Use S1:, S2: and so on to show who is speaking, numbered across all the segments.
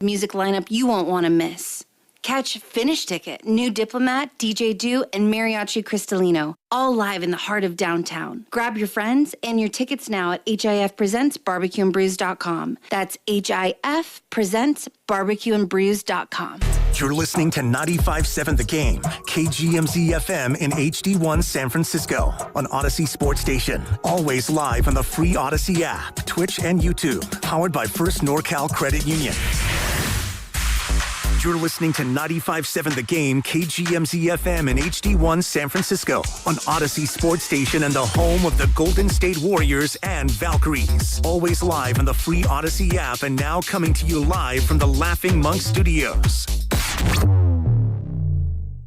S1: Music lineup you won't want to miss. Catch Finish Ticket, New Diplomat, DJ Do, and Mariachi Cristalino, all live in the heart of downtown. Grab your friends and your tickets now at HIFPresentsBarbecueandBrews.com. That's HIFPresentsBarbecueandBrews.com.
S2: You're listening to 95.7 The Game, KGMZ FM in HD1 San Francisco on Odyssey Sports Station. Always live on the free Odyssey app, Twitch, and YouTube. Powered by First NorCal Credit Union. You're listening to 95.7 The Game, KGMZ FM in HD1 San Francisco on Odyssey Sports Station and the home of the Golden State Warriors and Valkyries. Always live on the free Odyssey app and now coming to you live from the Laughing Monk Studios.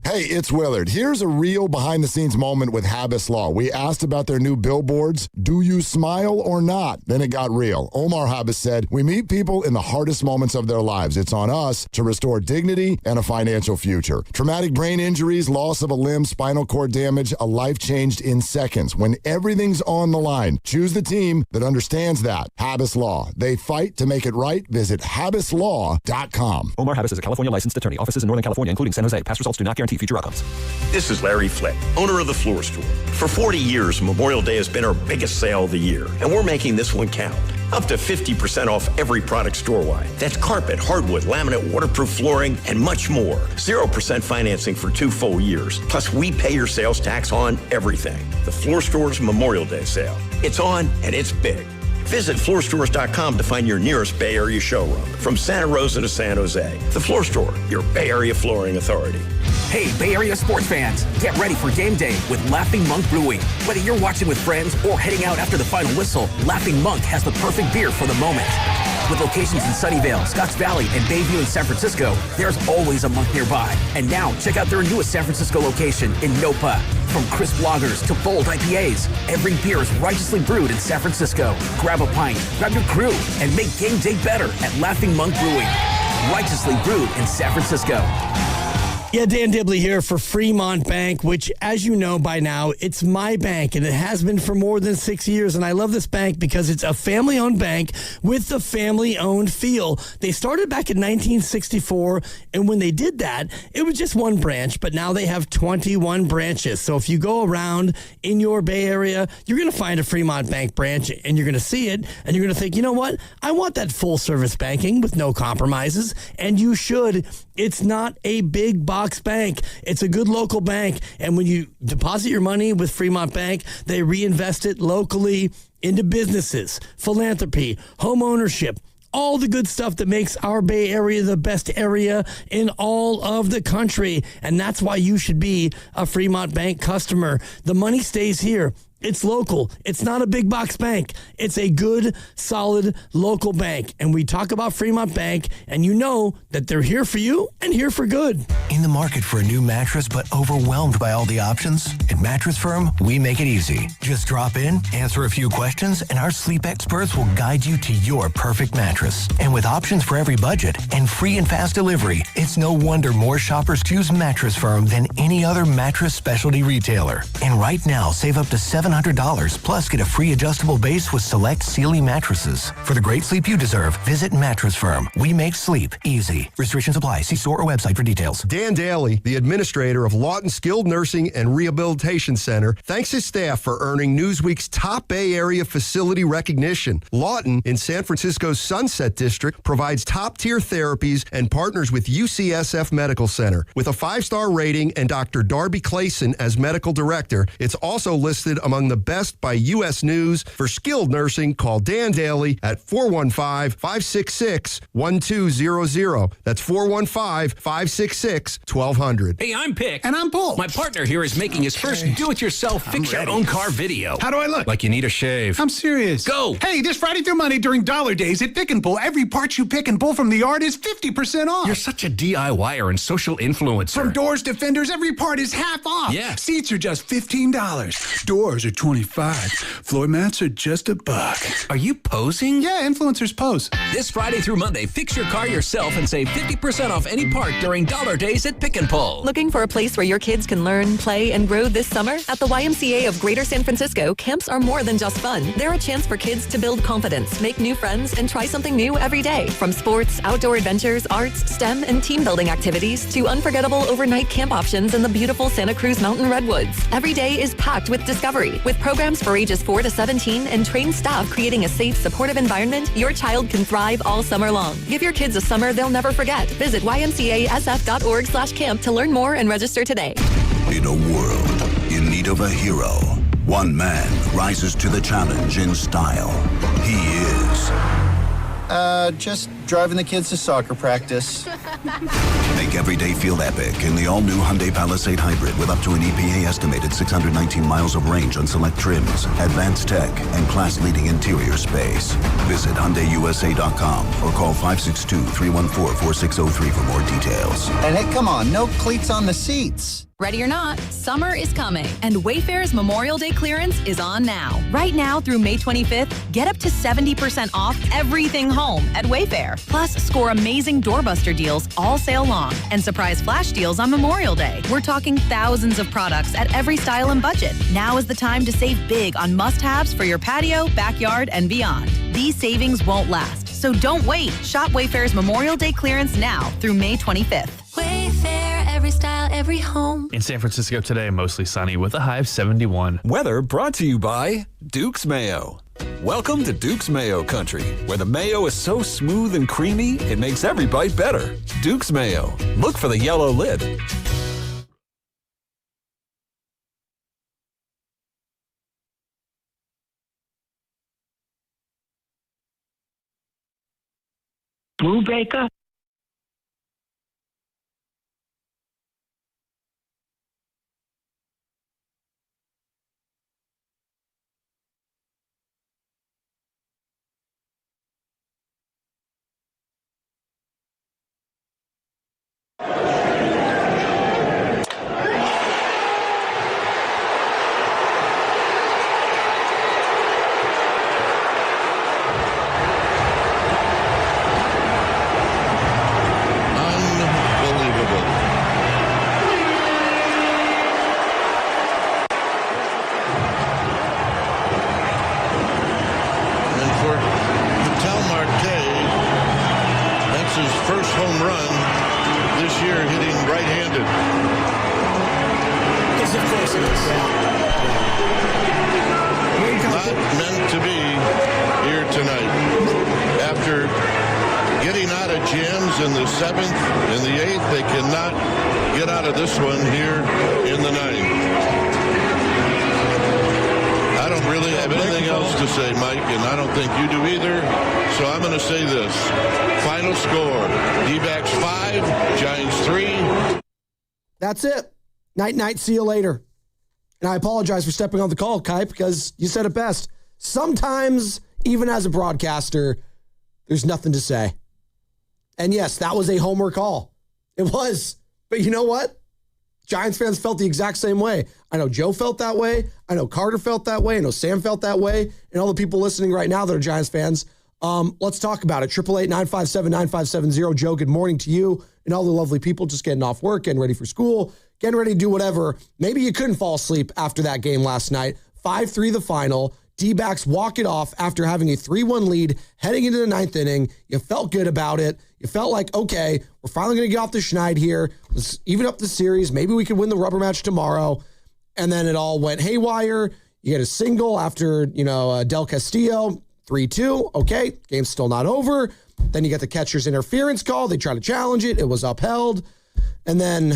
S3: Hey, it's Willard. Here's a real behind-the-scenes moment with Habas Law. We asked about their new billboards. Do you smile or not? Then it got real. Omar Habas said, we meet people in the hardest moments of their lives. It's on us to restore dignity and a financial future. Traumatic brain injuries, loss of a limb, spinal cord damage, a life changed in seconds. When everything's on the line, choose the team that understands that. Habas Law. They fight to make it right. Visit habaslaw.com.
S4: Omar Habas is a California licensed attorney. Offices in Northern California, including San Jose. Past results do not guarantee future outcomes.
S5: This is Larry Flick, owner of The Floor Store. For 40 years, Memorial Day has been our biggest sale of the year, and we're making this one count. Up to 50% off every product store-wide. That's carpet, hardwood, laminate, waterproof flooring, and much more. 0% financing for 2 full years. Plus, we pay your sales tax on everything. The Floor Store's Memorial Day sale. It's on, and it's big. Visit floorstores.com to find your nearest Bay Area showroom. From Santa Rosa to San Jose, The Floor Store, your Bay Area flooring authority.
S6: Hey, Bay Area sports fans, get ready for game day with Laughing Monk Brewing. Whether you're watching with friends or heading out after the final whistle, Laughing Monk has the perfect beer for the moment. With locations in Sunnyvale, Scotts Valley, and Bayview in San Francisco, there's always a Monk nearby. And now, check out their newest San Francisco location in Nopa. From crisp lagers to bold IPAs, every beer is righteously brewed in San Francisco. Grab a pint, grab your crew, and make game day better at Laughing Monk Brewing. Righteously brewed in San Francisco.
S7: Yeah, Dan Dibley here for Fremont Bank, which, as you know by now, it's my bank, and it has been for more than 6 years. And I love this bank because it's a family-owned bank with the family-owned feel. They started back in 1964, and when they did that, it was just one branch, but now they have 21 branches. So if you go around in your Bay Area, you're going to find a Fremont Bank branch, and you're going to see it, and you're going to think, you know what? I want that full-service banking with no compromises, and you should. It's not a big box bank. It's a good local bank. And when you deposit your money with Fremont Bank, they reinvest it locally into businesses, philanthropy, home ownership, all the good stuff that makes our Bay Area the best area in all of the country. And that's why you should be a Fremont Bank customer. The money stays here. It's local. It's not a big box bank. It's a good, solid local bank. And we talk about Fremont Bank, and you know that they're here for you and here for good.
S8: In the market for a new mattress but overwhelmed by all the options? At Mattress Firm, we make it easy. Just drop in, answer a few questions, and our sleep experts will guide you to your perfect mattress. And with options for every budget and free and fast delivery, it's no wonder more shoppers choose Mattress Firm than any other mattress specialty retailer. And right now, save up to $700 plus get a free adjustable base with select Sealy mattresses. For the great sleep you deserve, visit Mattress Firm. We make sleep easy. Restrictions apply. See store or website for details.
S9: Dan Daly, the administrator of Lawton Skilled Nursing and Rehabilitation Center, thanks his staff for earning Newsweek's top Bay Area facility recognition. Lawton, in San Francisco's Sunset District, provides top-tier therapies and partners with UCSF Medical Center. With a 5-star rating and Dr. Darby Clayson as medical director, it's also listed among the best by U.S. News. For skilled nursing, call Dan Daly at 415-566-1200. That's 415-566-1200.
S10: Hey, I'm Pick. And I'm Paul. My partner here is making his first do-it-yourself fix-your-own-car video.
S11: How do I look?
S10: Like you need a shave.
S11: I'm serious.
S10: Go!
S11: Hey, this Friday through Monday during Dollar Days at Pick and Pull, every part you pick and pull from the yard is 50% off.
S10: You're such a DIYer and social influencer.
S11: From doors to fenders, every part is half off.
S10: Yeah.
S11: Seats are just $15. Doors are $25. Floor mats are just $1.
S10: Are you posing?
S11: Yeah, influencers pose.
S10: This Friday through Monday, fix your car yourself and save 50% off any part during Dollar Days at Pick and Pull.
S12: Looking for a place where your kids can learn, play, and grow this summer? At the YMCA of Greater San Francisco, camps are more than just fun. They're a chance for kids to build confidence, make new friends, and try something new every day. From sports, outdoor adventures, arts, STEM, and team building activities to unforgettable overnight camp options in the beautiful Santa Cruz Mountain Redwoods. Every day is packed with discovery. With programs for ages 4 to 17 and trained staff creating a safe, supportive environment, your child can thrive all summer long. Give your kids a summer they'll never forget. Visit ymcasf.org/camp to learn more and register today.
S13: In a world in need of a hero, one man rises to the challenge in style. He is...
S14: just driving the kids to soccer practice.
S13: Make every day feel epic in the all-new Hyundai Palisade Hybrid with up to an EPA estimated 619 miles of range on select trims, advanced tech, and class-leading interior space. Visit HyundaiUSA.com or call 562-314-4603 for more details.
S14: And hey, come on, no cleats on the seats.
S15: Ready or not, summer is coming, and Wayfair's Memorial Day clearance is on now. Right now through May 25th, get up to 70% off everything home at Wayfair. Plus, score amazing doorbuster deals all sale long and surprise flash deals on Memorial Day. We're talking thousands of products at every style and budget. Now is the time to save big on must-haves for your patio, backyard, and beyond. These savings won't last, so don't wait. Shop Wayfair's Memorial Day clearance now through May 25th.
S16: Wayfair, every style, every home.
S17: In San Francisco today, mostly sunny with a high of 71.
S4: Weather brought to you by Duke's Mayo. Welcome to Duke's Mayo Country, where the mayo is so smooth and creamy, it makes every bite better. Duke's Mayo. Look for the yellow lid.
S18: Brubaker?
S19: In the 7th and the 8th, they cannot get out of this one here in the 9th. I don't really have anything else to say, Mike, and I don't think you do either. So I'm going to say this. Final score, D-backs 5, Giants 3.
S7: That's it. Night, see you later. And I apologize for stepping on the call, Kai, because you said it best. Sometimes, even as a broadcaster, there's nothing to say. And yes, that was a homer call. It was. But you know what? Giants fans felt the exact same way. I know Joe felt that way. I know Carter felt that way. I know Sam felt that way. And all the people listening right now that are Giants fans, let's talk about it. 888-957-9570. Joe, good morning to you and all the lovely people just getting off work, getting ready for school, getting ready to do whatever. Maybe you couldn't fall asleep after that game last night. 5-3 the final. D-backs walk it off after having a 3-1 lead heading into the 9th inning. You felt good about it. You felt like, okay, we're finally going to get off the schneid here. Let's even up the series. Maybe we could win the rubber match tomorrow. And then it all went haywire. You get a single after, Del Castillo, 3-2. Okay, game's still not over. Then you get the catcher's interference call. They try to challenge it. It was upheld. And then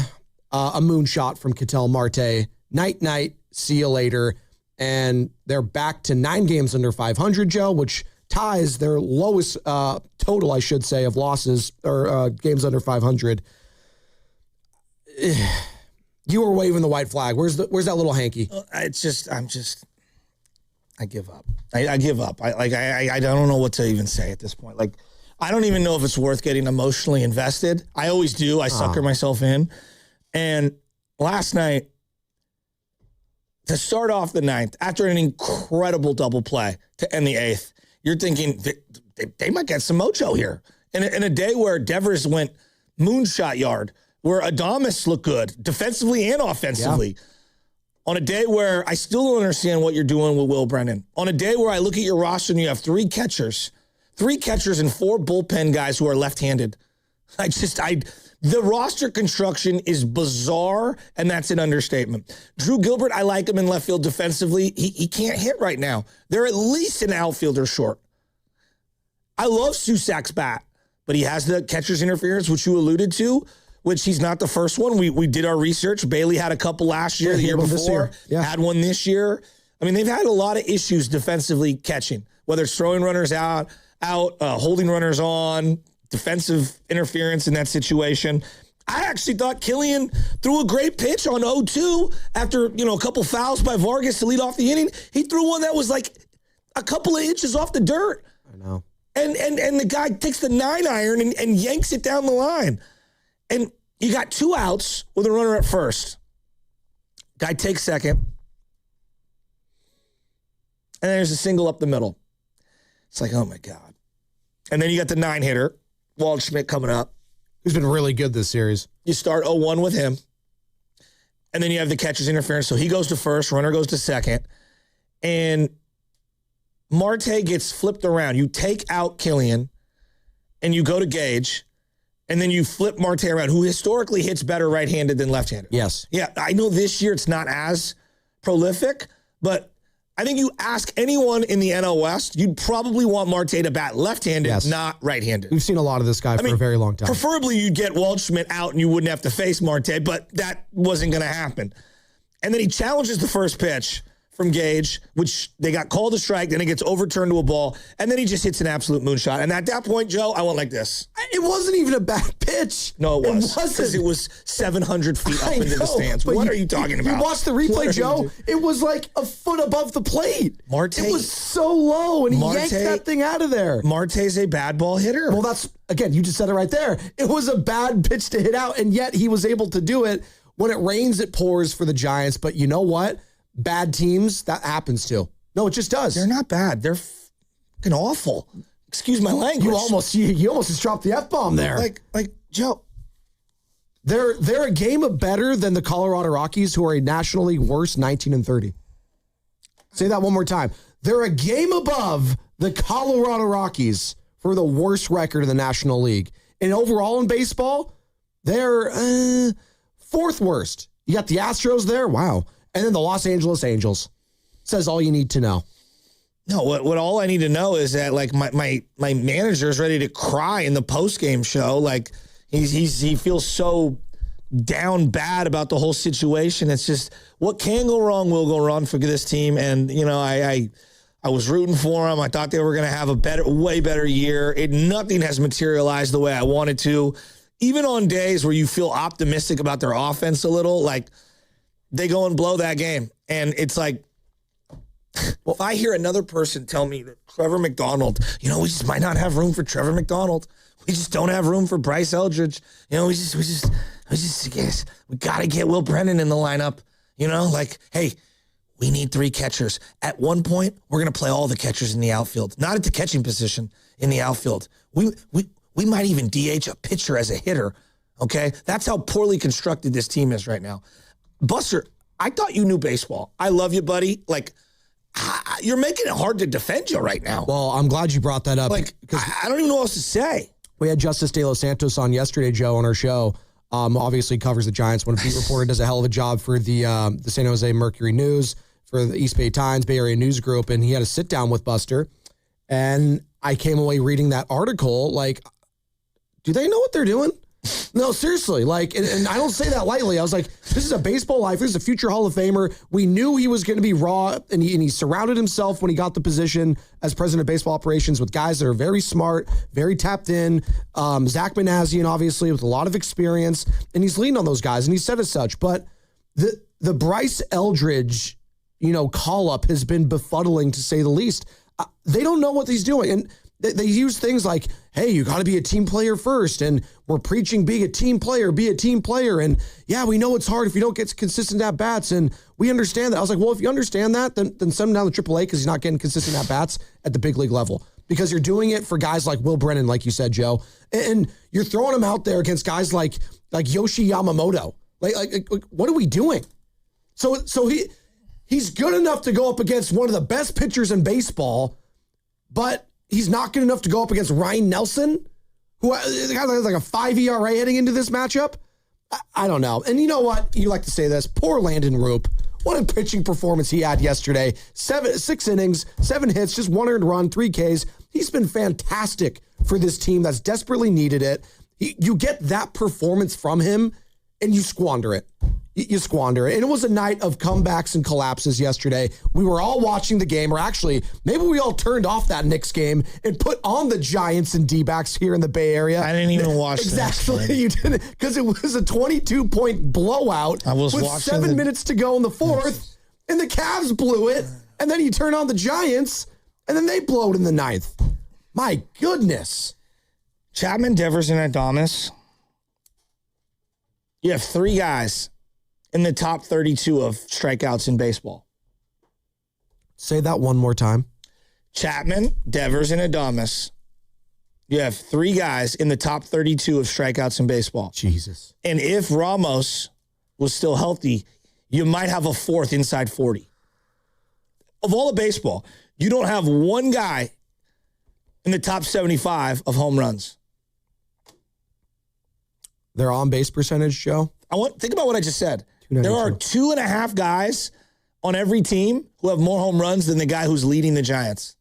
S7: a moonshot from Ketel Marte. Night, see you later. And they're back to 9 games under 500, Joe, which ties their lowest total, I should say, of losses or games under 500. You were waving the white flag. Where's that little hanky?
S20: I give up. I give up. I don't know what to even say at this point. Like, I don't even know if it's worth getting emotionally invested. I always do. I sucker myself in. And last night, to start off the ninth, after an incredible double play to end the eighth, you're thinking they might get some mojo here. In a day where Devers went moonshot yard, where Adames looked good defensively and offensively. Yeah. On a day where I still don't understand what you're doing with Will Brennan. On a day where I look at your roster and you have three catchers and 4 bullpen guys who are left-handed. The roster construction is bizarre, and that's an understatement. Drew Gilbert, I like him in left field defensively. He can't hit right now. They're at least an outfielder short. I love Susak's bat, but he has the catcher's interference, which you alluded to, which he's not the first one. We did our research. Bailey had a couple last year, the year before, had one this year. I mean, they've had a lot of issues defensively catching, whether it's throwing runners out, holding runners on, defensive interference in that situation. I actually thought Killian threw a great pitch on 0-2 after, a couple fouls by Vargas to lead off the inning. He threw one that was like a couple of inches off the dirt.
S21: I know.
S20: And the guy takes the 9-iron and yanks it down the line. And you got 2 outs with a runner at first. Guy takes second. And there's a single up the middle. It's like, oh my God. And then you got the 9-hitter, Waldschmidt, coming up.
S21: Who's been really good this series.
S20: You start 0-1 with him. And then you have the catcher's interference. So he goes to first, runner goes to second. And Marte gets flipped around. You take out Killian and you go to Gage. And then you flip Marte around, who historically hits better right-handed than left-handed.
S21: Yes.
S20: Yeah, I know this year it's not as prolific, but I think you ask anyone in the NL West, you'd probably want Marte to bat left-handed, not right-handed.
S21: We've seen a lot of this guy for a very long time.
S20: Preferably you'd get Waldschmidt out and you wouldn't have to face Marte, but that wasn't going to happen. And then he challenges the first pitch from Gage, which they got called a strike, then it gets overturned to a ball, and then he just hits an absolute moonshot. And at that point, Joe, I went like this.
S21: It wasn't even a bad pitch.
S20: No, it was. Because it was 700 feet up into the stands. What are you talking about?
S21: You watched the replay, Joe. It was like a foot above the plate.
S20: Marte.
S21: It was so low, and he yanked that thing out of there.
S20: Marte's a bad ball hitter.
S21: Well, again, you just said it right there. It was a bad pitch to hit out, and yet he was able to do it. When it rains, it pours for the Giants, but you know what? Bad teams, that happens to. No, it just does.
S20: They're not bad. They're fucking awful. Excuse my language.
S21: You almost just dropped the F-bomb there.
S20: Like Joe.
S21: They're a game better than the Colorado Rockies, who are a National League worst 19-30. Say that one more time. They're a game above the Colorado Rockies for the worst record in the National League. And overall in baseball, they're 4th worst. You got the Astros there. Wow. And then the Los Angeles Angels. Says all you need to know.
S20: No, what all I need to know is that like my manager is ready to cry in the post-game show. Like he feels so down bad about the whole situation. It's just what can go wrong will go wrong for this team. And I was rooting for them. I thought they were going to have a way better year. Nothing has materialized the way I wanted to. Even on days where you feel optimistic about their offense a little, like they go and blow that game. And it's like, well, if I hear another person tell me that Trevor McDonald, we just might not have room for Trevor McDonald. We just don't have room for Bryce Eldridge. We got to get Will Brennan in the lineup. Hey, we need 3 catchers. At one point, we're going to play all the catchers in the outfield, not at the catching position, in the outfield. We might even DH a pitcher as a hitter, okay? That's how poorly constructed this team is right now. Buster, I thought you knew baseball. I love you, buddy. You're making it hard to defend you right now.
S21: Well, I'm glad you brought that up.
S20: Because I don't even know what else to say.
S21: We had Justice De Los Santos on yesterday, Joe, on our show. Obviously covers the Giants. When a beat reporter does a hell of a job for the San Jose Mercury News, for the East Bay Times, Bay Area News Group, and he had a sit down with Buster. And I came away reading that article do they know what they're doing? No, seriously. And I don't say that lightly. I was like, this is a baseball life. This is a future Hall of Famer. We knew he was going to be raw, and he surrounded himself when he got the position as president of baseball operations with guys that are very smart, very tapped in. Zach Manassian, obviously, with a lot of experience, and he's leaning on those guys, and he said as such. But the Bryce Eldridge, call-up has been befuddling, to say the least. They don't know what he's doing. And They use things like, hey, you got to be a team player first. And we're preaching being a team player, be a team player. And yeah, we know it's hard if you don't get consistent at-bats. And we understand that. I was like, well, if you understand that, then send him down to AAA because he's not getting consistent at-bats at the big league level. Because you're doing it for guys like Will Brennan, like you said, Joe. And you're throwing him out there against guys like Yoshi Yamamoto. Like what are we doing? So he's good enough to go up against one of the best pitchers in baseball, but he's not good enough to go up against Ryan Nelson, who has like a 5 ERA heading into this matchup. I don't know. And you know what? You like to say this. Poor Landon Roop. What a pitching performance he had yesterday. 6 innings, 7 hits, just 1 earned run, 3 Ks. He's been fantastic for this team that's desperately needed it. You get that performance from him, and you squander it. You squander it. And it was a night of comebacks and collapses yesterday. We were all watching the game, or actually, maybe we all turned off that Knicks game and put on the Giants and D-backs here in the Bay Area.
S20: I didn't even watch
S21: exactly. You didn't, because it was a 22-point blowout.
S20: I was
S21: with
S20: watching
S21: 7 minutes to go in the fourth, and the Cavs blew it. And then you turn on the Giants, and then they blow it in the ninth. My goodness.
S20: Chapman, Devers, and Adames. You have 3 guys in the top 32 of strikeouts in baseball.
S21: Say that one more time.
S20: Chapman, Devers, and Adames. You have 3 guys in the top 32 of strikeouts in baseball.
S21: Jesus.
S20: And if Ramos was still healthy, you might have a 4th inside 40. Of all of baseball, you don't have one guy in the top 75 of home runs.
S21: Their on-base percentage, Joe?
S20: Think about what I just said. There are 2.5 guys on every team who have more home runs than the guy who's leading the Giants.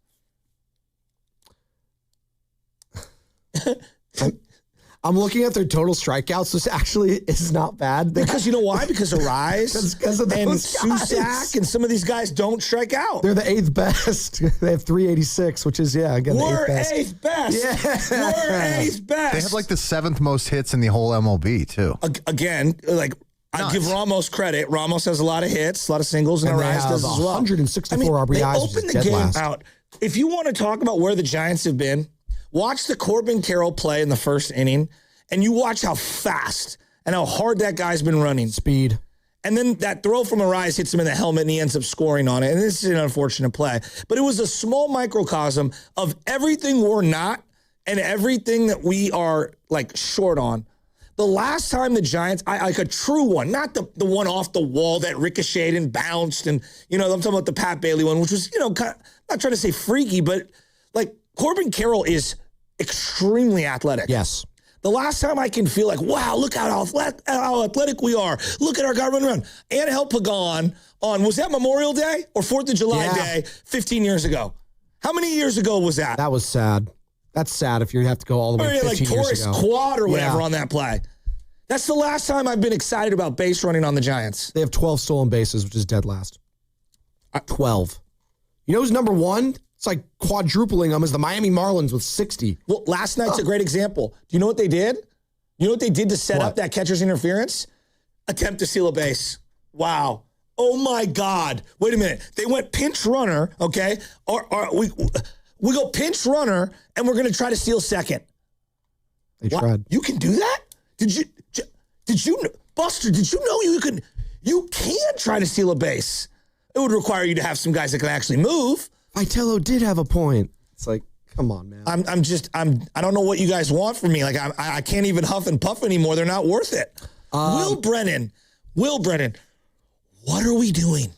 S21: I'm looking at their total strikeouts. This actually is not bad.
S20: Because you know why? Because of Rise
S21: because of
S20: and
S21: those guys.
S20: Susac and some of these guys don't strike out.
S21: They're the 8th best. They have 386, which is, again,
S20: We're
S21: the 8th best.
S20: 8th best.
S21: Yeah.
S20: We're 8th best.
S1: They have like the 7th most hits in the whole MLB, too.
S20: Again, I give Ramos credit. Ramos has a lot of hits, a lot of singles, and Rise does as well.
S21: 164 RBIs.
S20: They opened the game out. If you want to talk about where the Giants have been, watch the Corbin Carroll play in the first inning, and you watch how fast and how hard that guy's been running.
S21: Speed.
S20: And then that throw from Arise hits him in the helmet, and he ends up scoring on it. And this is an unfortunate play. But it was a small microcosm of everything we're not and everything that we are, short on. The last time the Giants, like a true one, not the one off the wall that ricocheted and bounced, and, I'm talking about the Pat Bailey one, which was, kind of, not trying to say freaky, but, Corbin Carroll is extremely athletic.
S21: Yes.
S20: The last time I can feel wow, look how athletic we are. Look at our guy running around. Angel Pagan was that Memorial Day or 4th of July Day 15 years ago? How many years ago was that?
S21: That was sad. That's sad if you have to go all the way 15 years ago.
S20: Quad or whatever on that play. That's the last time I've been excited about base running on the Giants.
S21: They have 12 stolen bases, which is dead last. 12. You know who's number 1? It's like quadrupling them is the Miami Marlins with 60.
S20: Well, last night's a great example. Do you know what they did? You know what they did to set up that catcher's interference? Attempt to steal a base. Wow. Oh, my God. Wait a minute. They went pinch runner, okay? Or we go pinch runner, and we're going to try to steal second.
S21: They tried.
S20: You can do that? Did you, Buster, did you know you can try to steal a base? It would require you to have some guys that can actually move.
S21: Vitello did have a point. It's like, come on, man.
S20: I don't know what you guys want from me. I can't even huff and puff anymore. They're not worth it. Will Brennan, what are we doing?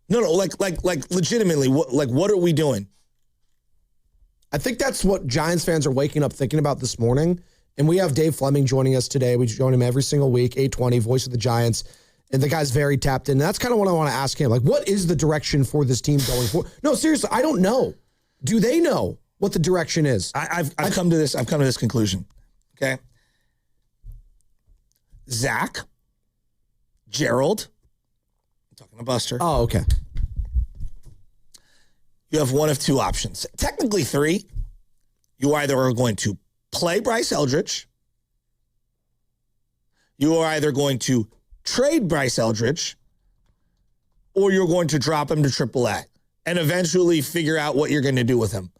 S20: No, legitimately, what are we doing?
S21: I think that's what Giants fans are waking up thinking about this morning. And we have Dave Fleming joining us today. We join him every single week, 8:20, voice of the Giants. And the guy's very tapped in. And that's kind of what I want to ask him. What is the direction for this team going forward? No, seriously, I don't know. Do they know what the direction is?
S20: I've come to this conclusion. Okay. Zach, Gerald, I'm talking to Buster.
S21: Oh, okay.
S20: You have one of 2 options. Technically 3. You either are going to play Bryce Eldridge. You are either going to trade Bryce Eldridge, or you're going to drop him to AAA and eventually figure out what you're going to do with him.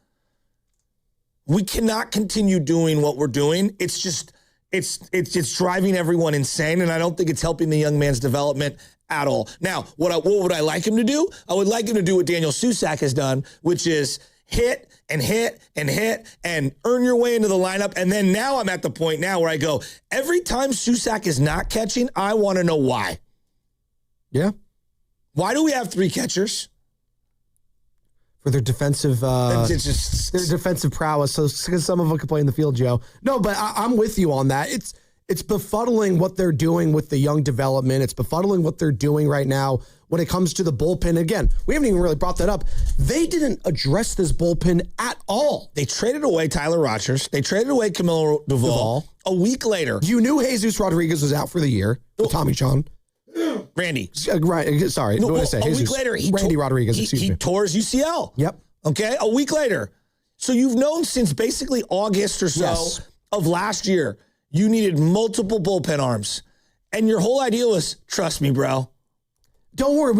S20: We cannot continue doing what we're doing. It's just, it's driving everyone insane, and I don't think it's helping the young man's development at all. Now, what would I like him to do? I would like him to do what Daniel Susac has done, which is hit and hit and hit and earn your way into the lineup. And then now I'm at the point now where I go, every time Susac is not catching, I want to know why.
S21: Yeah.
S20: Why do we have 3 catchers?
S21: For their defensive their defensive prowess. So some of them can play in the field, Joe. No, but I'm with you on that. It's befuddling what they're doing with the young development. It's befuddling what they're doing right now when it comes to the bullpen. Again, we haven't even really brought that up. They didn't address this bullpen at all.
S20: They traded away Tyler Rogers. They traded away Camilo Duvall. A week later.
S21: You knew Jesus Rodriguez was out for the year. Tommy John.
S20: Randy.
S21: Right. Sorry.
S20: No,
S21: what did I say?
S20: a week later,
S21: Randy Rodriguez, excuse me.
S20: He tore his UCL.
S21: Yep.
S20: Okay. A week later. So you've known since basically August or so of last year, you needed multiple bullpen arms. And your whole idea was, trust me, bro.
S21: Don't worry.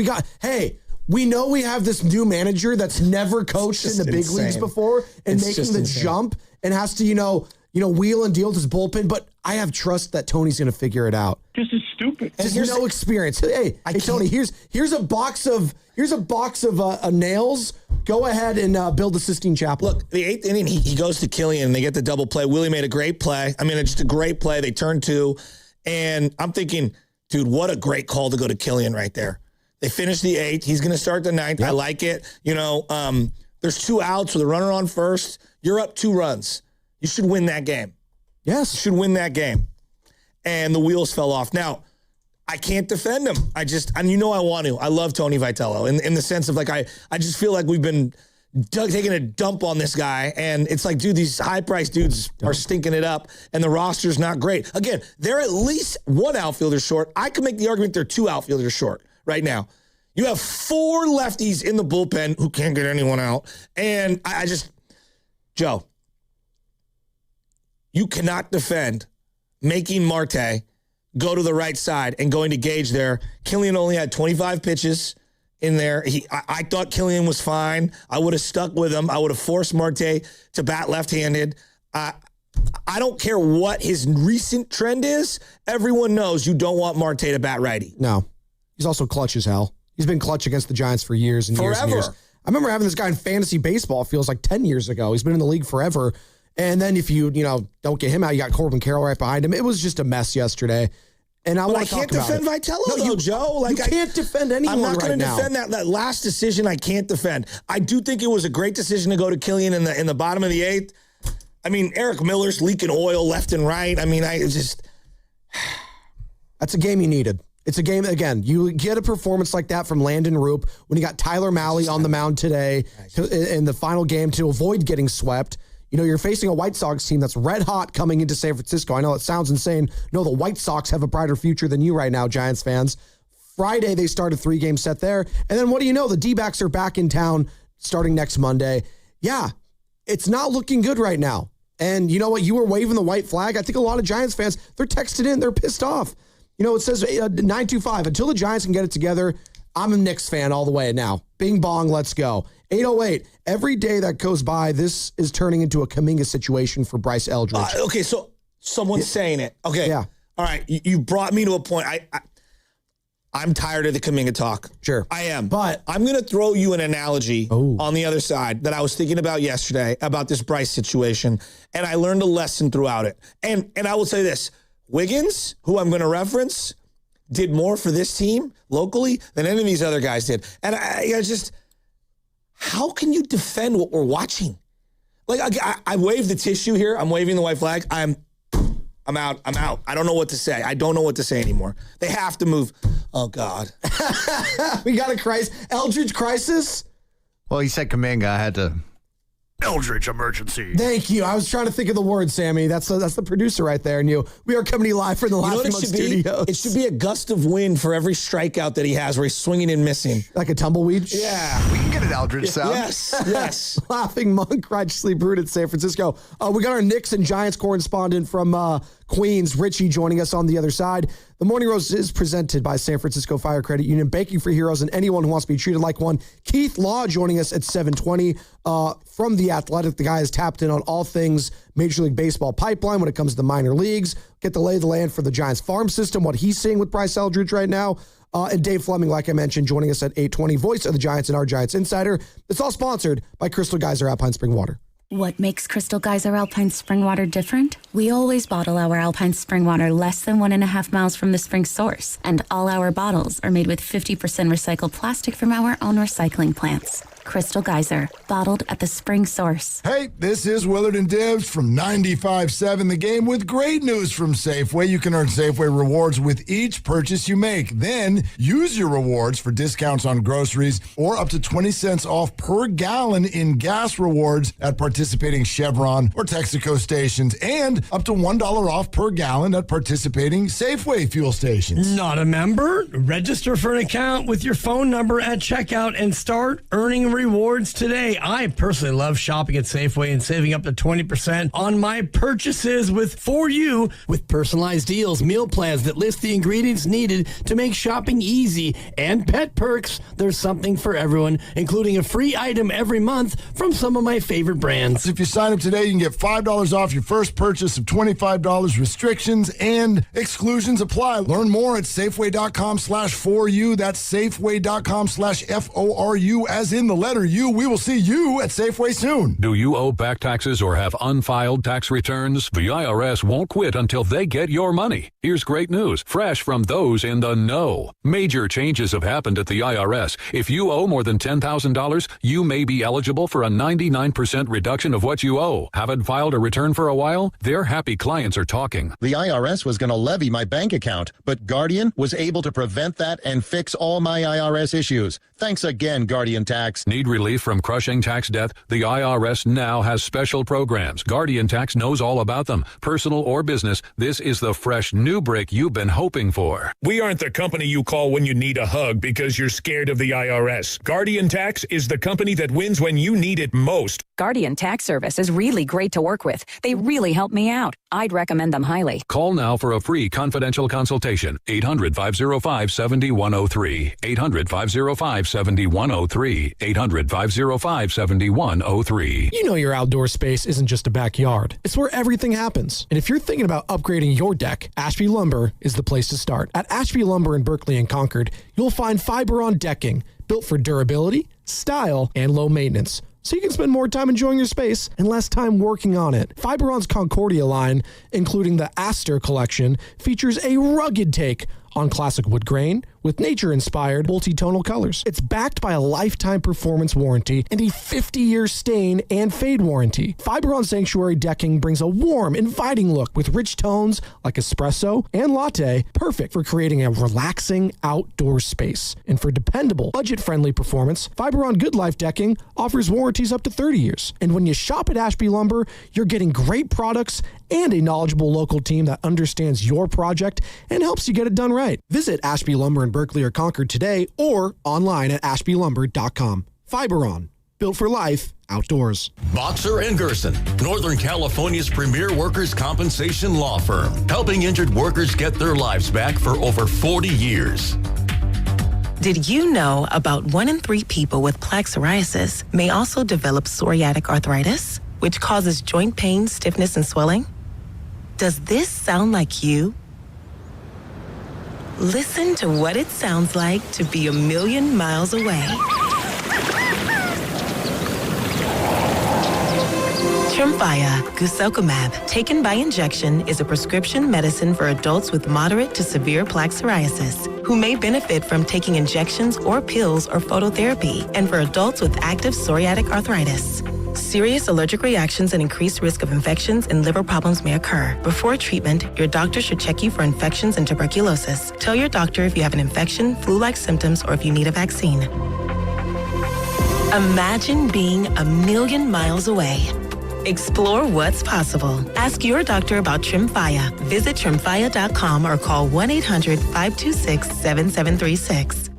S21: We know we have this new manager that's never coached in the big leagues before and making the jump and has to, wheel and deal with his bullpen. But I have trust that Tony's going to figure it out.
S18: This is stupid.
S21: There's no experience. Hey, Tony, here's a box of nails. Go ahead and build the Sistine Chapel.
S20: Look, the 8th inning, he goes to Killian, and they get the double play. Willie made a great play. I mean, it's just a great play. They turn 2, and I'm thinking, dude, what a great call to go to Killian right there. They finish the 8th. He's going to start the 9th. Yep. I like it. There's 2 outs with a runner on first. You're up 2 runs. You should win that game.
S21: Yes.
S20: You should win that game. And the wheels fell off. Now, I can't defend him. I want to. I love Tony Vitello in the sense of I just feel like we've been taking a dump on this guy. And it's like, dude, these high-priced dudes are stinking it up, and the roster's not great. Again, they're at least 1 outfielder short. I could make the argument they're 2 outfielders short right now. You have 4 lefties in the bullpen who can't get anyone out. And Joe, you cannot defend making Marte go to the right side and going to Gage there. Killian only had 25 pitches in there. I thought Killian was fine. I would have stuck with him. I would have forced Marte to bat left-handed. I don't care what his recent trend is. Everyone knows you don't want Marte to bat righty.
S21: No. He's also clutch as hell. He's been clutch against the Giants for years and years and years. I remember having this guy in fantasy baseball, it feels like 10 years ago. He's been in the league forever. And then if you don't get him out, you got Corbin Carroll right behind him. It was just a mess yesterday. And I can't
S20: defend Vitello, Joe.
S21: You can't defend anyone
S20: I'm not
S21: going
S20: to defend that last decision. I can't defend. I do think it was a great decision to go to Killian in the bottom of the 8th. I mean, Eric Miller's leaking oil left and right. I mean,
S21: that's a game you needed. It's a game, again, you get a performance like that from Landon Roop when you got Tyler Mahle on the mound today in the final game to avoid getting swept. You're facing a White Sox team that's red hot coming into San Francisco. I know it sounds insane. No, the White Sox have a brighter future than you right now, Giants fans. Friday, they start a 3-game set there. And then what do you know? The D-backs are back in town starting next Monday. Yeah, it's not looking good right now. And you know what? You were waving the white flag. I think a lot of Giants fans, they're texted in. They're pissed off. It says 925. Until the Giants can get it together, I'm a Knicks fan all the way now. Bing bong, let's go. 808. Every day that goes by, this is turning into a Kuminga situation for Bryce Eldridge.
S20: Okay, so someone's saying it. Okay.
S21: Yeah.
S20: All right. You brought me to a point. I'm tired of the Kuminga talk.
S21: Sure.
S20: I am. But I'm going to throw you an analogy on the other side that I was thinking about yesterday about this Bryce situation, and I learned a lesson throughout it. And I will say this. Wiggins, who I'm going to reference, did more for this team locally than any of these other guys did. And I just, how can you defend what we're watching? I wave the tissue here. I'm waving the white flag. I'm out. I don't know what to say. I don't know what to say anymore. They have to move. Oh, God.
S21: We got a crisis. Eldridge crisis?
S1: Well, he said Kuminga. I had to.
S2: Eldridge emergency.
S21: Thank you. I was trying to think of the word, Sammy. That's the producer right there. And we are coming to you live from the Laughing Monk Studios.
S20: It should be a gust of wind for every strikeout that he has where he's swinging and missing.
S21: Like a tumbleweed?
S20: Yeah.
S1: We can get an Eldridge sound.
S20: Yes.
S21: Laughing Monk, righteously brewed at San Francisco. We got our Knicks and Giants correspondent from Queens. Richie joining us on the other side. The Morning Roast is presented by San Francisco Fire Credit Union, banking for heroes and anyone who wants to be treated like one. Keith Law joining us at 7:20 from The Athletic. The guy is tapped in on all things Major League Baseball pipeline when it comes to the minor leagues. Get the lay of the land for the Giants farm system, what he's seeing with Bryce Eldridge right now. And Dave Fleming, like I mentioned, joining us at 8:20, voice of the Giants and our Giants Insider. It's all sponsored by Crystal Geyser Alpine Spring Water.
S3: What makes Crystal Geyser Alpine Spring Water different? We always bottle our Alpine Spring Water less than 1.5 miles from the spring source, and all our bottles are made with 50% recycled plastic from our own recycling plants. Crystal Geyser, bottled at the spring source.
S22: Hey, this is Willard and Dibs from 95.7 The Game with great news from Safeway. You can earn Safeway rewards with each purchase you make. Then use your rewards for discounts on groceries or up to 20 cents off per gallon in gas rewards at participating Chevron or Texaco stations, and up to $1 off per gallon at participating Safeway fuel stations.
S7: Not a member? Register for an account with your phone number at checkout and start earning rewards today. I personally love shopping at Safeway and saving up to 20% on my purchases for you with personalized deals, meal plans that list the ingredients needed to make shopping easy, and pet perks. There's something for everyone, including a free item every month from some of my favorite brands.
S22: If you sign up today, you can get $5 off your first purchase of $25. Restrictions and exclusions apply. Learn more at Safeway.com/4U. That's Safeway.com/FORU, as in the letter U. We will see you at Safeway soon.
S23: Do you owe back taxes or have unfiled tax returns? The IRS won't quit until they get your money. Here's great news, fresh from those in the know. Major changes have happened at the IRS. If you owe more than $10,000, you may be eligible for a 99% reduction of what you owe. Haven't filed a return for a while? Their happy clients are talking.
S24: The IRS was going to levy my bank account, but Guardian was able to prevent that and fix all my IRS issues. Thanks again, Guardian Tax.
S23: Need relief from crushing tax debt? The IRS now has special programs. Guardian Tax knows all about them. Personal or business, this is the fresh new break you've been hoping for.
S25: We aren't the company you call when you need a hug because you're scared of the IRS. Guardian Tax is the company that wins when you need it most.
S26: Guardian Tax Service is really great to work with. They really help me out. I'd recommend them highly.
S23: Call now for a free confidential consultation. 800-505-7103. 800-505-7103. 800-505-7103.
S21: You know your outdoor space isn't just a backyard. It's where everything happens. And if you're thinking about upgrading your deck, Ashby Lumber is the place to start. At Ashby Lumber in Berkeley and Concord, you'll find Fiberon decking built for durability, style, and low maintenance, so you can spend more time enjoying your space and less time working on it. Fiberon's Concordia line, including the Aster collection, features a rugged take on classic wood grain with nature-inspired multi-tonal colors. It's backed by a lifetime performance warranty and a 50-year stain and fade warranty. Fiberon Sanctuary decking brings a warm, inviting look with rich tones like espresso and latte, perfect for creating a relaxing outdoor space. And for dependable, budget-friendly performance, Fiberon Good Life decking offers warranties up to 30 years. And when you shop at Ashby Lumber, you're getting great products and a knowledgeable local team that understands your project and helps you get it done right. Visit Ashby Lumber in Berkeley or Concord today or online at ashbylumber.com. Fiberon, built for life outdoors.
S27: Boxer & Gerson, Northern California's premier workers' compensation law firm, helping injured workers get their lives back for over 40 years.
S28: Did you know about 1 in 3 people with plaque psoriasis may also develop psoriatic arthritis, which causes joint pain, stiffness, and swelling? Does this sound like you? Listen to what it sounds like to be a million miles away. Tremfya guselkumab, taken by injection, is a prescription medicine for adults with moderate to severe plaque psoriasis who may benefit from taking injections or pills or phototherapy, and for adults with active psoriatic arthritis. Serious allergic reactions and increased risk of infections and liver problems may occur. Before treatment, your doctor should check you for infections and tuberculosis. Tell your doctor if you have an infection, flu-like symptoms, or if you need a vaccine. Imagine being a million miles away. Explore what's possible. Ask your doctor about Tremfya. Visit Tremfya.com or call 1-800-526-7736.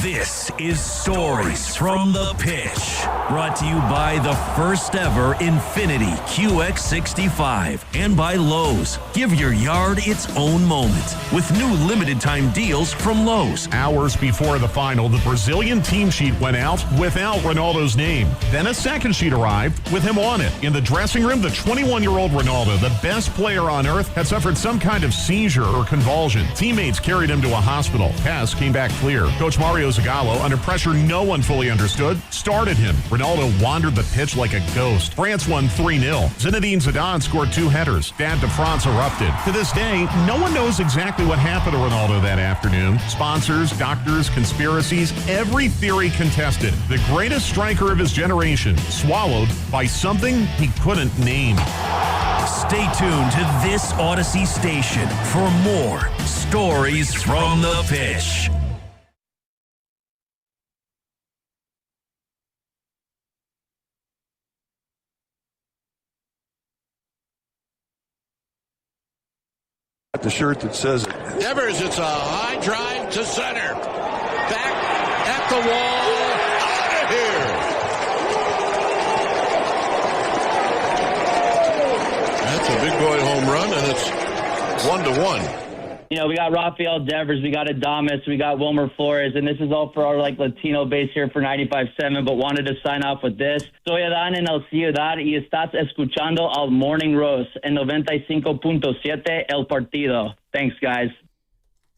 S5: This is Stories from the Pitch, brought to you by the first ever Infinity QX65 and by Lowe's. Give your yard its own moment with new limited time deals from Lowe's.
S6: Hours before the final, the Brazilian team sheet went out without Ronaldo's name. Then a second sheet arrived with him on it. In the dressing room, the 21-year-old Ronaldo, the best player on earth, had suffered some kind of seizure or convulsion. Teammates carried him to a hospital. Tests came back clear. Coach Mario Zagallo, under pressure no one fully understood, started him. Ronaldo wandered the pitch like a ghost. France won 3-0. Zinedine Zidane scored 2 headers. Stade de France erupted. To this day, no one knows exactly what happened to Ronaldo that afternoon. Sponsors, doctors, conspiracies, every theory contested. The greatest striker of his generation, swallowed by something he couldn't name.
S5: Stay tuned to this Odyssey station for more Stories from the Pitch.
S19: The shirt that says it. Devers, it's a high drive to center. Back at the wall. Out of here. That's a big boy home run, and it's 1-1.
S8: You know, we got Rafael Devers, we got Adames, we got Wilmer Flores, and this is all for our Latino base here for 95.7, but wanted to sign off with this. Soy Adán en el Ciudad y estás escuchando al Morning Roast en 95.7 El Partido. Thanks, guys.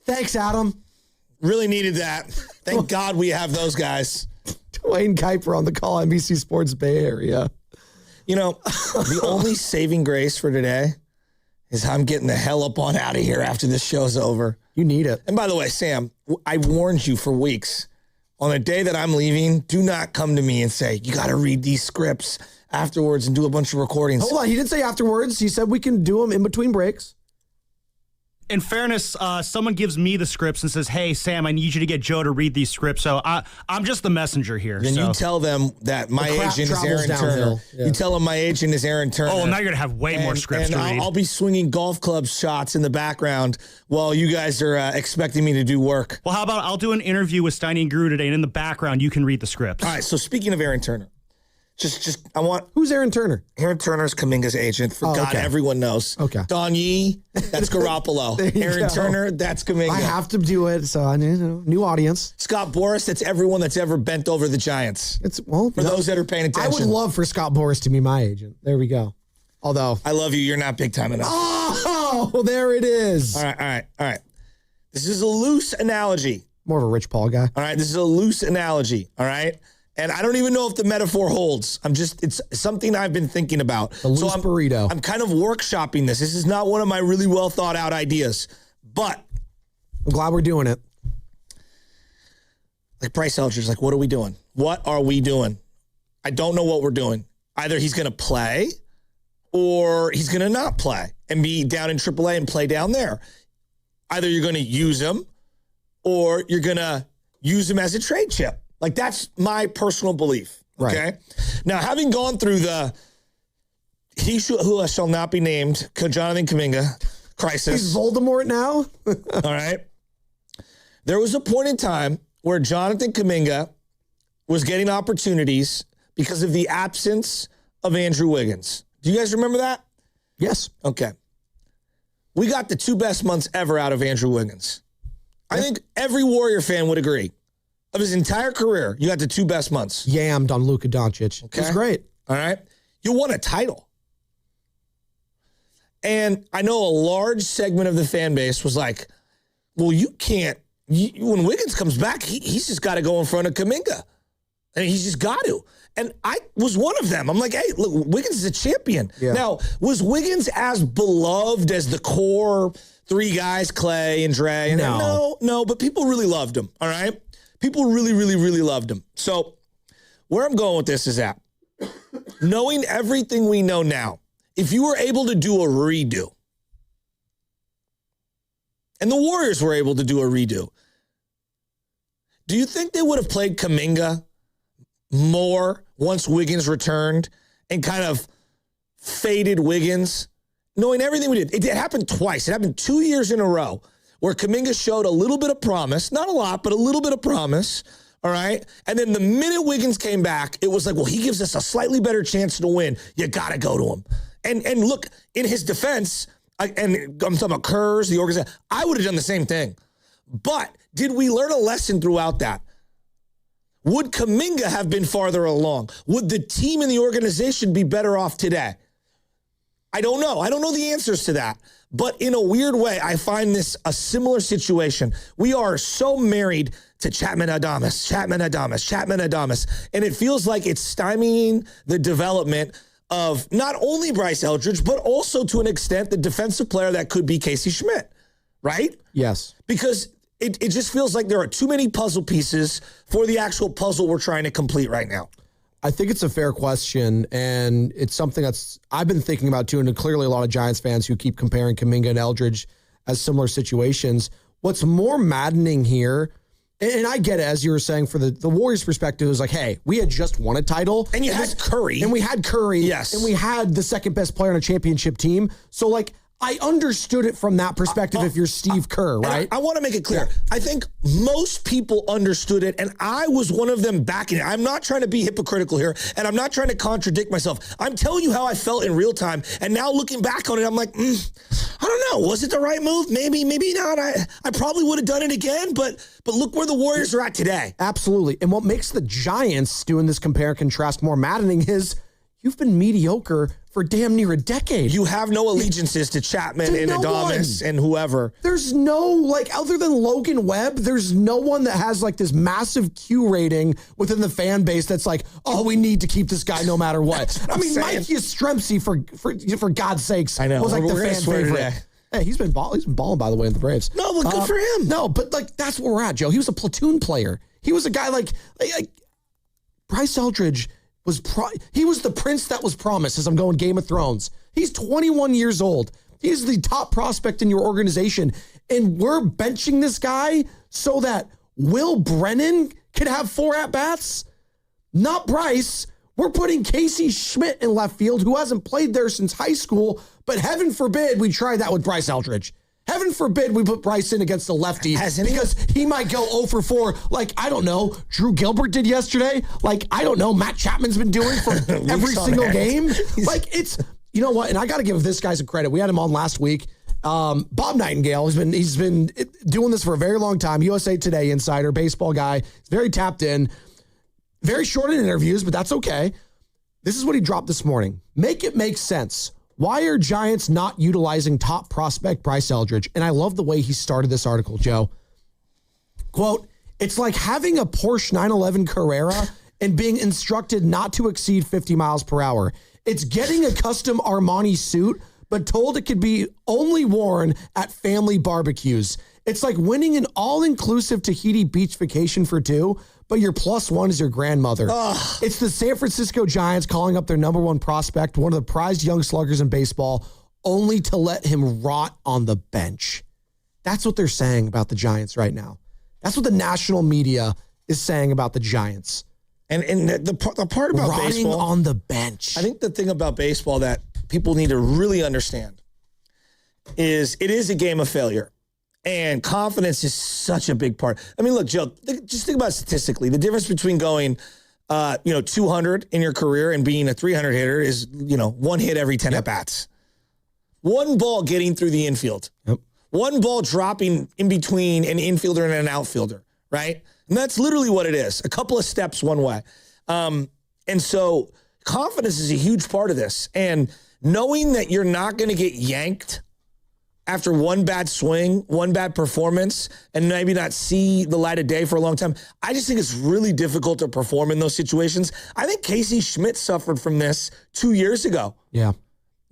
S21: Thanks, Adam.
S20: Really needed that. Thank God we have those guys.
S21: Dwayne Kuiper on the call, NBC Sports Bay Area.
S20: You know, the only saving grace for today is I'm getting the hell up on out of here after this show's over.
S21: You need it.
S20: And by the way, Sam, I warned you for weeks. On the day that I'm leaving, do not come to me and say, you got to read these scripts afterwards and do a bunch of recordings.
S21: Hold on. He didn't say afterwards. He said we can do them in between breaks.
S9: In fairness, someone gives me the scripts and says, hey, Sam, I need you to get Joe to read these scripts. So I'm just the messenger here.
S20: Then you tell them that my agent is Aaron Turner. Yeah. You tell them my agent is Aaron Turner.
S9: Oh, now you're going to have way more scripts to read.
S20: I'll be swinging golf club shots in the background while you guys are expecting me to do work.
S9: Well, how about I'll do an interview with Steiny and Guru today, and in the background, you can read the scripts.
S20: All right, so speaking of Aaron Turner, I want...
S21: Who's Aaron Turner?
S20: Aaron Turner's Kuminga's agent. For God, everyone knows.
S21: Okay.
S20: Don Yee, that's Garoppolo. Aaron Turner, that's Kuminga.
S21: I have to do it, so I need new audience.
S20: Scott Boras, that's everyone that's ever bent over the Giants. For those that are paying attention.
S21: I would love for Scott Boras to be my agent. There we go. Although...
S20: I love you. You're not big time enough.
S21: Oh, there it is.
S20: All right. This is a loose analogy.
S21: More of a Rich Paul guy.
S20: All right, this is a loose analogy. All right? And I don't even know if the metaphor holds. It's something I've been thinking about.
S21: The loose burrito.
S20: I'm kind of workshopping this. This is not one of my really well thought out ideas, but
S21: I'm glad we're doing it.
S20: Like Bryce Elger's like, what are we doing? What are we doing? I don't know what we're doing. Either he's going to play or he's going to not play and be down in AAA and play down there. Either you're going to use him or you're going to use him as a trade chip. Like, that's my personal belief, okay?
S21: Right.
S20: Now, having gone through the who shall not be named Jonathan Kuminga crisis.
S21: He's Voldemort now?
S20: All right. There was a point in time where Jonathan Kuminga was getting opportunities because of the absence of Andrew Wiggins. Do you guys remember that?
S21: Yes.
S20: Okay. We got the 2 best months ever out of Andrew Wiggins. I think every Warrior fan would agree. Of his entire career, you got the 2 best months.
S21: Yammed on Luka Doncic.
S20: Okay.
S21: It was great.
S20: All right. You won a title. And I know a large segment of the fan base was like, well, you can't. When Wiggins comes back, he's just got to go in front of Kuminga. And he's just got to. And I was one of them. I'm like, hey, look, Wiggins is a champion. Yeah. Now, was Wiggins as beloved as the core 3 guys, Clay and Dre? And no, but people really loved him. All right. People really, really, really loved him. So where I'm going with this is that knowing everything we know now, if you were able to do a redo, and the Warriors were able to do a redo, do you think they would have played Kuminga more once Wiggins returned and kind of faded Wiggins, knowing everything we did? It happened twice. It happened 2 years in a row where Kuminga showed a little bit of promise, not a lot, but a little bit of promise. All right. And then the minute Wiggins came back, it was like, well, he gives us a slightly better chance to win. You got to go to him. And look, in his defense, and I'm talking about Kurz, the organization, I would have done the same thing. But did we learn a lesson throughout that? Would Kuminga have been farther along? Would the team and the organization be better off today? I don't know. I don't know the answers to that. But in a weird way, I find this a similar situation. We are so married to Chapman-Adamas. And it feels like it's stymieing the development of not only Bryce Eldridge, but also to an extent the defensive player that could be Casey Schmidt, right?
S21: Yes.
S20: Because it just feels like there are too many puzzle pieces for the actual puzzle we're trying to complete right now.
S21: I think it's a fair question, and it's something that's I've been thinking about too, and clearly a lot of Giants fans who keep comparing Kuminga and Eldridge as similar situations. What's more maddening here, and I get it, as you were saying, for the Warriors' perspective, it was like, hey, we had just won a title.
S20: And you had Curry.
S21: And we had Curry.
S20: Yes.
S21: And we had the second best player on a championship team. So, like, I understood it from that perspective if you're Steve Kerr, right?
S20: I want to make it clear. Yeah. I think most people understood it, and I was one of them backing it. I'm not trying to be hypocritical here, and I'm not trying to contradict myself. I'm telling you how I felt in real time, and now looking back on it, I'm like, I don't know. Was it the right move? Maybe, maybe not. I probably would have done it again, but look where the Warriors are at today.
S21: Absolutely. And what makes the Giants doing this compare and contrast more maddening is you've been mediocre for damn near a decade.
S20: You have no allegiances to Chapman and Adamas and whoever.
S21: There's no, like, other than Logan Webb, there's no one that has, like, this massive Q rating within the fan base that's like, oh, we need to keep this guy no matter what. I mean, Mike Yastrzemski, for God's sakes,
S20: I know.
S21: was like the fan favorite.
S20: Today.
S21: Hey, he's been balling, by the way, in the Braves.
S20: No, but good for him.
S21: No, but, like, that's where we're at, Joe. He was a platoon player. He was a guy like Bryce Eldridge he was the prince that was promised, as I'm going Game of Thrones. He's 21 years old. He's the top prospect in your organization. And we're benching this guy so that Will Brennan can have 4 at-bats? Not Bryce. We're putting Casey Schmidt in left field, who hasn't played there since high school, but heaven forbid we try that with Bryce Eldridge. Heaven forbid we put Bryce in against the lefty because he might go 0 for 4 like, I don't know, Drew Gilbert did yesterday. Like, I don't know, Matt Chapman's been doing for every single game. Like, it's, you know what? And I got to give this guy some credit. We had him on last week. Bob Nightingale, he's been doing this for a very long time. USA Today insider, baseball guy. He's very tapped in. Very short in interviews, but that's okay. This is what he dropped this morning. Make it make sense. Why are Giants not utilizing top prospect Bryce Eldridge? And I love the way he started this article, Joe. Quote, it's like having a Porsche 911 Carrera and being instructed not to exceed 50 miles per hour. It's getting a custom Armani suit, but told it could be only worn at family barbecues. It's like winning an all-inclusive Tahiti beach vacation for 2, but your +1 is your grandmother. Ugh. It's the San Francisco Giants calling up their number 1 prospect, one of the prized young sluggers in baseball, only to let him rot on the bench. That's what they're saying about the Giants right now. That's what the national media is saying about the Giants.
S20: And the part about
S21: rotting
S20: baseball,
S21: on the bench.
S20: I think the thing about baseball that people need to really understand is it is a game of failure. And confidence is such a big part. I mean, look, Joe, just think about it statistically. The difference between going, 200 in your career and being a 300 hitter is, 1 hit every 10 at-bats. 1 ball getting through the infield.
S21: Yep.
S20: 1 ball dropping in between an infielder and an outfielder, right? And that's literally what it is. A couple of steps one way. And so confidence is a huge part of this. And knowing that you're not going to get yanked after 1 bad swing, 1 bad performance, and maybe not see the light of day for a long time, I just think it's really difficult to perform in those situations. I think Casey Schmidt suffered from this 2 years ago.
S21: Yeah.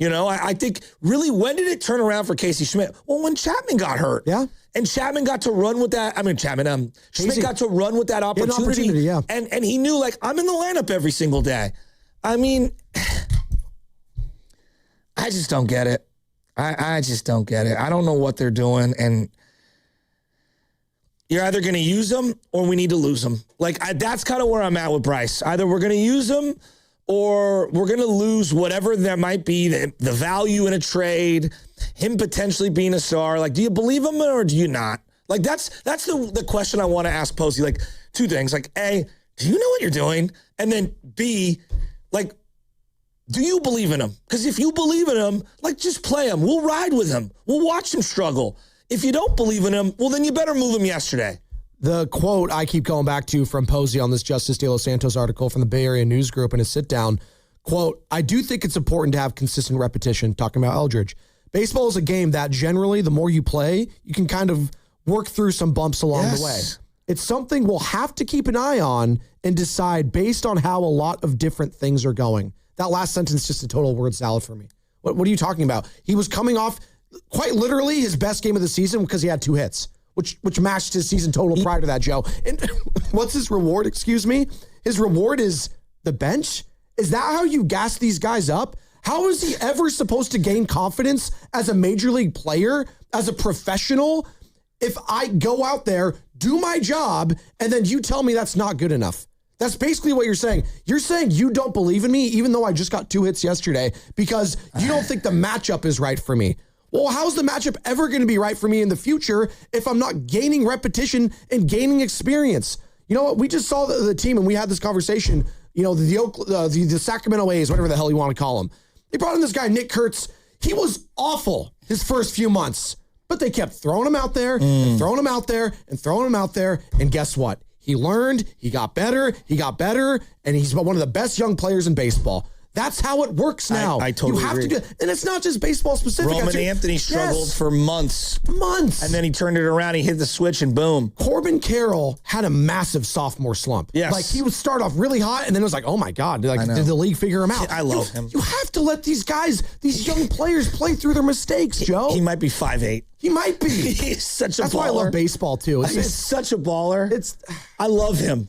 S20: I think really, when did it turn around for Casey Schmidt? Well, when Chapman got hurt.
S21: Yeah.
S20: And Chapman got to run with that. Schmidt got to run with that opportunity.
S21: Yeah.
S20: And he knew, like, I'm in the lineup every single day. I mean, I just don't get it. I just don't get it. I don't know what they're doing, and you're either going to use them or we need to lose them. Like, that's kind of where I'm at with Bryce. Either we're going to use them or we're going to lose whatever there might be, the value in a trade, him potentially being a star. Like, do you believe him or do you not? Like, that's the question I want to ask Posey. Like, two things. Like, A, do you know what you're doing? And then B, like, do you believe in him? Because if you believe in him, like, just play him. We'll ride with him. We'll watch him struggle. If you don't believe in him, well, then you better move him yesterday.
S21: The quote I keep going back to from Posey on this Justice De Los Santos article from the Bay Area News Group in a sit-down, quote, I do think it's important to have consistent repetition, talking about Eldridge. Baseball is a game that generally, the more you play, you can kind of work through some bumps along the way. It's something we'll have to keep an eye on and decide based on how a lot of different things are going. That last sentence is just a total word salad for me. What are you talking about? He was coming off quite literally his best game of the season because he had 2 hits, which matched his season total prior to that, Joe. And what's his reward? Excuse me? His reward is the bench? Is that how you gas these guys up? How is he ever supposed to gain confidence as a major league player, as a professional, if I go out there, do my job, and then you tell me that's not good enough? That's basically what you're saying. You're saying you don't believe in me, even though I just got 2 hits yesterday, because you don't think the matchup is right for me. Well, how's the matchup ever going to be right for me in the future if I'm not gaining repetition and gaining experience? You know what? We just saw the team, and we had this conversation, you know, the Sacramento A's, whatever the hell you want to call them. They brought in this guy, Nick Kurtz. He was awful his first few months, but they kept throwing him out there and throwing him out there and throwing him out there. And guess what? He learned, he got better, and he's one of the best young players in baseball. That's how it works now.
S20: I totally agree.
S21: You have to do, and it's not just baseball specific.
S20: Roman Anthony struggled for months. And then he turned it around, he hit the switch, and boom.
S21: Corbin Carroll had a massive sophomore slump.
S20: Yes.
S21: Like, he would start off really hot, and then it was like, oh my God, like, did the league figure him out?
S20: I love him.
S21: You have to let these guys, these young players, play through their mistakes, Joe.
S20: He might be 5'8".
S21: He might be.
S20: He's such a baller.
S21: That's why I love baseball, too.
S20: He's such a baller. I love him.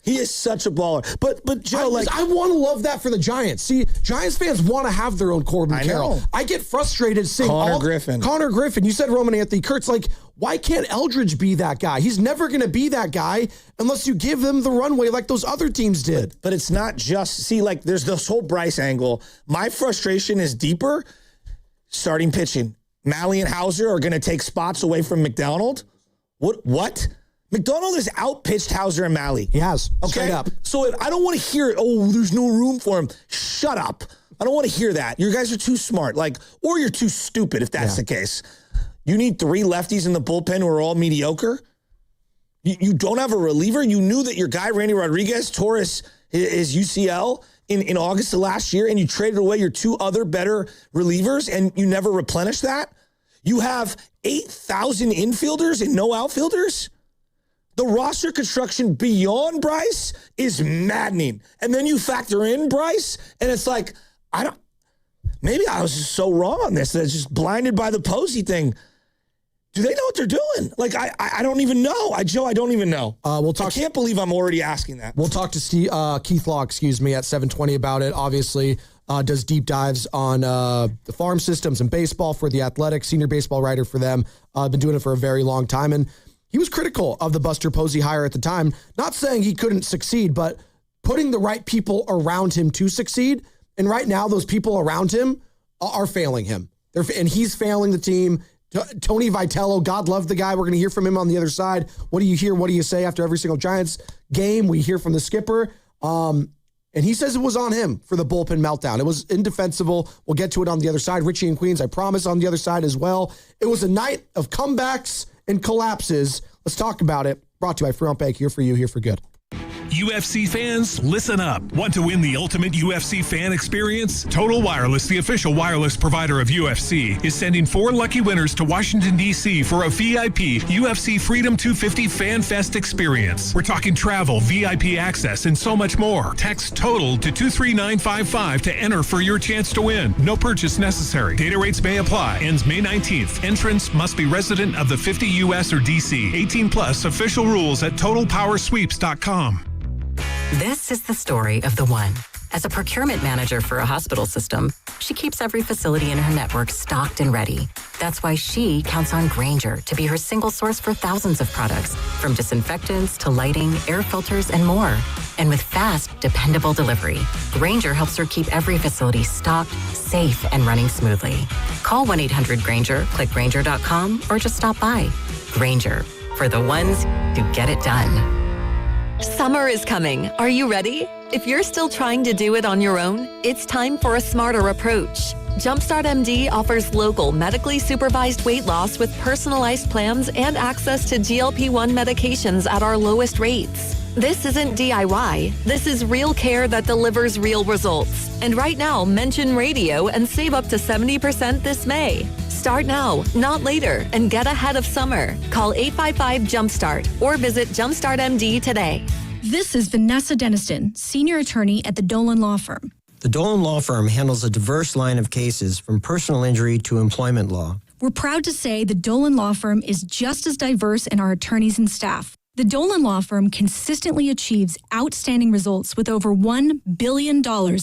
S20: He is such a baller. But Joe,
S21: I want to love that for the Giants. See, Giants fans want to have their own Corbin Carroll. I get frustrated seeing
S20: Connor Griffin.
S21: You said Roman Anthony Kurtz. Like, why can't Eldridge be that guy? He's never going to be that guy unless you give him the runway like those other teams did.
S20: But it's not just, see, like, there's this whole Bryce angle. My frustration is deeper. Starting pitching. Malley and Hauser are going to take spots away from McDonald. What? McDonald has outpitched Hauser and Malley.
S21: He has.
S20: Okay.
S21: Straight up.
S20: So I don't want to hear, there's no room for him. Shut up. I don't want to hear that. You guys are too smart. Or you're too stupid if that's the case. You need 3 lefties in the bullpen who are all mediocre. You don't have a reliever. You knew that your guy, Randy Rodriguez, tore his UCL in August of last year, and you traded away your 2 other better relievers, and you never replenished that. You have 8,000 infielders and no outfielders. The roster construction beyond Bryce is maddening. And then you factor in Bryce, and it's like, maybe I was just so wrong on this. That's just blinded by the Posey thing. Do they know what they're doing? Like, I don't even know. Joe, I don't even know. I can't believe I'm already asking that.
S21: We'll talk to Keith Law, at 7:20 about it. Obviously, does deep dives on the farm systems and baseball for The Athletic, senior baseball writer for them. Been doing it for a very long time. And he was critical of the Buster Posey hire at the time, not saying he couldn't succeed, but putting the right people around him to succeed. And right now, those people around him are failing him. And he's failing the team. Tony Vitello, God love the guy. We're going to hear from him on the other side. What do you hear? What do you say after every single Giants game? We hear from the skipper. And he says it was on him for the bullpen meltdown. It was indefensible. We'll get to it on the other side. Richie and Queens, I promise, on the other side as well. It was a night of comebacks and collapses. Let's talk about it. Brought to you by Fremont Bank. Here for you, here for good.
S25: UFC fans, listen up. Want to win the ultimate UFC fan experience? Total Wireless, the official wireless provider of UFC, is sending 4 lucky winners to Washington, D.C. for a VIP UFC Freedom 250 Fan Fest experience. We're talking travel, VIP access, and so much more. Text TOTAL to 23955 to enter for your chance to win. No purchase necessary. Data rates may apply. Ends May 19th. Entrance must be resident of the 50 U.S. or D.C. 18 plus. Official rules at TotalPowerSweeps.com.
S10: This is the story of the one.
S26: As a procurement manager for a hospital system, she keeps every facility in her network stocked and ready. That's why she counts on Grainger to be her single source for thousands of products, from disinfectants to lighting, air filters, and more. And with fast, dependable delivery, Grainger helps her keep every facility stocked, safe, and running smoothly. Call 1-800-GRAINGER, click Grainger.com, or just stop by. Grainger, for the ones who get it done.
S10: Summer is coming. Are you ready? If you're still trying to do it on your own, it's time for a smarter approach. Jumpstart MD offers local, medically supervised weight loss with personalized plans and access to GLP-1 medications at our lowest rates. This isn't DIY. This is real care that delivers real results. And right now, mention radio and save up to 70% this May. Start now, not later, and get ahead of summer. Call 855-JUMPSTART or visit Jumpstart MD today.
S11: This is Vanessa Deniston, senior attorney at the Dolan Law Firm.
S12: The Dolan Law Firm handles a diverse line of cases from personal injury to employment law.
S11: We're proud to say the Dolan Law Firm is just as diverse in our attorneys and staff. The Dolan Law Firm consistently achieves outstanding results with over $1 billion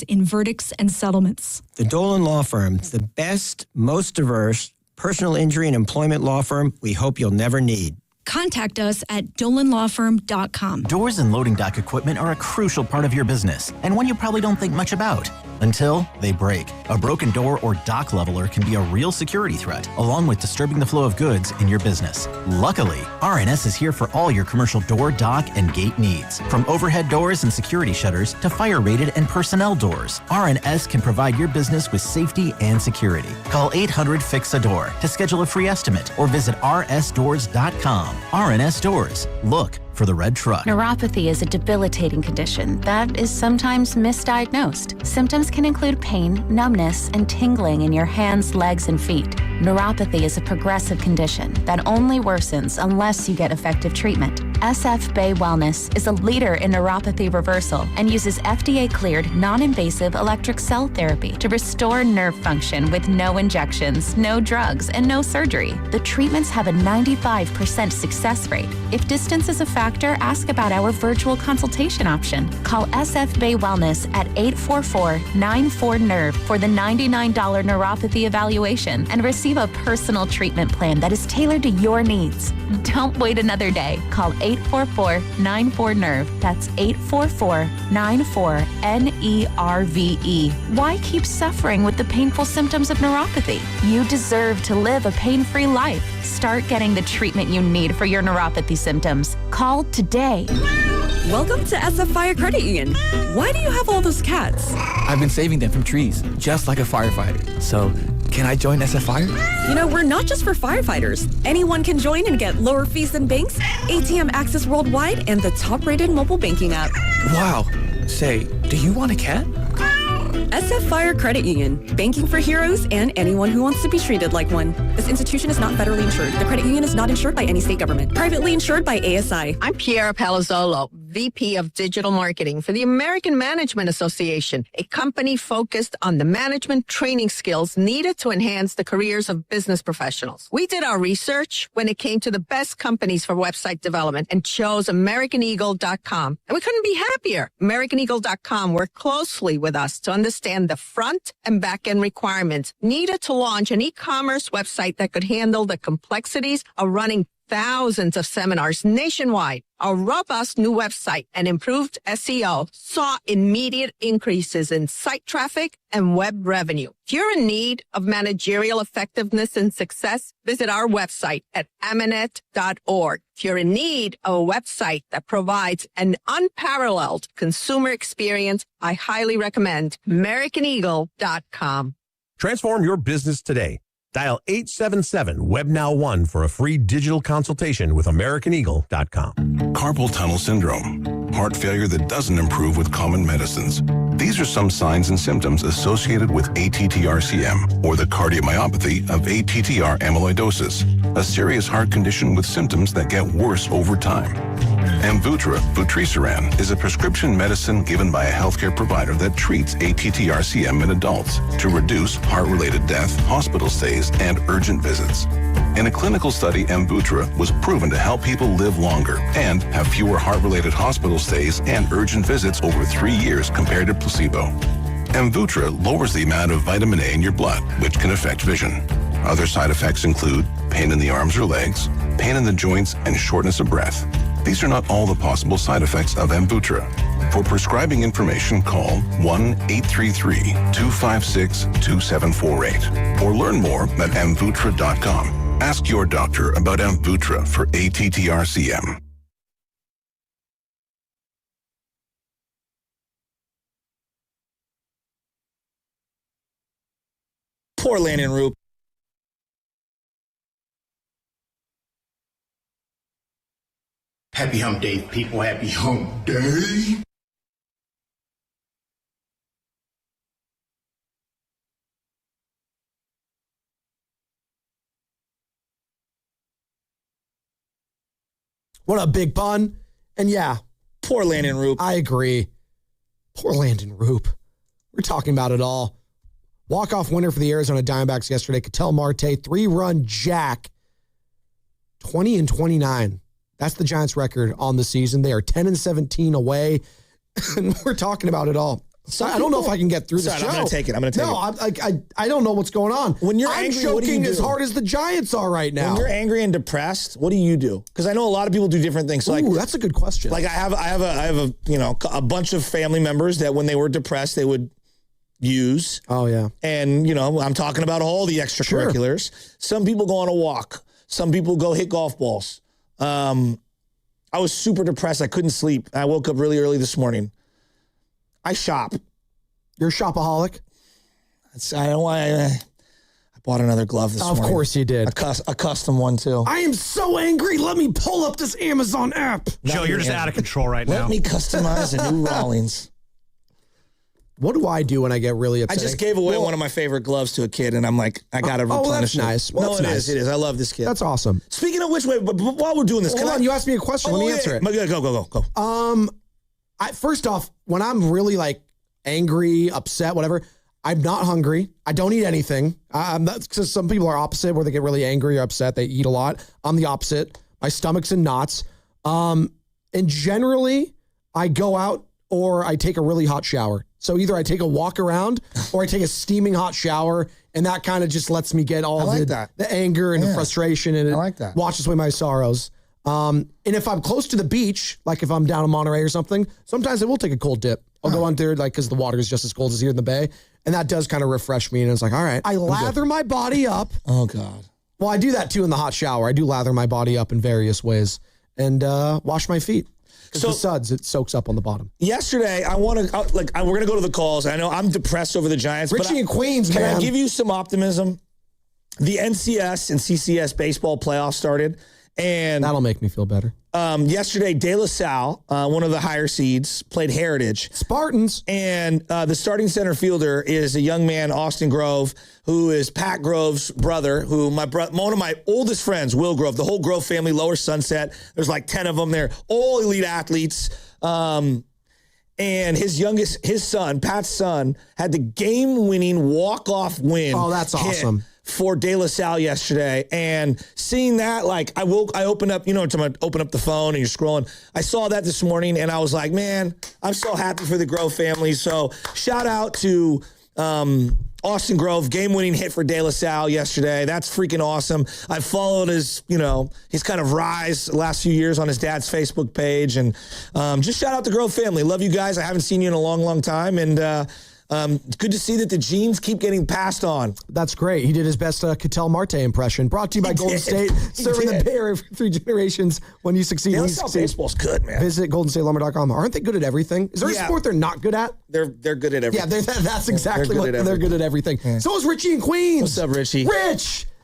S11: in verdicts and settlements.
S12: The Dolan Law Firm, the best, most diverse personal injury and employment law firm we hope you'll never need.
S11: Contact us at dolanlawfirm.com.
S13: Doors and loading dock equipment are a crucial part of your business, and one you probably don't think much about until they break. A broken door or dock leveler can be a real security threat, along with disturbing the flow of goods in your business. Luckily, RNS is here for all your commercial door, dock, and gate needs. From overhead doors and security shutters to fire-rated and personnel doors, RNS can provide your business with safety and security. Call 800-FIX-A-DOOR to schedule a free estimate or visit rsdoors.com. RNS Doors. Look for the red truck.
S3: Neuropathy is a debilitating condition that is sometimes misdiagnosed. Symptoms can include pain, numbness, and tingling in your hands, legs, and feet. Neuropathy is a progressive condition that only worsens unless you get effective treatment. SF Bay Wellness is a leader in neuropathy reversal and uses FDA-cleared, non-invasive electric cell therapy to restore nerve function with no injections, no drugs, and no surgery. The treatments have a 95% success rate. If distance is a factor, ask about our virtual consultation option. Call SF Bay Wellness at 844-94-NERVE for the $99 neuropathy evaluation and receive a personal treatment plan that is tailored to your needs. Don't wait another day. Call 844-94-NERVE. That's 844-94-NERVE. Why keep suffering with the painful symptoms of neuropathy? You deserve to live a pain-free life. Start getting the treatment you need for your neuropathy symptoms. Call today.
S14: Welcome to SF Fire Credit Union. Why do you have all those cats?
S15: I've been saving them from trees, just like a firefighter. So, can I join SF Fire?
S14: You know, we're not just for firefighters. Anyone can join and get lower fees than banks, ATM access worldwide, and the top-rated mobile banking app.
S15: Wow. Say, do you want a cat?
S14: SF Fire Credit Union. Banking for heroes and anyone who wants to be treated like one. This institution is not federally insured. The credit union is not insured by any state government. Privately insured by ASI.
S16: I'm Piera Palazzolo, VP of Digital Marketing for the American Management Association, a company focused on the management training skills needed to enhance the careers of business professionals. We did our research when it came to the best companies for website development and chose AmericanEagle.com. And we couldn't be happier. AmericanEagle.com worked closely with us to understand the front and back end requirements needed to launch an e-commerce website that could handle the complexities of running thousands of seminars nationwide. Our robust new website and improved SEO saw immediate increases in site traffic and web revenue. If you're in need of managerial effectiveness and success, visit our website at Amanet.org. If you're in need of a website that provides an unparalleled consumer experience, I highly recommend AmericanEagle.com.
S17: Transform your business today. Dial 877-WebNow1 for a free digital consultation with AmericanEagle.com.
S29: Carpal tunnel syndrome, heart failure that doesn't improve with common medicines. These are some signs and symptoms associated with ATTR-CM, or the cardiomyopathy of ATTR amyloidosis, a serious heart condition with symptoms that get worse over time. Amvuttra, vutrisiran, is a prescription medicine given by a healthcare provider that treats ATTR-CM in adults to reduce heart-related death, hospital stays, and urgent visits. In a clinical study, Amvuttra was proven to help people live longer and have fewer heart-related hospital stays and urgent visits over 3 years compared to placebo. Amvuttra lowers the amount of vitamin A in your blood, which can affect vision. Other side effects include pain in the arms or legs, pain in the joints, and shortness of breath. These are not all the possible side effects of Amvuttra. For prescribing information, call 1-833-256-2748 or learn more at amvuttra.com. Ask your doctor about Amvuttra for ATTR-CM.
S20: Poor Landon Roop.
S1: Happy hump day, people. Happy hump day.
S21: What a big pun. And yeah.
S20: Poor Landon Roop.
S21: I agree. Poor Landon Roop. We're talking about it all. Walk-off winner for the Arizona Diamondbacks yesterday, Ketel Marte, 3-run jack, 20-29. That's the Giants' record on the season. They are 10-17 away, and we're talking about it all. I don't know if I can get through this show.
S20: I'm going to take it.
S21: No, I don't know what's going on.
S20: When you're
S21: I'm
S20: angry, what do you
S21: choking
S20: do?
S21: as hard as the Giants are right now.
S20: When you're angry and depressed, what do you do? Because I know a lot of people do different things. So
S21: Ooh, that's a good question.
S20: Like I have a bunch of family members that when they were depressed, they would use.
S21: Oh, yeah.
S20: And, I'm talking about all the extracurriculars. Sure. Some people go on a walk. Some people go hit golf balls. I was super depressed. I couldn't sleep. I woke up really early this morning. I shop.
S21: You're a shopaholic?
S20: I bought another glove this morning.
S21: Of course you did.
S20: A custom one, too.
S21: I am so angry. Let me pull up this Amazon app.
S9: Joe, you're just out of control right now.
S20: Let me customize a new Rawlings.
S21: What do I do when I get really upset?
S20: I just gave away one of my favorite gloves to a kid, and I'm like, I got to replenish
S21: that's nice.
S20: it.
S21: Well,
S20: No,
S21: that's
S20: it is. I love this kid.
S21: That's awesome.
S20: Speaking of which, but while we're doing this,
S21: Hold on, you asked me a question. Let me answer it.
S20: Go.
S21: First off, when I'm really angry, upset, whatever, I'm not hungry. I don't eat anything. Because some people are opposite, where they get really angry or upset. They eat a lot. I'm the opposite. My stomach's in knots. And generally, I go out or I take a really hot shower. So either I take a walk around or I take a steaming hot shower, and that kind of just lets me get all the anger and the frustration, and it washes away my sorrows. And if I'm close to the beach, like if I'm down in Monterey or something, sometimes I will take a cold dip. I'll go on there because the water is just as cold as here in the bay. And that does kind of refresh me. And it's like, all right. I lather my body up.
S20: Oh, God.
S21: Well, I do that too in the hot shower. I do lather my body up in various ways and wash my feet. So the suds, it soaks up on the bottom.
S20: Yesterday, we're going to go to the calls. I know I'm depressed over the Giants.
S21: Richie and Queens, man.
S20: Can I give you some optimism? The NCS and CCS baseball playoffs started. And
S21: that'll make me feel better.
S20: Yesterday, De La Salle, one of the higher seeds, played Heritage.
S21: Spartans.
S20: And the starting center fielder is a young man, Austin Grove, who is Pat Grove's brother, one of my oldest friends, Will Grove, the whole Grove family, Lower Sunset. There's like 10 of them there, all elite athletes. And his son, Pat's son, had the game-winning walk-off win.
S21: Oh, that's awesome.
S20: For De La Salle yesterday, and seeing that, I opened up, to open up the phone and you're scrolling. I saw that this morning and I was like, man, I'm so happy for the Grove family. So shout out to Austin Grove, game-winning hit for De La Salle yesterday. That's freaking awesome. I followed his kind of rise the last few years on his dad's Facebook page, and just shout out to Grove family. Love you guys. I haven't seen you in a long, long time, and good to see that the genes keep getting passed on.
S21: That's great. He did his best Ketel Marte impression. Brought to you by Golden State, serving the Bay Area for 3 generations. When you succeed,
S20: baseball's good, man.
S21: Visit GoldenStateLumber.com. Aren't they good at everything? Is there a sport they're not good at?
S20: They're good at everything.
S21: Yeah, that's exactly what they're good at everything. Yeah. So is Richie and Queens.
S20: What's up, Richie?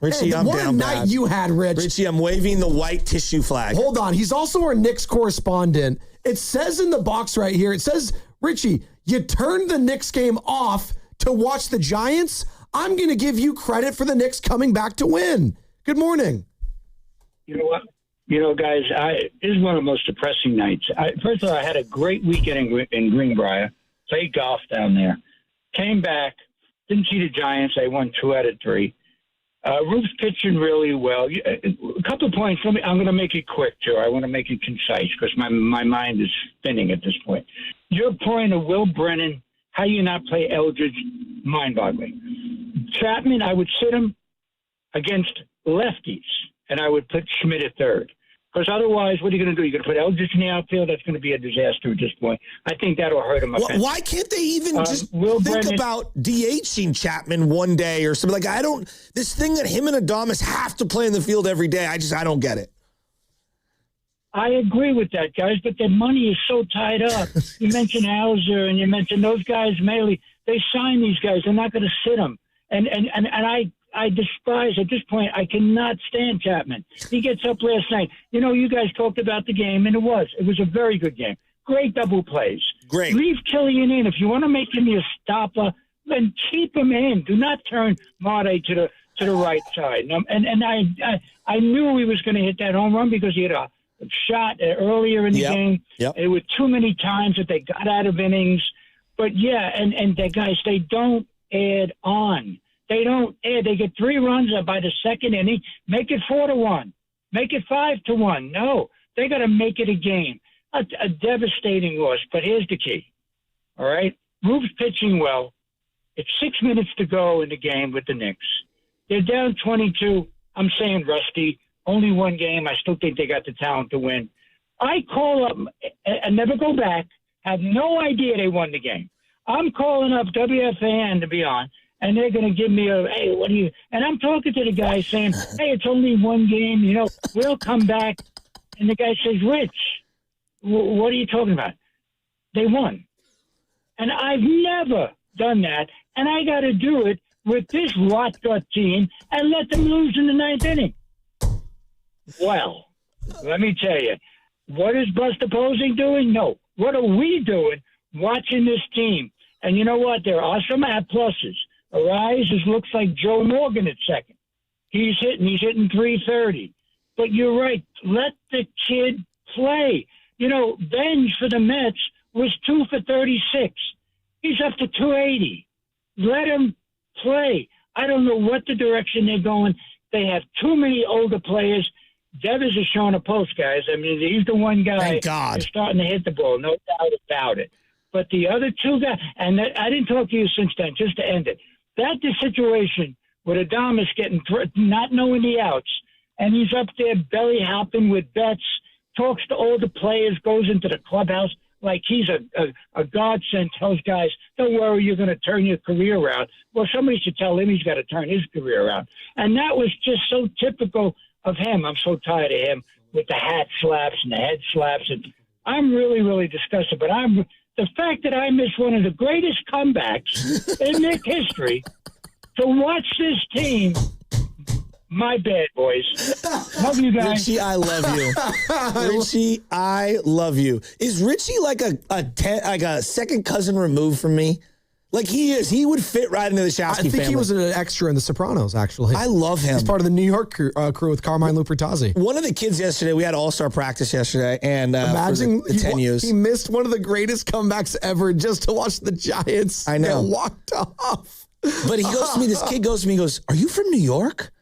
S21: Richie, I'm down bad. What a night you had, Rich.
S20: Richie, I'm waving the white tissue flag.
S21: Hold on. He's also our Knicks correspondent. It says in the box right here, it says, Richie, you turned the Knicks game off to watch the Giants. I'm going to give you credit for the Knicks coming back to win. Good morning.
S2: You know what? You know, guys, this is one of the most depressing nights. First of all, I had a great weekend in Greenbrier. Played golf down there. Came back. Didn't see the Giants. They won 2 out of 3. Roof's pitching really well. A couple of points. I'm going to make it quick, too. I want to make it concise because my mind is spinning at this point. Your point of Will Brennan, how you not play Eldridge, mind-boggling. Chapman, I would sit him against lefties, and I would put Schmidt at third. Because otherwise, what are you going to do? You're going to put Eldridge in the outfield? That's going to be a disaster at this point. I think that'll hurt him.
S20: Why can't they even just think about DHing Chapman one day or something? Like, this thing that him and Adames have to play in the field every day, I don't get it.
S2: I agree with that, guys, but their money is so tied up. You mentioned Hauser and you mentioned those guys, mainly. They sign these guys. They're not going to sit them. And I despise, at this point, I cannot stand Chapman. He gets up last night. You know, you guys talked about the game, and it was a very good game. Great double plays. Great. Leave Killian in. If you want to make him your stopper, then keep him in. Do not turn Marte to the right side. And I knew he was going to hit that home run because he had a shot earlier in the game. Yep. It was too many times that they got out of innings. But, yeah, and the guys, they don't add on. They don't add. They get 3 runs by the second inning. Make it 4-1. Make it 5-1. No, they got to make it a game. A devastating loss. But here's the key. All right, Roof's pitching well. It's 6 minutes to go in the game with the Knicks. They're down 22. I'm saying Rusty. Only 1 game. I still think they got the talent to win. I call up and never go back. Have no idea they won the game. I'm calling up WFAN to be on. And they're going to give me hey, what do you... And I'm talking to the guy saying, hey, it's only 1 game. You know, we'll come back. And the guy says, Rich, what are you talking about? They won. And I've never done that. And I got to do it with this rot-gut team and let them lose in the 9th inning. Well, let me tell you, what is Buster Posey doing? No. What are we doing watching this team? And you know what? There are some pluses. Arise looks like Joe Morgan at second. He's hitting 330. But you're right. Let the kid play. You know, Benj for the Mets was 2 for 36. He's up to 280. Let him play. I don't know what the direction they're going. They have too many older players. Devers is showing a post, guys. I mean, he's the one guy
S20: Thank God.
S2: who's starting to hit the ball. No doubt about it. But the other 2 guys, and I didn't talk to you since then, just to end it. That's the situation with Adames getting not knowing the outs, and he's up there belly hopping with bets, talks to all the players, goes into the clubhouse like he's a godsend, tells guys, don't worry, you're going to turn your career around. Well, somebody should tell him he's got to turn his career around. And that was just so typical of him. I'm so tired of him with the hat slaps and the head slaps. And I'm really, really disgusted. But the fact that I missed one of the greatest comebacks in Knick history to watch this team, my bad, boys. Love you guys.
S20: Richie, I love you. Richie, I love you. Is Richie like a second cousin removed from me? Like he is. He would fit right into the Shasky family.
S21: I think he was an extra in The Sopranos, actually.
S20: I love him.
S21: He's part of the New York crew with Carmine Lupertazzi.
S20: One of the kids yesterday, we had all-star practice yesterday, and
S21: imagine
S20: for the 10 U's.
S21: He missed one of the greatest comebacks ever just to watch the Giants get walked off.
S20: But he goes to me, this kid goes to me, he goes, are you from New York?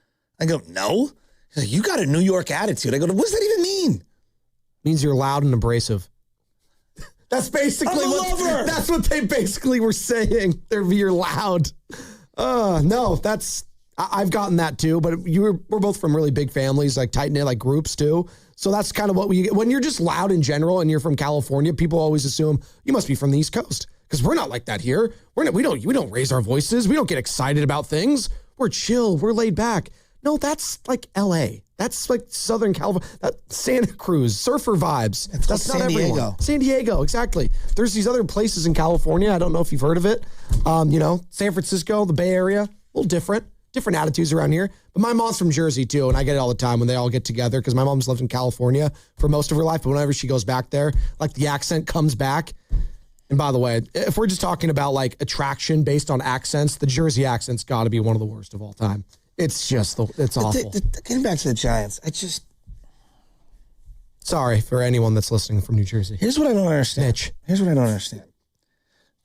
S20: I go, no. He's like, you got a New York attitude. I go, what does that even mean?
S21: Means you're loud and abrasive. That's basically that's what they basically were saying. You're loud. No, I've gotten that too, but we're both from really big families, like tight-knit, like groups too. So that's kind of what when you're just loud in general and you're from California, people always assume you must be from the East Coast because we're not like that here. We don't raise our voices. We don't get excited about things. We're chill. We're laid back. No, that's like L.A. That's like Southern California, Santa Cruz, surfer vibes. That's not
S20: San
S21: everyone.
S20: Diego.
S21: San Diego, exactly. There's these other places in California. I don't know if you've heard of it. San Francisco, the Bay Area, a little different attitudes around here. But my mom's from Jersey too, and I get it all the time when they all get together because my mom's lived in California for most of her life. But whenever she goes back there, like the accent comes back. And by the way, if we're just talking about like attraction based on accents, the Jersey accent's got to be one of the worst of all time. It's just, it's awful.
S20: Getting back to the Giants,
S21: Sorry for anyone that's listening from New Jersey.
S20: Here's what I don't understand.
S21: Mitch.
S20: Here's what I don't understand.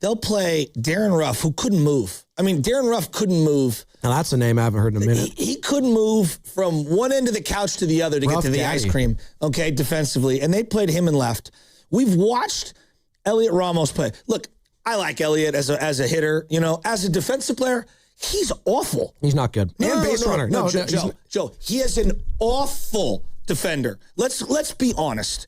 S20: They'll play Darren Ruff, who couldn't move. I mean, Darren Ruff couldn't move.
S21: Now, that's a name I haven't heard in a minute.
S20: He couldn't move from one end of the couch to the other to get to the ice cream, okay, defensively. And they played him and left. We've watched Elliot Ramos play. Look, I like Elliot as a hitter. You know, as a defensive player, he's awful.
S21: He's not good.
S20: And base runner.
S21: No,
S20: Joe, he is an awful defender. Let's be honest.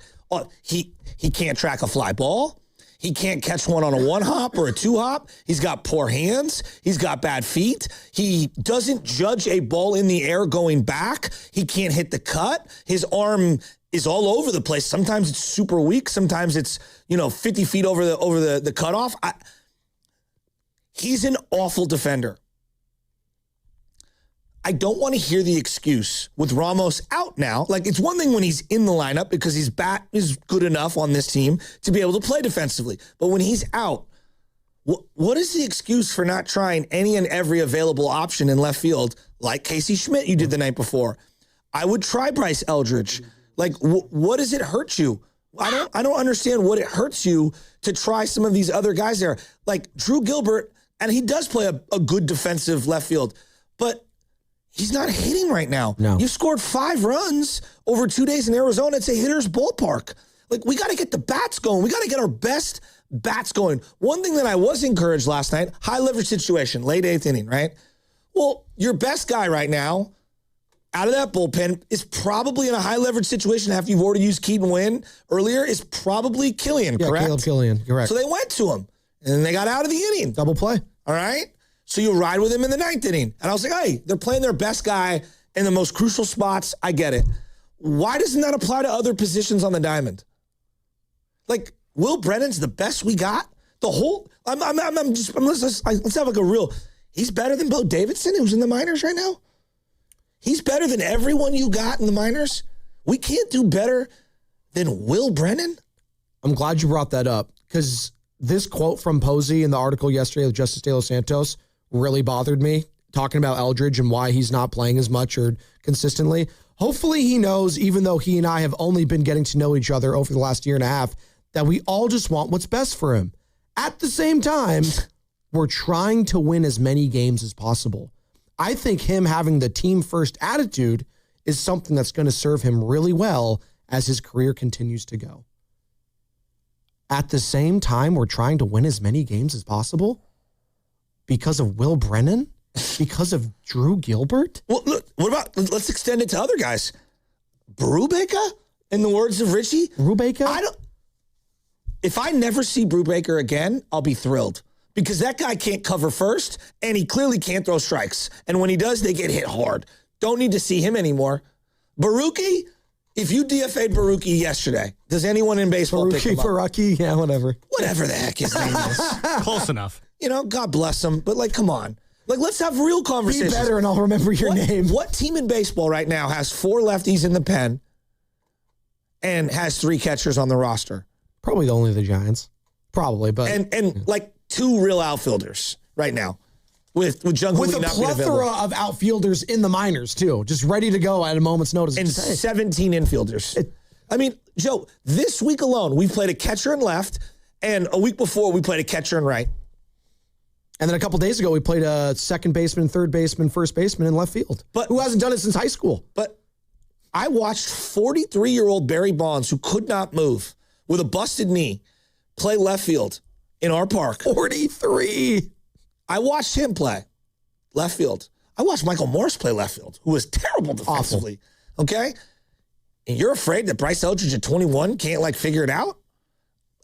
S20: He can't track a fly ball. He can't catch one on a one hop or a two hop. He's got poor hands. He's got bad feet. He doesn't judge a ball in the air going back. He can't hit the cut. His arm is all over the place. Sometimes it's super weak. Sometimes it's 50 feet over the cutoff. He's an awful defender. I don't want to hear the excuse with Ramos out now. Like, it's one thing when he's in the lineup because his bat is good enough on this team to be able to play defensively. But when he's out, what is the excuse for not trying any and every available option in left field, like Casey Schmidt you did the night before? I would try Bryce Eldridge. Like, what does it hurt you? I don't understand what it hurts you to try some of these other guys there. Like Drew Gilbert, and he does play a good defensive left field, but he's not hitting right now.
S21: No.
S20: You scored 5 runs over 2 days in Arizona. It's a hitter's ballpark. Like, we got to get the bats going. We got to get our best bats going. One thing that I was encouraged last night, high leverage situation, late 8th inning, right? Well, your best guy right now out of that bullpen is probably in a high leverage situation after you've already used Keaton Winn earlier, is probably Killian, correct?
S21: Caleb Killian, correct.
S20: So they went to him, and then they got out of the inning.
S21: Double play.
S20: All right? So you ride with him in the 9th inning. And I was like, hey, they're playing their best guy in the most crucial spots. I get it. Why doesn't that apply to other positions on the diamond? Like, Will Brennan's the best we got? The whole, let's have like a real, he's better than Bo Davidson, who's in the minors right now? He's better than everyone you got in the minors? We can't do better than Will Brennan?
S21: I'm glad you brought that up, because this quote from Posey in the article yesterday with Justice De Los Santos really bothered me, talking about Eldridge and why he's not playing as much or consistently. Hopefully he knows, even though he and I have only been getting to know each other over the last year and a half, that we all just want what's best for him. At the same time, we're trying to win as many games as possible. I think him having the team first attitude is something that's going to serve him really well as his career continues to go. At the same time, we're trying to win as many games as possible because of Will Brennan, because of Drew Gilbert.
S20: Well, look, what about, let's extend it to other guys. Brubaker, in the words of Richie.
S21: Brubaker?
S20: If I never see Brubaker again, I'll be thrilled, because that guy can't cover first, and he clearly can't throw strikes. And when he does, they get hit hard. Don't need to see him anymore. Baruki, if you DFA'd Baruki yesterday, does anyone in baseball pick him up?
S21: Baruki, yeah, whatever.
S20: Whatever the heck his name is.
S9: Close enough.
S20: God bless him, but like, come on. Like, let's have real conversations.
S21: Be better and I'll remember your name.
S20: What team in baseball right now has 4 lefties in the pen and has 3 catchers on the roster?
S21: Probably only the Giants. Probably, but.
S20: And like 2 real outfielders right now. With Jung
S21: with a plethora of outfielders in the minors, too. Just ready to go at a moment's notice.
S20: And 17 infielders. I mean, Joe, this week alone, we've played a catcher in left, and a week before, we played a catcher in right.
S21: And then a couple days ago, we played a second baseman, third baseman, first baseman in left field. But who hasn't done it since high school?
S20: But I watched 43-year-old Barry Bonds, who could not move, with a busted knee, play left field in our park.
S21: 43.
S20: I watched him play left field. I watched Michael Morse play left field, who was terrible defensively. Awful. Okay? And you're afraid that Bryce Eldridge at 21 can't, figure it out?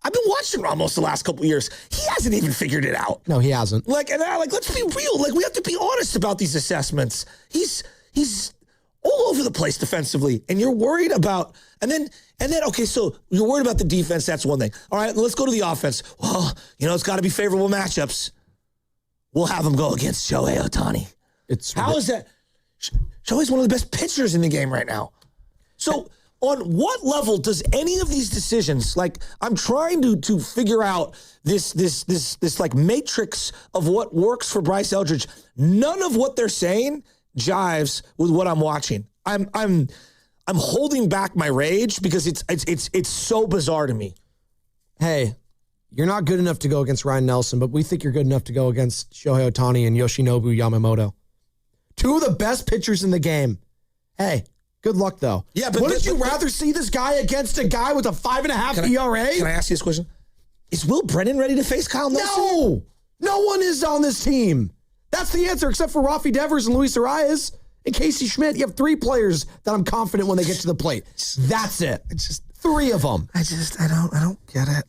S20: I've been watching Ramos the last couple of years. He hasn't even figured it out.
S21: No, he hasn't.
S20: Let's be real. We have to be honest about these assessments. He's all over the place defensively, and you're worried about, and then, okay, so you're worried about the defense. That's one thing. All right, let's go to the offense. Well, it's got to be favorable matchups. We'll have him go against Shohei Ohtani. How is that? Shohei's one of the best pitchers in the game right now. So on what level does any of these decisions, I'm trying to figure out this matrix of what works for Bryce Eldridge. None of what they're saying jives with what I'm watching. I'm I'm holding back my rage because it's so bizarre to me.
S21: Hey, you're not good enough to go against Ryan Nelson, but we think you're good enough to go against Shohei Ohtani and Yoshinobu Yamamoto. 2 of the best pitchers in the game. Hey, good luck, though.
S20: Yeah, but
S21: wouldn't you rather see this guy against a guy with a 5.5 ERA?
S20: Can I ask you this question? Is Will Brennan ready to face Kyle Nelson?
S21: No one is on this team. That's the answer, except for Rafi Devers and Luis Arias and Casey Schmidt. You have 3 players that I'm confident when they get to the plate. That's it. It's just 3 of them.
S20: I don't get it.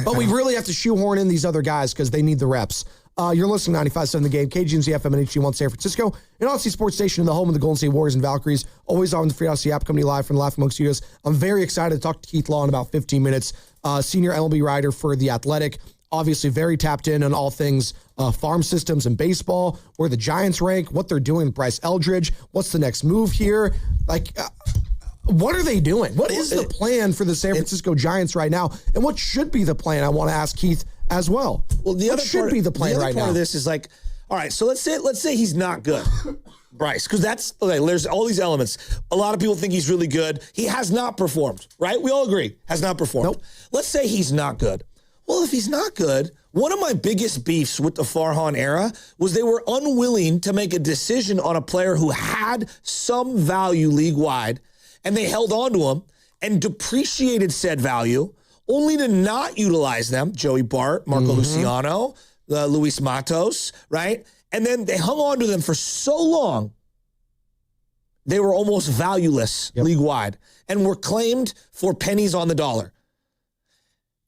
S21: But we really have to shoehorn in these other guys because they need the reps. You're listening to 95.7 The Game, KGNZ FM and HD1 San Francisco, and Odyssey Sports Station in the home of the Golden State Warriors and Valkyries. Always on the Free Odyssey app, coming live from the Laughing Monk Studios. I'm very excited to talk to Keith Law in about 15 minutes. Senior MLB writer for The Athletic. Obviously very tapped in on all things farm systems and baseball, where the Giants rank, what they're doing with Bryce Eldridge, what's the next move here. What are they doing? What is the plan for the San Francisco Giants right now? And what should be the plan? I want to ask Keith as well.
S20: Well, the
S21: what
S20: other
S21: should
S20: part,
S21: be the plan
S20: the other
S21: right
S20: part
S21: now?
S20: of this is like, all right, so let's say he's not good, Bryce, because that's okay. There's all these elements. A lot of people think he's really good. He has not performed, right? We all agree, has not performed.
S21: Nope.
S20: Let's say he's not good. Well, if he's not good, one of my biggest beefs with the Farhan era was they were unwilling to make a decision on a player who had some value league-wide, and they held on to him and depreciated said value, only to not utilize them. Joey Bart, Marco Luciano, Luis Matos, right? And then they hung on to them for so long, they were almost valueless league-wide and were claimed for pennies on the dollar.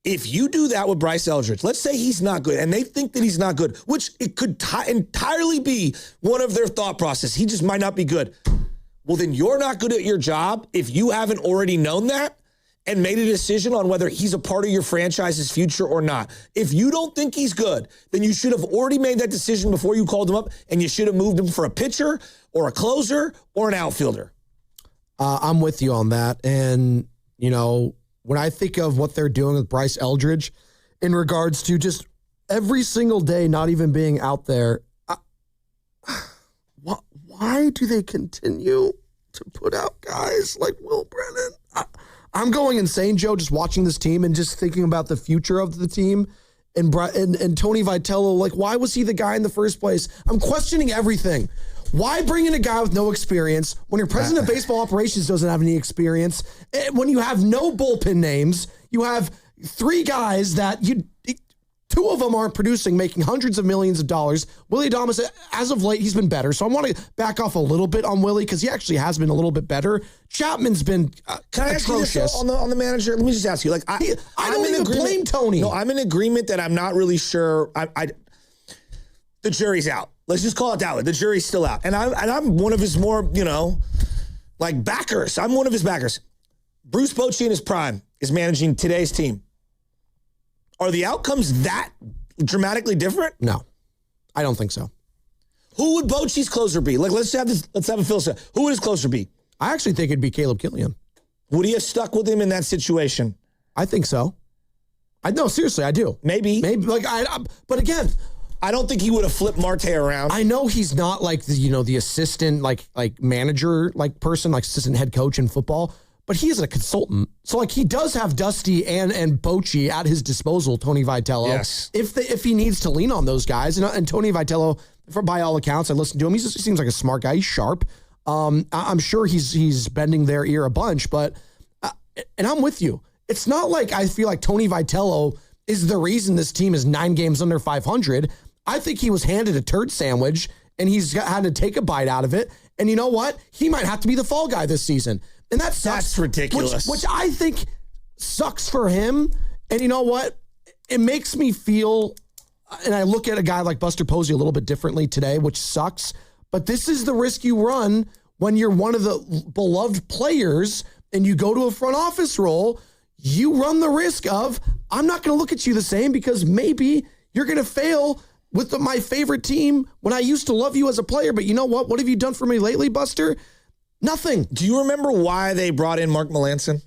S20: If you do that with Bryce Eldridge, let's say he's not good, and they think that he's not good, which it could entirely be one of their thought process. He just might not be good. Well, then you're not good at your job if you haven't already known that and made a decision on whether he's a part of your franchise's future or not. If you don't think he's good, then you should have already made that decision before you called him up, and you should have moved him for a pitcher or a closer or an outfielder.
S21: I'm with you on that. And, when I think of what they're doing with Bryce Eldridge in regards to just every single day not even being out there, why do they continue to put out guys like Will Brennan? I'm going insane, Joe, just watching this team and just thinking about the future of the team and Tony Vitello. Like, why was he the guy in the first place? I'm questioning everything. Why bring in a guy with no experience when your president of baseball operations doesn't have any experience? When you have no bullpen names, you have 3 guys that 2 of them aren't producing, making hundreds of millions of dollars. Willie Adames, as of late, he's been better. So I want to back off a little bit on Willie because he actually has been a little bit better. Chapman's been
S20: Can I ask you this on the manager? Let me just ask you. Like, I
S21: don't even blame Tony.
S20: No, I'm in agreement that I'm not really sure. The jury's out. Let's just call it that way. The jury's still out. And I'm one of his more, backers. I'm one of his backers. Bruce Bochy in his prime is managing today's team. Are the outcomes that dramatically different?
S21: No, I don't think so.
S20: Who would Bochy's closer be? Like, let's have a Phil. Who would his closer be?
S21: I actually think it'd be Caleb Killian.
S20: Would he have stuck with him in that situation?
S21: I think so. No, seriously, I do.
S20: Maybe.
S21: But again,
S20: I don't think he would have flipped Marte around.
S21: I know he's not like the assistant, like manager, like person, like assistant head coach in football, but he is a consultant. So he does have Dusty and Bochy at his disposal, Tony Vitello.
S20: Yes.
S21: If he needs to lean on those guys. And Tony Vitello, by all accounts, I listened to him. He seems like a smart guy. He's sharp. I'm sure he's bending their ear a bunch, but and I'm with you. It's not like I feel like Tony Vitello is the reason this team is 9 games under 500. I think he was handed a turd sandwich and he's had to take a bite out of it. And you know what? He might have to be the fall guy this season. And that sucks.
S20: That's ridiculous.
S21: Which I think sucks for him. And you know what? It makes me feel, and I look at a guy like Buster Posey a little bit differently today, which sucks. But this is the risk you run when you're one of the beloved players and you go to a front office role. You run the risk of, I'm not going to look at you the same because maybe you're going to fail with my favorite team when I used to love you as a player. But you know what? What have you done for me lately, Buster? Nothing.
S20: Do you remember why they brought in Mark Melancon?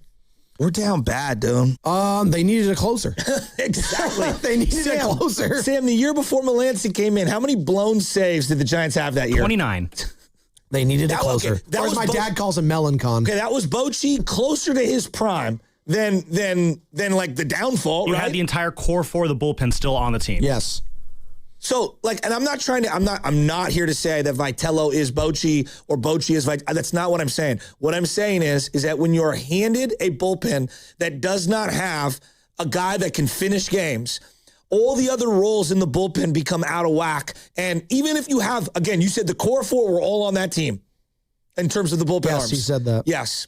S20: We're down bad, dude.
S21: They needed a closer.
S20: Exactly.
S21: They needed a closer.
S20: Sam, the year before Melancon came in, how many blown saves did the Giants have that year?
S9: 29.
S21: They needed a
S20: That-
S21: closer.
S20: okay, that
S21: or as
S20: was
S21: my
S20: Bo-
S21: dad calls him, Melancon.
S20: Okay, that was Bochy closer to his prime than like the downfall.
S9: You
S20: right?
S9: had the entire core four of the bullpen still on the team.
S21: Yes.
S20: So, and I'm not here to say that Vitello is Bochy or Bochy is Vitello. That's not what I'm saying. What I'm saying is that when you're handed a bullpen that does not have a guy that can finish games, all the other roles in the bullpen become out of whack. And even if you have, again, you said the core four were all on that team in terms of the bullpen arms.
S21: Yes, he said that.
S20: Yes.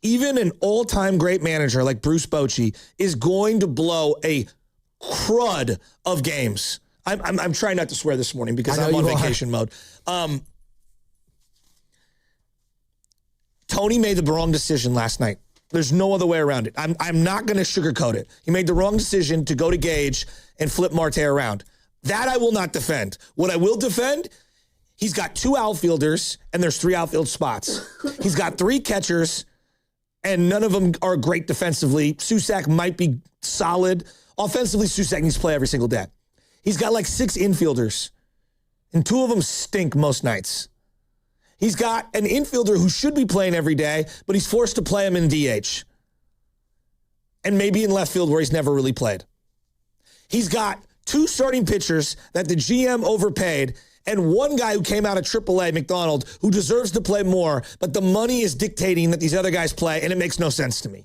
S20: Even an all-time great manager like Bruce Bochy is going to blow a crud of games. I'm trying not to swear this morning because I'm on vacation mode. Tony made the wrong decision last night. There's no other way around it. I'm not going to sugarcoat it. He made the wrong decision to go to Gage and flip Marte around. That I will not defend. What I will defend, he's got 2 outfielders and there's 3 outfield spots. He's got 3 catchers and none of them are great defensively. Susac might be solid. Offensively, Susac needs to play every single day. He's got like 6 infielders and 2 of them stink most nights. He's got an infielder who should be playing every day, but he's forced to play him in DH. And maybe in left field where he's never really played. He's got 2 starting pitchers that the GM overpaid and 1 guy who came out of AAA, McDonald, who deserves to play more, but the money is dictating that these other guys play, and it makes no sense to me.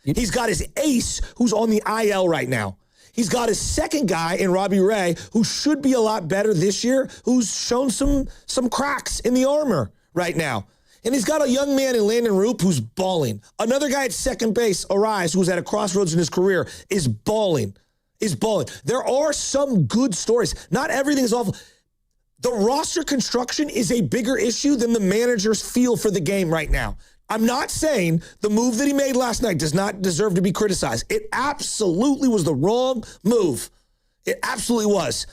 S20: He's got his ace who's on the IL right now. He's got his second guy in Robbie Ray, who should be a lot better this year, who's shown some cracks in the armor right now. And he's got a young man in Landon Roop who's balling. Another guy at second base, Arise, who's at a crossroads in his career, is balling. There are some good stories. Not everything is awful. The roster construction is a bigger issue than the manager's feel for the game right now. I'm not saying the move that he made last night does not deserve to be criticized. It absolutely was the wrong move. It absolutely was.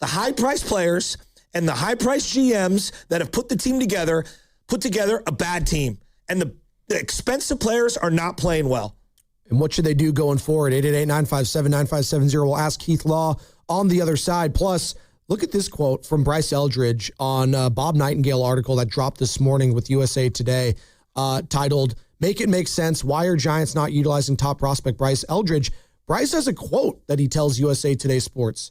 S20: The high-priced players and the high-priced GMs that have put the team together, put together a bad team. And the expensive players are not playing well.
S21: And what should they do going forward? 888-957-9570. We'll ask Keith Law on the other side. Plus, look at this quote from Bryce Eldridge on a Bob Nightingale article that dropped this morning with USA Today. Titled, Make It Make Sense, Why Are Giants Not Utilizing Top Prospect Bryce Eldridge? Bryce has a quote that he tells USA Today Sports.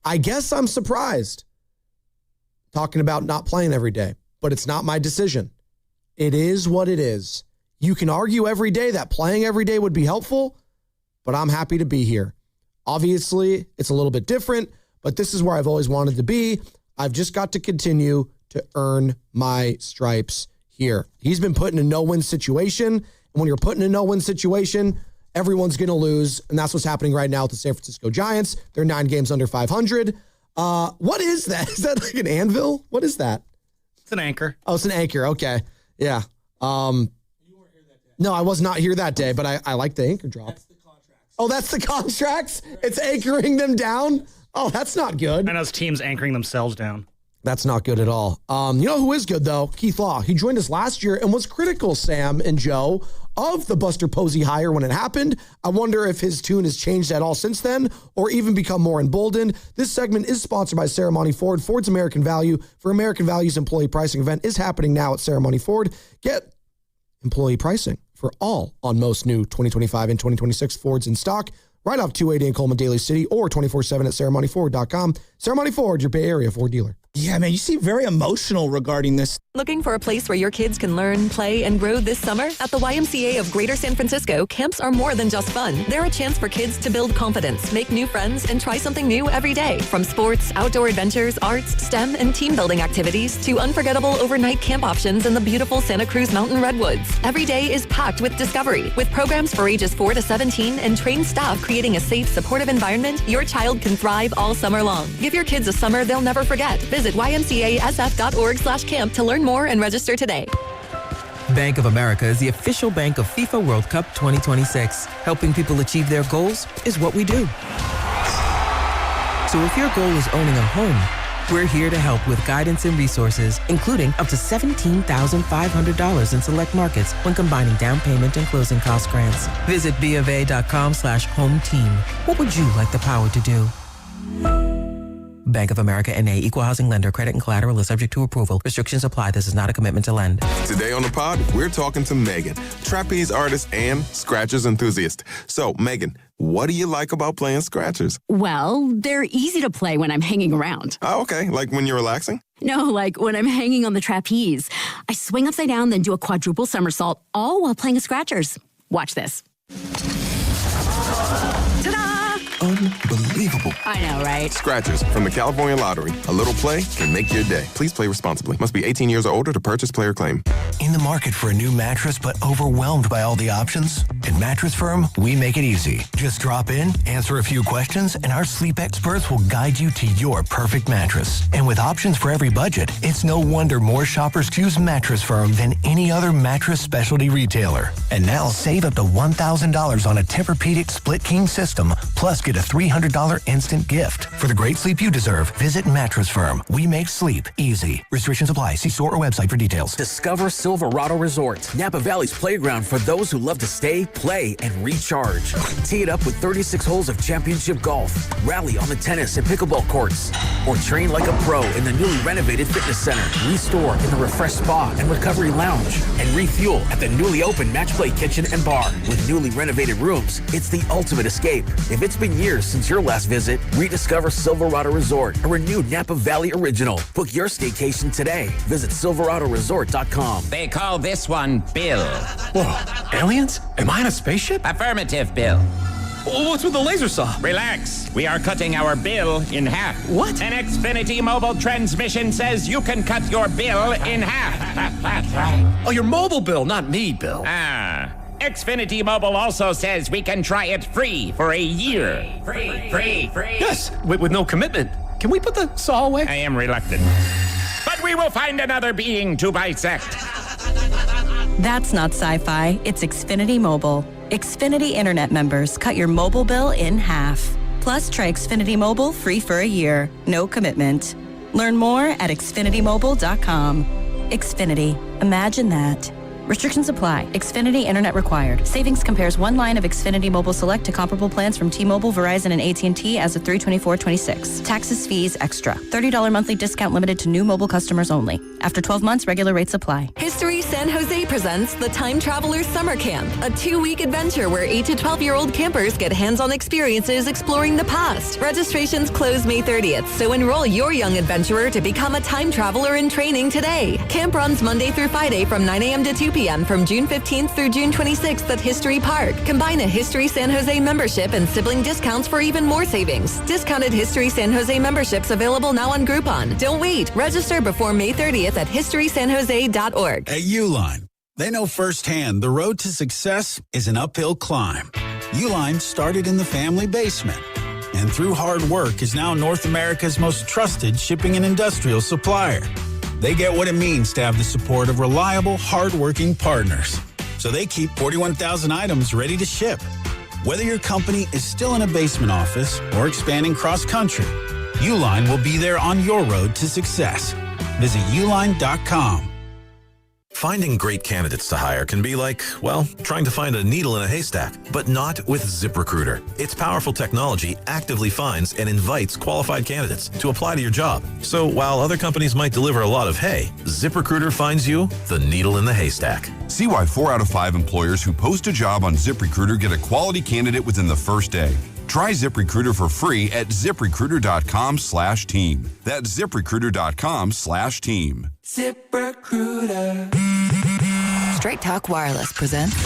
S21: I guess I'm surprised. Talking about not playing every day, but it's not my decision. It is what it is. You can argue every day that playing every day would be helpful, but I'm happy to be here. Obviously, it's a little bit different, but this is where I've always wanted to be. I've just got to continue to earn my stripes here. He's been put in a no-win situation. And when you're put in a no-win situation, everyone's going to lose. And that's what's happening right now with the San Francisco Giants. They're 9 games under 500. What is that? Is that like an anvil? What is that?
S9: It's an anchor.
S21: Oh, it's an anchor. Okay. Yeah. No, I was not here that day, but I like the anchor drop. That's the contracts. Oh, that's the contracts? It's anchoring them down? Oh, that's not good.
S9: And those teams anchoring themselves down.
S21: That's not good at all. You know who is good, though? Keith Law. He joined us last year and was critical, Sam and Joe, of the Buster Posey hire when it happened. I wonder if his tune has changed at all since then or even become more emboldened. This segment is sponsored by Ceremony Ford. Ford's American Value for American Value's employee pricing event is happening now at Ceremony Ford. Get employee pricing for all on most new 2025 and 2026 Fords in stock. Right off 280 in Coleman, Daly City, or 24/7 at ceremonyford.com. Ceremony Ford, your Bay Area Ford dealer.
S20: Yeah, man, you seem very emotional regarding this.
S10: Looking for a place where your kids can learn, play, and grow this summer? At the YMCA of Greater San Francisco, camps are more than just fun. They're a chance for kids to build confidence, make new friends, and try something new every day. From sports, outdoor adventures, arts, STEM, and team building activities to unforgettable overnight camp options in the beautiful Santa Cruz Mountain Redwoods. Every day is packed with discovery. With programs for ages 4 to 17 and trained staff creating a safe, supportive environment, your child can thrive all summer long. Give your kids a summer they'll never forget. Visit ymcasf.org/camp to learn more and register today.
S15: Bank of America is the official bank of FIFA World Cup 2026. Helping people achieve their goals is what we do. So if your goal is owning a home, we're here to help with guidance and resources, including up to $17,500 in select markets when combining down payment and closing cost grants. Visit BofA.com/home team. What would you like the power to do? Bank of America N.A. Equal Housing Lender. Credit and collateral is subject to approval. Restrictions apply. This is not a commitment to lend.
S4: Today on the pod, we're talking to Megan, trapeze artist and scratchers enthusiast. So, Megan, what do you like about playing scratchers?
S6: Well, they're easy to play when I'm hanging around.
S4: Oh, okay. Like when you're relaxing?
S6: No, like when I'm hanging on the trapeze. I swing upside down, then do a quadruple somersault, all while playing scratchers. Watch this. Ta-da!
S4: Unbelievable.
S6: I know, right?
S4: Scratchers from the California Lottery. A little play can make your day. Please play responsibly. Must be 18 years or older to purchase player claim.
S7: In the market for a new mattress but overwhelmed by all the options? At Mattress Firm, we make it easy. Just drop in, answer a few questions, and our sleep experts will guide you to your perfect mattress. And with options for every budget, it's no wonder more shoppers choose Mattress Firm than any other mattress specialty retailer. And now save up to $1,000 on a Tempur-Pedic split king system, plus get a $300 instant gift. For the great sleep you deserve, visit Mattress Firm. We make sleep easy. Restrictions apply. See store or website for details.
S18: Discover Silverado Resort, Napa Valley's playground for those who love to stay, play, and recharge. Tee it up with 36 holes of championship golf, rally on the tennis and pickleball courts, or train like a pro in the newly renovated fitness center, restore in the refreshed spa and recovery lounge, and refuel at the newly opened Match Play kitchen and bar. With newly renovated rooms, it's the ultimate escape. If it's been years since your last visit, rediscover Silverado Resort, a renewed Napa Valley original. Book your staycation today. Visit silveradoresort.com.
S22: They call this one Bill.
S18: Whoa, aliens? Am I in a spaceship?
S22: Affirmative, Bill.
S18: What's with the laser saw?
S22: Relax. We are cutting our bill in half.
S18: What?
S22: An Xfinity mobile transmission says you can cut your bill in half.
S18: Oh, your mobile bill, not me, Bill.
S22: Ah. Xfinity Mobile also says we can try it free for a year. Free.
S18: Yes, with no commitment. Can we put the saw away?
S22: I am reluctant. But we will find another being to bisect.
S14: That's not sci-fi. It's Xfinity Mobile. Xfinity Internet members cut your mobile bill in half. Plus, try Xfinity Mobile free for a year. No commitment. Learn more at xfinitymobile.com. Xfinity. Imagine that. Restrictions apply. Xfinity Internet required. Savings compares one line of Xfinity Mobile Select to comparable plans from T-Mobile, Verizon, and AT&T as of 3/24/26. Taxes, fees, extra. $30 monthly discount limited to new mobile customers only. After 12 months, regular rates apply.
S10: History San Jose presents the Time Travelers Summer Camp, a 2-week adventure where 8 to 12-year-old campers get hands-on experiences exploring the past. Registrations close May 30th, so enroll your young adventurer to become a time traveler in training today. Camp runs Monday through Friday from 9 a.m. to 2 p.m. from June 15th through June 26th at History Park. Combine a History San Jose membership and sibling discounts for even more savings. Discounted History San Jose memberships available now on Groupon. Don't wait. Register before May 30th at historysanjose.org.
S23: At Uline, they know firsthand the road to success is an uphill climb. Uline started in the family basement and through hard work is now North America's most trusted shipping and industrial supplier. They get what it means to have the support of reliable, hardworking partners. So they keep 41,000 items ready to ship. Whether your company is still in a basement office or expanding cross-country, Uline will be there on your road to success. Visit uline.com.
S24: Finding great candidates to hire can be like, well, trying to find a needle in a haystack, but not with ZipRecruiter. Its powerful technology actively finds and invites qualified candidates to apply to your job. So while other companies might deliver a lot of hay, ZipRecruiter finds you the needle in the haystack.
S27: See why 4 out of 5 employers who post a job on ZipRecruiter get a quality candidate within the first day. Try ZipRecruiter for free at ZipRecruiter.com/team. That's ZipRecruiter.com/team.
S28: ZipRecruiter. Straight Talk Wireless presents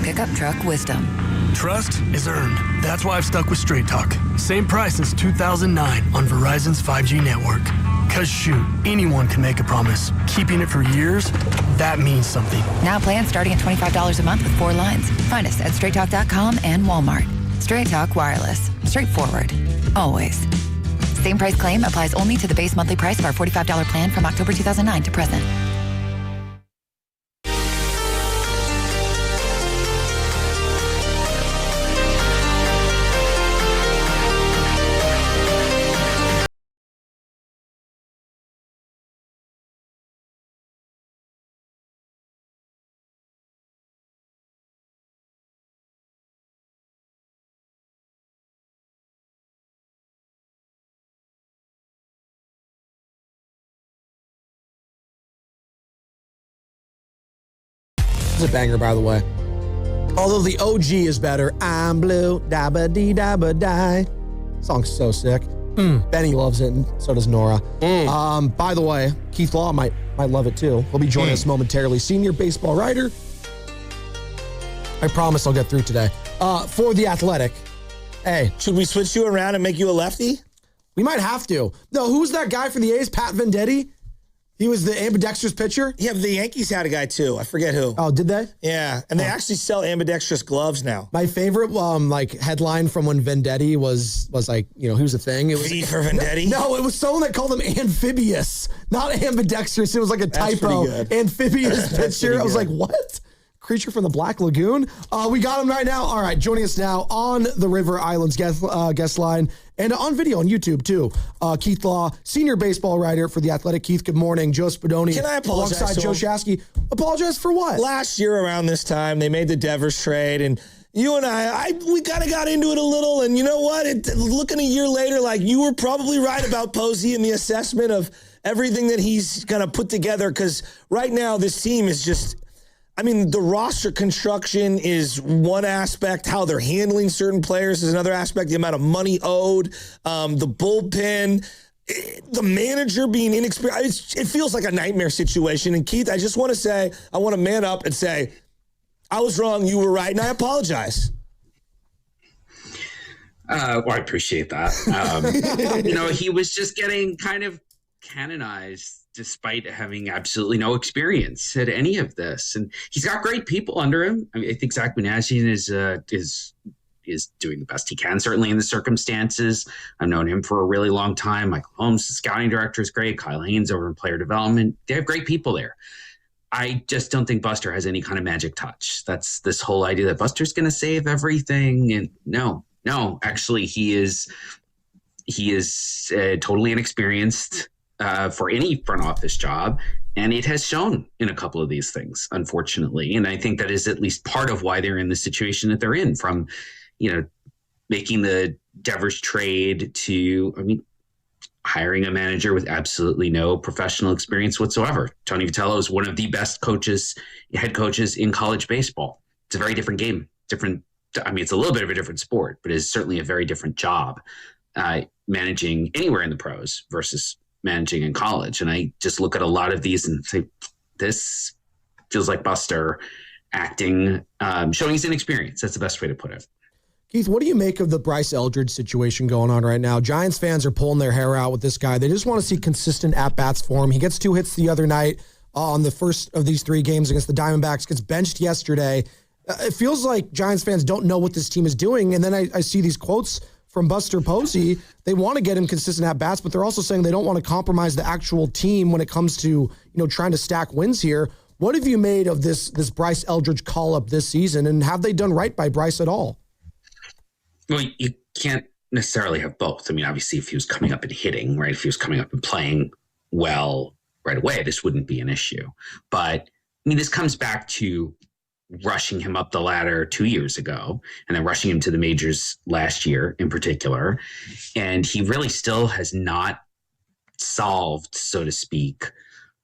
S28: Pickup Truck Wisdom.
S30: Trust is earned. That's why I've stuck with Straight Talk. Same price since 2009 on Verizon's 5G network. Cause shoot, anyone can make a promise. Keeping it for years, that means something.
S28: Now plans starting at $25 a month with 4 lines. Find us at StraightTalk.com and Walmart. Straight Talk Wireless. Straightforward. Always. Same price claim applies only to the base monthly price of our $45 plan from October 2009 to present.
S21: It's a banger, by the way. Although the OG is better. I'm blue, dabba dee dabba die. Song's so sick. Benny loves it, and so does Nora. By the way, Keith Law might love it too. He'll be joining us momentarily. Senior baseball writer. I promise I'll get through today. For The Athletic. Hey.
S20: Should we switch you around and make you a lefty?
S21: We might have to. No, who's that guy for the A's? Pat Venditti? He was the ambidextrous pitcher?
S20: Yeah, the Yankees had a guy too. I forget who.
S21: Oh, did they?
S20: Yeah, and they actually sell ambidextrous gloves now.
S21: My favorite headline from when Venditti was like, he was a thing. It was
S20: V for Venditti?
S21: No, it was someone that called him amphibious, not ambidextrous. It was like a
S20: That's
S21: typo.
S20: pretty good.
S21: Amphibious
S20: That's
S21: pitcher. I was
S20: pretty
S21: like, what? Creature from the Black Lagoon. We got him right now. All right, joining us now on the River Islands guest line and on video on YouTube too. Keith Law, senior baseball writer for The Athletic. Keith, good morning. Joe Spadoni.
S20: Can I apologize
S21: alongside Joe Shasky. Apologize for what?
S20: Last year around this time, they made the Devers trade, and you and we kind of got into it a little. And you know what? Looking a year later, like you were probably right about Posey and the assessment of everything that he's going to put together. Because right now, this team is just. I mean, the roster construction is one aspect. How they're handling certain players is another aspect. The amount of money owed, the bullpen, the manager being inexperienced. It feels like a nightmare situation. And Keith, I just want to say, I want to man up and say, I was wrong. You were right. And I apologize.
S3: Well, I appreciate that. He was just getting kind of canonized despite having absolutely no experience at any of this. And he's got great people under him. I think Zach Manassian is doing the best he can, certainly in the circumstances. I've known him for a really long time. Michael Holmes, the scouting director, is great. Kyle Haynes over in player development. They have great people there. I just don't think Buster has any kind of magic touch. That's this whole idea that Buster's going to save everything. And no, actually he is totally inexperienced for any front office job. And it has shown in a couple of these things, unfortunately. And I think that is at least part of why they're in the situation that they're in, from, making the Devers trade to, hiring a manager with absolutely no professional experience whatsoever. Tony Vitello is one of the best head coaches in college baseball. It's a very different game. It's a little bit of a different sport, but it's certainly a very different job managing anywhere in the pros versus managing in college. And I just look at a lot of these and say, this feels like Buster acting, showing his inexperience. That's the best way to put it.
S21: Keith, what do you make of the Bryce Eldridge situation going on right now? Giants fans are pulling their hair out with this guy. They just want to see consistent at-bats for him. He gets 2 hits the other night on the first of these 3 games against the Diamondbacks, gets benched yesterday. It feels like Giants fans don't know what this team is doing. And then I see these quotes from Buster Posey. They want to get him consistent at-bats, but they're also saying they don't want to compromise the actual team when it comes to, trying to stack wins here. What have you made of this Bryce Eldridge call-up this season, and have they done right by Bryce at all?
S3: Well, you can't necessarily have both. Obviously, if he was coming up and hitting, right, if he was coming up and playing well right away, this wouldn't be an issue. But, this comes back to rushing him up the ladder 2 years ago and then rushing him to the majors last year in particular. And he really still has not solved, so to speak,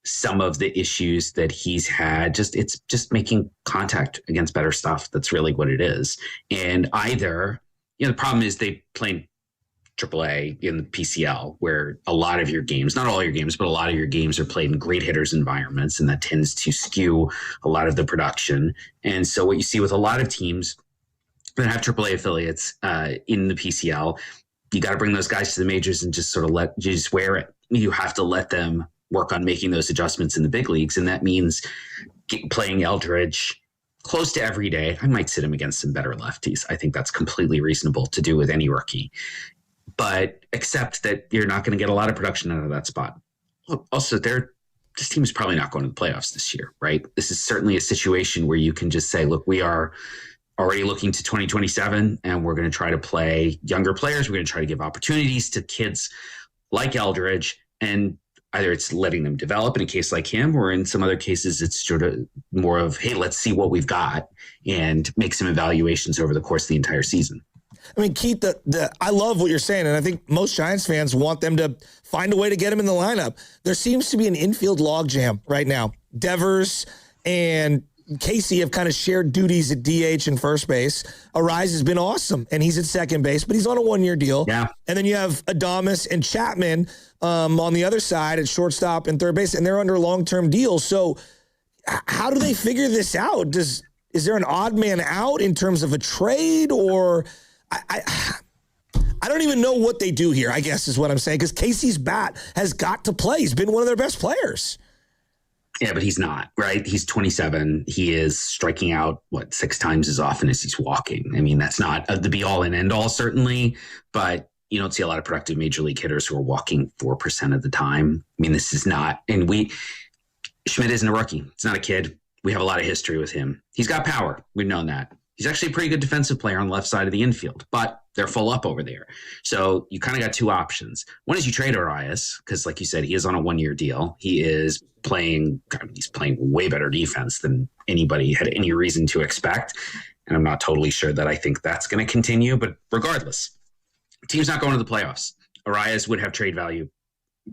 S3: some of the issues that he's had. It's just making contact against better stuff. That's really what it is. And either... the problem is they play AAA in the PCL, where a lot of your games, not all your games, but a lot of your games are played in great hitters environments, and that tends to skew a lot of the production. And so what you see with a lot of teams that have AAA affiliates in the PCL, you got to bring those guys to the majors and just sort of just wear it. You have to let them work on making those adjustments in the big leagues, and that means playing Eldridge close to every day. I might sit him against some better lefties. I think that's completely reasonable to do with any rookie. But accept that you're not going to get a lot of production out of that spot. Also, this team is probably not going to the playoffs this year, right? This is certainly a situation where you can just say, look, we are already looking to 2027, and we're going to try to play younger players. We're going to try to give opportunities to kids like Eldridge, and either it's letting them develop in a case like him, or in some other cases, it's sort of more of, hey, let's see what we've got and make some evaluations over the course of the entire season.
S20: Keith, I love what you're saying, and I think most Giants fans want them to find a way to get him in the lineup. There seems to be an infield logjam right now. Devers and Casey have kind of shared duties at DH and first base. Arise has been awesome, and he's at second base, but he's on a 1-year deal.
S3: Yeah. And
S20: then you have Adames and Chapman on the other side at shortstop and third base, and they're under long-term deals. So how do they figure this out? Is there an odd man out in terms of a trade, or I don't even know what they do here, I guess is what I'm saying, because Casey's bat has got to play. He's been one of their best players.
S3: Yeah, but he's not, right? He's 27. He is striking out, 6 times as often as he's walking. I mean, that's not the be-all and end-all, certainly, but you don't see a lot of productive major league hitters who are walking 4% of the time. I mean, this is not, and Schmidt isn't a rookie. It's not a kid. We have a lot of history with him. He's got power. We've known that. He's actually a pretty good defensive player on the left side of the infield, but they're full up over there. So you kind of got 2 options. One is you trade Arias, because like you said, he is on a 1-year deal. He's playing way better defense than anybody had any reason to expect. And I'm not totally sure that I think that's going to continue, but regardless, the team's not going to the playoffs. Arias would have trade value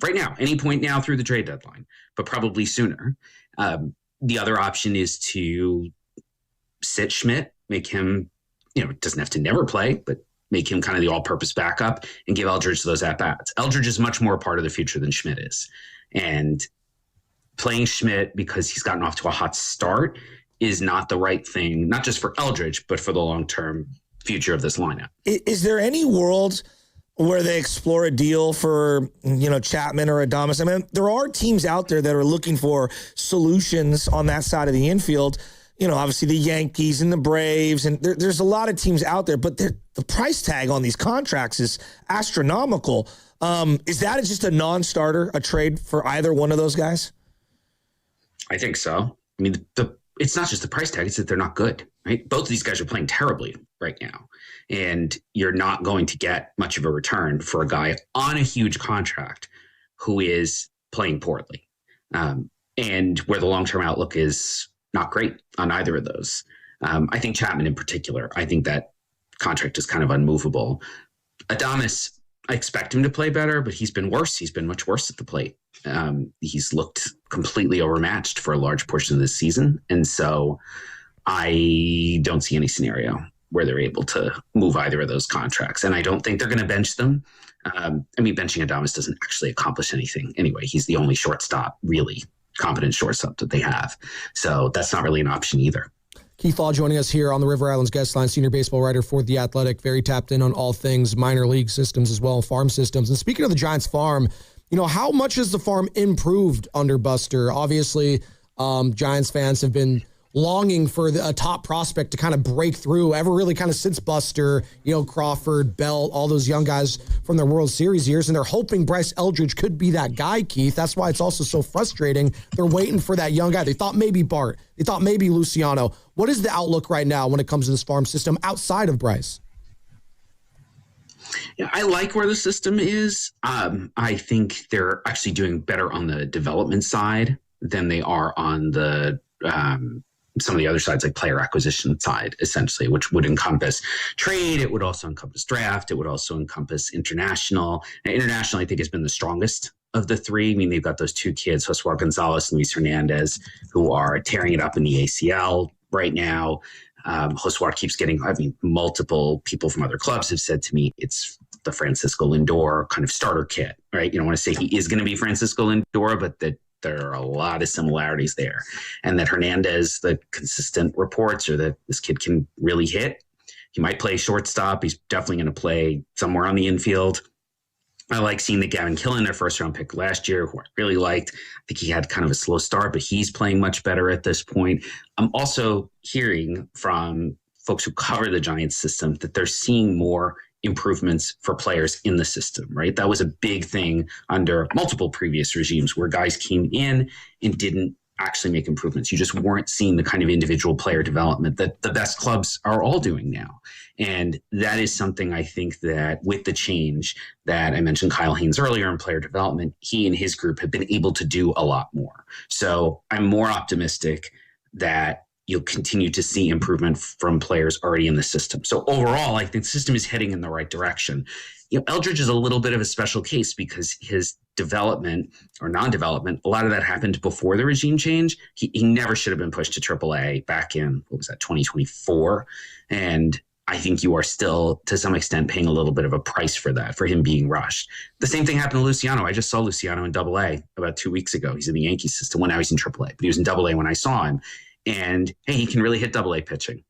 S3: right now, any point now through the trade deadline, but probably sooner. The other option is to sit Schmidt, make him, doesn't have to never play, but make him kind of the all-purpose backup and give Eldridge those at-bats. Eldridge is much more a part of the future than Schmidt is. And playing Schmidt because he's gotten off to a hot start is not the right thing, not just for Eldridge, but for the long-term future of this lineup.
S20: Is there any world where they explore a deal for, Chapman or Adames? I mean, there are teams out there that are looking for solutions on that side of the infield. Obviously the Yankees and the Braves, and there's a lot of teams out there, but the price tag on these contracts is astronomical. Is that just a non-starter, a trade for either one of those guys?
S3: I think so. I mean, it's not just the price tag, it's that they're not good, right? Both of these guys are playing terribly right now, and you're not going to get much of a return for a guy on a huge contract who is playing poorly, and where the long-term outlook is not great on either of those. I think Chapman in particular, I think that contract is kind of unmovable. Adames, I expect him to play better, but he's been worse. He's been much worse at the plate. He's looked completely overmatched for a large portion of this season. And so I don't see any scenario where they're able to move either of those contracts. And I don't think they're going to bench them. Benching Adames doesn't actually accomplish anything anyway. He's the only shortstop, really competent shortstop that they have. So that's not really an option either.
S21: Keith Law joining us here on the River Islands guest line, senior baseball writer for The Athletic, very tapped in on all things minor league systems as well, farm systems. And speaking of the Giants farm, how much has the farm improved under Buster? Obviously, Giants fans have been longing for a top prospect to kind of break through really kind of since Buster, Crawford, Belt, all those young guys from their World Series years. And they're hoping Bryce Eldridge could be that guy, Keith. That's why it's also so frustrating. They're waiting for that young guy. They thought maybe Bart. They thought maybe Luciano. What is the outlook right now when it comes to this farm system outside of Bryce?
S3: Yeah, I like where the system is. I think they're actually doing better on the development side than they are on the some of the other sides, like player acquisition side, essentially, which would encompass trade. It would also encompass draft. It would also encompass international. And international, I think, has been the strongest of the three. I mean, they've got those 2 kids, Josué Gonzalez and Luis Hernandez, who are tearing it up in the ACL right now. Josué keeps getting, multiple people from other clubs have said to me, it's the Francisco Lindor kind of starter kit, right? You don't want to say he is going to be Francisco Lindor, but that there are a lot of similarities there. And that Hernandez, the consistent reports are that this kid can really hit. He might play shortstop. He's definitely going to play somewhere on the infield. I like seeing the Gavin Killen, their first-round pick last year, who I really liked. I think he had kind of a slow start, but he's playing much better at this point. I'm also hearing from folks who cover the Giants system that they're seeing more improvements for players in the system, right? That was a big thing under multiple previous regimes where guys came in and didn't actually make improvements. You just weren't seeing the kind of individual player development that the best clubs are all doing now. And that is something I think that with the change that I mentioned Kyle Haynes earlier in player development, he and his group have been able to do a lot more. So I'm more optimistic that you'll continue to see improvement from players already in the system. So overall, I think the system is heading in the right direction. Eldridge is a little bit of a special case because his development or non-development, a lot of that happened before the regime change. He never should have been pushed to AAA back in, 2024? And I think you are still, to some extent, paying a little bit of a price for that, for him being rushed. The same thing happened to Luciano. I just saw Luciano in AA about 2 weeks ago. He's in the Yankee system. Well, now he's in AAA, but he was in AA when I saw him. And, hey, he can really hit AA pitching.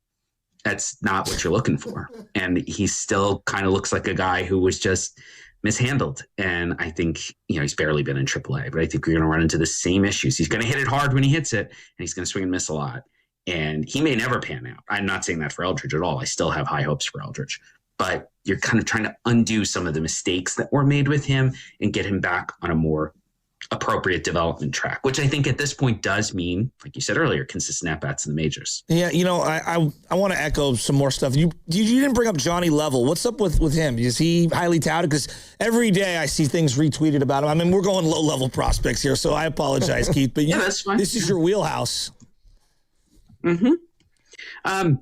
S3: That's not what you're looking for. And he still kind of looks like a guy who was just mishandled. And I think, he's barely been in AAA, but I think we're going to run into the same issues. He's going to hit it hard when he hits it, and he's going to swing and miss a lot. And he may never pan out. I'm not saying that for Eldridge at all. I still have high hopes for Eldridge. But you're kind of trying to undo some of the mistakes that were made with him and get him back on a more appropriate development track, which I think at this point does mean, like you said earlier, consistent at-bats in the majors.
S20: Yeah, I want to echo some more stuff. You didn't bring up Johnny Level. What's up with him? Is he highly touted? Because every day I see things retweeted about him. I mean, we're going low-level prospects here, so I apologize, Keith. But
S3: that's fine.
S20: This is your wheelhouse.
S3: Mm-hmm.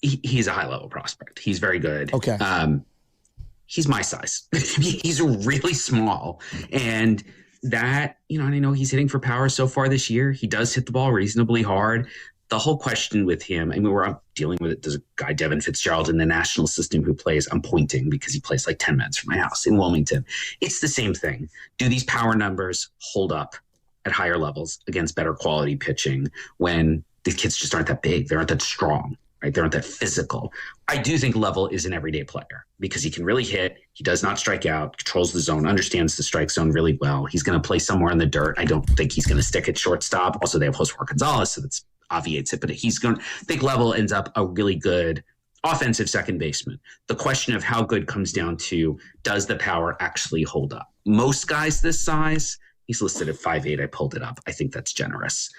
S3: He's a high-level prospect. He's very good.
S20: Okay.
S3: He's my size. He's really small. And that, and I know he's hitting for power so far this year. He does hit the ball reasonably hard. The whole question with him, we're dealing with it. There's a guy, Devin Fitzgerald, in the national system who plays, I'm pointing because he plays like 10 minutes from my house in Wilmington. It's the same thing. Do these power numbers hold up at higher levels against better quality pitching when the kids just aren't that big? They aren't that strong, right? They aren't that physical. I do think Level is an everyday player because he can really hit. He does not strike out, controls the zone, understands the strike zone really well. He's going to play somewhere in the dirt. I don't think he's going to stick at shortstop. Also, they have Josue Gonzalez, so that obviates it. But I think Level ends up a really good offensive second baseman. The question of how good comes down to, does the power actually hold up? Most guys this size, he's listed at 5'8". I pulled it up. I think that's generous.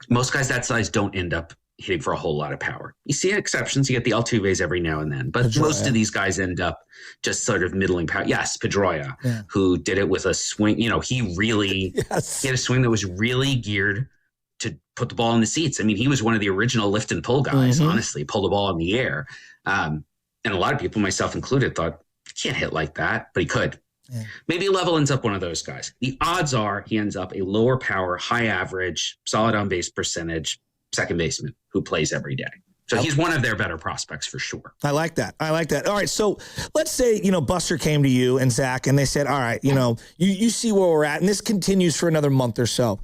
S3: Most guys that size don't end up hitting for a whole lot of power. You see exceptions. You get the Altuves every now and then, but Pedroia. Most of these guys end up just sort of middling power. Yes, Pedroia, who did it with a swing. He really he had a swing that was really geared to put the ball in the seats. He was one of the original lift and pull guys, honestly, pull the ball in the air. And a lot of people, myself included, thought, he can't hit like that, but he could. Yeah. Maybe Level ends up one of those guys. The odds are he ends up a lower power, high average, solid on base percentage second baseman who plays every day. So he's one of their better prospects for sure.
S20: I like that. All right. So let's say, Buster came to you and Zach and they said, all right, you see where we're at and this continues for another month or so.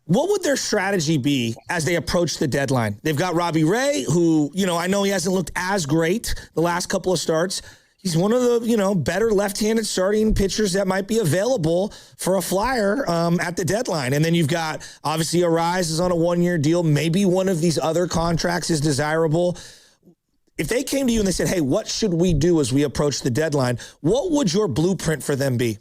S20: What would their strategy be as they approach the deadline? They've got Robbie Ray, who, I know he hasn't looked as great the last couple of starts. He's one of the, better left-handed starting pitchers that might be available for a flyer at the deadline. And then you've got, obviously, Arise is on a one-year deal. Maybe one of these other contracts is desirable. If they came to you and they said, hey, what should we do as we approach the deadline? What would your blueprint for them be?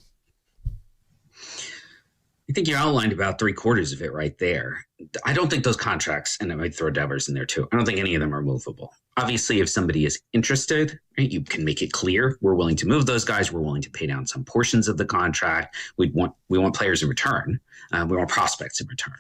S3: I think you outlined about 3/4 of it right there. I don't think those contracts, and I might throw Devers in there too, I don't think any of them are movable. Obviously, if somebody is interested, right, you can make it clear, we're willing to move those guys. We're willing to pay down some portions of the contract. We want players in return. We want prospects in return.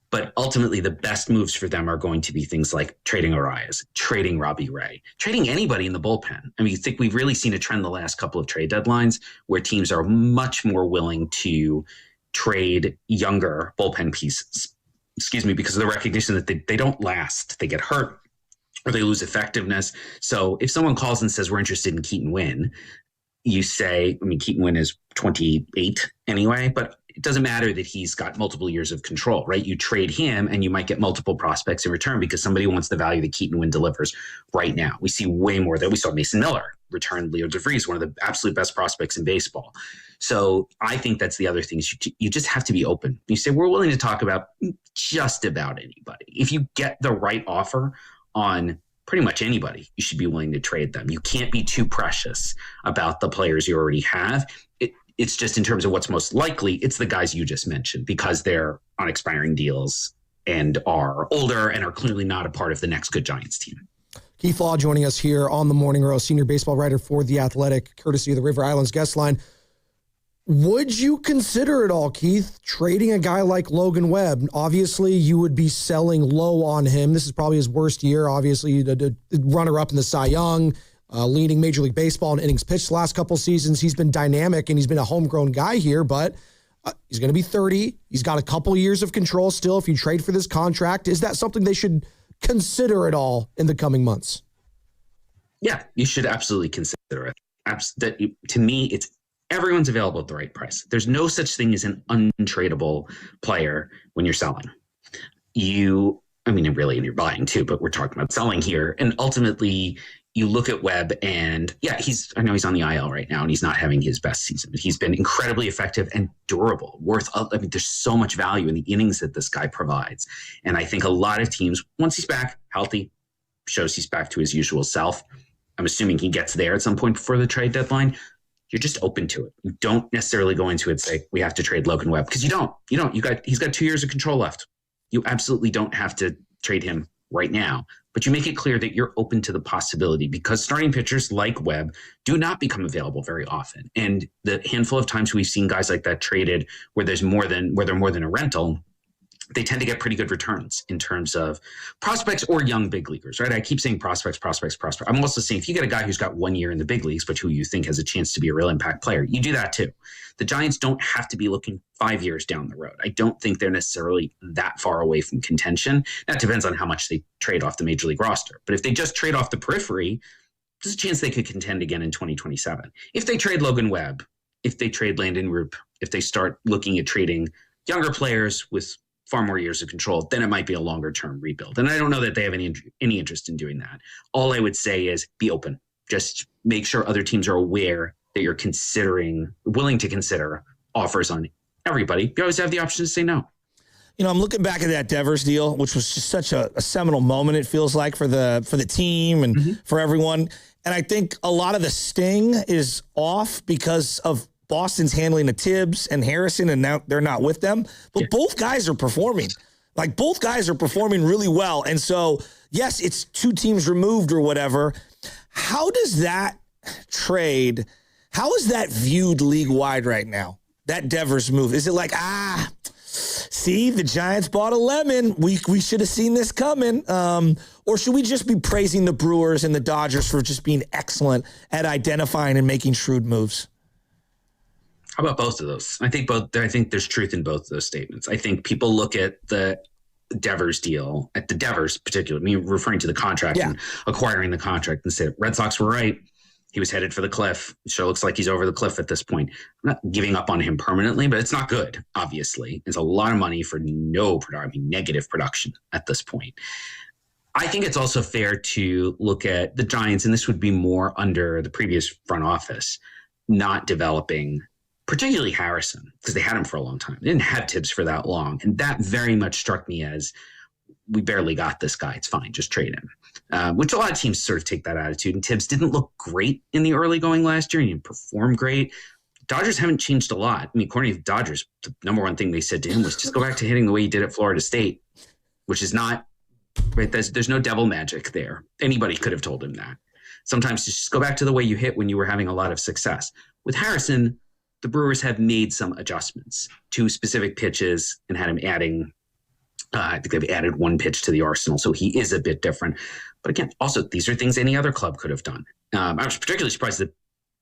S3: But ultimately, the best moves for them are going to be things like trading Arias, trading Robbie Ray, trading anybody in the bullpen. I think we've really seen a trend the last couple of trade deadlines where teams are much more willing to trade younger bullpen pieces, because of the recognition that they don't last. They get hurt or they lose effectiveness. So if someone calls and says, we're interested in Keaton Winn, you say, Keaton Winn is 28 anyway, but it doesn't matter that he's got multiple years of control, right? You trade him and you might get multiple prospects in return because somebody wants the value that Keaton Winn delivers right now. We see way more that we saw Mason Miller return Leo DeVries, one of the absolute best prospects in baseball. So I think that's the other thing. You just have to be open. You say, we're willing to talk about just about anybody. If you get the right offer on pretty much anybody, you should be willing to trade them. You can't be too precious about the players you already have. It's just in terms of what's most likely, it's the guys you just mentioned because they're on expiring deals and are older and are clearly not a part of the next good Giants team.
S21: Keith Law joining us here on the Morning Row, senior baseball writer for The Athletic, courtesy of the River Islands guest line. Would you consider it all, Keith, trading a guy like Logan Webb? Obviously, you would be selling low on him. This is probably his worst year. Obviously, the runner-up in the Cy Young, leading Major League Baseball in innings pitched the last couple seasons. He's been dynamic, and he's been a homegrown guy here, but he's going to be 30. He's got a couple years of control still if you trade for this contract. Is that something they should consider at all in the coming months?
S3: Yeah, you should absolutely consider it. To me, it's everyone's available at the right price. There's no such thing as an untradeable player when you're selling. Really, and you're buying too, but we're talking about selling here. And ultimately, you look at Webb and I know he's on the IL right now and he's not having his best season, but he's been incredibly effective and durable. There's so much value in the innings that this guy provides. And I think a lot of teams, once he's back healthy, shows he's back to his usual self. I'm assuming he gets there at some point before the trade deadline. You're just open to it. You don't necessarily go into it and say, we have to trade Logan Webb, because you don't. He's got 2 years of control left. You absolutely don't have to trade him right now, but you make it clear that you're open to the possibility, because starting pitchers like Webb do not become available very often. And the handful of times we've seen guys like that traded where they're more than a rental, they tend to get pretty good returns in terms of prospects or young big leaguers, right? I keep saying prospects. I'm also saying if you get a guy who's got 1 year in the big leagues, but who you think has a chance to be a real impact player, you do that too. The Giants don't have to be looking 5 years down the road. I don't think they're necessarily that far away from contention. That depends on how much they trade off the major league roster. But if they just trade off the periphery, there's a chance they could contend again in 2027. If they trade Logan Webb, if they trade Landon Roop, if they start looking at trading younger players with far more years of control, then it might be a longer term rebuild. And I don't know that they have any interest in doing that. All I would say is be open. Just make sure other teams are aware that you're willing to consider offers on everybody. You always have the option to say no.
S20: I'm looking back at that Devers deal, which was just such a seminal moment, it feels like, for the team and for everyone. And I think a lot of the sting is off because of Boston's handling of Tibbs and Harrison, and now they're not with them. But both guys are performing. Both guys are performing really well. And so, yes, it's 2 teams removed or whatever. How does that trade, how is that viewed league-wide right now, that Devers move? Is it like, see, the Giants bought a lemon. We should have seen this coming. Or should we just be praising the Brewers and the Dodgers for just being excellent at identifying and making shrewd moves?
S3: How about both of those? I think there's truth in both of those statements. I think people look at the Devers deal, at the Devers particularly, referring to the contract and acquiring the contract, and say Red Sox were right. He was headed for the cliff. It sure looks like he's over the cliff at this point. I'm not giving up on him permanently, but it's not good, obviously. It's a lot of money for negative production at this point. I think it's also fair to look at the Giants, and this would be more under the previous front office, not developing particularly Harrison, because they had him for a long time. They didn't have Tibbs for that long. And that very much struck me as, we barely got this guy. It's fine. Just trade him. Which a lot of teams sort of take that attitude. And Tibbs didn't look great in the early going last year. He didn't perform great. Dodgers haven't changed a lot. According to the Dodgers, the number one thing they said to him was just go back to hitting the way you did at Florida State, which is not, right? There's no devil magic there. Anybody could have told him that. Sometimes just go back to the way you hit when you were having a lot of success. With Harrison, the Brewers have made some adjustments to specific pitches and had him adding, I think they've added 1 pitch to the arsenal, so he is a bit different. But again, also, these are things any other club could have done. I was particularly surprised that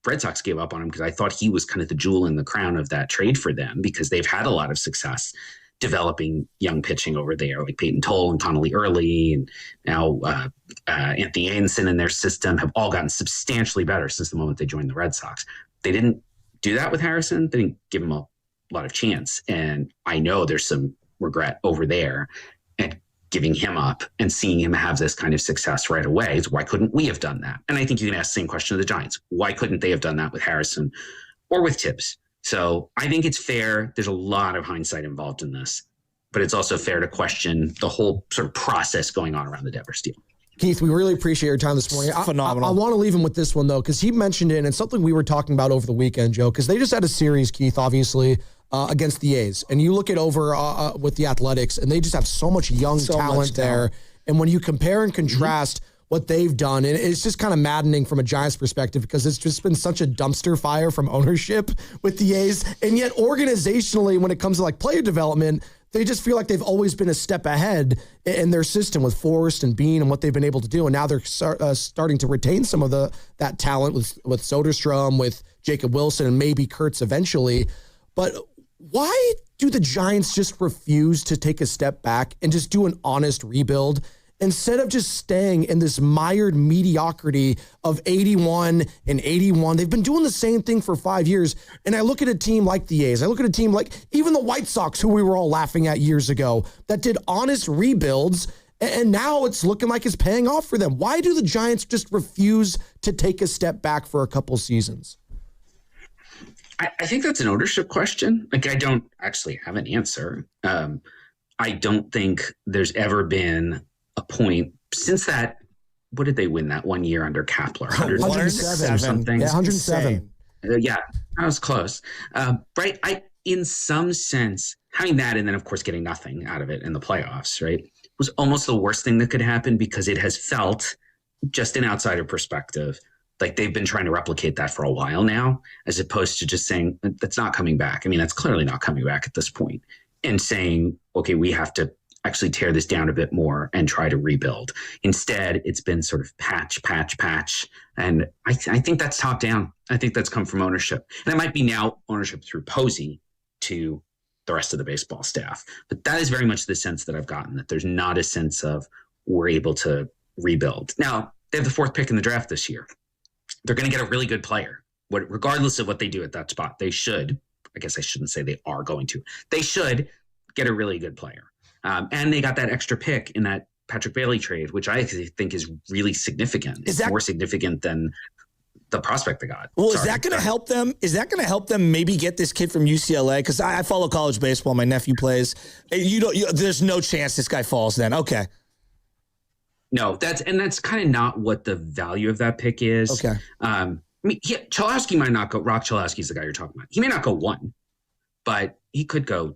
S3: Red Sox gave up on him, because I thought he was kind of the jewel in the crown of that trade for them, because they've had a lot of success developing young pitching over there, like Peyton Toll and Connolly Early, and now Anthony Anderson in their system have all gotten substantially better since the moment they joined the Red Sox. They didn't do that with Harrison. They didn't give him a lot of chance. And I know there's some regret over there at giving him up and seeing him have this kind of success right away. Why couldn't we have done that? And I think you can ask the same question of the Giants. Why couldn't they have done that with Harrison or with Tibbs? So I think it's fair. There's a lot of hindsight involved in this, but it's also fair to question the whole sort of process going on around the Devers deal.
S21: Keith, we really appreciate your time this morning.
S20: Phenomenal.
S21: I want to leave him with this one, though, because he mentioned it, and it's something we were talking about over the weekend, Joe, because they just had a series, Keith, obviously, against the A's. And you look it over with the Athletics, and they just have so much young talent there. And when you compare and contrast what they've done. And it's just kind of maddening from a Giants perspective because it's just been such a dumpster fire from ownership with the A's. And yet organizationally, when it comes to like player development, they just feel like they've always been a step ahead in their system with Forrest and Bean and what they've been able to do. And now they're starting to retain some of that talent with Soderstrom, with Jacob Wilson, and maybe Kurtz eventually. But why do the Giants just refuse to take a step back and just do an honest rebuild instead of just staying in this mired mediocrity of 81 and 81? They've been doing the same thing for 5 years. And I look at a team like the A's. I look at a team like even the White Sox, who we were all laughing at years ago, that did honest rebuilds. And now it's looking like it's paying off for them. Why do the Giants just refuse to take a step back for a couple seasons?
S3: I think that's an ownership question. Like, I don't actually have an answer. I don't think there's ever been a point since that. What did they win that 1 year under Kapler? 107 or something.
S21: Yeah, 107.
S3: Yeah, that was close. Right. In some sense, having that and then, of course, getting nothing out of it in the playoffs, right, was almost the worst thing that could happen because it has felt, just an outsider perspective, like they've been trying to replicate that for a while now, as opposed to just saying that's not coming back. I mean, that's clearly not coming back at this point, and saying, okay, we have to actually tear this down a bit more and try to rebuild. Instead, it's been sort of patch. And I think that's top down. I think that's come from ownership. And it might be now ownership through Posey to the rest of the baseball staff. But that is very much the sense that I've gotten, that there's not a sense of we're able to rebuild. Now, they have the 4th pick in the draft this year. They're going to get a really good player, regardless of what they do at that spot. They should, I guess I shouldn't say they are going to, they should get a really good player. And they got that extra pick in that Patrick Bailey trade, which I think is really significant. It's more significant than the prospect they got.
S20: Well, is that going to help them? Is that going to help them maybe get this kid from UCLA? Because I follow college baseball. My nephew plays. There's no chance this guy falls then. Okay.
S3: No, that's kind of not what the value of that pick is.
S20: Okay.
S3: I mean, Cholowski might not go. Rock Cholowski's the guy you're talking about. He may not go 1, but he could go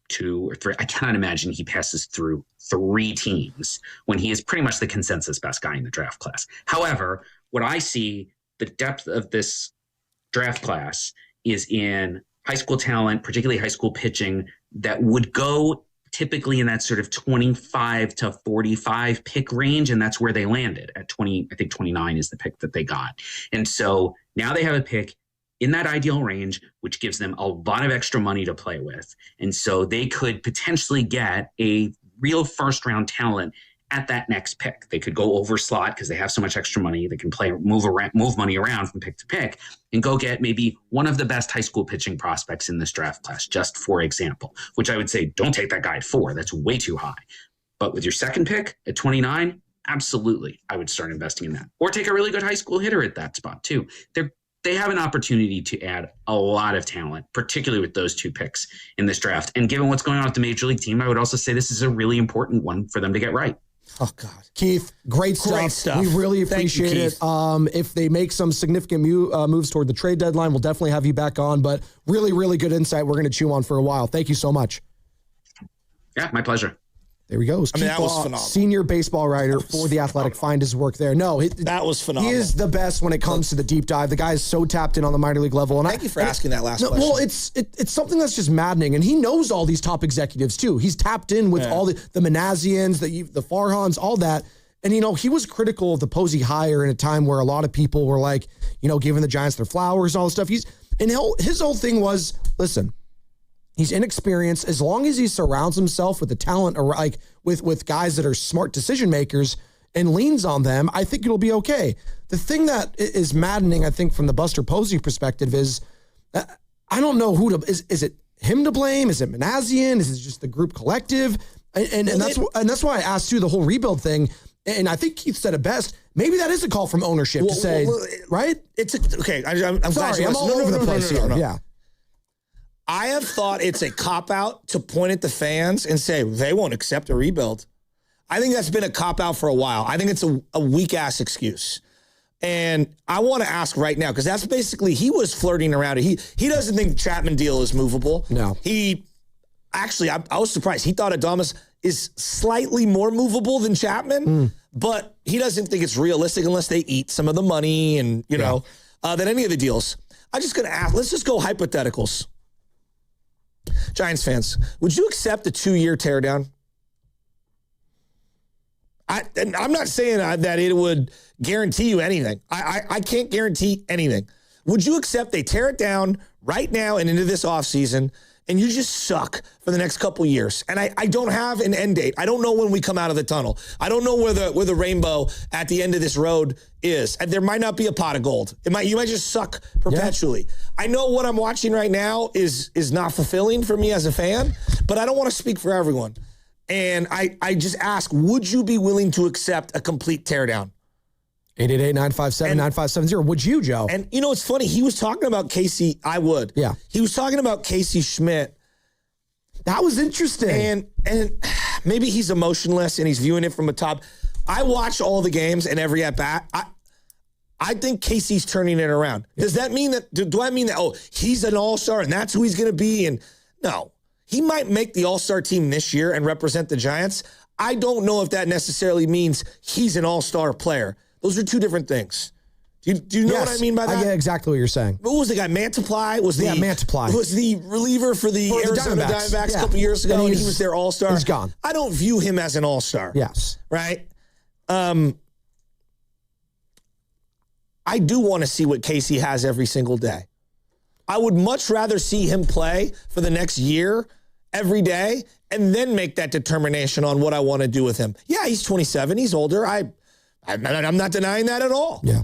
S3: 2 or 3. I cannot imagine he passes through 3 teams when he is pretty much the consensus best guy in the draft class. However, what I see, the depth of this draft class is in high school talent, particularly high school pitching, that would go typically in that sort of 25 to 45 pick range. And that's where they landed at 20. I think 29 is the pick that they got. And so now they have a pick in that ideal range, which gives them a lot of extra money to play with. And so they could potentially get a real first round talent at that next pick. They could go over slot because they have so much extra money. They can move money around from pick to pick and go get maybe one of the best high school pitching prospects in this draft class, just for example, which I would say don't take that guy at 4. That's way too high. But with your second pick at 29, absolutely, I would start investing in that. Or take a really good high school hitter at that spot too. They have an opportunity to add a lot of talent, particularly with those 2 picks in this draft. And given what's going on with the major league team, I would also say this is a really important one for them to get right.
S20: Oh, God.
S21: Keith, great stuff. We really appreciate it. If they make some significant moves toward the trade deadline, we'll definitely have you back on. But really, really good insight we're going to chew on for a while. Thank you so much.
S3: Yeah, my pleasure.
S21: There we go. Keith
S20: that was
S21: Law,
S20: phenomenal.
S21: Senior baseball writer for The Athletic. Find his work there. No,
S20: that was phenomenal.
S21: He is the best when it comes to the deep dive. The guy is so tapped in on the minor league level. And
S20: Thank you for asking that last question.
S21: Well, it's something that's just maddening. And he knows all these top executives, too. He's tapped in with all the Manassians, the Farhans, all that. And, he was critical of the Posey hire in a time where a lot of people were like, giving the Giants their flowers and all this stuff. His whole thing was, listen, he's inexperienced. As long as he surrounds himself with the talent, or like with guys that are smart decision makers and leans on them, I think it'll be okay. The thing that is maddening, I think, from the Buster Posey perspective is, I don't know is it him to blame? Is it Manassian? Is it just the group collective? And that's why I asked you the whole rebuild thing. And I think Keith said it best. Maybe that is a call from ownership to say, right?
S20: Okay. I'm
S21: sorry. I'm all over the place here. Yeah.
S20: I have thought it's a cop-out to point at the fans and say they won't accept a rebuild. I think that's been a cop-out for a while. I think it's a weak-ass excuse. And I want to ask right now, because that's basically, he was flirting around it. He doesn't think the Chapman deal is movable.
S21: No.
S20: I was surprised. He thought Adames is slightly more movable than Chapman. but he doesn't think it's realistic unless they eat some of the money and, than any of the deals. I'm just going to ask, let's just go hypotheticals. Giants fans, would you accept a 2-year teardown? I'm not saying that it would guarantee you anything. I can't guarantee anything. Would you accept they tear it down right now and into this offseason and you just suck for the next couple years? And I don't have an end date. I don't know when we come out of the tunnel. I don't know where the rainbow at the end of this road is. And there might not be a pot of gold. You might just suck perpetually. Yeah. I know what I'm watching right now is not fulfilling for me as a fan, but I don't want to speak for everyone. And I just ask, would you be willing to accept a complete teardown?
S21: 888-957-9570. Would you, Joe?
S20: And it's funny. He was talking about Casey. I would.
S21: Yeah.
S20: He was talking about Casey Schmidt.
S21: That was interesting.
S20: And maybe he's emotionless and he's viewing it from a top. I watch all the games and every at bat. I think Casey's turning it around. Does that mean that? Do I mean that? He's an all-star and that's who he's going to be? And no, he might make the all-star team this year and represent the Giants. I don't know if that necessarily means he's an all-star player. Those are two different things. Do you know what I mean by that?
S21: I get exactly what you're saying.
S20: What was the guy? Mantiply?
S21: Mantiply.
S20: Was the reliever for the Arizona Diamondbacks a couple years ago, and he was their all-star?
S21: He's gone.
S20: I don't view him as an all-star.
S21: Yes.
S20: Right? I do want to see what Casey has every single day. I would much rather see him play for the next year every day and then make that determination on what I want to do with him. Yeah, he's 27. He's older. I'm not denying that at all.
S21: Yeah.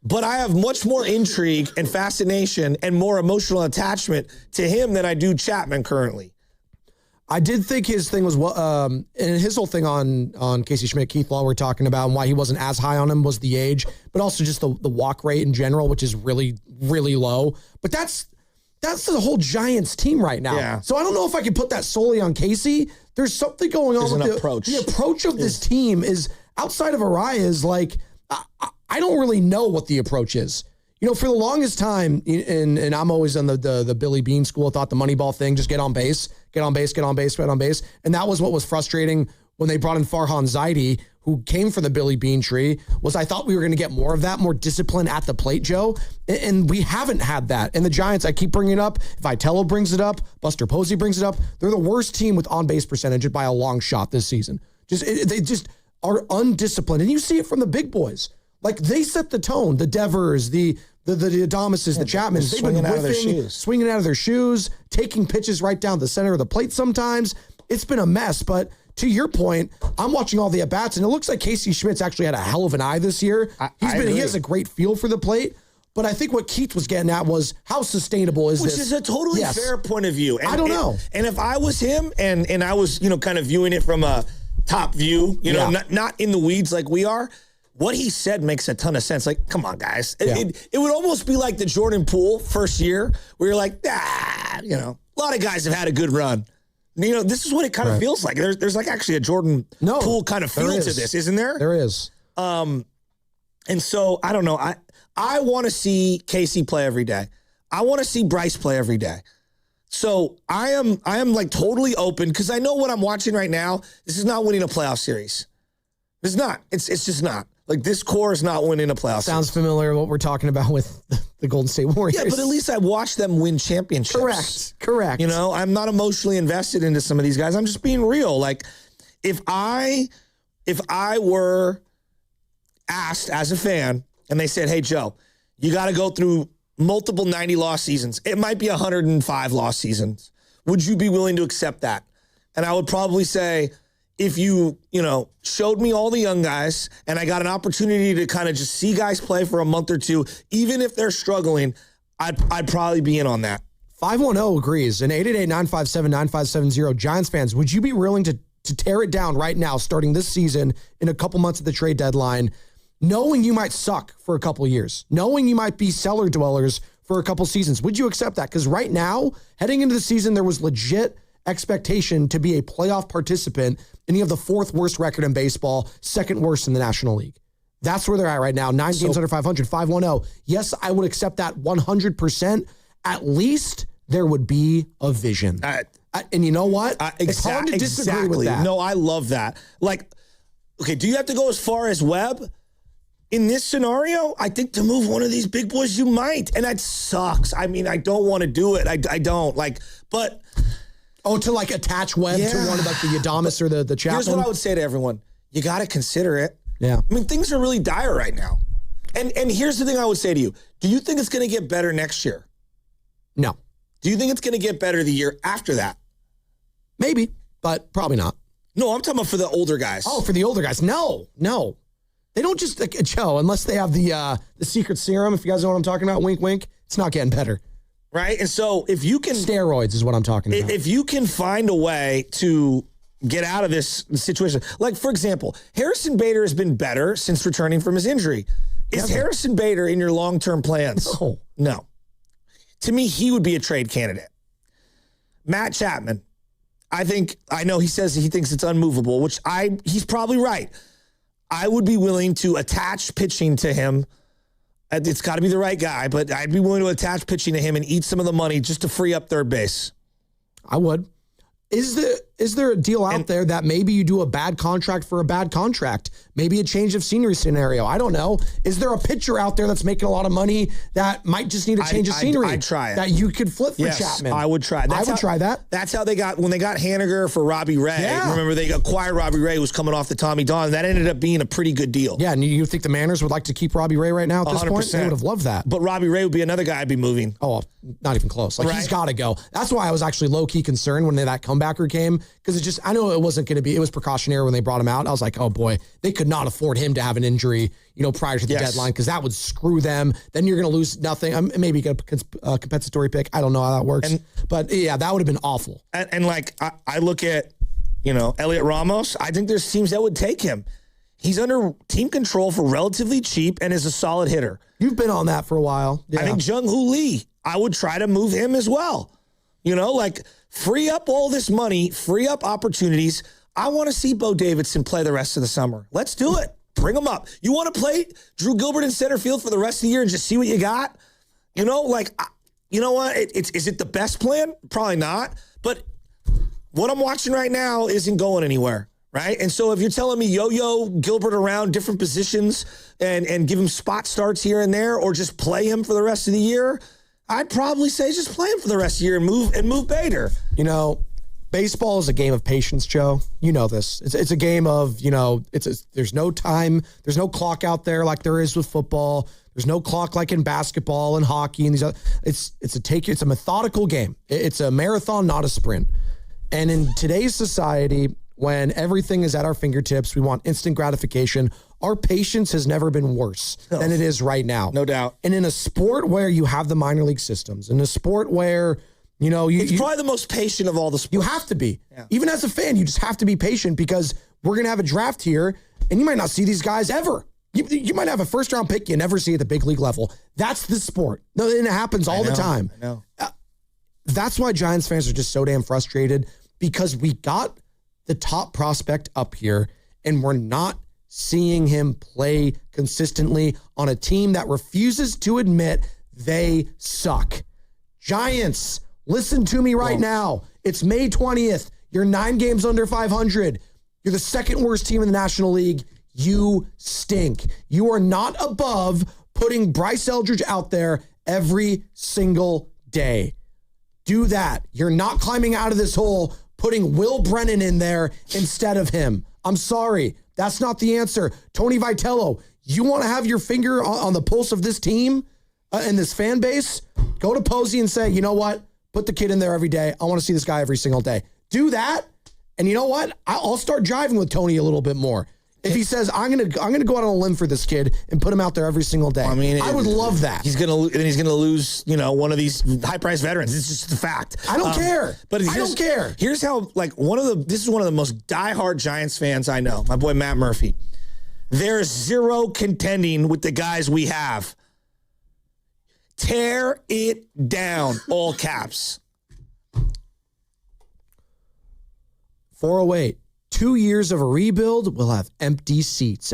S20: But I have much more intrigue and fascination and more emotional attachment to him than I do Chapman currently.
S21: I did think his thing was, and his whole thing on Casey Schmidt, Keith Law, we're talking about, and why he wasn't as high on him was the age, but also just the walk rate in general, which is really, really low. But that's the whole Giants team right now.
S20: Yeah.
S21: So I don't know if I can put that solely on Casey. There's something going on with
S20: approach.
S21: The approach of this team is, outside of Arraez, is like, I don't really know what the approach is. For the longest time, and I'm always on the Billy Bean school, thought the Moneyball thing, just get on base. And that was what was frustrating when they brought in Farhan Zaidi, who came from the Billy Bean tree, was I thought we were going to get more of that, more discipline at the plate, Joe. And we haven't had that. And the Giants, I keep bringing it up. Vitello brings it up. Buster Posey brings it up. They're the worst team with on-base percentage by a long shot this season. They just are undisciplined. And you see it from the big boys. Like, they set the tone. The Devers, the Adamises, the Chapmans, they've been whiffing, swinging out of their shoes, taking pitches right down the center of the plate sometimes. It's been a mess, but to your point, I'm watching all the at-bats, and it looks like Casey Schmidt's actually had a hell of an eye this year. He has a great feel for the plate, but I think what Keith was getting at was, how sustainable is this?
S20: Which is a totally fair point of view.
S21: I don't know.
S20: And if I was him, and I was, kind of viewing it from a top view, not in the weeds like we are, what he said makes a ton of sense. Like, come on, guys. It would almost be like the Jordan Poole first year, where you're like, a lot of guys have had a good run. This is what it kind of feels like. There's like actually a Jordan Poole kind of feel to this, isn't there?
S21: There is.
S20: And so, I don't know. I want to see Casey play every day. I want to see Bryce play every day. So I am like totally open, because I know what I'm watching right now. This is not winning a playoff series. It's not. It's just not. Like, this core is not winning a playoff
S21: Sounds
S20: series.
S21: familiar what we're talking about with the Golden State Warriors.
S20: Yeah, but at least I watched them win championships.
S21: Correct.
S20: I'm not emotionally invested into some of these guys. I'm just being real. Like, if I were asked as a fan and they said, hey, Joe, you got to go through multiple 90-loss seasons. It might be 105-loss seasons. Would you be willing to accept that? And I would probably say, if you showed me all the young guys and I got an opportunity to kind of just see guys play for a month or two, even if they're struggling, I'd probably be in on that.
S21: 510 agrees. And 888-957-9570. Giants fans, would you be willing to tear it down right now, starting this season in a couple months at the trade deadline, knowing you might suck for a couple of years, knowing you might be cellar dwellers for a couple seasons? Would you accept that? Because right now, heading into the season, there was legit expectation to be a playoff participant, and you have the 4th worst record in baseball, 2nd worst in the National League. That's where they're at right now. 9 games under 500, 510. Yes, I would accept that 100%. At least there would be a vision. And you know what? It's hard to disagree with that.
S20: No, I love that. Like, okay, do you have to go as far as Webb? In this scenario, I think to move one of these big boys, you might. And that sucks. I mean, I don't want to do it. I don't. But...
S21: Oh, to attach Webb to one of the Adames or the Chapman?
S20: Here's what I would say to everyone. You got to consider it.
S21: Yeah.
S20: I mean, things are really dire right now. And here's the thing I would say to you. Do you think it's going to get better next year?
S21: No.
S20: Do you think it's going to get better the year after that?
S21: Maybe, but probably not.
S20: No, I'm talking about for the older guys.
S21: Oh, for the older guys. No. They don't just, Joe, unless they have the secret serum, if you guys know what I'm talking about, wink, wink, it's not getting better.
S20: Right? And so if you can...
S21: Steroids is what I'm talking about.
S20: If you can find a way to get out of this situation. Like, for example, Harrison Bader has been better since returning from his injury. Is Harrison Bader in your long-term plans? No. To me, he would be a trade candidate. Matt Chapman, I know he says he thinks it's unmovable, which he's probably right. I would be willing to attach pitching to him. It's got to be the right guy, but I'd be willing to attach pitching to him and eat some of the money just to free up third base.
S21: I would. Is there a deal out there that maybe you do a bad contract for a bad contract? Maybe a change of scenery scenario. I don't know. Is there a pitcher out there that's making a lot of money that might just need a change of scenery?
S20: I'd try it.
S21: That you could flip for Chapman.
S20: I would try.
S21: I would try that.
S20: That's how they got, when they got Haniger for Robbie Ray.
S21: Yeah.
S20: Remember, they acquired Robbie Ray, who was coming off the Tommy John. That ended up being a pretty good deal.
S21: Yeah, and you think the Mariners would like to keep Robbie Ray right now at this
S20: 100%.
S21: point? They would have loved that.
S20: But Robbie Ray would be another guy I'd be moving.
S21: Oh, not even close. He's got to go. That's why I was actually low-key concerned when that comebacker came, because I know it wasn't going to be, it was precautionary when they brought him out. I was like, oh boy, they could not afford him to have an injury, prior to the deadline, because that would screw them. Then you're going to lose nothing. Maybe get a compensatory pick. I don't know how that works. But yeah, that would have been awful.
S20: And I look at, Elliot Ramos. I think there's teams that would take him. He's under team control for relatively cheap and is a solid hitter.
S21: You've been on that for a while. Yeah.
S20: I think Jung-Hoo Lee, I would try to move him as well. Free up all this money, free up opportunities. I want to see Bo Davidson play the rest of the summer. Let's do it. Bring him up. You want to play Drew Gilbert in center field for the rest of the year and just see what you got? You know what? Is it the best plan? Probably not. But what I'm watching right now isn't going anywhere, right? And so if you're telling me yo-yo Gilbert around different positions and give him spot starts here and there, or just play him for the rest of the year, I'd probably say just play him for the rest of the year and move Bader.
S21: Baseball is a game of patience, Joe. You know this. It's a game of, there's no time, there's no clock out there like there is with football. There's no clock like in basketball and hockey and these other. It's a methodical game. It's a marathon, not a sprint. And in today's society, when everything is at our fingertips, we want instant gratification. Our patience has never been worse than it is right now.
S20: No doubt.
S21: And in a sport where you have the minor league systems, in a sport where it's
S20: probably the most patient of all the sports.
S21: You have to be. Yeah. Even as a fan, you just have to be patient, because we're going to have a draft here and you might not see these guys ever. You might have a first round pick you never see at the big league level. That's the sport. No, and it happens all the time.
S20: I know.
S21: That's why Giants fans are just so damn frustrated, because we got the top prospect up here and we're not seeing him play consistently on a team that refuses to admit they suck. Giants, listen to me right now. It's May 20th. You're 9 games under 500. You're the second worst team in the National League. You stink. You are not above putting Bryce Eldridge out there every single day. Do that. You're not climbing out of this hole putting Will Brennan in there instead of him. I'm sorry. That's not the answer. Tony Vitello, you want to have your finger on the pulse of this team and this fan base? Go to Posey and say, you know what? Put the kid in there every day. I want to see this guy every single day. Do that. And you know what? I'll start driving with Tony a little bit more. If he says, I'm gonna go out on a limb for this kid and put him out there every single day. I would love that.
S20: He's gonna lose, one of these high-priced veterans. It's just a fact.
S21: I don't care.
S20: But
S21: I don't care.
S20: Here's how, this is one of the most diehard Giants fans I know. My boy Matt Murphy. There's zero contending with the guys we have. Tear it down, all caps.
S21: 408. 2 years of a rebuild, we'll have empty seats, !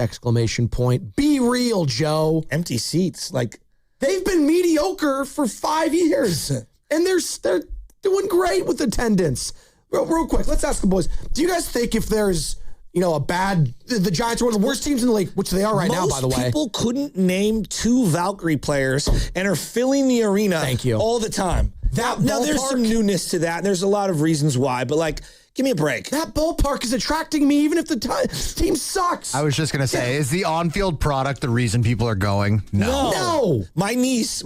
S21: Be real, Joe.
S20: Empty seats?
S21: They've been mediocre for 5 years, and they're doing great with attendance. Real quick, let's ask the boys. Do you guys think if there's, the Giants are one of the worst teams in the league, which they are right now, by the way.
S20: Most people couldn't name 2 Valkyrie players and are filling the arena all the time. Now, there's some newness to that, and there's a lot of reasons why, but give me a break.
S21: That ballpark is attracting me even if the team sucks.
S5: I was just going to say, is the on-field product the reason people are going?
S20: No. My niece,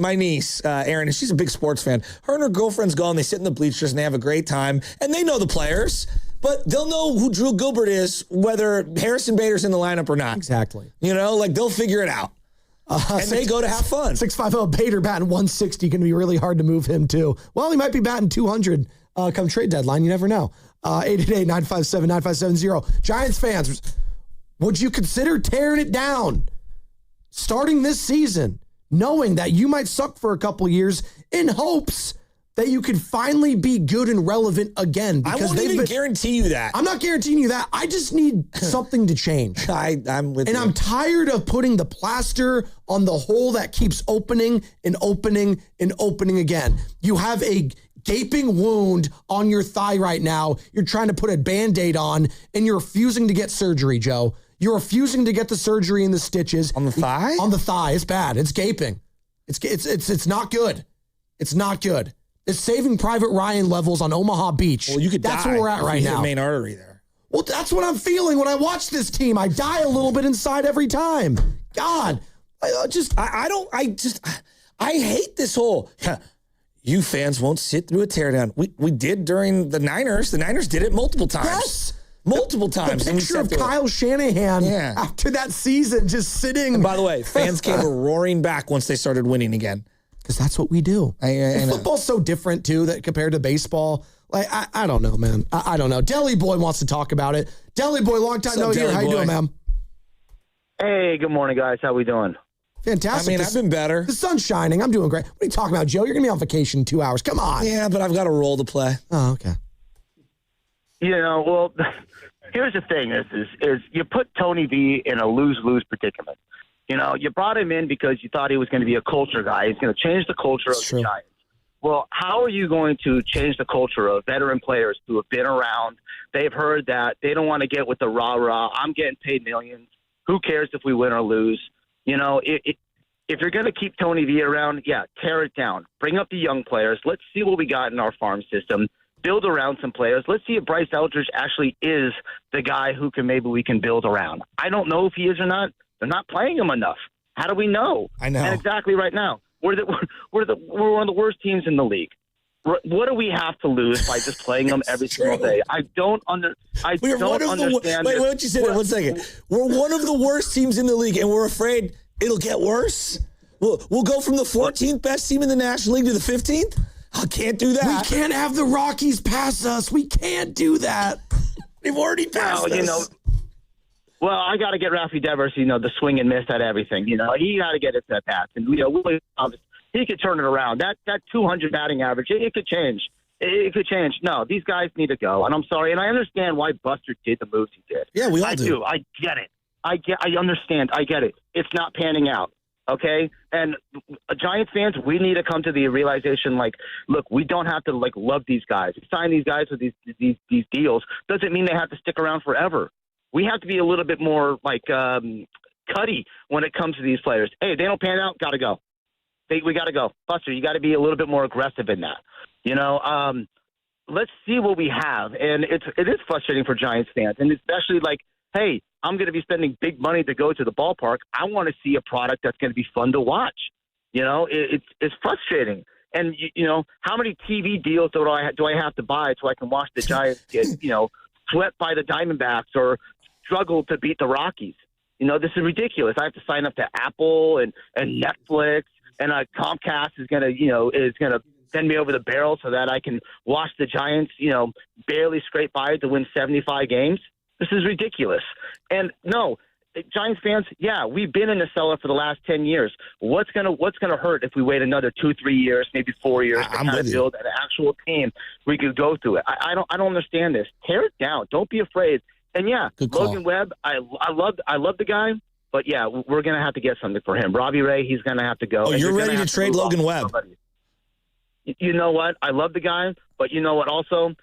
S20: Erin, and she's a big sports fan. Her and her girlfriends go and they sit in the bleachers and they have a great time, and they know the players. But they'll know who Drew Gilbert is, whether Harrison Bader's in the lineup or not.
S21: Exactly.
S20: They'll figure it out. And they go to have fun.
S21: 650 Bader batting 160. Going to be really hard to move him, too. Well, he might be batting 200 come trade deadline. You never know. 888-957-9570. Giants fans, would you consider tearing it down starting this season, knowing that you might suck for a couple years in hopes that you could finally be good and relevant again?
S20: I won't even guarantee you that.
S21: I'm not guaranteeing you that. I just need something to change.
S20: I'm with you.
S21: And I'm tired of putting the plaster on the hole that keeps opening and opening and opening again. You have a gaping wound on your thigh right now. You're trying to put a Band-Aid on, and you're refusing to get surgery, Joe. You're refusing to get the surgery and the stitches.
S20: On the thigh?
S21: On the thigh. It's bad. It's gaping. It's not good. It's not good. It's Saving Private Ryan levels on Omaha Beach.
S20: Well, you could
S21: That's
S20: die
S21: where we're at right now.
S20: The main artery there.
S21: Well, that's what I'm feeling when I watch this team. I die a little bit inside every time. God, I
S20: hate this whole. You fans won't sit through a teardown. We did during the Niners. The Niners did it multiple times.
S21: Yes.
S20: Multiple times.
S21: The picture of Kyle Shanahan after that season just sitting.
S20: And by the way, fans came roaring back once they started winning again.
S21: Because that's what we do. Football's so different, too, that compared to baseball. I don't know, man. I don't know. Deli Boy wants to talk about it. Deli Boy, long time no here. How you doing, man?
S8: Hey, good morning, guys. How we doing?
S21: Fantastic.
S20: I've been better.
S21: The sun's shining. I'm doing great. What are you talking about, Joe? You're going to be on vacation in 2 hours. Come on.
S20: Yeah, but I've got a role to play.
S21: Oh, okay.
S8: Well, here's the thing: is you put Tony V in a lose-lose predicament. You brought him in because you thought he was going to be a culture guy. He's going to change the culture of the Giants. Well, how are you going to change the culture of veteran players who have been around? They've heard that they don't want to get with the rah-rah. I'm getting paid millions. Who cares if we win or lose? If you're going to keep Tony V around, tear it down. Bring up the young players. Let's see what we got in our farm system. Build around some players. Let's see if Bryce Eldridge actually is the guy who we can build around. I don't know if he is or not. They're not playing him enough. How do we know?
S20: I know.
S8: And exactly right now, we're one of the worst teams in the league. What do we have to lose by just playing them every single day? I don't understand.
S20: Wait, what you say that? 1 second. We're one of the worst teams in the league, and we're afraid it'll get worse. We'll go from the 14th best team in the National League to the 15th. I can't do that.
S21: We can't have the Rockies pass us. We can't do that.
S20: They've already passed us.
S8: Well, I got to get Rafi Devers, the swing and miss at everything. He got to get it at bats. And, he could turn it around. That 200 batting average, it could change. It could change. No, these guys need to go. And I'm sorry. And I understand why Buster did the moves he did.
S20: Yeah, we all do.
S8: I get it. I understand. I get it. It's not panning out. Okay? And Giants fans, we need to come to the realization, look, we don't have to, love these guys. Sign these guys with these deals doesn't mean they have to stick around forever. We have to be a little bit more cutty when it comes to these players. Hey, if they don't pan out, got to go. We got to go. Buster, you got to be a little bit more aggressive in that. Let's see what we have. And it is frustrating for Giants fans. And especially hey, I'm going to be spending big money to go to the ballpark. I want to see a product that's going to be fun to watch. It's frustrating. And, how many TV deals do I have to buy so I can watch the Giants get, swept by the Diamondbacks or struggle to beat the Rockies? This is ridiculous. I have to sign up to Apple and Netflix, and Comcast is going to send me over the barrel so that I can watch the Giants, barely scrape by to win 75 games. This is ridiculous. And no, Giants fans, we've been in the cellar for the last 10 years. What's gonna hurt if we wait another 2-3 years, maybe 4 years to kind of build an actual team we could go through it? I don't understand this. Tear it down. Don't be afraid. And Logan Webb, I love the guy, but we're gonna have to get something for him. Robbie Ray, he's gonna have to go.
S20: Oh, you're ready to trade Logan Webb?
S8: You know what? I love the guy, but you know what? Also,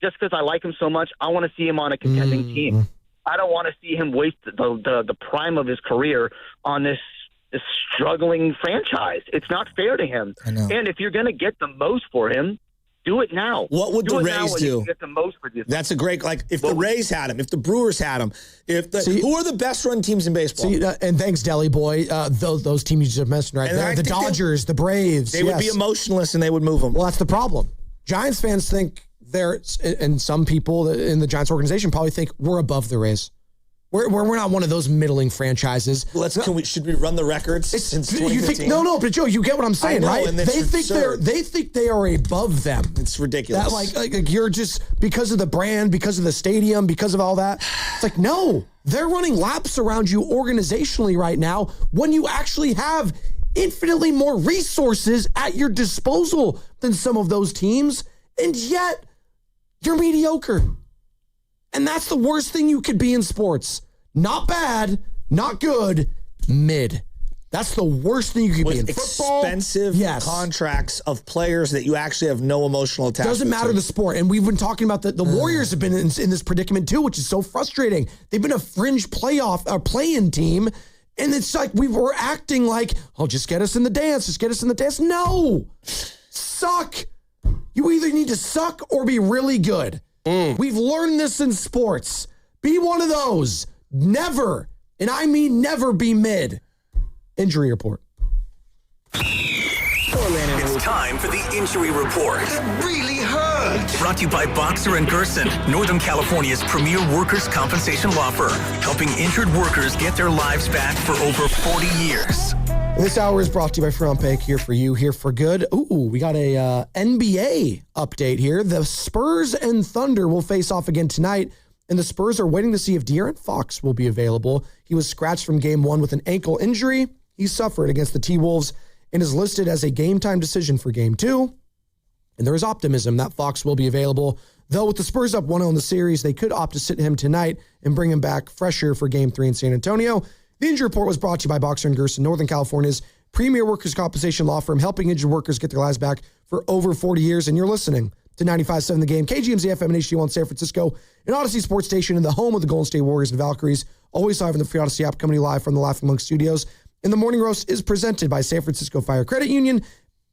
S8: just because I like him so much, I want to see him on a contending team. I don't want to see him waste the prime of his career on this struggling franchise. It's not fair to him.
S20: I know.
S8: And if you're going to get the most for him, do it now.
S20: What would the Rays do?
S8: Get the most for this.
S20: That's a great, like, if the Rays had him, if the Brewers had him, who are the best run teams in baseball?
S21: And thanks, Deli Boy. Those teams you just mentioned right there, the Dodgers, the Braves.
S20: They would be emotionless and they would move them.
S21: Well, that's the problem. Giants fans think and some people in the Giants organization probably think we're above the Rays. We're not one of those middling franchises.
S20: Should we run the records since 2015?
S21: But Joe, you get what I'm saying, right?
S20: And
S21: they think they are above them.
S20: It's ridiculous.
S21: That like you're just because of the brand, because of the stadium, because of all that. It's like, no, they're running laps around you organizationally right now when you actually have infinitely more resources at your disposal than some of those teams, and yet you're mediocre. And that's the worst thing you could be in sports. Not bad, not good, mid. That's the worst thing you could be in football.
S20: Expensive contracts of players that you actually have no emotional attachment
S21: Doesn't matter
S20: to.
S21: the sport. And we've been talking about the Warriors have been in this predicament too, which is so frustrating. They've been a fringe play-in team. And it's like we're acting like, just get us in the dance. Just get us in the dance. No. Suck. You either need to suck or be really good. We've learned this in sports. Be one of those. Never, and I mean never, be mid. Injury report.
S7: It's time for the injury report.
S1: It really hurt.
S7: Brought to you by Boxer & Gerson, Northern California's premier workers' compensation law firm, helping injured workers get their lives back for over 40 years.
S21: This hour is brought to you by Ferrand here for you, here for good. Ooh, we got a NBA update here. The Spurs and Thunder will face off again tonight, and the Spurs are waiting to see if De'Aaron Fox will be available. He was scratched from Game 1 with an ankle injury. He suffered against the T-Wolves and is listed as a game-time decision for Game 2. And there is optimism that Fox will be available. Though with the Spurs up 1-0 in the series, they could opt to sit him tonight and bring him back fresher for Game 3 in San Antonio. The injury report was brought to you by Boxer & Gerson, Northern California's premier workers' compensation law firm, helping injured workers get their lives back for over 40 years. And you're listening to 95.7 The Game, KGMZ FM and HD1 San Francisco, an Odyssey Sports Station in the home of the Golden State Warriors and Valkyries. Always live in the free Odyssey app, coming live from the Laughing Monk Studios. And the Morning Roast is presented by San Francisco Fire Credit Union,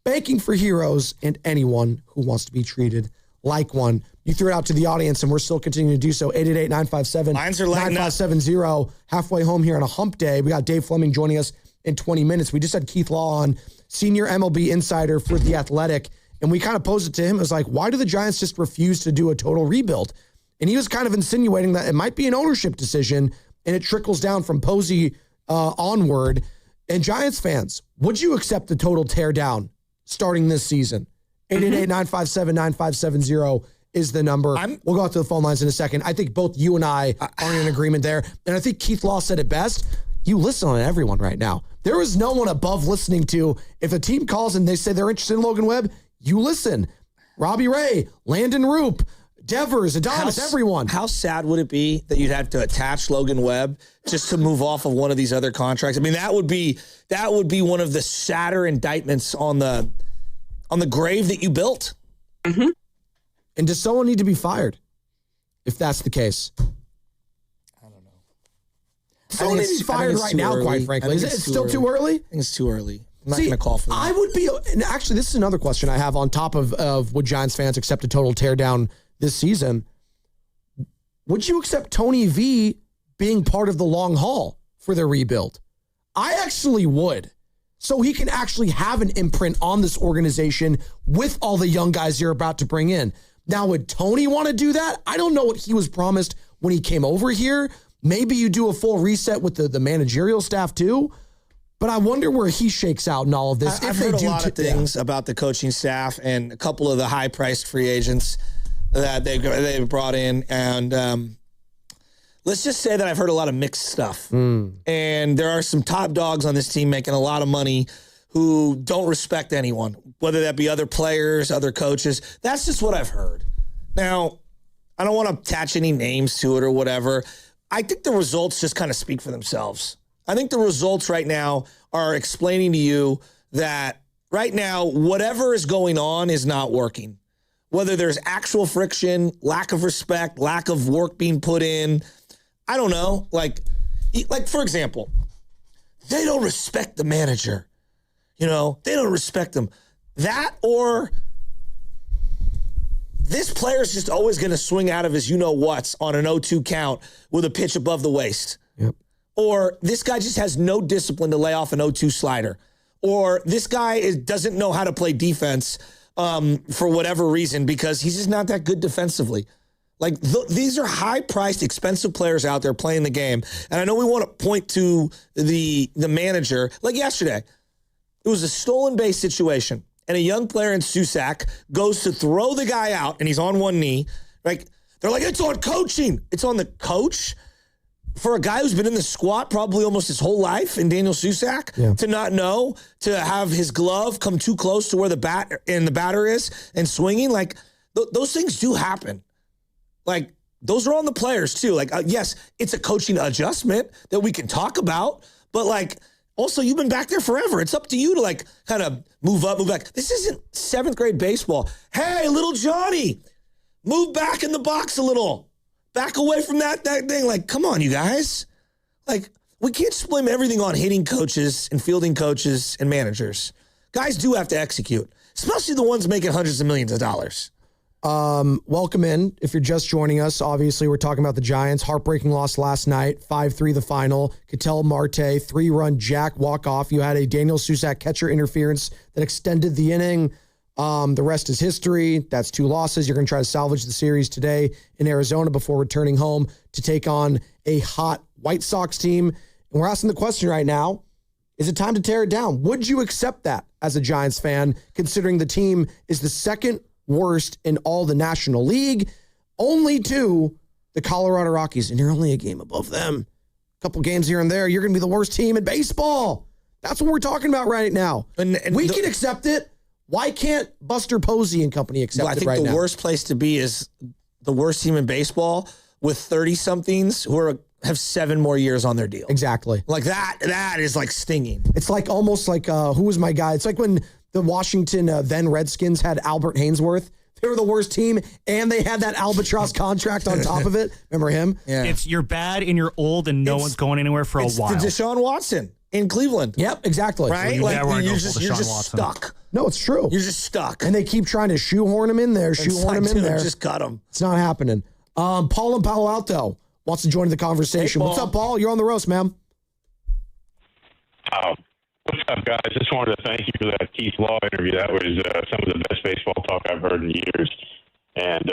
S21: banking for heroes and anyone who wants to be treated like one. You threw it out to the audience, and we're still continuing to do so. 888-957-9570. Halfway home here on a hump day. We got Dave Fleming joining us in 20 minutes. We just had Keith Law on, senior MLB insider for The Athletic, and we kind of posed it to him. It was like, why do the Giants just refuse to do a total rebuild? And he was kind of insinuating that it might be an ownership decision, and it trickles down from Posey onward. And Giants fans, would you accept the total teardown starting this season? 888-957-9570 is the number. We'll go out to the phone lines in a second. I think both you and I are in agreement there. And I think Keith Law said it best. You listen on everyone right now. There is no one above listening to. If a team calls and they say they're interested in Logan Webb, you listen. Robbie Ray, Landon Roop, Devers, Adonis, everyone.
S20: How sad would it be that you'd have to attach Logan Webb just to move off of one of these other contracts? I mean, that would be one of the sadder indictments on the grave that you built.
S21: Mm-hmm. And does someone need to be fired if that's the case? I don't know. Someone needs to be fired right now, quite frankly. Is it still too early?
S20: I think it's too early. I'm not going to call for that.
S21: I would be, and actually, this is another question I have on top of would Giants fans accept a total teardown this season? Would you accept Tony V being part of the long haul for their rebuild? I actually would. So he can actually have an imprint on this organization with all the young guys you're about to bring in. Now, would Tony want to do that? I don't know what he was promised when he came over here. Maybe you do a full reset with the managerial staff too. But I wonder where he shakes out in all of this.
S20: I've heard a lot of things about the coaching staff and a couple of the high-priced free agents that they've brought in. And let's just say that I've heard a lot of mixed stuff. And there are some top dogs on this team making a lot of money who don't respect anyone, whether that be other players, other coaches. That's just what I've heard. Now, I don't want to attach any names to it or whatever. I think the results just kind of speak for themselves. I think the results right now are explaining to you that right now, whatever is going on is not working. Whether there's actual friction, lack of respect, lack of work being put in, I don't know, like for example, they don't respect the manager. You know, they don't respect him. That or this player's just always going to swing out of his you-know-whats on an 0-2 count with a pitch above the waist.
S21: Yep.
S20: Or this guy just has no discipline to lay off an 0-2 slider. Or this guy doesn't know how to play defense for whatever reason because he's just not that good defensively. Like, these are high-priced, expensive players out there playing the game. And I know we want to point to the manager. Like yesterday, it was a stolen base situation. And a young player in Susac goes to throw the guy out, and he's on one knee. Like, they're like, it's on coaching. It's on the coach for a guy who's been in the squat probably almost his whole life in Daniel Susac to not know, to have his glove come too close to where the batter is and swinging. Like, those things do happen. Like, those are on the players too. Like, yes, it's a coaching adjustment that we can talk about, but like, also, you've been back there forever. It's up to you to like kind of move up, move back. This isn't 7th grade baseball. Hey, little Johnny, move back in the box a little. Back away from that thing. Like, come on, you guys. Like, we can't just blame everything on hitting coaches and fielding coaches and managers. Guys do have to execute, especially the ones making hundreds of millions of dollars.
S21: Welcome in. If you're just joining us, obviously we're talking about the Giants. Heartbreaking loss last night, 5-3 the final. Ketel Marte, 3-run jack walk-off. You had a Daniel Susac catcher interference that extended the inning. The rest is history. That's 2 losses. You're going to try to salvage the series today in Arizona before returning home to take on a hot White Sox team. And we're asking the question right now, is it time to tear it down? Would you accept that as a Giants fan, considering the team is the second worst in all the National League, only to the Colorado Rockies, and you're only a game above them. A couple games here and there, you're going to be the worst team in baseball. That's what we're talking about right now. And we can accept it. Why can't Buster Posey and company accept it right now? I think the
S20: worst place to be is the worst team in baseball with 30-somethings who have 7 more years on their deal.
S21: Exactly.
S20: Like that is like stinging.
S21: It's like almost like, who was my guy? It's like when the Washington then Redskins had Albert Hainsworth. They were the worst team, and they had that albatross contract on top of it. Remember him?
S9: Yeah. It's you're bad and you're old and no one's going anywhere for a while.
S20: It's the Deshaun Watson in Cleveland.
S21: Yep, exactly.
S20: Right? You're just stuck.
S21: No, it's true.
S20: You're just stuck.
S21: And they keep trying to shoehorn him in there,
S20: Just cut him.
S21: It's not happening. Paul in Palo Alto wants to join the conversation.
S20: Hey,
S21: what's up, Paul? You're on the roast, ma'am.
S2: What's up, guys? Just wanted to thank you for that Keith Law interview. That was some of the best baseball talk I've heard in years. And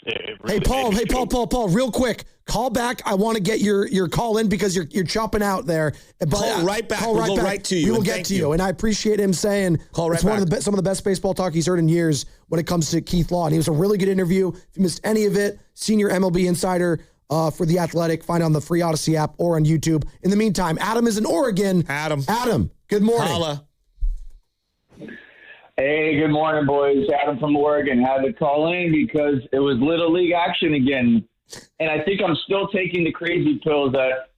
S2: it really
S21: Paul, real quick, call back. I want to get your call in because you're chopping out there. But
S20: call right back. We'll go right to you.
S21: We will get to you. And I appreciate him saying
S20: call right
S21: it's
S20: back.
S21: One of some of the best baseball talk he's heard in years when it comes to Keith Law. And he was a really good interview. If you missed any of it, senior MLB insider for The Athletic. Find it on the free Odyssey app or on YouTube. In the meantime, Adam is in Oregon.
S20: Adam,
S21: good morning.
S20: Holla.
S11: Hey, good morning, boys. Adam from Oregon. Had to call in because it was Little League action again. And I think I'm still taking the crazy pills that,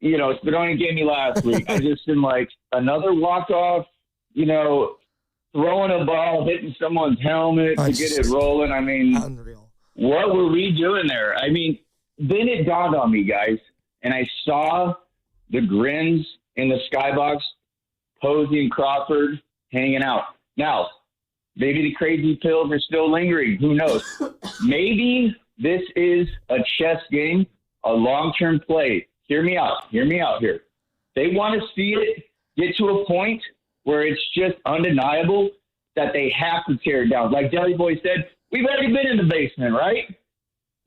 S11: Spadoni gave me last week. I just am like, another walk-off, throwing a ball, hitting someone's helmet to get it rolling. I mean,
S20: unreal.
S11: What were we doing there? I mean, then it dawned on me, guys, and I saw the grins in the skybox, Posey and Crawford hanging out. Now, maybe the crazy pills are still lingering. Who knows? Maybe this is a chess game, a long-term play. Hear me out here. They want to see it get to a point where it's just undeniable that they have to tear it down. Like Deli Boy said, we've already been in the basement, right?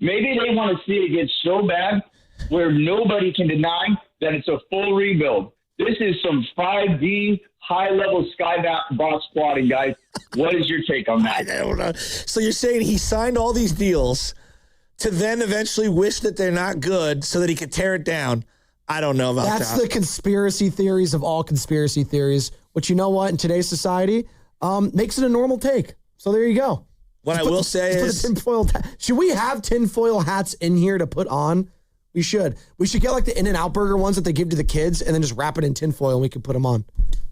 S11: Maybe they want to see it get so bad where nobody can deny that it's a full rebuild. This is some 5D high-level skybox squatting, guys. What is your take on that?
S20: I don't know. So you're saying he signed all these deals to then eventually wish that they're not good so that he could tear it down? I don't know about that.
S21: That's the conspiracy theories of all conspiracy theories, which you know what, in today's society, makes it a normal take. So there you go.
S20: What I will say is,
S21: should we have tinfoil hats in here to put on? We should. We should get like the In-N-Out Burger ones that they give to the kids and then just wrap it in tinfoil and we can put them on.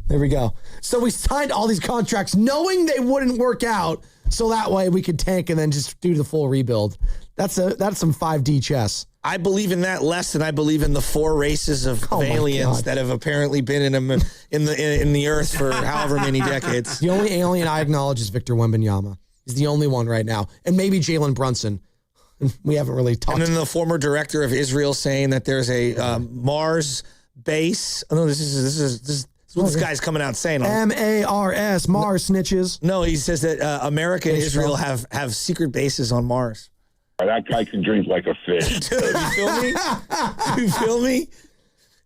S21: There we go. So we signed all these contracts knowing they wouldn't work out so that way we could tank and then just do the full rebuild. That's some 5D chess.
S20: I believe in that less than I believe in the 4 races of aliens that have apparently been in the Earth for however many decades.
S21: The only alien I acknowledge is Victor Wembanyama. He's the only one right now, and maybe Jalen Brunson. We haven't really talked.
S20: And then the former director of Israel saying that there's a Mars base. Oh, no, this is what this guy's coming out saying.
S21: MARS, Mars snitches.
S20: No, he says that America and Israel have secret bases on Mars.
S2: That guy can drink like a fish.
S20: Dude, you feel me? You feel me?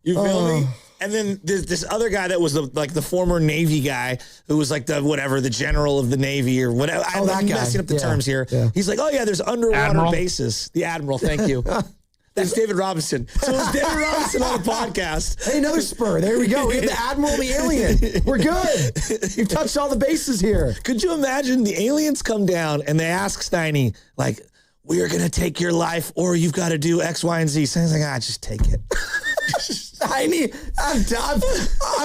S20: You feel me? And then there's this other guy that was the former Navy guy who was like the general of the Navy or whatever. I'm messing up the terms here. Yeah. He's like, oh yeah, there's underwater bases. The Admiral, thank you. That's David Robinson. So it's David Robinson on the podcast.
S21: Hey, another spur. There we go. We have the Admiral, the alien. We're good. You've touched all the bases here.
S20: Could you imagine the aliens come down and they ask Steiny, like, we are going to take your life or you've got to do X, Y, and Z. Steiny's like, just take it.
S21: I've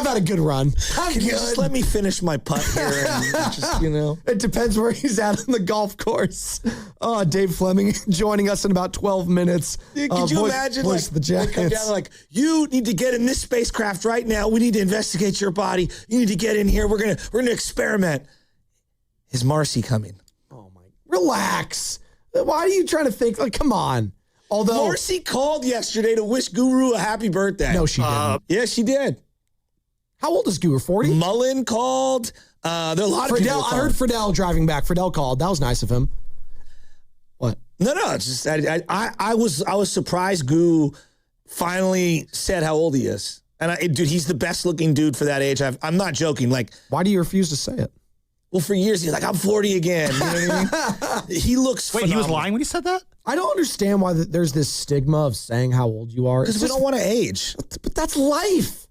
S21: had a good run.
S20: Can you just let me finish my putt here? And just,
S21: It depends where he's at on the golf course. Oh, Dave Fleming joining us in about 12 minutes.
S20: Could you imagine
S21: the
S20: they come down like, you need to get in this spacecraft right now. We need to investigate your body. You need to get in here. We're gonna experiment. Is Marcy coming?
S21: Oh my! Relax. Why are you trying to think? Like, come on. Although
S20: Marcy called yesterday to wish Guru a happy birthday.
S21: No, she didn't.
S20: Yeah, she did.
S21: How old is Guru? 40?
S20: Mullen called. There are a lot of people.
S21: I heard Friedel driving back. Friedel called. That was nice of him. What?
S20: No. It's just I was surprised. Guru finally said how old he is, and dude, he's the best looking dude for that age. I'm not joking. Like,
S21: why do you refuse to say it?
S20: Well, for years he's like, I'm 40 again. You know what I mean? He looks.
S9: Wait,
S20: phenomenal.
S9: he was lying when he said that?
S21: I don't understand why there's this stigma of saying how old you are.
S20: Because we don't want to age.
S21: But that's life.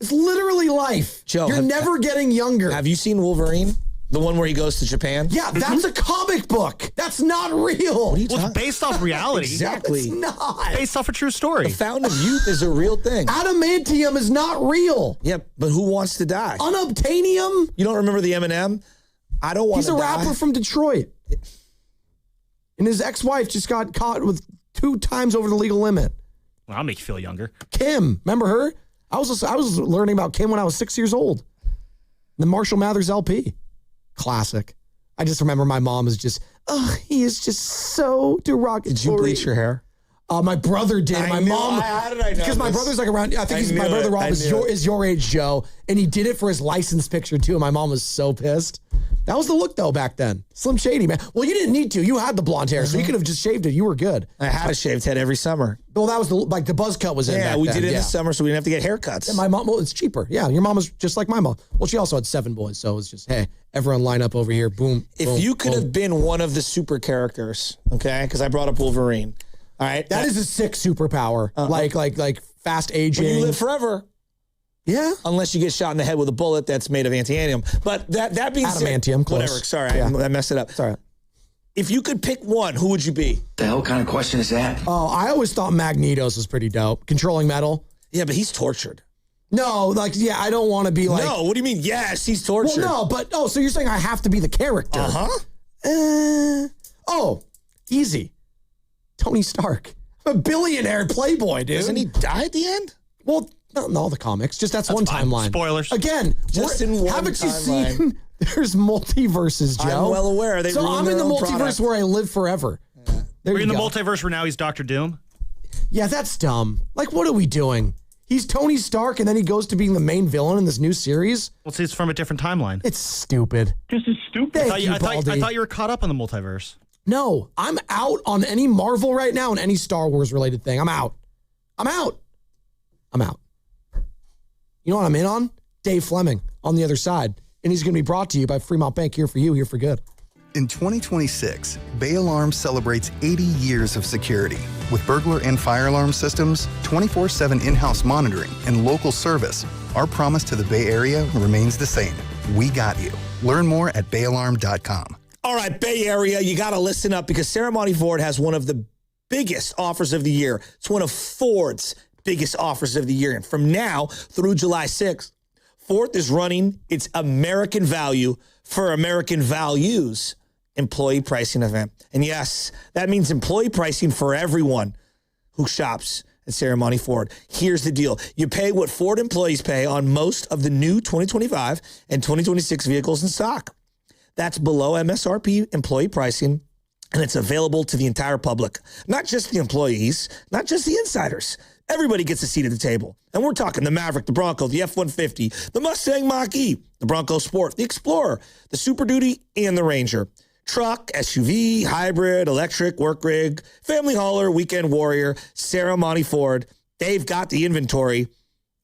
S21: It's literally life.
S20: Joe,
S21: you're never getting younger.
S20: Have you seen Wolverine? The one where he goes to Japan?
S21: Yeah, that's a comic book. That's not real.
S9: It's based off reality.
S20: Exactly.
S21: No, it's not.
S9: Based off a true story.
S20: The fountain of youth is a real thing.
S21: Adamantium is not real.
S20: Yeah, but who wants to die?
S21: Unobtainium?
S20: You don't remember the Eminem? I don't want to die.
S21: He's a rapper from Detroit. And his ex-wife just got caught with 2 times over the legal limit.
S9: Well, I'll make you feel younger.
S21: Kim, remember her? I was learning about Kim when I was 6 years old. The Marshall Mathers LP. Classic. I just remember my mom is just, he is just so derogatory.
S20: Did you bleach your hair?
S21: My brother did. My mom,
S20: how did I know?
S21: Because my brother's like around. I think my brother Rob is your age, Joe, and he did it for his license picture too. And my mom was so pissed. That was the look though back then. Slim Shady, man. Well, you didn't need to. You had the blonde hair, so you could have just shaved it. You were good.
S20: I had a shaved head every summer.
S21: Well, that was the buzz cut was in.
S20: Yeah, we did it in the summer, so we didn't have to get haircuts.
S21: And my mom, well, it's cheaper. Yeah, your mom was just like my mom. Well, she also had 7 boys, so it was just, hey, everyone line up over here. Boom.
S20: If you could have been one of the super characters, okay? Because I brought up Wolverine. All right,
S21: that is a sick superpower. Like fast aging.
S20: But you live forever.
S21: Yeah,
S20: unless you get shot in the head with a bullet that's made of adamantium. But that being said,
S21: adamantium, close.
S20: Whatever. Sorry, I messed it up.
S21: Sorry.
S20: If you could pick one, who would you be?
S1: The hell kind of question is that?
S21: Oh, I always thought Magnetos was pretty dope. Controlling metal.
S20: Yeah, but he's tortured.
S21: No, I don't want to be like.
S20: No, what do you mean? Yes, he's tortured.
S21: Well, no, but so you're saying I have to be the character? Easy. Tony Stark. I'm a billionaire playboy, dude.
S20: Doesn't he die at the end?
S21: Well, not in all the comics. That's one
S9: fine.
S21: timeline.
S9: Spoilers.
S21: Again,
S20: just in one
S21: haven't
S20: timeline.
S21: You seen? There's multiverses, Joe.
S20: I'm well aware.
S21: I'm in the multiverse where I live forever.
S20: Yeah.
S9: We're in the multiverse where now he's Dr. Doom.
S21: Yeah, that's dumb. Like, what are we doing? He's Tony Stark, and then he goes to being the main villain in this new series.
S9: Well, see, it's from a different timeline.
S21: It's stupid.
S2: This is stupid.
S9: I thought you were caught up on the multiverse.
S21: No, I'm out on any Marvel right now and any Star Wars related thing. I'm out. You know what I'm in on? Dave Fleming on the other side. And he's going to be brought to you by Fremont Bank, here for you, here for good.
S6: In 2026, Bay Alarm celebrates 80 years of security. With burglar and fire alarm systems, 24/7 in-house monitoring, and local service, our promise to the Bay Area remains the same. We got you. Learn more at bayalarm.com.
S20: All right, Bay Area, you got to listen up because Ceremony Ford has one of the biggest offers of the year. It's one of Ford's biggest offers of the year. And from now through July 6th, Ford is running its American Value for American Values employee pricing event. And yes, that means employee pricing for everyone. who shops at Sarah Monty Ford. Here's the deal. You pay what Ford employees pay on most of the new 2025 and 2026 vehicles in stock. That's below MSRP employee pricing, and it's available to the entire public. Not just the employees, not just the insiders. Everybody gets a seat at the table. And we're talking the Maverick, the Bronco, the F-150, the Mustang Mach-E, the Bronco Sport, the Explorer, the Super Duty, and the Ranger. Truck, SUV, hybrid, electric, work rig, family hauler, weekend warrior, Sarah Monty Ford. They've got the inventory.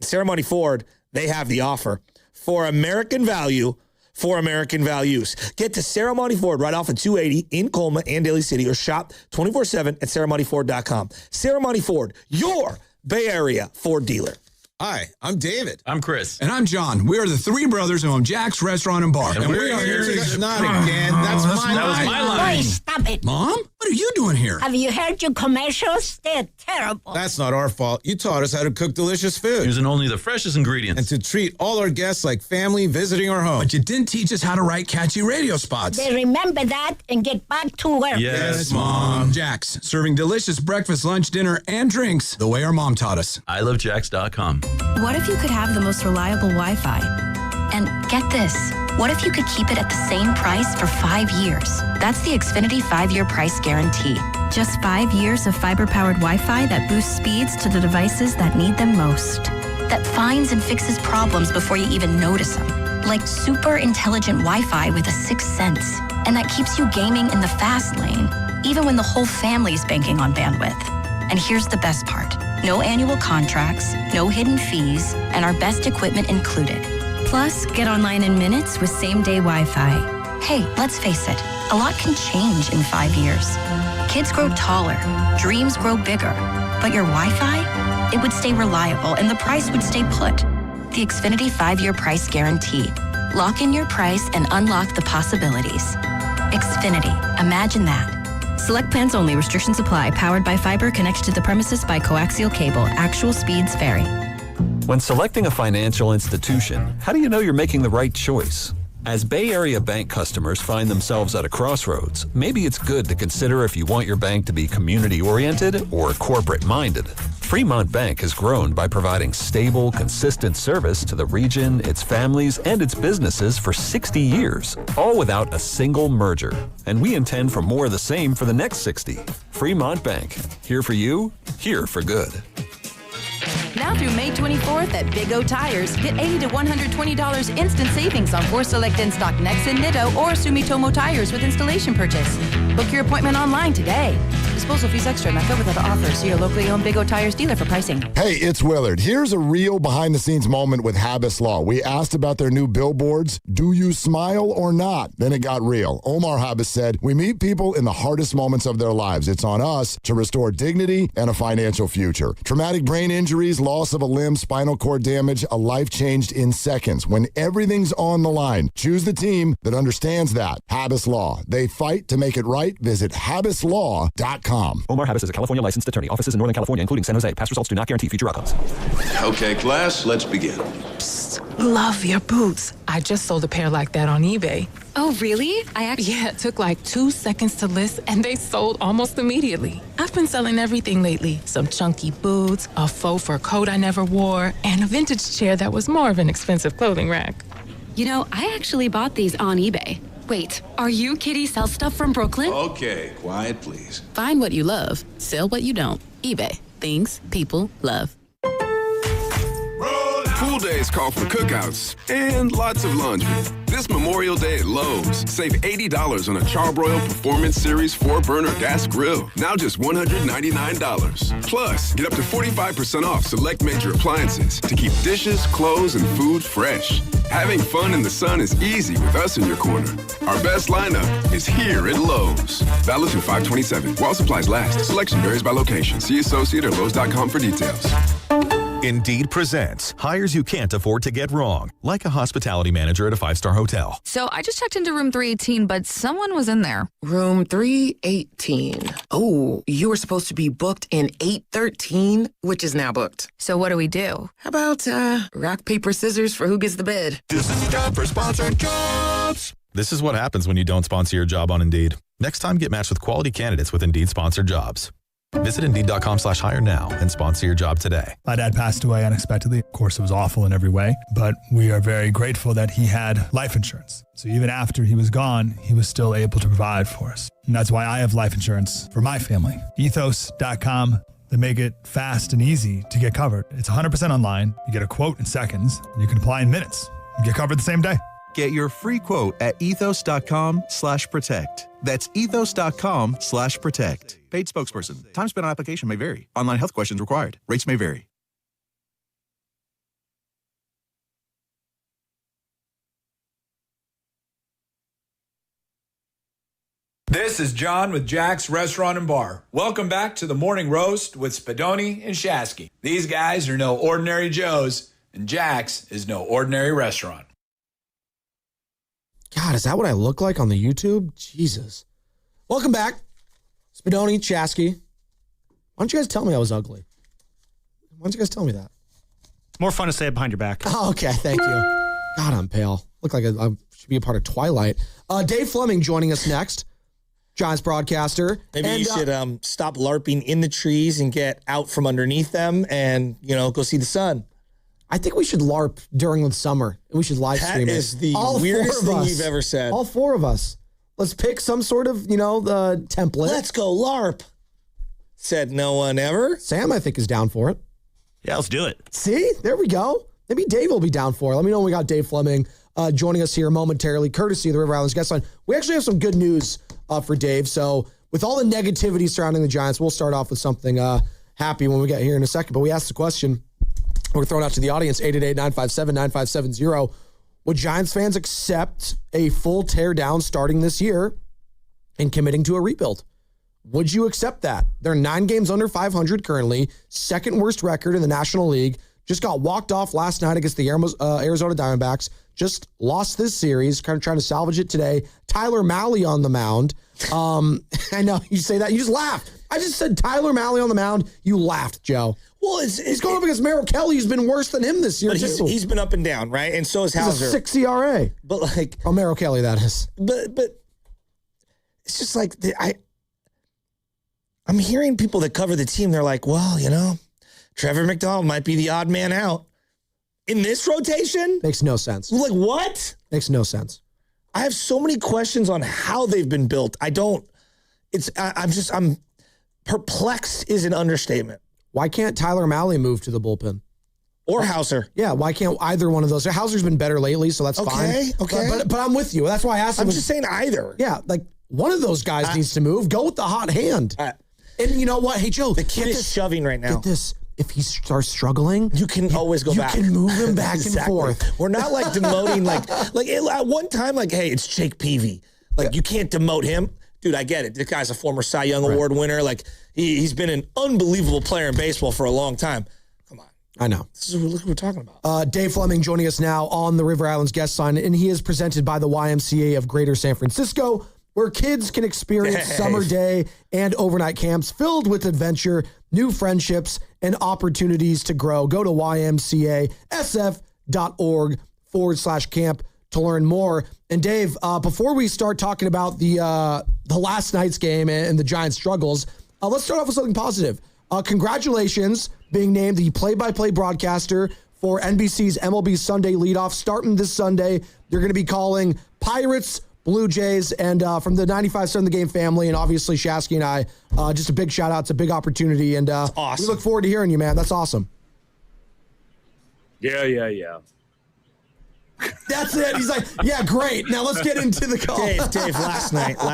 S20: Sarah Monty Ford, they have the offer. For American value, for American values. Get to Sarah Monty Ford right off of 280 in Colma and Daly City, or shop 24/7 at SarahMontyFord.com. Sarah Monty Ford, your Bay Area Ford dealer.
S4: Hi, I'm David.
S12: I'm Chris.
S4: And I'm John. We are the three brothers who own Jack's Restaurant and Bar.
S12: And we are here to...
S4: Not again. That's my line.
S12: That was my line.
S13: Boy, stop it.
S4: Mom? What are you doing here?
S13: Have you heard your commercials? They're terrible.
S4: That's not our fault. You taught us how to cook delicious food.
S12: Using only the freshest ingredients.
S4: And to treat all our guests like family visiting our home. But you didn't teach us how to write catchy radio spots.
S13: They remember that and get back to work.
S4: Yes, Mom. Jack's, serving delicious breakfast, lunch, dinner, and drinks the way our mom taught us.
S12: ilovejacks.com.
S14: What if you could have the most reliable Wi-Fi? And get this, what if you could keep it at the same price for 5 years? That's the Xfinity 5-year price guarantee. Just 5 years of fiber-powered Wi-Fi that boosts speeds to the devices that need them most. That finds and fixes problems before you even notice them. Like super intelligent Wi-Fi with a sixth sense. And that keeps you gaming in the fast lane, even when the whole family's banking on bandwidth. And here's the best part. No annual contracts, no hidden fees, and our best equipment included. Plus, get online in minutes with same-day Wi-Fi. Hey, let's face it, a lot can change in 5 years. Kids grow taller, dreams grow bigger, but your Wi-Fi, it would stay reliable and the price would stay put. The Xfinity 5-year price guarantee. Lock in your price and unlock the possibilities. Xfinity, imagine that. Select plans only. Restrictions apply. Powered by fiber. Connected to the premises by coaxial cable. Actual speeds vary.
S15: When selecting a financial institution, how do you know you're making the right choice? As Bay Area Bank customers find themselves at a crossroads, maybe it's good to consider if you want your bank to be community-oriented or corporate-minded. Fremont Bank has grown by providing stable, consistent service to the region, its families, and its businesses for 60 years, all without a single merger. And we intend for more of the same for the next 60. Fremont Bank. Here for you, here for good.
S16: Now through May 24th at Big O Tires, get $80 to $120 instant savings on 4 select in-stock Nexen, Nitto, or Sumitomo tires with installation purchase. Book your appointment online today. Disposal fees extra, not good with other offers. See your locally owned Big O Tires dealer for pricing.
S17: Hey, it's Willard. Here's a real behind-the-scenes moment with Habas Law. We asked about their new billboards. Do you smile or not? Then it got real. Omar Habas said, we meet people in the hardest moments of their lives. It's on us to restore dignity and a financial future. Traumatic brain injuries, loss of a limb, spinal cord damage, a life changed in seconds. When everything's on the line, choose the team that understands that. Habas Law. They fight to make it right. Visit habaslaw.com.
S15: Omar Habas is a California licensed attorney. Offices in Northern California, including San Jose. Past results do not guarantee future outcomes.
S1: Okay, class, let's begin.
S19: Love your boots. I just sold a pair like that on eBay.
S25: Oh, really?
S19: Yeah, it took like 2 seconds to list and they sold almost immediately. I've been selling everything lately. Some chunky boots, a faux fur coat I never wore, and a vintage chair that was more of an expensive clothing rack.
S25: You know, I actually bought these on eBay. Wait, are you Kitty Sell Stuff from Brooklyn?
S1: Okay, quiet, please.
S25: Find what you love, sell what you don't. eBay. Things people love.
S26: Pool days call for cookouts and lots of laundry. This Memorial Day at Lowe's, save $80 on a Charbroil Performance Series 4-burner gas grill. Now just $199. Plus, get up to 45% off select major appliances to keep dishes, clothes, and food fresh. Having fun in the sun is easy with us in your corner. Our best lineup is here at Lowe's. Valid through 5/27. While supplies last. Selection varies by location. See associate or Lowe's.com for details.
S24: Indeed presents hires you can't afford to get wrong, like a hospitality manager at a 5-star hotel.
S29: So I just checked into room 318, but someone was in there.
S31: Room 318. Oh, you were supposed to be booked in 813, which is now booked.
S29: So what do we do?
S31: How about rock, paper, scissors for who gets the bid?
S24: This is time for sponsored jobs. This is what happens when you don't sponsor your job on Indeed. Next time, get matched with quality candidates with Indeed sponsored jobs. Visit Indeed.com/hire now and sponsor your job today.
S3: My dad passed away unexpectedly. Of course, it was awful in every way, but we are very grateful that he had life insurance. So even after he was gone, he was still able to provide for us. And that's why I have life insurance for my family. Ethos.com. They make it fast and easy to get covered. It's 100% online. You get a quote in seconds, and you can apply in minutes. You get covered the same day.
S5: Get your free quote at ethos.com/protect. That's ethos.com/protect. Paid spokesperson. Time spent on application may vary. Online health questions required. Rates may vary.
S4: This is John with Jack's Restaurant and Bar. Welcome back to the Morning Roast with Spadoni and Shasky. These guys are no ordinary Joes, and Jack's is no ordinary restaurant.
S21: God, is that what I look like on the YouTube? Jesus. Welcome back. Spadoni, Chasky. Why don't you guys tell me I was ugly? Why don't you guys tell me that?
S9: More fun to say it behind your back.
S21: Oh, okay, thank you. God, I'm pale. Look like I should be a part of Twilight. Dave Fleming joining us next. Giants broadcaster.
S20: Maybe you should stop LARPing in the trees and get out from underneath them and, go see the sun.
S21: I think we should LARP during the summer. We should live stream it.
S20: That is the weirdest thing you've ever said.
S21: All four of us. Let's pick some sort of, the template.
S20: Let's go LARP. Said no one ever.
S21: Sam, I think, is down for it.
S9: Yeah, let's do it.
S21: See? There we go. Maybe Dave will be down for it. Let me know when we got Dave Fleming joining us here momentarily, courtesy of the River Islands Guest Line. We actually have some good news for Dave. So with all the negativity surrounding the Giants, we'll start off with something happy when we get here in a second. But we asked the question, we're throwing out to the audience, 888-957-9570. Would Giants fans accept a full tear down starting this year and committing to a rebuild? Would you accept that? They're 9 games under 500 currently, second worst record in the National League. Just got walked off last night against the Arizona Diamondbacks. Just lost this series, kind of trying to salvage it today. Tyler Mahle on the mound. I know you say that. You just laughed. I just said Tyler Mahle on the mound. You laughed, Joe.
S20: Well,
S21: he's going up against Merrill Kelly, who's been worse than him this year,
S20: but
S21: too.
S20: He's been up and down, right? And so is Hauser.
S21: He's a 6 ERA.
S20: But
S21: Merrill Kelly, that is.
S20: But it's just like, I'm hearing people that cover the team, they're like, well, Trevor McDonald might be the odd man out. In this rotation?
S21: Makes no sense.
S20: Like, what?
S21: Makes no sense.
S20: I have so many questions on how they've been built. I'm perplexed is an understatement.
S21: Why can't Tyler Mahle move to the bullpen?
S20: Or Hauser.
S21: Yeah, why can't either one of those? Hauser's been better lately, so that's fine.
S20: Okay.
S21: But I'm with you. That's why I asked him.
S20: I'm just saying either.
S21: Yeah, like one of those guys needs to move. Go with the hot hand. And you know what? Hey, Joe.
S20: The kid is shoving right now.
S21: Get this. If he starts struggling,
S20: you can always go back.
S21: You can move him back and forth.
S20: We're not like demoting like at one time, hey, it's Jake Peavy. You can't demote him. Dude, I get it. This guy's a former Cy Young Award winner. He's been an unbelievable player in baseball for a long time. Come on.
S21: I know.
S20: This is what we're talking about.
S21: Dave Fleming joining us now on the River Islands Guest Line, and he is presented by the YMCA of Greater San Francisco, where kids can experience summer day and overnight camps filled with adventure, new friendships, and opportunities to grow. Go to ymcasf.org/camp to learn more. And Dave, before we start talking about the last night's game and the Giants' struggles, let's start off with something positive. Congratulations being named the play-by-play broadcaster for NBC's MLB Sunday leadoff. Starting this Sunday, you're going to be calling Pirates, Blue Jays, and from the 95.7 The Game family, and obviously Shasky and I, just a big shout out. It's a big opportunity, and
S20: awesome.
S21: We look forward to hearing you, man. That's awesome.
S7: Yeah.
S21: That's it. He's like, yeah, great. Now let's get into the call.
S20: Dave, last night. Oh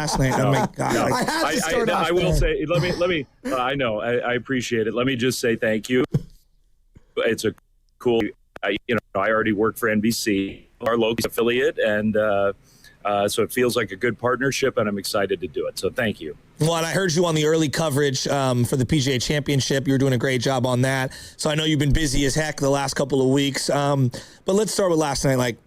S20: my God.
S7: No,
S21: I had to start off
S7: I will
S21: there.
S7: say, let me. I know, I appreciate it. Let me just say thank you. It's a cool. I already work for NBC, our local affiliate, and so it feels like a good partnership, and I'm excited to do it. So thank you.
S20: Well, and I heard you on the early coverage for the PGA Championship. You were doing a great job on that. So I know you've been busy as heck the last couple of weeks. But let's start with last night.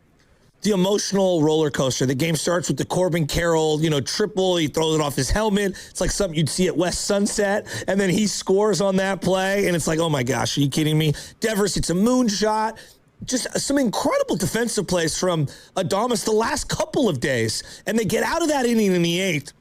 S20: The emotional roller coaster. The game starts with the Corbin Carroll, triple. He throws it off his helmet. It's like something you'd see at West Sunset. And then he scores on that play. And it's like, oh my gosh, are you kidding me? Devers hits a moonshot. Just some incredible defensive plays from Adames the last couple of days. And they get out of that inning in the 8th.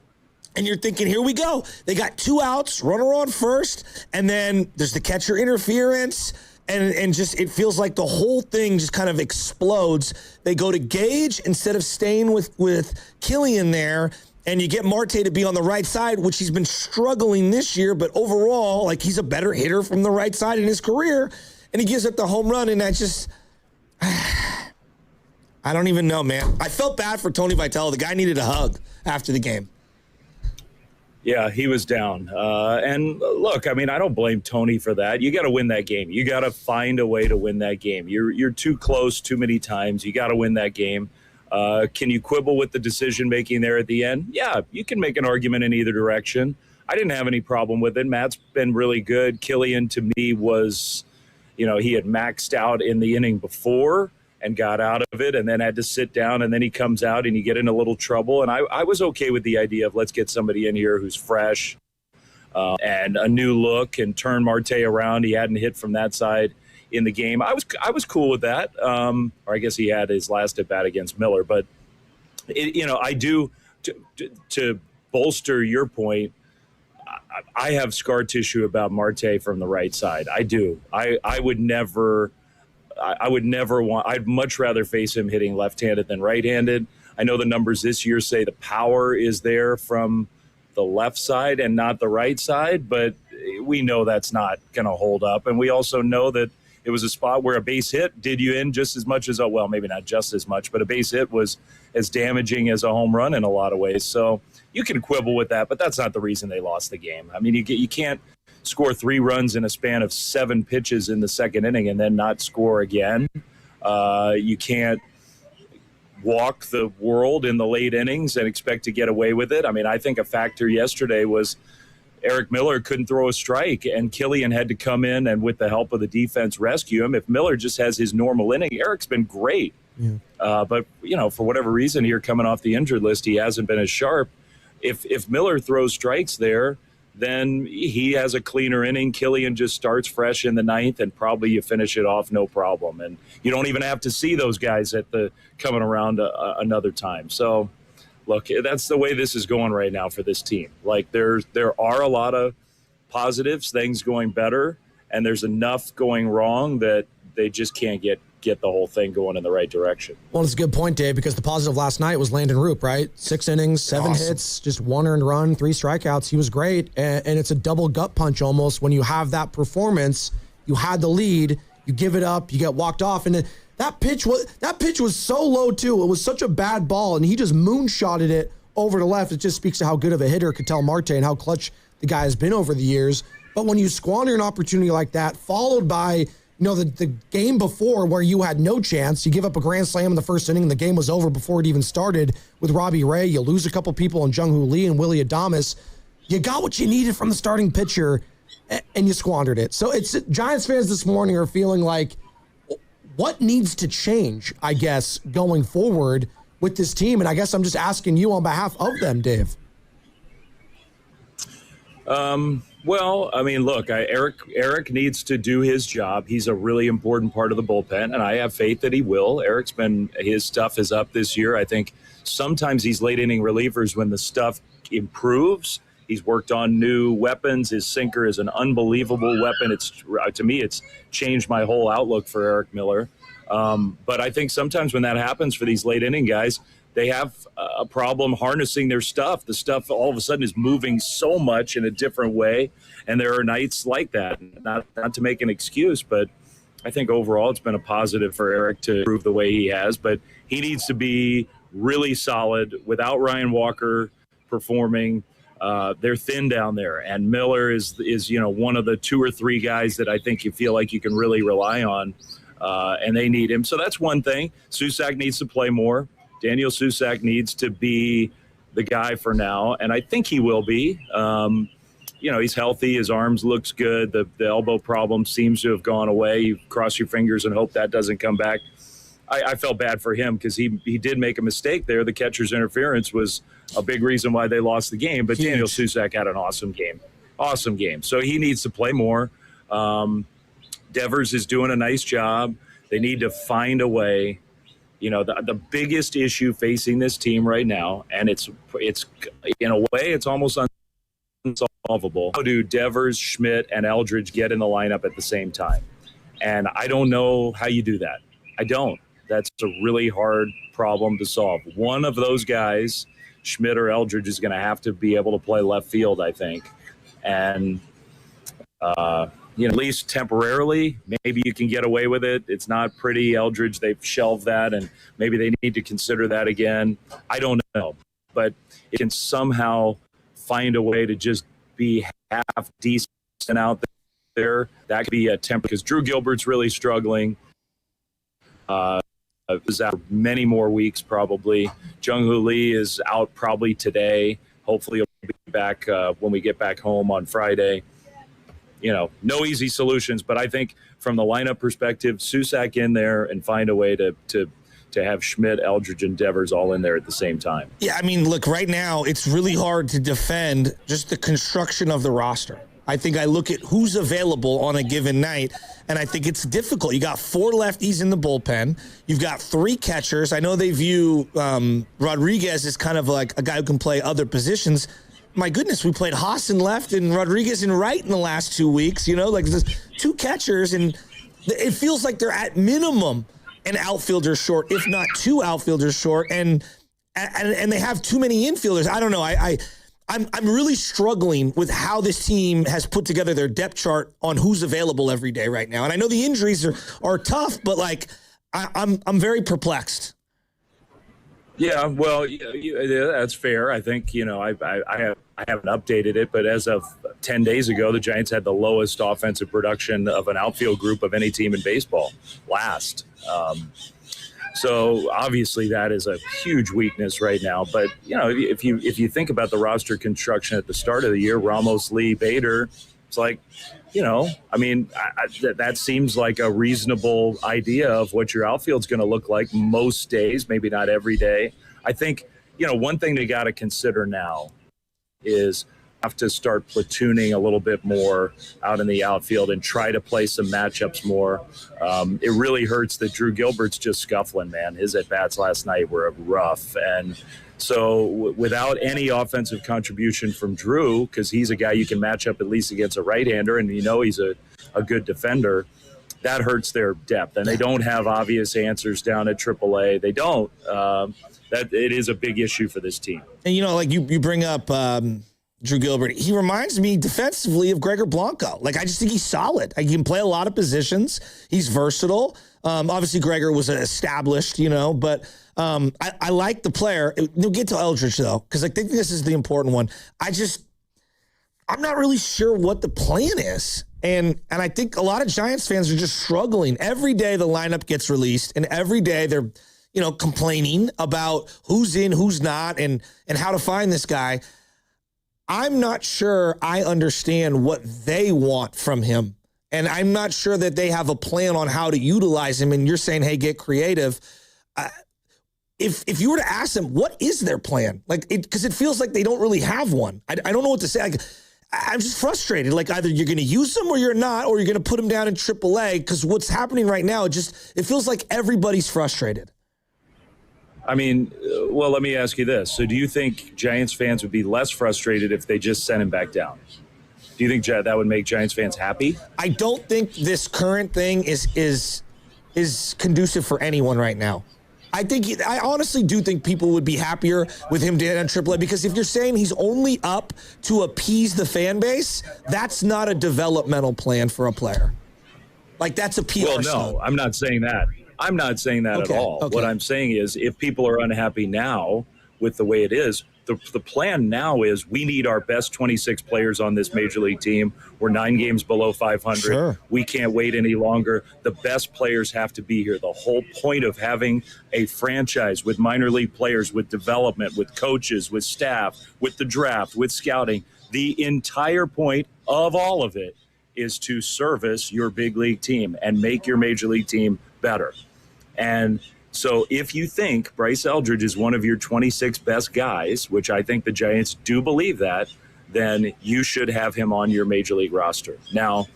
S20: And you're thinking, here we go. They got 2 outs, runner on first, and then there's the catcher interference, and just it feels like the whole thing just kind of explodes. They go to Gage instead of staying with Killian there, and you get Marte to be on the right side, which he's been struggling this year, but overall, like, he's a better hitter from the right side in his career, and he gives up the home run, and I just... I don't even know, man. I felt bad for Tony Vitello. The guy needed a hug after the game.
S7: Yeah, he was down. And look, I mean, I don't blame Tony for that. You got to win that game. You got to find a way to win that game. You're too close too many times. You got to win that game. Can you quibble with the decision-making there at the end? Yeah, you can make an argument in either direction. I didn't have any problem with it. Matt's been really good. Killian, to me, was, he had maxed out in the inning before and got out of it and then had to sit down, and then he comes out and you get in a little trouble. And I was okay with the idea of let's get somebody in here who's fresh and a new look and turn Marte around. He hadn't hit from that side in the game. I was cool with that. Or I guess he had his last at bat against Miller. But, I do, to bolster your point, I have scar tissue about Marte from the right side. I do. I would never want, I'd much rather face him hitting left-handed than right-handed. I know the numbers this year say the power is there from the left side and not the right side, but we know that's not going to hold up. And we also know that it was a spot where a base hit did you in just as much as, well, maybe not just as much, but a base hit was as damaging as a home run in a lot of ways. So you can quibble with that, but that's not the reason they lost the game. I mean, you can't score 3 runs in a span of 7 pitches in the second inning and then not score again. You can't walk the world in the late innings and expect to get away with it. I mean, I think a factor yesterday was Eric Miller couldn't throw a strike, and Killian had to come in and, with the help of the defense, rescue him. If Miller just has his normal inning, Eric's been great. Yeah. But, for whatever reason here coming off the injured list, he hasn't been as sharp. If Miller throws strikes there, then he has a cleaner inning. Killian just starts fresh in the 9th, and probably you finish it off no problem. And you don't even have to see those guys coming around another time. So, look, that's the way this is going right now for this team. Like, there are a lot of positives, things going better, and there's enough going wrong that they just can't get the whole thing going in the right direction.
S21: Well, it's a good point, Dave, because the positive last night was Landon Roop, right? 6 innings, 7 hits, just 1 earned run, 3 strikeouts. He was great, and it's a double gut punch almost when you have that performance. You had the lead, you give it up, you get walked off, and that pitch was so low too. It was such a bad ball, and he just moonshotted it over to left. It just speaks to how good of a hitter Ketel Marte and how clutch the guy has been over the years. But when you squander an opportunity like that, followed by the game before where you had no chance, you give up a grand slam in the first inning, and the game was over before it even started with Robbie Ray. You lose a couple people in Jung-Hoo Lee and Willie Adames. You got what you needed from the starting pitcher, and you squandered it. So it's Giants fans this morning are feeling like, what needs to change, I guess, going forward with this team? And I guess I'm just asking you on behalf of them, Dave.
S7: Well, I mean, look, Eric needs to do his job. He's a really important part of the bullpen, and I have faith that he will. His stuff is up this year. I think sometimes these late inning relievers, when the stuff improves, he's worked on new weapons. His sinker is an unbelievable weapon. To me, it's changed my whole outlook for Eric Miller. But I think sometimes when that happens for these late inning guys, they have a problem harnessing their stuff. The stuff all of a sudden is moving so much in a different way, and there are nights like that. Not to make an excuse, but I think overall it's been a positive for Eric to prove the way he has. But he needs to be really solid without Ryan Walker performing. They're thin down there, and Miller is one of the 2 or 3 guys that I think you feel like you can really rely on, and they need him. So that's one thing. Susac needs to play more. Daniel Susac needs to be the guy for now, and I think he will be. He's healthy. His arms looks good. The elbow problem seems to have gone away. You cross your fingers and hope that doesn't come back. I felt bad for him because he did make a mistake there. The catcher's interference was a big reason why they lost the game, but Daniel Susac had an awesome game. So he needs to play more. Devers is doing a nice job. They need to find a way. the biggest issue facing this team right now, and it's in a way it's almost unsolvable. How do Devers, Schmidt, and Eldridge get in the lineup at the same time? And I don't know how you do that. I don't. That's a really hard problem to solve. One of those guys, Schmidt or Eldridge, is going to have to be able to play left field, I think. And, at least temporarily, maybe you can get away with it. It's not pretty. Eldridge, they've shelved that, and maybe they need to consider that again. I don't know. But it can somehow find a way to just be half decent out there. That could be a temp, because Drew Gilbert's really struggling. Is out many more weeks probably. Jung-Hoo Lee is out probably today. Hopefully he'll be back when we get back home on Friday. No easy solutions, but I think from the lineup perspective, Susac in there and find a way to have Schmidt, Eldridge, and Devers all in there at the same time.
S20: Yeah, I mean, look, right now it's really hard to defend just the construction of the roster. I think I look at who's available on a given night, and I think it's difficult. You got 4 lefties in the bullpen. You've got 3 catchers. I know they view Rodriguez as kind of like a guy who can play other positions. My goodness, we played Haas in left and Rodriguez in right in the last 2 weeks. There's 2 catchers, and it feels like they're at minimum an outfielder short, if not 2 outfielders short, and they have too many infielders. I don't know. I'm really struggling with how this team has put together their depth chart on who's available every day right now. And I know the injuries are tough, but I'm very perplexed.
S7: Yeah, well, that's fair. I think I haven't updated it, but as of 10 days ago, the Giants had the lowest offensive production of an outfield group of any team in baseball. Last. So obviously that is a huge weakness right now. But if you think about the roster construction at the start of the year, Ramos, Lee, Bader, it's like, that seems like a reasonable idea of what your outfield's going to look like most days, maybe not every day. I think one thing they got to consider now is have to start platooning a little bit more out in the outfield and try to play some matchups more. It really hurts that Drew Gilbert's just scuffling, man. His at-bats last night were rough. And so without any offensive contribution from Drew, because he's a guy you can match up at least against a right-hander, and he's a good defender, that hurts their depth. And they don't have obvious answers down at AAA. They don't. That it is a big issue for this team. And,
S20: you bring up Drew Gilbert. He reminds me defensively of Gregor Blanco. I just think he's solid. He can play a lot of positions. He's versatile. Obviously, Gregor was established, but I like the player. We'll get to Eldridge, though, because I think this is the important one. I'm not really sure what the plan is. And I think a lot of Giants fans are just struggling. Every day the lineup gets released, and every day they're, complaining about who's in, who's not, and how to find this guy. I'm not sure I understand what they want from him. And I'm not sure that they have a plan on how to utilize him. And you're saying, hey, get creative. If you were to ask them, what is their plan? Because it feels like they don't really have one. I don't know what to say. I'm just frustrated. Either you're going to use them or you're not, or you're going to put them down in AAA. Because what's happening right now, it feels like everybody's frustrated.
S7: Let me ask you this. So do you think Giants fans would be less frustrated if they just sent him back down? Do you think that would make Giants fans happy?
S20: I don't think this current thing is conducive for anyone right now. I honestly do think people would be happier with him down in AAA, because if you're saying he's only up to appease the fan base, that's not a developmental plan for a player. That's a PR
S7: stunt.
S20: No,
S7: I'm not saying that. I'm not saying that at all.
S20: Okay.
S7: What I'm saying is, if people are unhappy now with the way it is, the plan now is we need our best 26 players on this major league team. We're 9 games below 500.
S20: Sure.
S7: We can't wait any longer. The best players have to be here. The whole point of having a franchise with minor league players, with development, with coaches, with staff, with the draft, with scouting, the entire point of all of it is to service your big league team and make your major league team better. And so if you think Bryce Eldridge is one of your 26 best guys, which I think the Giants do believe that, then you should have him on your major league roster. Now,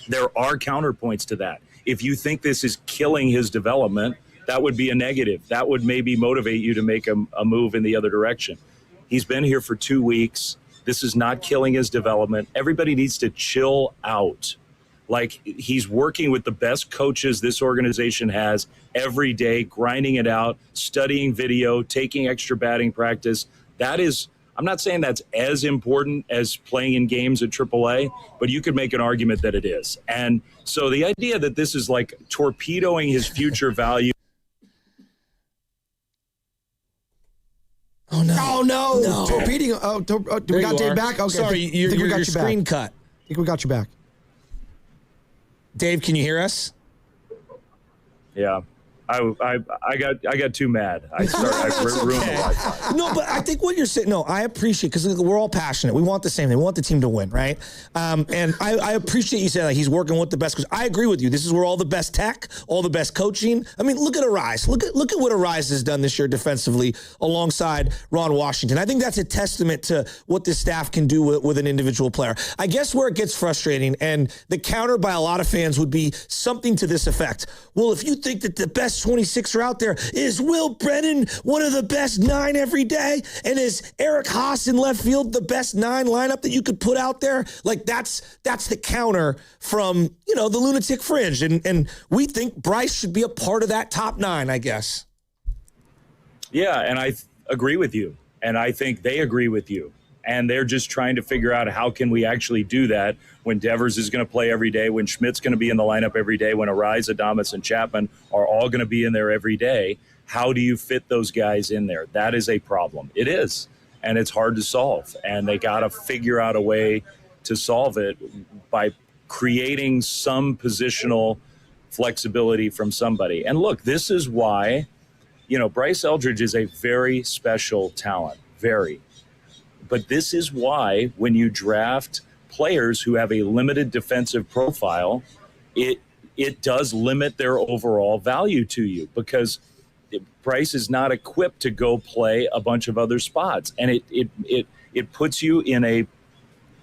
S7: there are counterpoints to that. If you think this is killing his development, That would be a negative. That would maybe motivate you to make a move in the other direction. He's been here for 2 weeks. This is not killing his development. Everybody needs to chill out. Like, he's working with the best coaches this organization has every day, grinding it out, studying video, taking extra batting practice. That is, I'm not saying that's as important as playing in games at AAA, but you could make an argument that it is. And so the idea that this is like torpedoing his future value.
S20: Oh, no.
S21: Oh, no. Torpedoing. We got Dave back? Okay.
S20: Sorry, your screen cut.
S21: I think we got you back.
S20: Dave, can you hear us?
S7: Yeah. I got too mad. I ruined the Wi-Fi.
S20: No, but I think what you're saying, no, I appreciate, because we're all passionate. We want the same thing. We want the team to win, right? And I appreciate you saying that he's working with the best, because I agree with you. This is where all the best tech, all the best coaching. I mean, look at Arise. Look at what Arise has done this year defensively alongside Ron Washington. I think that's a testament to what this staff can do with an individual player. I guess where it gets frustrating, and the counter by a lot of fans would be something to this effect. Well, if you think that the best 26er out there, is Will Brennan one of the best 9 every day? And is Eric Haas in left field the best 9 lineup that you could put out there? Like, that's the counter from, the lunatic fringe. And we think Bryce should be a part of that top 9, I guess.
S7: Yeah, and I agree with you. And I think they agree with you. And they're just trying to figure out how can we actually do that when Devers is going to play every day, when Schmidt's going to be in the lineup every day, when Arise, Adames, and Chapman are all going to be in there every day. How do you fit those guys in there? That is a problem. It is. And it's hard to solve. And they got to figure out a way to solve it by creating some positional flexibility from somebody. And look, this is why, Bryce Eldridge is a very special talent. Very. But this is why when you draft players who have a limited defensive profile, it does limit their overall value to you, because Bryce is not equipped to go play a bunch of other spots. And it puts you in a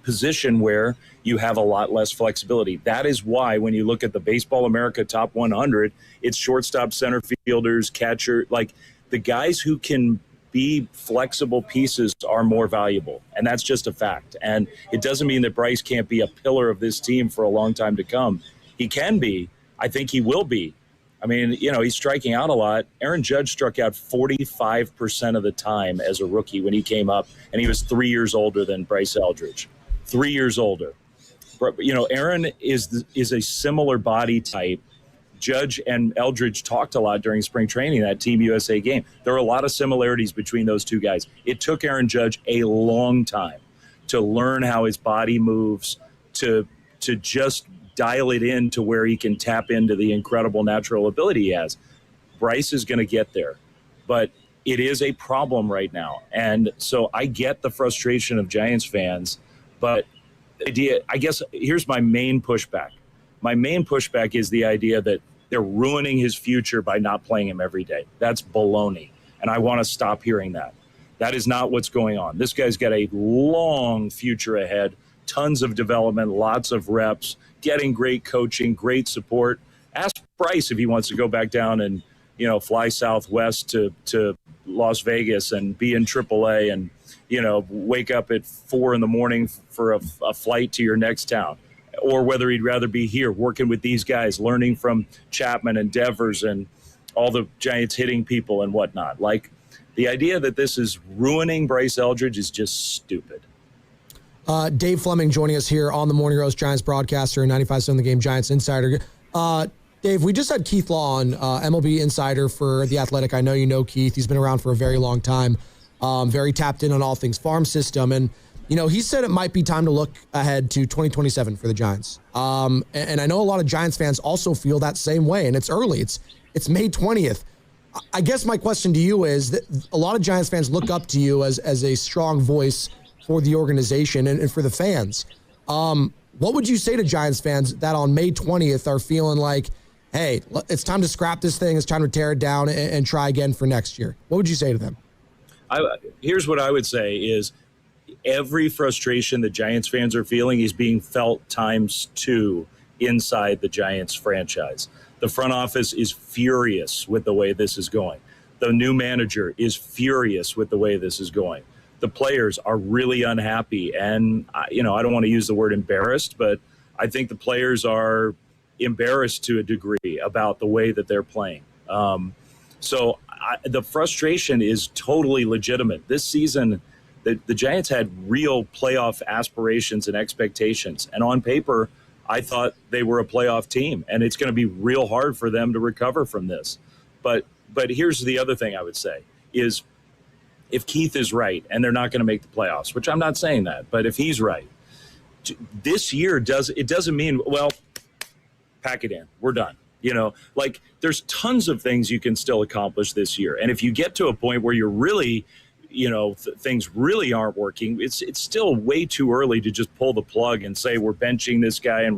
S7: position where you have a lot less flexibility. That is why when you look at the Baseball America Top 100, it's shortstop, center fielders, catcher, like the guys who can be flexible pieces are more valuable. And that's just a fact. And it doesn't mean that Bryce can't be a pillar of this team for a long time to come. He can be. I think he will be. I mean, he's striking out a lot. Aaron Judge struck out 45% of the time as a rookie when he came up, and he was 3 years older than Bryce Eldridge. 3 years older. Aaron is a similar body type. Judge and Eldridge talked a lot during spring training, that Team USA game. There are a lot of similarities between those two guys. It took Aaron Judge a long time to learn how his body moves, to just dial it in to where he can tap into the incredible natural ability he has. Bryce is going to get there, but it is a problem right now. And so I get the frustration of Giants fans, but I guess here's my main pushback. My main pushback is the idea that they're ruining his future by not playing him every day. That's baloney. And I want to stop hearing that. That is not what's going on. This guy's got a long future ahead, tons of development, lots of reps, getting great coaching, great support. Ask Bryce if he wants to go back down and, fly southwest to Las Vegas and be in AAA and, wake up at 4 a.m. for a flight to your next town. Or whether he'd rather be here working with these guys, learning from Chapman and Devers and all the Giants hitting people and whatnot. Like, the idea that this is ruining Bryce Eldridge is just stupid.
S21: Dave Fleming joining us here on the Morning Roast, Giants broadcaster and 95.7 The Game Giants insider. Dave, we just had Keith Law on, MLB insider for The Athletic. I know you know Keith. He's been around for a very long time, very tapped in on all things farm system. And he said it might be time to look ahead to 2027 for the Giants. And I know a lot of Giants fans also feel that same way, and it's early. It's May 20th. I guess my question to you is that a lot of Giants fans look up to you as a strong voice for the organization and for the fans. What would you say to Giants fans that on May 20th are feeling like, hey, it's time to scrap this thing, it's time to tear it down and try again for next year? What would you say to them?
S7: Here's what I would say is, every frustration that Giants fans are feeling is being felt times 2 inside the Giants franchise. The front office is furious with the way this is going. The new manager is furious with the way this is going. The players are really unhappy. And, I don't want to use the word embarrassed, but I think the players are embarrassed to a degree about the way that they're playing. The frustration is totally legitimate. This season, the Giants had real playoff aspirations and expectations. And on paper, I thought they were a playoff team. And it's going to be real hard for them to recover from this. But here's the other thing I would say is if Keith is right and they're not going to make the playoffs, which I'm not saying that, but if he's right, this year doesn't mean, well, pack it in, we're done. There's tons of things you can still accomplish this year. And if you get to a point where you're really, things really aren't working, it's still way too early to just pull the plug and say we're benching this guy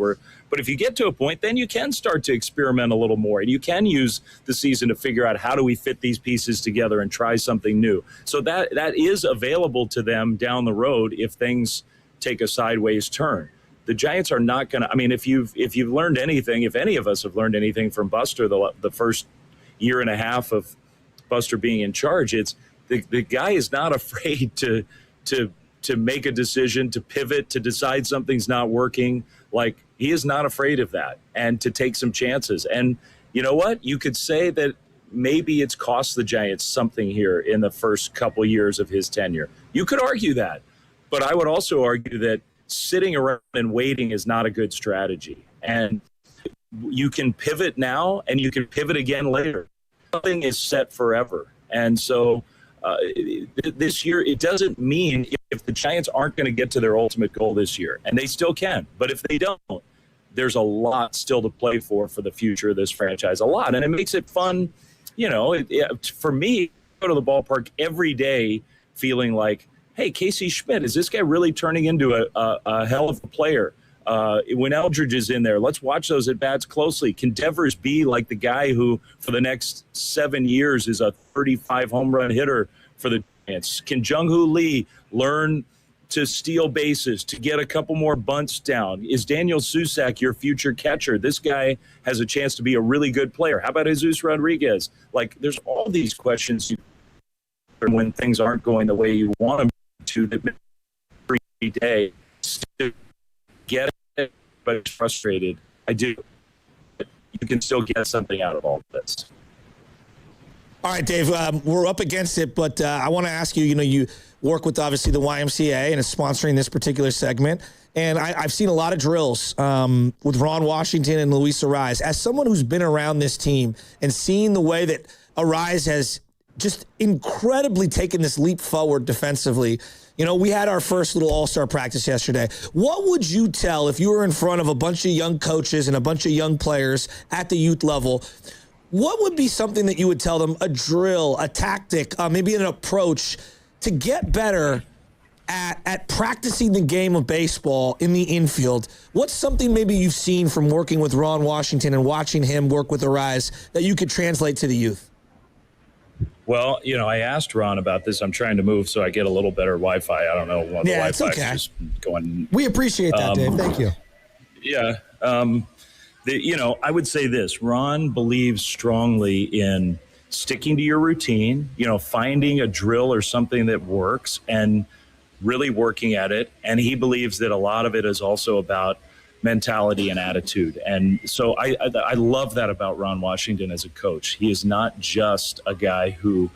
S7: but if you get to a point, then you can start to experiment a little more and you can use the season to figure out how do we fit these pieces together and try something new. So that is available to them down the road if things take a sideways turn. The Giants are not going to, if you've learned anything, if any of us have learned anything from Buster the first year and a half of Buster being in charge, it's the guy is not afraid to make a decision, to pivot, to decide something's not working. Like, he is not afraid of that and to take some chances. And you know what? You could say that maybe it's cost the Giants something here in the first couple years of his tenure. You could argue that. But I would also argue that sitting around and waiting is not a good strategy. And you can pivot now and you can pivot again later. Nothing is set forever. And so this year, it doesn't mean if the Giants aren't going to get to their ultimate goal this year, and they still can. But if they don't, there's a lot still to play for the future of this franchise, a lot. And it makes it fun. For me, I go to the ballpark every day feeling like, hey, Casey Schmidt, is this guy really turning into a hell of a player? When Eldridge is in there, let's watch those at-bats closely. Can Devers be like the guy who, for the next 7 years, is a 35 home run hitter for the Giants? Can Jung-Hoo Lee learn to steal bases, to get a couple more bunts down? Is Daniel Susac your future catcher? This guy has a chance to be a really good player. How about Jesus Rodriguez? There's all these questions when things aren't going the way you want them to, that every day still get it, but it's frustrated. I do. You can still get something out of all this.
S20: All right, Dave, we're up against it, but I want to ask you, you work with obviously the YMCA and is sponsoring this particular segment. And I've seen a lot of drills with Ron Washington and Luis Arraez. As someone who's been around this team and seeing the way that Arraez has just incredibly taken this leap forward defensively. We had our first little all-star practice yesterday. What would you tell if you were in front of a bunch of young coaches and a bunch of young players at the youth level? What would be something that you would tell them, a drill, a tactic, maybe an approach to get better at practicing the game of baseball in the infield? What's something maybe you've seen from working with Ron Washington and watching him work with Arraez that you could translate to the youth?
S7: Well, I asked Ron about this. I'm trying to move so I get a little better Wi-Fi. I don't know what the Wi-Fi is just going.
S21: We appreciate that, Dave. Thank you.
S7: Yeah. I would say this. Ron believes strongly in sticking to your routine, finding a drill or something that works and really working at it. And he believes that a lot of it is also about mentality and attitude. And so I love that about Ron Washington as a coach. He is not just a guy who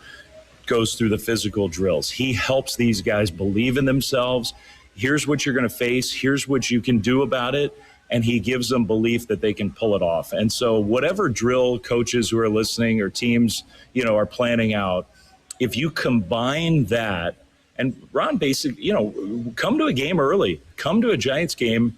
S7: goes through the physical drills. He helps these guys believe in themselves. Here's what you're going to face. Here's what you can do about it. And he gives them belief that they can pull it off. And so whatever drill coaches who are listening or teams, are planning out, if you combine that, and Ron basically, come to a game early, come to a Giants game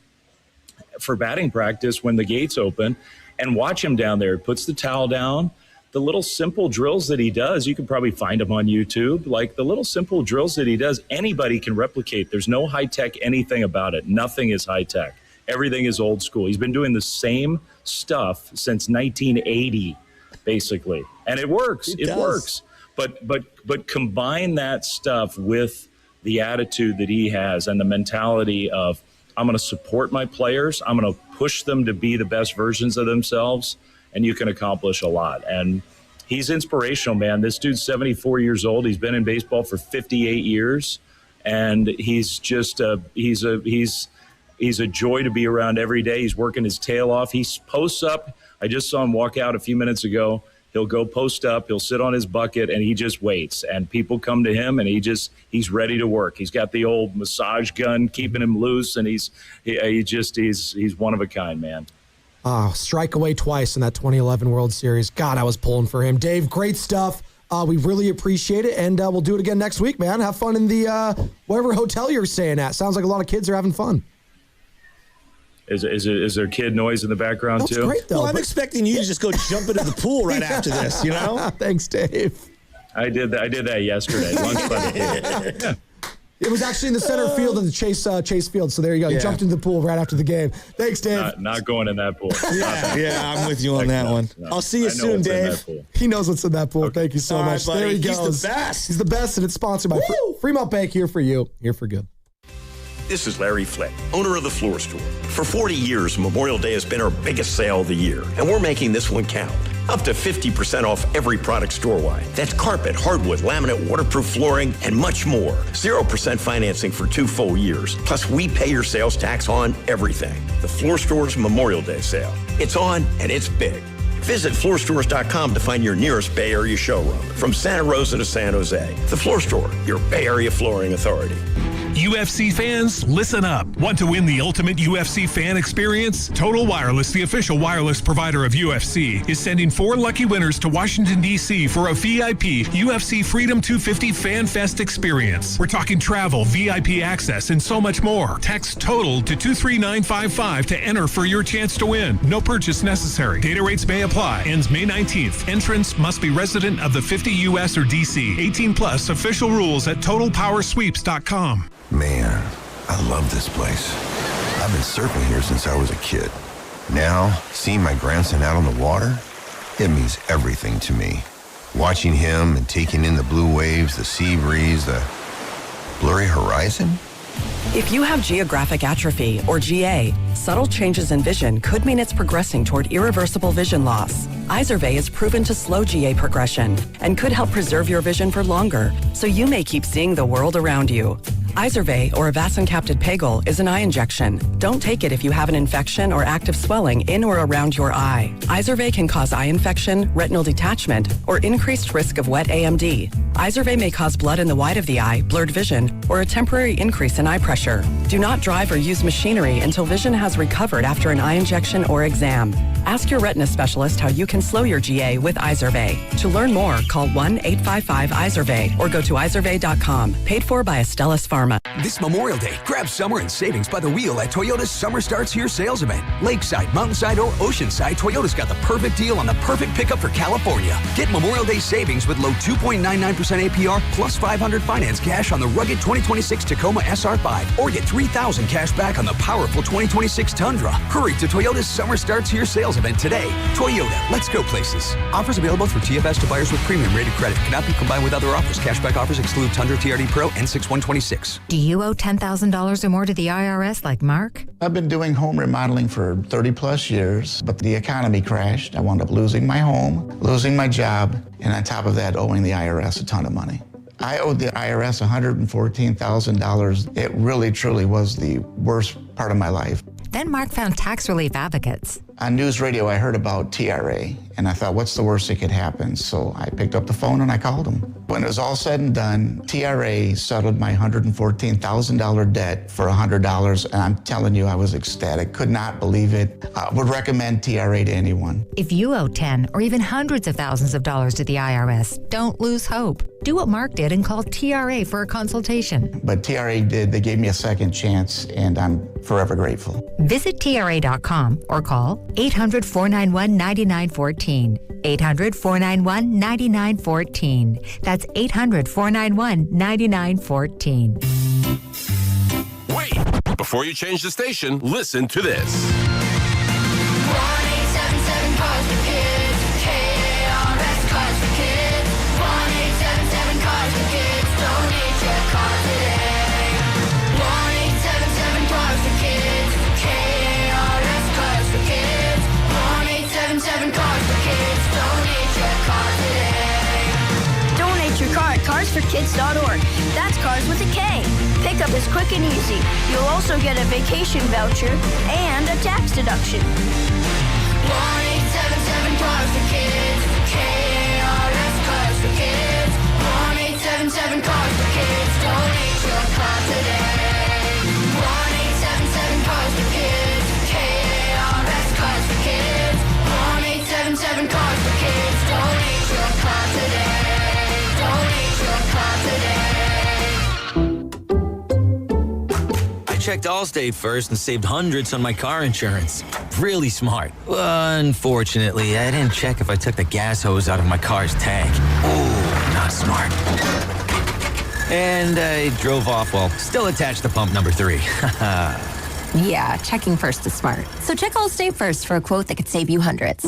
S7: for batting practice when the gates open and watch him down there. He puts the towel down. The little simple drills that he does, you can probably find them on YouTube. Like the little simple drills that he does, anybody can replicate. There's no high-tech anything about it. Nothing is high-tech. Everything is old school. He's been doing the same stuff since 1980, basically. And it works. It works. But combine that stuff with the attitude that he has and the mentality of, I'm going to support my players. I'm going to push them to be the best versions of themselves. and you can accomplish a lot. And he's inspirational, man. This dude's 74 years old. He's been in baseball for 58 years, and he's just he's a joy to be around every day. He's working his tail off. He posts up. I just saw him walk out a few minutes ago. He'll go post up. He'll sit on his bucket, and he just waits. And people come to him, and he's ready to work. He's got the old massage gun keeping him loose, and he's one of a kind, man.
S21: Strike away twice in that 2011 World Series. God, I was pulling for him. Dave, great stuff. We really appreciate it, and we'll do it again next week, man. Have fun in the whatever hotel you're staying at. Sounds like a lot of kids are having fun.
S7: Is there kid noise in the background
S21: That's
S7: too?
S21: Great, though.
S20: Well, I'm expecting you to just go jump into the pool right after this, you know?
S21: Thanks, Dave.
S7: I did that yesterday. Lunch by the pool. Yeah.
S21: It was actually in the center field of the Chase Field, so there you go. You jumped into the pool right after the game. Thanks, Dave.
S7: Not going in that pool.
S20: Yeah, I'm with you on that one.
S7: No.
S20: I'll see you soon, Dave.
S21: He knows what's in that pool. Okay. Thank you so much.
S20: Buddy.
S21: There he
S20: He's
S21: goes.
S20: the best.
S21: He's the best, and it's sponsored by Fremont Bank. Here for you. Here for good.
S2: This is Larry Flick, owner of The Floor Store. For 40 years, Memorial Day has been our biggest sale of the year, and we're making this one count. Up to 50% off every product store-wide. That's carpet, hardwood, laminate, waterproof flooring, and much more. 0% financing for 2 full years. Plus, we pay your sales tax on everything. The Floor Store's Memorial Day sale. It's on, and it's big. Visit floorstores.com to find your nearest Bay Area showroom. From Santa Rosa to San Jose, The Floor Store, your Bay Area flooring authority.
S6: UFC fans, listen up. Want to win the ultimate UFC fan experience? Total Wireless, the official wireless provider of UFC, is sending 4 lucky winners to Washington, D.C. for a VIP UFC Freedom 250 Fan Fest experience. We're talking travel, VIP access, and so much more. Text TOTAL to 23955 to enter for your chance to win. No purchase necessary. Data rates may apply. Ends May 19th. Entrance must be resident of the 50 U.S. or D.C. 18 plus. Official rules at TotalPowerSweeps.com.
S8: Man, I love this place. I've been surfing here since I was a kid. Now, seeing my grandson out on the water, it means everything to me. Watching him and taking in the blue waves, the sea breeze, the blurry horizon.
S14: If you have geographic atrophy, or GA, subtle changes in vision could mean it's progressing toward irreversible vision loss. Izervay is proven to slow GA progression and could help preserve your vision for longer, so you may keep seeing the world around you. Izervay, or avacincaptad pegol, is an eye injection. Don't take it if you have an infection or active swelling in or around your eye. Izervay can cause eye infection, retinal detachment, or increased risk of wet AMD. Izervay may cause blood in the white of the eye, blurred vision, or a temporary increase in eye pressure. Do not drive or use machinery until vision has recovered after an eye injection or exam. Ask your retina specialist how you can slow your GA with Izervay. To learn more, call 1-855-IZERVAY or go to izervay.com. Paid for by Astellas Pharma.
S10: This Memorial Day, grab summer and savings by the wheel at Toyota's Summer Starts Here sales event. Lakeside, Mountainside, or Oceanside, Toyota's got the perfect deal on the perfect pickup for California. Get Memorial Day savings with low 2.99% APR plus $500 finance cash on the rugged 2026 Tacoma SR5, or get $3,000 cash back on the powerful 2026 Tundra. Hurry to Toyota's Summer Starts Here sales event today. Toyota, let's go places. Offers available through TFS to buyers with premium rated credit. Cannot be combined with other offers. Cashback offers exclude Tundra TRD Pro and 6126.
S11: Do you owe $10,000 or more to the IRS like Mark?
S18: I've been doing home remodeling for 30 plus years, but the economy crashed. I wound up losing my home, losing my job, and on top of that, owing the IRS a ton of money. I owed the IRS $114,000. It really, truly was the worst part of my life.
S11: Then Mark found tax relief advocates.
S18: On news radio, I heard about TRA, and I thought, what's the worst that could happen? So I picked up the phone and I called them. When it was all said and done, TRA settled my $114,000 debt for $100, and I'm telling you, I was ecstatic. Could not believe it. I would recommend TRA to anyone.
S11: If you owe 10 or even hundreds of thousands of dollars to the IRS, don't lose hope. Do what Mark did and call TRA for a consultation.
S18: But TRA did. They gave me a second chance, and I'm forever grateful.
S11: Visit TRA.com or call 800-491-9914. 800-491-9914. That's 800-491-9914.
S22: Wait! Before you change the station, listen to this.
S23: 1-877 Cars for Kids. KARS Cars for Kids. 1-877 Cars for Kids. Donate your car today. 1-877 Cars for Kids. KARS Cars for Kids. 1-877 Cars for Kids.
S1: carsforkids.org. That's cars with a K. Pickup is quick and easy. You'll also get a vacation voucher and a tax deduction.
S23: 1-877 Cars for Kids. KARS Cars for Kids. 1-877 Cars for Kids. Donate your car today. 1-877 Cars for Kids. KARS Cars for Kids. 1-877 Cars for Kids. Donate your car today. Donate your car today.
S12: I checked Allstate first and saved hundreds on my car insurance. Really smart. Unfortunately, I didn't check if I took the gas hose out of my car's tank. Ooh, not smart. And I drove off while still attached to pump number 3.
S13: Yeah, checking first is smart. So check Allstate first for a quote that could save you hundreds.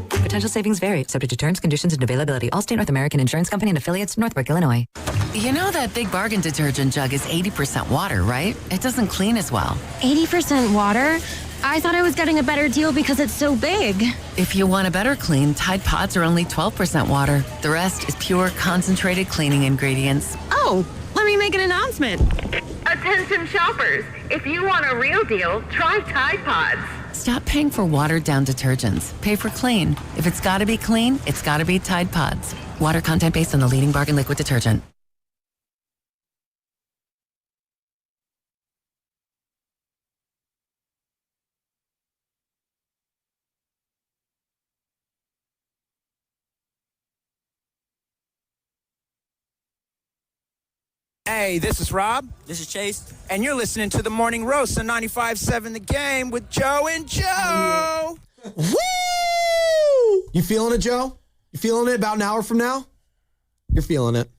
S11: Potential savings vary, subject to terms, conditions, and availability. Allstate North American Insurance Company and affiliates, Northbrook, Illinois.
S15: You know that Big Bargain detergent jug is 80% water, right? It doesn't clean as well.
S16: 80% water? I thought I was getting a better deal because it's so big.
S15: If you want a better clean, Tide Pods are only 12% water. The rest is pure, concentrated cleaning ingredients.
S16: Oh, let me make an announcement.
S17: Attention shoppers, if you want a real deal, try Tide Pods.
S15: Stop paying for watered-down detergents. Pay for clean. If it's gotta be clean, it's gotta be Tide Pods. Water content based on the leading bargain liquid detergent.
S19: Hey, this is Rob.
S25: This is Chase.
S19: And you're listening to The Morning Roast on 95.7 The Game with Joe and Joe.
S21: Woo! You feeling it, Joe? You feeling it about an hour from now? You're feeling it.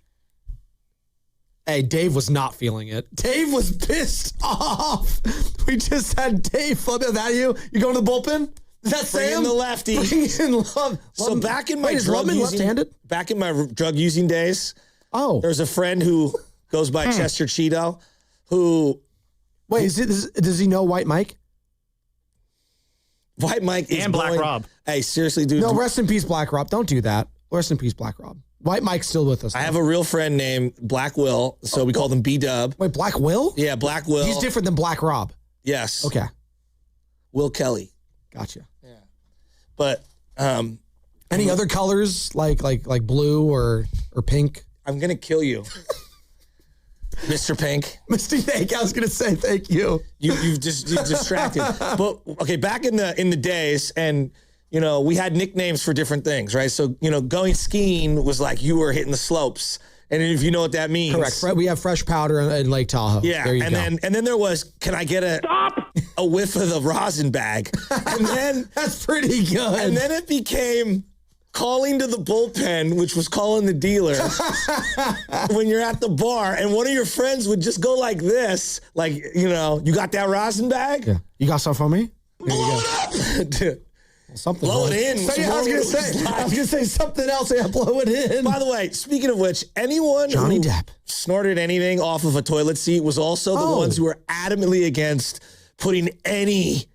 S21: Hey, Dave was not feeling it. Dave was pissed off. We just had Dave flip it. Is that you? You going to the bullpen? Is that
S20: Bring
S21: Sam?
S20: in the lefty.
S21: Bring in Love.
S20: So back in my
S21: Wait, is Lubman left-handed?
S20: Back in my drug using days,
S21: oh,
S20: there's a friend who goes by Chester Cheeto, who.
S21: Wait, does he know White Mike?
S20: White Mike is
S21: And Black
S20: blowing-
S21: Rob.
S20: Hey, seriously, dude.
S21: No, rest in peace, Black Rob. Don't do that. Rest in peace, Black Rob. White Mike's still with us.
S20: I have a real friend named Black Will, so we call him B-Dub.
S21: Wait, Black Will?
S20: Yeah, Black Will.
S21: He's different than Black Rob.
S20: Yes.
S21: Okay.
S20: Will Kelly.
S21: Gotcha.
S20: But
S21: any other colors like blue or pink?
S20: I'm gonna kill you, Mr. Pink.
S21: Mr. Pink. I was gonna say thank you.
S20: You've distracted. But okay, back in the days, and you know, we had nicknames for different things, right? So you know, going skiing was like you were hitting the slopes, and if you know what that means,
S21: Correct. We have fresh powder in Lake Tahoe.
S20: Yeah,
S21: There you
S20: and
S21: go.
S20: then there was, can I get a whiff of the rosin bag? And then
S21: that's pretty good.
S20: And then it became calling to the bullpen, which was calling the dealer when you're at the bar, and one of your friends would just go like this, like, you know, you got that rosin bag?
S21: Yeah. You got some for me? There you go.
S20: Dude.
S21: Something.
S20: Blow it in.
S21: I was gonna say something else. Yeah, blow it in.
S20: By the way, speaking of which, anyone
S21: Johnny
S20: who
S21: Depp
S20: snorted anything off of a toilet seat was also the ones who were adamantly against putting any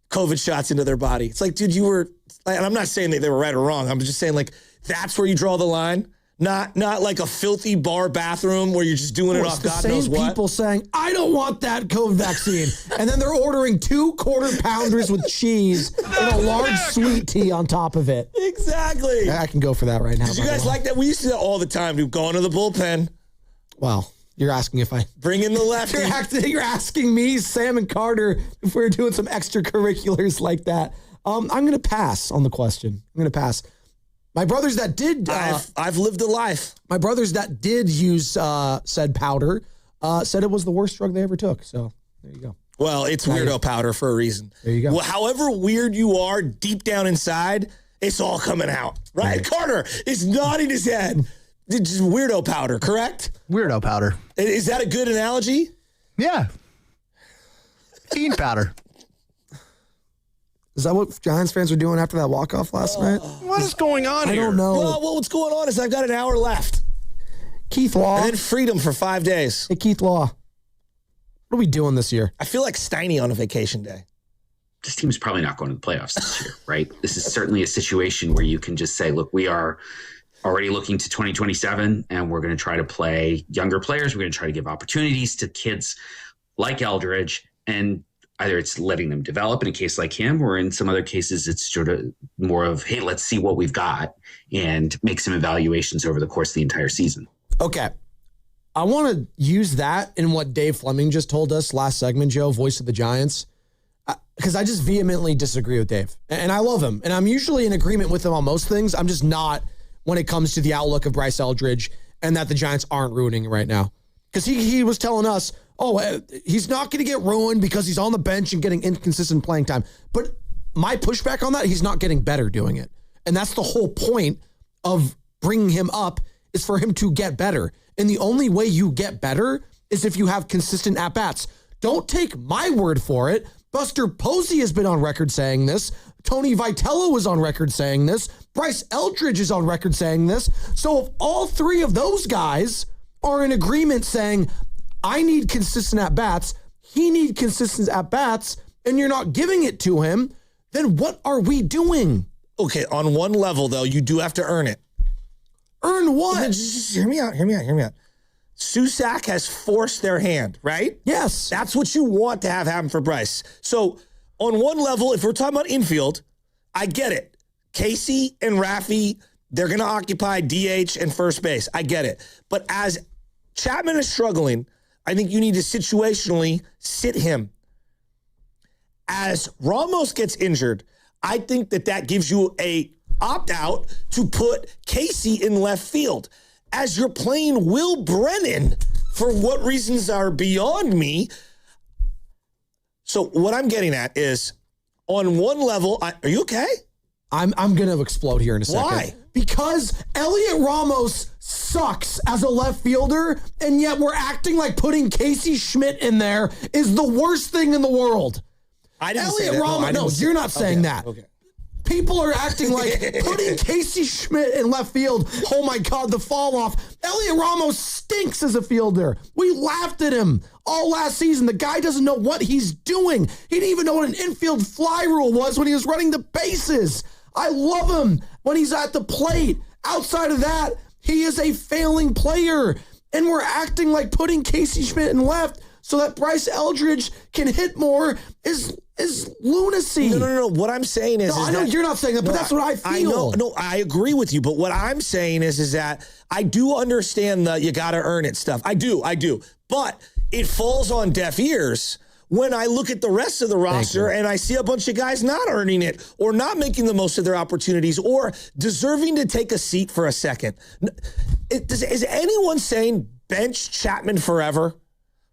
S20: COVID shots into their body. It's like, dude, you were, and I'm not saying that they were right or wrong. I'm just saying, like, that's where you draw the line. Not like a filthy bar bathroom where you're just doing it off God knows
S21: same
S20: what.
S21: people saying, I don't want that COVID vaccine. And then they're ordering 2 quarter-pounders with cheese and a large sweet tea on top of it.
S20: Exactly.
S21: I can go for that right now.
S20: Did you
S21: by the
S20: guys
S21: way.
S20: like that? We used to do that all the time, dude. Going to the bullpen.
S21: Well, you're asking if I...
S20: Bring in the lefty.
S21: You're asking me, Sam and Carter, if we're doing some extracurriculars like that. I'm going to pass on the question. I'm going to pass. My brothers that did...
S20: I've lived a life.
S21: My brothers that did use said powder said it was the worst drug they ever took. So there you go.
S20: Well, it's weirdo powder for a reason.
S21: There you go.
S20: Well, however weird you are deep down inside, it's all coming out. Right? Carter is nodding his head. It's just weirdo powder, correct?
S27: Weirdo powder.
S20: Is that a good analogy?
S27: Yeah. Teen powder.
S21: Is that what Giants fans were doing after that walk-off last night?
S27: What is going on
S21: I
S27: here?
S21: don't know.
S20: Well, what's going on is I've got an hour left.
S21: Keith Law.
S20: And then freedom for 5 days.
S21: Hey, Keith Law. What are we doing this year?
S20: I feel like Steiny on a vacation day.
S28: This team's probably not going to the playoffs this year, right? This is certainly a situation where you can just say, look, we are
S3: already looking to 2027, and we're going to try to play younger players. We're going to try to give opportunities to kids like Eldridge, and either it's letting them develop in a case like him, or in some other cases, it's sort of more of, hey, let's see what we've got and make some evaluations over the course of the entire season.
S21: Okay. I want to use that in what Dave Fleming just told us last segment, Joe, voice of the Giants, because I just vehemently disagree with Dave. And I love him. And I'm usually in agreement with him on most things. I'm just not when it comes to the outlook of Bryce Eldridge and that the Giants aren't ruining it right now. Because he was telling us, he's not going to get ruined because he's on the bench and getting inconsistent playing time. But my pushback on that, he's not getting better doing it. And that's the whole point of bringing him up, is for him to get better. And the only way you get better is if you have consistent at-bats. Don't take my word for it. Buster Posey has been on record saying this. Tony Vitello was on record saying this. Bryce Eldridge is on record saying this. So if all three of those guys are in agreement saying, I need consistent at-bats, he needs consistent at-bats, and you're not giving it to him, then what are we doing?
S20: Okay, on one level, though, you do have to earn it.
S21: Earn what?
S20: Just hear me out. Susac has forced their hand, right?
S21: Yes.
S20: That's what you want to have happen for Bryce. So on one level, if we're talking about infield, I get it. Casey and Raffy, they're going to occupy DH and first base. I get it. But as Chapman is struggling, I think you need to situationally sit him. As Ramos gets injured, I think that gives you a opt-out to put Casey in left field. As you're playing Will Brennan, for what reasons are beyond me. So what I'm getting at is, on one level, are you okay?
S21: I'm going to explode here in a second.
S20: Why?
S21: Because Elliot Ramos sucks as a left fielder, and yet we're acting like putting Casey Schmidt in there is the worst thing in the world.
S20: I didn't
S21: Elliot
S20: say that.
S21: Ramos, no, you're not saying that.
S20: Okay.
S21: People are acting like putting Casey Schmidt in left field. Oh my God, the fall off. Elliot Ramos stinks as a fielder. We laughed at him all last season. The guy doesn't know what he's doing. He didn't even know what an infield fly rule was when he was running the bases. I love him when he's at the plate. Outside of that, he is a failing player. And we're acting like putting Casey Schmidt in left so that Bryce Eldridge can hit more is lunacy.
S20: No. What I'm saying is,
S21: I know you're not saying that, but that's what I feel.
S20: I agree with you. But what I'm saying is that I do understand the you got to earn it stuff. I do. But it falls on deaf ears when I look at the rest of the roster and I see a bunch of guys not earning it or not making the most of their opportunities or deserving to take a seat for a second. Is anyone saying bench Chapman forever?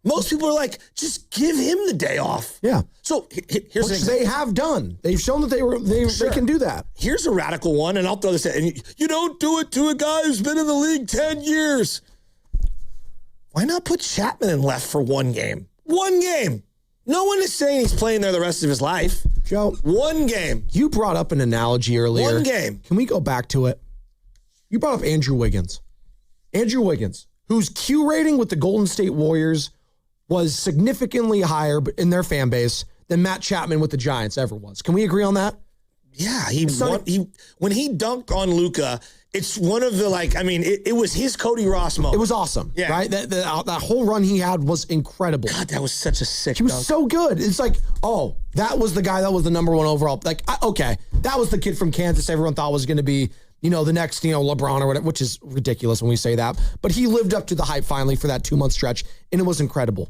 S20: Most people are like, just give him the day off.
S21: Yeah.
S20: So here's
S21: which they have done. They've shown that they can do that.
S20: Here's a radical one, and I'll throw this in. You don't do it to a guy who's been in the league 10 years. Why not put Chapman in left for one game? One game. No one is saying he's playing there the rest of his life.
S21: Joe,
S20: one game.
S21: You brought up an analogy earlier.
S20: One game.
S21: Can we go back to it? You brought up Andrew Wiggins. Andrew Wiggins, whose Q rating with the Golden State Warriors was significantly higher in their fan base than Matt Chapman with the Giants ever was. Can we agree on that?
S20: Yeah, when he dunked on Luka, it's one of the it was his Cody Ross moment.
S21: It was awesome,
S20: yeah.
S21: Right? That whole run he had was incredible.
S20: God, that was such a sick
S21: He was
S20: dunk.
S21: so good. It's like, oh, that was the guy that was the number one overall. Like, okay, that was the kid from Kansas everyone thought was going to be, the next, LeBron or whatever, which is ridiculous when we say that. But he lived up to the hype finally for that 2-month stretch, and it was incredible.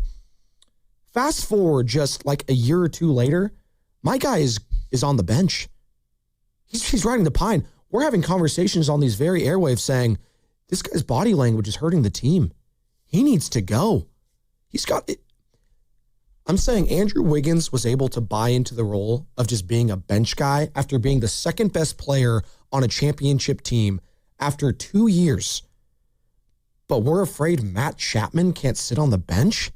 S21: Fast forward just like a year or two later, my guy is on the bench. He's riding the pine. We're having conversations on these very airwaves saying, this guy's body language is hurting the team. He needs to go. He's got it. I'm saying Andrew Wiggins was able to buy into the role of just being a bench guy after being the second best player on a championship team after 2 years. But we're afraid Matt Chapman can't sit on the bench?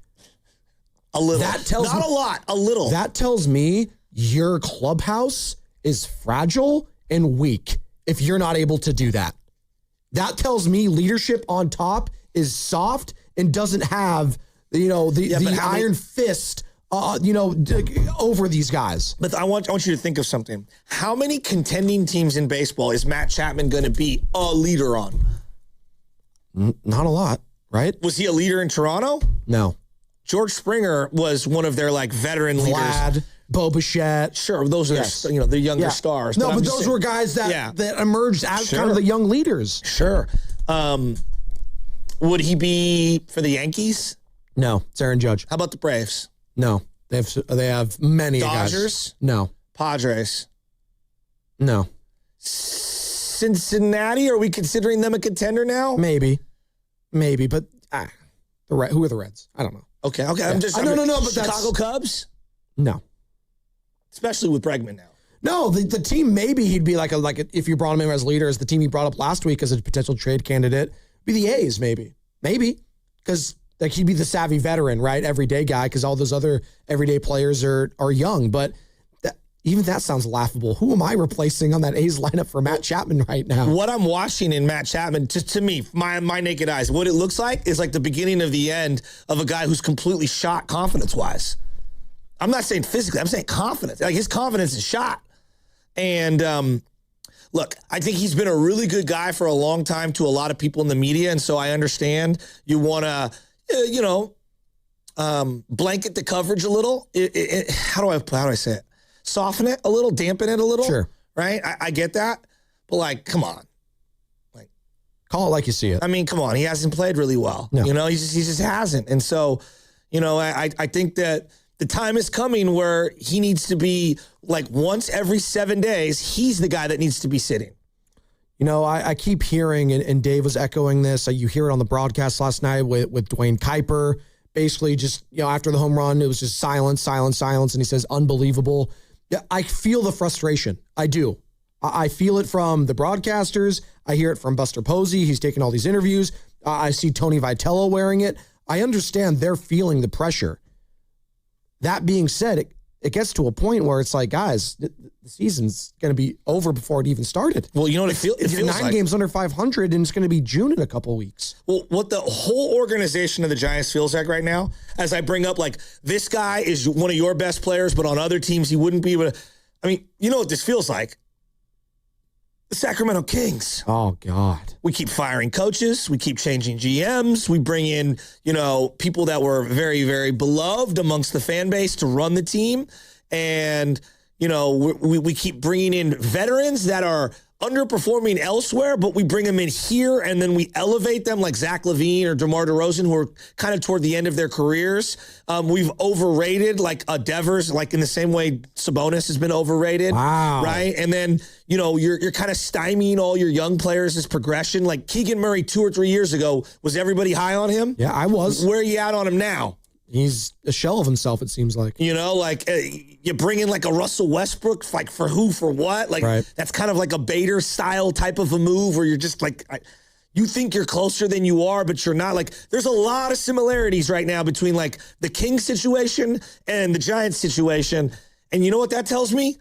S20: A little.
S21: That tells
S20: Not
S21: me,
S20: a lot, a little.
S21: That tells me your clubhouse is fragile and weak if you're not able to do that. That tells me leadership on top is soft and doesn't have, the iron fist over these guys.
S20: But I want you to think of something. How many contending teams in baseball is Matt Chapman going to be a leader on?
S21: Not a lot, right?
S20: Was he a leader in Toronto?
S21: No.
S20: George Springer was one of their veteran leaders.
S21: Vlad, Bo Bichette.
S20: Sure, those are the younger stars.
S21: No, but those were guys that emerged as kind of the young leaders.
S20: Sure. Would he be for the Yankees?
S21: No, it's Aaron Judge.
S20: How about the Braves?
S21: No, they have many
S20: Dodgers?
S21: guys. No.
S20: Padres?
S21: No.
S20: Cincinnati? Are we considering them a contender now?
S21: Maybe, but who are the Reds? I don't know.
S20: Okay.
S21: Yeah.
S20: I'm just
S21: no. But
S20: Chicago Cubs?
S21: No.
S20: Especially with Bregman now.
S21: No, the team, maybe he'd be like if you brought him in as leader, as the team he brought up last week as a potential trade candidate, be the A's maybe, because he'd be the savvy veteran, right, everyday guy, because all those other everyday players are young. But even that sounds laughable. Who am I replacing on that A's lineup for Matt Chapman right now?
S20: What I'm watching in Matt Chapman, just to me, my naked eyes, what it looks like is like the beginning of the end of a guy who's completely shot confidence-wise. I'm not saying physically. I'm saying confidence. Like, his confidence is shot. And look, I think he's been a really good guy for a long time to a lot of people in the media, and so I understand you want to, blanket the coverage a little. How do I say it? Soften it a little, dampen it a little.
S21: Sure.
S20: Right? I get that. But, come on.
S21: Call it like you see it.
S20: I mean, come on. He hasn't played really well.
S21: No.
S20: He just hasn't. And so, I think that the time is coming where he needs to be, once every 7 days, he's the guy that needs to be sitting.
S21: I keep hearing, and Dave was echoing this, you hear it on the broadcast last night with Dwayne Kuiper, basically just, after the home run, it was just silence, and he says, unbelievable. Yeah, I feel the frustration. I do. I feel it from the broadcasters. I hear it from Buster Posey. He's taking all these interviews. I see Tony Vitello wearing it. I understand they're feeling the pressure. That being said, it gets to a point where it's like, guys, the season's going to be over before it even started.
S20: Well, you know what it feels
S21: like? 9 games under 500, and it's going to be June in a couple weeks.
S20: Well, what the whole organization of the Giants feels like right now, as I bring up, this guy is one of your best players, but on other teams he wouldn't be able to. I mean, you know what this feels like? The Sacramento Kings.
S21: Oh, God.
S20: We keep firing coaches. We keep changing GMs. We bring in, people that were very, very beloved amongst the fan base to run the team. And, we keep bringing in veterans that are underperforming elsewhere, but we bring them in here and then we elevate them like Zach LaVine or DeMar DeRozan, who are kind of toward the end of their careers. We've overrated Devers, in the same way Sabonis has been overrated.
S21: Wow.
S20: Right? And then, you're kind of stymieing all your young players' as progression. Like Keegan Murray 2 or 3 years ago, was everybody high on him?
S21: Yeah, I was.
S20: Where are you at on him now?
S21: He's a shell of himself, it seems like.
S20: You bring in a Russell Westbrook, for who, for what?
S21: Right.
S20: That's kind of like a Bader style type of a move where you're just you think you're closer than you are, but you're not. There's a lot of similarities right now between the Kings situation and the Giants situation. And you know what that tells me?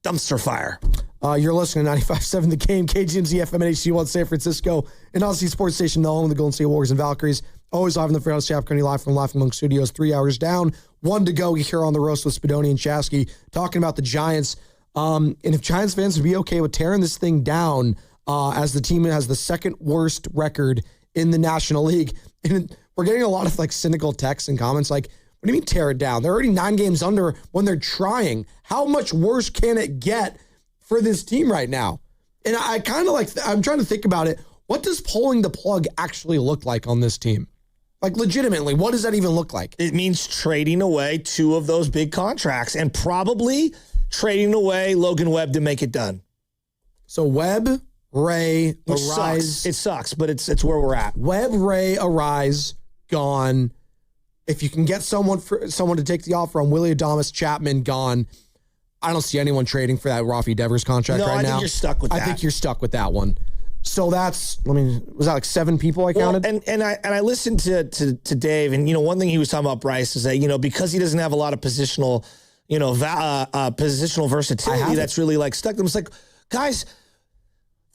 S20: Dumpster fire.
S21: You're listening to 95.7 The Game, KGMZ FM and HD1 San Francisco, and Aussie Sports Station, the home of the Golden State Warriors and Valkyries. Always live in the Fairhouse Chap County, live from Laughing Monk Studios. 3 hours down, 1 to go here on the roast with Spadoni and Chasky, talking about the Giants. And if Giants fans would be okay with tearing this thing down, as the team has the second worst record in the National League. And we're getting a lot of cynical texts and comments what do you mean tear it down? They're already 9 games under when they're trying. How much worse can it get for this team right now? And I kind of I'm trying to think about it. What does pulling the plug actually look like on this team? Legitimately, what does that even look like?
S20: It means trading away 2 of those big contracts and probably trading away Logan Webb to make it done.
S21: So Webb, Ray,
S20: Arise. It sucks, but it's where we're at.
S21: Webb, Ray, Arise, gone. If you can get someone to take the offer on Willie Adames, Chapman, gone. I don't see anyone trading for that Rafi Devers contract right now.
S20: No, I think you're stuck with that.
S21: I think you're stuck with that one. So was that 7 people I counted?
S20: And I listened to Dave, and one thing he was talking about Bryce is that because he doesn't have a lot of positional positional versatility, that's really stuck them. It's guys,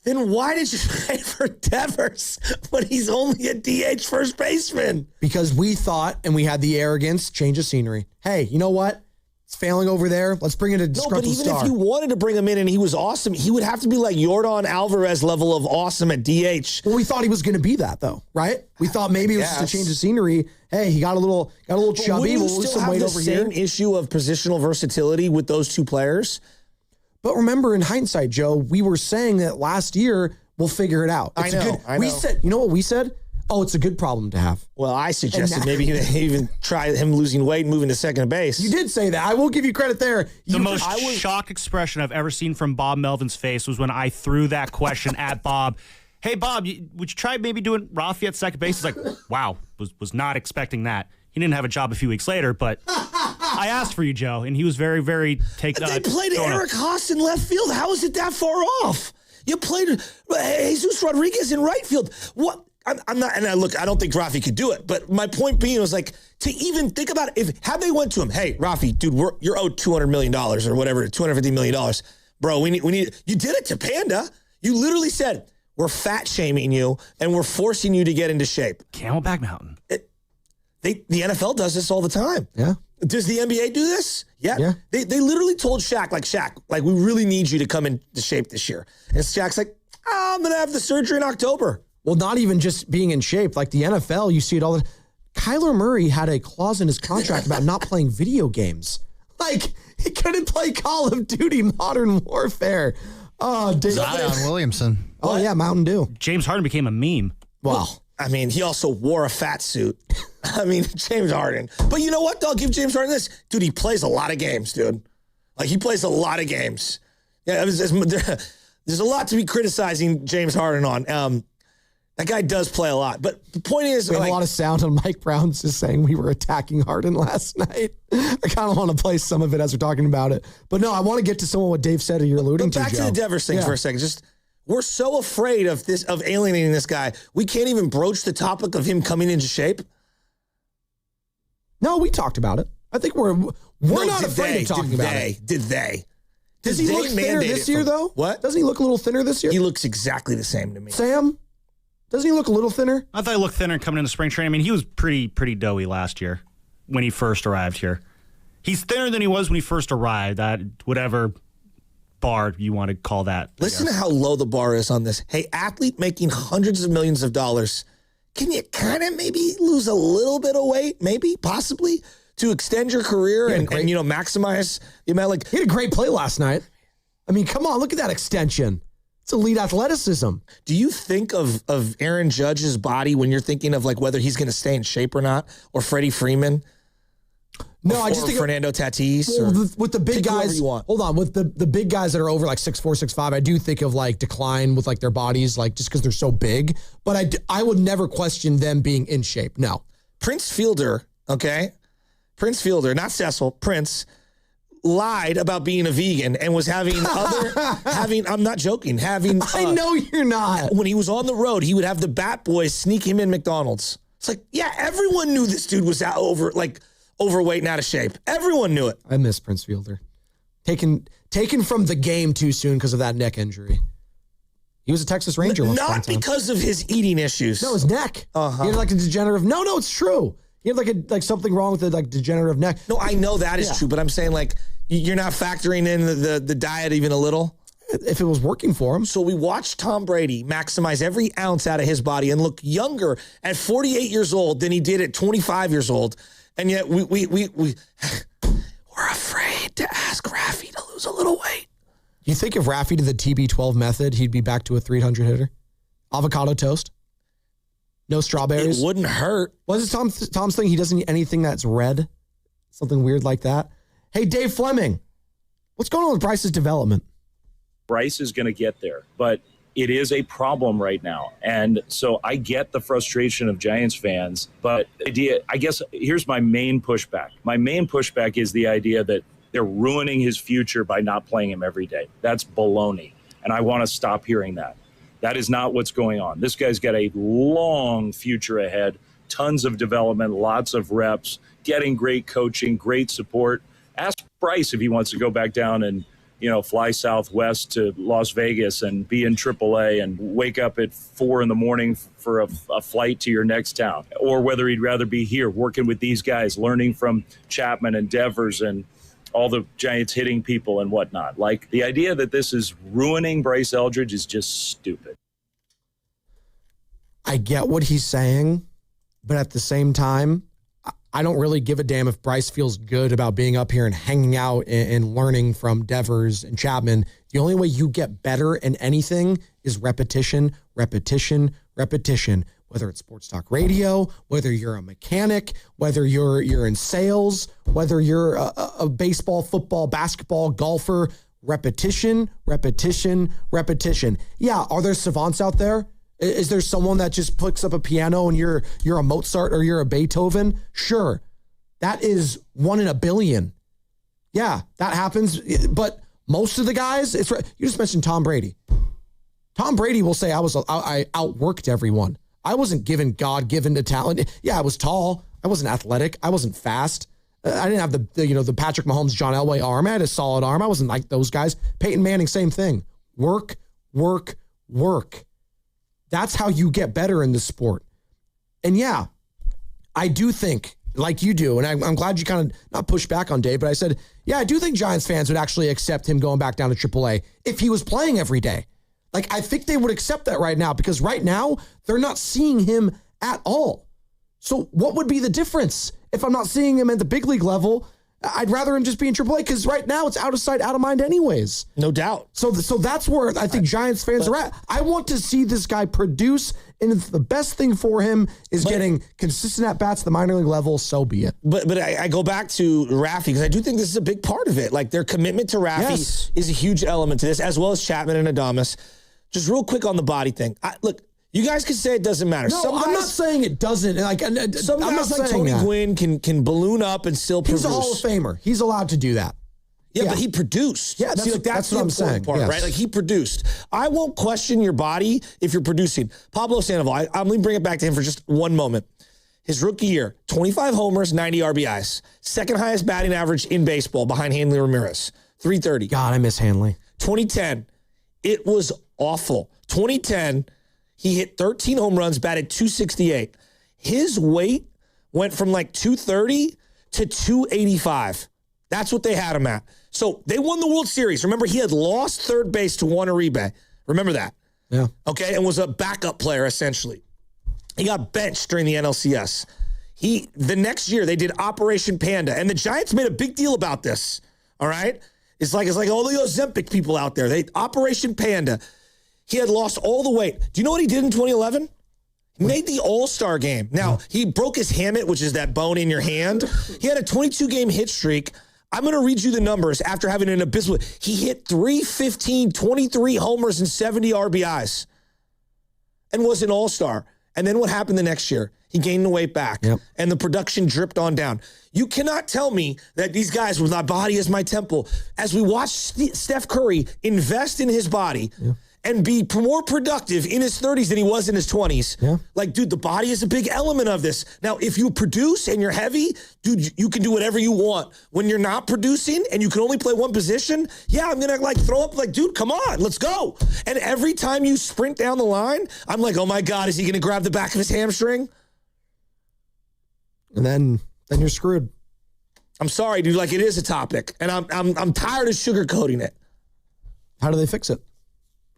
S20: Then why did you trade for Devers when he's only a DH first baseman?
S21: Because we thought, and we had the arrogance, change of scenery. Hey, you know what? It's failing over there. Let's bring in a disgruntled
S20: No, but even
S21: star.
S20: if you wanted to bring him in and he was awesome, he would have to be like Yordan Alvarez level of awesome at DH.
S21: Well, we thought he was going to be that, though, right? We thought maybe it was just a change of scenery. Hey, he got a little chubby.
S20: We'll
S21: lose
S20: still
S21: some
S20: have
S21: weight
S20: the
S21: over
S20: same
S21: here.
S20: issue of positional versatility with those two players.
S21: But remember, in hindsight, Joe, we were saying that last year we'll figure it out.
S20: I know.
S21: We said, you know what we said? Oh, it's a good problem to have.
S20: Well, I suggested maybe he even try him losing weight and moving to second base.
S21: You did say that. I will give you credit there.
S4: The most shocked expression I've ever seen from Bob Melvin's face was when I threw that question at Bob. Hey, Bob, would you try maybe doing Rafi at second base? He's like, wow, was not expecting that. He didn't have a job a few weeks later, but I asked for you, Joe, and he was very, very
S20: They played Eric Haas in left field. How is it that far off? You played Jesus Rodriguez in right field. What? I'm not, and I don't think Rafi could do it. But my point being was like to even think about it. Had they went to him, hey, Rafi, dude, you're owed $200 million or whatever, $250 million, bro. We need. You did it to Panda. You literally said we're fat shaming you and we're forcing you to get into shape.
S4: Camelback Mountain.
S20: The NFL does this all the time.
S21: Yeah.
S20: Does the NBA do this? Yeah. They literally told Shaq, we really need you to come into shape this year. And Shaq's like, I'm going to have the surgery in October.
S21: Well, not even just being in shape. Like the NFL, you see it all the Kyler Murray had a clause in his contract about not playing video games. Like, he couldn't play Call of Duty Modern Warfare. Oh,
S27: Zion Williamson.
S21: Oh, yeah, Mountain Dew.
S4: James Harden became a meme.
S21: Well,
S20: I mean, he also wore a fat suit. I mean, James Harden. But you know what? I'll give James Harden this. Dude, he plays a lot of games, dude. Like, he plays a lot of games. Yeah, there's a lot to be criticizing James Harden on. That guy does play a lot. But the point is,
S21: we have a lot of sound on Mike Brown's just saying we were attacking Harden last night. I kind of want to play some of it as we're talking about it. But no, I want to get to some of what Dave said you're alluding to,
S20: back
S21: Joe.
S20: to the Devers thing for a second. We're so afraid of alienating this guy. We can't even broach the topic of him coming into shape.
S21: No, we talked about it. I think we're not afraid of talking about it.
S20: Did they?
S21: Does he look thinner this year, though?
S20: What?
S21: Doesn't he look a little thinner this year?
S20: He looks exactly the same to me.
S21: Sam? Doesn't he look a little thinner?
S4: I thought he looked thinner coming into spring training. I mean, he was pretty doughy last year when he first arrived here. He's thinner than he was when he first arrived. That whatever bar you want to call that.
S20: Listen to how low the bar is on this. Hey, athlete making hundreds of millions of dollars. Can you kind of maybe lose a little bit of weight, maybe, possibly, to extend your career and maximize the amount?
S21: He had a great play last night. I mean, come on, look at that extension. It's elite athleticism.
S20: Do you think of Aaron Judge's body when you're thinking of like whether he's going to stay in shape or not, or Freddie Freeman?
S21: No,
S20: I just think Fernando Tatis.
S21: Well, with the big guys, hold on. With the big guys that are over like 6'4", 6'5", I do think of like decline with like their bodies, like just because they're so big. But I would never question them being in shape. No.
S20: Prince Fielder, okay? Prince Fielder, not Cecil, Prince, lied about being a vegan and was having I'm not joking,
S21: I know you're not.
S20: When he was on the road, he would have the Bat Boys sneak him in McDonald's. It's like, yeah, everyone knew this dude was overweight and out of shape. Everyone knew it.
S21: I miss Prince Fielder. Taken from the game too soon because of that neck injury. He was a Texas Ranger once upon a time.
S20: Not because of his eating issues.
S21: No, his neck. He had like a degenerative. No, it's true. He had like something wrong with the like degenerative neck.
S20: No, I know that is true, but I'm saying like you're not factoring in the diet even a little.
S21: If it was working for him.
S20: So we watched Tom Brady maximize every ounce out of his body and look younger at 48 years old than he did at 25 years old. And yet we're afraid to ask Rafi to lose a little weight.
S21: You think if Rafi did the TB12 method, he'd be back to a 300 hitter? Avocado toast? No strawberries?
S20: It wouldn't hurt.
S21: What is Tom's thing? He doesn't eat anything that's red? Something weird like that? Hey, Dave Fleming, what's going on with Bryce's development?
S5: Bryce is going to get there, but it is a problem right now. And so I get the frustration of Giants fans, but I guess here's my main pushback. My main pushback is the idea that they're ruining his future by not playing him every day. That's baloney. And I want to stop hearing that. That is not what's going on. This guy's got a long future ahead, tons of development, lots of reps, getting great coaching, great support. Ask Bryce if he wants to go back down and fly Southwest to Las Vegas and be in AAA and wake up at 4 a.m. for a flight to your next town, or whether he'd rather be here working with these guys, learning from Chapman and Devers and all the Giants hitting people and whatnot. Like, the idea that this is ruining Bryce Eldridge is just stupid.
S21: I get what he's saying, but at the same time, I don't really give a damn if Bryce feels good about being up here and hanging out and learning from Devers and Chapman. The only way you get better in anything is repetition, repetition, repetition. Whether it's sports talk radio, whether you're a mechanic, whether you're in sales, whether you're a baseball, football, basketball, golfer, repetition, repetition, repetition. Yeah, are there savants out there? Is there someone that just picks up a piano and you're a Mozart or you're a Beethoven? Sure. That is 1 in a billion. Yeah, that happens. But most of the guys, it's right. You just mentioned Tom Brady. Tom Brady will say I outworked everyone. I wasn't God-given to talent. Yeah, I was tall. I wasn't athletic. I wasn't fast. I didn't have the Patrick Mahomes, John Elway arm. I had a solid arm. I wasn't like those guys. Peyton Manning, same thing. Work, work, work. That's how you get better in this sport. And yeah, I do think, like you do, and I'm glad you kind of not pushed back on Dave, but I said, yeah, I do think Giants fans would actually accept him going back down to AAA if he was playing every day. Like, I think they would accept that right now, because right now they're not seeing him at all. So what would be the difference if I'm not seeing him at the big league level? I'd rather him just be in AAA, because right now it's out of sight, out of mind anyways.
S20: No doubt.
S21: So that's where I think Giants fans are at. I want to see this guy produce, and if the best thing for him is getting consistent at-bats at the minor league level, so be it.
S20: But I go back to Raffy, because I do think this is a big part of it. Like, their commitment to Raffy is a huge element to this, as well as Chapman and Adames. Just real quick on the body thing. Look, you guys can say it doesn't matter.
S21: No, I'm not saying it doesn't. Like,
S20: some
S21: I'm
S20: guys
S21: not
S20: like
S21: saying
S20: Tony
S21: that.
S20: Gwynn can balloon up and still produce.
S21: He's a Hall of Famer. He's allowed to do that.
S20: Yeah, but he produced.
S21: Yeah, that's
S20: the
S21: what I'm saying.
S20: part,
S21: Yes.
S20: right? Like, he produced. I won't question your body if you're producing. Pablo Sandoval, I'm going to bring it back to him for just one moment. His rookie year, 25 homers, 90 RBIs. Second highest batting average in baseball behind Hanley Ramirez, 330.
S21: God, I miss Hanley.
S20: 2010, it was awful. 2010, he hit 13 home runs, batted 268. His weight went from like 230 to 285. That's what they had him at. So they won the World Series. Remember, he had lost third base to Juan Uribe. Remember that?
S21: Yeah.
S20: Okay, and was a backup player, essentially. He got benched during the NLCS. The next year, they did Operation Panda, and the Giants made a big deal about this, all right? It's like all the Ozempic people out there. Operation Panda. He had lost all the weight. Do you know what he did in 2011? He made the All-Star game. Now, he broke his hamate, which is that bone in your hand. He had a 22-game hit streak. I'm going to read you the numbers after having an abysmal. He hit 315, 23 homers, and 70 RBIs and was an All-Star. And then what happened the next year? He gained the weight back, and the production dripped on down. You cannot tell me that these guys with my body as my temple, as we watch Steph Curry invest in his body and be more productive in his 30s than he was in his 20s.
S21: Yeah.
S20: Like, dude, the body is a big element of this. Now, if you produce and you're heavy, dude, you can do whatever you want. When you're not producing and you can only play one position, I'm going to throw up dude, come on, let's go. And every time you sprint down the line, I'm like, oh my God, is he going to grab the back of his hamstring?
S21: And then you're screwed.
S20: I'm sorry, dude. Like, it is a topic, and I'm tired of sugarcoating it.
S21: How do they fix it?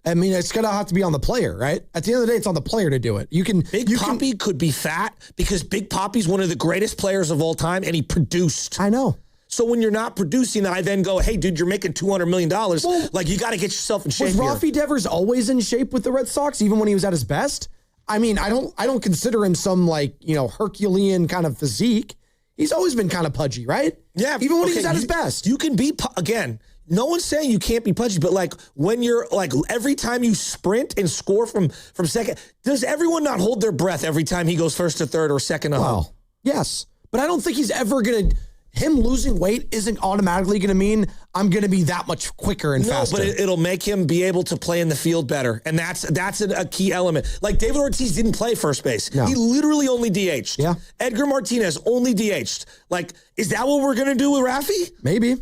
S21: I mean, it's going to have to be on the player, right? At the end of the day, it's on the player to do it.
S20: Big Papi could be fat because Big Papi's one of the greatest players of all time, and he produced.
S21: I know.
S20: So when you're not producing, I then go, hey, dude, you're making $200 million. You got to get yourself in shape.
S21: Was Rafi Devers always in shape with the Red Sox, even when he was at his best? I mean, I don't consider him some Herculean kind of physique. He's always been kind of pudgy, right?
S20: Yeah.
S21: Even when he was at his best.
S20: You can be, again, no one's saying you can't be pudgy, but when you're every time you sprint and score from second, does everyone not hold their breath every time he goes first to third or second to home?
S21: Yes. But I don't think he's ever going to, him losing weight isn't automatically going to mean I'm going to be that much quicker and faster.
S20: No, but it'll make him be able to play in the field better. And that's a key element. Like, David Ortiz didn't play first base. No. He literally only DH'd.
S21: Yeah.
S20: Edgar Martinez only DH'd. Like, is that what we're going to do with Rafi?
S21: Maybe.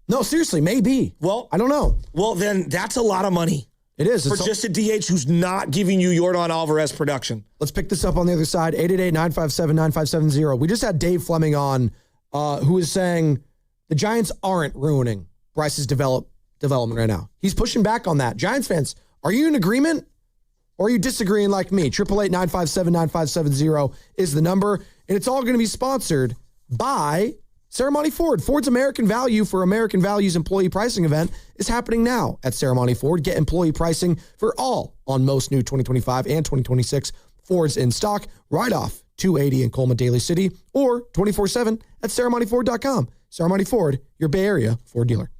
S21: No, seriously, maybe.
S20: Well,
S21: I don't know.
S20: Well, then that's a lot of money.
S21: It is.
S20: For just a DH who's not giving you Yordan Alvarez production.
S21: Let's pick this up on the other side. 888-957-9570. We just had Dave Fleming on, who is saying the Giants aren't ruining Bryce's development right now. He's pushing back on that. Giants fans, are you in agreement or are you disagreeing like me? 888-957-9570 is the number. And it's all going to be sponsored by Ceremony Ford. Ford's American Value for American Values employee pricing event is happening now at Ceremony Ford. Get employee pricing for all on most new 2025 and 2026 Fords in stock right off 280 in Coleman Daly City or 24/7 at ceremonyford.com. Ceremony Ford, your Bay Area Ford dealer.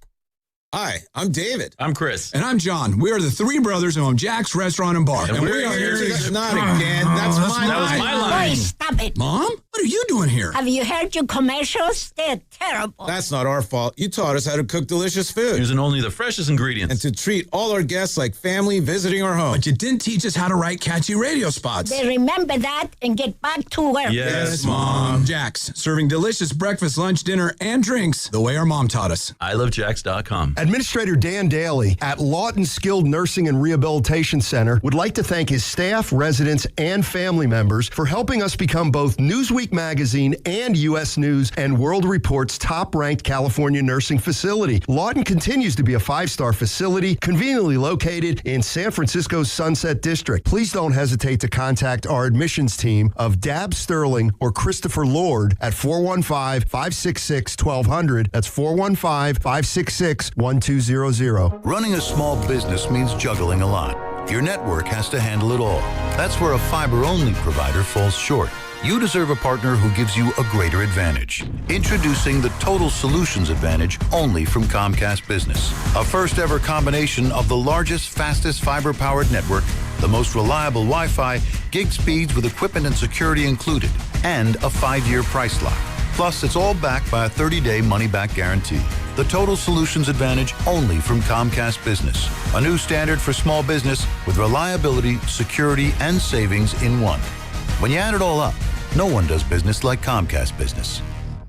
S2: Hi, I'm David.
S6: I'm Chris.
S2: And I'm John. We are the three brothers who own Jack's Restaurant and Bar.
S6: And we are here
S2: to... Not again. That's my line.
S6: That was my line.
S7: Boy, stop it.
S2: Mom? What are you doing here?
S7: Have you heard your commercials? They're terrible.
S2: That's not our fault. You taught us how to cook delicious food.
S6: Using only the freshest ingredients.
S2: And to treat all our guests like family visiting our home. But you didn't teach us how to write catchy radio spots.
S7: They remember that and get back to work.
S2: Yes, Mom. Jack's, serving delicious breakfast, lunch, dinner, and drinks the way our mom taught us.
S6: ilovejacks.com.
S27: Administrator Dan Daly at Lawton Skilled Nursing and Rehabilitation Center would like to thank his staff, residents, and family members for helping us become both Newsweek magazine and U.S. News and World Report's top-ranked California nursing facility. Lawton continues to be a 5-star facility conveniently located in San Francisco's Sunset District. Please don't hesitate to contact our admissions team of Dab Sterling or Christopher Lord at 415-566-1200. That's 415-566-1200.
S9: Running a small business means juggling a lot. Your network has to handle it all. That's where a fiber-only provider falls short. You deserve a partner who gives you a greater advantage. Introducing the Total Solutions Advantage only from Comcast Business. A first-ever combination of the largest, fastest fiber-powered network, the most reliable Wi-Fi, gig speeds with equipment and security included, and a 5-year price lock. Plus, it's all backed by a 30-day money-back guarantee. The Total Solutions Advantage only from Comcast Business. A new standard for small business with reliability, security, and savings in one. When you add it all up, no one does business like Comcast Business.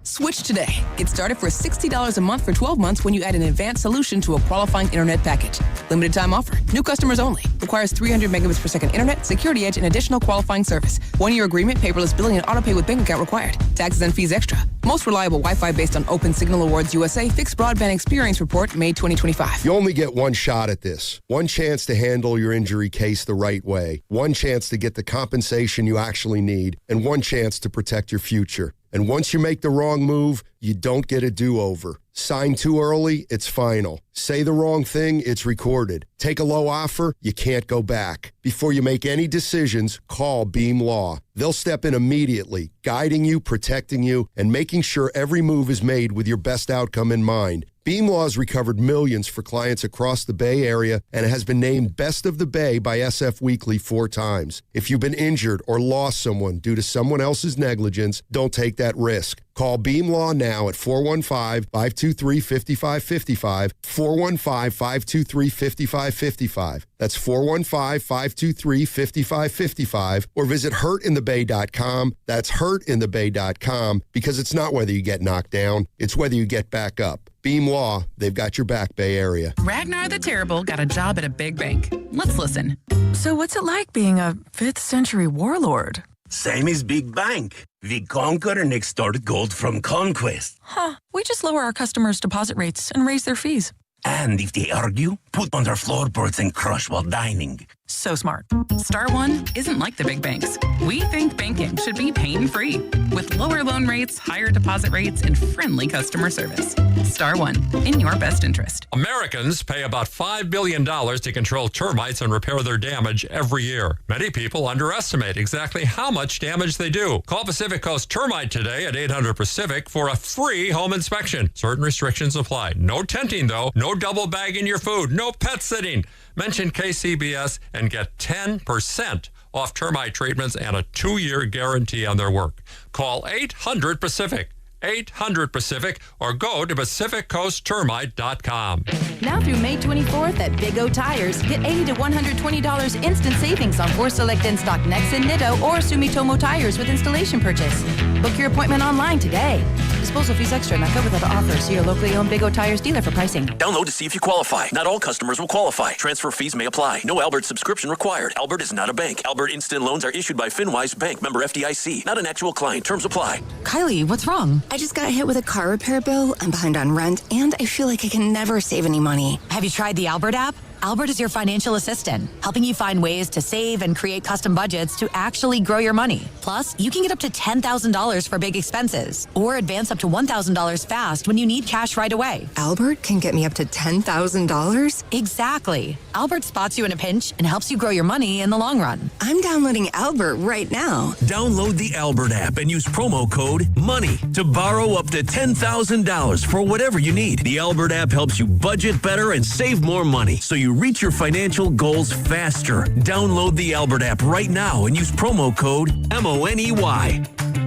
S24: Switch today. Get started for $60 a month for 12 months when you add an advanced solution to a qualifying internet package. Limited time offer. New customers only. Requires 300 megabits per second internet, security edge, and additional qualifying service. 1-year agreement, paperless billing, and autopay with bank account required. Taxes and fees extra. Most reliable Wi-Fi based on Open Signal Awards USA Fixed Broadband Experience Report, May 2025.
S25: You only get one shot at this. One chance to handle your injury case the right way. One chance to get the compensation you actually need. And one chance to protect your future. And once you make the wrong move, you don't get a do-over. Sign too early, it's final. Say the wrong thing, it's recorded. Take a low offer, you can't go back. Before you make any decisions, call Beam Law. They'll step in immediately, guiding you, protecting you, and making sure every move is made with your best outcome in mind. Beam Law has recovered millions for clients across the Bay Area and has been named Best of the Bay by SF Weekly 4 times. If you've been injured or lost someone due to someone else's negligence, don't take that risk. Call Beam Law now at 415-523-5555, 415-523-5555. That's 415-523-5555, or visit hurtinthebay.com. That's hurtinthebay.com, because it's not whether you get knocked down, it's whether you get back up. Beam Law, they've got your back, Bay Area.
S26: Ragnar the Terrible got a job at a big bank. Let's listen. So what's it like being a 5th century warlord?
S28: Same as big bank. We conquer and extort gold from conquest.
S26: Huh. We just lower our customers' deposit rates and raise their fees.
S28: And if they argue, put on their floorboards and crush while dining.
S26: So smart. Star One isn't like the big banks. We think banking should be pain-free, with lower loan rates, higher deposit rates, and friendly customer service. Star One, in your best interest.
S29: Americans pay about $5 billion to control termites and repair their damage every year. Many people underestimate exactly how much damage they do. Call Pacific Coast Termite today at 800-PACIFIC for a free home inspection. Certain restrictions apply. No tenting, though. No double bagging your food. No pet sitting. Mention KCBS and get 10% off termite treatments and a 2-year guarantee on their work. Call 800-PACIFIC. 800-PACIFIC or go to PacificCoastTermite.com.
S30: Now through May 24th at Big O Tires, get $80 to $120 instant savings on 4 select in-stock Nexen, Nitto, or Sumitomo tires with installation purchase. Book your appointment online today. Disposal fees extra, not covered without offer. See your locally owned Big O Tires dealer for pricing.
S28: Download to see if you qualify. Not all customers will qualify. Transfer fees may apply. No Albert subscription required. Albert is not a bank. Albert Instant Loans are issued by FinWise Bank, member FDIC. Not an actual client. Terms apply.
S30: Kylie, what's wrong?
S1: I just got hit with a car repair bill. I'm behind on rent, and I feel like I can never save any money.
S30: Have you tried the Albert app? Albert is your financial assistant, helping you find ways to save and create custom budgets to actually grow your money. Plus, you can get up to $10,000 for big expenses or advance up to $1,000 fast when you need cash right away.
S1: Albert can get me up to $10,000?
S30: Exactly. Albert spots you in a pinch and helps you grow your money in the long run.
S1: I'm downloading Albert right now.
S28: Download the Albert app and use promo code MONEY to borrow up to $10,000 for whatever you need. The Albert app helps you budget better and save more money, so you reach your financial goals faster. Download the Albert app right now and use promo code MONEY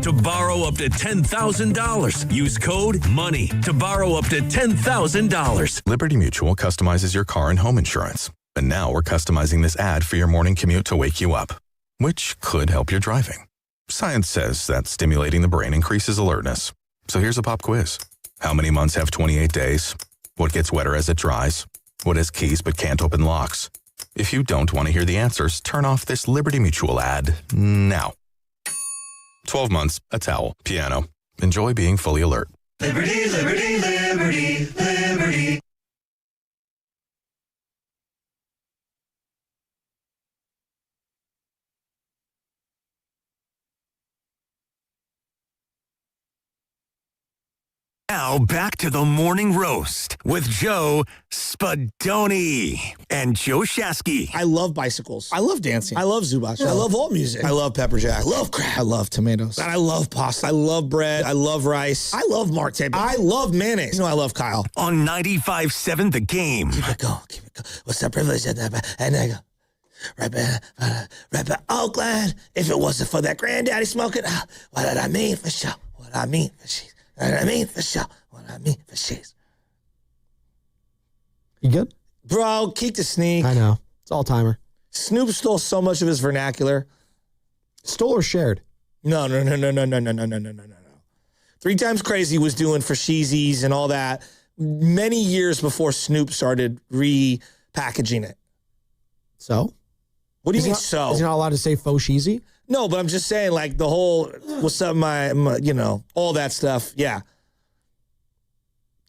S28: to borrow up to $10,000. Use code MONEY to borrow up to $10,000.
S8: Liberty Mutual customizes your car and home insurance. And now we're customizing this ad for your morning commute to wake you up, which could help your driving. Science says that stimulating the brain increases alertness. So here's a pop quiz. How many months have 28 days? What gets wetter as it dries? What has keys but can't open locks? If you don't want to hear the answers, turn off this Liberty Mutual ad now. 12 months, a towel, piano. Enjoy being fully alert.
S10: Liberty, liberty, liberty, liberty.
S28: Now back to the morning roast with Joe Spadoni and Joe Shasky.
S20: I love bicycles. I love dancing. I love Zubac. I love all music. I love pepper jack. I love crab. I love tomatoes. And I love pasta. I love bread. I love rice. I love Marte. I love mayonnaise. You know I love Kyle.
S28: On 95.7 The Game.
S20: Keep it going. Keep it going. What's the privilege of that? And I go, right back, Oakland. If it wasn't for that granddaddy smoking, what did I mean for sure? What I mean for she's. What I mean for sure. What I mean for she's.
S21: You good?
S20: Bro, keep the sneak.
S21: I know. It's all timer.
S20: Snoop stole so much of his vernacular.
S21: Stole or shared?
S20: No. 3 Times Crazy was doing for Sheezy's and all that many years before Snoop started repackaging it.
S21: So?
S20: What do you mean so?
S21: Is he not allowed to say faux cheesy?
S20: No, but I'm just saying, like, the whole, what's up, my, you know, all that stuff. Yeah.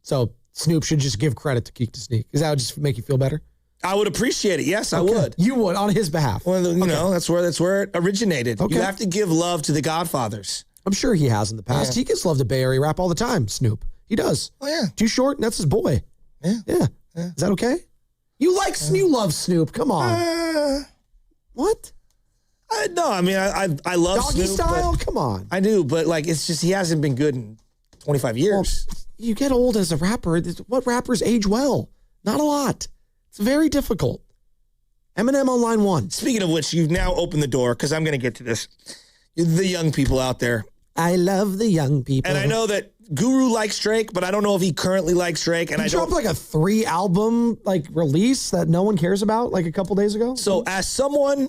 S21: So Snoop should just give credit to Keek to Sneak. Does that would just make you feel better?
S20: I would appreciate it. Yes, I would.
S21: You would, on his behalf.
S20: Well, you know, that's where it originated.
S21: Okay.
S20: You have to give love to the Godfathers.
S21: I'm sure he has in the past.
S20: Yeah.
S21: He gets love to Bay Area rap all the time, Snoop. He does.
S20: Oh, yeah.
S21: Too Short, and that's his boy.
S20: Yeah.
S21: Is that okay? You like Snoop, you love Snoop. Come on. What?
S20: No, I mean, I love
S21: Doggy
S20: Snoop.
S21: Style? Come on.
S20: I do, but, like, it's just he hasn't been good in 25 years.
S21: Well, you get old as a rapper. What rappers age well? Not a lot. It's very difficult. Eminem on line 1.
S20: Speaking of which, you've now opened the door, because I'm going to get to this. The young people out there.
S21: I love the young people.
S20: And I know that Guru likes Drake, but I don't know if he currently likes Drake. And
S21: he dropped like a 3-album release that no one cares about like a couple days ago.
S20: So as someone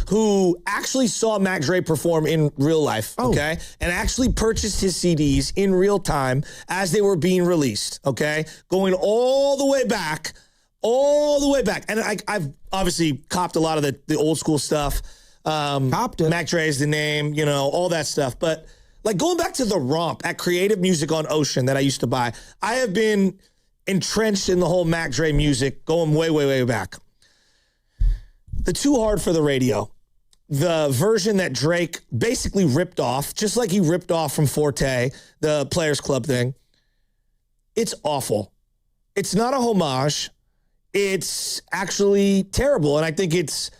S20: who actually saw Mac Dre perform in real life, okay, and actually purchased his CDs in real time as they were being released, okay, going all the way back. And I've obviously copped a lot of the old school stuff.
S21: Copped it.
S20: Mac Dre is the name, you know, all that stuff. But like going back to the Romp at Creative Music on Ocean that I used to buy, I have been entrenched in the whole Mac Dre music going way, way, way back. The Too Hard for the Radio, the version that Drake basically ripped off, just like he ripped off from Forte, the Players Club thing. It's awful. It's not a homage. It's actually terrible, and I think it's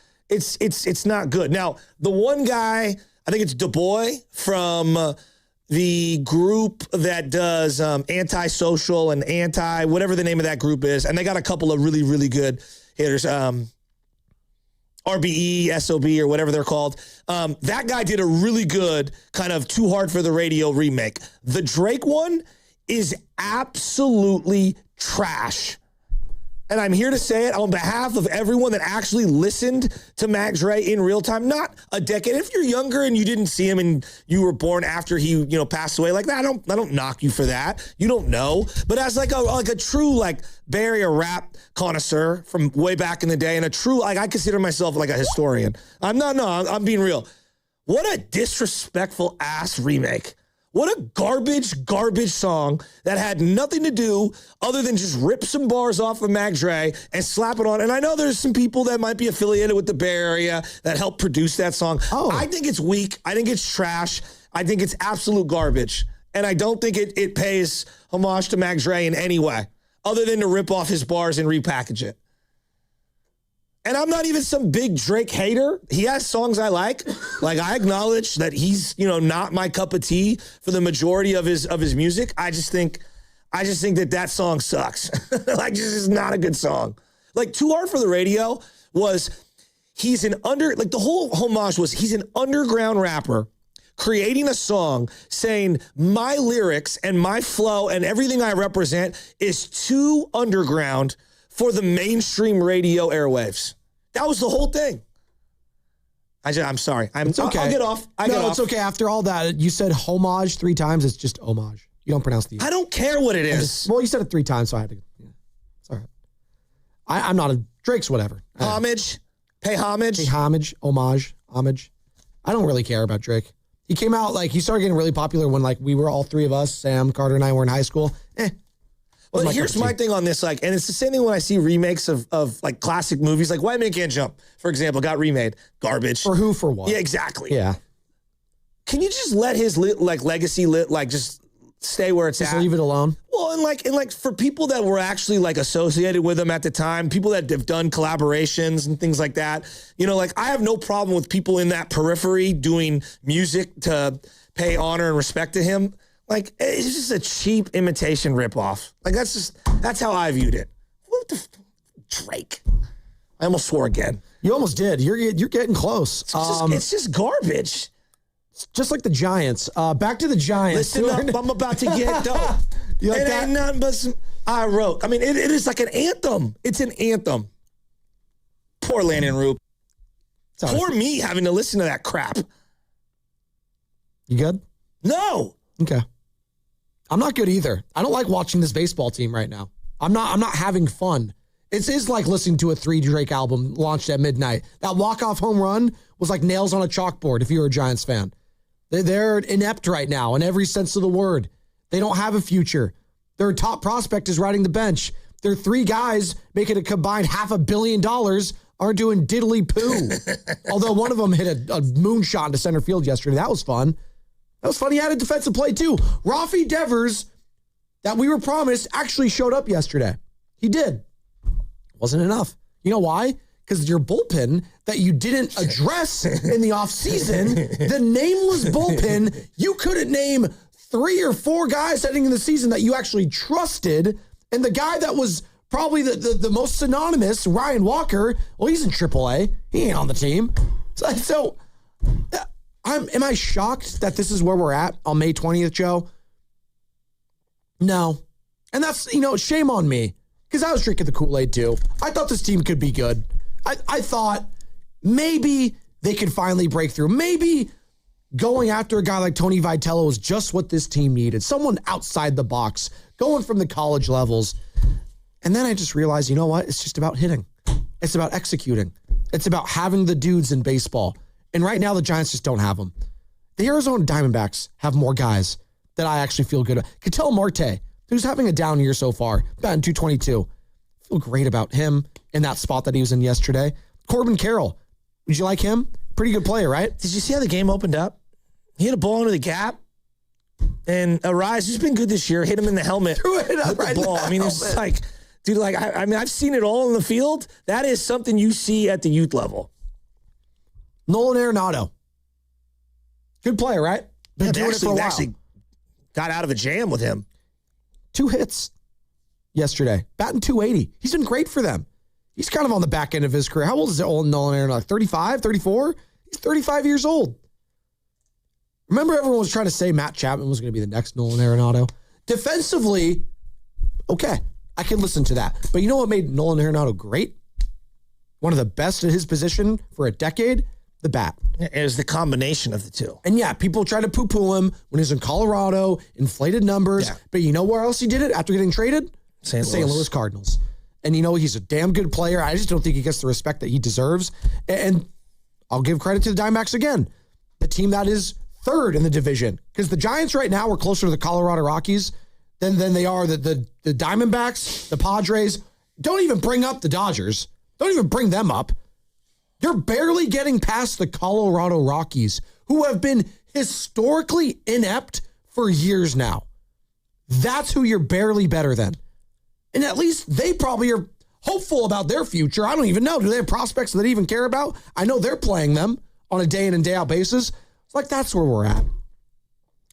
S20: not good. Now, the one guy, I think it's Du Bois from the group that does Antisocial and Anti, whatever the name of that group is, and they got a couple of really, really good hitters, RBE, SOB, or whatever they're called. That guy did a really good kind of Too Hard for the Radio remake. The Drake one is absolutely trash. And I'm here to say it on behalf of everyone that actually listened to Max Ray in real time, not a decade. If you're younger and you didn't see him and you were born after he, passed away, like that, I don't knock you for that. You don't know. But as like a true Bay Area rap connoisseur from way back in the day, and a true I consider myself like a historian. I'm being real. What a disrespectful ass remake. What a garbage song that had nothing to do other than just rip some bars off of Max Ray and slap it on. And I know there's some people that might be affiliated with the Bay Area that helped produce that song. Oh. I think it's weak. I think it's trash. I think it's absolute garbage. And I don't think it pays homage to Max Ray in any way other than to rip off his bars and repackage it. And I'm not even some big Drake hater. He has songs I like. I acknowledge that he's, not my cup of tea for the majority of his music. I just think that song sucks. This is not a good song. Too Hard for the Radio was the whole homage was he's an underground rapper creating a song saying my lyrics and my flow and everything I represent is too underground for the mainstream radio airwaves. That was the whole thing. I'm sorry.
S21: It's okay.
S20: I'll get off.
S21: It's okay. After all that, you said homage 3 times. It's just homage. You don't pronounce the.
S20: I don't care what it is.
S21: You said it 3 times, so I had to. Yeah. It's all right. I'm not Drake's whatever.
S20: Homage. Pay homage.
S21: Pay homage. Homage. Homage. I don't really care about Drake. He came out he started getting really popular when we were all 3 of us, Sam, Carter, and I were in high school.
S20: Well, here's my thing on this, and it's the same thing when I see remakes of classic movies, like White Man Can't Jump, for example, got remade. Garbage.
S21: For who, for what?
S20: Yeah, exactly.
S21: Yeah.
S20: Can you just let his legacy just stay where it's
S21: just
S20: at?
S21: Leave it alone?
S20: Well, and for people that were actually associated with him at the time, people that have done collaborations and things like that, I have no problem with people in that periphery doing music to pay honor and respect to him. It's just a cheap imitation ripoff. That's how I viewed it. What the Drake? I almost swore again.
S21: You almost did. You're getting close.
S20: It's just garbage.
S21: It's just like the Giants. Back to the Giants.
S20: Listen up, I'm about to get dope. Ain't nothing but some I wrote. It is like an anthem. It's an anthem. Poor Landon Roop. Poor me having to listen to that crap.
S21: You good?
S20: No.
S21: Okay. I'm not good either. I don't like watching this baseball team right now. I'm not having fun. It is like listening to a 3 Drake album launched at midnight. That walk-off home run was like nails on a chalkboard if you're a Giants fan. They're inept right now in every sense of the word. They don't have a future. Their top prospect is riding the bench. Their 3 guys making a combined $500 million aren't doing diddly poo. Although one of them hit a moonshot into center field yesterday. That was fun. That was funny. He had a defensive play, too. Rafi Devers, that we were promised, actually showed up yesterday. He did. Wasn't enough. You know why? Because your bullpen that you didn't address in the offseason, the nameless bullpen, you couldn't name 3 or 4 guys heading in the season that you actually trusted. And the guy that was probably the most synonymous, Ryan Walker, well, he's in AAA. He ain't on the team. So am I shocked that this is where we're at on May 20th, Joe? No. And that's, shame on me. Because I was drinking the Kool-Aid too. I thought this team could be good. I thought maybe they could finally break through. Maybe going after a guy like Tony Vitello was just what this team needed. Someone outside the box, going from the college levels. And then I just realized, you know what? It's just about hitting. It's about executing. It's about having the dudes in baseball. And right now, the Giants just don't have them. The Arizona Diamondbacks have more guys that I actually feel good about. Ketel Marte, who's having a down year so far, batting .222. Feel great about him in that spot that he was in yesterday. Corbin Carroll, did you like him? Pretty good player, right?
S20: Did you see how the game opened up? He hit a ball into the gap. And Arise, who's been good this year, hit him in the helmet.
S21: Threw it up right
S20: the ball. It's like, dude, I've seen it all in the field. That is something you see at the youth level.
S21: Nolan Arenado. Good player, right? Been doing it for a while.
S20: Actually got out of a jam with him.
S21: 2 hits yesterday. Batting .280. He's been great for them. He's kind of on the back end of his career. How old is Nolan Arenado? 35, 34? He's 35 years old. Remember everyone was trying to say Matt Chapman was going to be the next Nolan Arenado? Defensively, okay. I can listen to that. But you know what made Nolan Arenado great? One of the best at his position for a decade? The bat.
S20: It was the combination of the two.
S21: And yeah, people try to poo-poo him when he was in Colorado, inflated numbers. Yeah. But you know where else he did it after getting traded? St. Louis Cardinals. And he's a damn good player. I just don't think he gets the respect that he deserves. And I'll give credit to the Diamondbacks again. The team that is third in the division. Because the Giants right now are closer to the Colorado Rockies than they are the Diamondbacks, the Padres. Don't even bring up the Dodgers. Don't even bring them up. You're barely getting past the Colorado Rockies, who have been historically inept for years now. That's who you're barely better than. And at least they probably are hopeful about their future. I don't even know. Do they have prospects that they even care about? I know they're playing them on a day in and day out basis. It's like, that's where we're at.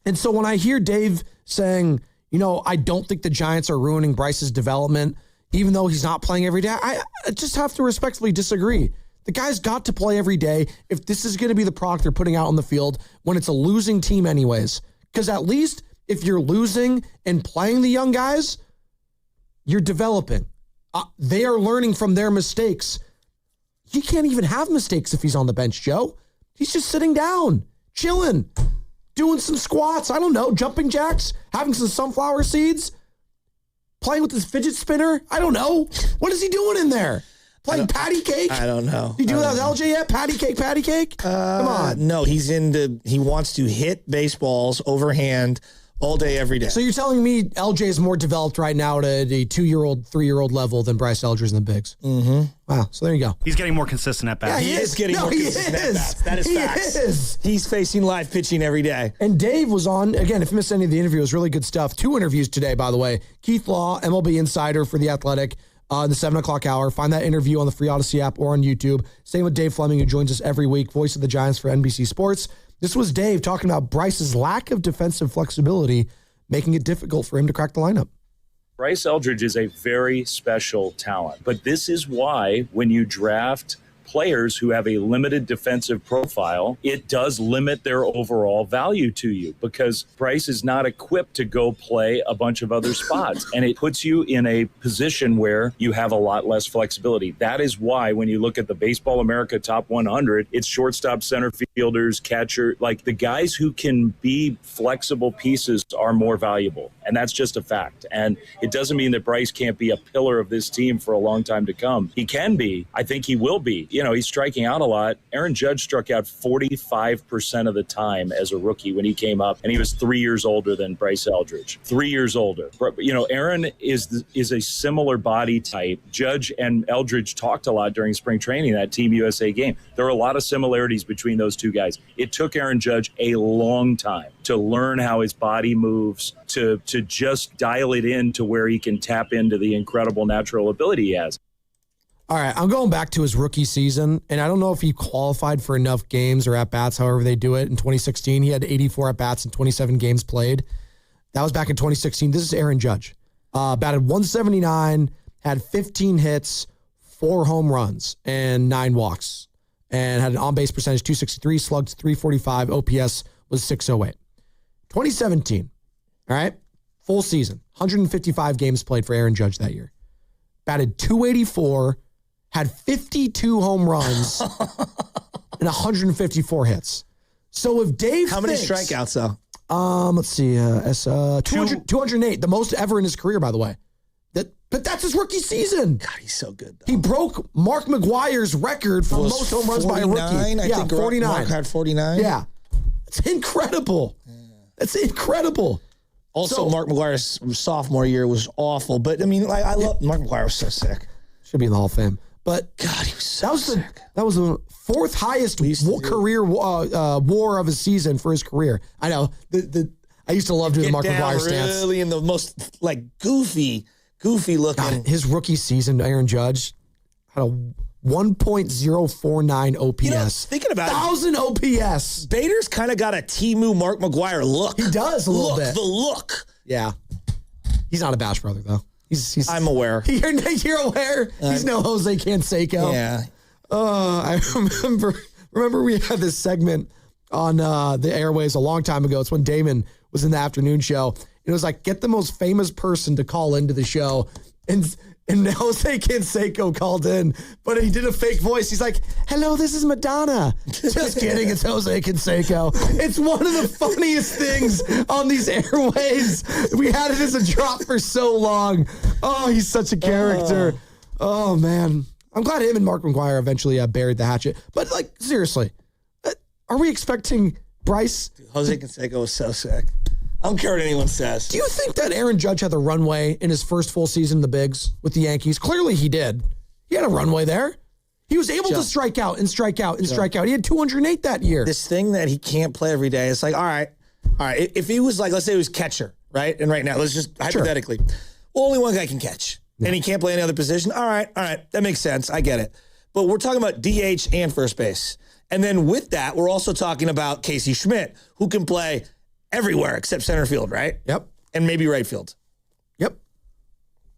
S21: And so when I hear Dave saying, I don't think the Giants are ruining Bryce's development, even though he's not playing every day, I just have to respectfully disagree. The guy's got to play every day if this is going to be the product they're putting out on the field when it's a losing team anyways. Because at least if you're losing and playing the young guys, you're developing. They are learning from their mistakes. He can't even have mistakes if he's on the bench, Joe. He's just sitting down, chilling, doing some squats, I don't know, jumping jacks, having some sunflower seeds, playing with his fidget spinner. I don't know. What is he doing in there? Playing patty cake?
S20: I don't know.
S21: You do that with LJ yet? Patty cake? Come on.
S20: No, he wants to hit baseballs overhand all day, every day.
S21: So you're telling me LJ is more developed right now at a 2-year-old, 3-year-old level than Bryce Eldridge in the bigs?
S20: Mm-hmm.
S21: Wow, so there you go.
S4: He's getting more consistent at bats.
S20: Yeah, he is getting more consistent at bats. That is facts. He's facing live pitching every day.
S21: And Dave was on, again, if you missed any of the interview, it was really good stuff. 2 interviews today, by the way. Keith Law, MLB insider for The Athletic, in the 7 o'clock hour. Find that interview on the free Odyssey app or on YouTube. Same with Dave Fleming, who joins us every week, voice of the Giants for NBC Sports. This was Dave talking about Bryce's lack of defensive flexibility, making it difficult for him to crack the lineup.
S5: Bryce Eldridge is a very special talent, but this is why when you draft players who have a limited defensive profile, it does limit their overall value to you because Bryce is not equipped to go play a bunch of other spots. And it puts you in a position where you have a lot less flexibility. That is why when you look at the Baseball America Top 100, it's shortstop, center fielders, catcher, like the guys who can be flexible pieces are more valuable. And that's just a fact. And it doesn't mean that Bryce can't be a pillar of this team for a long time to come. He can be. I think he will be. He's striking out a lot. Aaron Judge struck out 45% of the time as a rookie when he came up, and he was 3 years older than Bryce Eldridge. 3 years older. Aaron is a similar body type. Judge and Eldridge talked a lot during spring training, that Team USA game. There are a lot of similarities between those two guys. It took Aaron Judge a long time to learn how his body moves, to just dial it in to where he can tap into the incredible natural ability he has.
S21: All right, I'm going back to his rookie season, and I don't know if he qualified for enough games or at-bats, however they do it. In 2016, he had 84 at-bats and 27 games played. That was back in 2016. This is Aaron Judge. Batted 179, had 15 hits, 4 home runs, and 9 walks, and had an on-base percentage 263, slugged 345, OPS was 608. 2017, all right, full season, 155 games played for Aaron Judge that year. Batted 284, had 52 home runs and 154 hits. So if Dave
S20: How many strikeouts, though?
S21: Let's see. 208, the most ever in his career, by the way. But that's his rookie season.
S20: God, he's so good, though.
S21: He broke Mark McGwire's record for most home runs by a rookie.
S20: I think
S21: 49.
S20: Mark had 49.
S21: Yeah. It's incredible. That's incredible.
S20: Also, Mark McGwire's sophomore year was awful. But, I love Mark McGwire was so sick.
S21: Should be in the Hall of Fame. But
S20: God, he was so sick.
S21: That was the 4th highest career WAR of his season for his career. I know. I used to love doing the Mark McGwire stance.
S20: Really in the most goofy looking.
S21: God, his rookie season, Aaron Judge had a 1.049 OPS.
S20: Thinking about
S21: 1,000 OPS.
S20: Bader's kind of got a Temu Mark McGwire look.
S21: He does a little bit.
S20: The look.
S21: Yeah. He's not a Bash brother, though.
S20: I'm aware.
S21: You're aware? He's no Jose Canseco.
S20: Yeah.
S21: I remember we had this segment on the airways a long time ago. It's when Damon was in the afternoon show. It was like, get the most famous person to call into the show And Jose Canseco called in, but he did a fake voice. He's like, hello, this is Madonna. Just kidding, it's Jose Canseco. It's one of the funniest things on these airways. We had it as a drop for so long. Oh, he's such a character. Oh man. I'm glad him and Mark McGuire eventually buried the hatchet. But like, seriously, are we expecting Bryce?
S20: Dude, Jose Canseco was so sick. I don't care what anyone says.
S21: Do you think that Aaron Judge had the runway in his first full season in the bigs with the Yankees? Clearly he did. He had a runway there. He was able to strike out and strike out and strike out. He had 208 that year.
S20: This thing that he can't play every day, it's like, all right. If he was like, let's say he was catcher, right? And right now, let's just hypothetically, only one guy can catch. Yeah. And he can't play any other position. All right. That makes sense. I get it. But we're talking about DH and first base. And then with that, we're also talking about Casey Schmidt, who can play everywhere except center field, right?
S21: Yep.
S20: And maybe right field.
S21: Yep.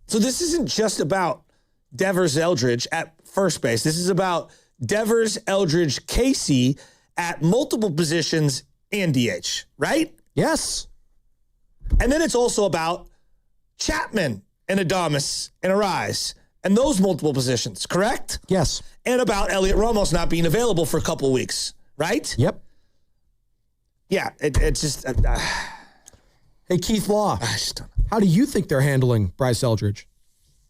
S20: So this isn't just about Devers Eldridge at first base. This is about Devers, Eldridge, Casey at multiple positions and DH, right?
S21: Yes.
S20: And then it's also about Chapman and Adames and Arise and those multiple positions, correct?
S21: Yes.
S20: And about Elliot Ramos not being available for a couple of weeks, right?
S21: Yep.
S20: Yeah, it's just...
S21: hey, Keith Law, how do you think they're handling Bryce Eldridge?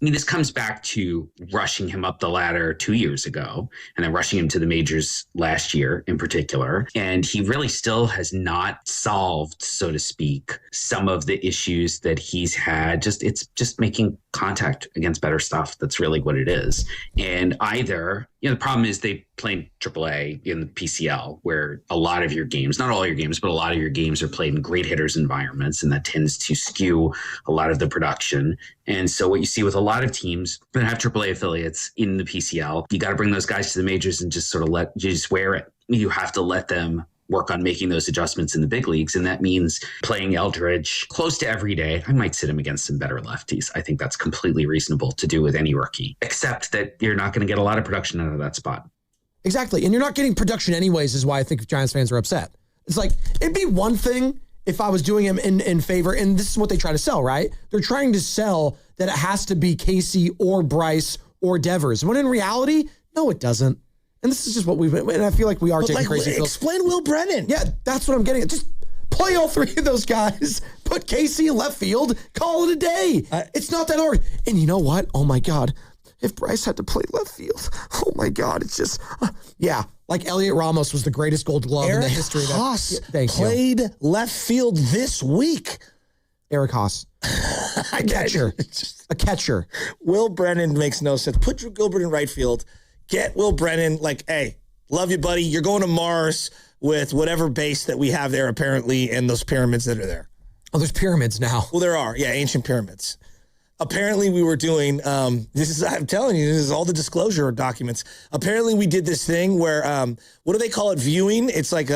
S3: I mean, this comes back to rushing him up the ladder 2 years ago and then rushing him to the majors last year in particular. And he really still has not solved, so to speak, some of the issues that he's had. It's just making contact against better stuff. That's really what it is. And either, the problem is they play in AAA in the PCL, where a lot of your games, not all your games, but a lot of your games are played in great hitters environments, and that tends to skew a lot of the production. And so what you see with a lot of teams that have AAA affiliates in the PCL, you got to bring those guys to the majors and just sort of just wear it. You have to let them work on making those adjustments in the big leagues. And that means playing Eldridge close to every day. I might sit him against some better lefties. I think that's completely reasonable to do with any rookie, except that you're not going to get a lot of production out of that spot.
S21: Exactly. And you're not getting production anyways, is why I think Giants fans are upset. It's like, it'd be one thing if I was doing him in favor, and this is what they try to sell, right? They're trying to sell that it has to be Casey or Bryce or Devers. When in reality, no, it doesn't. And this is just what we've been, and I feel like we are taking crazy pills.
S20: Explain Will Brennan.
S21: Yeah, that's what I'm getting at. Just play all three of those guys, put Casey in left field, call it a day. It's not that hard. And you know what? Oh my God. If Bryce had to play left field, oh my God, it's just, like Elliot Ramos was the greatest Gold Glove in the history of that.
S20: Haas played left field this week.
S21: Eric Haas. A catcher. A catcher.
S20: Will Brennan makes no sense. Put Drew Gilbert in right field. Get Will Brennan, like, hey, love you, buddy. You're going to Mars with whatever base that we have there, apparently, and those pyramids that are there.
S21: Oh, there's pyramids now.
S20: Well, there are. Yeah, ancient pyramids. Apparently, we were doing, I'm telling you, this is all the disclosure documents. Apparently, we did this thing where, what do they call it? Viewing? It's like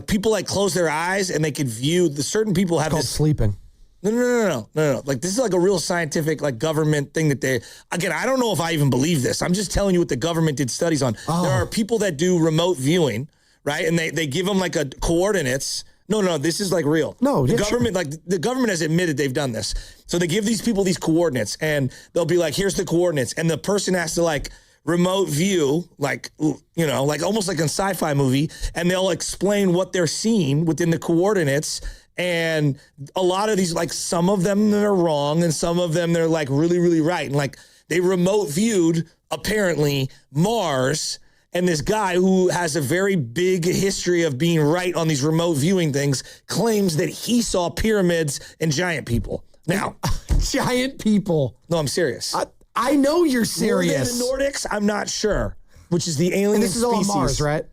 S20: people like close their eyes and they could view, the certain people have this.
S21: Sleeping.
S20: No. Like, this is like a real scientific, like, government thing that again, I don't know if I even believe this. I'm just telling you what the government did studies on. Oh. There are people that do remote viewing, right? And they give them like coordinates. No, this is like real.
S21: No,
S20: the government, like the government has admitted they've done this. So they give these people these coordinates and they'll be like, here's the coordinates. And the person has to like remote view, like, like almost like a sci-fi movie. And they'll explain what they're seeing within the coordinates. And a lot of these, like some of them are wrong and some of them they're like really, really right. And like they remote viewed apparently Mars. And this guy who has a very big history of being right on these remote viewing things claims that he saw pyramids and giant people. Now,
S21: giant people.
S20: No, I'm serious.
S21: I know you're serious.
S20: More than the Nordics, I'm not sure, which is the alien
S21: this is
S20: species.
S21: all on Mars, right?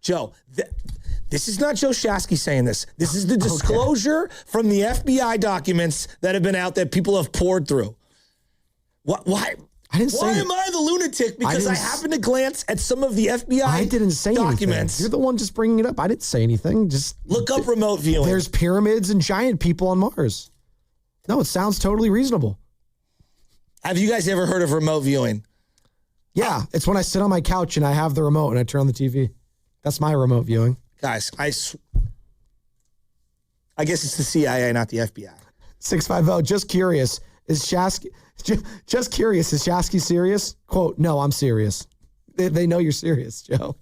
S20: Joe, this is not Joe Shasky saying this. This is the disclosure from the FBI documents that have been out that people have poured through. Why? Why am I the lunatic? Because I happened to glance at some of the FBI
S21: I didn't say
S20: documents.
S21: Anything. You're the one just bringing it up. I didn't say anything. Just
S20: look up remote viewing.
S21: There's pyramids and giant people on Mars. No, it sounds totally reasonable.
S20: Have you guys ever heard of remote viewing?
S21: Yeah, it's when I sit on my couch and I have the remote and I turn on the TV. That's my remote viewing.
S20: Guys, I guess it's the CIA, not the FBI.
S21: 650, just curious. Is Shasky, just curious, is Shasky serious? Quote, no, I'm serious. They know you're serious, Joe.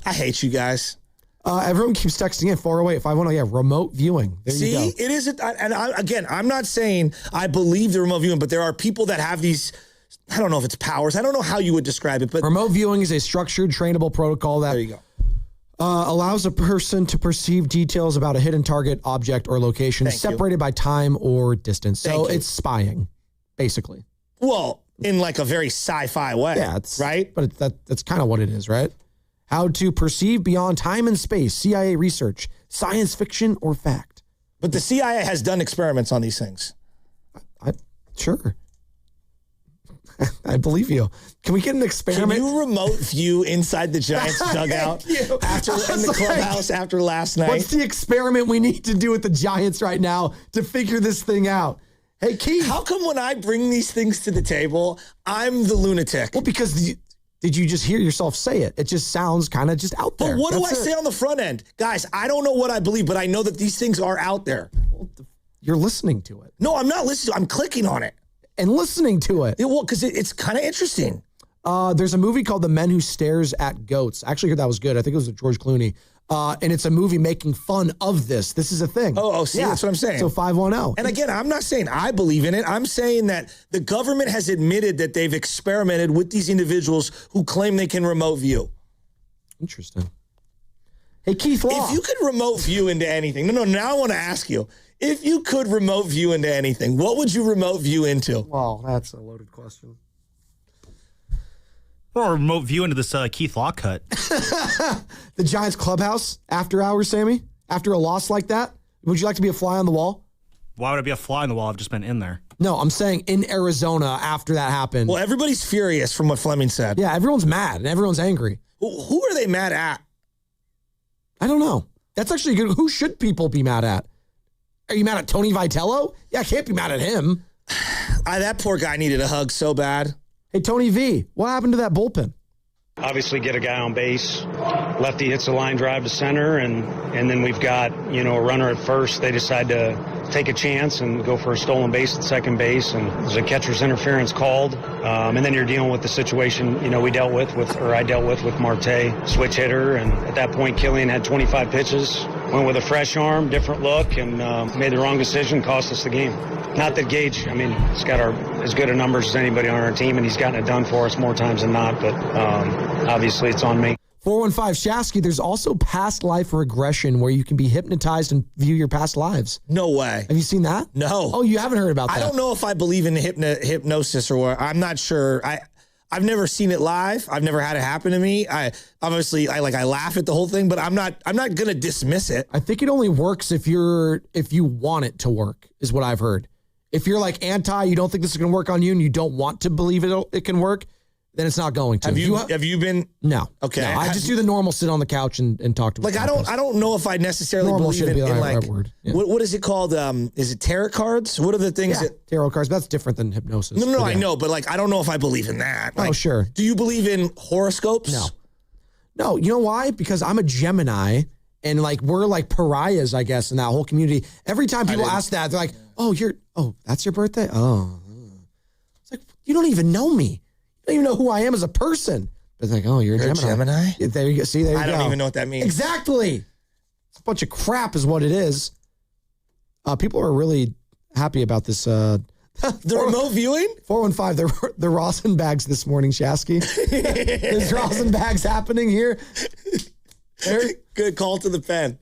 S20: I hate you guys.
S21: Everyone keeps texting in 408-510. Yeah, remote viewing. There you go.
S20: It is. Again, I'm not saying I believe the remote viewing, but there are people that have these, I don't know if it's powers. I don't know how you would describe it, but
S21: remote viewing is a structured, trainable protocol that
S20: there you go.
S21: Allows a person to perceive details about a hidden target, object, or location separated by time or distance. So it's spying, basically.
S20: Well, in like a very sci-fi way.
S21: Yeah, it's
S20: right.
S21: But that's kind of what it is, right? How to perceive beyond time and space, CIA research, science fiction, or fact.
S20: But the CIA has done experiments on these things.
S21: Sure. I believe you. Can we get an experiment?
S20: Can you remote view inside the Giants dugout in the clubhouse after last night?
S21: What's the experiment we need to do with the Giants right now to figure this thing out? Hey, Keith.
S20: How come when I bring these things to the table, I'm the lunatic?
S21: Well, because did you just hear yourself say it? It just sounds kind of just out there.
S20: But what do I say on the front end? Guys, I don't know what I believe, but I know that these things are out there.
S21: You're listening to it.
S20: No, I'm not listening. I'm clicking on it.
S21: And listening to it.
S20: Well, because it's kind of interesting.
S21: There's a movie called The Men Who Stares at Goats. I actually heard that was good. I think it was with George Clooney. And it's a movie making fun of this. This is a thing.
S20: See, that's what I'm saying.
S21: So 510.
S20: And again, I'm not saying I believe in it. I'm saying that the government has admitted that they've experimented with these individuals who claim they can remote view.
S21: Interesting. Hey, Keith Law.
S20: If you could remote view into anything, now I want to ask you, if you could remote view into anything, what would you remote view into?
S21: Well, that's a loaded question.
S4: Or remote view into this Keith Law cut.
S21: The Giants clubhouse after hours, Sammy? After a loss like that? Would you like to be a fly on the wall?
S4: Why would I be a fly on the wall? I've just been in there.
S21: No, I'm saying in Arizona after that happened.
S20: Well, everybody's furious from what Fleming said.
S21: Yeah, everyone's mad and everyone's angry.
S20: Who are they mad at?
S21: I don't know. That's actually good. Who should people be mad at? Are you mad at Tony Vitello? Yeah, I can't be mad at him.
S20: That poor guy needed a hug so bad.
S21: Hey, Tony V, what happened to that bullpen?
S11: Obviously get a guy on base. Lefty hits a line drive to center, and then we've got, a runner at first. They decide to take a chance and go for a stolen base at second base, and there's a catcher's interference called. And then you're dealing with the situation, I dealt with Marte, switch hitter, and at that point Killian had 25 pitches, went with a fresh arm, different look, and made the wrong decision, cost us the game. Not that Gage, he's got as good a numbers as anybody on our team, and he's gotten it done for us more times than not, but obviously it's on me.
S21: 415 Shasky, there's also past life regression where you can be hypnotized and view your past lives.
S20: No way.
S21: Have you seen that?
S20: No.
S21: Oh, you haven't heard about that?
S20: I don't know if I believe in hypnosis or what. I'm not sure. I've never seen it live. I've never had it happen to me. I laugh at the whole thing, but I'm not going to dismiss it.
S21: I think it only works if you want it to work, is what I've heard. If you're like anti, you don't think this is going to work on you and you don't want to believe it can work, then it's not going to.
S20: Have you been?
S21: No.
S20: Okay.
S21: No, I just do the normal sit on the couch and talk to.
S20: I don't know if I necessarily
S21: normal
S20: believe in
S21: right word. Yeah.
S20: What is it called? Is it tarot cards? What are the things
S21: tarot cards? That's different than hypnosis.
S20: No, I know, but I don't know if I believe in that.
S21: Sure.
S20: Do you believe in horoscopes?
S21: No. You know why? Because I'm a Gemini and we're like pariahs, I guess, in that whole community. Every time people ask that, they're like, that's your birthday? Oh. It's like, you don't even know me. You don't even know who I am as a person. But it's like, you're a
S20: Gemini?
S21: There you go. See, there you go.
S20: I don't even know what that means.
S21: Exactly. It's a bunch of crap is what it is. People are really happy about this. The
S20: remote viewing?
S21: 415, the Rosin bags this morning, Shasky. There's Rosin bags happening here.
S20: Very good call to the pen.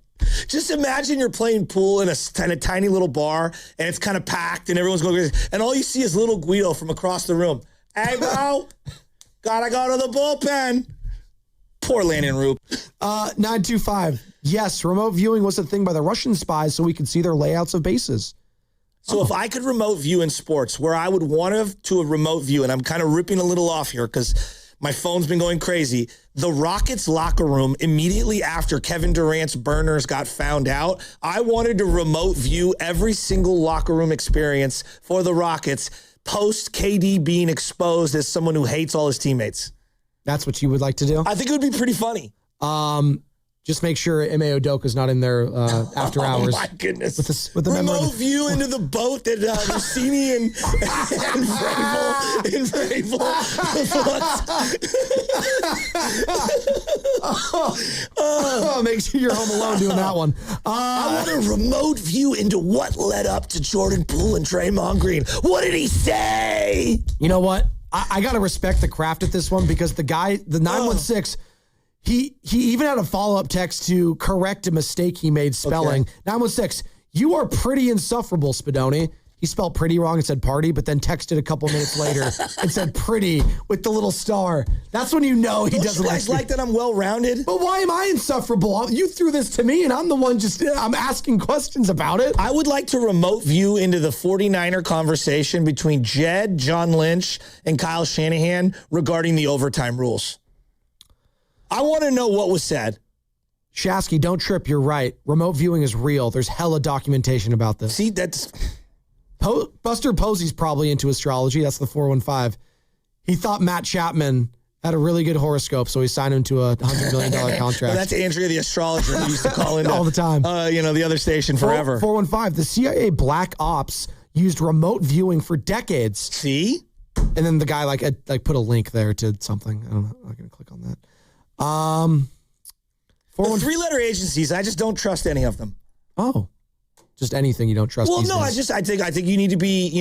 S20: Just imagine you're playing pool in a tiny little bar, and it's kind of packed, and everyone's going crazy, and all you see is little Guido from across the room. Hey, bro, gotta go to the bullpen. Poor Landon Roop.
S21: 925. Yes, remote viewing was a thing by the Russian spies so we could see their layouts of bases.
S20: So if I could remote view in sports, where I would want to remote view, and I'm kind of ripping a little off here because my phone's been going crazy. The Rockets locker room, immediately after Kevin Durant's burners got found out, I wanted to remote view every single locker room experience for the Rockets post KD being exposed as someone who hates all his teammates.
S21: That's what you would like to do?
S20: I think it would be pretty funny.
S21: Just make sure Ime Udoka's not in there after hours.
S20: Oh my goodness!
S21: With the member
S20: remote view into the boat that Rossini and Vrabel.
S21: Make sure you're home alone doing that one.
S20: I want a remote view into what led up to Jordan Poole and Draymond Green. What did he say?
S21: You know what? I got to respect the craft at this one because the guy, the 916, he even had a follow-up text to correct a mistake he made spelling. Okay. 916, you are pretty insufferable, Spadoni. He spelled pretty wrong and said party, but then texted a couple minutes later and said pretty with the little star. That's when you know he doesn't
S20: like that I'm well-rounded.
S21: But why am I insufferable? You threw this to me, and I'm the one I'm asking questions about it.
S20: I would like to remote view into the 49er conversation between Jed, John Lynch, and Kyle Shanahan regarding the overtime rules. I want to know what was said.
S21: Shasky, don't trip. You're right. Remote viewing is real. There's hella documentation about this.
S20: See, that's...
S21: Buster Posey's probably into astrology. That's the 415. He thought Matt Chapman had a really good horoscope, so he signed him to a $100 million contract.
S20: Well, that's Andrea the astrologer who used to call in
S21: all the time.
S20: The other station forever.
S21: 415. The CIA Black Ops used remote viewing for decades.
S20: See?
S21: And then the guy put a link there to something. I don't know. I'm not going to click on that.
S20: The three-letter agencies, I just don't trust any of them.
S21: Oh. Just anything you don't trust.
S20: Well,
S21: these
S20: no,
S21: days.
S20: I think you need to be,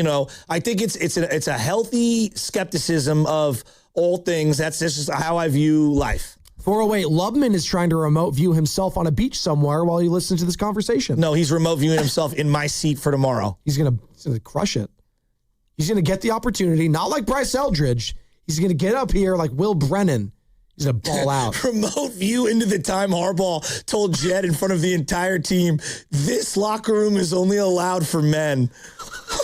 S20: I think it's a healthy skepticism of all things. That's just how I view life.
S21: 408, Lubman is trying to remote view himself on a beach somewhere while he listens to this conversation.
S20: No, he's remote viewing himself in my seat for tomorrow.
S21: He's gonna crush it. He's gonna get the opportunity, not like Bryce Eldridge. He's gonna get up here like Will Brennan. He's going to ball out.
S20: Remote view into the time Harbaugh told Jed in front of the entire team, this locker room is only allowed for men.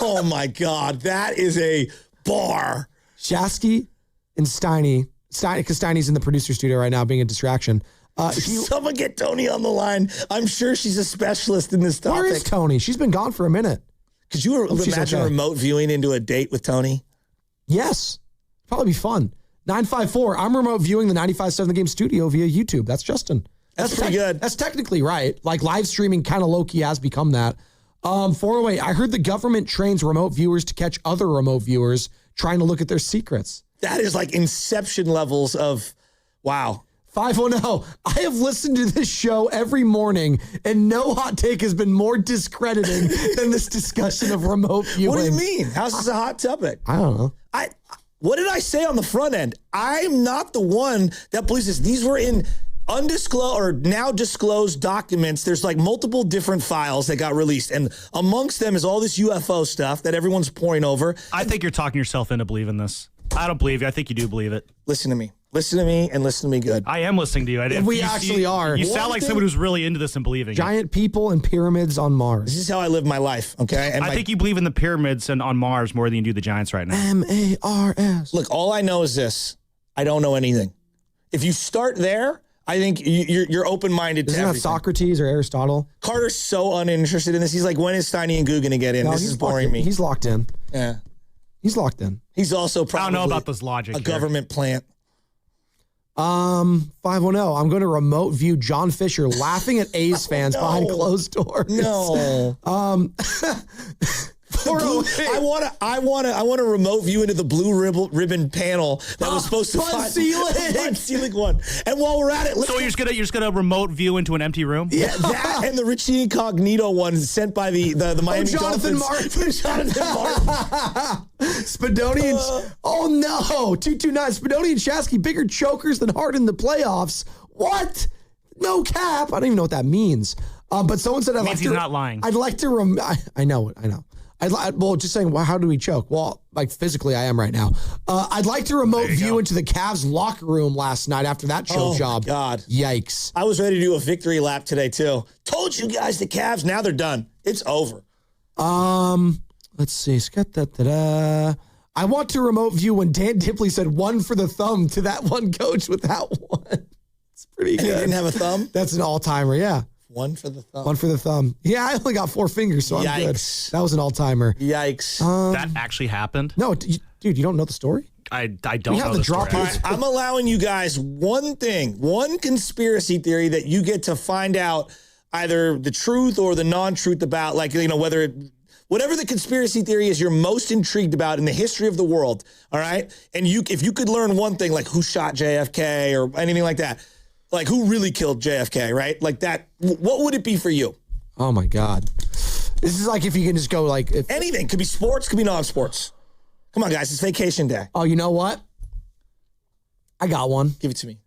S20: Oh, my God. That is a bar.
S21: Shasky and Steiny, because Steiny's in the producer studio right now being a distraction.
S20: Someone get Tony on the line. I'm sure she's a specialist in this topic.
S21: Where is Tony? She's been gone for a minute.
S20: Could you imagine remote viewing into a date with Tony?
S21: Yes. Probably be fun. 954, I'm remote viewing the 95.7 The Game studio via YouTube. That's Justin.
S20: That's pretty good.
S21: That's technically right. Like live streaming kind of low-key has become that. 408, I heard the government trains remote viewers to catch other remote viewers trying to look at their secrets.
S20: That is like inception levels of, wow.
S21: 510, I have listened to this show every morning and no hot take has been more discrediting than this discussion of remote viewing.
S20: What do you mean? How's this a hot topic?
S21: I don't know.
S20: What did I say on the front end? I'm not the one that believes this. These were in undisclosed or now disclosed documents. There's like multiple different files that got released. And amongst them is all this UFO stuff that everyone's pouring over.
S4: I think you're talking yourself into believing this. I don't believe you. I think you do believe it.
S20: Listen to me. Listen to me and listen to me good.
S4: I am listening to you.
S21: We actually are.
S4: You sound like someone who's really into this and believing
S21: Giant people and pyramids on Mars.
S20: This is how I live my life, okay? And
S4: I think you believe in the pyramids and on Mars more than you do the Giants right now.
S21: MARS.
S20: Look, all I know is this. I don't know anything. If you start there, I think you're open-minded to
S21: everything. Isn't that Socrates or Aristotle?
S20: Carter's so uninterested in this. He's like, when is Steiny and Goo going to get in? This is boring me.
S21: He's locked in.
S20: Yeah.
S21: He's locked in.
S20: He's also probably
S4: I don't know about this logic.
S20: A government plant.
S21: 510. I'm going to remote view John Fisher laughing at A's fans behind closed doors.
S20: No. I want to remote view into the blue ribbon panel that was supposed to
S21: Bud
S20: Selig one. And while we're at it,
S4: so you're just gonna remote view into an empty room?
S20: Yeah, that and the Richie Incognito one sent by the Miami
S21: Jonathan
S20: Dolphins. Jonathan Martin.
S21: Spadoni and oh no, 229 Spadoni and Shasky bigger chokers than Hart in the playoffs. What? No cap. I don't even know what that means. But someone said
S4: he's not lying.
S21: I'd like to. I know. Well, just saying, well, how do we choke? Well, like physically, I am right now. I'd like to remote view into the Cavs locker room last night after that choke job.
S20: God.
S21: Yikes.
S20: I was ready to do a victory lap today, too. Told you guys the Cavs, now they're done. It's over.
S21: Let's see. I want to remote view when Dan Dipley said one for the thumb to that one coach with that one. It's pretty good.
S20: He didn't have a thumb?
S21: That's an all-timer, yeah.
S20: One for the thumb.
S21: One for the thumb. Yeah, I only got 4 fingers, so I'm good. That was an all-timer.
S20: Yikes.
S4: That actually happened?
S21: No, dude, you don't know the story?
S4: I don't
S21: We have
S4: know
S21: the drop
S4: story.
S20: All right, I'm allowing you guys one conspiracy theory that you get to find out either the truth or the non-truth about, like, whatever the conspiracy theory is you're most intrigued about in the history of the world, all right? And if you could learn one thing, like who shot JFK or anything like that, like who really killed JFK, right? Like that, what would it be for you?
S21: Oh, my God. This is like if you can just go like...
S20: Anything. Could be sports, could be non-sports. Come on, guys. It's vacation day.
S21: Oh, you know what? I got one.
S20: Give it to me.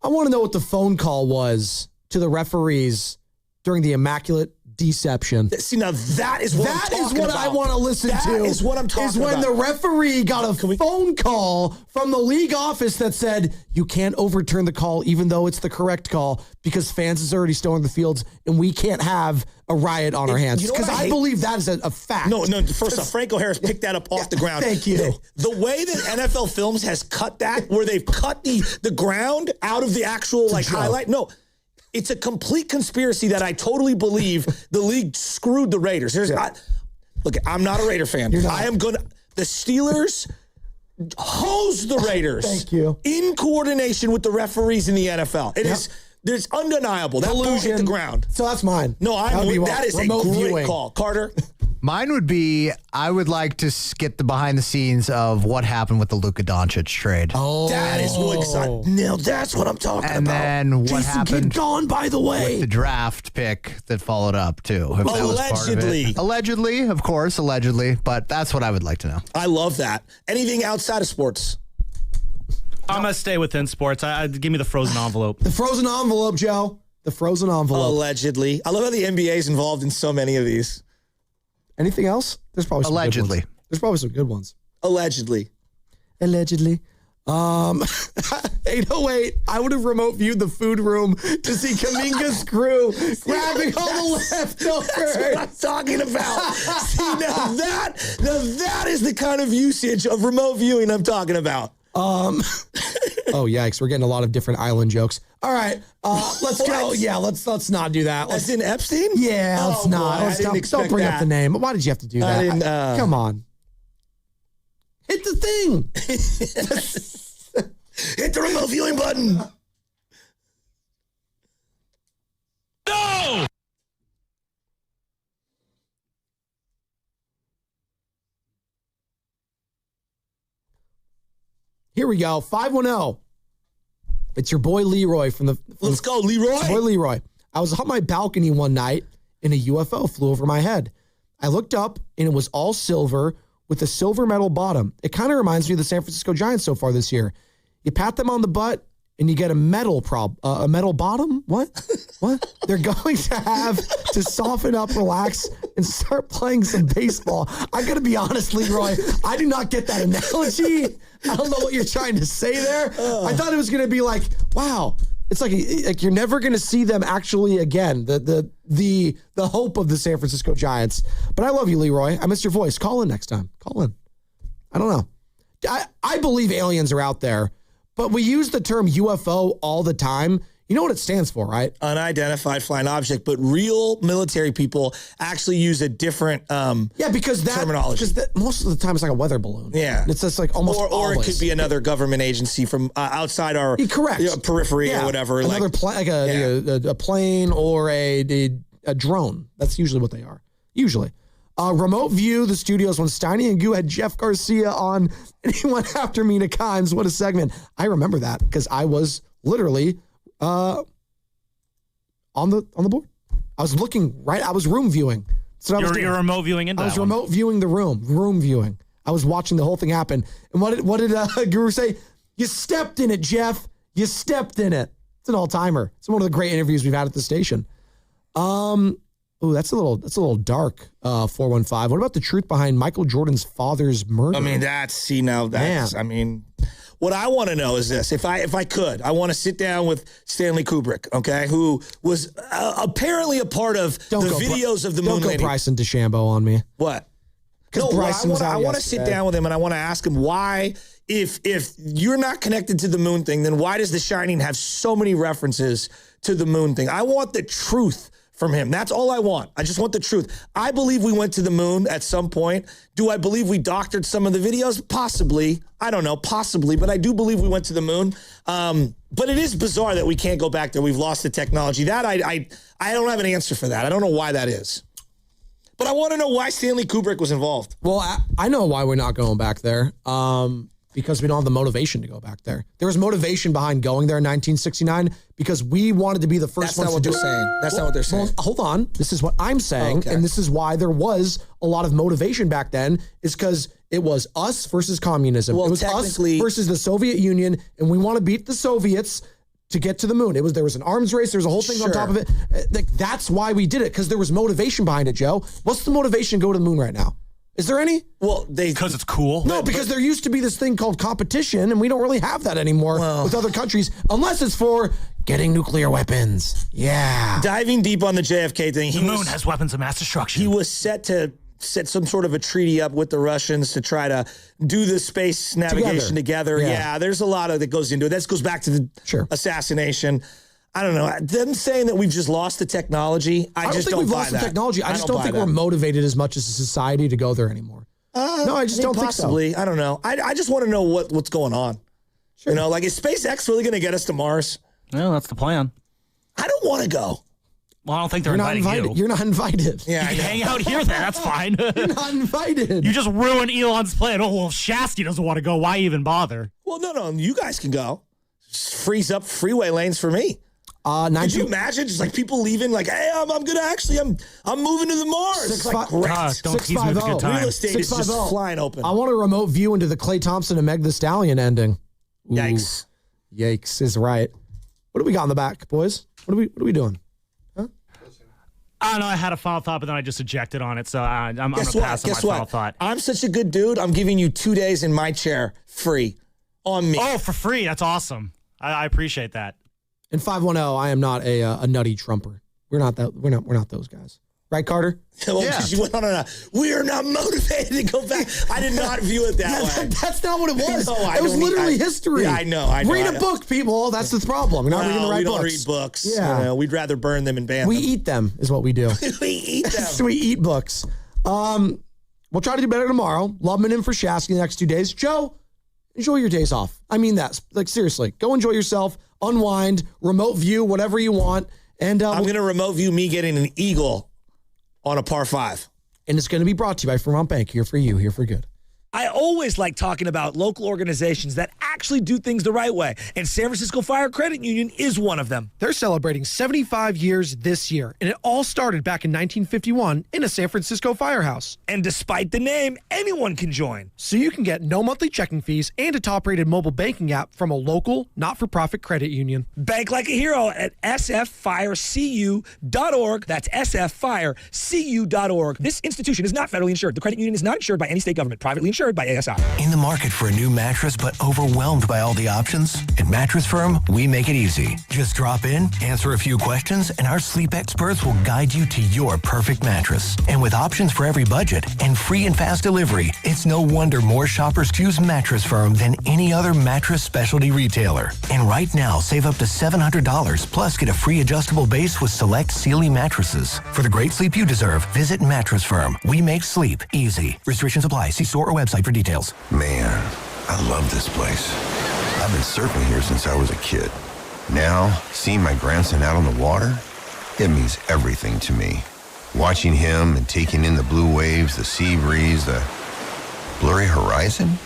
S21: I want to know what the phone call was to the referees during the Immaculate Deception.
S20: See, now that is what I'm talking about.
S21: I want to listen to.
S20: That is what I'm talking
S21: Is
S20: about.
S21: when the referee got a phone call from the league office that said, you can't overturn the call even though it's the correct call because fans is already storming the fields and we can't have a riot on our hands.
S20: You know
S21: Because
S20: what I
S21: I
S20: hate?
S21: believe that is a fact.
S20: No, first off, Franco Harris picked that up off the ground.
S21: Thank you.
S20: The way that NFL Films has cut that, where they've cut the ground out of the actual highlight. No, it's a complete conspiracy that I totally believe the league screwed the Raiders. Look, I'm not a Raider fan. I am going to... The Steelers hose the Raiders.
S21: Thank you.
S20: In coordination with the referees in the NFL. It is... There's undeniable. That ball hit the ground.
S21: So that's mine.
S20: No, that is a
S21: remote
S20: great
S21: viewing.
S20: call. Carter?
S12: Mine would be, I would like to get the behind the scenes of what happened with the Luka Doncic trade.
S21: Oh.
S20: That is what... Now that's what I'm talking
S12: And
S20: about.
S12: then what
S21: Jason
S12: happened
S21: Kidd gone, by the way.
S12: with the draft pick that followed up, too. If that was part of
S20: Allegedly.
S12: it. Allegedly, of course, allegedly. But that's what I would like to know.
S20: I love that. Anything outside of sports?
S4: I'm going to stay within sports. Give me the frozen envelope.
S21: The frozen envelope, Joe. The frozen envelope.
S20: Allegedly. I love how the NBA is involved in so many of these.
S21: Anything else? There's probably some
S12: Allegedly.
S21: good ones. There's probably some good ones.
S20: Allegedly.
S21: 808, I would have remote viewed the food room to see Kaminga's crew grabbing all the leftovers.
S20: That's what I'm talking about. See, now that is the kind of usage of remote viewing I'm talking about.
S21: Oh, yikes. We're getting a lot of different island jokes. All right. Let's go. Yeah, let's not do that.
S20: As in Epstein?
S21: Yeah, let's not.
S20: Boy,
S21: Let's
S20: I didn't
S21: don't
S20: expect
S21: bring
S20: that.
S21: up the name. Why did you have to do that?
S20: I didn't,
S21: Come on. Hit the thing.
S20: Hit the remote viewing button.
S28: No!
S21: Here we go. 510. It's your boy Leroy from the...
S20: Let's go, Leroy.
S21: It's your boy Leroy. I was on my balcony one night and a UFO flew over my head. I looked up and it was all silver with a silver metal bottom. It kind of reminds me of the San Francisco Giants so far this year. You pat them on the butt and you get a metal bottom? What? What? They're going to have to soften up, relax, and start playing some baseball. I got to be honest, Leroy, I do not get that analogy. I don't know what you're trying to say there. I thought it was going to be like, wow, it's like you're never going to see them actually again. The hope of the San Francisco Giants. But I love you, Leroy. I miss your voice. Call in next time. Call in. I don't know. I believe aliens are out there. But we use the term UFO all the time. You know what it stands for, right?
S20: Unidentified flying object, but real military people actually use a different terminology.
S21: Because most of the time it's like a weather balloon.
S20: Yeah.
S21: It's just like almost
S20: or
S21: always.
S20: it could be another government agency from outside our
S21: correct
S20: periphery or whatever.
S21: Another a plane or a drone. That's usually what they are. Usually. Remote view the studios when Steiny and Goo had Jeff Garcia on and he went after Mina Kimes. What a segment. I remember that because I was literally on the board. I was looking right. I was room viewing. So
S4: You're remote viewing into
S21: I was
S4: that one.
S21: remote viewing the room viewing. I was watching the whole thing happen. And what did Guru say? You stepped in it, Jeff. You stepped in it. It's an all-timer. It's one of the great interviews we've had at the station. Oh, that's a little dark. 415. What about the truth behind Michael Jordan's father's murder?
S20: I mean, what I want to know is this. If I could, I want to sit down with Stanley Kubrick, okay, who was apparently a part of the videos of the moon
S21: landing. Don't go Bryson DeChambeau on me.
S20: What?
S21: No,
S20: I want to sit down with him and I want to ask him why, if you're not connected to the moon thing, then why does The Shining have so many references to the moon thing? I want the truth from him. That's all I want. I just want the truth. I believe we went to the moon at some point. Do I believe we doctored some of the videos? Possibly. I don't know. Possibly. But I do believe we went to the moon. But it is bizarre that we can't go back there. We've lost the technology. That I don't have an answer for that. I don't know why that is. But I want to know why Stanley Kubrick was involved.
S21: Well, I know why we're not going back there. Because we don't have the motivation to go back there. There was motivation behind going there in 1969 because we wanted to be the first ones to do it.
S20: That's not what they're saying.
S21: Well, hold on. This is what I'm saying.
S20: Okay.
S21: And this is why there was a lot of motivation back then, is because it was us versus communism.
S20: Well,
S21: it was us versus the Soviet Union, and we want to beat the Soviets to get to the moon. There was an arms race. There was a whole thing on top of it. That's why we did it, because there was motivation behind it, Joe. What's the motivation to go to the moon right now? Is there any?
S20: Well,
S4: because it's cool.
S21: No, because there used to be this thing called competition, and we don't really have that anymore with other countries, unless it's for getting nuclear weapons. Yeah.
S20: Diving deep on the JFK thing.
S4: The moon has weapons of mass destruction.
S20: He was set to set some sort of a treaty up with the Russians to try to do the space navigation together. Yeah, there's a lot of that goes into it. That goes back to the assassination. I don't know. Them saying that we've just lost the technology, I just
S21: think
S20: don't
S21: we've
S20: buy
S21: lost
S20: that.
S21: the technology. I just don't think we're motivated as much as a society to go there anymore. No, I just don't think so.
S20: Possibly. I don't know. I just want to know what's going on. Sure. You know, like, is SpaceX really going to get us to Mars?
S4: No, that's the plan.
S20: I don't want to go.
S4: Well, I don't think they're inviting you.
S21: You're not invited.
S20: Yeah,
S4: you can hang out here then. That's fine.
S21: You're not invited.
S4: You just ruined Elon's plan. Oh, well, if Shasty doesn't want to go, why even bother?
S20: Well, no. You guys can go. Just freeze up freeway lanes for me. Could you imagine just like people leaving like, hey, I'm moving to the Mars. It's like, great.
S4: Don't tease me with a good time.
S20: Real estate is just flying open.
S21: I want a remote view into the Klay Thompson and Meg Thee Stallion ending. Ooh.
S20: Yikes.
S21: Yikes is right. What do we got in the back, boys? What are we doing? Huh?
S4: I don't know. I had a final thought, but then I just ejected on it, so I'm going to pass on my final thought.
S20: I'm such a good dude. I'm giving you 2 days in my chair free on me.
S4: Oh, for free. That's awesome. I appreciate that.
S21: In 510, I am not a nutty Trumper. We're not those guys. Right, Carter?
S20: Well, because you went on we are not motivated to go back. I did not view it that way.
S21: That's not what it was.
S20: No,
S21: it was literally history.
S20: Yeah, I know.
S21: Read a book, people. That's the problem. We're not reading the right books.
S20: We don't read books.
S21: Yeah.
S20: You know, we'd rather burn them and ban them.
S21: We eat them is what we do.
S20: We eat them.
S21: We eat books. We'll try to do better tomorrow. Lubman in for Shasky the next 2 days. Joe, enjoy your days off. I mean that. Like, seriously. Go enjoy yourself. Unwind. Remote view. Whatever you want. And
S20: I'm going to remote view me getting an eagle on a par 5.
S21: And it's going to be brought to you by Vermont Bank. Here for you. Here for good.
S7: I always like talking about local organizations that actually do things the right way, and San Francisco Fire Credit Union is one of them.
S13: They're celebrating 75 years this year, and it all started back in 1951 in a San Francisco firehouse.
S7: And despite the name, anyone can join.
S13: So you can get no monthly checking fees and a top-rated mobile banking app from a local, not-for-profit credit union.
S7: Bank like a hero at sffirecu.org. That's sffirecu.org. This institution is not federally insured. The credit union is not insured by any state government, privately insured by ASI.
S14: In the market for a new mattress but overwhelmed by all the options? At Mattress Firm, we make it easy. Just drop in, answer a few questions, and our sleep experts will guide you to your perfect mattress. And with options for every budget and free and fast delivery, it's no wonder more shoppers choose Mattress Firm than any other mattress specialty retailer. And right now, save up to $700 plus get a free adjustable base with select Sealy mattresses. For the great sleep you deserve, visit Mattress Firm. We make sleep easy. Restrictions apply. See store or website for details.
S15: Man, I love this place. I've been surfing here since I was a kid. Now, seeing my grandson out on the water, it means everything to me. Watching him and taking in the blue waves, the sea breeze, the blurry horizon.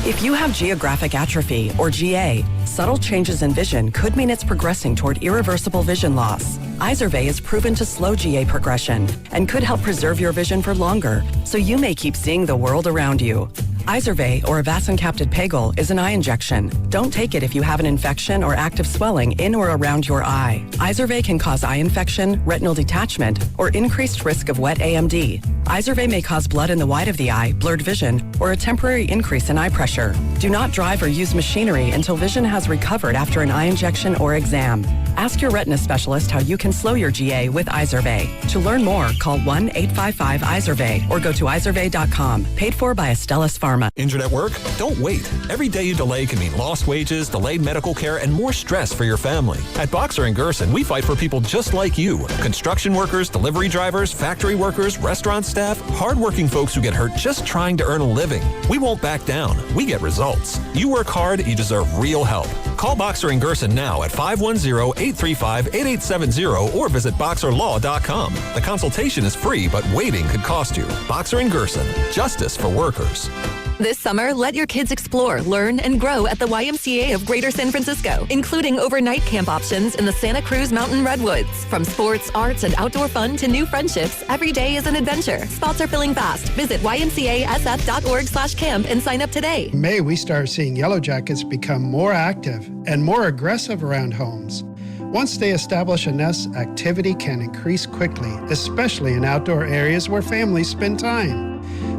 S16: If you have geographic atrophy, or GA, subtle changes in vision could mean it's progressing toward irreversible vision loss. Izervay is proven to slow GA progression and could help preserve your vision for longer, so you may keep seeing the world around you. Izervay, or avacincaptad pegol, is an eye injection. Don't take it if you have an infection or active swelling in or around your eye. Izervay can cause eye infection, retinal detachment, or increased risk of wet AMD. Izervay may cause blood in the white of the eye, blurred vision, or a temporary increase in eye pressure. Do not drive or use machinery until vision has recovered after an eye injection or exam. Ask your retina specialist how you can slow your GA with Izervay. To learn more, call 1-855-IZERVAY or go to izervay.com. Paid for by Astellas Pharma.
S2: Injured at work? Don't wait. Every day you delay can mean lost wages, delayed medical care, and more stress for your family. At Boxer & Gerson, we fight for people just like you. Construction workers, delivery drivers, factory workers, restaurant staff, hardworking folks who get hurt just trying to earn a living. We won't back down. We get results. You work hard, you deserve real help. Call Boxer & Gerson now at 510-835-8870 or visit boxerlaw.com. The consultation is free, but waiting could cost you. Boxer & Gerson, justice for workers.
S6: This summer, let your kids explore, learn, and grow at the YMCA of Greater San Francisco, including overnight camp options in the Santa Cruz Mountain Redwoods. From sports, arts, and outdoor fun to new friendships, every day is an adventure. Spots are filling fast. Visit ymcasf.org/camp and sign up today.
S9: In May, we start seeing Yellow Jackets become more active and more aggressive around homes. Once they establish a nest, activity can increase quickly, especially in outdoor areas where families spend time.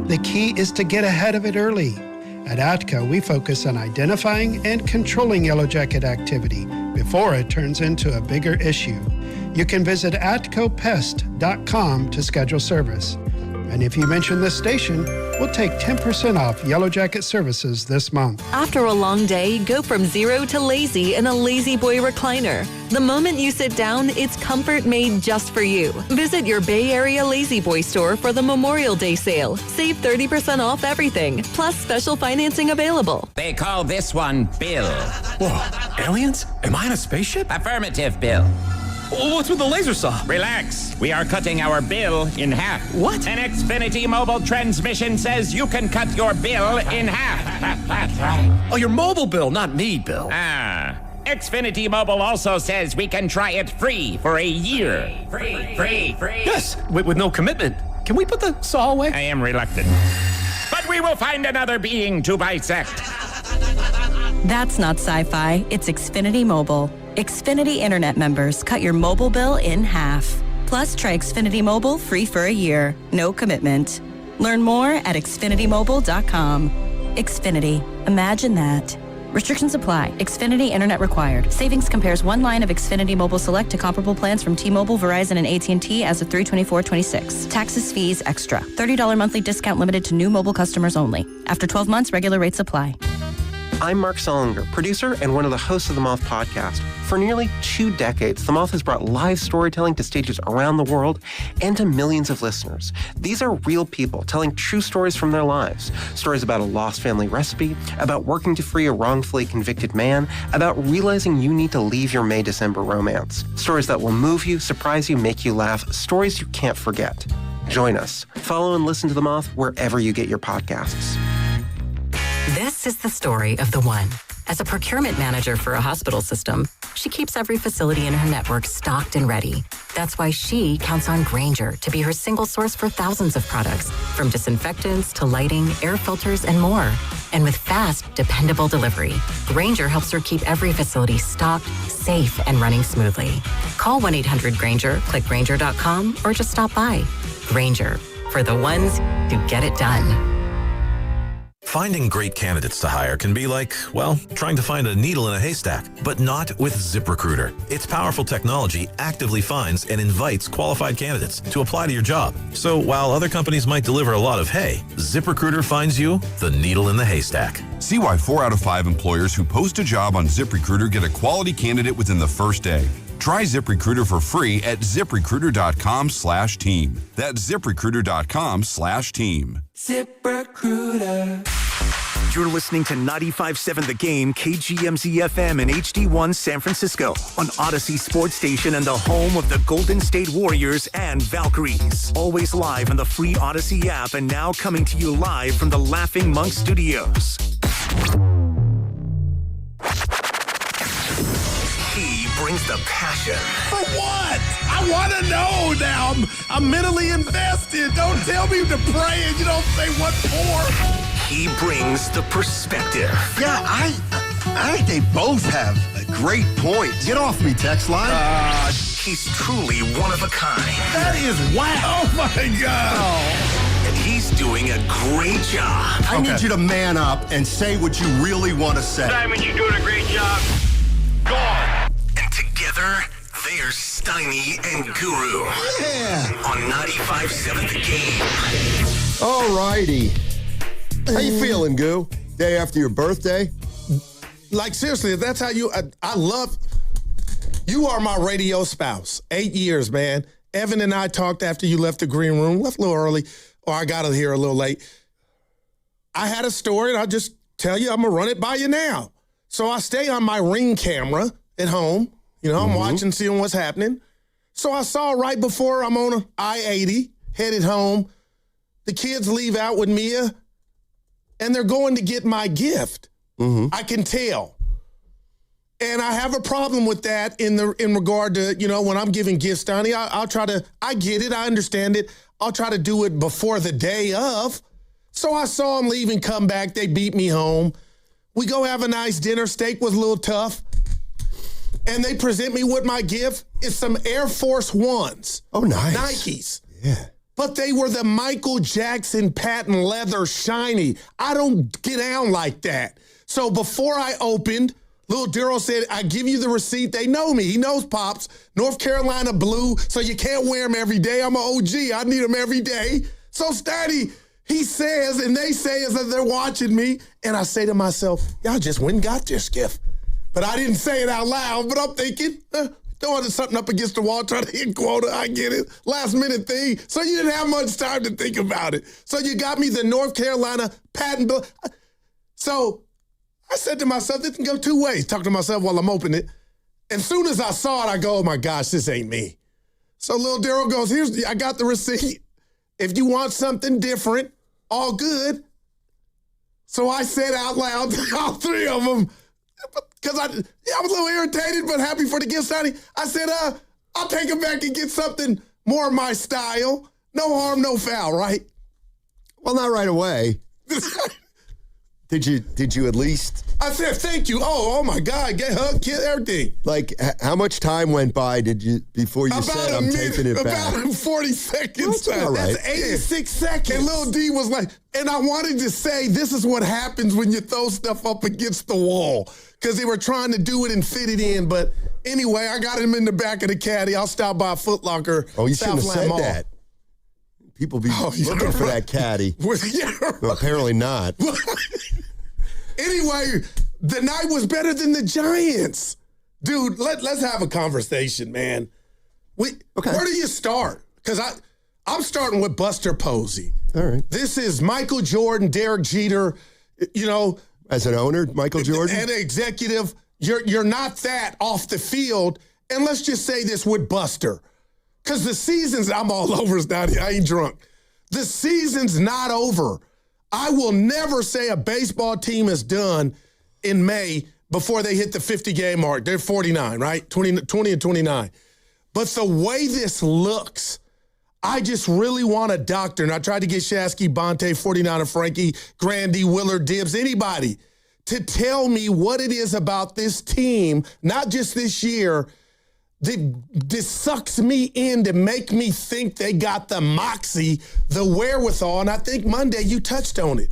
S9: The key is to get ahead of it early. At ATCO, we focus on identifying and controlling yellow jacket activity before it turns into a bigger issue. You can visit atcopest.com to schedule service. And if you mention this station, we'll take 10% off Yellow Jacket services this month.
S6: After a long day, go from zero to lazy in a Lazy Boy recliner. The moment you sit down, it's comfort made just for you. Visit your Bay Area Lazy Boy store for the Memorial Day sale. Save 30% off everything, plus special financing available.
S17: They call this one Bill.
S2: Whoa, aliens? Am I in a spaceship?
S17: Affirmative, Bill.
S2: What's with the laser saw?
S17: Relax. We are cutting our bill in half.
S2: What?
S17: An Xfinity mobile transmission says you can cut your bill in half.
S2: Oh, your mobile bill, not me, Bill.
S17: Xfinity Mobile also says we can try it free for a year. Free.
S2: Yes, with no commitment. Can we put the saw away?
S17: I am reluctant. But we will find another being to bisect.
S30: That's not sci-fi, it's Xfinity Mobile. Xfinity Internet members cut your mobile bill in half. Plus, try Xfinity Mobile free for a year. No commitment. Learn more at xfinitymobile.com. Xfinity. Imagine that. Restrictions apply. Xfinity Internet required. Savings compares one line of Xfinity Mobile Select to comparable plans from T-Mobile, Verizon, and AT&T as of 3/24/26. Taxes, fees, extra. $30 monthly discount limited to new mobile customers only. After 12 months, regular rates apply.
S18: I'm Mark Solinger, producer and one of the hosts of the Moth podcast. For nearly 2 decades, The Moth has brought live storytelling to stages around the world and to millions of listeners. These are real people telling true stories from their lives. Stories about a lost family recipe, about working to free a wrongfully convicted man, about realizing you need to leave your May-December romance. Stories that will move you, surprise you, make you laugh. Stories you can't forget. Join us. Follow and listen to The Moth wherever you get your podcasts.
S16: This is the story of the one. As a procurement manager for a hospital system, she keeps every facility in her network stocked and ready. That's why she counts on Grainger to be her single source for thousands of products, from disinfectants to lighting, air filters, and more. And with fast, dependable delivery, Grainger helps her keep every facility stocked, safe, and running smoothly. Call 1-800-GRAINGER, click Grainger.com, or just stop by. Grainger, for the ones who get it done.
S8: Finding great candidates to hire can be like, well, trying to find a needle in a haystack, but not with ZipRecruiter. Its powerful technology actively finds and invites qualified candidates to apply to your job. So while other companies might deliver a lot of hay, ZipRecruiter finds you the needle in the haystack.
S19: See why 4 out of 5 employers who post a job on ZipRecruiter get a quality candidate within the first day. Try ZipRecruiter for free at ZipRecruiter.com/team. That's ZipRecruiter.com/team.
S22: ZipRecruiter. You're listening to 95.7 The Game, KGMZ FM and HD1 San Francisco on Odyssey Sports Station and the home of the Golden State Warriors and Valkyries. Always live on the free Odyssey app and now coming to you live from the Laughing Monk Studios. He brings the passion.
S10: For what? I want to know now. I'm mentally invested. Don't tell me to pray and you don't say what for.
S22: He brings the perspective.
S25: Yeah, I think they both have great points. Get off me, text line.
S22: He's truly one of a kind.
S10: That is wow. Oh, my God.
S22: And he's doing a great job.
S25: I need you to man up and say what you really want to say.
S10: Simon, you're doing a great job. Go on.
S22: And together Brother, there's Steiny and Guru.
S25: Yeah.
S22: On 95.7 The Game.
S25: All righty. How you feeling, Goo? Day after your birthday?
S10: Like, seriously, if that's how you, I love, you are my radio spouse. 8 years, man. Evan and I talked after you left the green room, left a little early, or I got here a little late. I had a story, and I'll just tell you, I'm going to run it by you now. So I stay on my Ring camera at home. You know, I'm watching, seeing what's happening. So I saw right before I'm on I-80, headed home, the kids leave out with Mia, and they're going to get my gift. I can tell. And I have a problem with that in regard to, you know, when I'm giving gifts, Donnie, I'll try to, I get it, I understand it. I'll try to do it before the day of. So I saw them leave and come back. They beat me home. We go have a nice dinner. Steak was a little tough. And they present me with my gift. It's some Air Force Ones.
S25: Oh, nice.
S10: Nikes.
S25: Yeah.
S10: But they were the Michael Jackson patent leather shiny. I don't get down like that. So before I opened, Little Daryl said, I give you the receipt. They know me. He knows Pops. North Carolina blue, so you can't wear them every day. I'm an OG. I need them every day. So Steiny, he says, and they say as they're watching me, and I say to myself, y'all just went and got this gift. But I didn't say it out loud, but I'm thinking, throwing something up against the wall, trying to hit quota. I get it. Last minute thing. So you didn't have much time to think about it. So you got me the North Carolina patent bill. So I said to myself, this can go two ways. Talk to myself while I'm opening it. As soon as I saw it, I go, oh my gosh, this ain't me. So little Daryl goes, I got the receipt. If you want something different, all good. So I said out loud to all three of them, because I was a little irritated, but happy for the gift signing. I said, I'll take it back and get something more my style. No harm, no foul, right?
S25: Well, not right away. Did you at least?
S10: I said, thank you. Oh my God, get hugged, kid, everything.
S25: Like, how much time went by before you said, I'm taking it back?
S10: About 40 seconds.
S25: That's all right.
S10: That's 86 seconds. And Lil D was like, and I wanted to say, this is what happens when you throw stuff up against the wall. Because they were trying to do it and fit it in. But anyway, I got him in the back of the caddy. I'll stop by Foot Locker.
S25: Oh, you shouldn't have said
S10: Mall.
S25: that. People be looking for that caddy.
S10: Yeah,
S25: well, apparently not.
S10: Anyway, the night was better than the Giants. Dude, let's have a conversation, man. Where do you start? Because I'm starting with Buster Posey.
S25: All right.
S10: This is Michael Jordan, Derek Jeter, you know.
S25: As an owner, Michael Jordan?
S10: And an executive, you're not that off the field. And let's just say this with Buster. Because the season's, I'm all over, Snotty. I ain't drunk. The season's not over. I will never say a baseball team is done in May before they hit the 50-game mark. They're 49, right? 20 and 29. But the way this looks, I just really want a doctor. And I tried to get Shasky, Bonte, 49er Frankie, Grandy, Willard, Dibbs, anybody to tell me what it is about this team, not just this year, that sucks me in to make me think they got the moxie, the wherewithal. And I think Monday you touched on it.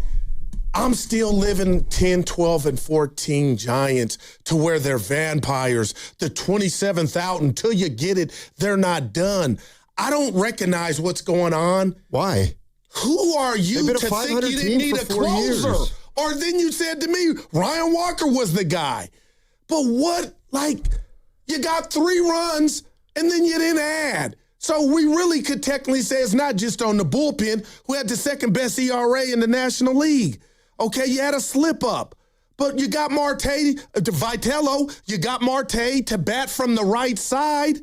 S10: I'm still living 10, 12, and 14 Giants to where they're vampires. The 27th out, until you get it, they're not done. I don't recognize what's going on.
S25: Why?
S10: Who are you to think you didn't need a closer? Or then you said to me, Ryan Walker was the guy. But what, you got 3 runs and then you didn't add. So we really could technically say it's not just on the bullpen, who had the second best ERA in the National League. Okay, you had a slip up. But you got Marte, Vitello, you got Marte to bat from the right side.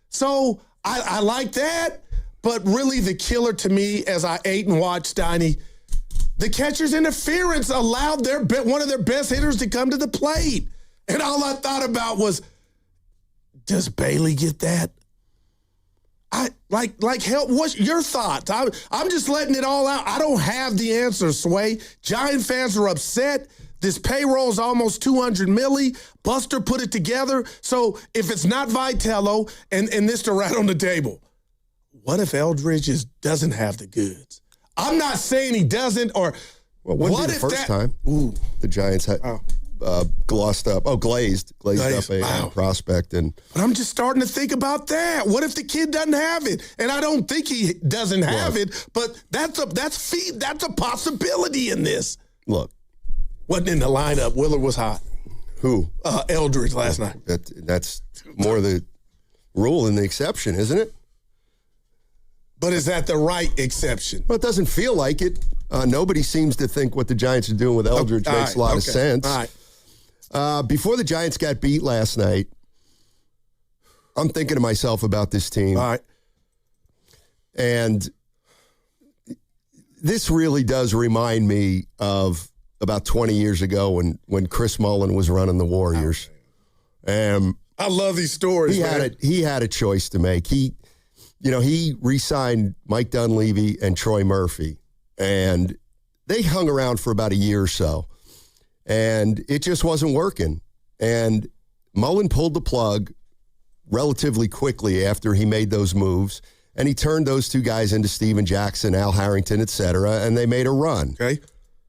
S10: So I like that. But really the killer to me, as I ate and watched, Steiny, the catcher's interference allowed one of their best hitters to come to the plate. And all I thought about was, does Bailey get that? Help. What's your thoughts? I'm just letting it all out. I don't have the answer, Sway. Giant fans are upset. This payroll's almost $200 million. Buster put it together. So if it's not Vitello and this to rat on the table, what if Eldridge doesn't have the goods? I'm not saying he doesn't, or
S25: what if the first time the Giants had? glazed up a prospect. And
S10: but I'm just starting to think about that. What if the kid doesn't have it? And I don't think he doesn't have it, but that's a possibility in this.
S25: Look,
S10: wasn't in the lineup. Willard was hot.
S25: Who?
S10: Eldridge last night.
S25: That's more the rule than the exception, isn't it?
S10: But is that the right exception?
S25: Well, it doesn't feel like it. Nobody seems to think what the Giants are doing with Eldridge makes a lot of sense.
S10: All right.
S25: Before the Giants got beat last night, I'm thinking to myself about this team.
S10: All right.
S25: And this really does remind me of about 20 years ago when Chris Mullin was running the Warriors.
S10: I love these stories,
S25: He had a choice to make. He re-signed Mike Dunleavy and Troy Murphy, and they hung around for about a year or so, and it just wasn't working. And Mullin pulled the plug relatively quickly after he made those moves, and he turned those two guys into Steven Jackson, Al Harrington, et cetera, and they made a run.
S10: Okay.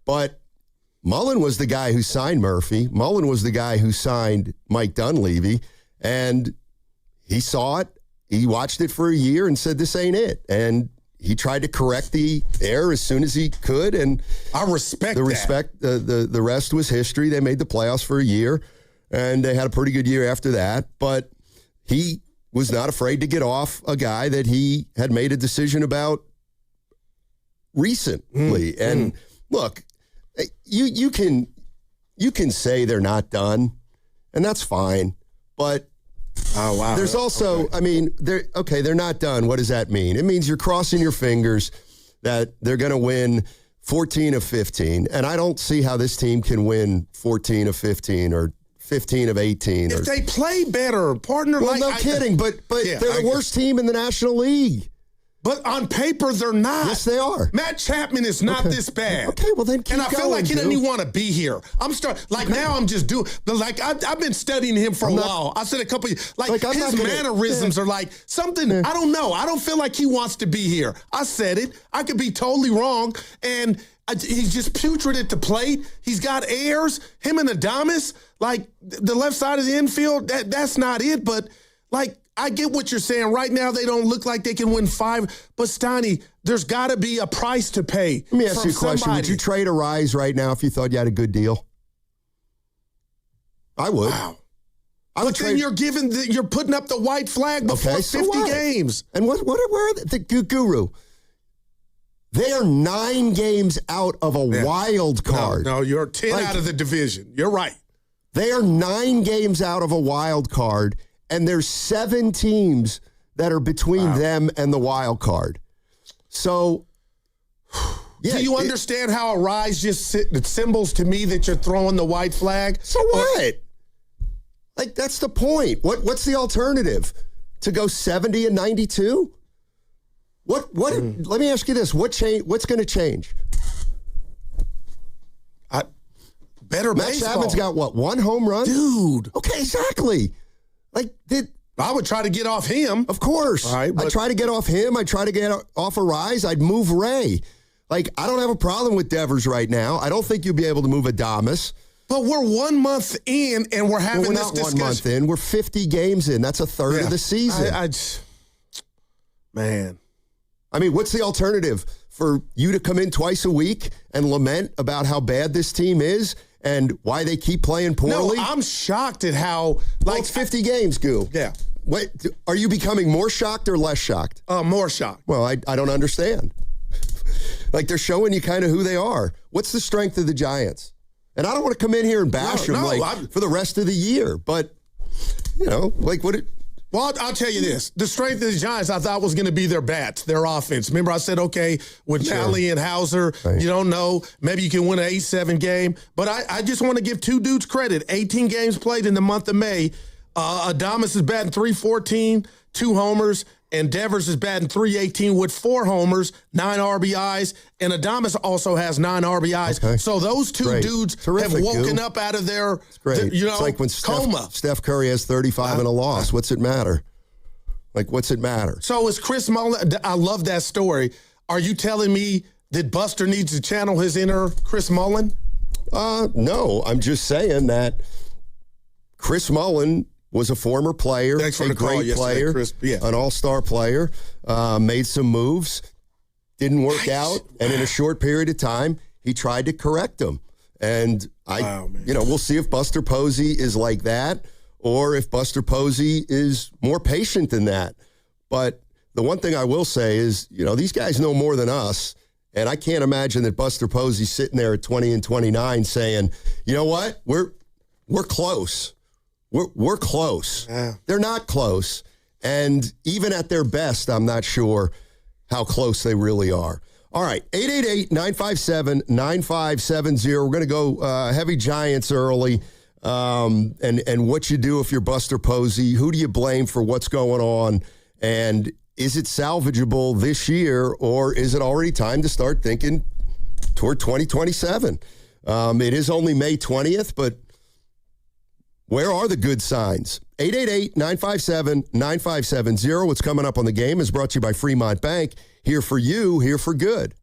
S25: But Mullin was the guy who signed Murphy. Mullin was the guy who signed Mike Dunleavy, and he saw it. He watched it for a year and said, this ain't it. And he tried to correct the error as soon as he could. And
S10: I respect
S25: the rest was history. They made the playoffs for a year, and they had a pretty good year after that. But he was not afraid to get off a guy that he had made a decision about recently. And look, you can say they're not done, and that's fine. But
S10: oh, wow.
S25: There's also, they're not done. What does that mean? It means you're crossing your fingers that they're going to win 14 of 15. And I don't see how this team can win 14 of 15 or 15 of 18.
S10: If they play better, partner.
S25: Well, no kidding, but they're the worst team in the National League.
S10: But on paper, they're not.
S25: Yes, they are.
S10: Matt Chapman is not this bad.
S25: Okay, well then keep
S10: And I feel like he
S25: going,
S10: doesn't even want to be here. Now I'm just doing, like I've been studying him for a while. I said a couple of, his mannerisms are like something, I don't know. I don't feel like he wants to be here. I said it. I could be totally wrong. And he's just putrid at the plate. He's got airs. Him and Adames, like the left side of the infield, that's not it. But like, I get what you're saying. Right now, they don't look like they can win 5. But, Steiny, there's got to be a price to pay.
S25: Let me ask you a question. Would you trade a Rise right now if you thought you had a good deal? I would.
S10: Wow. But then you're putting up the white flag before 50 games.
S25: And where are the Guru? They are 9 games out of a wild card.
S10: No, you're 10 out of the division. You're right.
S25: They are 9 games out of a wild card. And there's 7 teams that are between them and the wild card. So,
S10: do you understand how a Rise just symbols to me that you're throwing the white flag?
S25: So what? Like, that's the point. What's the alternative? To go 70 and 92? Let me ask you this. What's going to change?
S10: Better
S25: Matt
S10: baseball.
S25: Chapman's got, 1 home run?
S10: Dude.
S25: Okay, exactly.
S10: I would try to get off him.
S25: Of course.
S10: All right,
S25: I'd try to get off him. I'd try to get off a Rise. I'd move Ray. I don't have a problem with Devers right now. I don't think you'll be able to move Adames.
S10: But we're 1 month in, and we're having
S25: we're
S10: this
S25: not
S10: discussion.
S25: 1 month in. We're 50 games in. That's a third of the season.
S10: Man.
S25: I mean, what's the alternative? For you to come in twice a week and lament about how bad this team is and why they keep playing poorly?
S10: No, I'm shocked at how...
S25: it's 50 games, Goo.
S10: Yeah.
S25: Wait, are you becoming more shocked or less shocked?
S10: More shocked.
S25: Well, I don't understand. They're showing you kind of who they are. What's the strength of the Giants? And I don't want to come in here and bash them for the rest of the year. But, what...
S10: Well, I'll tell you this. The strength of the Giants, I thought, was going to be their bats, their offense. Remember, I said, okay, with Malley and Hauser, you don't know. Maybe you can win an 8-7 game. But I just want to give 2 dudes credit. 18 games played in the month of May. Adames is batting .314, 2 homers, and Devers is batting .318 with 4 homers, 9 RBIs, and Adames also has 9 RBIs. Okay. So those 2 dudes have woken up out of their,
S25: it's like when
S10: coma.
S25: Steph Curry has 35 and a loss. What's it matter? What's it matter?
S10: So is Chris Mullin, I love that story. Are you telling me that Buster needs to channel his inner Chris Mullin?
S25: No, I'm just saying that Chris Mullin was a former player,
S10: Thanks for
S25: a
S10: the call
S25: great
S10: yesterday,
S25: player,
S10: Chris. Yeah.
S25: an all-star player, made some moves, didn't work out, and in a short period of time, he tried to correct them. And we'll see if Buster Posey is like that or if Buster Posey is more patient than that. But the one thing I will say is, these guys know more than us. And I can't imagine that Buster Posey's sitting there at 20 and 29 saying, you know what, we're close. We're close.
S10: Yeah.
S25: They're not close. And even at their best, I'm not sure how close they really are. All right, 888-957-9570. We're going to go heavy Giants early. And what you do if you're Buster Posey. Who do you blame for what's going on? And is it salvageable this year, or is it already time to start thinking toward 2027? It is only May 20th, but where are the good signs? 888-957-9570. What's coming up on the game is brought to you by Fremont Bank. Here for you, here for good.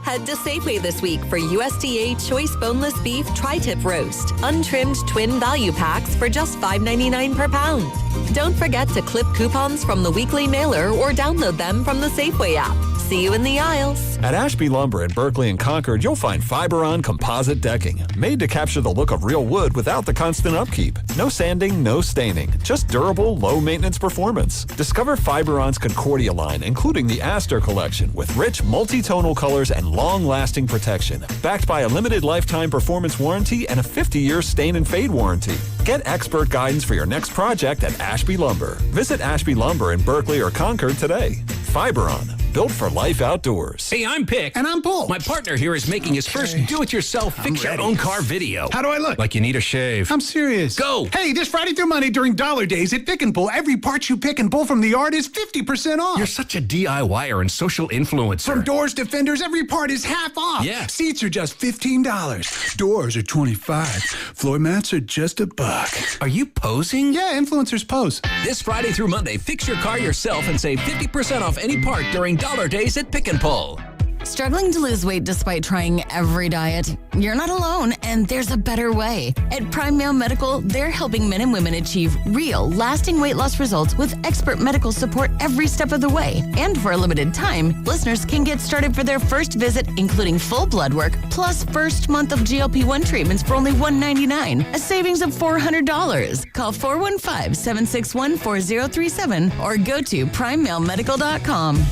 S6: Head to Safeway this week for USDA Choice Boneless Beef Tri-Tip Roast, untrimmed twin value packs for just $5.99 per pound. Don't forget to clip coupons from the weekly mailer or download them from the Safeway app. See you in the aisles.
S2: At Ashby Lumber in Berkeley and Concord, you'll find Fiberon composite decking, made to capture the look of real wood without the constant upkeep. No sanding, no staining, just durable, low-maintenance performance. Discover Fiberon's Concordia line, including the Aster collection, with rich, multi-tonal colors and long-lasting protection, backed by a limited lifetime performance warranty and a 50-year stain and fade warranty. Get expert guidance for your next project at Ashby Lumber. Visit Ashby Lumber in Berkeley or Concord today. Fiberon, built for life outdoors.
S1: Hey, I'm Pick.
S3: And I'm Paul.
S1: My partner here is making his first do-it-yourself fix-your-own-car video.
S3: How do I look?
S1: Like you need a shave.
S3: I'm serious.
S1: Go!
S3: Hey, this Friday through Monday during Dollar Days at Pick and Pull, every part you pick and pull from the yard is 50% off.
S1: You're such a DIYer and social influencer.
S3: From doors to fenders, every part is half off.
S1: Yeah.
S3: Seats are just $15. Doors are $25. Floor mats are just $1.
S1: Are you posing?
S3: Yeah, influencers pose.
S1: This Friday through Monday, fix your car yourself and save 50% off any part during Dollar Days at Pick and Pull.
S30: Struggling to lose weight despite trying every diet? You're not alone, and there's a better way. At Prime Male Medical, they're helping men and women achieve real, lasting weight loss results with expert medical support every step of the way. And for a limited time, listeners can get started for their first visit, including full blood work, plus first month of GLP-1 treatments for only $199, a savings of $400. Call 415-761-4037 or go to PrimeMaleMedical.com.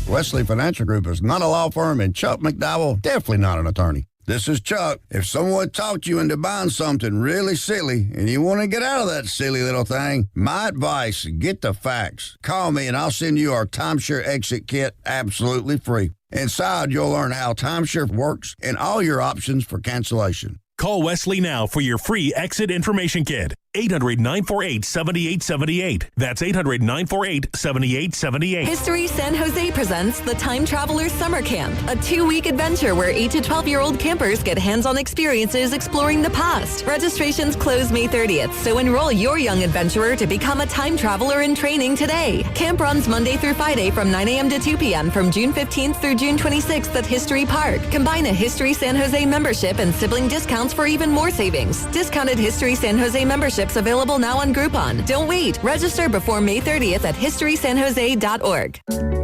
S5: Wesley Financial Group is not a law firm, and Chuck McDowell definitely not an attorney. This is Chuck. If someone talked you into buying something really silly and you want to get out of that silly little thing, my advice, get the facts. Call me and I'll send you our timeshare exit kit absolutely free. Inside, you'll learn how timeshare works and all your options for cancellation.
S11: Call Wesley now for your free exit information kit. 800-948-7878. That's 800-948-7878.
S6: History San Jose presents the Time Travelers Summer Camp, a 2-week adventure where 8 to 12-year-old campers get hands-on experiences exploring the past. Registrations close May 30th, so enroll your young adventurer to become a time traveler in training today. Camp runs Monday through Friday from 9 a.m. to 2 p.m. from June 15th through June 26th at History Park. Combine a History San Jose membership and sibling discounts for even more savings. Discounted History San Jose memberships available now on Groupon. Don't wait. Register before May 30th at historysanjose.org.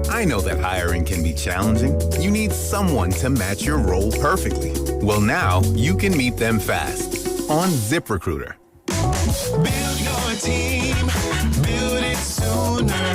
S12: I know that hiring can be challenging. You need someone to match your role perfectly. Well, now you can meet them fast on ZipRecruiter.
S23: Build your team, build it sooner.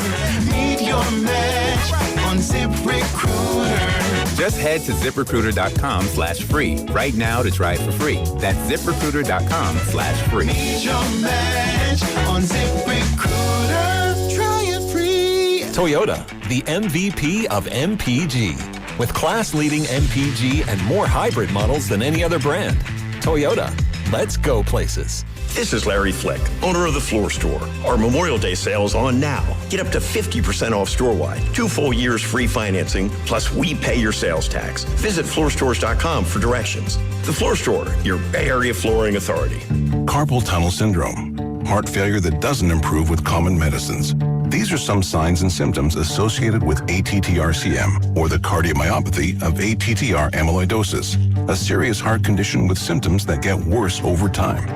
S23: Meet your match on ZipRecruiter.
S12: Just head to ZipRecruiter.com/free right now to try it for free. That's ZipRecruiter.com/free.
S23: Meet your match on ZipRecruiter. Try it free.
S2: Toyota, the MVP of MPG. With class-leading MPG and more hybrid models than any other brand. Toyota, let's go places.
S24: This is Larry Flick, owner of The Floor Store. Our Memorial Day sale is on now. Get up to 50% off store-wide, 2 full years free financing, plus we pay your sales tax. Visit floorstores.com for directions. The Floor Store, your Bay Area flooring authority.
S8: Carpal tunnel syndrome, heart failure that doesn't improve with common medicines. These are some signs and symptoms associated with ATTR-CM, or the cardiomyopathy of ATTR amyloidosis.
S4: a serious heart condition with symptoms that get worse over time.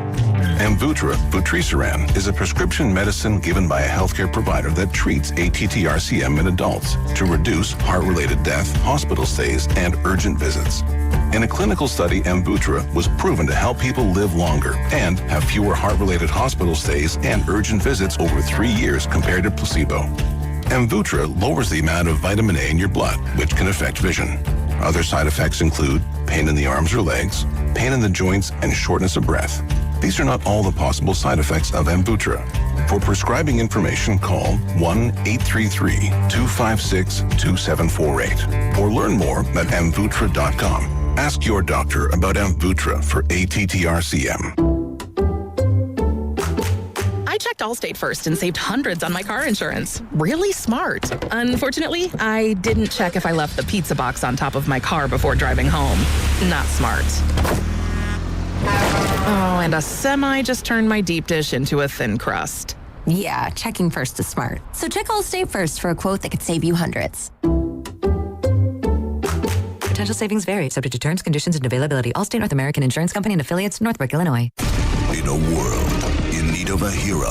S4: Amvuttra, vutrisiran, is a prescription medicine given by a healthcare provider that treats ATTR-CM in adults to reduce heart-related death, hospital stays, and urgent visits. In a clinical study, Amvuttra was proven to help people live longer and have fewer heart-related hospital stays and urgent visits over 3 years compared to placebo. Amvuttra lowers the amount of vitamin A in your blood, which can affect vision. Other side effects include pain in the arms or legs, pain in the joints, and shortness of breath. These are not all the possible side effects of Amvuttra. For prescribing information, call 1-833-256-2748 or learn more at amvuttra.com. Ask your doctor about Amvuttra for ATTR-CM.
S7: I checked Allstate first and saved hundreds on my car insurance. Really smart. Unfortunately, I didn't check if I left the pizza box on top of my car before driving home. Not smart. Oh, and a semi just turned my deep dish into a thin crust.
S13: Yeah, checking first is smart. So check Allstate first for a quote that could save you hundreds.
S30: Potential savings vary, subject to terms, conditions, and availability. Allstate North American Insurance Company and affiliates, Northbrook, Illinois.
S14: In a world in need of a hero,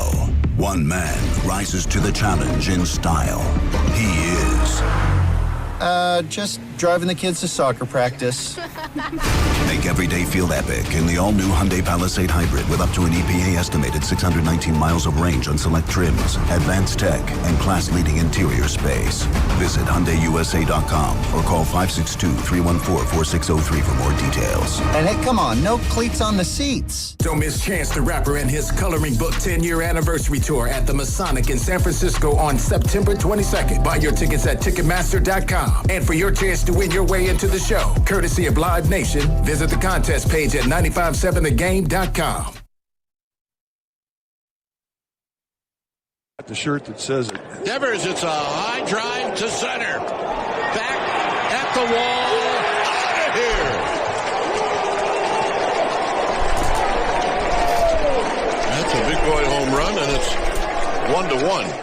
S14: one man rises to the challenge in style. He is...
S20: just driving the kids to soccer practice.
S14: Make every day feel epic in the all-new Hyundai Palisade Hybrid with up to an EPA-estimated 619 miles of range on select trims, advanced tech, and class-leading interior space. Visit HyundaiUSA.com or call 562-314-4603 for more details.
S20: And hey, come on, no cleats on the seats.
S21: Don't miss Chance the Rapper and his Coloring Book 10-year anniversary tour at the Masonic in San Francisco on September 22nd. Buy your tickets at Ticketmaster.com. And for your chance to win your way into the show, courtesy of Live Nation, visit the contest page at 957thegame.com.
S26: The shirt that says it.
S27: Devers, it's a high drive to center. Back at the wall. Out of here. That's a big boy home run, and it's 1-1.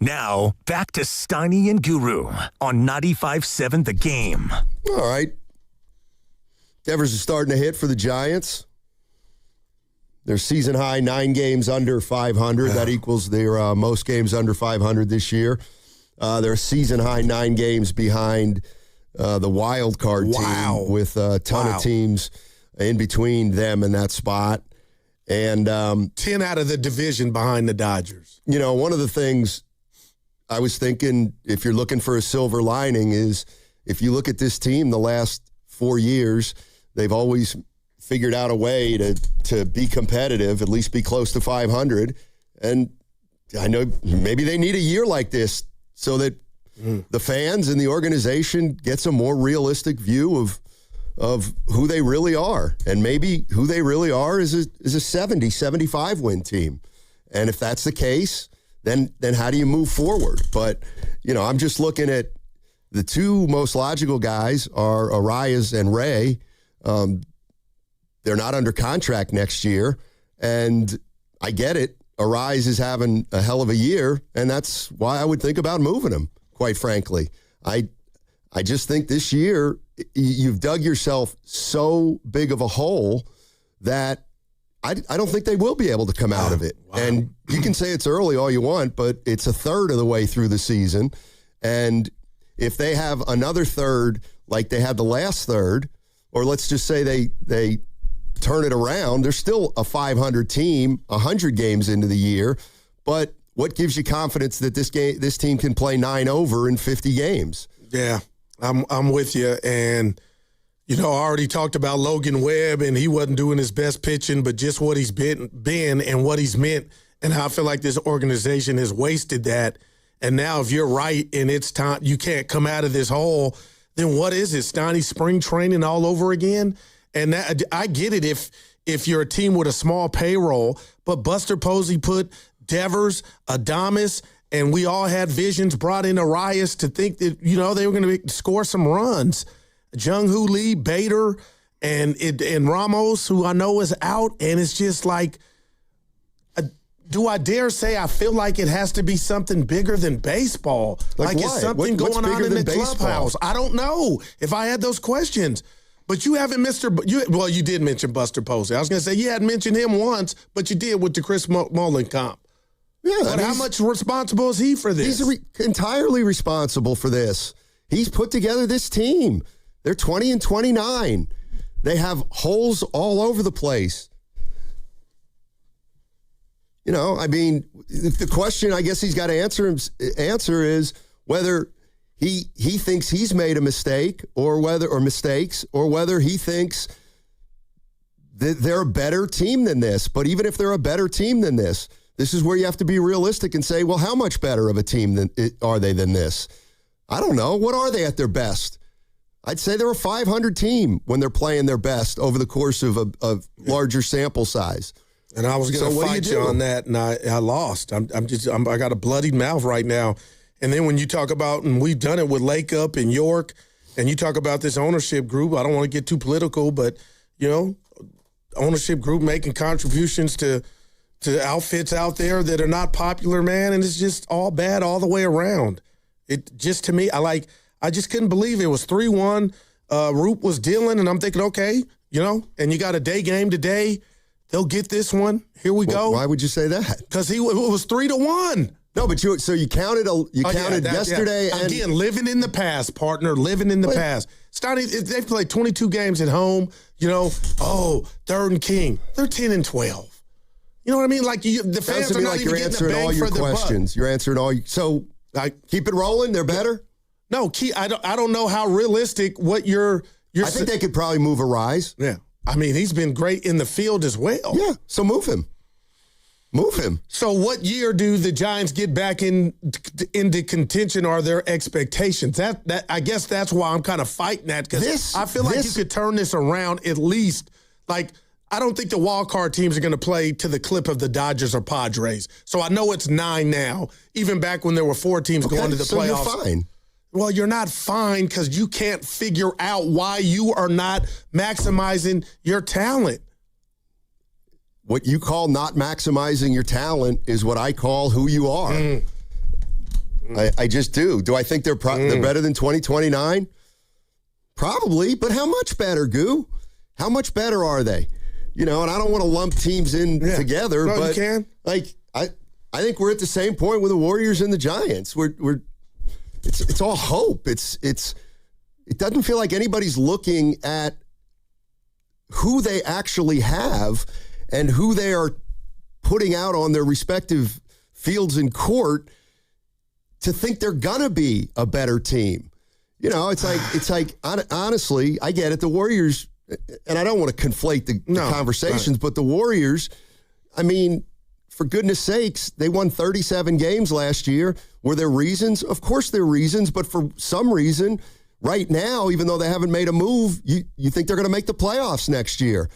S22: Now, back to Steiny and Guru on 95.7 The Game.
S25: All right. Devers is starting to hit for the Giants. Their season high 9 games under 500. That equals their most games under 500 this year. Their season high 9 games behind the wild card team with a ton of teams in between them and that spot. And
S10: 10 out of the division behind the Dodgers.
S25: You know, one of the things I was thinking, if you're looking for a silver lining, is if you look at this team the last 4 years, they've always figured out a way to be competitive, at least be close to 500. And I know maybe they need a year like this so that the fans and the organization gets a more realistic view of who they really are. And maybe who they really are is a 70, 75 win team. And if that's the case, then how do you move forward? But, you know, I'm just looking at the two most logical guys are Arias and Ray. They're not under contract next year, and I get it. Arias is having a hell of a year, and that's why I would think about moving him, quite frankly. I just think this year you've dug yourself so big of a hole that I don't think they will be able to come out of it. Wow. And you can say it's early all you want, but it's a third of the way through the season. And if they have another third like they had the last third, or let's just say they turn it around, they're still a 500 team, 100 games into the year. But what gives you confidence that this team can play 9 over in 50 games?
S10: Yeah, I'm with you. And you know, I already talked about Logan Webb, and he wasn't doing his best pitching, but just what he's been and what he's meant, and how I feel like this organization has wasted that. And now if you're right and it's time, you can't come out of this hole, then what is it? Steiny spring training all over again? And that, I get it if you're a team with a small payroll, but Buster Posey put Devers, Adames, and we all had visions, brought in Arias to think that, you know, they were going to score some runs. Jung-Hoo Lee, Bader, and Ramos, who I know is out, and it's just like, do I dare say I feel like it has to be something bigger than baseball? Like it's something going on in the clubhouse. I don't know if I had those questions. But you haven't you did mention Buster Posey. I was going to say you hadn't mentioned him once, but you did with the Chris Mullin comp.
S25: Yeah,
S10: but how much responsible is he for this?
S25: He's entirely responsible for this. He's put together this team. They're 20-29. They have holes all over the place. You know, I mean, the question I guess he's got to answer is whether he thinks he's made a mistake or mistakes, or whether he thinks that they're a better team than this. But even if they're a better team than this is where you have to be realistic and say, well, how much better of a team are they than this? I don't know. What are they at their best? I'd say they're a 500 team when they're playing their best over the course of a larger sample size.
S10: And I was going to fight you on that, and I lost. I got a bloodied mouth right now. And then when you talk about, and we've done it with Lake Up and York, and you talk about this ownership group, I don't want to get too political, but, you know, ownership group making contributions to outfits out there that are not popular, man, and it's just all bad all the way around. It just, to me, I just couldn't believe it was 3-1. Roop was dealing, and I'm thinking, okay, you know, and you got a day game today. They'll get this one. Here we go.
S25: Why would you say that?
S10: Because it was 3-1.
S25: No, but you counted yesterday.
S10: Yeah. Again, living in the past, partner, living in the past. They've played 22 games at home. You know, 3rd and King. They're 10-12. You know what I mean? Like the fans are not even getting the bang for their buck.
S25: You're answering all. So keep it rolling. They're better.
S10: No, I don't know how realistic what you're.
S25: I think they could probably move a rise.
S10: Yeah, I mean he's been great in the field as well.
S25: Yeah, so move him. Move him.
S10: So what year do the Giants get back into contention? Are their expectations? That I guess that's why I'm kind of fighting that, because I feel like you could turn this around at least. Like I don't think the wild card teams are going to play to the clip of the Dodgers or Padres. So I know it's 9 now. Even back when there were 4 teams going to the playoffs.
S25: You're fine.
S10: Well, you're not fine because you can't figure out why you are not maximizing your talent.
S25: What you call not maximizing your talent is what I call who you are. I just do. Do I think they're better than 2029? Probably, but how much better, Goo? How much better are they? You know, and I don't want to lump teams in together, but
S10: you can.
S25: Like I think we're at the same point with the Warriors and the Giants. It's all hope. It doesn't feel like anybody's looking at who they actually have and who they are putting out on their respective fields in court to think they're gonna be a better team. You know, it's like honestly, I get it. The Warriors, and I don't want to conflate the conversations, but the Warriors, I mean, for goodness sakes, they won 37 games last year. Were there reasons? Of course there are reasons, but for some reason, right now, even though they haven't made a move, you think they're going to make the playoffs next year.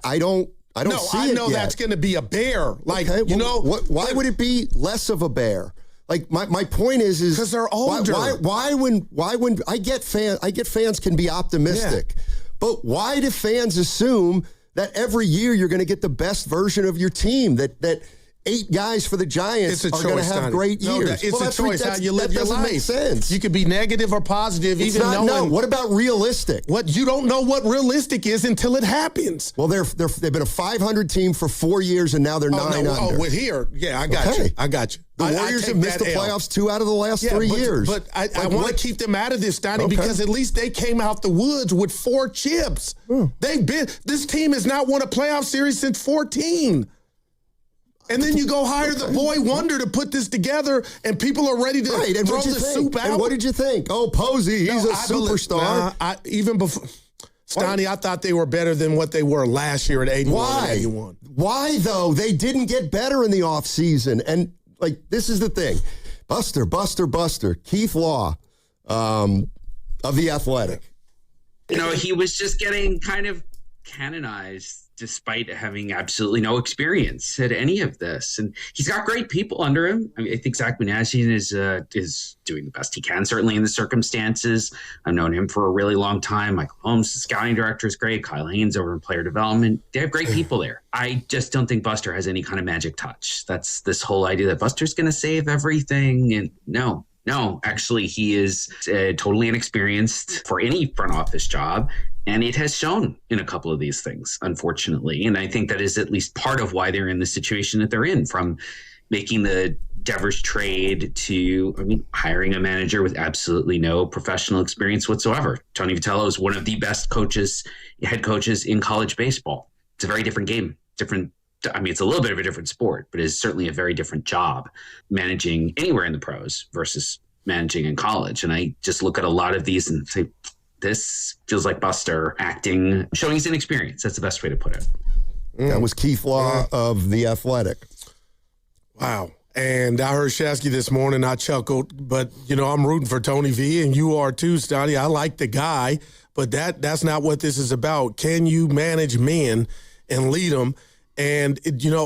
S25: I don't see it yet.
S10: I know that's going to be a bear. Like,
S25: okay, why would it be less of a bear? Like my point is
S10: because they're older.
S25: Why when I get fans can be optimistic, but why do fans assume that every year you're going to get the best version of your team? That 8 guys for the Giants are going to have great years.
S10: It's a choice how you live your life.
S25: That doesn't make sense.
S10: You could be negative or positive,
S25: it's
S10: even
S25: not,
S10: knowing.
S25: No. What about realistic?
S10: What you don't know what realistic is until it happens.
S25: Well, they've been a 500 team for 4 years, and now they're 9 under.
S10: Oh, with here, I got you. I got you.
S25: The Warriors have missed the playoffs 2 out of the last 3 years.
S10: But I want to keep them out of this, Donnie, because at least they came out the woods with 4 chips. This team has not won a playoff series since 14. And then you go hire the boy wonder to put this together, and people are ready to throw the soup out.
S25: And what did you think? Oh, Posey, he's a superstar.
S10: Even before, Stoney, I thought they were better than what they were last year at 81 and 81.
S25: Why, though? They didn't get better in the offseason. And, like, this is the thing. Buster, Keith Law of The Athletic.
S1: You know, he was just getting kind of canonized despite having absolutely no experience at any of this. And he's got great people under him. I mean, I think Zach Manasian is doing the best he can, certainly in the circumstances. I've known him for a really long time. Michael Holmes, the scouting director, is great. Kyle Haynes over in player development. They have great people there. I just don't think Buster has any kind of magic touch. That's this whole idea that Buster's going to save everything. And no, No, actually, he is totally inexperienced for any front office job. And it has shown in a couple of these things, unfortunately. And I think that is at least part of why they're in the situation that they're in, from making the Devers trade to, hiring a manager with absolutely no professional experience whatsoever. Tony Vitello is one of the best head coaches in college baseball. It's a very different game. It's a little bit of a different sport, but it's certainly a very different job managing anywhere in the pros versus managing in college. And I just look at a lot of these and say, this feels like Buster acting, showing his inexperience. That's the best way to put it.
S25: That was Keith Law of The Athletic.
S10: Wow. And I heard Shasky this morning. I chuckled, but, I'm rooting for Tony V, and you are too, Stoney. I like the guy, but that's not what this is about. Can you manage men and lead them? And,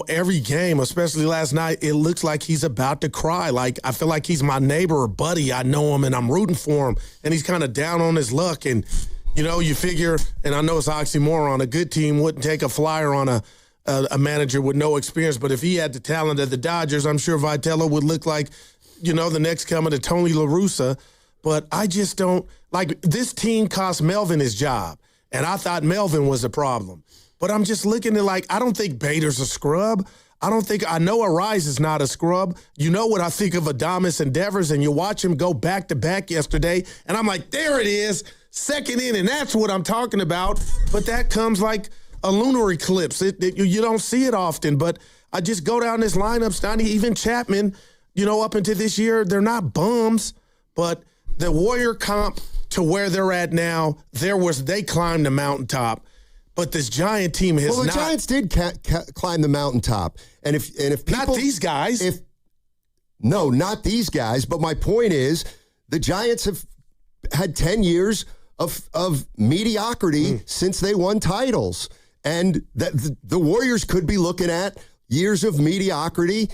S10: every game, especially last night, it looks like he's about to cry. Like, I feel like he's my neighbor or buddy. I know him, and I'm rooting for him. And he's kind of down on his luck. And, you figure, and I know it's oxymoron, a good team wouldn't take a flyer on a manager with no experience. But if he had the talent of the Dodgers, I'm sure Vitello would look like, the next coming to Tony La Russa. But I just don't like this team cost Melvin his job. And I thought Melvin was a problem. But I'm just looking at I don't think Bader's a scrub. I know Arise is not a scrub. You know what I think of Adames and Devers, and you watch him go back to back yesterday. And I'm like, there it is, second inning. That's what I'm talking about. But that comes like a lunar eclipse. You don't see it often, but I just go down this lineup, Stoney, even Chapman, up until this year, they're not bums, but the Warrior comp to where they're at now, they climbed the mountaintop, but this Giant team has not.
S25: Well, the Giants did climb the mountaintop, and if people,
S10: not these guys.
S25: No, not these guys, but my point is the Giants have had 10 years of mediocrity since they won titles. And the Warriors could be looking at years of mediocrity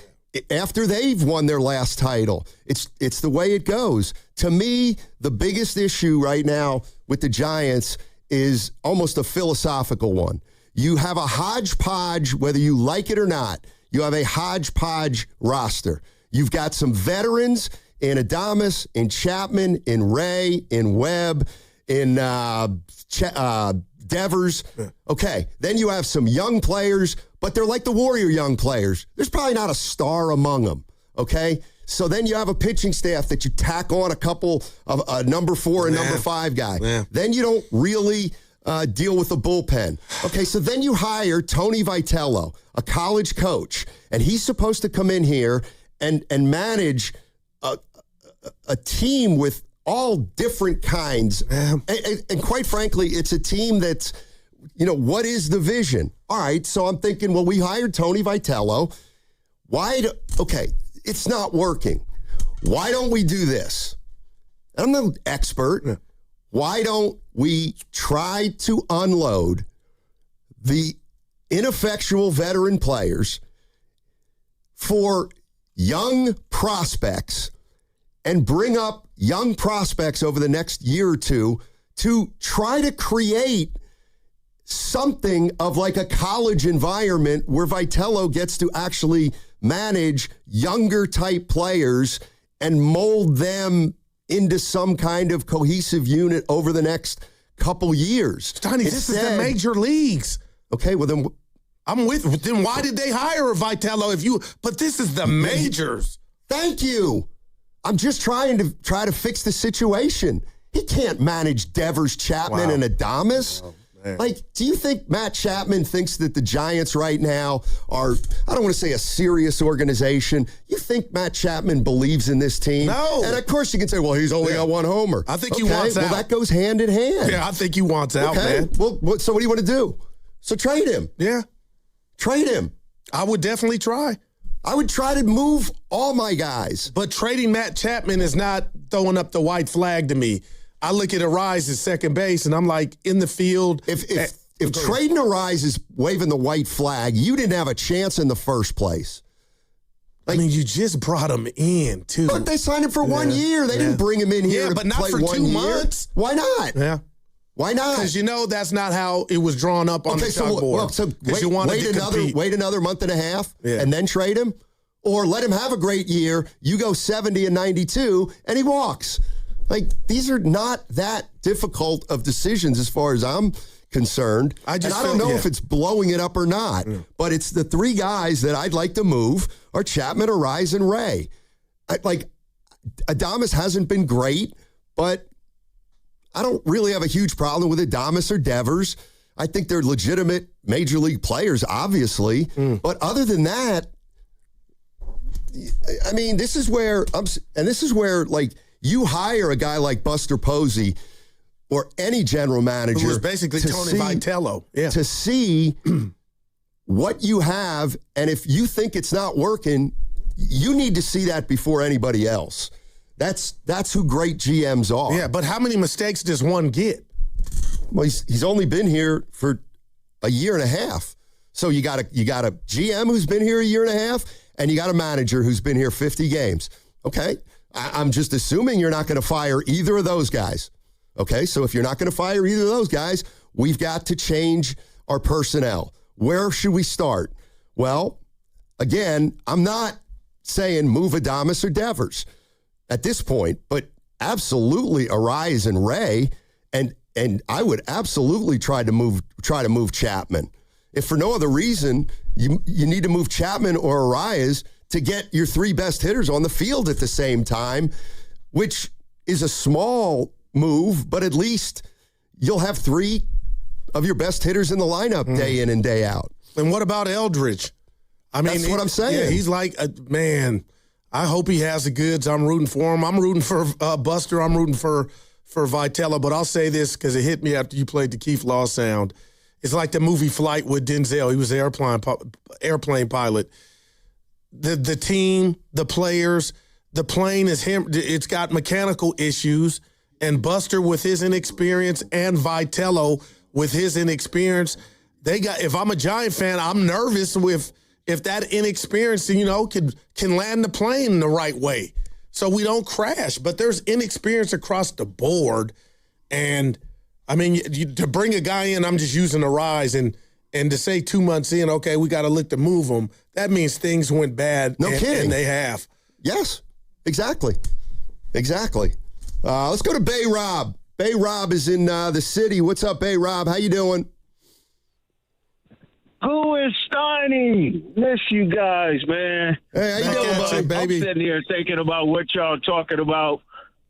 S25: after they've won their last title. It's the way it goes. To me, the biggest issue right now with the Giants is almost a philosophical one. You have a hodgepodge, whether you like it or not. You have a hodgepodge roster. You've got some veterans in Adames, in Chapman, in Ray, in Webb, in Devers. Okay, then you have some young players, but they're like the Warrior young players. There's probably not a star among them, okay? So then you have a pitching staff that you tack on a couple of a number 4 and number 5 guy. Yeah. Then you don't really deal with the bullpen. Okay, so then you hire Tony Vitello, a college coach, and he's supposed to come in here and manage a team with all different kinds. And quite frankly, it's a team that's, what is the vision? All right, so I'm thinking, well, we hired Tony Vitello. Okay, it's not working. Why don't we do this? I'm no expert. Why don't we try to unload the ineffectual veteran players for young prospects and bring up young prospects over the next year or two to try to create something of like a college environment where Vitello gets to actually manage younger type players and mold them into some kind of cohesive unit over the next couple years.
S10: Donnie, this is the major leagues.
S25: Okay, well then
S10: I'm with. Then why did they hire Vitello but this is the majors?
S25: Thank you. I'm just trying to fix the situation. He can't manage Devers, Chapman, and Adames. Like, do you think Matt Chapman thinks that the Giants right now are, I don't want to say a serious organization. You think Matt Chapman believes in this team?
S10: No.
S25: And of course you can say, well, he's only got one homer.
S10: I think he wants out.
S25: Well, that goes hand in hand.
S10: Yeah, I think he wants out, man.
S25: Well, so what do you want to do? So trade him.
S10: Yeah.
S25: Trade him.
S10: I would definitely try.
S25: I would try to move all my guys.
S10: But trading Matt Chapman is not throwing up the white flag to me. I look at Arise as second base, and I'm like, in the field.
S25: If trading Arise is waving the white flag, you didn't have a chance in the first place.
S10: Like, I mean, you just brought him in, too.
S25: But they signed him for 1 year. They didn't bring him in here to
S10: but not
S25: play
S10: for
S25: 1
S10: 2
S25: year.
S10: months.
S25: Why not?
S10: Yeah.
S25: Why not?
S10: Because that's not how it was drawn up on the chalkboard.
S25: So wait another month and a half and then trade him? Or let him have a great year. You go 70 and 92, and he walks. Like, these are not that difficult of decisions as far as I'm concerned. I don't know if it's blowing it up or not, but it's the three guys that I'd like to move are Chapman, Arraez, and Ray. Adames hasn't been great, but I don't really have a huge problem with Adames or Devers. I think they're legitimate major league players, obviously. But other than that, I mean, this is where like you hire a guy like Buster Posey or any general manager
S10: who was basically Tony Vitello,
S25: to see what you have, and if you think it's not working, you need to see that before anybody else. That's who great GMs are.
S10: Yeah, but how many mistakes does one get?
S25: Well, he's only been here for a year and a half. So you got a GM who's been here a year and a half, and you got a manager who's been here 50 games. Okay, I'm just assuming you're not going to fire either of those guys. Okay, so if you're not going to fire either of those guys, we've got to change our personnel. Where should we start? Well, again, I'm not saying move Adames or Devers at this point, but absolutely Arraez and Ray, and I would absolutely try to move Chapman. If for no other reason, you need to move Chapman or Arraez to get your three best hitters on the field at the same time, which is a small move, but at least you'll have three of your best hitters in the lineup day in and day out.
S10: And what about Eldridge? I mean,
S25: that's what I'm saying.
S10: Yeah, he's like, man, I hope he has the goods. I'm rooting for him. I'm rooting for Buster. I'm rooting for Vitello. But I'll say this because it hit me after you played the Keith Law sound. It's like the movie Flight with Denzel. He was an airplane pilot. The team, the players, the plane is him. It's got mechanical issues. And Buster with his inexperience and Vitello with his inexperience, if I'm a Giant fan, I'm nervous if that inexperience, can land the plane the right way so we don't crash. But there's inexperience across the board. And, I mean, to bring a guy in, I'm just using Arraez, and to say 2 months in, okay, we got to look to move him, that means things went bad.
S25: No kidding.
S10: And they have.
S25: Yes, exactly. Let's go to Bay Rob. Bay Rob is in the city. What's up, Bay Rob? How you doing?
S3: Who is Steiny? Miss you guys, man.
S25: Hey, how you doing, baby?
S3: I'm sitting here thinking about what y'all talking about.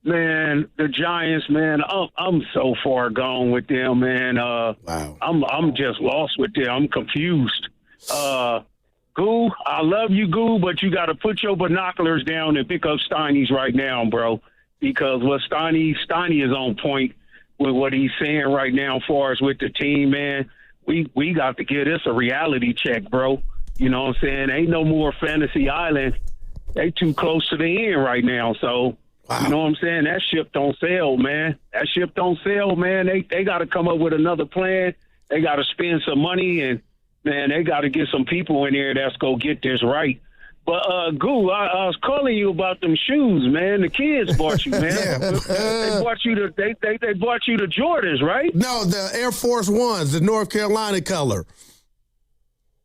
S3: Man, the Giants, man, I'm so far gone with them, man.
S10: Wow.
S3: I'm just lost with them. I'm confused. Goo, I love you, Goo, but you got to put your binoculars down and pick up Steiny's right now, bro. Because what Steiny is on point with what he's saying right now as far as with the team, man. We got to give this a reality check, bro. You know what I'm saying? Ain't no more Fantasy Island. They too close to the end right now. So, You know what I'm saying? That ship don't sail, man. They got to come up with another plan. They got to spend some money, and, man, they got to get some people in there that's going to get this right. But, Goo, I was calling you about them shoes, man. The kids bought you, man. They bought you they bought you the Jordans, right?
S10: No, the Air Force Ones, the North Carolina color.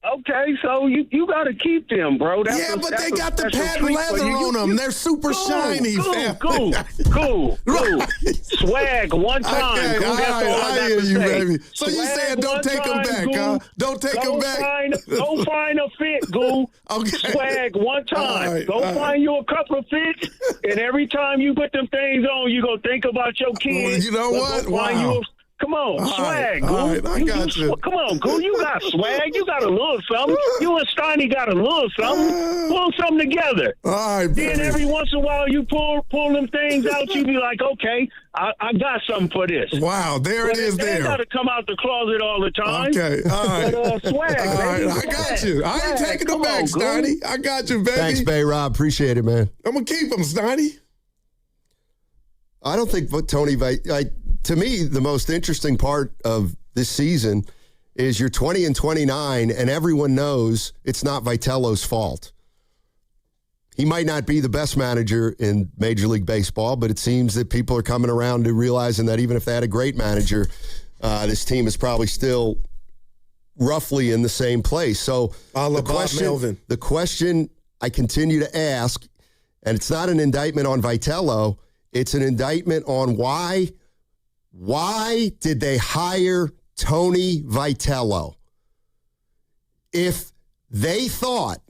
S3: Okay, so you got to keep them, bro.
S10: But they got the patent leather on them. They're super shiny.
S3: Cool. Swag one time.
S10: Okay, I hear you, baby. So you saying don't take them back, huh? Don't take them back.
S3: Go find a fit, Goo.
S10: Okay.
S3: Swag one time. Go find you a couple of fits, and every time you put them things on, you go think about your kids.
S10: You know what? Wow.
S3: Come on, swag, Goo.
S10: All right, I got you.
S3: Come on, Goo. You got swag. You got a little something. You and Steiny got a little something. Pull something together.
S10: All right, baby.
S3: Then every once in a while you pull them things out. You be like, okay, I got something for this.
S10: Wow, there it is.
S3: They got to come out the closet all the time.
S10: Okay, all right.
S3: But, swag,
S10: all right,
S3: baby.
S10: I got you. I ain't taking them back, Steiny. I got you, baby.
S25: Thanks, Bay Rob. Appreciate it, man.
S10: I'm gonna keep them, Steiny.
S25: I don't think Tony. To me, the most interesting part of this season is you're 20-29, and everyone knows it's not Vitello's fault. He might not be the best manager in Major League Baseball, but it seems that people are coming around to realizing that even if they had a great manager, this team is probably still roughly in the same place. So the question I continue to ask, and it's not an indictment on Vitello, it's an indictment on why did they hire Tony Vitello? If they thought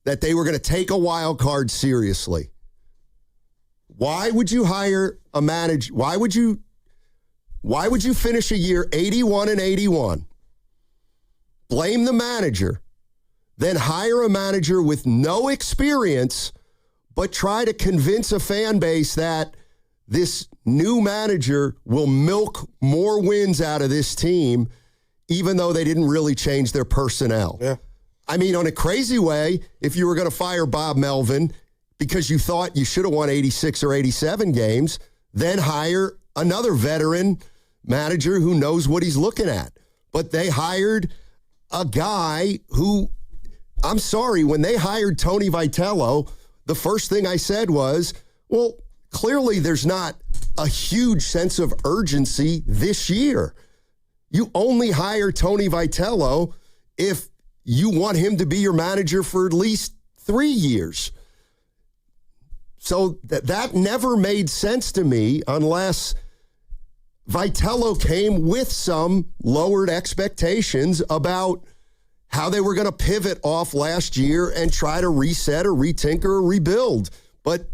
S25: that they were going to take a wild card seriously, why would you hire a manager? Why would you finish a year 81-81, blame the manager, then hire a manager with no experience, but try to convince a fan base that this new manager will milk more wins out of this team, even though they didn't really change their personnel?
S10: Yeah.
S25: I mean, on a crazy way, if you were going to fire Bob Melvin because you thought you should have won 86 or 87 games, then hire another veteran manager who knows what he's looking at. But they hired a guy who, I'm sorry, when they hired Tony Vitello, the first thing I said was, well, clearly there's not a huge sense of urgency this year. You only hire Tony Vitello if you want him to be your manager for at least 3 years. So that never made sense to me unless Vitello came with some lowered expectations about how they were going to pivot off last year and try to reset or retinker or rebuild. But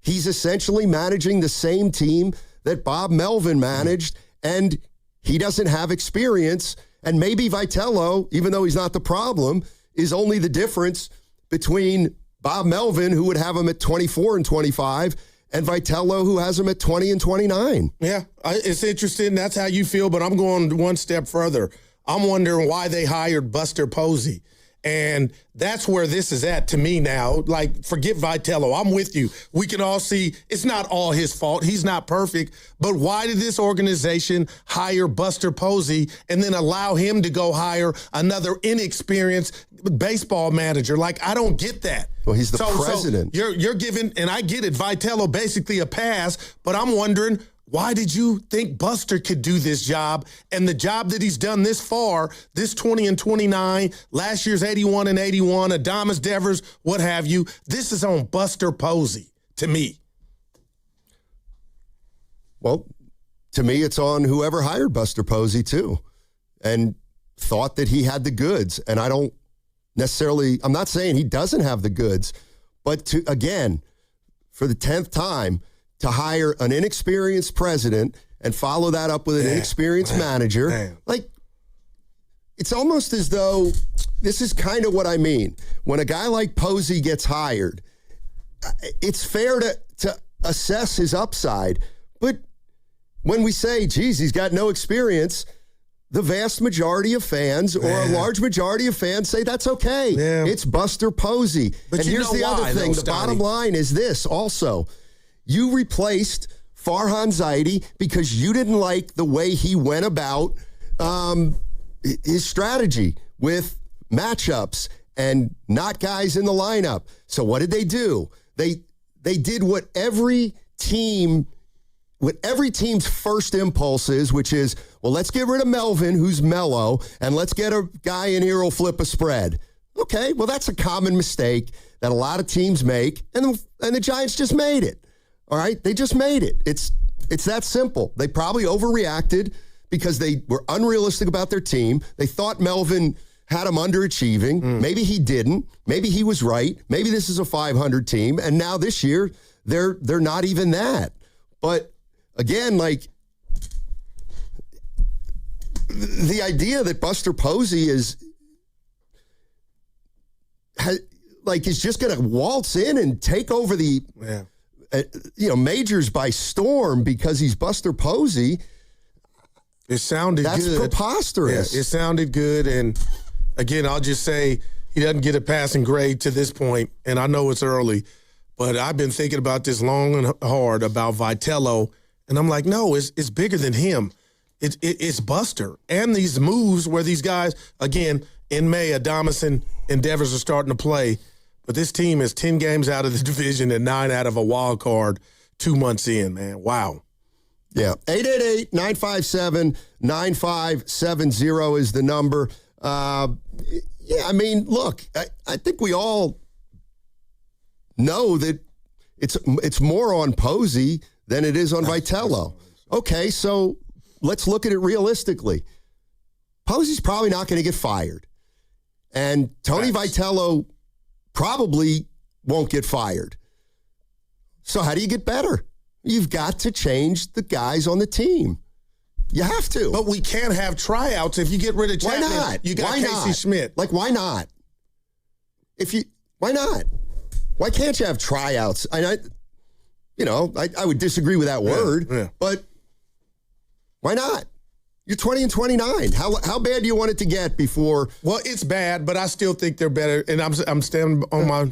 S25: he's essentially managing the same team that Bob Melvin managed, and he doesn't have experience. And maybe Vitello, even though he's not the problem, is only the difference between Bob Melvin, who would have him at 24 and 25, and Vitello, who has him at 20 and 29.
S10: Yeah, it's interesting. That's how you feel, but I'm going one step further. I'm wondering why they hired Buster Posey. And that's where this is at to me now. Like, forget Vitello. I'm with you. We can all see it's not all his fault. He's not perfect. But why did this organization hire Buster Posey and then allow him to go hire another inexperienced baseball manager? Like, I don't get that.
S25: Well, he's the president.
S10: So you're giving, and I get it, Vitello basically a pass, but I'm wondering, why did you think Buster could do this job? And the job that he's done this far, this 20 and 29, last year's 81 and 81, Adames Devers, what have you, this is on Buster Posey, to me.
S25: Well, to me, it's on whoever hired Buster Posey, too, and thought that he had the goods. And I don't necessarily, I'm not saying he doesn't have the goods, but to, again, for the 10th time, to hire an inexperienced president and follow that up with an inexperienced manager. Like, it's almost as though this is kind of what I mean. When a guy like Posey gets hired, it's fair to assess his upside. But when we say, geez, he's got no experience, the vast majority of fans or a large majority of fans say that's okay. Yeah. It's Buster Posey.
S10: But
S25: and here's the other thing. The bottom line is this also. You replaced Farhan Zaidi because you didn't like the way he went about his strategy with matchups and not guys in the lineup. So what did they do? They did what every team's first impulse is, which is, well, let's get rid of Melvin, who's mellow, and let's get a guy in here who'll flip a spread. Okay, well, that's a common mistake that a lot of teams make, and the Giants just made it. All right, they just made it. It's that simple. They probably overreacted because they were unrealistic about their team. They thought Melvin had them underachieving. Maybe he didn't. Maybe he was right. Maybe this is a 500 team, and now this year they're not even that. But again, like the idea that Buster Posey is just going to waltz in and take over the majors by storm because he's Buster Posey.
S10: It sounded good.
S25: That's preposterous.
S10: Yeah, it sounded good. And again, I'll just say he doesn't get a passing grade to this point. And I know it's early, but I've been thinking about this long and hard about Vitello. And I'm like, no, it's bigger than him. It's Buster. And these moves where these guys, again, in May, Adames and Devers are starting to play. But this team is 10 games out of the division and 9 out of a wild card 2 months in, man. Wow.
S25: Yeah. 888-957-9570 is the number. Yeah, I mean, look, I think we all know that it's more on Posey than it is on Vitello. Okay, so let's look at it realistically. Posey's probably not going to get fired. And Tony Vitello probably won't get fired. So how do you get better? You've got to change the guys on the team. You have to.
S10: But we can't have tryouts if you get rid of Chapman.
S25: Why not?
S10: You got Casey Schmidt.
S25: Like, why not? Why not? Why can't you have tryouts? I would disagree with that word, but why not? You're 20 and 29. How bad do you want it to get before?
S10: Well, it's bad, but I still think they're better. And I'm standing on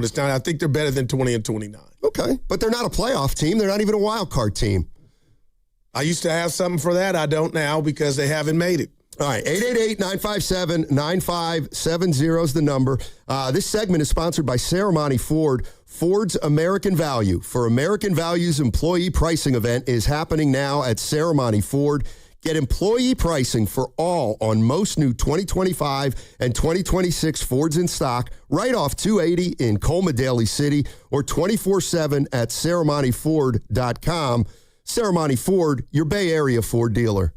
S10: this now. I think they're better than 20 and 29.
S25: Okay, but they're not a playoff team. They're not even a wild card team.
S10: I used to have something for that. I don't now because they haven't made it.
S25: All right, 888-957-9570 is the number. This segment is sponsored by Serramonte Ford. Ford's American Value for American Value's employee pricing event is happening now at Serramonte Ford. Get employee pricing for all on most new 2025 and 2026 Fords in stock right off 280 in Colma Daly City or 24/7 at SerramonteFord.com. Serramonte Ford, your Bay Area Ford dealer.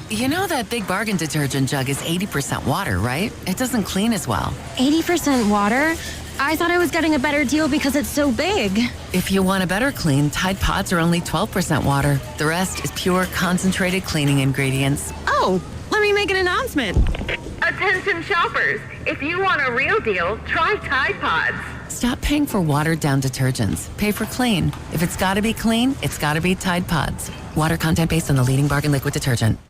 S30: You know that Big Bargain detergent jug is 80% water, right? It doesn't clean as well.
S5: 80% water? I thought I was getting a better deal because it's so big.
S30: If you want a better clean, Tide Pods are only 12% water. The rest is pure, concentrated cleaning ingredients.
S5: Oh, let me make an announcement.
S9: Attention shoppers, if you want a real deal, try Tide Pods.
S30: Stop paying for watered-down detergents. Pay for clean. If it's got to be clean, it's got to be Tide Pods. Water content based on the leading bargain liquid detergent.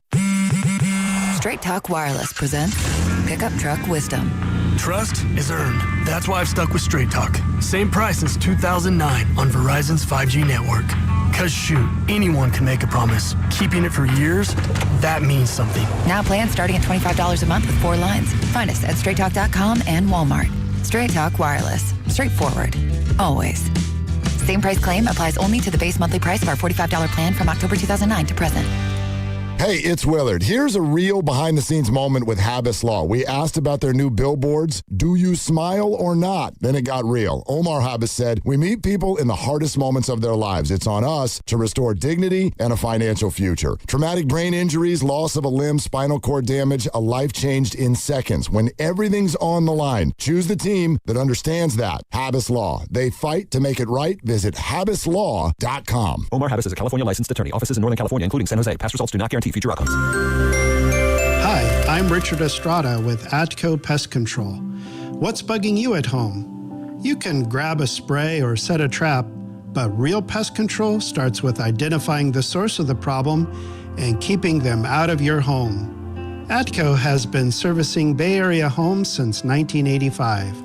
S30: Straight Talk Wireless presents Pickup Truck Wisdom.
S11: Trust is earned. That's why I've stuck with Straight Talk. Same price since 2009 on Verizon's 5G network. Cause shoot, anyone can make a promise. Keeping it for years, that means something.
S30: Now plans starting at $25 a month with 4 lines. Find us at straighttalk.com and Walmart. Straight Talk Wireless. Straightforward. Always. Same price claim applies only to the base monthly price of our $45 plan from October 2009 to present.
S15: Hey, it's Willard. Here's a real behind-the-scenes moment with Habas Law. We asked about their new billboards. Do you smile or not? Then it got real. Omar Habas said, we meet people in the hardest moments of their lives. It's on us to restore dignity and a financial future. Traumatic brain injuries, loss of a limb, spinal cord damage, a life changed in seconds. When everything's on the line, choose the team that understands that. Habas Law. They fight to make it right. Visit habaslaw.com.
S2: Omar Habas is a California licensed attorney. Offices in Northern California, including San Jose. Past results do not guarantee future outcomes.
S16: Hi, I'm Richard Estrada with Atco Pest Control. What's bugging you at home? You can grab a spray or set a trap, but real pest control starts with identifying the source of the problem and keeping them out of your home. Atco has been servicing Bay Area homes since 1985.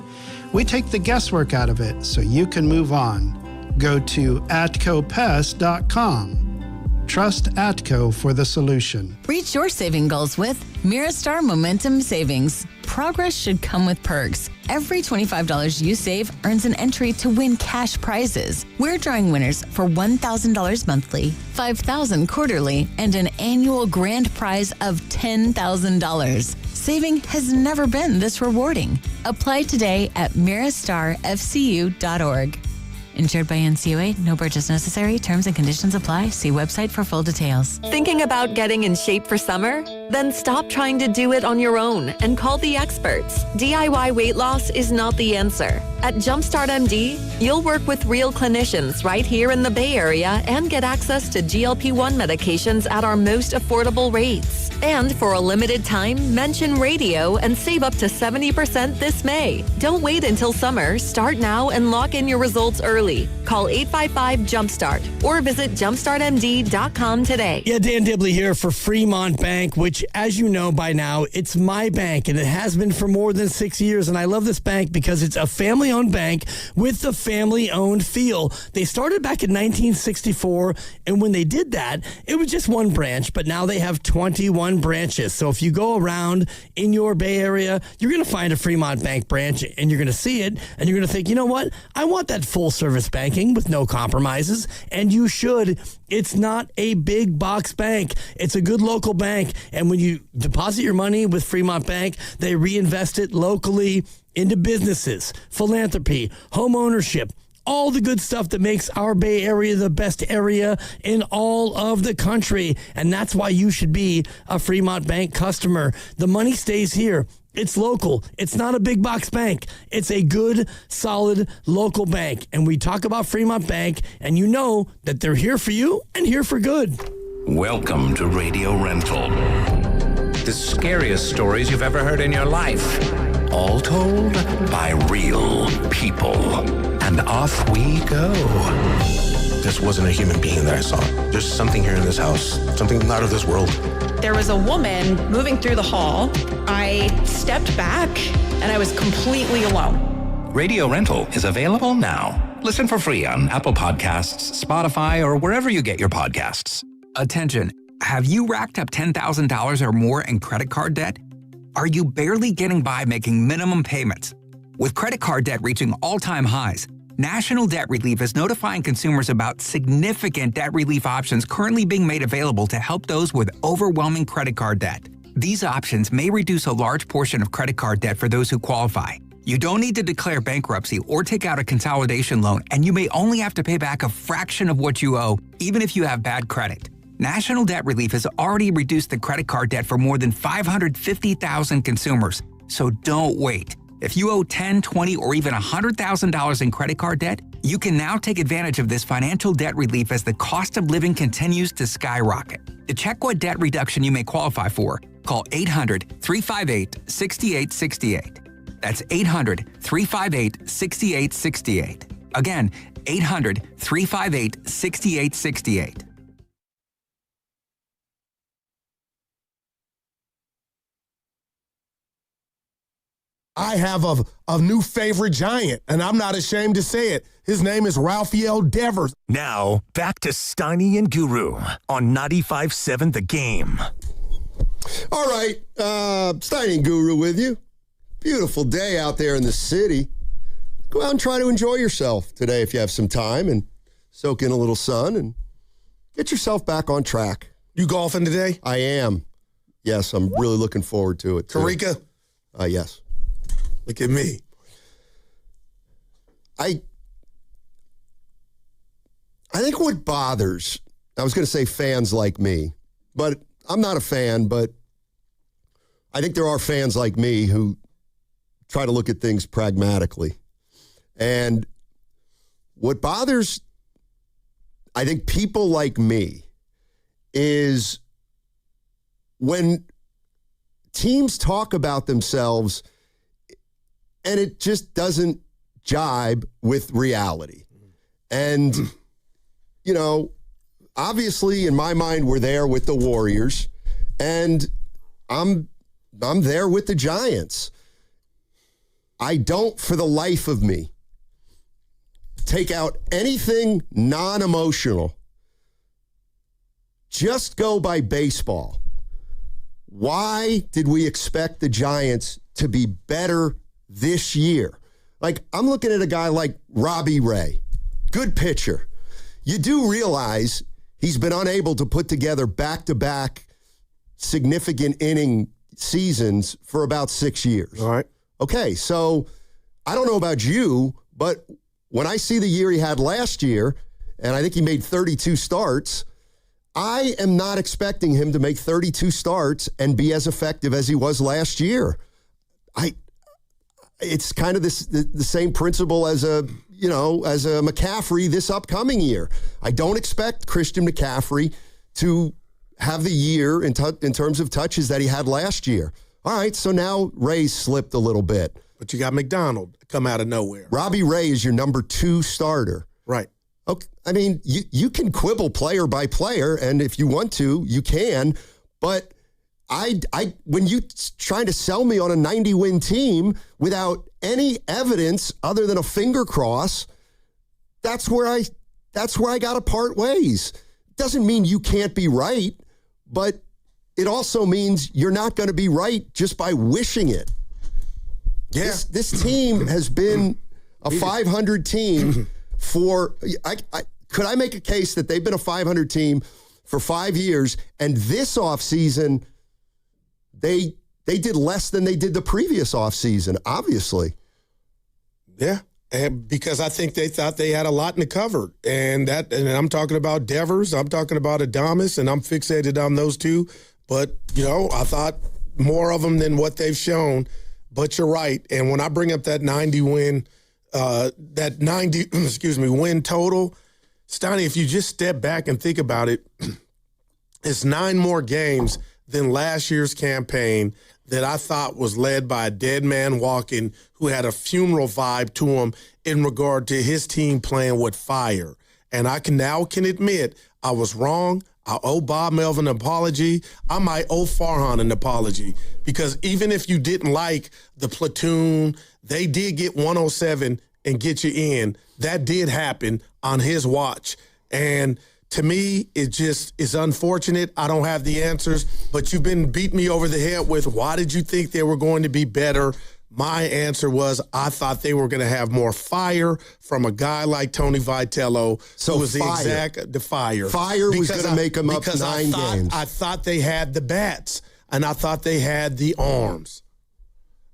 S16: We take the guesswork out of it so you can move on. Go to atcopest.com. Trust Atco for the solution.
S30: Reach your saving goals with Miristar Momentum Savings. Progress should come with perks. Every $25 you save earns an entry to win cash prizes. We're drawing winners for $1,000 monthly, $5,000 quarterly, and an annual grand prize of $10,000. Saving has never been this rewarding. Apply today at miristarfcu.org. Insured by NCUA, no purchase necessary. Terms and conditions apply. See website for full details.
S6: Thinking about getting in shape for summer? Then stop trying to do it on your own and call the experts. DIY weight loss is not the answer. At Jumpstart MD, you'll work with real clinicians right here in the Bay Area and get access to GLP-1 medications at our most affordable rates. And for a limited time, mention radio and save up to 70% this May. Don't wait until summer. Start now and lock in your results early. Call 855-JUMPSTART or visit jumpstartmd.com today.
S17: Yeah, Dan Dibley here for Fremont Bank, which, as you know by now, it's my bank, and it has been for more than 6 years. And I love this bank because it's a family-owned bank with the family-owned feel. They started back in 1964, and when they did that, it was just one branch, but now they have 21 branches. So if you go around in your Bay Area, you're going to find a Fremont Bank branch, and you're going to see it, and you're going to think, you know what? I want that full-service service banking with no compromises, and you should. It's not a big box bank. It's a good local bank, and when you deposit your money with Fremont Bank, they reinvest it locally into businesses, philanthropy, home ownership, all the good stuff that makes our Bay Area the best area in all of the country. And that's why you should be a Fremont Bank customer. The money stays here. It's local. It's not a big box bank. It's a good, solid local bank. And we talk about Fremont Bank, and you know that they're here for you and here for good.
S4: Welcome to Radio Rental. The scariest stories you've ever heard in your life. All told by real people. And off we go.
S7: This wasn't a human being that I saw. There's something here in this house, something out of this world.
S8: There was a woman moving through the hall. I stepped back and I was completely alone.
S4: Radio Rental is available now. Listen for free on Apple Podcasts, Spotify, or wherever you get your podcasts.
S12: Attention, have you racked up $10,000 or more in credit card debt? Are you barely getting by making minimum payments? With credit card debt reaching all-time highs, National Debt Relief is notifying consumers about significant debt relief options currently being made available to help those with overwhelming credit card debt. These options may reduce a large portion of credit card debt for those who qualify. You don't need to declare bankruptcy or take out a consolidation loan, and you may only have to pay back a fraction of what you owe, even if you have bad credit. National Debt Relief has already reduced the credit card debt for more than 550,000 consumers, so don't wait. If you owe $10,000, $20,000, or even $100,000 in credit card debt, you can now take advantage of this financial debt relief as the cost of living continues to skyrocket. To check what debt reduction you may qualify for, call 800-358-6868. That's 800-358-6868. Again, 800-358-6868.
S10: I have a new favorite Giant, and I'm not ashamed to say it. His name is Rafael Devers.
S22: Now, back to Steiny and Guru on 95.7 The Game.
S25: All right, Steiny and Guru with you. Beautiful day out there in the city. Go out and try to enjoy yourself today if you have some time and soak in a little sun and get yourself back on track.
S10: You golfing today?
S25: I am. Yes, I'm really looking forward to it.
S10: Karika?
S25: Yes.
S10: Look at me.
S25: I think what bothers, I was going to say fans like me, but I'm not a fan, but I think there are fans like me who try to look at things pragmatically. And what bothers, I think, people like me is when teams talk about themselves and it just doesn't jibe with reality. And, you know, obviously in my mind, we're there with the Warriors, and I'm there with the Giants. I don't, for the life of me, take out anything non-emotional. Just go by baseball. Why did we expect the Giants to be better this year? Like, I'm looking at a guy like Robbie Ray, good pitcher. You do realize he's been unable to put together back-to-back significant inning seasons for about 6 years.
S10: All right.
S25: Okay, so I don't know about you, but when I see the year he had last year, and I think he made 32 starts, I am not expecting him to make 32 starts and be as effective as he was last year. It's kind of the same principle as a McCaffrey this upcoming year. I don't expect Christian McCaffrey to have the year in terms of touches that he had last year. All right, so now Ray's slipped a little bit.
S10: But you got McDonald come out of nowhere.
S25: Robbie Ray is your number 2 starter.
S10: Right.
S25: Okay. I mean, you can quibble player by player, and if you want to, you can. But when you trying to sell me on a 90-win team without any evidence other than a finger cross, that's where I got to part ways. Doesn't mean you can't be right, but it also means you're not going to be right just by wishing it.
S10: Yeah.
S25: This team has been a 500 team could I make a case that they've been a 500 team for 5 years, and this offseason they did less than they did the previous offseason, obviously.
S10: Yeah. And because I think they thought they had a lot in the cupboard. And I'm talking about Devers, I'm talking about Adames, and I'm fixated on those two. But, I thought more of them than what they've shown. But you're right. And when I bring up that 90 win, win total, Stoney, if you just step back and think about it, it's 9 more games than last year's campaign that I thought was led by a dead man walking who had a funeral vibe to him in regard to his team playing with fire. And I can admit I was wrong. I owe Bob Melvin an apology. I might owe Farhan an apology because even if you didn't like the platoon, they did get 107 and get you in. That did happen on his watch. And to me, it just is unfortunate. I don't have the answers, but you've been beating me over the head with why did you think they were going to be better? My answer was I thought they were going to have more fire from a guy like Tony Vitello.
S25: So
S10: who was the fire.
S25: Fire was going to make them up 9 games.
S10: I thought they had the bats, and I thought they had the arms.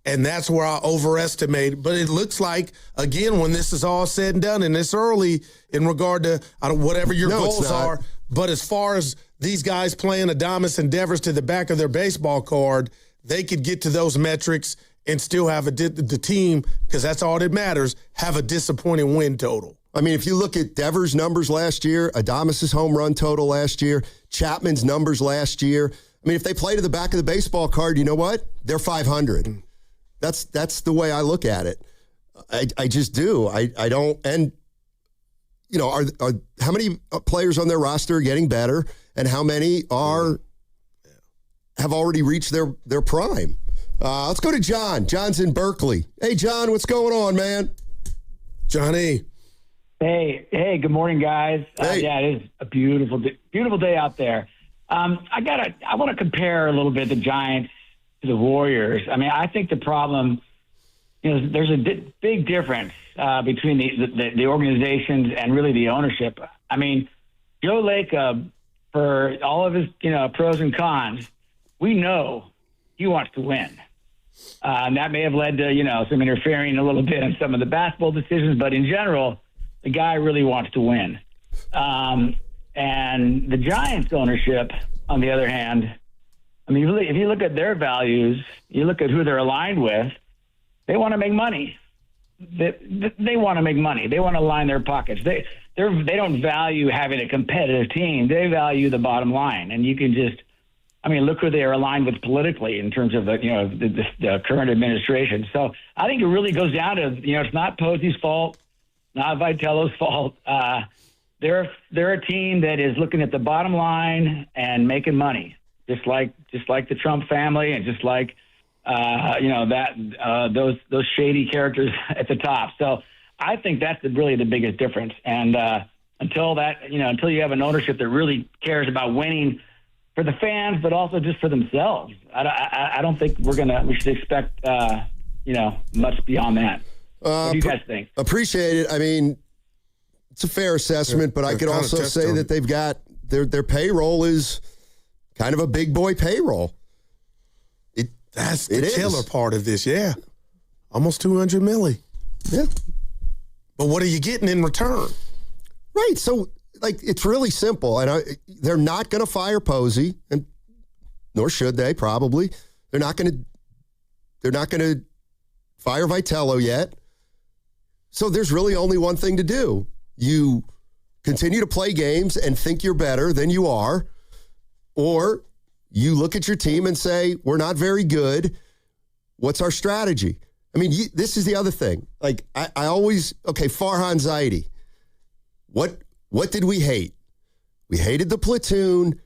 S10: And that's where I overestimated. But it looks like, again, when this is all said and done, and it's early in regard to whatever your goals are, but as far as these guys playing Adames and Devers to the back of their baseball card, they could get to those metrics and still have the team, because that's all that matters, have a disappointing win total.
S25: I mean, if you look at Devers' numbers last year, Adames' home run total last year, Chapman's numbers last year, I mean, if they play to the back of the baseball card, you know what? They're 500. That's the way I look at it. I just do. I don't. And are how many players on their roster are getting better, and how many have already reached their prime? Let's go to John. John's in Berkeley. Hey, John, what's going on, man? Johnny.
S13: Hey. Good morning, guys.
S25: Hey.
S13: Yeah, it is a beautiful day out there. I want to compare a little bit the Giants to the Warriors. I mean, I think the problem, there's a big difference between the organizations and really the ownership. I mean, Joe Lacob, for all of his pros and cons, we know he wants to win. And that may have led to some interfering a little bit in some of the basketball decisions, but in general, the guy really wants to win. And the Giants ownership, on the other hand, I mean, if you look at their values, you look at who they're aligned with, they want to make money. They want to make money. They want to line their pockets. They don't value having a competitive team. They value the bottom line. And you can just, look who they are aligned with politically in terms of the current administration. So I think it really goes down to, it's not Posey's fault, not Vitello's fault. They're a team that is looking at the bottom line and making money. Just like the Trump family, and just like those shady characters at the top. So I think that's really the biggest difference. And until you have an ownership that really cares about winning for the fans, but also just for themselves, I don't think we should expect much beyond that. What do you guys think?
S25: Appreciate it. I mean, it's a fair assessment, but I could also say that they've got their payroll is kind of a big boy payroll.
S10: That's the killer part of this, yeah. Almost $200 million.
S25: Yeah.
S10: But what are you getting in return?
S25: Right. So, it's really simple. And they're not going to fire Posey, and nor should they, probably. They're not going to fire Vitello yet. So there's really only one thing to do. You continue to play games and think you're better than you are, or you look at your team and say, we're not very good. What's our strategy? I mean, this is the other thing. I always, Farhan Zaidi. What did we hate? We hated the platoon,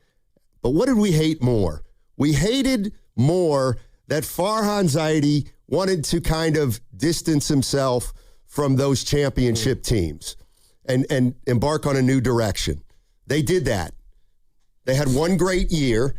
S25: but what did we hate more? We hated more that Farhan Zaidi wanted to kind of distance himself from those championship teams and embark on a new direction. They did that. They had one great year,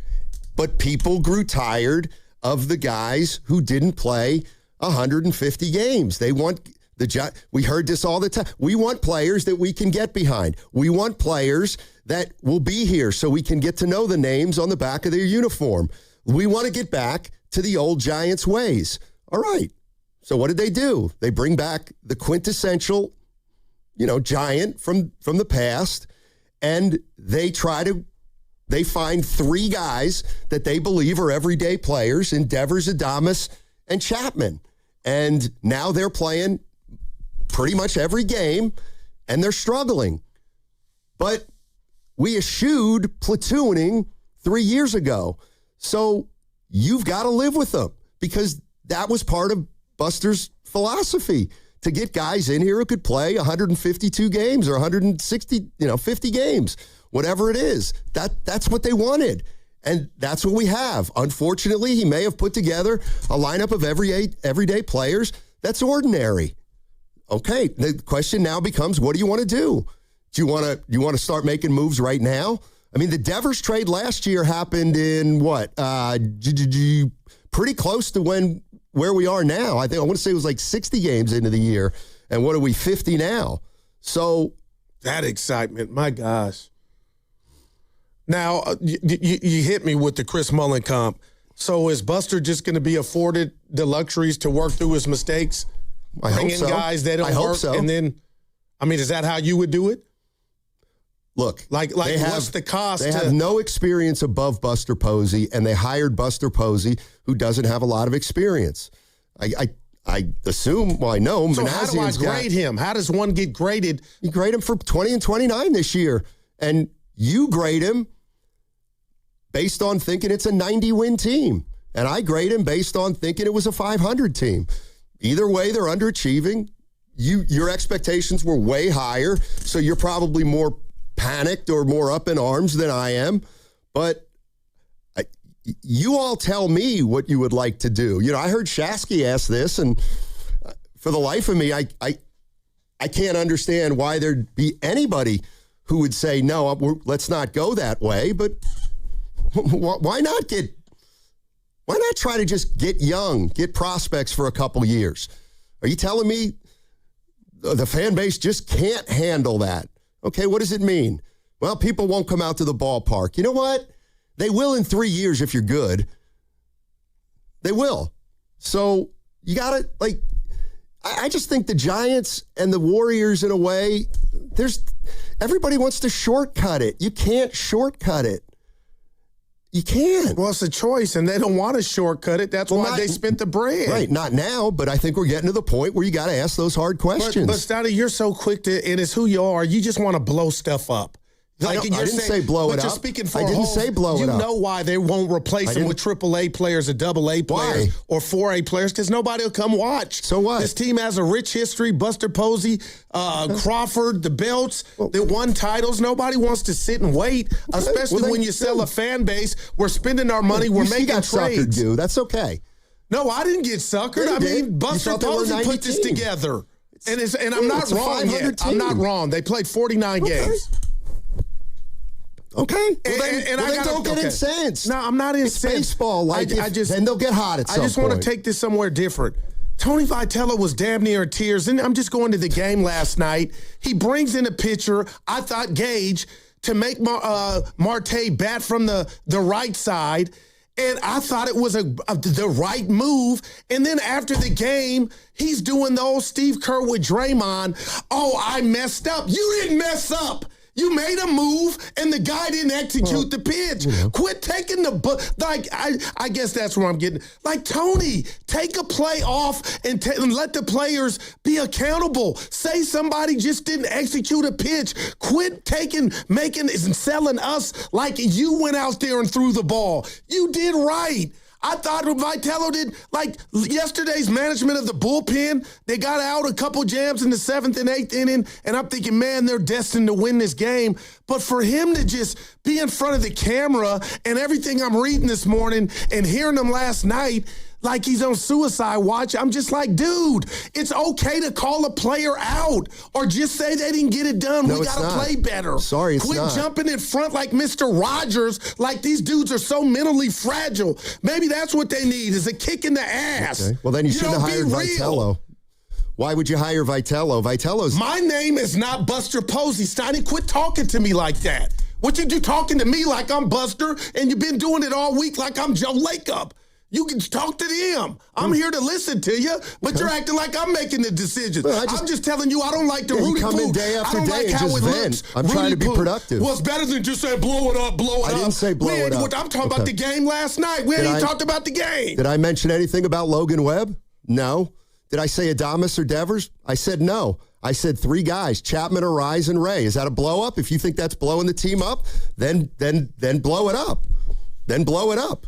S25: but people grew tired of the guys who didn't play 150 games. The We heard this all the time. We want players that we can get behind. We want players that will be here so we can get to know the names on the back of their uniform. We want to get back to the old Giants ways. All right. So what did they do? They bring back the quintessential, Giant from the past, and they find 3 guys that they believe are everyday players in Devers, Adames, and Chapman. And now they're playing pretty much every game, and they're struggling. But we eschewed platooning 3 years ago. So you've got to live with them because that was part of Buster's philosophy, to get guys in here who could play 152 games or 160, 50 games, whatever it is. That's what they wanted. And that's what we have. Unfortunately, he may have put together a lineup of everyday players that's ordinary. Okay, the question now becomes, what do you want to do? Do you want to start making moves right now? I mean, the Devers trade last year happened in what? Pretty close to where we are now. I want to say it was like 60 games into the year. And what are we, 50 now? So
S10: that excitement, my gosh. Now, you hit me with the Chris Mullin comp. So is Buster just going to be afforded the luxuries to work through his mistakes?
S25: I hope so.
S10: Guys that don't work,
S25: so.
S10: And then, is that how you would do it?
S25: Look,
S10: what's the cost?
S25: They have no experience above Buster Posey, and they hired Buster Posey, who doesn't have a lot of experience. I assume, well, I know.
S10: So how do I grade him? How does one get graded?
S25: You grade him for 20 and 29 this year, and you grade him based on thinking it's a 90-win team, and I grade him based on thinking it was a 500 team. Either way, they're underachieving. Your expectations were way higher, so you're probably more panicked or more up in arms than I am. But you all tell me what you would like to do. I heard Shasky ask this, and for the life of me, I can't understand why there'd be anybody who would say, no, let's not go that way. But why not try to just get young, get prospects for a couple years? Are you telling me the fan base just can't handle that? Okay, what does it mean? Well, people won't come out to the ballpark. You know what? They will in 3 years if you're good. They will. So you got to, I just think the Giants and the Warriors, in a way, everybody wants to shortcut it. You can't shortcut it. You can't.
S10: Well, it's a choice, and they don't want to shortcut it. That's why they spent the bread.
S25: Right, not now, but I think we're getting to the point where you got to ask those hard questions.
S10: But Stouty, you're so quick to, and it's who you are. You just want to blow stuff up.
S25: I didn't say blow it up.
S10: But you're speaking for
S25: I didn't say blow it up.
S10: You know why they won't replace them with AAA players or AA players or 4A players, because nobody will come watch.
S25: So what?
S10: This team has a rich history. Buster Posey, Crawford, the Belts, that won titles. Nobody wants to sit and wait, especially when you sell a fan base. We're spending our money. We're making trades.
S25: Suckered, dude. That's okay.
S10: No, I didn't get suckered. Buster Posey put this together. And I'm not wrong yet. I'm not wrong. They played 49 games.
S25: Okay. Then don't get incensed.
S10: No, I'm not incensed.
S25: It's baseball. Then they'll get hot at some point.
S10: I just want to take this somewhere different. Tony Vitello was damn near in tears. And I'm just going to the game last night. He brings in a pitcher, I thought Gage, to make Marte bat from the right side. And I thought it was the right move. And then after the game, he's doing the old Steve Kerr with Draymond. Oh, I messed up. You didn't mess up. You made a move, and the guy didn't execute the pitch. Quit taking I guess that's where I'm getting. Tony, take a play off and let the players be accountable. Say somebody just didn't execute a pitch. Quit making and selling us like you went out there and threw the ball. You did right. I thought Vitello did, yesterday's management of the bullpen. They got out a couple jams in the 7th and 8th inning, and I'm thinking, man, they're destined to win this game. But for him to just be in front of the camera and everything I'm reading this morning and hearing him last night, like he's on suicide watch, I'm just like, dude, it's okay to call a player out or just say they didn't get it done.
S25: No,
S10: we got to play better.
S25: Sorry, it's
S10: Quit
S25: not.
S10: jumping in front like Mr. Rogers, like these dudes are so mentally fragile. Maybe that's what they need, is a kick in the ass.
S25: Okay. Well, then you shouldn't have hired Vitello. Why would you hire Vitello? Vitello's...
S10: My name is not Buster Posey. Steiny, quit talking to me like that. What you do talking to me like I'm Buster, and you've been doing it all week like I'm Joe Lacob. You can talk to them. I'm here to listen to you, but you're acting like I'm making the decisions.
S25: Well,
S10: I'm just telling you I don't like the Rudy
S25: come in
S10: Poo.
S25: day after
S10: I don't
S25: day
S10: like
S25: and
S10: how
S25: just
S10: it
S25: vent.
S10: looks.
S25: I'm trying to be
S10: Poo.
S25: productive.
S10: Well, it's better than just saying blow it up, blow it up.
S25: I didn't say blow it up.
S10: I'm talking about the game last night. We ain't even talked about the game.
S25: Did I mention anything about Logan Webb? No. Did I say Adames or Devers? I said no. I said 3 guys, Chapman, Arise, and Ray. Is that a blow up? If you think that's blowing the team up, then blow it up. Then blow it up.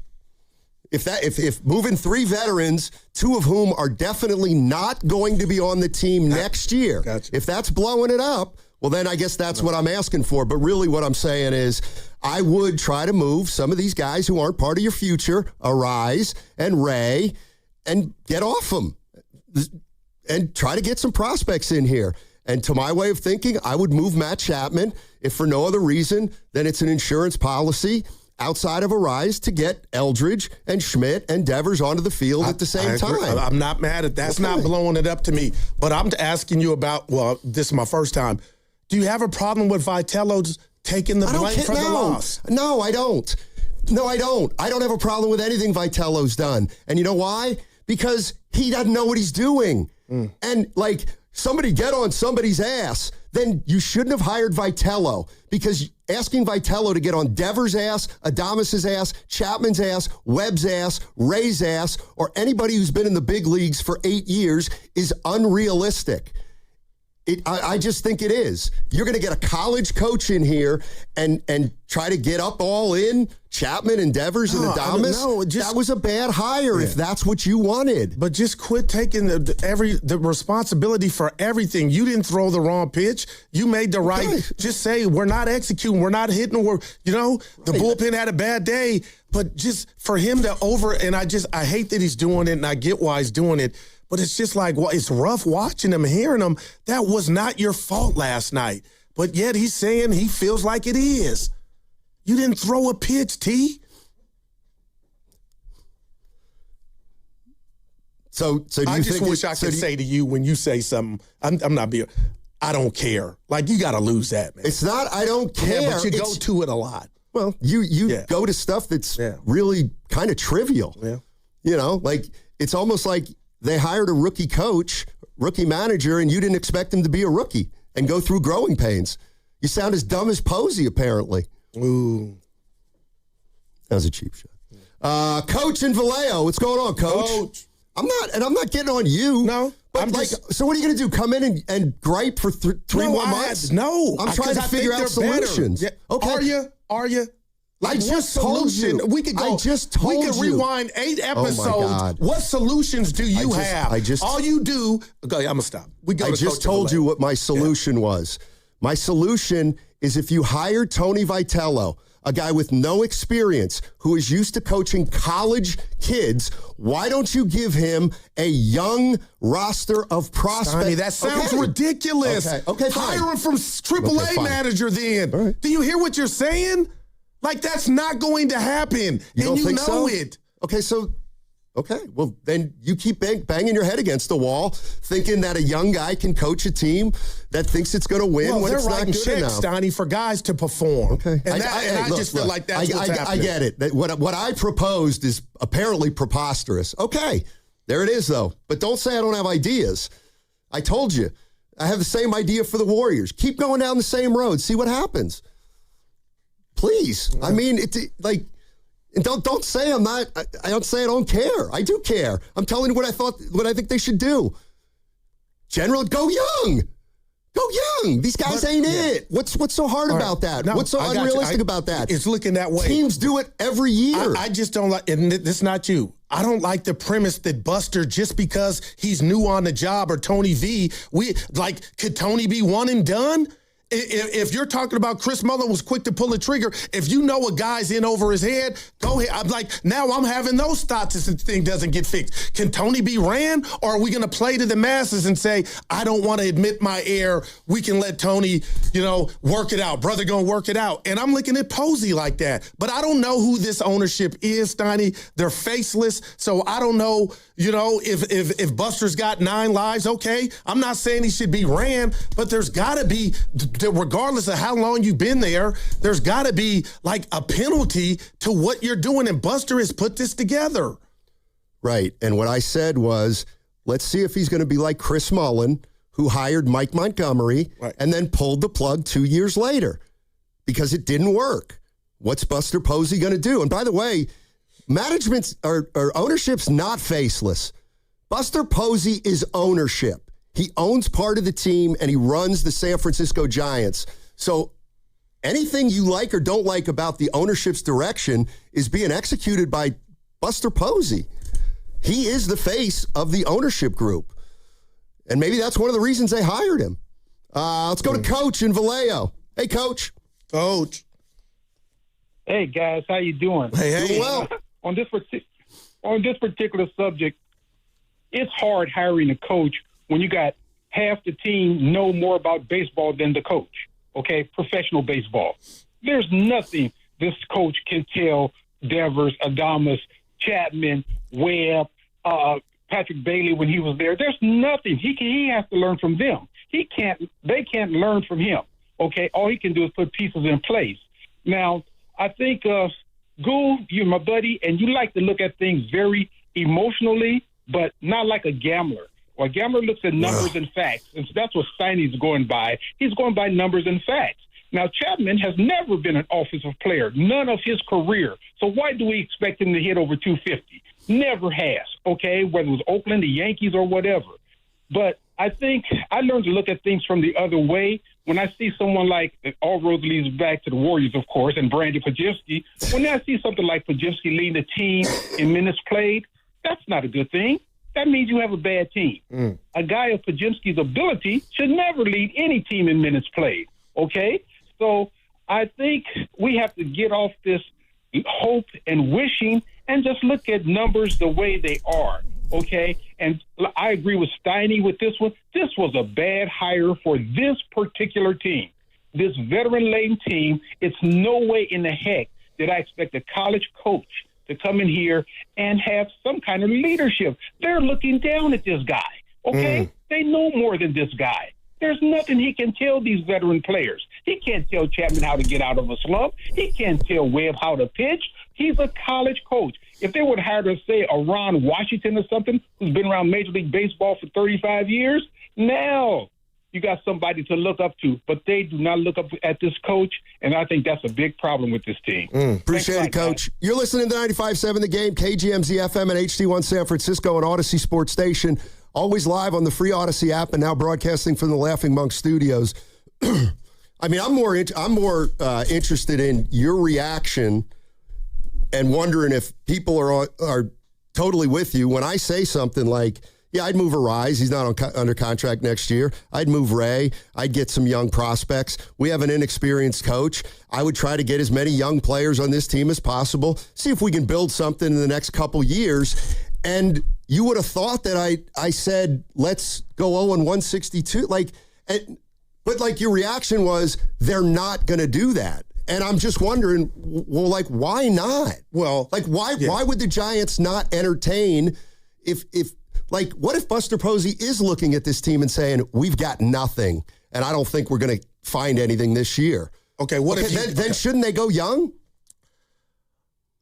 S25: If moving 3 veterans, 2 of whom are definitely not going to be on the team next year, if that's blowing it up, well, then I guess that's what I'm asking for. But really what I'm saying is I would try to move some of these guys who aren't part of your future, Arise and Ray, and get off them and try to get some prospects in here. And to my way of thinking, I would move Matt Chapman, if for no other reason than it's an insurance policy outside of Arise to get Eldridge and Schmidt and Devers onto the field at the same time.
S10: I'm not mad at that. That's not blowing it up to me. But I'm asking you about, well, this is my first time. Do you have a problem with Vitello taking the blame for the loss?
S25: No, I don't. No, I don't. I don't have a problem with anything Vitello's done. And you know why? Because he doesn't know what he's doing. And like, somebody get on somebody's ass, then you shouldn't have hired Vitello, because asking Vitello to get on Devers' ass, Adames' ass, Chapman's ass, Webb's ass, Ray's ass, or anybody who's been in the big leagues for 8 years is unrealistic. I just think it is. You're going to get a college coach in here and try to get up all in Chapman and Devers and Adames. That was a bad hire if that's what you wanted.
S10: But just quit taking the responsibility for everything. You didn't throw the wrong pitch. You made the right. Just say we're not executing. We're not hitting. The bullpen had a bad day. But just for him to I hate that he's doing it, and I get why he's doing it. But it's just like, well, it's rough watching him, hearing him. That was not your fault last night. But yet he's saying he feels like it is. You didn't throw a pitch, T.
S25: So do you
S10: I just wish I could say to you when you say something, I'm not being, I don't care. Like, you got to lose that, man.
S25: It's not, I don't care.
S10: Yeah, but you go to it a lot.
S25: Well, you go to stuff that's really kind of trivial.
S10: Yeah.
S25: You know, like, it's almost like they hired a rookie coach, rookie manager, and you didn't expect him to be a rookie and go through growing pains. You sound as dumb as Posey, apparently.
S10: Ooh.
S25: That was a cheap shot. Coach in Vallejo, what's going on, Coach? I'm not getting on you.
S10: No.
S25: But so what are you going to do? Come in and gripe for 3 more months?
S10: I'm
S25: trying to figure out solutions.
S10: Yeah.
S25: Okay.
S10: Are you?
S25: Like, I just told you.
S10: We could rewind 8 episodes.
S25: Oh my God.
S10: What solutions do you have? All you do. Okay, I'm gonna stop.
S25: I just told you what my solution was. My solution is, if you hire Tony Vitello, a guy with no experience who is used to coaching college kids, why don't you give him a young roster of prospects?
S10: Sonny, that sounds ridiculous.
S25: Okay, fine.
S10: Hire him from AAA manager then.
S25: Right.
S10: Do you hear what you're saying? Like, that's not going to happen.
S25: You
S10: know
S25: so?
S10: it.
S25: Okay, well, then you keep banging your head against the wall, thinking that a young guy can coach a team that thinks it's going to win when it's not good enough.
S10: They're writing checks, Donnie, for guys to perform.
S25: Okay.
S10: And I just feel like that's what's happening.
S25: I get it. What I proposed is apparently preposterous. Okay, there it is, though. But don't say I don't have ideas. I told you. I have the same idea for the Warriors. Keep going down the same road. See what happens. Please. I mean, don't say I'm not. I don't say I don't care. I do care. I'm telling you what I think they should do. General, go young. Go young. These guys ain't it. What's so hard about that?
S10: No,
S25: what's so unrealistic about that?
S10: It's looking that way.
S25: Teams do it every year.
S10: I just don't like, and this is not you. I don't like the premise that Buster, just because he's new on the job, or Tony V, could Tony be one and done? If you're talking about Chris Mullin was quick to pull the trigger, if you know a guy's in over his head, go ahead. I'm like, now I'm having those thoughts if the thing doesn't get fixed. Can Tony be ran, or are we going to play to the masses and say, I don't want to admit my error. We can let Tony, work it out. Brother going to work it out. And I'm looking at Posey like that. But I don't know who this ownership is, Steiny. They're faceless. So I don't know, if Buster's got 9 lives, okay. I'm not saying he should be ran, but there's got to be, regardless of how long you've been there's got to be like a penalty to what you're doing. And Buster has put this together.
S25: Right. And what I said was, let's see if he's going to be like Chris Mullin, who hired Mike Montgomery and then pulled the plug 2 years later because it didn't work. What's Buster Posey going to do? And by the way, management's or ownership's not faceless. Buster Posey is ownership. He owns part of the team, and he runs the San Francisco Giants. So anything you like or don't like about the ownership's direction is being executed by Buster Posey. He is the face of the ownership group. And maybe that's one of the reasons they hired him. Let's go to Coach in Vallejo. Hey, Coach.
S14: Coach. Hey, guys. How you doing?
S10: Hey.
S14: Doing well. On this particular subject, it's hard hiring a coach when you got half the team know more about baseball than the coach, okay? Professional baseball. There's nothing this coach can tell Devers, Adames, Chapman, Webb, Patrick Bailey when he was there. There's nothing. He has to learn from them. They can't learn from him, okay? All he can do is put pieces in place. Now, I think, Ghoul, you're my buddy, and you like to look at things very emotionally, but not like a gambler. Well, a gambler looks at numbers and facts, and so that's what Steiny's going by. He's going by numbers and facts. Now, Chapman has never been an offensive player, none of his career. So why do we expect him to hit over 250? Never has, okay, whether it was Oakland, the Yankees, or whatever. But I think I learned to look at things from the other way. When I see someone like, all roads leads back to the Warriors, of course, and Brandon Pajewski, when I see something like Pajewski leading the team in minutes played, that's not a good thing. That means you have a bad team. A guy of Pajewski's ability should never lead any team in minutes played, okay? So I think we have to get off this hope and wishing and just look at numbers the way they are, okay? And I agree with Steiny with this one. This was a bad hire for this particular team. This veteran-laden team, it's no way in the heck did I expect a college coach to come in here and have some kind of leadership. They're looking down at this guy, okay? They know more than this guy. There's nothing he can tell these veteran players. He can't tell Chapman how to get out of a slump. He can't tell Webb how to pitch. He's a college coach. If they would hire, say, a Ron Washington or something who's been around Major League Baseball for 35 years, now you got somebody to look up to. But they do not look up at this coach, and I think that's a big problem with this team.
S25: Appreciate it, Coach. Guys. You're listening to 95.7 The Game, KGMZ FM and HD1 San Francisco and Odyssey Sports Station. Always live on the free Odyssey app and now broadcasting from the Laughing Monk Studios. I mean, I'm more interested in your reaction and wondering if people are totally with you when I say something like, yeah, I'd move Arise. He's not under contract next year. I'd move Ray. I'd get some young prospects. We have an inexperienced coach. I would try to get as many young players on this team as possible, see if we can build something in the next couple years. And you would have thought that I said, let's go 0-162. But your reaction was, they're not going to do that. And I'm just wondering, well, why not? Well, why would the Giants not entertain what if Buster Posey is looking at this team and saying, we've got nothing, and I don't think we're going to find anything this year? Okay, then shouldn't they go young?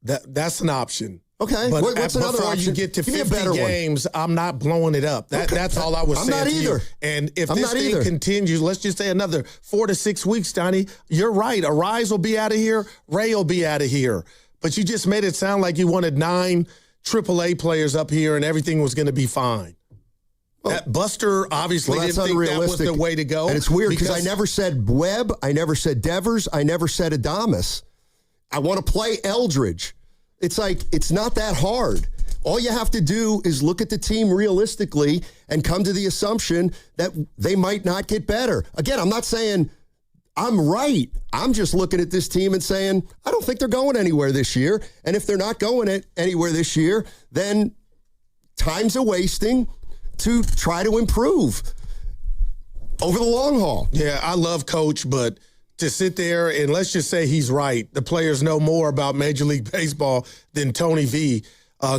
S10: That's an option.
S25: Okay,
S10: but
S25: what's another
S10: before
S25: option?
S10: you get to 50 games, I'm not blowing it up. That's all I was saying.
S25: I'm not either.
S10: And if this thing continues, let's just say another 4 to 6 weeks, Donnie, you're right. Arise will be out of here. Ray will be out of here. But you just made it sound like you wanted 9 AAA players up here and everything was going to be fine. Buster obviously didn't think that was the way to go.
S25: And it's weird because I never said Webb, I never said Devers, I never said Adames. I want to play Eldridge. It's it's not that hard. All you have to do is look at the team realistically and come to the assumption that they might not get better. Again, I'm not saying I'm right. I'm just looking at this team and saying, I don't think they're going anywhere this year. And if they're not going anywhere this year, then time's a wasting to try to improve over the long haul.
S10: Yeah, I love Coach, but to sit there and let's just say he's right. The players know more about Major League Baseball than Tony V.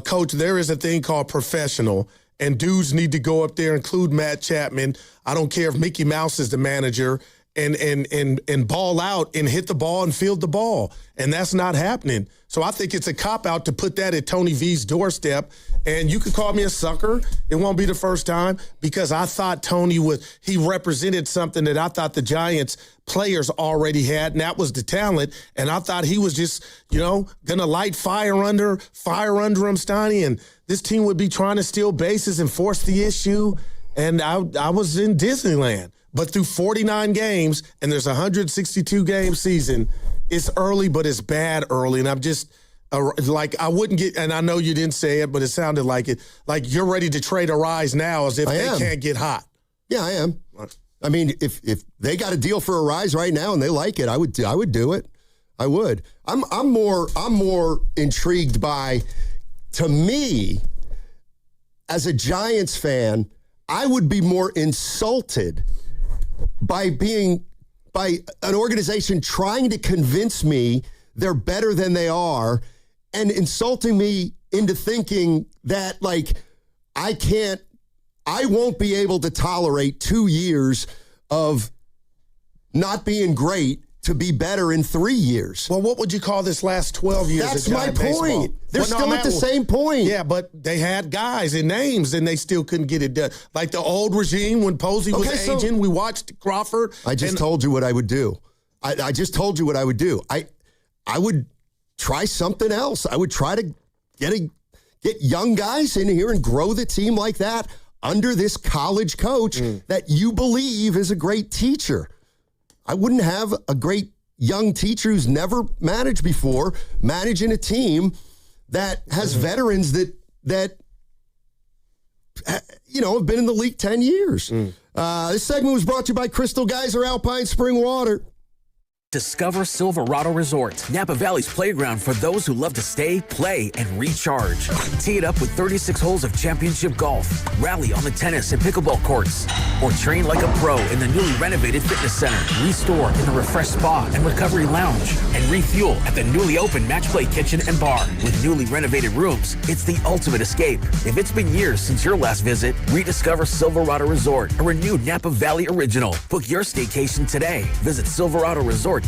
S10: Coach, there is a thing called professional, and dudes need to go up there, include Matt Chapman. I don't care if Mickey Mouse is the manager, and ball out and hit the ball and field the ball. And that's not happening. So I think it's a cop-out to put that at Tony V's doorstep. And you could call me a sucker. It won't be the first time, because I thought Tony he represented something that I thought the Giants players already had, and that was the talent. And I thought he was just, going to light fire under him, Steiny, and this team would be trying to steal bases and force the issue. And I was in Disneyland. But through 49 games, and there's a 162-game season, it's early, but it's bad early. And I'm just, I wouldn't get, and I know you didn't say it, but it sounded like it, like you're ready to trade Arise now as if they can't get hot.
S25: Yeah, I am. I mean, if they got a deal for Arise right now and they like it, I would do it. I would. I'm more intrigued by, to me, as a Giants fan, I would be more insulted by an organization trying to convince me they're better than they are and insulting me into thinking that, I won't be able to tolerate 2 years of not being great to be better in 3 years.
S10: Well, what would you call this last 12 years?
S25: That's my point. They're still at the same point.
S10: Yeah, but they had guys and names, and they still couldn't get it done. Like the old regime when Posey was aging, we watched Crawford.
S25: I just told you what I would do. I just told you what I would do. I would try something else. I would try to get young guys in here and grow the team like that under this college coach that you believe is a great teacher. I wouldn't have a great young teacher who's never managed before managing a team that has veterans that have been in the league 10 years. This segment was brought to you by Crystal Geyser Alpine Spring Water.
S18: Discover Silverado Resort, Napa Valley's playground for those who love to stay, play, and recharge. Tee it up with 36 holes of championship golf, rally on the tennis and pickleball courts, or train like a pro in the newly renovated fitness center, restore in the refreshed spa and recovery lounge, and refuel at the newly opened Match Play kitchen and bar. With newly renovated rooms, it's the ultimate escape. If it's been years since your last visit, rediscover Silverado Resort, a renewed Napa Valley original. Book your staycation today. Visit SilveradoResort.com.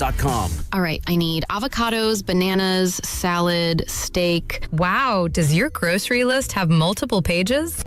S19: All right, I need avocados, bananas, salad, steak.
S20: Wow, does your grocery list have multiple pages?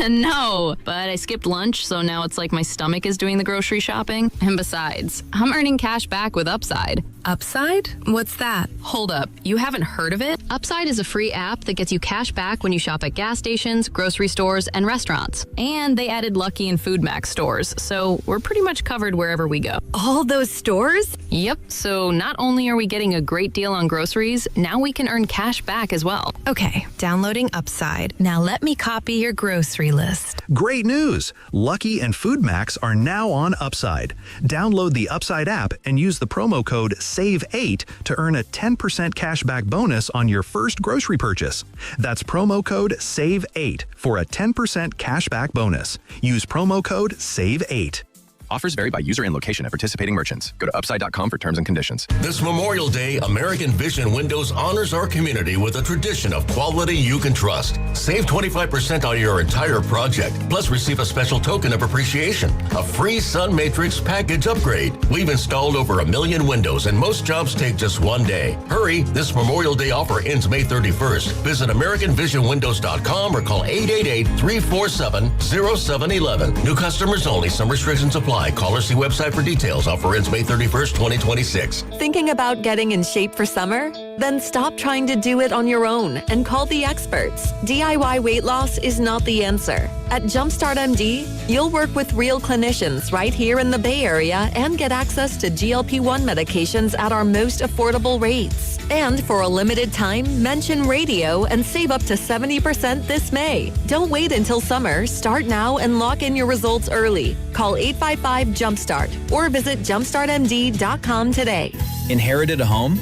S19: No, but I skipped lunch, so now it's like my stomach is doing the grocery shopping. And besides, I'm earning cash back with Upside.
S20: Upside? What's that?
S19: Hold up, you haven't heard of it? Upside is a free app that gets you cash back when you shop at gas stations, grocery stores, and restaurants. And they added Lucky and Food Max stores, so we're pretty much covered wherever we go.
S20: All those stores?
S19: Yep, so not only are we getting a great deal on groceries, now we can earn cash back as well.
S20: Okay, downloading Upside. Now let me copy your grocery list.
S21: Great news! Lucky and Food Max are now on Upside. Download the Upside app and use the promo code SAVE8 to earn a 10% cashback bonus on your first grocery purchase. That's promo code SAVE8 for a 10% cashback bonus. Use promo code SAVE8.
S23: Offers vary by user and location at participating merchants. Go to upside.com for terms and conditions.
S24: This Memorial Day, American Vision Windows honors our community with a tradition of quality you can trust. Save 25% on your entire project, plus receive a special token of appreciation, a free Sun Matrix package upgrade. We've installed over 1 million windows, and most jobs take just 1 day. Hurry, this Memorial Day offer ends May 31st. Visit AmericanVisionWindows.com or call 888-347-0711. New customers only. Some restrictions apply. Call or see website for details. Offer ends May 31st, 2026.
S6: Thinking about getting in shape for summer? Then stop trying to do it on your own and call the experts. DIY weight loss is not the answer. At Jumpstart MD, you'll work with real clinicians right here in the Bay Area and get access to GLP-1 medications at our most affordable rates. And for a limited time, mention radio and save up to 70% this May. Don't wait until summer. Start now and lock in your results early. Call 855-JUMPSTART or visit jumpstartmd.com today.
S1: Inherited a home?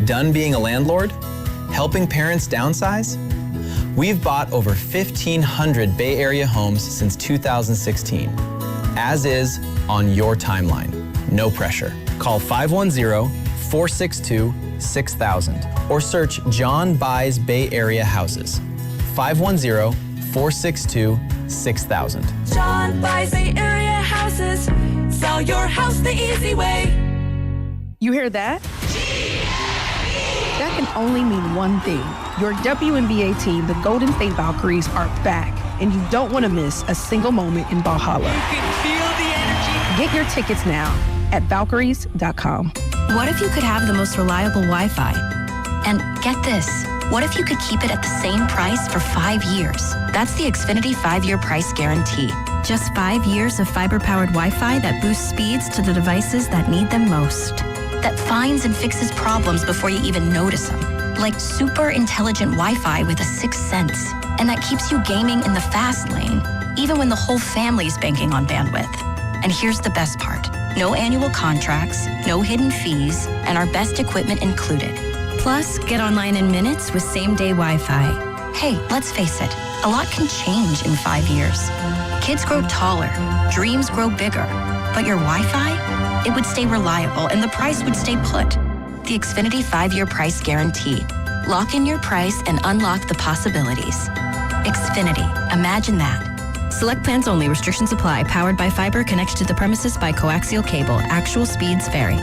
S1: Done being a landlord? Helping parents downsize? We've bought over 1,500 Bay Area homes since 2016. As is, on your timeline. No pressure. Call 510-462-6000 or search John Buys Bay Area Houses. 510-462-6000.
S3: John Buys Bay Area Houses. Sell your house the easy way.
S5: You hear that? That can only mean one thing. Your WNBA team, the Golden State Valkyries, are back, and you don't want to miss a single moment in Valhalla.
S3: You can feel the energy.
S5: Get your tickets now at Valkyries.com.
S9: What if you could have the most reliable Wi-Fi? And get this, what if you could keep it at the same price for 5 years? That's the Xfinity 5-year price guarantee. Just 5 years of fiber-powered Wi-Fi that boosts speeds to the devices that need them most. That finds and fixes problems before you even notice them. Like super intelligent Wi-Fi with a sixth sense. And that keeps you gaming in the fast lane, even when the whole family's banking on bandwidth. And here's the best part. No annual contracts, no hidden fees, and our best equipment included. Plus, get online in minutes with same-day Wi-Fi. Hey, let's face it, a lot can change in 5 years. Kids grow taller, dreams grow bigger, but your Wi-Fi? It would stay reliable and the price would stay put. The Xfinity 5-year price guarantee. Lock in your price and unlock the possibilities. Xfinity, imagine that. Select plans only. Restrictions apply. Powered by fiber. Connects to the premises by coaxial cable. Actual speeds vary.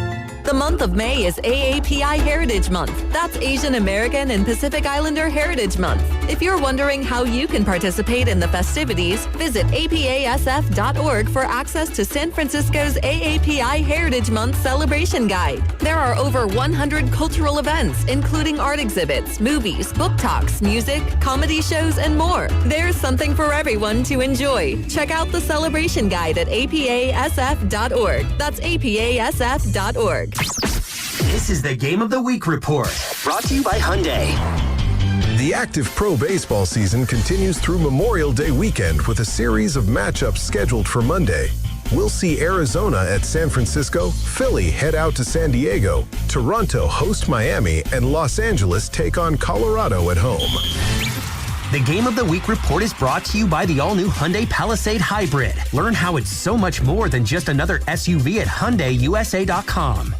S6: The month of May is AAPI Heritage Month. That's Asian American and Pacific Islander Heritage Month. If you're wondering how you can participate in the festivities, visit apasf.org for access to San Francisco's AAPI Heritage Month celebration guide. There are over 100 cultural events, including art exhibits, movies, book talks, music, comedy shows, and more. There's something for everyone to enjoy. Check out the celebration guide at apasf.org. That's apasf.org.
S11: This is the Game of the Week report, brought to you by Hyundai.
S15: The active pro baseball season continues through Memorial Day weekend with a series of matchups scheduled for Monday. We'll see Arizona at San Francisco, Philly head out to San Diego, Toronto host Miami, and Los Angeles take on Colorado at home.
S11: The Game of the Week report is brought to you by the all-new Hyundai Palisade Hybrid. Learn how it's so much more than just another SUV at HyundaiUSA.com.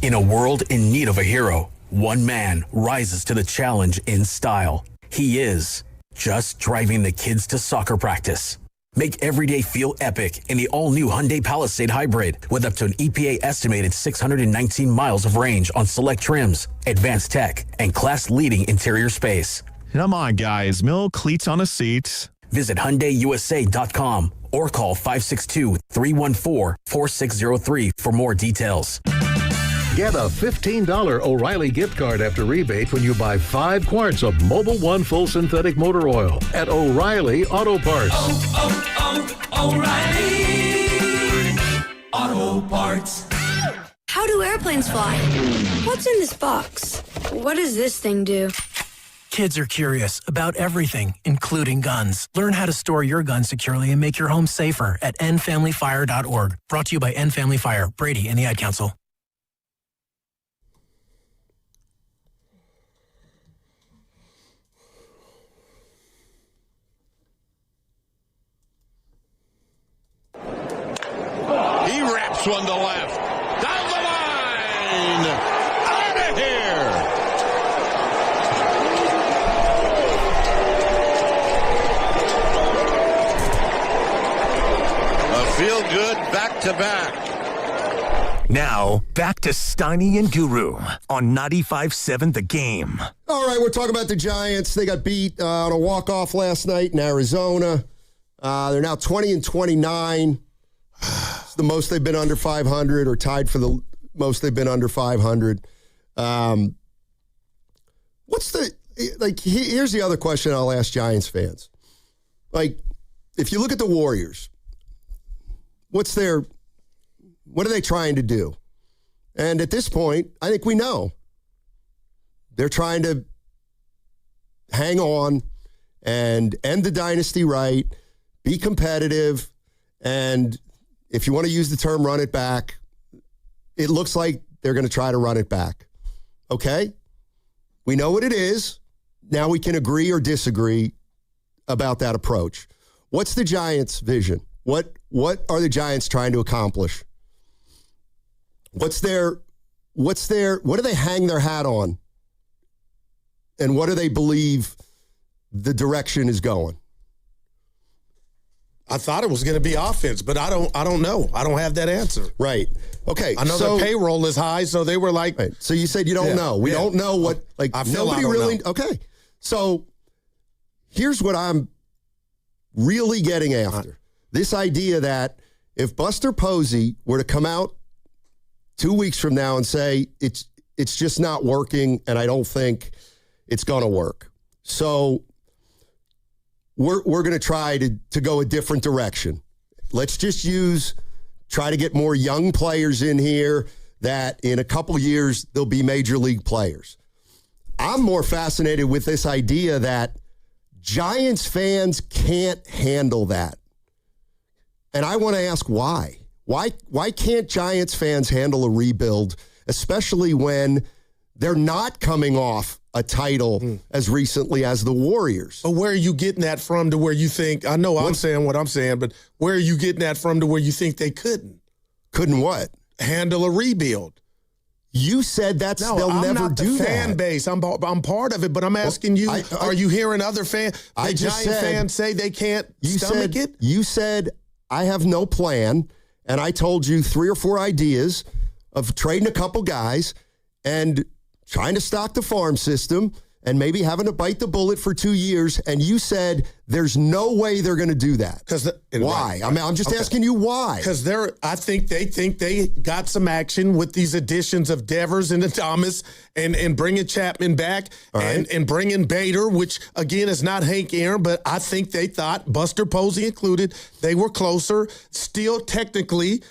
S18: In a world in need of a hero, one man rises to the challenge in style. He is just driving the kids to soccer practice. Make every day feel epic in the all-new Hyundai Palisade Hybrid with up to an EPA estimated 619 miles of range on select trims, advanced tech, and class-leading interior space.
S26: Come on, guys. Mill cleats on a seat.
S18: Visit HyundaiUSA.com or call 562-314-4603 for more details.
S27: Get a $15 O'Reilly gift card after rebate when you buy 5 quarts of Mobil 1 full synthetic motor oil at O'Reilly Auto Parts.
S3: O'Reilly Auto Parts.
S28: How do airplanes fly? What's in this box? What does this thing do?
S29: Kids are curious about everything, including guns. Learn how to store your gun securely and make your home safer at endfamilyfire.org. Brought to you by End Family Fire, Brady, and the Ad Council.
S31: He wraps one to left. Down the line. Out of here. A feel-good back-to-back.
S22: Now, back to Steiny and Guru on 95.7 The Game.
S25: All right, we're talking about the Giants. They got beat on a walk-off last night in Arizona. They're now 20-29. It's the most they've been under 500, or tied for the most they've been under 500. Here's the other question I'll ask Giants fans. Like, if you look at the Warriors, what are they trying to do? And at this point, I think we know. They're trying to hang on and end the dynasty right, be competitive, and if you want to use the term run it back, it looks like they're going to try to run it back. Okay? We know what it is. Now we can agree or disagree about that approach. What's the Giants' vision? What are the Giants trying to accomplish? What do they hang their hat on? And what do they believe the direction is going?
S2: I thought it was going to be offense, but I don't know. I don't have that answer.
S25: Right. Okay.
S2: I know the payroll is high, so they were like.
S25: Right. So you said you don't know. We don't know what. Like
S2: I feel
S25: nobody
S2: I don't
S25: really.
S2: know.
S25: Okay. So here's what I'm really getting after: this idea that if Buster Posey were to come out 2 weeks from now and say it's just not working, and I don't think it's going to work, so we're going to try to go a different direction. Let's just try to get more young players in here that in a couple years they'll be major league players. I'm more fascinated with this idea that Giants fans can't handle that. And I want to ask why. Why can't Giants fans handle a rebuild, especially when they're not coming off a title as recently as the Warriors?
S2: But where are you getting that from to where you think, I know I'm saying what I'm saying, but where are you getting that from to where you think they couldn't?
S25: Couldn't what?
S2: Handle a rebuild.
S25: You said they'll
S2: I'm
S25: never
S2: not
S25: do
S2: the
S25: that.
S2: fan base. I'm part of it, but I'm asking you, are you hearing other fans? Fans say they can't stomach it?
S25: You said, I have no plan, and I told you 3 or 4 ideas of trading a couple guys and trying to stock the farm system and maybe having to bite the bullet for 2 years, and you said there's no way they're going to do that. Why? I mean, I'm just asking you why.
S2: Because I think they got some action with these additions of Devers and Thomas and bringing Chapman back and bringing Bader, which, again, is not Hank Aaron, but I think they thought, Buster Posey included, they were closer. Still, technically,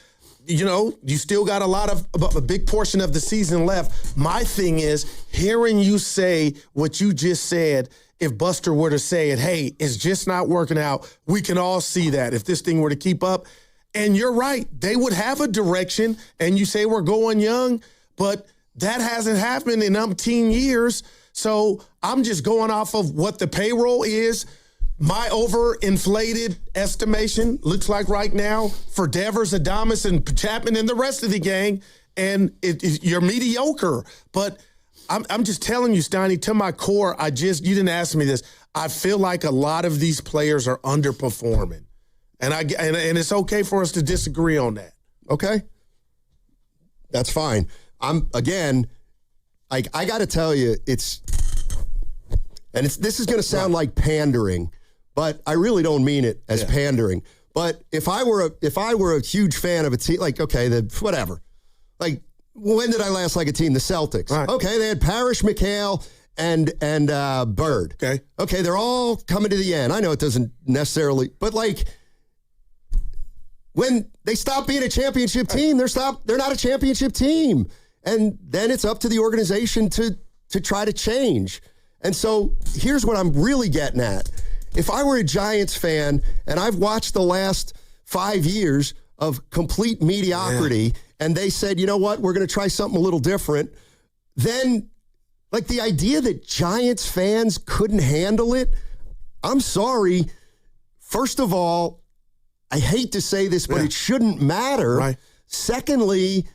S2: you still got a big portion of the season left. My thing is, hearing you say what you just said, if Buster were to say it, hey, it's just not working out, we can all see that if this thing were to keep up. And you're right, they would have a direction, and you say we're going young, but that hasn't happened in umpteen years. So I'm just going off of what the payroll is. My overinflated estimation looks like right now for Devers, Adames, and Chapman and the rest of the gang, and you're mediocre. But I'm just telling you, Steiny, to my core, you didn't ask me this. I feel like a lot of these players are underperforming, and it's okay for us to disagree on that.
S25: Okay, that's fine. I got to tell you, this is going to sound like pandering. But I really don't mean it as pandering. But if I were a huge fan of a team, like, okay, whatever. Like, when did I last like a team? The Celtics. Right. Okay, they had Parrish, McHale, and Bird. Okay, they're all coming to the end. I know it doesn't necessarily, but like, when they stop being a championship team, they're not a championship team. And then it's up to the organization to try to change. And so here's what I'm really getting at. If I were a Giants fan and I've watched the last 5 years of complete mediocrity and they said, you know what, we're going to try something a little different, then like the idea that Giants fans couldn't handle it, I'm sorry. First of all, I hate to say this, but it shouldn't matter. Right. Secondly,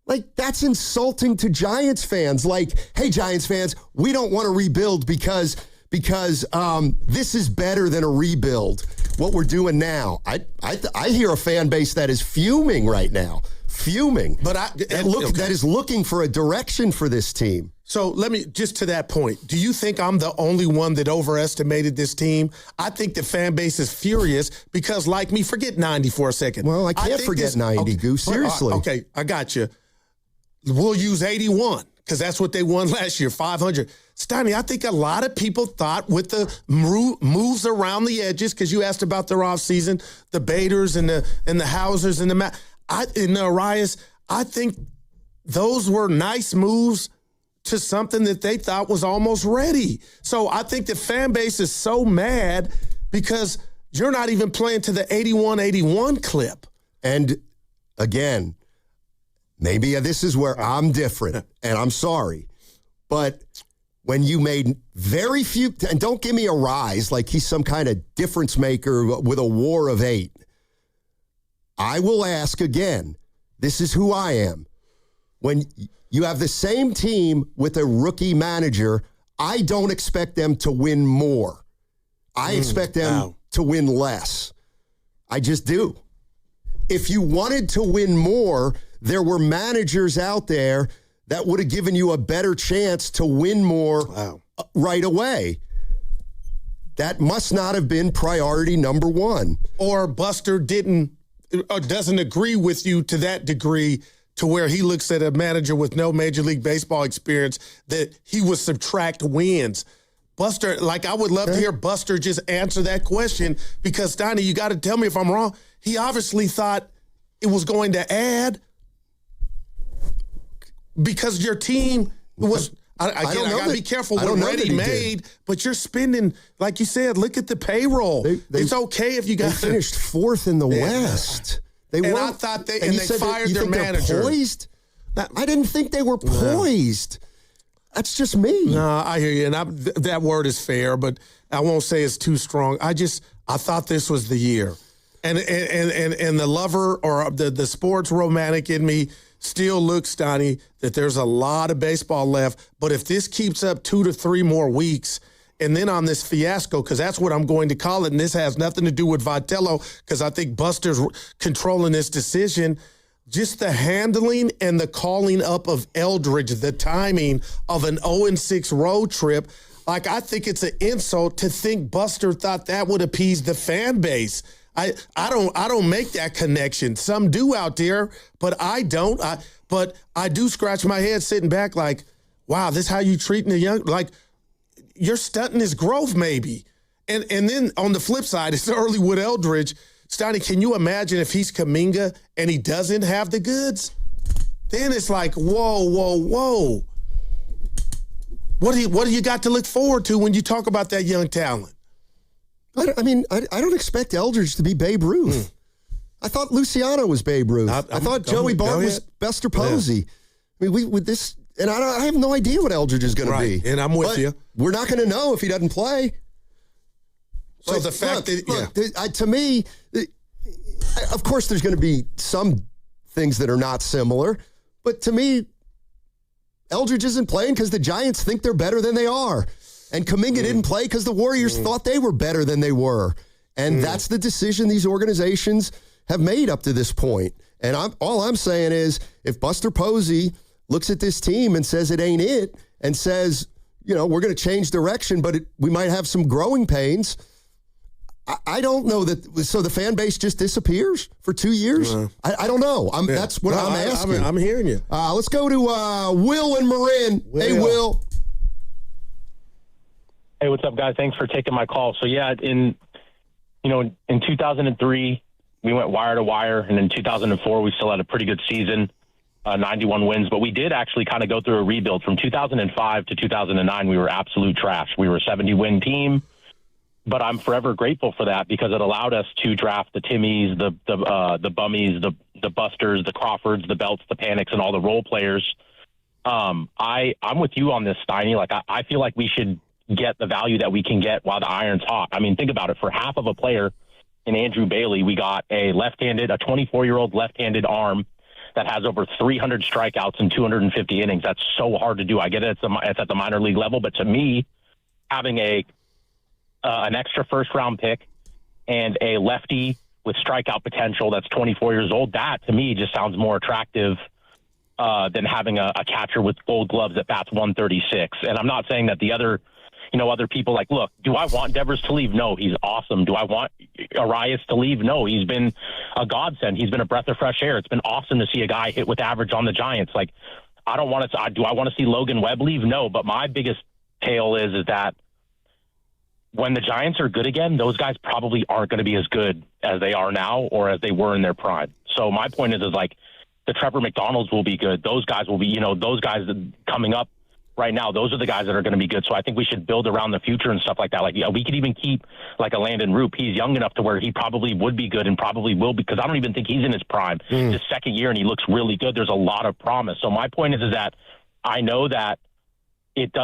S25: like, that's insulting to Giants fans. Like, hey, Giants fans, we don't want to rebuild because this is better than a rebuild, what we're doing now. I hear a fan base that is fuming right now. Fuming. But that is looking for a direction for this team.
S2: So let me, just to that point, do you think I'm the only one that overestimated this team? I think the fan base is furious because, like me, forget 90 for a second.
S25: Well, I can't forget 90, Goose. Seriously.
S2: Okay, I got you. We'll use 81 because that's what they won last year, 500. Steiny, I think a lot of people thought with the moves around the edges, because you asked about their offseason, the Baders and the Hausers and the Arias, I think those were nice moves to something that they thought was almost ready. So I think the fan base is so mad because you're not even playing to the 81-81 clip.
S25: And again, maybe this is where I'm different, and I'm sorry, but when you made very few, and don't give me a rise like he's some kind of difference maker with a war of 8. I will ask again, this is who I am. When you have the same team with a rookie manager, I don't expect them to win more. I expect them to win less. I just do. If you wanted to win more, there were managers out there that would have given you a better chance to win more right away. That must not have been priority number one.
S2: Or Buster doesn't agree with you to that degree to where he looks at a manager with no Major League Baseball experience that he would subtract wins. Buster, I would love to hear Buster just answer that question because, Donnie, you got to tell me if I'm wrong. He obviously thought it was going to add because your team was, I got to be careful with ready-made, but you're spending, like you said, look at the payroll. It's okay if you got
S25: They finished 4th in the West.
S2: I thought they fired their manager.
S25: Poised? I didn't think they were poised. That's just me.
S2: No, I hear you, and that word is fair, but I won't say it's too strong. I thought this was the year, and the lover or the sports romantic in me still looks, Donnie, that there's a lot of baseball left. But if this keeps up 2 to 3 more weeks, and then on this fiasco, because that's what I'm going to call it, and this has nothing to do with Vitello, because I think Buster's controlling this decision. Just the handling and the calling up of Eldridge, the timing of an 0-6 road trip, I think it's an insult to think Buster thought that would appease the fan base. I don't make that connection. Some do out there, but I don't. But I do scratch my head sitting back like, wow, this how you treating the young? Like, you're stunting his growth maybe. And then on the flip side, it's early with Eldridge. Stoney, can you imagine if he's Kuminga and he doesn't have the goods? Then it's like, whoa. What do you got to look forward to when you talk about that young talent?
S25: I don't expect Eldridge to be Babe Ruth. I thought Luciano was Babe Ruth. I thought Joey Bart was Buster Posey. Yeah. I mean, with this, and I have no idea what Eldridge is going to be.
S2: And I'm with you.
S25: We're not going to know if he doesn't play.
S2: So the fact
S25: to me, of course, there's going to be some things that are not similar, but to me, Eldridge isn't playing because the Giants think they're better than they are, and Kuminga didn't play because the Warriors thought they were better than they were, and that's the decision these organizations have made up to this point. And all I'm saying is, if Buster Posey looks at this team and says it ain't it, and says, we're going to change direction, but we might have some growing pains. I don't know that. So the fan base just disappears for 2 years? I don't know. That's what I'm asking.
S2: I'm hearing you.
S25: Let's go to Will and Marin. Hey, Will.
S4: Hey, what's up, guys? Thanks for taking my call. So yeah, in 2003 we went wire to wire, and in 2004 we still had a pretty good season, 91 wins. But we did actually kind of go through a rebuild. From 2005 to 2009, we were absolute trash. We were a 70-win team. But I'm forever grateful for that because it allowed us to draft the Timmies, the Bummies, the Busters, the Crawfords, the Belts, the Panics, and all the role players. I'm with you on this, Steiny. I feel like we should get the value that we can get while the iron's hot. I mean, think about it. For half of a player in Andrew Bailey, we got a 24-year-old left-handed arm that has over 300 strikeouts and 250 innings. That's so hard to do. I get it. It's at the minor league level. But to me, having an extra first-round pick and a lefty with strikeout potential that's 24 years old, that, to me, just sounds more attractive than having a catcher with gold gloves that bats 136. And I'm not saying that the other people, look, do I want Devers to leave? No, he's awesome. Do I want Arias to leave? No, he's been a godsend. He's been a breath of fresh air. It's been awesome to see a guy hit with average on the Giants. Do I want to see Logan Webb leave? No, but my biggest tale is that when the Giants are good again, those guys probably aren't going to be as good as they are now or as they were in their prime. So my point is the Trevor McDonalds will be good. Those guys will be, those guys coming up right now, those are the guys that are going to be good. So I think we should build around the future and stuff like that. Like, we could even keep like a Landon Roop. He's young enough to where he probably would be good and probably will be, because I don't even think he's in his prime. His second year, and he looks really good. There's a lot of promise. So my point is that I know that it's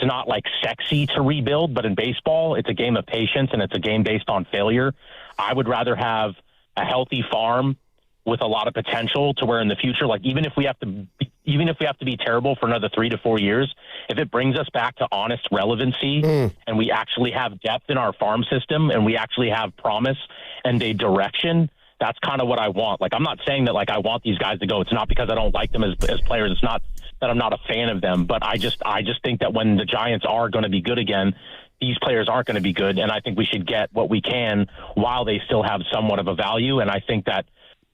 S4: not like sexy to rebuild, but in baseball, it's a game of patience and it's a game based on failure. I would rather have a healthy farm with a lot of potential to where in the future, like even if we have to be terrible for another 3 to 4 years, if it brings us back to honest relevancy and we actually have depth in our farm system and we actually have promise and a direction, that's kind of what I want. Like, I'm not saying that like I want these guys to go. It's not because I don't like them as players. It's not that I'm not a fan of them, but I just think that when the Giants are going to be good again, these players aren't going to be good. And I think we should get what we can while they still have somewhat of a value. And I think that,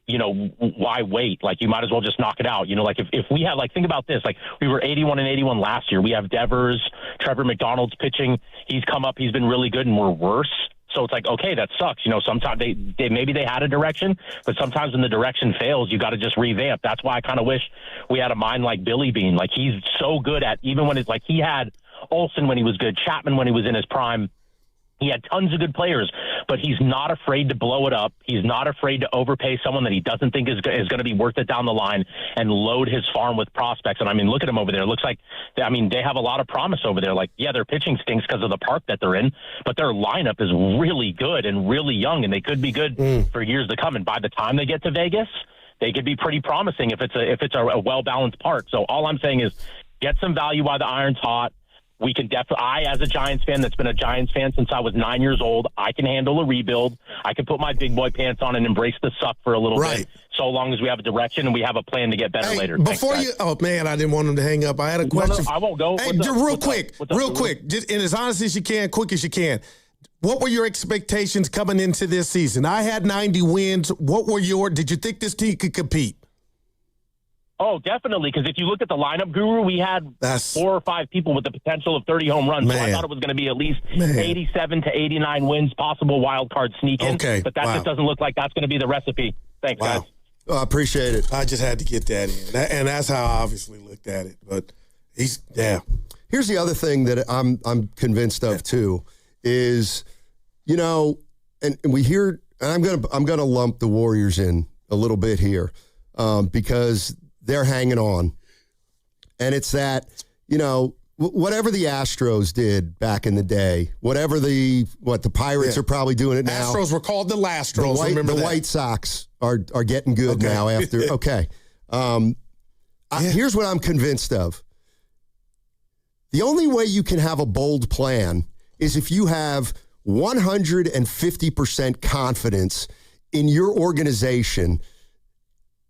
S4: you know, why wait? Like, you might as well just knock it out. You know, like if we had, like, think about this, like we were 81-81 last year. We have Devers, Trevor McDonald's pitching. He's come up. He's been really good, and we're worse. So it's like, okay, that sucks. You know, sometimes they maybe they had a direction, but sometimes when the direction fails, you got to just revamp. That's why I kind of wish we had a mind like Billy Beane. Like, he's so good at, even when it's like he had Olsen when he was good, Chapman when he was in his prime. He had tons of good players, but he's not afraid to blow it up. He's not afraid to overpay someone that he doesn't think is going to be worth it down the line and load his farm with prospects. And, I mean, look at him over there. It looks like, I mean, they have a lot of promise over there. Like, yeah, their pitching stinks because of the park that they're in, but their lineup is really good and really young, and they could be good for years to come. And by the time they get to Vegas, they could be pretty promising if it's a well-balanced park. So all I'm saying is get some value while the iron's hot. We can definitely, as a Giants fan that's been a Giants fan since I was 9 years old, I can handle a rebuild. I can put my big boy pants on and embrace the suck for a little bit, so long as we have a direction and we have a plan to get better later.
S2: Before oh man, I didn't want him to hang up. I had a question.
S4: No, I won't go.
S2: Hey, real quick, just, and as honest as you can, quick as you can. What were your expectations coming into this season? I had 90 wins. What were did you think this team could compete?
S4: Oh, definitely, because if you look at the lineup, Guru, we had 4 or 5 people with the potential of 30 home runs. So I thought it was going to be at least 87 to 89 wins, possible wild card sneak in.
S2: Okay,
S4: but that just doesn't look like that's going to be the recipe. Thanks, guys.
S2: Oh, I appreciate it. I just had to get that in. And that's how I obviously looked at it. But
S25: Here's the other thing that I'm convinced of too is, you know, and we hear, and I'm gonna lump the Warriors in a little bit here because they're hanging on. And it's that, you know, whatever the Astros did back in the day, whatever the Pirates are probably doing it now.
S2: Astros were called the Lastros.
S25: The White Sox are getting good now after. Here's what I'm convinced of. The only way you can have a bold plan is if you have 150% confidence in your organization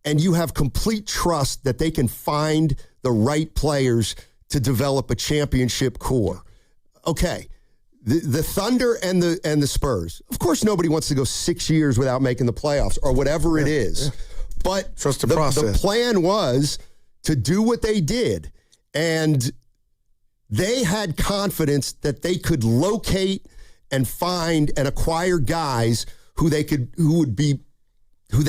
S25: and you have complete trust that they can find the right players to develop a championship core. Okay, the Thunder and the Spurs. Of course, nobody wants to go 6 years without making the playoffs or whatever it is. But
S2: trust the process.
S25: The plan was to do what they did, and they had confidence that they could locate and find and acquire guys who they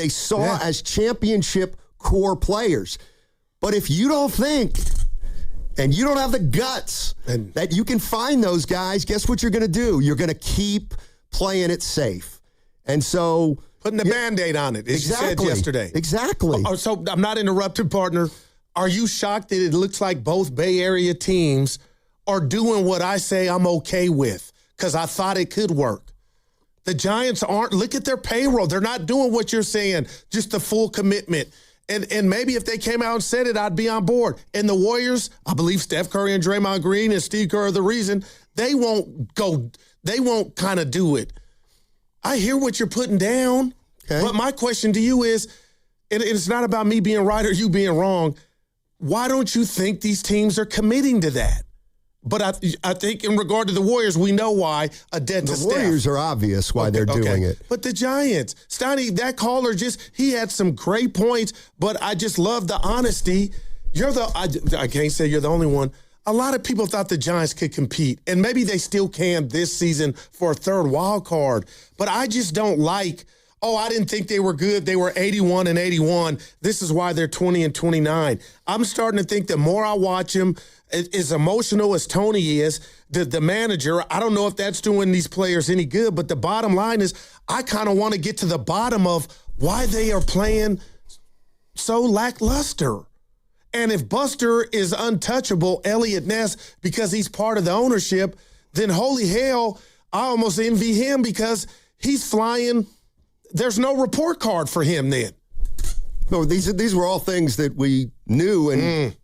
S25: saw as championship core players. But if you don't think and you don't have the guts that you can find those guys, guess what you're going to do? You're going to keep playing it safe. And so
S2: putting the Band-Aid on it, as you said yesterday.
S25: Exactly.
S2: So I'm not interrupted, partner. Are you shocked that it looks like both Bay Area teams are doing what I say I'm okay with? Because I thought it could work. The Giants aren't. Look at their payroll. They're not doing what you're saying, just the full commitment. And maybe if they came out and said it, I'd be on board. And the Warriors, I believe Steph Curry and Draymond Green and Steve Kerr are the reason. They won't kind of do it. I hear what you're putting down. Okay. But my question to you is, and it's not about me being right or you being wrong, why don't you think these teams are committing to that? But I think in regard to the Warriors, we know why.
S25: The Warriors are obvious why they're doing it.
S2: But the Giants, Stoney, that caller he had some great points, but I just love the honesty. I can't say you're the only one. A lot of people thought the Giants could compete, and maybe they still can this season for a third wild card. But I just don't like, I didn't think they were good. They were 81-81. This is why they're 20-29. I'm starting to think the more I watch them, as emotional as Tony is, the manager, I don't know if that's doing these players any good, but the bottom line is I kind of want to get to the bottom of why they are playing so lackluster. And if Buster is untouchable, Elliot Ness, because he's part of the ownership, then holy hell, I almost envy him because he's flying. There's no report card for him then.
S25: No, these were all things that we knew and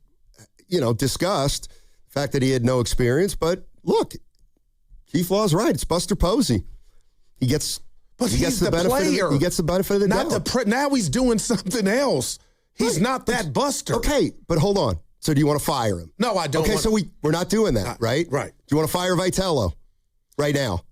S25: discussed. The fact that he had no experience, but look, Keith Law's right. It's Buster Posey. He gets the benefit player. He gets the benefit of the doubt.
S2: Now he's doing something else. He's not that Buster.
S25: Okay, but hold on. So do you want to fire him?
S2: No, I don't.
S25: Okay, so we're not doing that, right?
S2: Right.
S25: Do you want to fire Vitello right now?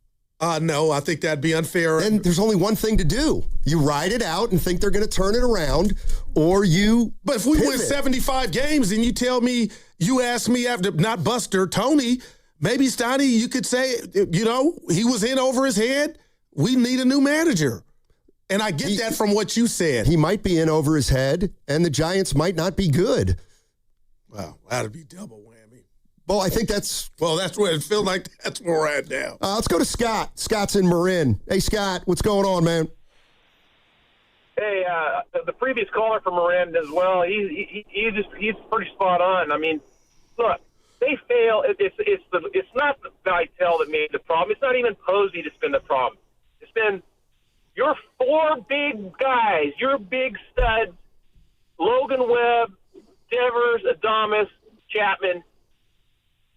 S2: No, I think that'd be unfair.
S25: Then there's only one thing to do. You ride it out and think they're going to turn it around, or you
S2: But if we win 75 games and you tell me, you ask me after, not Buster, Tony, maybe Steiny, you could say, he was in over his head. We need a new manager. And I get that from what you said.
S25: He might be in over his head, and the Giants might not be good.
S2: Wow, that'd be double whammy.
S25: Well, I think that's...
S2: Well, that's where it feels like that's where we're at now.
S25: Let's go to Scott. Scott's in Marin. Hey, Scott, what's going on, man?
S7: Hey, the previous caller from Marin as well, he's pretty spot on. I mean, look, they fail. It's not Vitale that made the problem. It's not even Posey that's been the problem. It's been your four big guys, your big studs, Logan Webb, Devers, Adames, Chapman,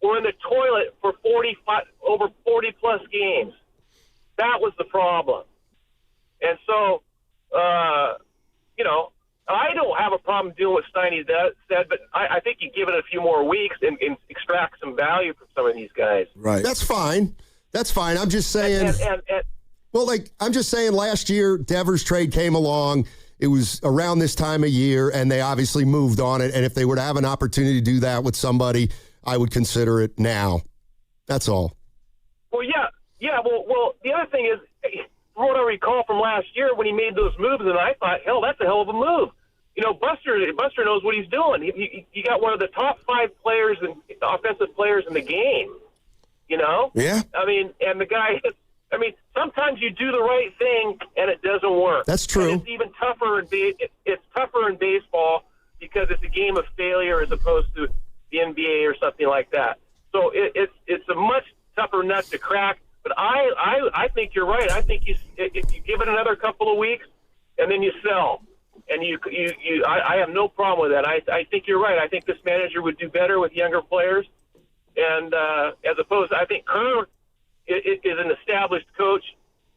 S7: were in the toilet for over 40-plus games. That was the problem. And so, I don't have a problem doing what Steiny said, but I think you give it a few more weeks and extract some value from some of these guys.
S25: Right. That's fine. I'm just saying. I'm just saying last year, Devers trade came along. It was around this time of year, and they obviously moved on it. And if they were to have an opportunity to do that with somebody, I would consider it now. That's all.
S7: Well, yeah. Well, the other thing is, from what I recall from last year when he made those moves, and I thought, hell, that's a hell of a move. Buster knows what he's doing. He got one of the top 5 players and offensive players in the game.
S25: Yeah.
S7: I mean, and the guy. I mean, sometimes you do the right thing and it doesn't work.
S25: That's true.
S7: And it's even tougher it's tougher in baseball because it's a game of failure as opposed to the NBA or something like that. So it's a much tougher nut to crack. But I think you're right. I think if you give it another couple of weeks and then you sell, and I have no problem with that. I think you're right. I think this manager would do better with younger players, and as opposed, I think Kerr is an established coach.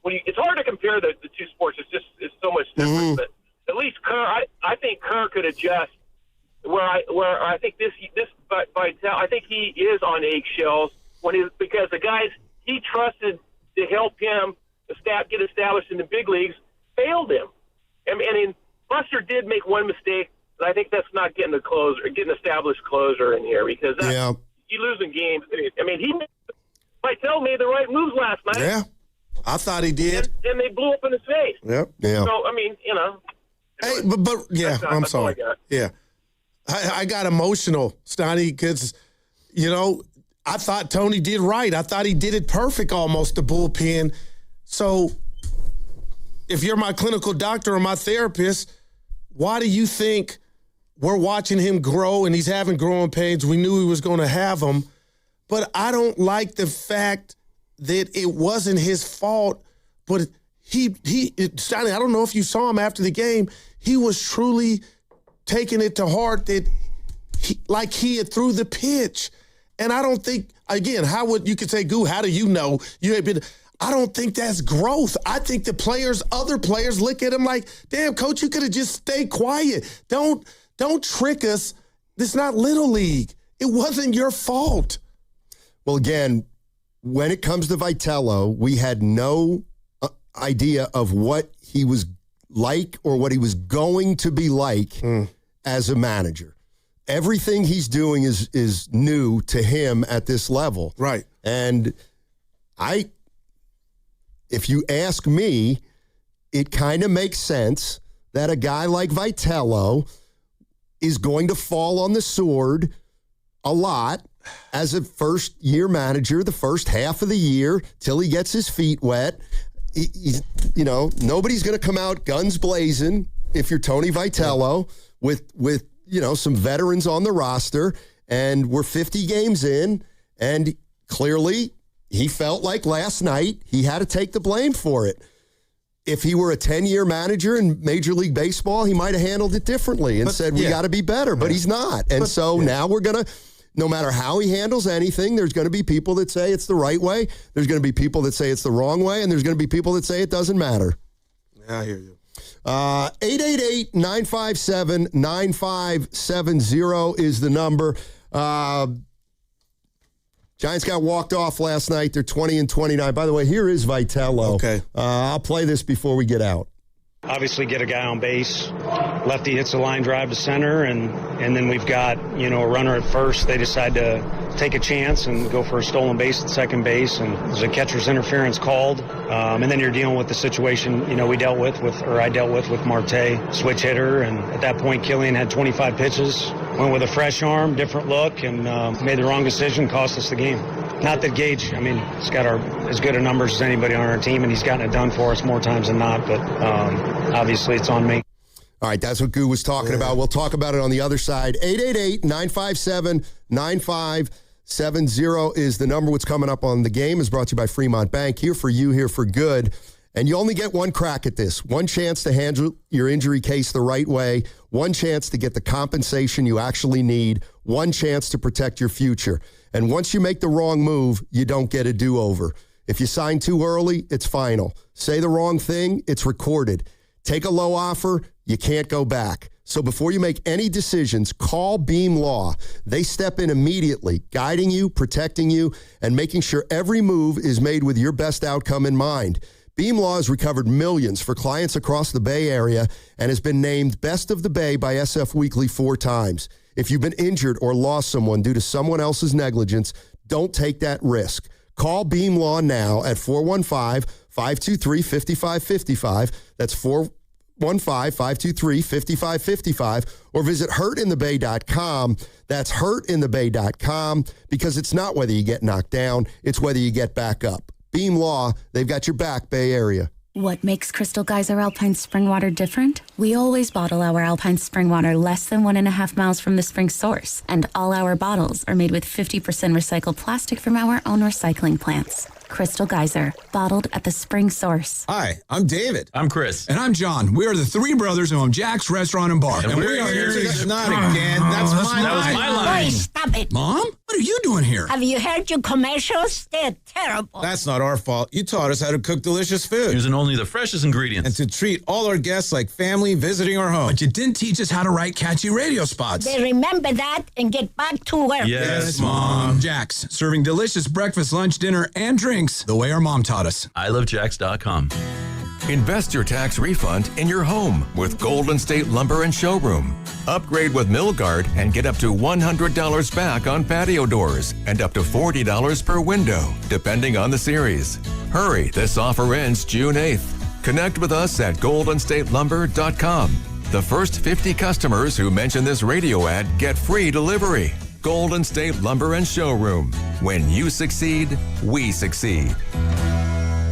S7: It's hard to compare the two sports. It's so much different. But at least Kerr, I think Kerr could adjust. Where I think this Vitale, I think he is on eggshells because the guys he trusted to help him get established in the big leagues failed him. And Buster did make one mistake, but I think that's not getting established closer in here because you losing games. I mean, Vitale made the right moves last night.
S2: Yeah, I thought he did.
S7: And they blew up in his face.
S2: Yep. Yeah.
S7: So, I mean,
S2: Hey, but yeah, I'm sorry. Yeah. I got emotional, Steiny, because, I thought Tony did right. I thought he did it perfect almost, the bullpen. So if you're my clinical doctor or my therapist, why do you think we're watching him grow and he's having growing pains? We knew he was going to have them. But I don't like the fact that it wasn't his fault. But Steiny, I don't know if you saw him after the game. He was truly taking it to heart that he had threw the pitch. And I don't think, again, you could say, Goo, how do you know? I don't think that's growth. I think other players look at him like, damn, coach, you could have just stayed quiet. Don't trick us. This is not Little League. It wasn't your fault.
S25: Well, again, when it comes to Vitello, we had no idea of what he was like or what he was going to be like as a manager. Everything he's doing is new to him at this level.
S2: Right.
S25: And if you ask me, it kind of makes sense that a guy like Vitello is going to fall on the sword a lot as a first-year manager, the first half of the year, till he gets his feet wet, nobody's going to come out guns blazing if you're Tony Vitello with some veterans on the roster, and we're 50 games in, and clearly he felt like last night he had to take the blame for it. If he were a 10-year manager in Major League Baseball, he might have handled it differently and said, we got to be better, but he's not. And now we're going to, no matter how he handles anything, there's going to be people that say it's the right way, there's going to be people that say it's the wrong way, and there's going to be people that say it doesn't matter.
S8: I hear you.
S25: 888-957-9570 is the number. Giants got walked off last night. They're 20-29. By the way, here is Vitello.
S8: Okay.
S25: I'll play this before we get out.
S10: Obviously get a guy on base. Lefty hits a line drive to center, and then we've got, a runner at first. They decide to take a chance and go for a stolen base at second base, and there's a catcher's interference called. And then you're dealing with the situation, I dealt with Marte, switch hitter, and at that point Killian had 25 pitches, went with a fresh arm, different look, and made the wrong decision, cost us the game. Not that Gage, he's got as good a numbers as anybody on our team, and he's gotten it done for us more times than not, but obviously it's on me.
S25: All right, that's what Goo was talking about. We'll talk about it on the other side. 888-957-9570 is the number. What's coming up on the game is brought to you by Fremont Bank. Here for you, here for good. And you only get one crack at this. One chance to handle your injury case the right way. One chance to get the compensation you actually need. One chance to protect your future. And once you make the wrong move, you don't get a do-over. If you sign too early, it's final. Say the wrong thing, it's recorded. Take a low offer, you can't go back. So before you make any decisions, call Beam Law. They step in immediately, guiding you, protecting you, and making sure every move is made with your best outcome in mind. Beam Law has recovered millions for clients across the Bay Area and has been named Best of the Bay by SF Weekly 4 times. If you've been injured or lost someone due to someone else's negligence, don't take that risk. Call Beam Law now at 415-523-5555. That's 415-523-5555. Or visit hurtinthebay.com. That's hurtinthebay.com, because it's not whether you get knocked down, it's whether you get back up. Beam Law, they've got your back, Bay Area.
S9: What makes Crystal Geyser Alpine Spring Water different? We always bottle our Alpine Spring Water less than 1.5 miles from the spring source, and all our bottles are made with 50% recycled plastic from our own recycling plants. Crystal Geyser, bottled at the spring source.
S12: Hi, I'm David.
S13: I'm Chris.
S12: And I'm John. We are the three brothers who own Jack's Restaurant and Bar. And we are here to... Not again. That was my line.
S14: Boy, stop it.
S12: Mom? What are you doing here?
S14: Have you heard your commercials? They're terrible.
S12: That's not our fault. You taught us how to cook delicious food.
S13: Using only the freshest ingredients.
S12: And to treat all our guests like family visiting our home. But you didn't teach us how to write catchy radio spots.
S14: They remember that and get back to work.
S12: Yes, Mom. Jack's, serving delicious breakfast, lunch, dinner, and drinks the way our mom taught us.
S13: ilovejacks.com.
S16: Invest your tax refund in your home with Golden State Lumber and Showroom. Upgrade with Milgard and get up to $100 back on patio doors and up to $40 per window, depending on the series. Hurry, this offer ends June 8th. Connect with us at goldenstatelumber.com. The first 50 customers who mention this radio ad get free delivery. Golden State Lumber and Showroom. When you succeed, we succeed.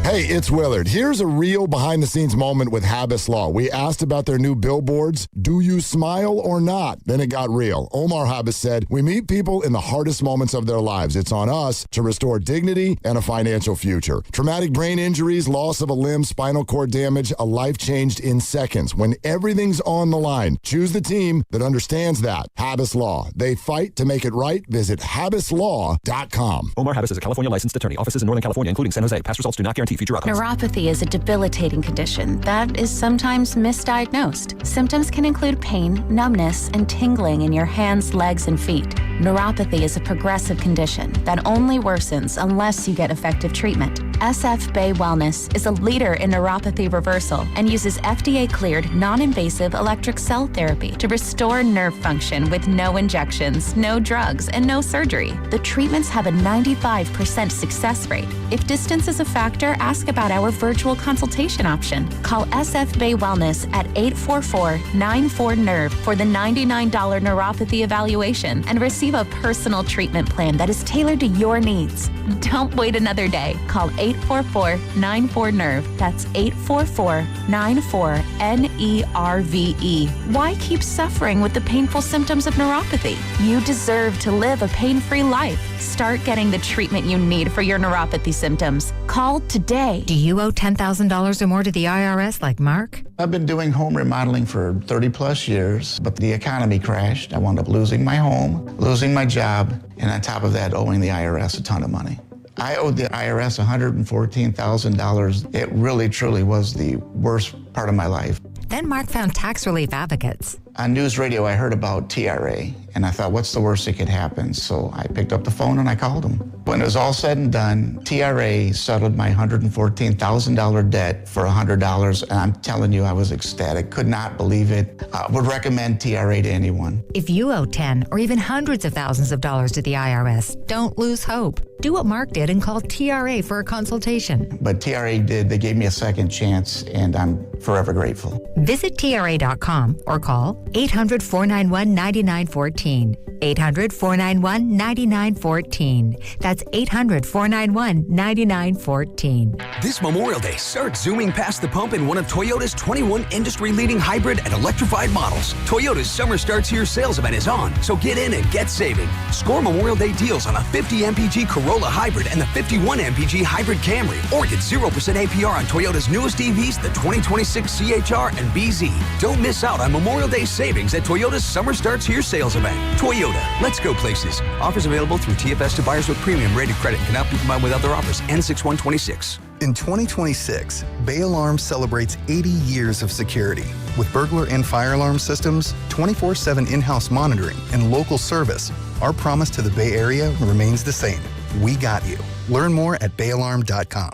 S17: Hey, it's Willard. Here's a real behind-the-scenes moment with Habas Law. We asked about their new billboards. Do you smile or not? Then it got real. Omar Habas said, we meet people in the hardest moments of their lives. It's on us to restore dignity and a financial future. Traumatic brain injuries, loss of a limb, spinal cord damage, a life changed in seconds. When everything's on the line, choose the team that understands that. Habas Law. They fight to make it right. Visit habaslaw.com.
S11: Omar Habas is a California licensed attorney. Offices in Northern California, including San Jose. Past results do not guarantee future outcomes.
S9: Neuropathy is a debilitating condition that is sometimes misdiagnosed. Symptoms can include pain, numbness, and tingling in your hands, legs, and feet. Neuropathy is a progressive condition that only worsens unless you get effective treatment. SF Bay Wellness is a leader in neuropathy reversal and uses FDA-cleared, non-invasive electric cell therapy to restore nerve function with no injections, no drugs, and no surgery. The treatments have a 95% success rate. If distance is a factor, ask about our virtual consultation option. Call SF Bay Wellness at 844-94-NERVE for the $99 neuropathy evaluation and receive a personal treatment plan that is tailored to your needs. Don't wait another day. Call 844-94-NERVE. That's 844-94-NERVE. Why keep suffering with the painful symptoms of neuropathy? You deserve to live a pain-free life. Start getting the treatment you need for your neuropathy symptoms. Call today.
S1: Do you owe $10,000 or more to the IRS like Mark?
S5: I've been doing home remodeling for 30 plus years, but the economy crashed. I wound up losing my home, losing my job, and on top of that, owing the IRS a ton of money. I owed the IRS $114,000. It really, truly was the worst part of my life.
S1: Then Mark found tax relief advocates.
S5: On news radio, I heard about TRA, and I thought, what's the worst that could happen? So I picked up the phone and I called them. When it was all said and done, TRA settled my $114,000 debt for $100, and I'm telling you, I was ecstatic. Could not believe it. Would recommend TRA to anyone.
S1: If you owe 10 or even hundreds of thousands of dollars to the IRS, don't lose hope. Do what Mark did and call TRA for a consultation.
S5: But TRA did. They gave me a second chance, and I'm forever grateful.
S1: Visit TRA.com or call 800-491-9914. 800-491-9914. That's 800-491-9914.
S6: This Memorial Day, start zooming past the pump in one of Toyota's 21 industry-leading hybrid and electrified models. Toyota's Summer Starts Here sales event is on, so get in and get saving. Score Memorial Day deals on a 50 MPG Corolla Hybrid and the 51 MPG Hybrid Camry, or get 0% APR on Toyota's newest EVs, the 2026 CHR and BZ. Don't miss out on Memorial Day savings at Toyota's Summer Starts Here sales event. Toyota, let's go places. Offers available through TFS to buyers with premium rated credit and cannot be combined with other offers. N6126.
S8: In 2026, Bay Alarm celebrates 80 years of security. With burglar and fire alarm systems, 24/7 in-house monitoring, and local service, our promise to the Bay Area remains the same. We got you. Learn more at bayalarm.com.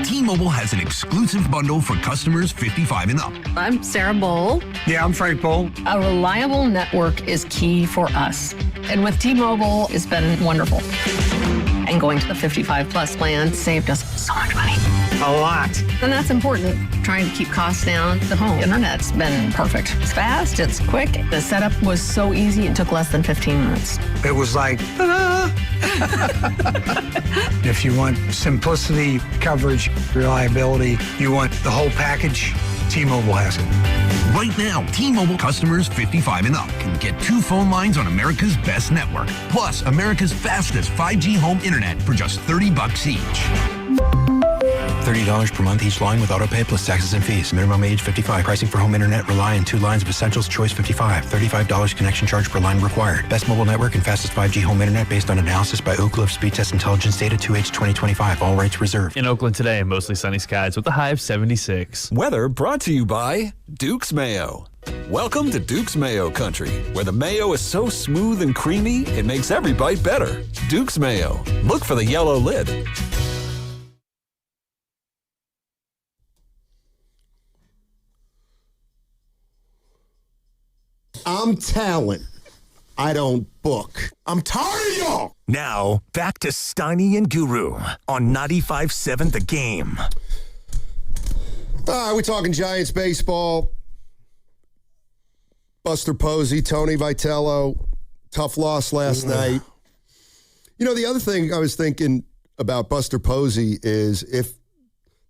S15: T-Mobile has an exclusive bundle for customers 55 and up.
S19: I'm Sarah Bowl.
S15: Yeah, I'm Frank Bowl.
S19: A reliable network is key for us. And with T-Mobile, it's been wonderful. And going to the 55 plus plan saved us so much money.
S15: A lot.
S19: And that's important. Trying to keep costs down. The home internet's been perfect. It's fast, it's quick. The setup was so easy, it took less than 15 minutes.
S15: It was like, If you want simplicity, coverage, reliability, you want the whole package, T-Mobile has it. Right now, T-Mobile customers 55 and up can get 2 phone lines on America's best network, plus America's fastest 5G home internet for just $30 each.
S20: $30 per month each line with autopay plus taxes and fees. Minimum age 55. Pricing for home internet rely on 2 lines of Essentials Choice 55. $35 connection charge per line required. Best mobile network and fastest 5G home internet based on analysis by Oak Cliff Speed Test Intelligence data 2H 2025. All rights reserved.
S21: In Oakland today, mostly sunny skies with a high of 76.
S23: Weather brought to you by Duke's Mayo. Welcome to Duke's Mayo Country, where the mayo is so smooth and creamy, it makes every bite better. Duke's Mayo. Look for the yellow lid.
S2: I'm talent. I don't book. I'm tired of y'all.
S22: Now, back to Steiny and Guru on 95.7 The Game.
S25: All right, we're talking Giants baseball. Buster Posey, Tony Vitello, tough loss last night. You know, the other thing I was thinking about Buster Posey is if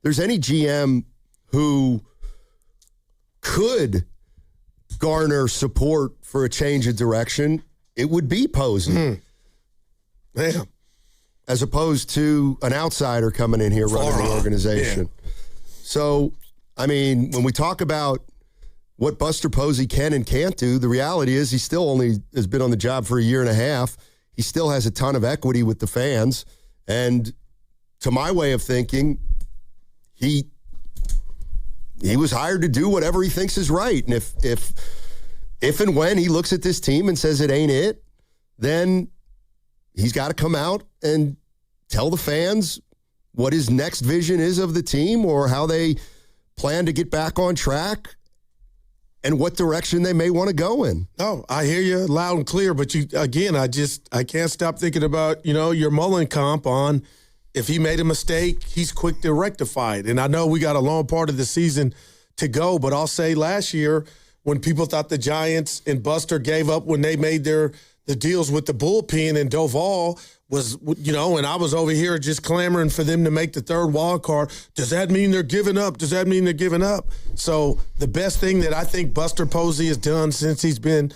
S25: there's any GM who could garner support for a change of direction, it would be Posey. Yeah. As opposed to an outsider coming in here running the organization. Yeah. So, I mean, when we talk about what Buster Posey can and can't do, the reality is he still only has been on the job for a year and a half. He still has a ton of equity with the fans. And to my way of thinking, he was hired to do whatever he thinks is right. And if and when he looks at this team and says it ain't it, then he's got to come out and tell the fans what his next vision is of the team or how they plan to get back on track and what direction they may want to go in.
S2: Oh, I hear you loud and clear, but I can't stop thinking about, your Mullen comp on if he made a mistake, he's quick to rectify it. And I know we got a long part of the season to go, but I'll say last year when people thought the Giants and Buster gave up when they made the deals with the bullpen and Doval was, and I was over here just clamoring for them to make the third wild card. Does that mean they're giving up? Does that mean they're giving up? So the best thing that I think Buster Posey has done since he's been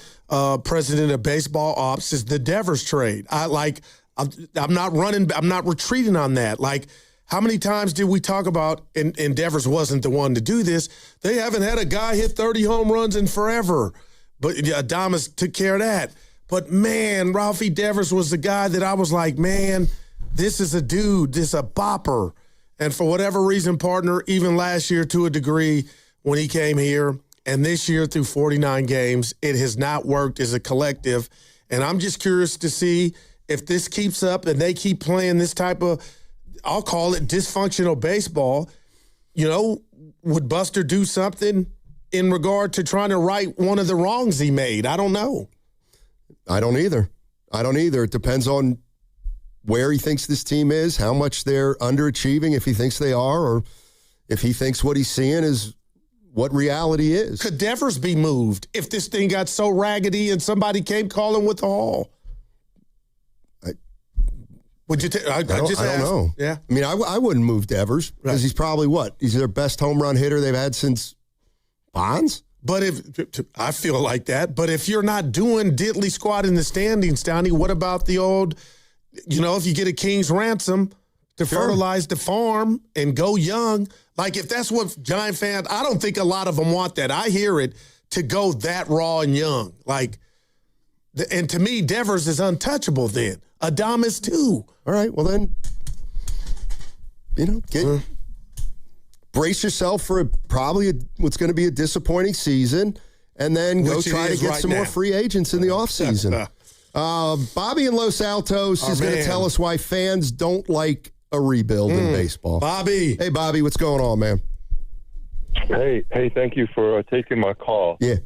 S2: president of baseball ops is the Devers trade. I'm not retreating on that. Like, how many times did we talk about, and Devers wasn't the one to do this, they haven't had a guy hit 30 home runs in forever. But Adames took care of that. But, man, Ralphie Devers was the guy that I was like, man, this is a dude, this is a bopper. And for whatever reason, partner, even last year to a degree when he came here, and this year through 49 games, it has not worked as a collective. And I'm just curious to see if this keeps up and they keep playing this type of, I'll call it dysfunctional baseball, would Buster do something in regard to trying to right one of the wrongs he made? I don't know.
S25: I don't either. It depends on where he thinks this team is, how much they're underachieving, if he thinks they are, or if he thinks what he's seeing is what reality is.
S2: Could Devers be moved if this thing got so raggedy and somebody came calling with the haul? Would you? I don't
S25: know.
S2: Yeah.
S25: I mean, I wouldn't move Devers because he's probably he's their best home run hitter they've had since Bonds.
S2: But I feel like that. But if you're not doing diddly squat in the standings, Donnie, what about the old, if you get a king's ransom to fertilize the farm and go young? Like, if that's what Giant fans, I don't think a lot of them want that. I hear it, to go that raw and young. Like, and to me, Devers is untouchable then. Adames too.
S25: All right, well then, brace yourself for what's going to be a disappointing season, and then go try to get some more free agents in the offseason. Bobby in Los Altos is going to tell us why fans don't like a rebuild in baseball.
S2: Bobby.
S25: Hey, Bobby, what's going on, man?
S3: Hey, thank you for taking my call.
S25: Yeah.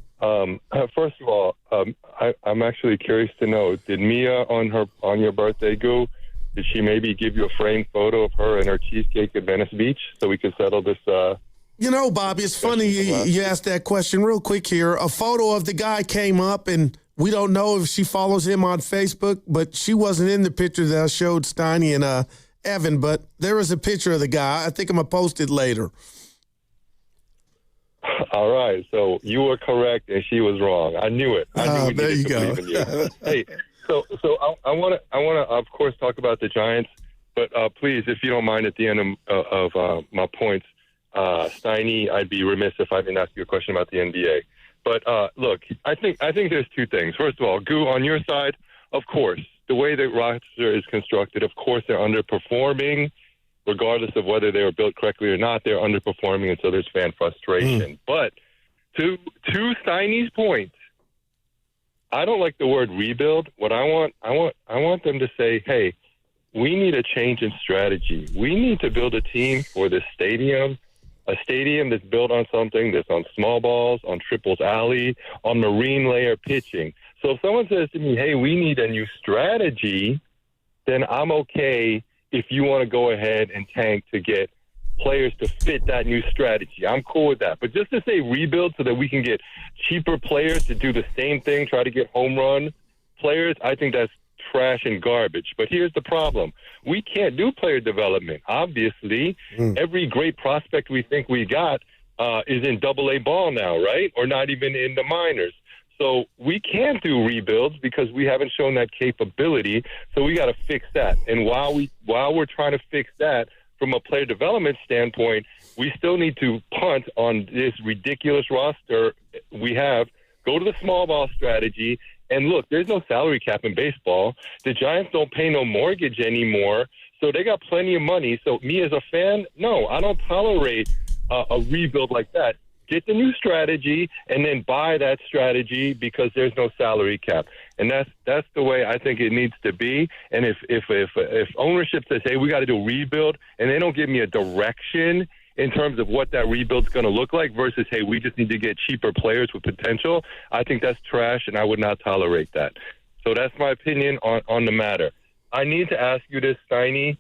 S3: First of all, I'm actually curious to know, did Mia on your birthday, Goo, did she maybe give you a framed photo of her and her cheesecake at Venice Beach so we could settle this?
S2: Bobby, it's funny you asked that question real quick here. A photo of the guy came up, and we don't know if she follows him on Facebook, but she wasn't in the picture that I showed Steiny and Evan, but there was a picture of the guy. I think I'm going to post it later.
S3: All right, so you were correct and she was wrong. I knew it. I knew we
S2: there
S3: needed
S2: you
S3: to
S2: go.
S3: believe in you. Hey, so I want to of course talk about the Giants, but please, if you don't mind, at the end of my points, Steiny, I'd be remiss if I didn't ask you a question about the NBA. But look, I think there's two things. First of all, Goo, on your side, of course, the way the roster is constructed, of course, they're underperforming. Regardless of whether they were built correctly or not, they're underperforming, and so there's fan frustration. But to Steiny's point, I don't like the word rebuild. What I want them to say, hey, we need a change in strategy. We need to build a team for this stadium, a stadium that's built on something that's on small balls, on triples alley, on marine layer pitching. So if someone says to me, hey, we need a new strategy, then I'm okay if you want to go ahead and tank to get players to fit that new strategy. I'm cool with that. But just to say rebuild so that we can get cheaper players to do the same thing, try to get home run players, I think that's trash and garbage. But here's the problem. We can't do player development. Obviously, every great prospect we think we got is in AA ball now, right? Or not even in the minors. So we can't do rebuilds because we haven't shown that capability. So we got to fix that. And while we're trying to fix that from a player development standpoint, we still need to punt on this ridiculous roster we have. Go to the small ball strategy. And look, there's no salary cap in baseball. The Giants don't pay no mortgage anymore. So they got plenty of money. So me as a fan, no, I don't tolerate a rebuild like that. get the new strategy and then buy that strategy because there's no salary cap. And that's the way I think it needs to be. And if ownership says, hey, we got to do a rebuild, and they don't give me a direction in terms of what that rebuild's going to look like versus, hey, we just need to get cheaper players with potential, I think that's trash, and I would not tolerate that. So that's my opinion on the matter. I need to ask you this, Steiny,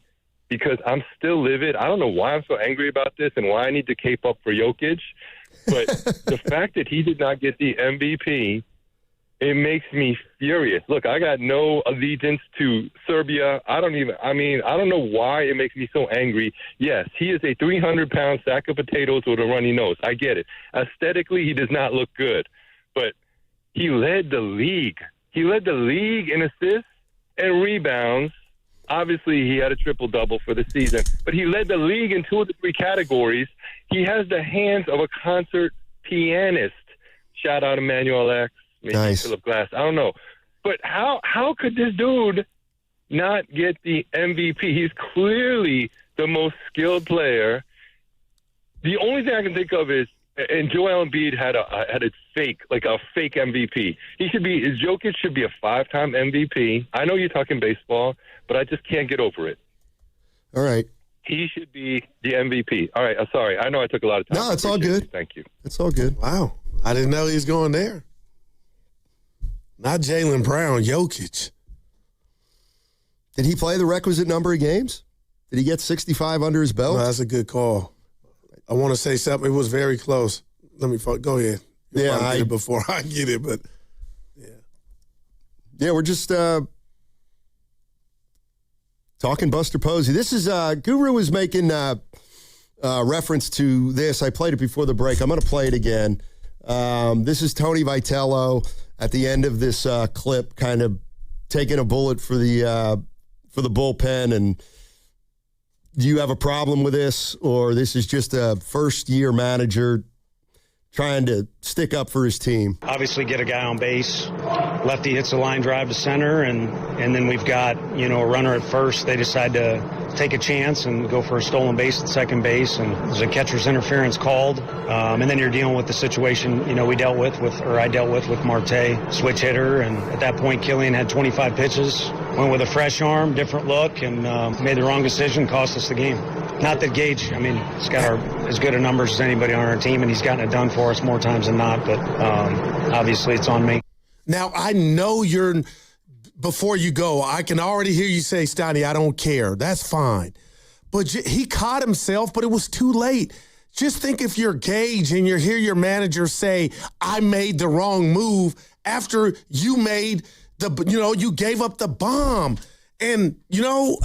S3: because I'm still livid. I don't know why I'm so angry about this and why I need to cape up for Jokic, but the fact that he did not get the MVP, it makes me furious. Look, I got no allegiance to Serbia. I don't know why it makes me so angry. Yes, he is a 300-pound sack of potatoes with a runny nose. I get it. Aesthetically, he does not look good, but he led the league. He led the league in assists and rebounds. Obviously, he had a triple-double for the season, but he led the league in 2 of the 3 categories. He has the hands of a concert pianist. Shout out Emmanuel X. Nice. Philip Glass. I don't know. But how could this dude not get the MVP? He's clearly the most skilled player. The only thing I can think of is, and Joel Embiid had a fake MVP. Jokic should be a 5-time MVP. I know you're talking baseball, but I just can't get over it.
S4: All right.
S3: He should be the MVP. All right. Sorry. I know I took a lot of time.
S4: No, it's all good.
S3: Thank you.
S4: It's all good.
S2: Wow. I didn't know he was going there. Not Jaylen Brown, Jokic.
S4: Did he play the requisite number of games? Did he get 65 under his belt?
S2: No, that's a good call. I want to say something. It was very close. Let me go ahead. I get it before I get it, but
S4: yeah, we're just talking Buster Posey. This is Guru was making reference to this. I played it before the break. I'm going to play it again. This is Tony Vitello at the end of this clip, kind of taking a bullet for the bullpen. And do you have a problem with this, or this is just a first-year manager trying to stick up for his team?
S7: Obviously, get a guy on base. Lefty hits a line drive to center, and then we've got a runner at first. They decide to take a chance and go for a stolen base at second base, and there's a catcher's interference called. And then you're dealing with the situation I dealt with Marte, switch hitter, and at that point Killian had 25 pitches, went with a fresh arm, different look, and made the wrong decision, cost us the game. Not that Gage, he's got as good a numbers as anybody on our team, and he's gotten it done for us more times than not, but obviously it's on me.
S2: Now, I know before you go, I can already hear you say, Steiny, I don't care. That's fine. But he caught himself, but it was too late. Just think if you're Gage and you hear your manager say, I made the wrong move after you made you gave up the bomb. And,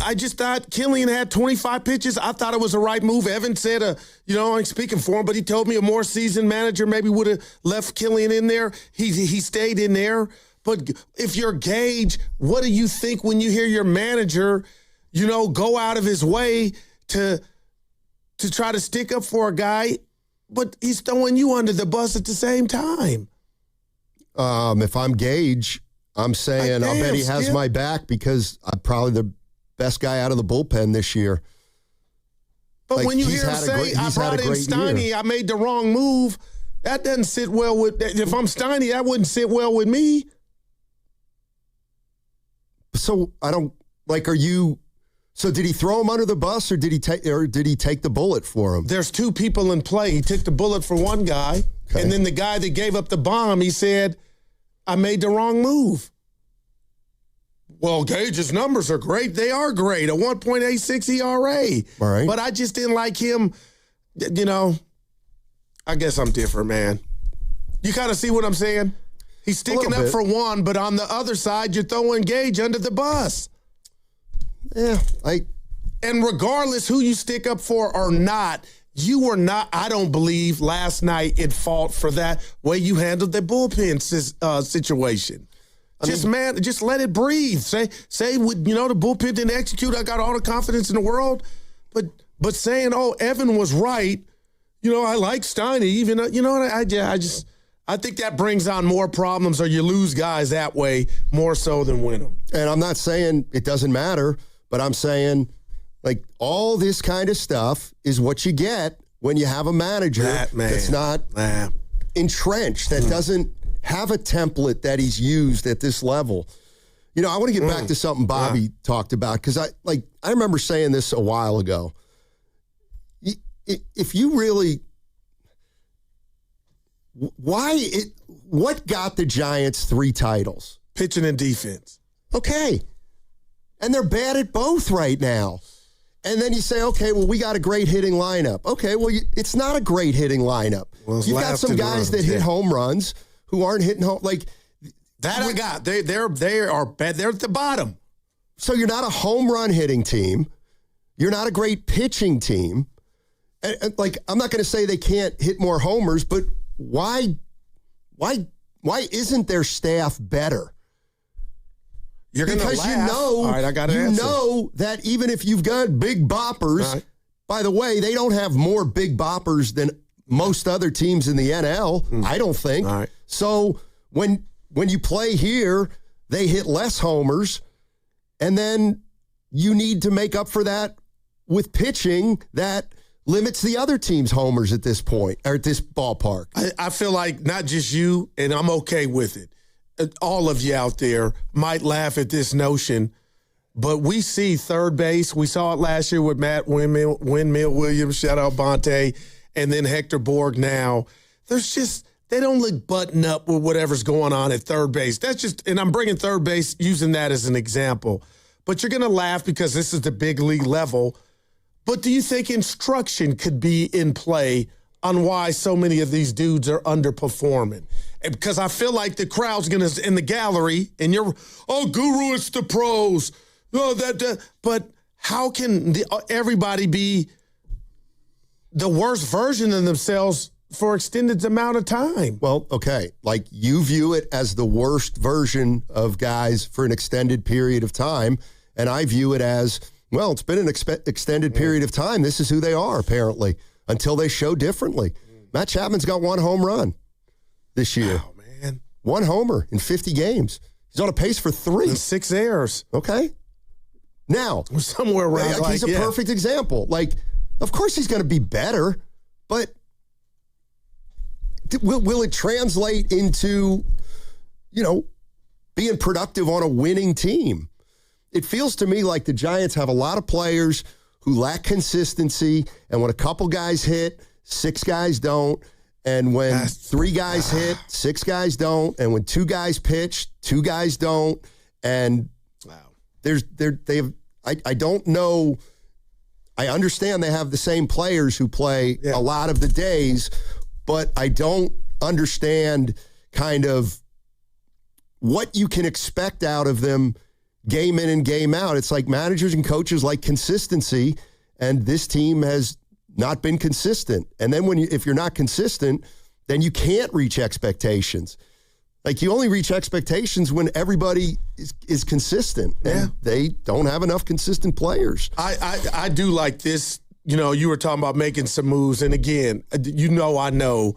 S2: I just thought Killian had 25 pitches. I thought it was the right move. Evan said, I'm speaking for him, but he told me a more seasoned manager maybe would have left Killian in there. He stayed in there. But if you're Gage, what do you think when you hear your manager, go out of his way to try to stick up for a guy, but he's throwing you under the bus at the same time?
S4: If I'm Gage, I'm saying I'll bet he has my back because I'm probably the best guy out of the bullpen this year.
S2: But when you hear him say, I brought in Steiny, I made the wrong move, that doesn't sit well with, if I'm Steiny, that wouldn't sit well with me.
S4: So so did he throw him under the bus or did he take the bullet for him?
S2: There's 2 people in play. He took the bullet for one guy, and then the guy that gave up the bomb, he said, I made the wrong move. Well, Gage's numbers are great. They are great. A 1.86 ERA.
S4: All right.
S2: But I just didn't like him. I guess I'm different, man. You kind of see what I'm saying? He's sticking up for one, but on the other side, you're throwing Gage under the bus.
S4: Yeah.
S2: And regardless who you stick up for or not, you were not, I don't believe, last night at fault for that way you handled the bullpen situation. Just let it breathe. Say, the bullpen didn't execute. I got all the confidence in the world. But saying, Evan was right, I like Steiny, even, I think that brings on more problems, or you lose guys that way more so than win them.
S4: And I'm not saying it doesn't matter, but I'm saying, all this kind of stuff is what you get when you have a manager that's not entrenched, that doesn't have a template that he's used at this level. You know, I want to get back to something Bobby talked about, because I remember saying this a while ago. If you really, what got the Giants 3 titles?
S2: Pitching and defense.
S4: Okay. And they're bad at both right now. And then you say, okay, well, we got a great hitting lineup. Okay, well, it's not a great hitting lineup.
S2: Well,
S4: you've got some guys that hit home runs who aren't hitting home. Like
S2: that, I got. They are bad. They're at the bottom.
S4: So you're not a home run hitting team. You're not a great pitching team. And like, I'm not going to say they can't hit more homers, but why isn't their staff better?
S2: You're going to laugh.
S4: You know,
S2: all right, I got an
S4: you
S2: answer.
S4: know that even if you've got big boppers, by the way, they don't have more big boppers than most other teams in the NL. I don't think.
S2: All right.
S4: So when you play here, they hit less homers, and then you need to make up for that with pitching that limits the other team's homers at this point, or at this ballpark.
S2: I feel like not just you, and I'm okay with it. All of you out there might laugh at this notion, but we see third base. We saw it last year with Matt Windmill Williams, shout out Bonte, and then Hector Borg now. They don't look buttoned up with whatever's going on at third base. That's just, and I'm bringing third base, using that as an example. But you're going to laugh because this is the big league level. But do you think instruction could be in play on why so many of these dudes are underperforming? Because I feel like the crowd's going to, in the gallery, and you're, Guru, it's the pros. But how can everybody be the worst version of themselves for extended amount of time?
S4: Well, okay. Like, you view it as the worst version of guys for an extended period of time, and I view it as, well, it's been an extended period of time. This is who they are, apparently, until they show differently. Matt Chapman's got 1 home run this year.
S2: Oh, man.
S4: 1 homer in 50 games. He's on a pace for 3.
S2: And 6 errors.
S4: Okay. Now.
S2: Somewhere around
S4: he's a perfect example. Like, of course he's going to be better, but will it translate into, being productive on a winning team? It feels to me like the Giants have a lot of players who lack consistency, and when a couple guys hit, 6 guys don't, and when 3 guys hit, 6 guys don't, and when 2 guys pitch, 2 guys don't, and I don't know. I understand they have the same players who play a lot of the days, but I don't understand kind of what you can expect out of them game in and game out. It's like managers and coaches like consistency, and this team has not been consistent. And then if you're not consistent, then you can't reach expectations. Like, you only reach expectations when everybody is consistent, and they don't have enough consistent players.
S2: I do like this. You were talking about making some moves, and again, I know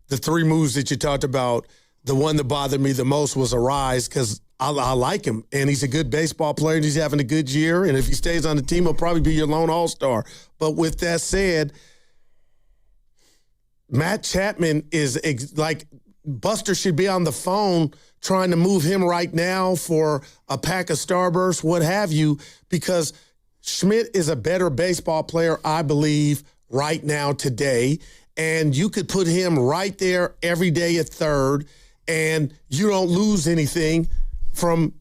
S2: the 3 moves that you talked about. The one that bothered me the most was Arise, because I like him, and he's a good baseball player, and he's having a good year, and if he stays on the team, he'll probably be your lone all-star. But with that said, Matt Chapman is like, Buster should be on the phone trying to move him right now for a pack of Starburst, what have you, because Schmidt is a better baseball player, I believe, right now today, and you could put him right there every day at third, and you don't lose anything from,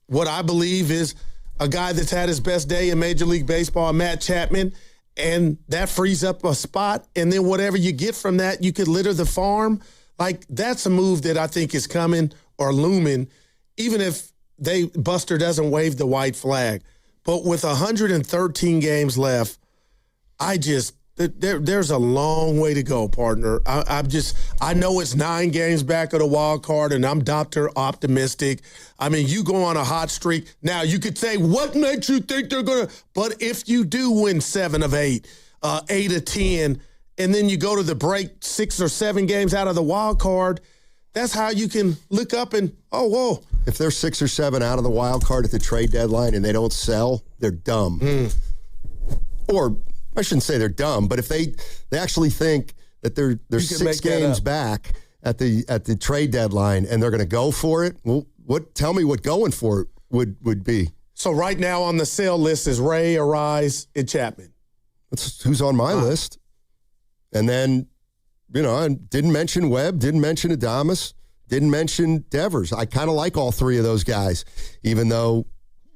S2: what I believe is a guy that's had his best day in Major League Baseball, Matt Chapman, and that frees up a spot, and then whatever you get from that, you could litter the farm. Like, that's a move that I think is coming or looming, even if Buster doesn't wave the white flag. But with 113 games left, there's a long way to go, partner. I know it's 9 games back of the wild card, and I'm Dr. Optimistic. I mean, you go on a hot streak. Now, you could say, what makes you think they're going to? But if you do win 7 of 8, 8 of 10, and then you go to the break 6 or 7 games out of the wild card, that's how you can look up and, whoa.
S4: If they're 6 or 7 out of the wild card at the trade deadline and they don't sell, they're dumb. Or I shouldn't say they're dumb, but if they actually think that they're 6 games back at the trade deadline and they're going to go for it, well, tell me what going for it would be.
S2: So right now on the sale list is Ray, Arise, and Chapman.
S4: That's who's on my list. And then, I didn't mention Webb, didn't mention Adames, didn't mention Devers. I kind of like all three of those guys, even though,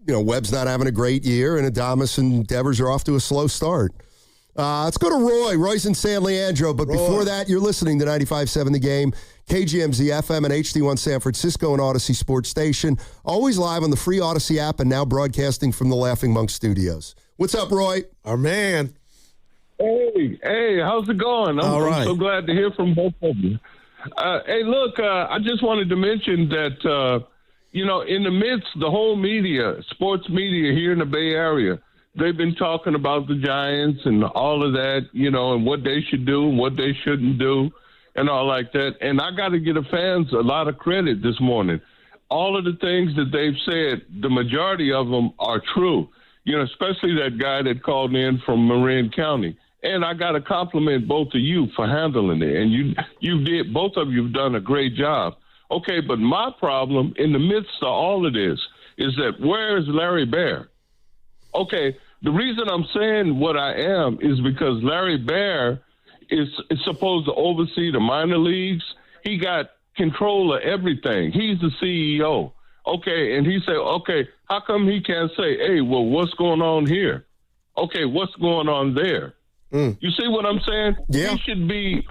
S4: Webb's not having a great year and Adames and Devers are off to a slow start. Let's go to Roy. Roy's in San Leandro. But before that, you're listening to 95.7 The Game, KGMZ FM and HD1 San Francisco and Odyssey Sports Station. Always live on the free Odyssey app and now broadcasting from the Laughing Monk Studios. What's up, Roy?
S2: Our man.
S10: Hey, how's it going? I'm so glad to hear from both of you. Hey, look, I just wanted to mention that, in the midst, the whole media, sports media here in the Bay Area, they've been talking about the Giants and all of that, and what they should do and what they shouldn't do and all like that. And I got to give the fans a lot of credit this morning. All of the things that they've said, the majority of them are true, especially that guy that called in from Marin County. And I got to compliment both of you for handling it. And both of you have done a great job. Okay, but my problem in the midst of all of this is that where is Larry Baer? Okay, the reason I'm saying what I am is because Larry Baer is supposed to oversee the minor leagues. He got control of everything. He's the CEO. Okay, and he said, okay, how come he can't say, hey, well, what's going on here? Okay, what's going on there? You see what I'm saying? Yeah. He should be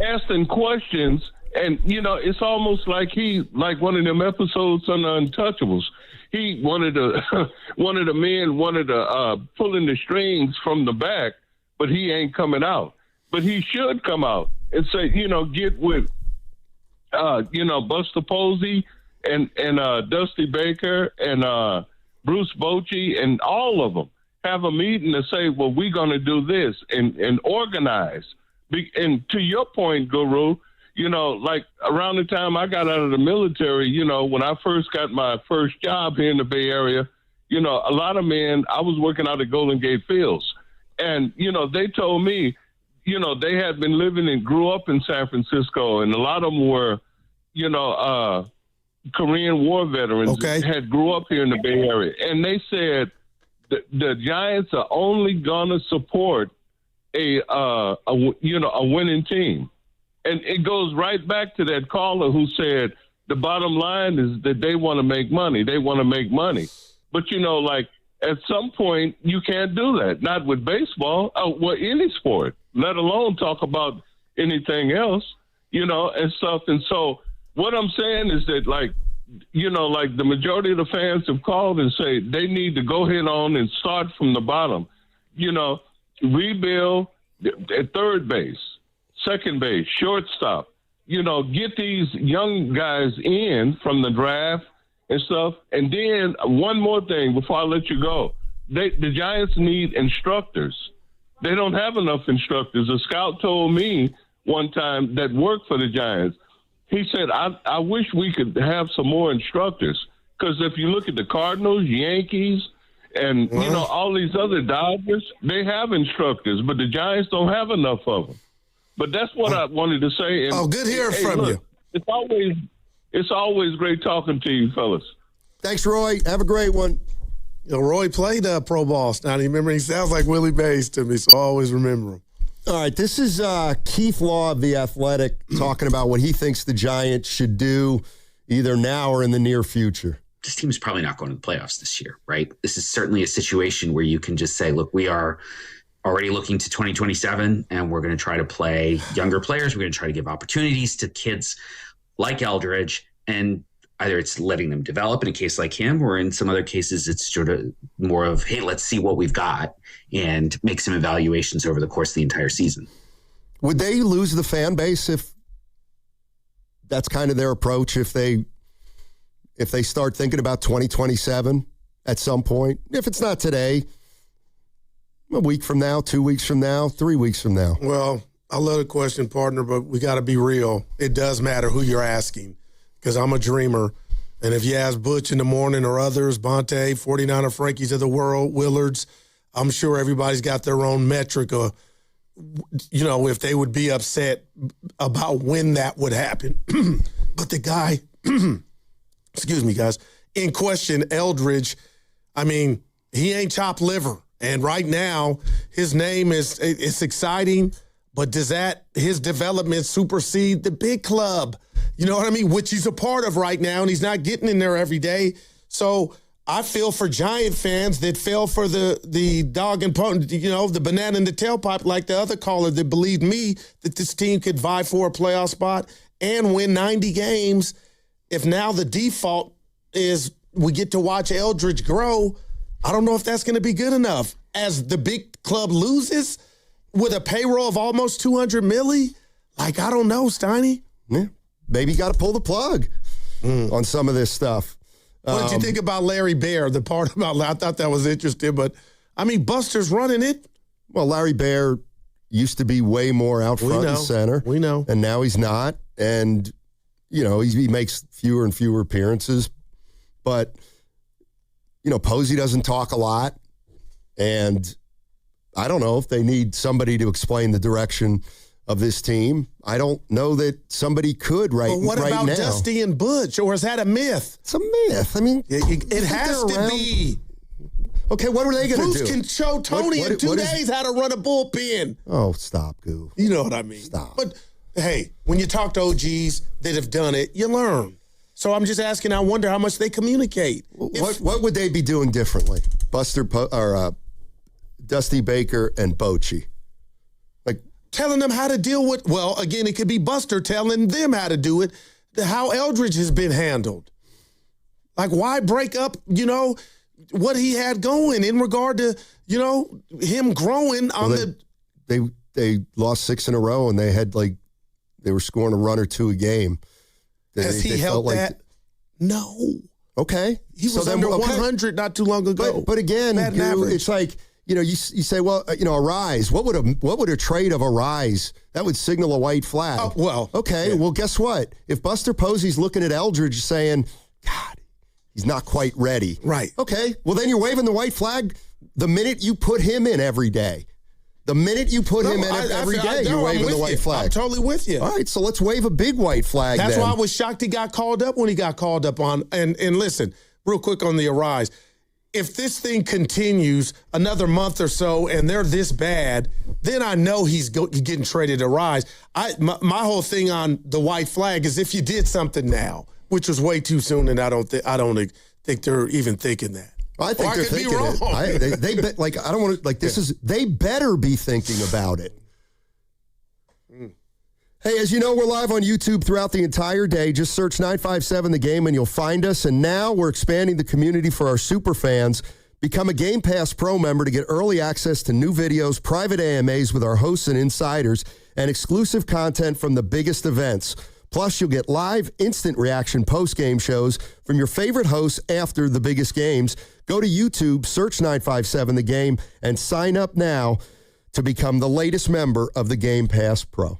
S10: asking questions, and, it's almost like like one of them episodes on The Untouchables. He wanted the men wanted to pulling the strings from the back, but he ain't coming out. But he should come out and say, get with, Buster Posey and Dusty Baker and Bruce Bochy and all of them. Have a meeting and say, well, we're going to do this and organize. And to your point, Guru, like around the time I got out of the military, when I first got my first job here in the Bay Area, a lot of men, I was working out at Golden Gate Fields. And, they told me, they had been living and grew up in San Francisco. And a lot of them were, Korean War veterans had grew up here in the Bay Area. And they said, the Giants are only gonna support a winning team, and it goes right back to that caller who said the bottom line is that they want to make money. They want to make money, but like at some point you can't do that. Not with baseball, any sport, let alone talk about anything else, and stuff. And so what I'm saying is that like the majority of the fans have called and say they need to go ahead on and start from the bottom, rebuild at third base, second base, shortstop, get these young guys in from the draft and stuff. And then one more thing before I let you go, the Giants need instructors. They don't have enough instructors. A scout told me one time that worked for the Giants. He said, I wish we could have some more instructors, because if you look at the Cardinals, Yankees, and, all these other Dodgers, they have instructors, but the Giants don't have enough of them. But that's what I wanted to say. And,
S2: good hearing from you.
S10: It's always great talking to you, fellas.
S4: Thanks, Roy. Have a great one.
S2: Roy played pro ball. Now, remember, he sounds like Willie Mays to me, so I always remember him.
S4: All right, this is Keith Law of The Athletic talking about what he thinks the Giants should do either now or in the near future.
S12: This team is probably not going to the playoffs this year, right? This is certainly a situation where you can just say, look, we are already looking to 2027, and we're going to try to play younger players. We're going to try to give opportunities to kids like Eldridge, and either it's letting them develop in a case like him, or in some other cases, it's sort of more of, hey, let's see what we've got and make some evaluations over the course of the entire season.
S4: Would they lose the fan base if that's kind of their approach, if they start thinking about 2027 at some point? If it's not today, a week from now, 2 weeks from now, 3 weeks from now.
S2: Well, I love the question, partner, but we got to be real. It does matter who you're asking, because I'm a dreamer. And if you ask Butch in the morning or others, Bonte, 49er Frankies of the world, Willards, I'm sure everybody's got their own metric or, if they would be upset about when that would happen. But the guy, excuse me, guys, in question, Eldridge, he ain't chopped liver. And right now, his name it's exciting, but does his development supersede the big club? You know what I mean? Which he's a part of right now, and he's not getting in there every day. So I feel for Giant fans that fell for the dog and pony, the banana in the tailpipe, like the other caller that believed me that this team could vie for a playoff spot and win 90 games. If now the default is we get to watch Eldridge grow, I don't know if that's going to be good enough. As the big club loses with a payroll of almost $200 million, I don't know, Steiny.
S4: Yeah, maybe you got to pull the plug on some of this stuff.
S2: What did you think about Larry Bear? The part about I thought that was interesting, but Buster's running it.
S4: Well, Larry Bear used to be way more out front and center.
S2: We know,
S4: and now he's not. And he makes fewer and fewer appearances, but. Posey doesn't talk a lot, and I don't know if they need somebody to explain the direction of this team. I don't know that somebody could right now.
S2: But what about Dusty and Butch, or is that a myth?
S4: It's a myth.
S2: It has to be.
S4: Okay, what are they going to do?
S2: Bruce can show Tony in 2 days how to run a bullpen.
S4: Oh, stop, Goo.
S2: You know what I mean.
S4: Stop.
S2: But, hey, when you talk to OGs that have done it, you learn. So I'm just asking, I wonder how much they communicate.
S4: What would they be doing differently? Dusty Baker and Bochy?
S2: Telling them how to deal with, well, again, it could be Buster telling them how to do it, how Eldridge has been handled. Why break up, what he had going in regard to, him growing on
S4: They lost 6 in a row, and they had, they were scoring a run or two a game.
S2: Has he helped that? No.
S4: Okay.
S2: He was under 100 not too long ago.
S4: But again, it's you say, Arise. What would a trade of Arise? That would signal a white flag. Okay. Yeah. Well, guess what? If Buster Posey's looking at Eldridge saying, God, he's not quite ready.
S2: Right.
S4: Okay. Well, then you're waving the white flag the minute you put him in every day. The minute you put him in every day, you're waving the white flag.
S2: I'm totally with you.
S4: All right, so let's wave a big white flag.
S2: That's why I was shocked he got called up when he got called up on. And listen, real quick on the Arise. If this thing continues another month or so and they're this bad, then I know he's getting traded to Rise. My whole thing on the white flag is if you did something now, which was way too soon, and I don't think they're even thinking that.
S4: I think they're thinking it. They better be thinking about it. Hey, as you know, we're live on YouTube throughout the entire day. Just search 957 The Game and you'll find us. And now we're expanding the community for our super fans. Become a Game Pass Pro member to get early access to new videos, private AMAs with our hosts and insiders, and exclusive content from the biggest events. Plus, you'll get live, instant reaction post-game shows from your favorite hosts after the biggest games. Go to YouTube, search 957 The Game, and sign up now to become the latest member of the Game Pass Pro.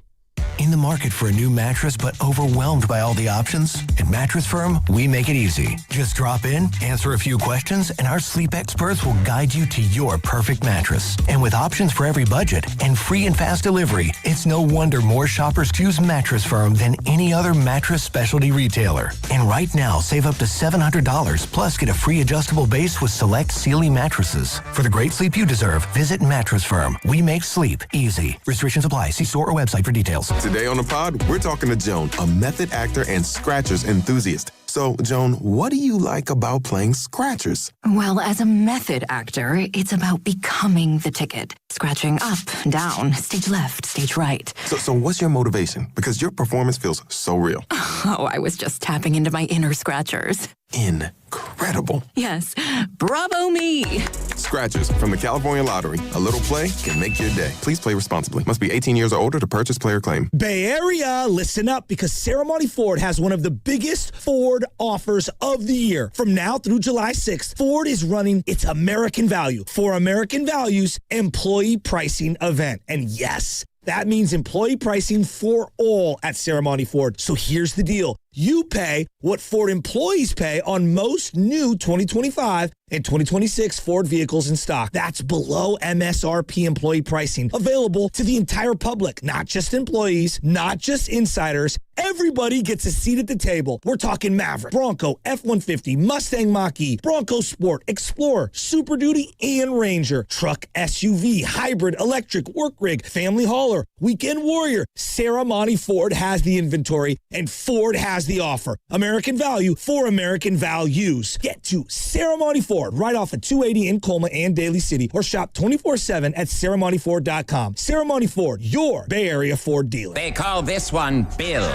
S11: In the market for a new mattress but overwhelmed by all the options? At Mattress Firm, we make it easy. Just drop in, answer a few questions, and our sleep experts will guide you to your perfect mattress. And with options for every budget and free and fast delivery, it's no wonder more shoppers choose Mattress Firm than any other mattress specialty retailer. And right now, save up to $700, plus get a free adjustable base with select Sealy mattresses. For the great sleep you deserve, visit Mattress Firm. We make sleep easy. Restrictions apply. See store or website for details.
S13: Today on the pod, we're talking to Joan, a method actor and scratchers enthusiast. So, Joan, what do you like about playing scratchers?
S9: Well, as a method actor, it's about becoming the ticket. Scratching up, down, stage left, stage right.
S13: So what's your motivation? Because your performance feels so real.
S9: Oh, I was just tapping into my inner scratchers.
S13: Incredible.
S9: Yes. Bravo me.
S13: Scratchers from the California Lottery. A little play can make your day. Please play responsibly. Must be 18 years or older to purchase player claim.
S14: Bay Area, listen up, because Ceremony Ford has one of the biggest Ford offers of the year. From now through July 6th, Ford is running its American Value for American Values employee pricing event. And yes, that means employee pricing for all at Ceremony Ford. So here's the deal. You pay what Ford employees pay on most new 2025 and 2026 Ford vehicles in stock. That's below MSRP employee pricing, available to the entire public, not just employees, not just insiders. Everybody gets a seat at the table. We're talking Maverick, Bronco, F-150, Mustang Mach-E, Bronco Sport, Explorer, Super Duty, and Ranger. Truck, SUV, hybrid, electric, work rig, family hauler, weekend warrior. Serramonte Ford has the inventory, and Ford has the offer. American value for American values. Get to Serramonte Ford right off of 280 in Colma and Daly City, or shop 24/7 at SerramonteFord.com. Serramonte Ford, your Bay Area Ford dealer.
S5: They call this one Bill.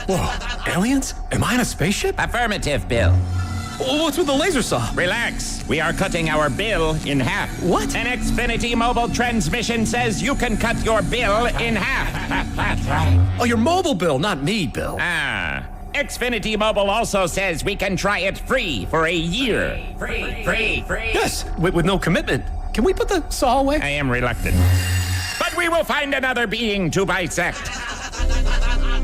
S16: Whoa, aliens? Am I in a spaceship?
S5: Affirmative, Bill.
S16: What's with the laser saw?
S5: Relax. We are cutting our bill in half.
S16: What?
S5: An Xfinity mobile transmission says you can cut your bill in half.
S16: Oh, your mobile bill, not me, Bill.
S5: Xfinity Mobile also says we can try it free for a year. Free.
S16: Yes, with no commitment. Can we put the saw away?
S5: I am reluctant. But we will find another being to bisect.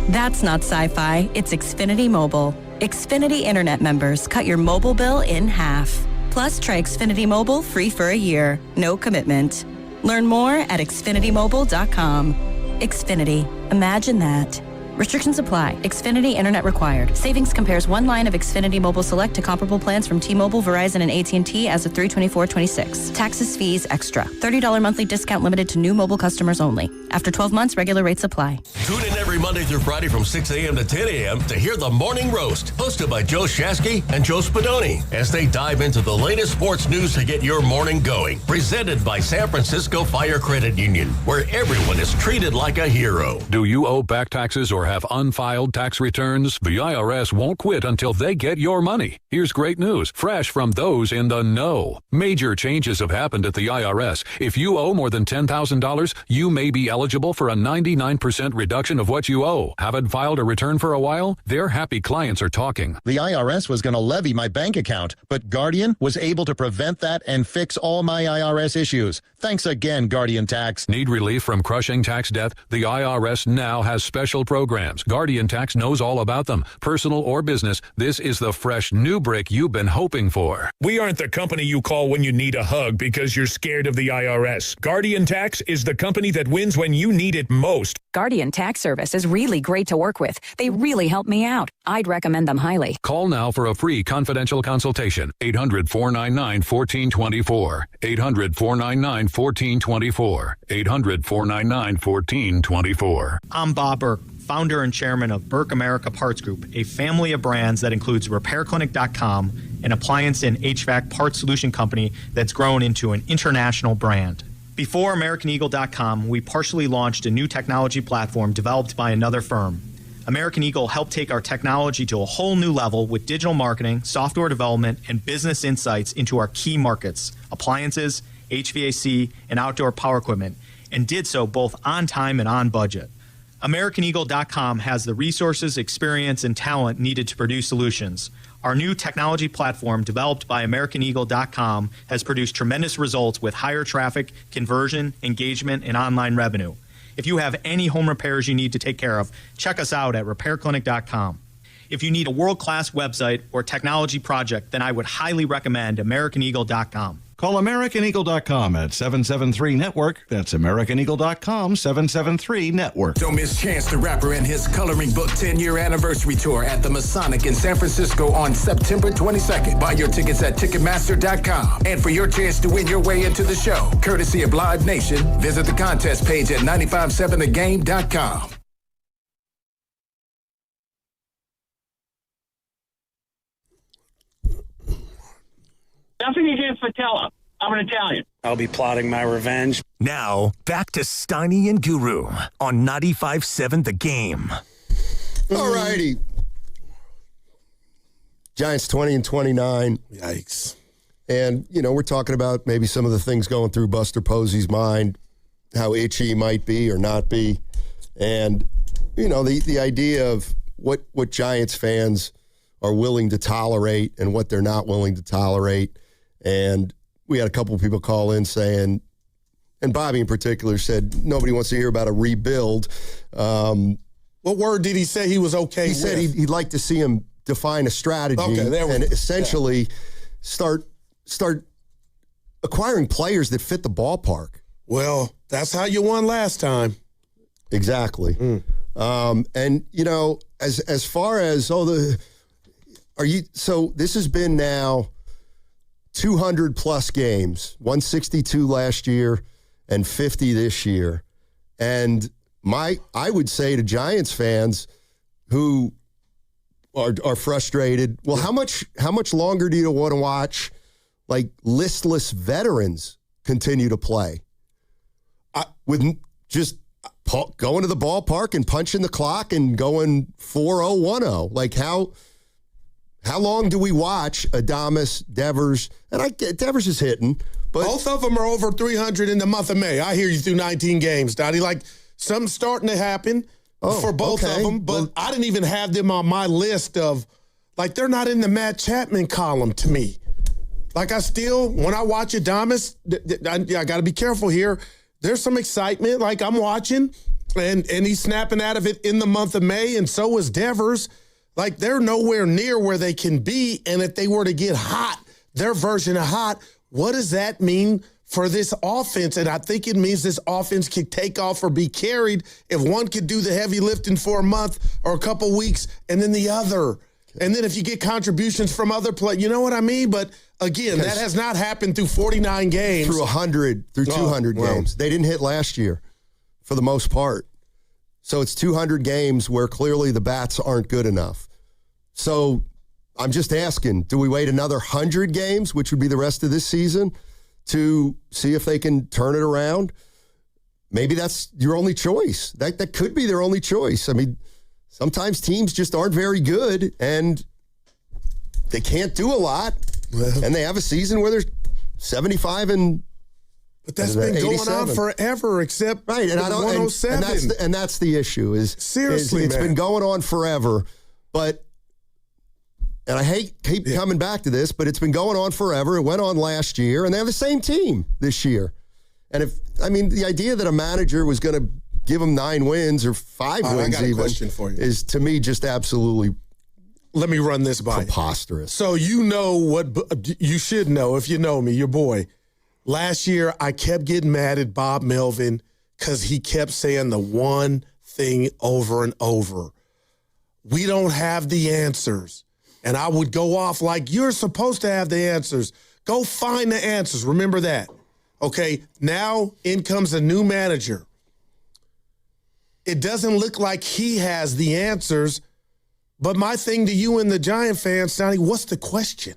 S9: That's not sci-fi, it's Xfinity Mobile. Xfinity Internet members cut your mobile bill in half. Plus, try Xfinity Mobile free for a year. No commitment. Learn more at xfinitymobile.com. Xfinity. Imagine that. Restrictions apply. Xfinity Internet required. Savings compares one line of Xfinity Mobile Select to comparable plans from T-Mobile, Verizon, and AT&T as of 3/24/26. Taxes, fees, extra. $30 monthly discount limited to new mobile customers only. After 12 months, regular rates apply.
S17: Tune in every Monday through Friday from 6 a.m. to 10 a.m. to hear The Morning Roast, hosted by Joe Shasky and Joe Spadoni, as they dive into the latest sports news to get your morning going. Presented by San Francisco Fire Credit Union, where everyone is treated like a hero.
S18: Do you owe back taxes or have unfiled tax returns? The IRS won't quit until they get your money. Here's great news, fresh from those in the know. Major changes have happened at the IRS. If you owe more than $10,000, you may be eligible for a 99% reduction of what you owe. Haven't filed a return for a while? Their happy clients are talking.
S24: The IRS was going to levy my bank account, but Guardian was able to prevent that and fix all my IRS issues. Thanks again, Guardian Tax.
S18: Need relief from crushing tax debt? The IRS now has special programs. Guardian Tax knows all about them. Personal or business, this is the fresh new break you've been hoping for.
S26: We aren't the company you call when you need a hug because you're scared of the IRS. Guardian Tax is the company that wins when you need it most.
S27: Guardian Tax Service is really great to work with. They really help me out. I'd recommend them highly.
S18: Call now for a free confidential consultation. 800-499-1424. 800-499-1424. 800-499-1424.
S28: I'm Bob Burke, founder and chairman of Burke America Parts Group, a family of brands that includes RepairClinic.com, an appliance and HVAC parts solution company that's grown into an international brand. Before AmericanEagle.com, we partially launched a new technology platform developed by another firm. American Eagle helped take our technology to a whole new level with digital marketing, software development, and business insights into our key markets, appliances, HVAC, and outdoor power equipment, and did so both on time and on budget. AmericanEagle.com has the resources, experience, and talent needed to produce solutions. Our new technology platform, developed by AmericanEagle.com, has produced tremendous results with higher traffic, conversion, engagement, and online revenue. If you have any home repairs you need to take care of, check us out at RepairClinic.com. If you need a world-class website or technology project, then I would highly recommend AmericanEagle.com.
S29: Call AmericanEagle.com at 773-NETWORK. That's AmericanEagle.com, 773-NETWORK.
S30: Don't miss Chance the Rapper and his Coloring Book 10-year anniversary tour at the Masonic in San Francisco on September 22nd. Buy your tickets at Ticketmaster.com. And for your chance to win your way into the show, courtesy of Live Nation, visit the contest page at 957thegame.com.
S31: Nothing against Vitella. I'm an Italian.
S7: I'll be plotting my revenge.
S22: Now, back to Steiny and Guru on 95.7 The Game.
S4: All righty. Giants 20-29.
S2: Yikes.
S4: And, you know, we're talking about maybe some of the things going through Buster Posey's mind, how itchy he might be or not be. And, you know, the idea of what Giants fans are willing to tolerate and what they're not willing to tolerate. And we had a couple of people call in saying, and Bobby in particular said, nobody wants to hear about a rebuild.
S2: What word did he say he was okay
S4: He
S2: with?
S4: said he'd like to see him define a strategy and essentially start acquiring players that fit the ballpark.
S2: Well, that's how you won last time.
S4: Exactly. And you know, as far as so this has been now 200 plus games, 162 last year and 50 this year. And I would say to Giants fans who are frustrated, well, how much longer do you want to watch like listless veterans continue to play? With just going to the ballpark and punching the clock and going 4-0-1-0. Like how long do we watch Adames, Devers, and Devers is hitting, but
S2: both of them are over 300 in the month of May. I hear you through 19 games, Dottie. Like something's starting to happen for both of them, but I didn't even have them on my list of like they're not in the Matt Chapman column to me. Like when I watch Adames, I got to be careful here. There's some excitement, like I'm watching, and he's snapping out of it in the month of May, and so is Devers. Like they're nowhere near where they can be, and if they were to get hot, their version of hot, what does that mean for this offense? And I think it means this offense could take off or be carried if one could do the heavy lifting for a month or a couple weeks, and then the other. And then if you get contributions from other players, you know what I mean? But again, that has not happened through 49 games.
S4: Through 200 games. They didn't hit last year for the most part. So it's 200 games where clearly the bats aren't good enough. So I'm just asking, do we wait another 100 games, which would be the rest of this season, to see if they can turn it around? Maybe that's your only choice. That could be their only choice. I mean, sometimes teams just aren't very good and they can't do a lot. And they have a season where they're 75 and
S2: but that's been
S4: 87.
S2: Going on forever, except
S4: right. And
S2: 107.
S4: And that's the issue.
S2: Seriously,
S4: it's been going on forever. But and I hate coming back to this, but it's been going on forever. It went on last year, and they have the same team this year. And the idea that a manager was going to give them 9 wins or 5 wins
S2: I got
S4: even
S2: a question for you.
S4: is to me just absolutely.
S2: Let me run this by
S4: preposterous.
S2: So you know what you should know if you know me, your boy. Last year, I kept getting mad at Bob Melvin because he kept saying the one thing over and over. We don't have the answers. And I would go off like, you're supposed to have the answers. Go find the answers. Remember that. Okay, now in comes a new manager. It doesn't look like he has the answers. But my thing to you and the Giant fans, Sonny, what's the question?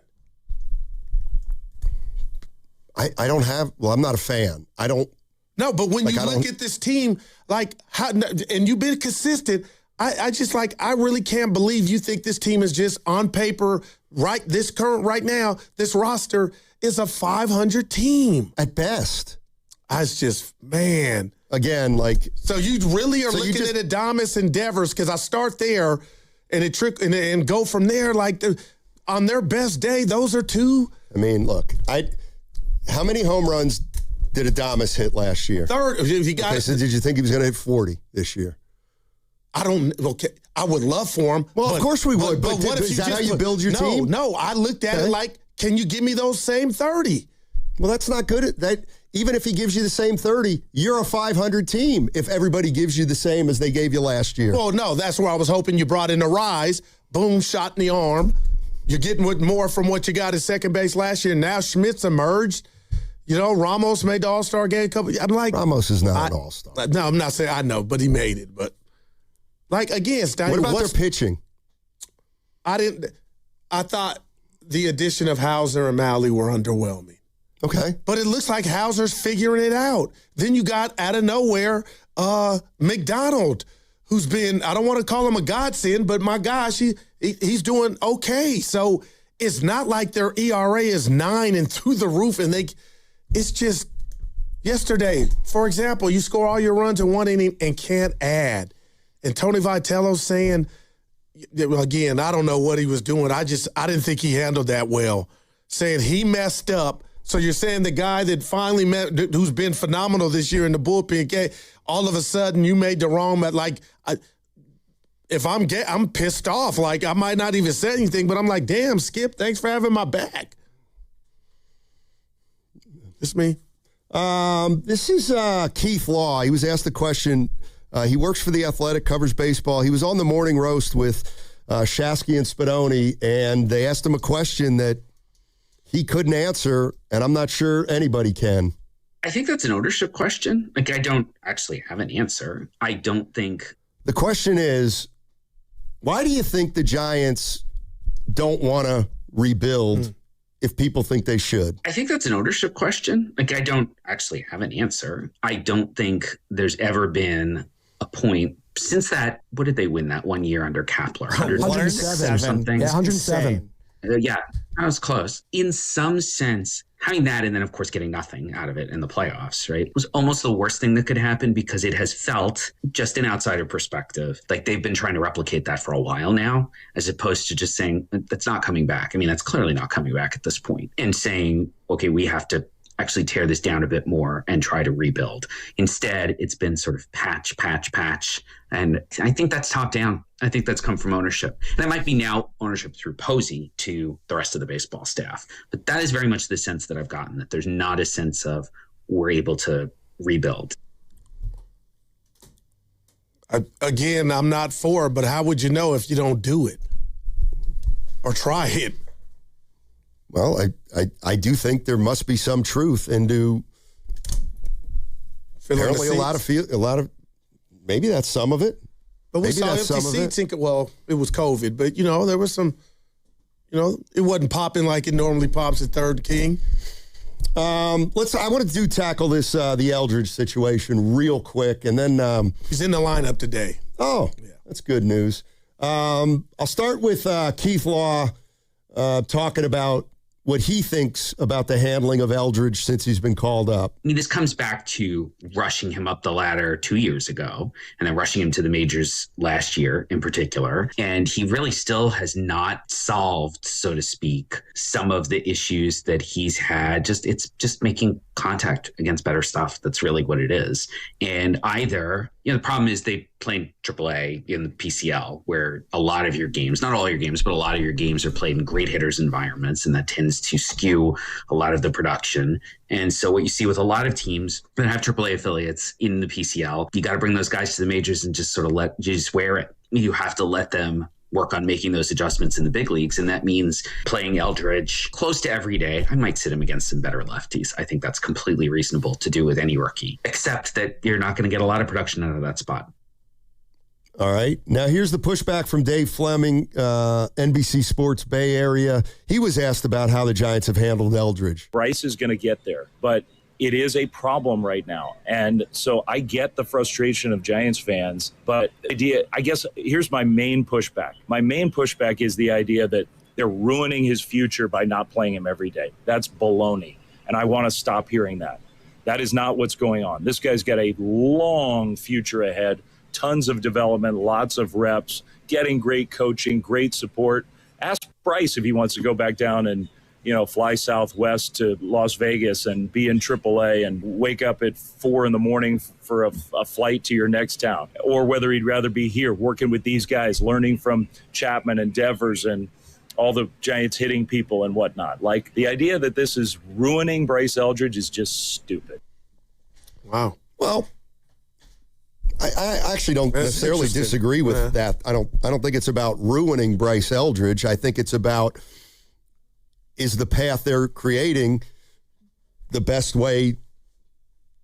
S4: I don't have, I'm not a fan. I don't.
S2: No, but when you look at this team, like, how, and you've been consistent, I just I really can't believe you think this team is just on paper, right now, this roster is a 500 team.
S4: At best.
S2: It's just, man.
S4: Again,
S2: So you really are looking at Adames and Devers, because I start there, and go from there. On their best day, those are 2.
S4: I mean, look, how many home runs did Adames hit last year?
S2: 30.
S4: So did you think he was going to hit 40 this year?
S2: I would love for him.
S4: Well, of course we would. But
S2: what if
S4: is that how you build your team?
S2: No, I looked at it like, can you give me those same 30?
S4: Well, that's not good at that. Even if he gives you the same 30, you're a 500 team if everybody gives you the same as they gave you last year.
S2: Well, no, that's where I was hoping you brought in a rise. Boom, shot in the arm. You're getting more from what you got at second base last year. Now Schmidt's emerged. You know, Ramos made the All-Star game a couple. I'm like,
S4: Ramos is not an All-Star.
S2: No, I'm not saying I know, but he made it. But again, Stein,
S4: what about their pitching?
S2: I thought the addition of Hauser and Malley were underwhelming.
S4: Okay.
S2: But it looks like Hauser's figuring it out. Then you got, out of nowhere, McDonald, who's been, I don't want to call him a godsend, but my gosh, he's doing okay. So it's not like their ERA is 9 and through the roof, and it's just, yesterday, for example, you score all your runs in 1 inning and can't add. And Tony Vitello's saying, again, I don't know what he was doing. I didn't think he handled that well. Saying he messed up. So you're saying the guy that finally who's been phenomenal this year in the bullpen, all of a sudden you made the wrong, if I'm pissed off. Like, I might not even say anything, but I'm like, damn, Skip, thanks for having my back. This me?
S4: This is Keith Law. He was asked the question. He works for The Athletic, covers baseball. He was on the morning roast with Shasky and Spadoni, and they asked him a question that he couldn't answer, and I'm not sure anybody can.
S12: I think that's an ownership question. Like, I don't actually have an answer. I don't think.
S4: The question is, why do you think the Giants don't want to rebuild if people think they should?
S12: I think that's an ownership question. Like, I don't actually have an answer. I don't think there's ever been a point since that. What did they win that 1 year under Kapler? 107 or something.
S1: Yeah, 107.
S12: Yeah, that was close. In some sense, having that and then, of course, getting nothing out of it in the playoffs, right, was almost the worst thing that could happen because it has felt, just an outsider perspective, like they've been trying to replicate that for a while now, as opposed to just saying, that's not coming back. I mean, that's clearly not coming back at this point. And saying, okay, we have to actually tear this down a bit more and try to rebuild. Instead, it's been sort of patch. And I think that's top down. I think that's come from ownership. And that might be now ownership through Posey to the rest of the baseball staff. But that is very much the sense that I've gotten, that there's not a sense of we're able to rebuild.
S2: Again, I'm not for it, but how would you know if you don't do it or try it?
S4: Well, I do think there must be some truth into apparently a lot of maybe that's some of it.
S2: But we saw empty seats. Well, it was COVID, but there was some. It wasn't popping like it normally pops at Third King.
S4: I want to tackle this the Eldridge situation real quick, and then
S2: he's in the lineup today.
S4: Oh, yeah, that's good news. I'll start with Keith Law talking about what he thinks about the handling of Eldridge since he's been called up.
S12: I mean, this comes back to rushing him up the ladder 2 years ago and then rushing him to the majors last year in particular. And he really still has not solved, so to speak, some of the issues that he's had. It's just making contact against better stuff. That's really what it is. And either, the problem is they play in AAA in the PCL, where a lot of your games, not all your games, but a lot of your games are played in great hitters environments, and that tends to skew a lot of the production. And so what you see with a lot of teams that have AAA affiliates in the PCL, you got to bring those guys to the majors and just sort of just wear it. You have to let them work on making those adjustments in the big leagues. And that means playing Eldridge close to every day. I might sit him against some better lefties. I think that's completely reasonable to do with any rookie, except that you're not going to get a lot of production out of that spot.
S4: All right. Now, here's the pushback from Dave Fleming, NBC Sports Bay Area. He was asked about how the Giants have handled Eldridge.
S3: Bryce is going to get there, but it is a problem right now. And so I get the frustration of Giants fans, but I guess here's my main pushback. My main pushback is the idea that they're ruining his future by not playing him every day. That's baloney. And I want to stop hearing that. That is not what's going on. This guy's got a long future ahead. Tons of development, lots of reps, getting great coaching, great support. Ask Bryce if he wants to go back down and, fly southwest to Las Vegas and be in AAA and wake up at 4 a.m. for a flight to your next town, or whether he'd rather be here working with these guys, learning from Chapman and Devers and all the Giants hitting people and whatnot. Like, the idea that this is ruining Bryce Eldridge is just stupid.
S2: Wow.
S4: Well, I actually don't necessarily disagree with that. I don't think it's about ruining Bryce Eldridge. I think it's about, is the path they're creating the best way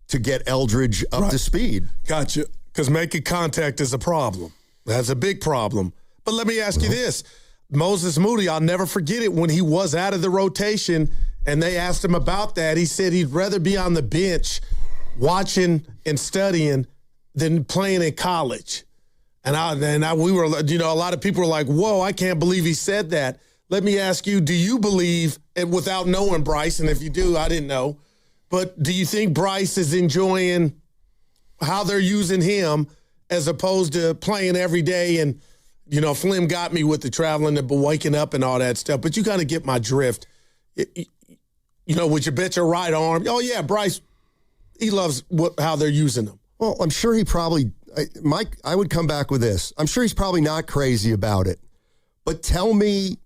S4: to get Eldridge up to speed?
S2: Gotcha. Because making contact is a problem. That's a big problem. But let me ask you this. Moses Moody, I'll never forget it, when he was out of the rotation and they asked him about that, he said he'd rather be on the bench watching and studying than playing in college. And we were, a lot of people were like, whoa, I can't believe he said that. Let me ask you, do you believe, and without knowing Bryce, and if you do, I didn't know, but do you think Bryce is enjoying how they're using him as opposed to playing every day? And, Flim got me with the traveling and waking up and all that stuff, but you kind of get my drift. Would you bet your right arm? Oh, yeah, Bryce, he loves how they're using him.
S4: Well, I'm sure he probably, Mike, I would come back with this. I'm sure he's probably not crazy about it, but tell me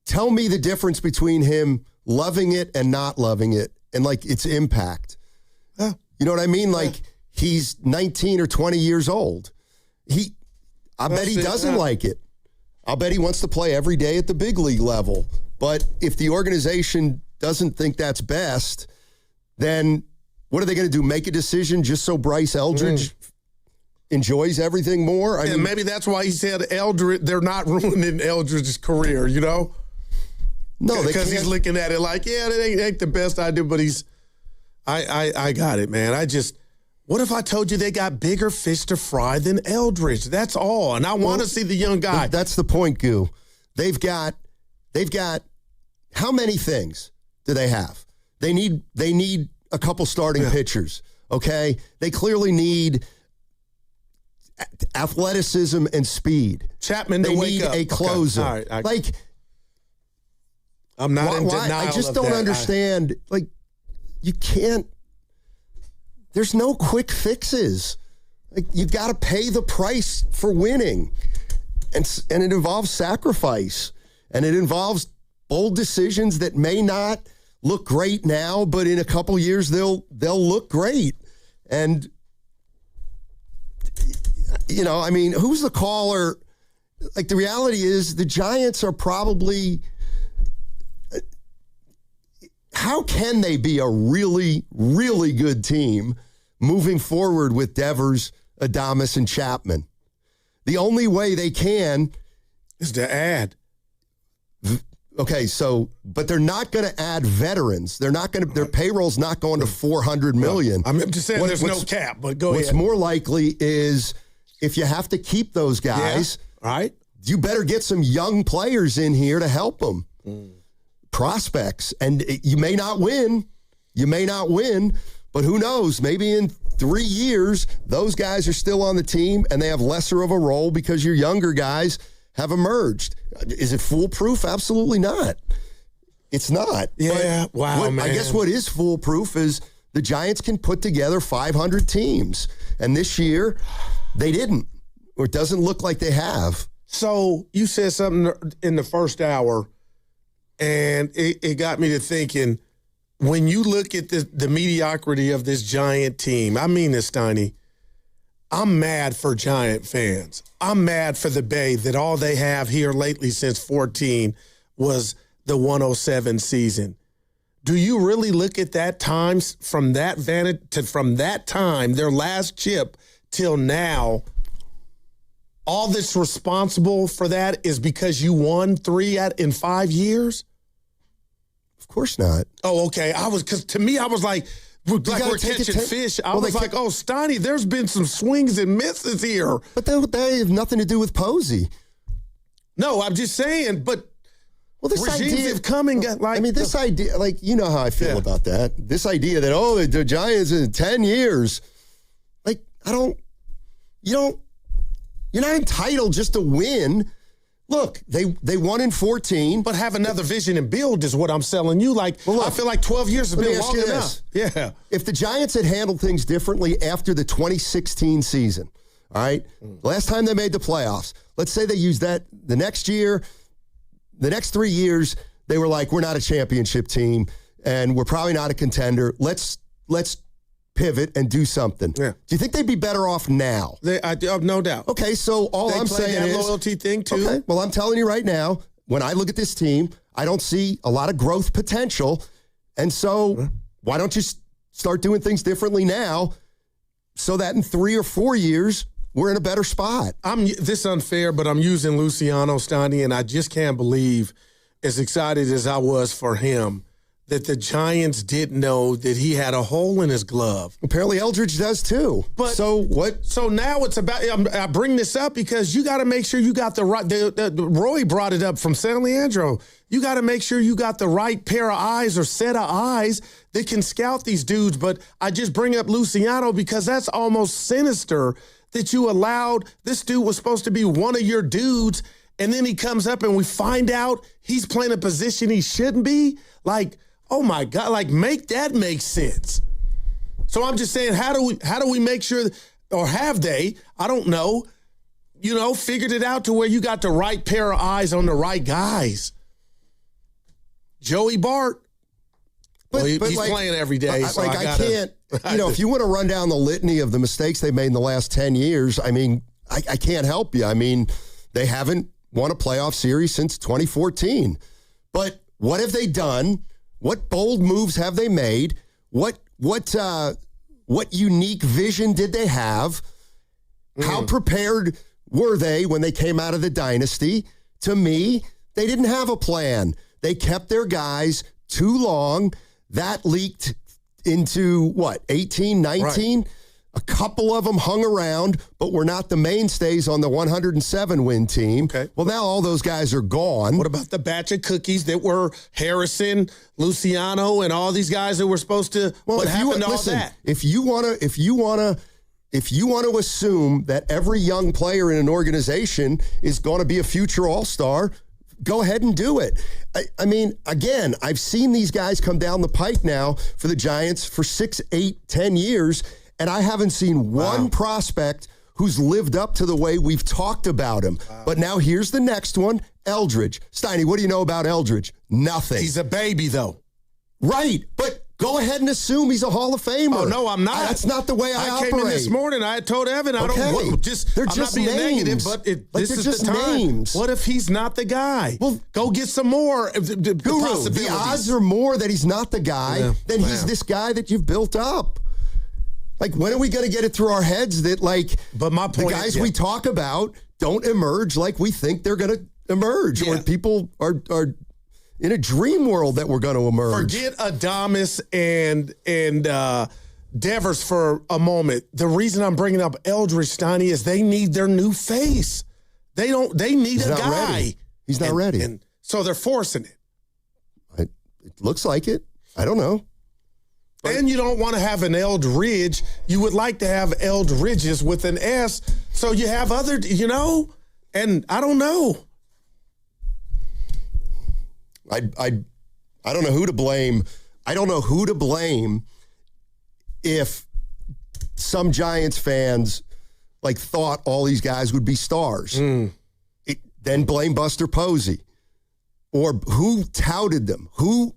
S4: the difference between him loving it and not loving it, and like its impact.
S2: Yeah.
S4: You know what I mean? Like he's 19 or 20 years old. I bet he doesn't like it. I'll bet he wants to play every day at the big league level. But if the organization doesn't think that's best, then what are they going to do? Make a decision just so Bryce Eldridge enjoys everything more? I mean,
S2: maybe that's why he said Eldridge. They're not ruining Eldridge's career, you know?
S4: No,
S2: because he's looking at it like, yeah, that ain't the best idea, but I got it, man. What if I told you they got bigger fish to fry than Eldridge? That's all. And I want to see the young guy.
S4: That's the point, Goo. They've got how many things do they have? They need a couple starting pitchers, okay? They clearly need athleticism and speed.
S2: Chapman
S4: they
S2: to wake
S4: need
S2: up.
S4: a closer.
S2: Okay. All right.
S4: I'm not in denial. I just don't understand. You can't. There's no quick fixes. You got to pay the price for winning, and it involves sacrifice, and it involves bold decisions that may not look great now, but in a couple years they'll look great. And I mean, who's the caller? Like, the reality is the Giants are probably. How can they be a really, really good team moving forward with Devers, Adames, and Chapman? The only way they can
S2: is to add.
S4: Okay, but they're not going to add veterans. They're not going to. Their payroll's not going to $400 million.
S2: I'm just saying there's no cap, but go ahead.
S4: What's more likely is if you have to keep those guys,
S2: right?
S4: You better get some young players in here to help them. Prospects, and you may not win, but who knows? Maybe in 3 years, those guys are still on the team and they have lesser of a role because your younger guys have emerged. Is it foolproof? Absolutely not. It's not.
S2: Yeah, wow, man.
S4: I guess what is foolproof is the Giants can put together 500 teams, and this year they didn't, or it doesn't look like they have.
S2: So you said something in the first hour, and it got me to thinking, when you look at the mediocrity of this Giant team, I mean this, Steiny, I'm mad for Giant fans. I'm mad for the Bay that all they have here lately since 14 was the 107 season. Do you really look at that time from that time, their last chip till now, all that's responsible for that is because you won 3 in 5 years?
S4: Of course not.
S2: Oh, okay. Because to me, I was like we're catching fish. I was like, oh, Steiny, there's been some swings and misses here.
S4: But they have nothing to do with Posey.
S2: No, I'm just saying, but
S4: this
S2: regimes
S4: idea
S2: have come and got like.
S4: I mean, this idea, like, you know how I feel about that. This idea that, the Giants in 10 years, like, you're not entitled just to win. Look, they won in 14.
S2: But have another vision and build is what I'm selling you. Like, I feel like 12 years has been long enough. Yeah.
S4: If the Giants had handled things differently after the 2016 season, all right, last time they made the playoffs, let's say they used that the next year, the next 3 years, they were like, we're not a championship team and we're probably not a contender. Let's pivot and do something. Yeah. Do you think they'd be better off now?
S2: I have no doubt.
S4: Okay, so all I'm saying is
S2: that loyalty thing too.
S4: Okay, well, I'm telling you right now, when I look at this team, I don't see a lot of growth potential, and so why don't you start doing things differently now, so that in 3 or 4 years we're in a better spot?
S2: This is unfair, but I'm using Luciano, Steiny, and I just can't believe, as excited as I was for him, that the Giants didn't know that he had a hole in his glove.
S4: Apparently Eldridge does too.
S2: But
S4: so what?
S2: So now it's about, I bring this up because you got to make sure you got the right, Roy brought it up from San Leandro. You got to make sure you got the right pair of eyes or set of eyes that can scout these dudes. But I just bring up Luciano because that's almost sinister that you allowed, this dude was supposed to be one of your dudes, and then he comes up and we find out he's playing a position he shouldn't be. Like, oh my God, like make that make sense. So I'm just saying, how do we make sure or have they? I don't know. Figured it out to where you got the right pair of eyes on the right guys. Joey Bart. He's playing every day.
S4: I can't. If you want to run down the litany of the mistakes they've made in the last 10 years, I mean, I can't help you. I mean, they haven't won a playoff series since 2014. But what have they done? What bold moves have they made? What unique vision did they have? How prepared were they when they came out of the dynasty? To me, they didn't have a plan. They kept their guys too long. That leaked into, 18, 19? Right. A couple of them hung around, but were not the mainstays on the 107-win team. Okay. Well, now all those guys are gone.
S2: What about the batch of cookies that were Harrison, Luciano, and all these guys that were supposed to?
S4: Well,
S2: what happened to all that?
S4: If you want to assume that every young player in an organization is going to be a future all-star, go ahead and do it. I mean, again, I've seen these guys come down the pike now for the Giants for 6, 8, 10 years, and I haven't seen one prospect who's lived up to the way we've talked about him. Wow. But now here's the next one, Eldridge. Steiny, what do you know about Eldridge? Nothing.
S2: He's a baby, though.
S4: Right, but go ahead and assume he's a Hall of Famer.
S2: Oh, no, I'm not.
S4: That's not the way I operate.
S2: I came in this morning, I told Evan,
S4: they're
S2: I'm
S4: just
S2: not being
S4: names.
S2: negative, but this is
S4: just
S2: the time.
S4: Names.
S2: What if he's not the guy? Well, go get some more
S4: Guru, the odds are more that he's not the guy than he's this guy that you've built up. Like, when are we going to get it through our heads that,
S2: but my point
S4: the guys we talk about don't emerge like we think they're going to emerge, or people are in a dream world that we're going to emerge.
S2: Forget Adames and Devers for a moment. The reason I'm bringing up Eldridge, Steiny, is they need their new face. They need a guy.
S4: Ready. He's not ready.
S2: And so they're forcing it.
S4: It looks like it. I don't know.
S2: And you don't want to have an Eldridge. You would like to have Eldridges with an S, so you have other, and I don't know.
S4: I don't know who to blame. I don't know who to blame if some Giants fans thought all these guys would be stars. Then blame Buster Posey. Or who touted them? Who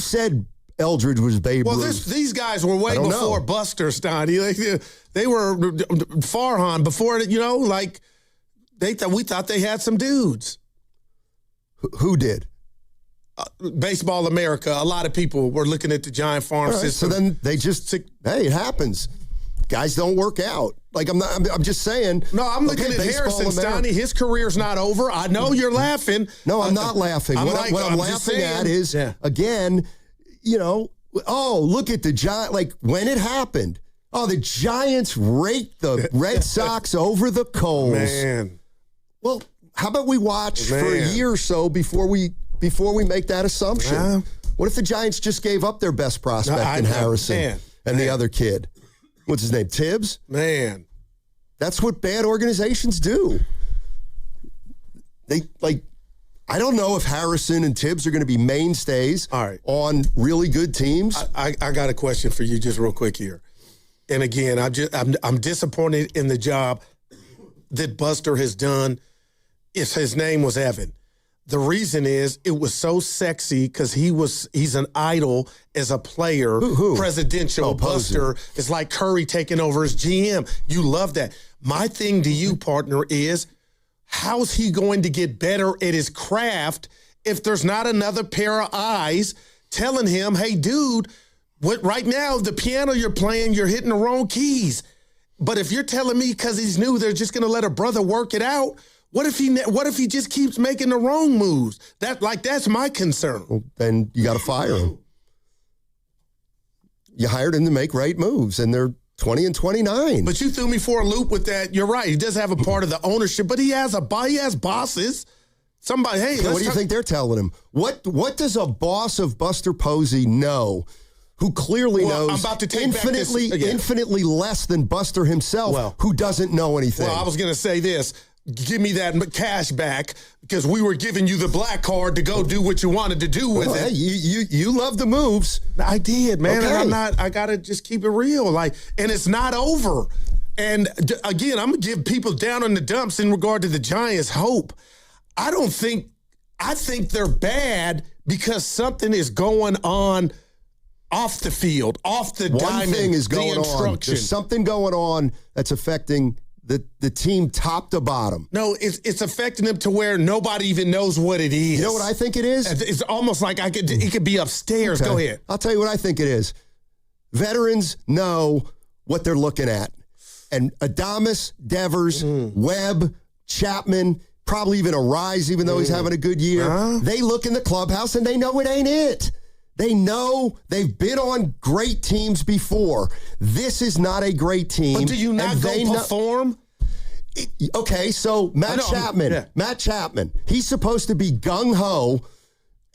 S4: said Eldridge was Babe Ruth?
S2: Well, these guys were way before Buster, Steiny. They were Farhan before, we thought they had some dudes.
S4: Who did?
S2: Baseball America. A lot of people were looking at the Giant farm system.
S4: So then they just, hey, it happens. Guys don't work out. I'm just saying.
S2: No, I'm looking at Harrison, Steiny. His career's not over. I know you're laughing.
S4: No, I'm not laughing. What I'm laughing at is, again, look at the Giants. When it happened, the Giants raked the Red Sox over the coals.
S2: Man.
S4: Well, how about we watch for a year or so before we make that assumption? Yeah. What if the Giants just gave up their best prospect in Harrison and the other kid? What's his name? Tibbs?
S2: Man.
S4: That's what bad organizations do. I don't know if Harrison and Tibbs are going to be mainstays on really good teams.
S2: I got a question for you just real quick here. And again, I'm disappointed in the job that Buster has done. If his name was Evan. The reason is it was so sexy because he's an idol as a player.
S4: Who?
S2: Presidential. Buster is like Curry taking over as GM. You love that. My thing to you, partner, is how's he going to get better at his craft if there's not another pair of eyes telling him, hey, dude, what right now, the piano you're playing, you're hitting the wrong keys. But if you're telling me because he's new, they're just going to let a brother work it out, what if he just keeps making the wrong moves? That's my concern.
S4: Well, then you got to fire him. You hired him to make right moves, and they're 20 and 29.
S2: But you threw me for a loop with that. You're right. He does have a part of the ownership, but he has bosses. Somebody, hey,
S4: what do you think they're telling him? What does a boss of Buster Posey know? Who clearly knows
S2: I'm about to take
S4: infinitely less than Buster himself, who doesn't know anything.
S2: Well, I was going to say this. give me that cash back because we were giving you the black card to go do what you wanted to do with it.
S4: Hey, you love the moves.
S2: I did, man.
S4: Okay.
S2: And I gotta just keep it real. And it's not over. And again, I'm gonna give people down in the dumps in regard to the Giants hope. I think they're bad because something is going on off the field, off the diamond.
S4: One thing is going on. There's something going on that's affecting the team top to bottom.
S2: No, it's affecting them to where nobody even knows what it is.
S4: You know what I think it is?
S2: It's almost like it could be upstairs.
S4: Okay.
S2: Go ahead.
S4: I'll tell you what I think it is. Veterans know what they're looking at. And Adames, Devers, Webb, Chapman, probably even Arise, even though he's having a good year. They look in the clubhouse and they know it ain't it. They know they've been on great teams before. This is not a great team.
S2: But do you not go perform?
S4: Okay, so Matt Chapman, he's supposed to be gung-ho.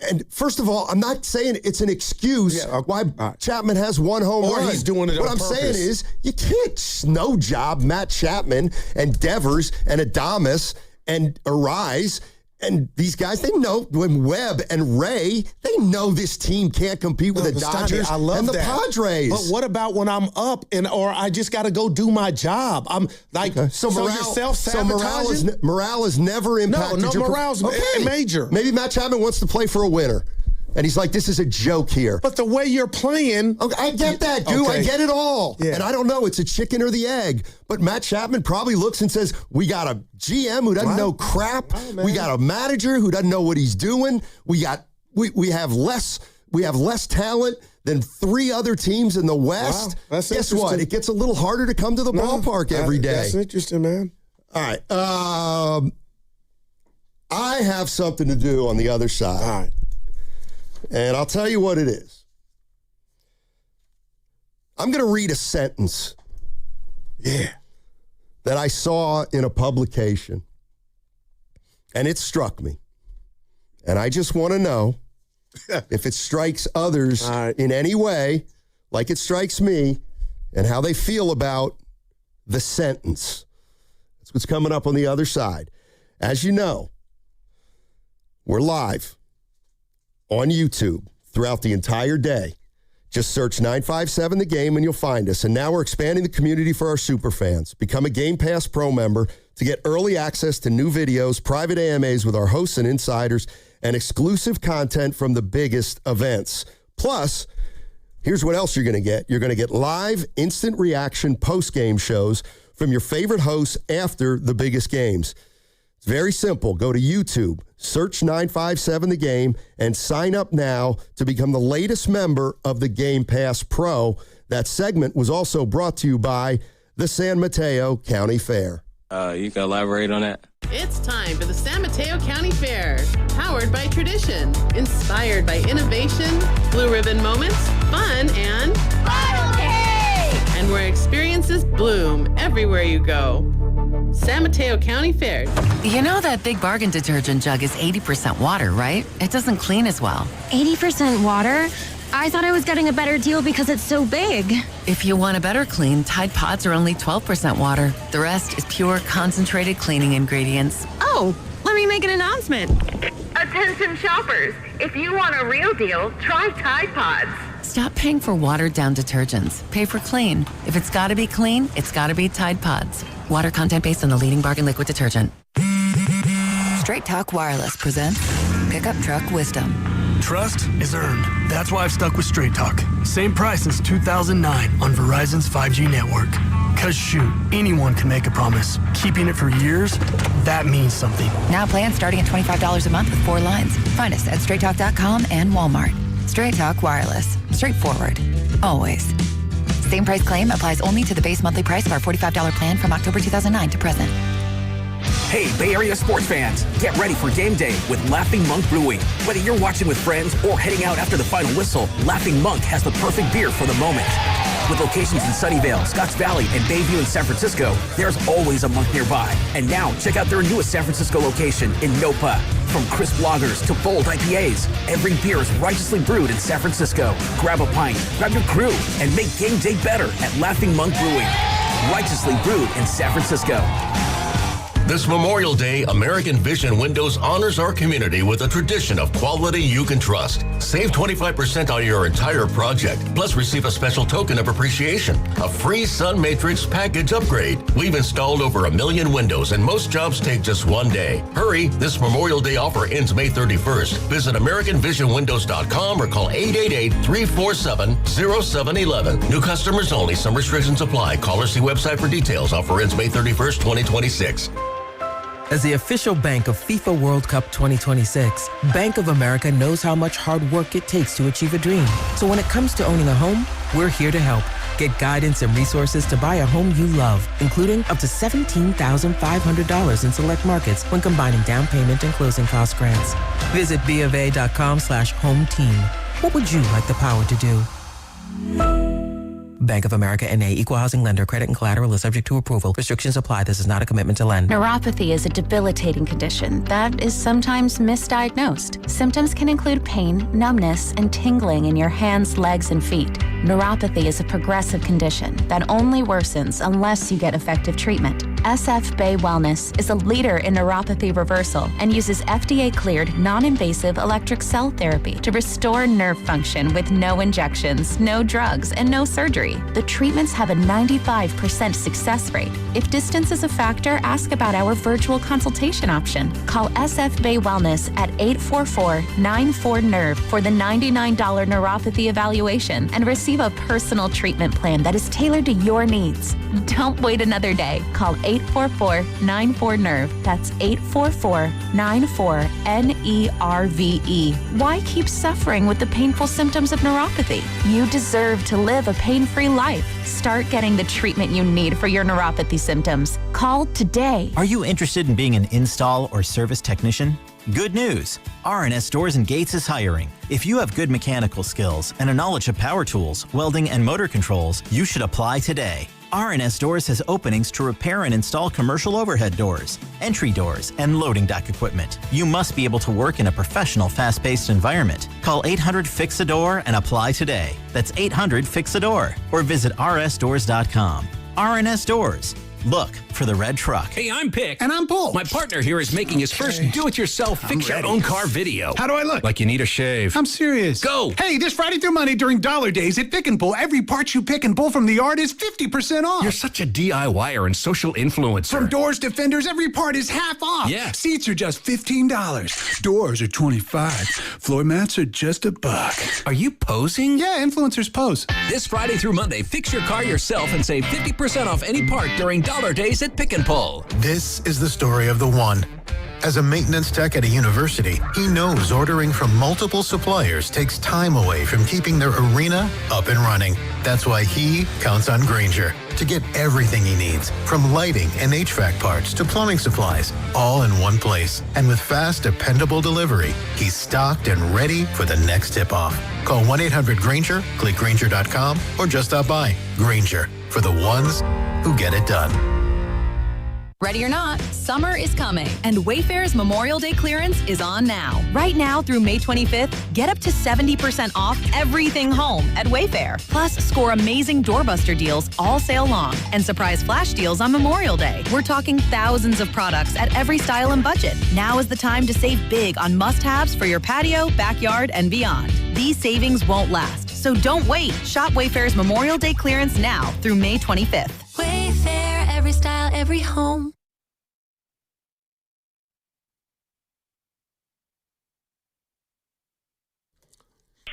S4: And first of all, I'm not saying it's an excuse why Chapman has one home run.
S2: Or he's doing it on
S4: What I'm
S2: purpose.
S4: saying is you can't snow job Matt Chapman and Devers and Adames and Arise. And these guys, they know when Webb and Ray, they know this team can't compete with the Dodgers and the Padres.
S2: But what about when I'm up or I just got to go do my job? I'm like, so you're self-sabotaging?
S4: morale is never impacted.
S2: No, morale's major.
S4: Maybe Matt Chapman wants to play for a winner. And he's like, this is a joke here.
S2: But the way you're playing.
S4: Okay, I get that, Goo.
S2: Okay.
S4: I get it all.
S2: Yeah.
S4: And I don't know, it's a chicken or the egg. But Matt Chapman probably looks and says, we got a GM who doesn't know crap. We got a manager who doesn't know what he's doing. We have less talent than 3 other teams in the West.
S2: Wow, that's
S4: Guess what? It gets a little harder to come to the ballpark every day.
S2: That's interesting, man.
S4: All right. I have something to do on the other side.
S2: All right.
S4: And I'll tell you what it is. I'm going to read a sentence.
S2: Yeah.
S4: That I saw in a publication. And it struck me. And I just want to know if it strikes others in any way, like it strikes me, and how they feel about the sentence. That's what's coming up on the other side. As you know, we're live on YouTube throughout the entire day. Just search 957 The Game and you'll find us. And now we're expanding the community for our super fans. Become a Game Pass Pro member to get early access to new videos, private AMAs with our hosts and insiders, and exclusive content from the biggest events. Plus, here's what else you're going to get. You're going to get live, instant reaction post-game shows from your favorite hosts after the biggest games. It's very simple. Go to YouTube, search 957 The Game, and sign up now to become the latest member of the Game Pass Pro. That segment was also brought to you by the San Mateo County Fair.
S1: You can elaborate on that?
S6: It's time for the San Mateo County Fair. Powered by tradition, inspired by innovation, blue ribbon moments, fun, and and where experiences bloom everywhere you go. San Mateo County Fair.
S27: You know that Big Bargain detergent jug is 80% water, right? It doesn't clean as well.
S8: 80% water? I thought I was getting a better deal because it's so big.
S27: If you want a better clean, Tide Pods are only 12% water. The rest is pure, concentrated cleaning ingredients.
S8: Oh, let me make an announcement.
S10: Attention shoppers, if you want a real deal, try Tide Pods.
S27: Stop paying for watered-down detergents. Pay for clean. If it's got to be clean, it's got to be Tide Pods. Water content based on the leading bargain liquid detergent. Straight Talk Wireless presents Pickup Truck Wisdom.
S11: Trust is earned. That's why I've stuck with Straight Talk. Same price since 2009 on Verizon's 5G network. Cause shoot, anyone can make a promise. Keeping it for years, that means something.
S27: Now plans starting at $25 a month with 4 lines. Find us at straighttalk.com and Walmart. Straight Talk Wireless. Straightforward. Always. Same price claim applies only to the base monthly price of our $45 plan from October 2009 to present.
S15: Hey, Bay Area sports fans, get ready for game day with Laughing Monk Brewing. Whether you're watching with friends or heading out after the final whistle, Laughing Monk has the perfect beer for the moment. With locations in Sunnyvale, Scotts Valley, and Bayview in San Francisco, there's always a monk nearby. And now, check out their newest San Francisco location in Nopa. From crisp lagers to bold IPAs, every beer is righteously brewed in San Francisco. Grab a pint, grab your crew, and make game day better at Laughing Monk Brewing. Righteously brewed in San Francisco.
S5: This Memorial Day, American Vision Windows honors our community with a tradition of quality you can trust. Save 25% on your entire project, plus receive a special token of appreciation, a free Sun Matrix package upgrade. We've installed over 1 million windows, and most jobs take just 1 day. Hurry, this Memorial Day offer ends May 31st. Visit AmericanVisionWindows.com or call 888-347-0711. New customers only. Some restrictions apply. Call or see website for details. Offer ends May 31st, 2026.
S9: As the official bank of FIFA World Cup 2026, Bank of America knows how much hard work it takes to achieve a dream. So when it comes to owning a home, we're here to help. Get guidance and resources to buy a home you love, including up to $17,500 in select markets when combining down payment and closing cost grants. Visit BofA.com/home team. What would you like the power to do? Bank of America N.A. Equal Housing Lender. Credit and collateral is subject to approval. Restrictions apply. This is not a commitment to lend.
S13: Neuropathy is a debilitating condition that is sometimes misdiagnosed. Symptoms can include pain, numbness, and tingling in your hands, legs, and feet. Neuropathy is a progressive condition that only worsens unless you get effective treatment. SF Bay Wellness is a leader in neuropathy reversal and uses FDA-cleared, non-invasive electric cell therapy to restore nerve function with no injections, no drugs, and no surgery. The treatments have a 95% success rate. If distance is a factor, ask about our virtual consultation option. Call SF Bay Wellness at 844-94-NERVE for the $99 neuropathy evaluation and receive a personal treatment plan that is tailored to your needs. Don't wait another day. Call 844-94-NERVE. That's 844-94-NERVE. Why keep suffering with the painful symptoms of neuropathy? You deserve to live a pain-free life. Start getting the treatment you need for your neuropathy symptoms. Call today.
S14: Are you interested in being an install or service technician? Good news! R&S Doors and Gates is hiring. If you have good mechanical skills and a knowledge of power tools, welding, and motor controls, you should apply today. R&S Doors has openings to repair and install commercial overhead doors, entry doors, and loading dock equipment. You must be able to work in a professional, fast-paced environment. Call 800-FIX-A-DOOR and apply today. That's 800-FIX-A-DOOR or visit rsdoors.com. R&S Doors. Look for the red truck.
S16: Hey, I'm Pick. And I'm Paul. My partner here is making his first do-it-yourself fix-your-own-car video.
S17: How do I look?
S16: Like you need a shave.
S17: I'm serious.
S16: Go!
S17: Hey, this Friday through Monday during Dollar Days at Pick and Pull, every part you pick and pull from the yard is 50% off.
S16: You're such a DIYer and social influencer.
S17: From doors to fenders, every part is half off.
S16: Yeah.
S17: Seats are just $15. Doors are $25. Floor mats are just $1.
S16: Are you posing?
S17: Yeah, influencers pose.
S16: This Friday through Monday, fix your car yourself and save 50% off any part during Dollar Days at Pick and Pull.
S19: This is the story of the one. As a maintenance tech at a university, he knows ordering from multiple suppliers takes time away from keeping their arena up and running. That's why he counts on Grainger to get everything he needs, from lighting and HVAC parts to plumbing supplies, all in one place. And with fast, dependable delivery, he's stocked and ready for the next tip-off. Call 1-800-GRAINGER, click Grainger.com, or just stop by. Grainger, for the ones who get it done.
S20: Ready or not, summer is coming, and Wayfair's Memorial Day clearance is on now. Right now through May 25th, get up to 70% off everything home at Wayfair. Plus, score amazing doorbuster deals all sale long and surprise flash deals on Memorial Day. We're talking thousands of products at every style and budget. Now is the time to save big on must-haves for your patio, backyard, and beyond. These savings won't last, so don't wait. Shop Wayfair's Memorial Day clearance now through May 25th.
S21: Wayfair, every style, every home.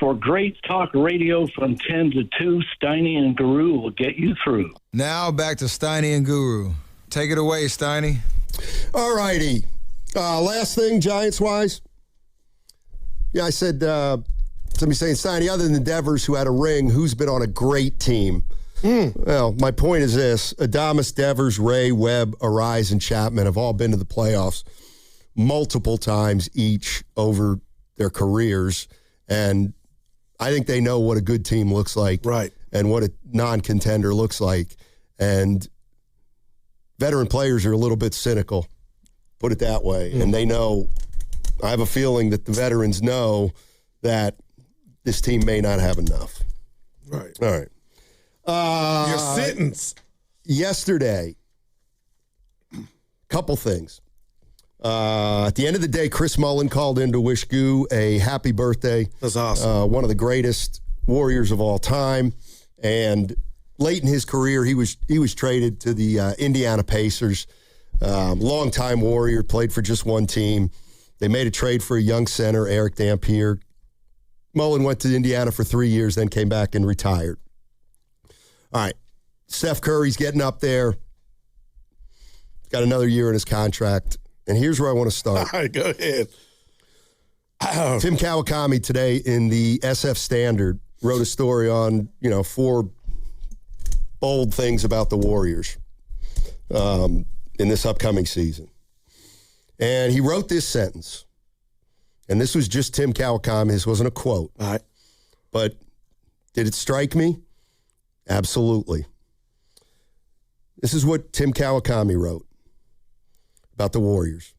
S31: For great talk radio from 10 to 2, Steiny and Guru will get you through.
S23: Now back to Steiny and Guru. Take it away, Steiny.
S4: All righty. Last thing, Giants-wise. Yeah, I said, somebody saying, Steiny, other than the Devers who had a ring, who's been on a great team? Well, my point is this. Adames, Devers, Ray, Webb, Arise, and Chapman have all been to the playoffs multiple times each over their careers. And I think they know what a good team looks like.
S2: Right.
S4: And what a non-contender looks like. And veteran players are a little bit cynical, put it that way. And they know, I have a feeling that the veterans know that this team may not have enough.
S2: Right.
S4: All right.
S2: Your sentence.
S4: Yesterday, couple things. At the end of the day, Chris Mullin called in to wish Goo a happy birthday.
S2: That's awesome.
S4: One of the greatest Warriors of all time. And late in his career, he was traded to the Indiana Pacers. Longtime Warrior, played for just one team. They made a trade for a young center, Eric Dampier. Mullin went to Indiana for 3 years, then came back and retired. All right. Steph Curry's getting up there. Got another year in his contract. And here's where I want to start.
S2: All right, go ahead.
S4: Tim Kawakami today in the SF Standard wrote a story on, 4 bold things about the Warriors in this upcoming season. And he wrote this sentence. And this was just Tim Kawakami. This wasn't a quote.
S2: All right.
S4: But did it strike me? Absolutely. This is what Tim Kawakami wrote about the Warriors.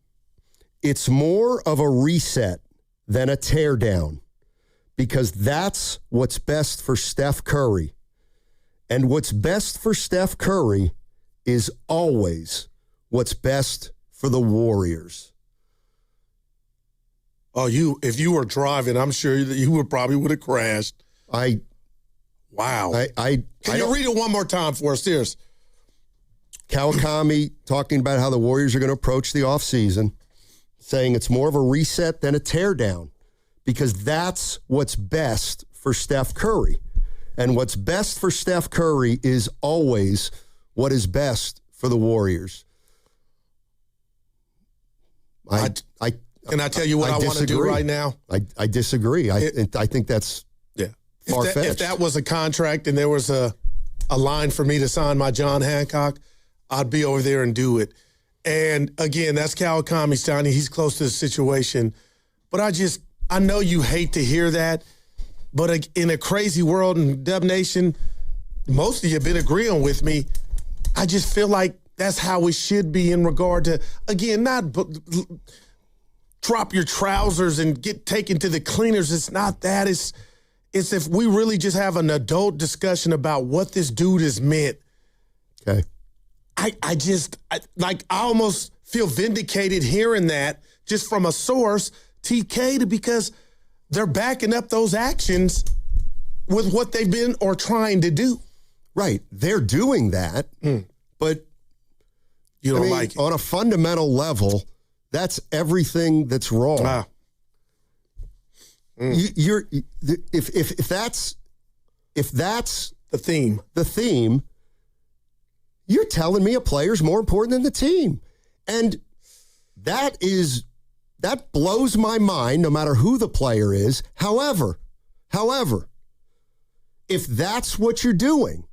S4: It's more of a reset than a teardown because that's what's best for Steph Curry. And what's best for Steph Curry is always what's best for the Warriors.
S2: Oh, if you were driving, I'm sure that you would have crashed. Wow. Can you read it one more time for us, serious?
S4: Kawakami talking about how the Warriors are going to approach the offseason, saying it's more of a reset than a teardown because that's what's best for Steph Curry. And what's best for Steph Curry is always what is best for the Warriors.
S2: Can I tell you what I want to do right now?
S4: I disagree. I think that's far-fetched.
S2: If that was a contract and there was a line for me to sign my John Hancock, I'd be over there and do it. And again, that's Kawakami signing. He's close to the situation. But I know you hate to hear that. But in a crazy world in Dub Nation, most of you have been agreeing with me. I just feel like that's how it should be in regard to, again, not drop your trousers and get taken to the cleaners. It's not that. It's if we really just have an adult discussion about what this dude has meant.
S4: Okay.
S2: I almost feel vindicated hearing that just from a source, TK, because they're backing up those actions with what they've been or trying to do.
S4: Right. They're doing that, but
S2: you don't like it.
S4: On a fundamental level, that's everything that's wrong. If that's the theme, you're telling me a player's more important than the team. And that blows my mind no matter who the player is. However, if that's what you're doing,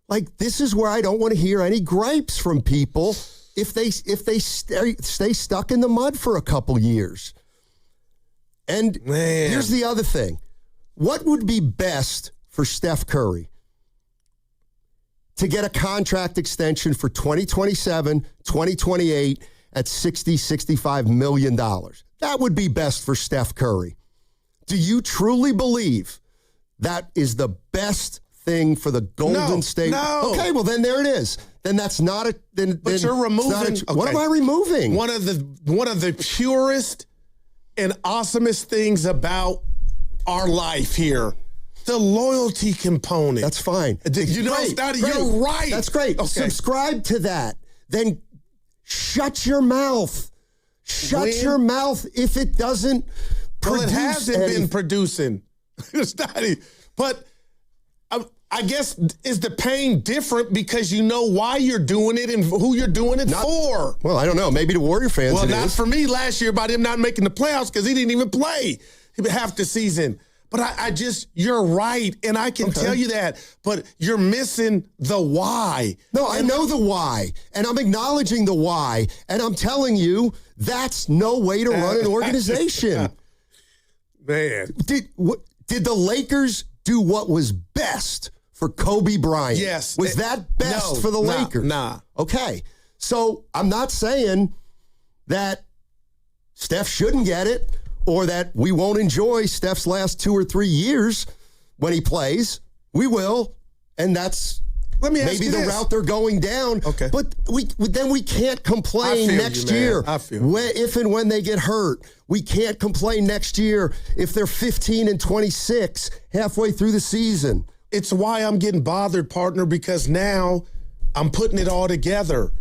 S4: like this is where I don't want to hear any gripes from people if they stay stuck in the mud for a couple years. And here's the other thing. What would be best for Steph Curry? To get a contract extension for 2027, 2028 at $60-65 million. That would be best for Steph Curry. Do you truly believe that is the best thing for the Golden State?
S2: No.
S4: Okay, well then there it is. Then that's not a.
S2: But you're removing.
S4: What am I removing?
S2: One of the purest and awesomest things about our life here. The loyalty component.
S4: That's fine.
S2: You're right.
S4: That's great. Okay. Subscribe to that. Then shut your mouth. Shut your mouth if it doesn't produce.
S2: Well, it hasn't been producing. It's not. But I guess is the pain different because you know why you're doing it and who you're doing it for?
S4: Well, I don't know. Maybe to Warrior fans
S2: well,
S4: it
S2: not
S4: is.
S2: for me last year by him not making the playoffs because he didn't even play half the season. But you're right, and I can tell you that, but you're missing the why.
S4: No, I know the why, and I'm acknowledging the why, and I'm telling you that's no way to run an organization.
S2: Man.
S4: Did the Lakers do what was best for Kobe Bryant?
S2: Yes.
S4: Was that best for the Lakers?
S2: Nah.
S4: Okay. So I'm not saying that Steph shouldn't get it, or that we won't enjoy Steph's last 2 or 3 years when he plays. We will, and that's
S2: Let me ask
S4: maybe
S2: you
S4: the
S2: this.
S4: route they're going down.
S2: Okay.
S4: But then we can't complain
S2: I feel
S4: next
S2: you, man.
S4: year.
S2: I feel
S4: if and when they get hurt. We can't complain next year if they're 15-26 halfway through the season.
S2: It's why I'm getting bothered, partner, because now I'm putting it all together.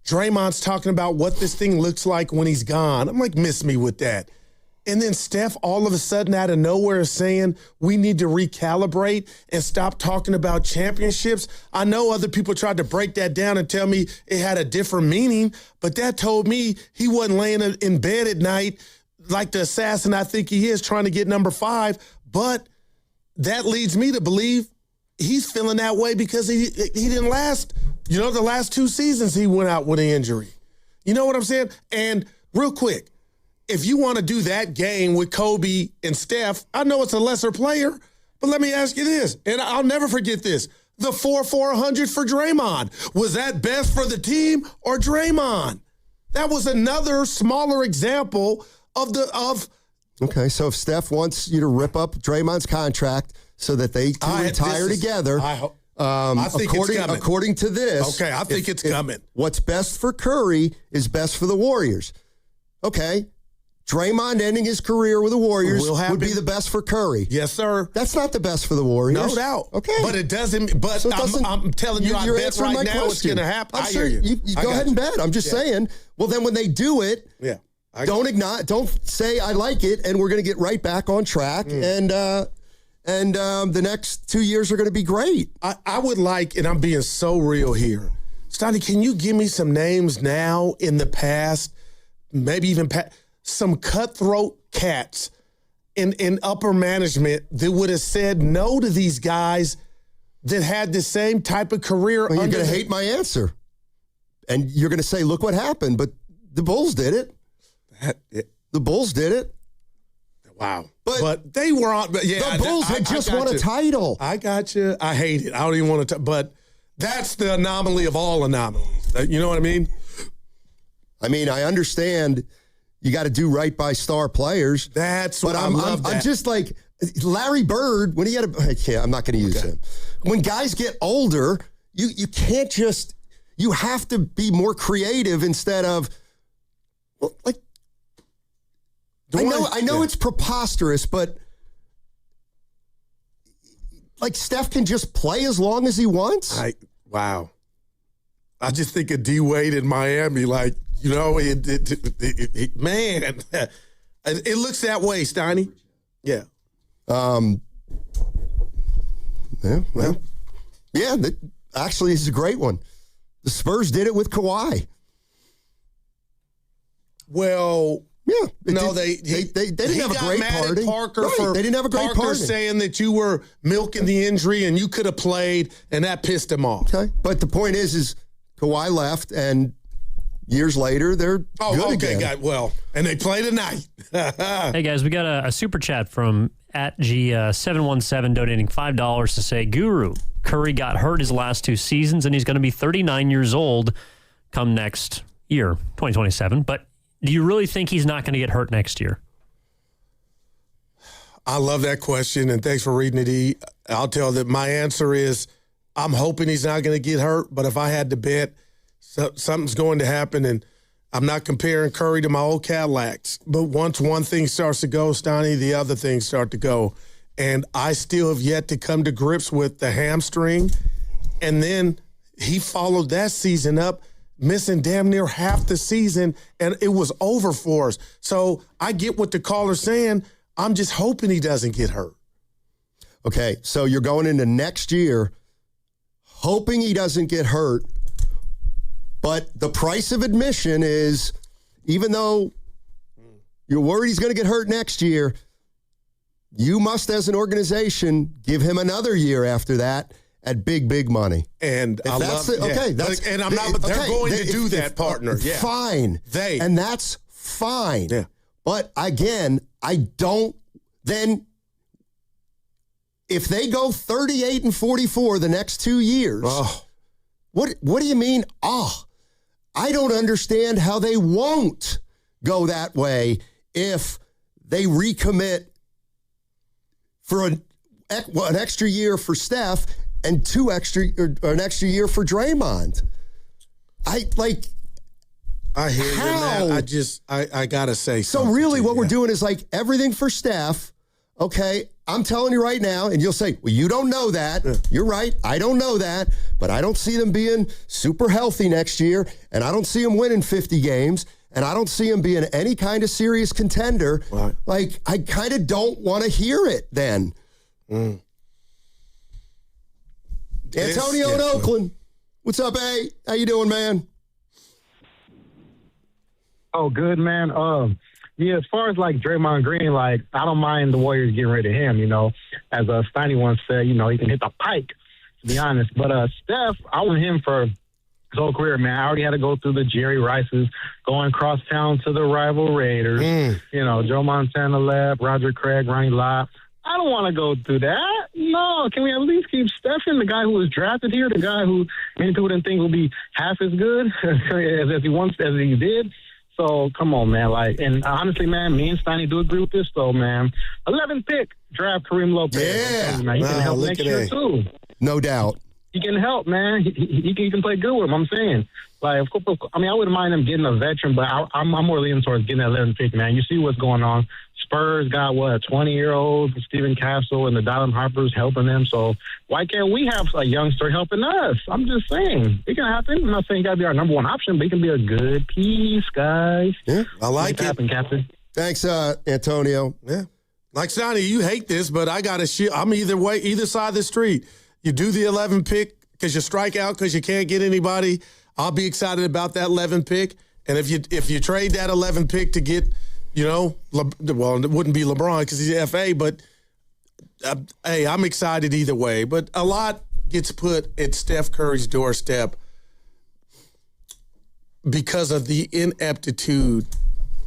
S2: Draymond's talking about what this thing looks like when he's gone. I'm like, miss me with that. And then Steph all of a sudden out of nowhere is saying we need to recalibrate and stop talking about championships. I know other people tried to break that down and tell me it had a different meaning, but that told me he wasn't laying in bed at night like the assassin I think he is trying to get number 5. But that leads me to believe he's feeling that way because he didn't last. You know, the last 2 seasons he went out with an injury. You know what I'm saying? And real quick, if you want to do that game with Kobe and Steph, I know it's a lesser player, but let me ask you this, and I'll never forget this. The 4-400 for Draymond. Was that best for the team or Draymond? That was another smaller example of.
S4: Okay, so if Steph wants you to rip up Draymond's contract so that they can retire together,
S2: I think it's coming.
S4: According to this,
S2: okay, I think it's coming.
S4: What's best for Curry is best for the Warriors. Okay, Draymond ending his career with the Warriors would be the best for Curry.
S2: Yes, sir.
S4: That's not the best for the Warriors.
S2: No doubt.
S4: Okay,
S2: but it doesn't. But
S4: so
S2: I'm telling you, I bet right now it's going to happen.
S4: I hear you. You go ahead and bet. I'm just saying. Well, then when they do it, don't say I like it, and we're going to get right back on track, and the next 2 years are going to be great.
S2: I would like, and I'm being so real here, Stoney, can you give me some names now in the past, maybe even some cutthroat cats in upper management that would have said no to these guys that had the same type of career?
S4: Well, you're going to hate my answer. And you're going to say, look what happened. But the Bulls did it. The Bulls did it.
S2: Wow. But they were on. Yeah,
S4: the Bulls had just won a title.
S2: I got you. I hate it. I don't even want to. But that's the anomaly of all anomalies. You know what I mean?
S4: I mean, I understand you got to do right by star players.
S2: That's what I'm
S4: just like Larry Bird when he had I'm not going to use him. When guys get older, you can't just. You have to be more creative instead of like. I know it's preposterous, but like Steph can just play as long as he wants.
S2: Wow. I just think of D Wade in Miami, like, you know, man, it looks that way, Steiny. Yeah.
S4: Actually, it's a great one. The Spurs did it with Kawhi.
S2: Well.
S4: Yeah,
S2: they
S4: didn't have a great party.
S2: Parker for
S4: they didn't have a great
S2: Parker
S4: party.
S2: Saying that you were milking the injury and you could have played, and that pissed him off.
S4: Okay, but the point is Kawhi left, and years later they're good again.
S2: And they play tonight.
S3: Hey guys, we got a super chat from @G717 donating $5 to say, Guru, Curry got hurt his last 2 seasons, and he's going to be 39 years old come next year, 2027. But do you really think he's not going to get hurt next year?
S2: I love that question, and thanks for reading it, E. I'll tell that my answer is I'm hoping he's not going to get hurt, but if I had to bet, something's going to happen, and I'm not comparing Curry to my old Cadillacs. But once one thing starts to go, Stoney, the other things start to go. And I still have yet to come to grips with the hamstring. And then he followed that season up, missing damn near half the season, and it was over for us. So I get what the caller's saying. I'm just hoping he doesn't get hurt.
S4: Okay, so you're going into next year hoping he doesn't get hurt, but the price of admission is, even though you're worried he's going to get hurt next year, you must, as an organization, give him another year after that at big money.
S2: And
S4: if
S2: I love it.
S4: Okay,
S2: and I'm not, but they're going to do that, partner. Yeah.
S4: Fine. And that's fine.
S2: Yeah.
S4: But again, then if they go 38 and 44 the next 2 years, what do you mean? I don't understand how they won't go that way if they recommit for an extra year for Steph and an extra year for Draymond.
S2: I hear you, man. I gotta say
S4: so. Really, what we're doing is like everything for Steph. Okay, I'm telling you right now, and you'll say, well, you don't know that. Yeah. You're right. I don't know that, but I don't see them being super healthy next year, and I don't see them winning 50 games, and I don't see them being any kind of serious contender. Right. Like, I kind of don't want to hear it then. Antonio in Oakland. What's up, A? How you doing, man?
S1: Oh, good, man. Yeah, as far as like Draymond Green, like I don't mind the Warriors getting rid of him. You know, as Steiny once said, you know, he can hit the pike. To be honest, but Steph, I want him for his whole career, man. I already had to go through the Jerry Rices, going cross town to the rival Raiders. You know, Joe Montana left, Roger Craig, Ronnie Lott. I don't want to go through that. No, can we at least keep Stephen, the guy who was drafted here, the guy who many people didn't think would be half as good as he did. So, come on, man. Like, and honestly, man, me and Steiny do agree with this, though, man. 11th pick, draft Kareem Lopez.
S4: Yeah.
S1: Man, he can help next year, too.
S4: No doubt.
S1: He can help, man. He can play good with him, I'm saying. Like, of course, I mean, I wouldn't mind him getting a veteran, but I'm more leaning towards getting that 11th pick, man. You see what's going on. Spurs got, a 20-year-old, Stephen Castle, and the Dylan Harpers helping them. So why can't we have a youngster helping us? I'm just saying. It can happen. I'm not saying he got to be our number one option, but he can be a good piece, guys.
S2: Yeah, I like it.
S1: Happen, Captain.
S4: Thanks, Antonio.
S2: Yeah. Like, Sonny, you hate this, but I got to I'm either side of the street. You do the 11 pick because you strike out because you can't get anybody. I'll be excited about that 11 pick. And if you trade that 11 pick to get, you know, well, it wouldn't be LeBron because he's FA, but hey, I'm excited either way. But a lot gets put at Steph Curry's doorstep because of the ineptitude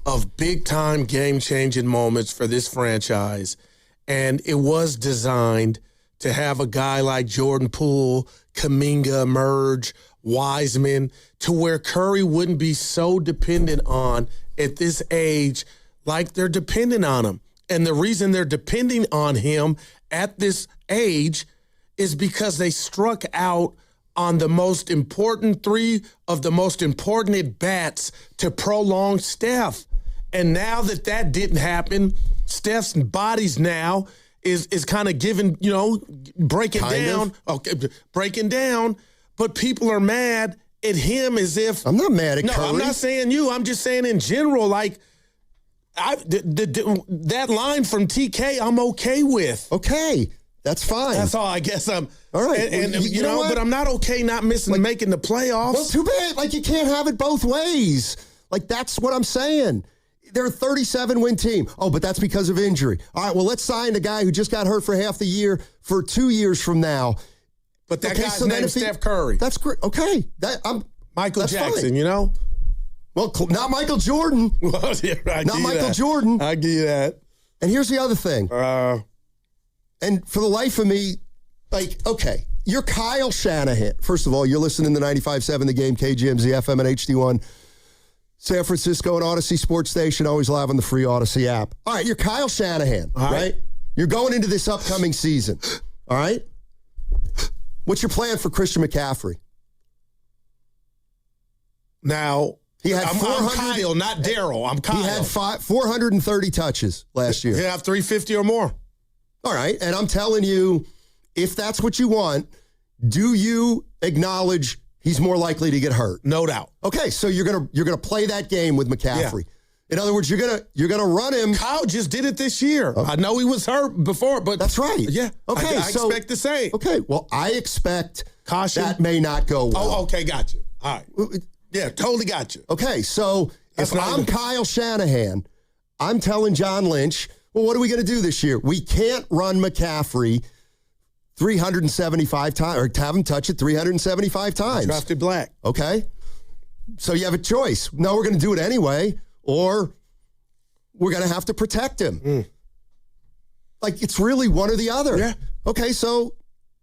S2: of big-time game-changing moments for this franchise. And it was designed to have a guy like Jordan Poole, Kuminga emerge, Wiseman, to where Curry wouldn't be so dependent on at this age like they're dependent on him. And the reason they're depending on him at this age is because they struck out on the most important three of the most important at-bats to prolong Steph. And now that didn't happen, Steph's body's now is kind of giving, you know, breaking down. But people are mad at him as if...
S4: I'm not mad at Curry.
S2: No, I'm not saying you. I'm just saying in general, like, that line from TK, I'm okay with.
S4: Okay, that's fine.
S2: That's all I guess I'm...
S4: All right.
S2: And you know but I'm not okay not making the playoffs.
S4: Well, too bad. Like, you can't have it both ways. Like, that's what I'm saying. They're a 37-win team. Oh, but that's because of injury. All right, well, let's sign the guy who just got hurt for half the year for 2 years from now.
S2: But that guy's named Steph Curry.
S4: That's great. Okay.
S2: Michael Jackson,
S4: fine.
S2: You know?
S4: Well, not Michael Jordan.
S2: Well, yeah,
S4: not Michael Jordan.
S2: I give you that.
S4: And here's the other thing. And for the life of me, like, okay, you're Kyle Shanahan. First of all, you're listening to 95.7 The Game, KGMZ FM and HD1. San Francisco and Odyssey Sports Station, always live on the free Odyssey app. All right, you're Kyle Shanahan, right? You're going into this upcoming season, all right? What's your plan for Christian McCaffrey?
S2: Now, I'm Kyle, not Daryl. I'm Kyle.
S4: He had 430 touches last year.
S2: He'll have 350 or more.
S4: All right, and I'm telling you, if that's what you want, do you acknowledge he's more likely to get hurt?
S2: No doubt.
S4: Okay, so you're gonna play that game with McCaffrey. Yeah. In other words, you're gonna run him.
S2: Kyle just did it this year. Okay. I know he was hurt before, but
S4: that's right.
S2: Yeah.
S4: Okay.
S2: I expect the same.
S4: Okay. Well, I expect
S2: caution.
S4: That may not go well.
S2: Oh, okay, got you. All right. Yeah, totally got you.
S4: Okay, so if I'm Kyle Shanahan, I'm telling John Lynch, well, what are we going to do this year? We can't run McCaffrey 375 times, or have him touch it 375 times.
S2: Drafted black.
S4: Okay. So you have a choice. No, we're going to do it anyway, or we're going to have to protect him. Like, it's really one or the other.
S2: Yeah.
S4: Okay, so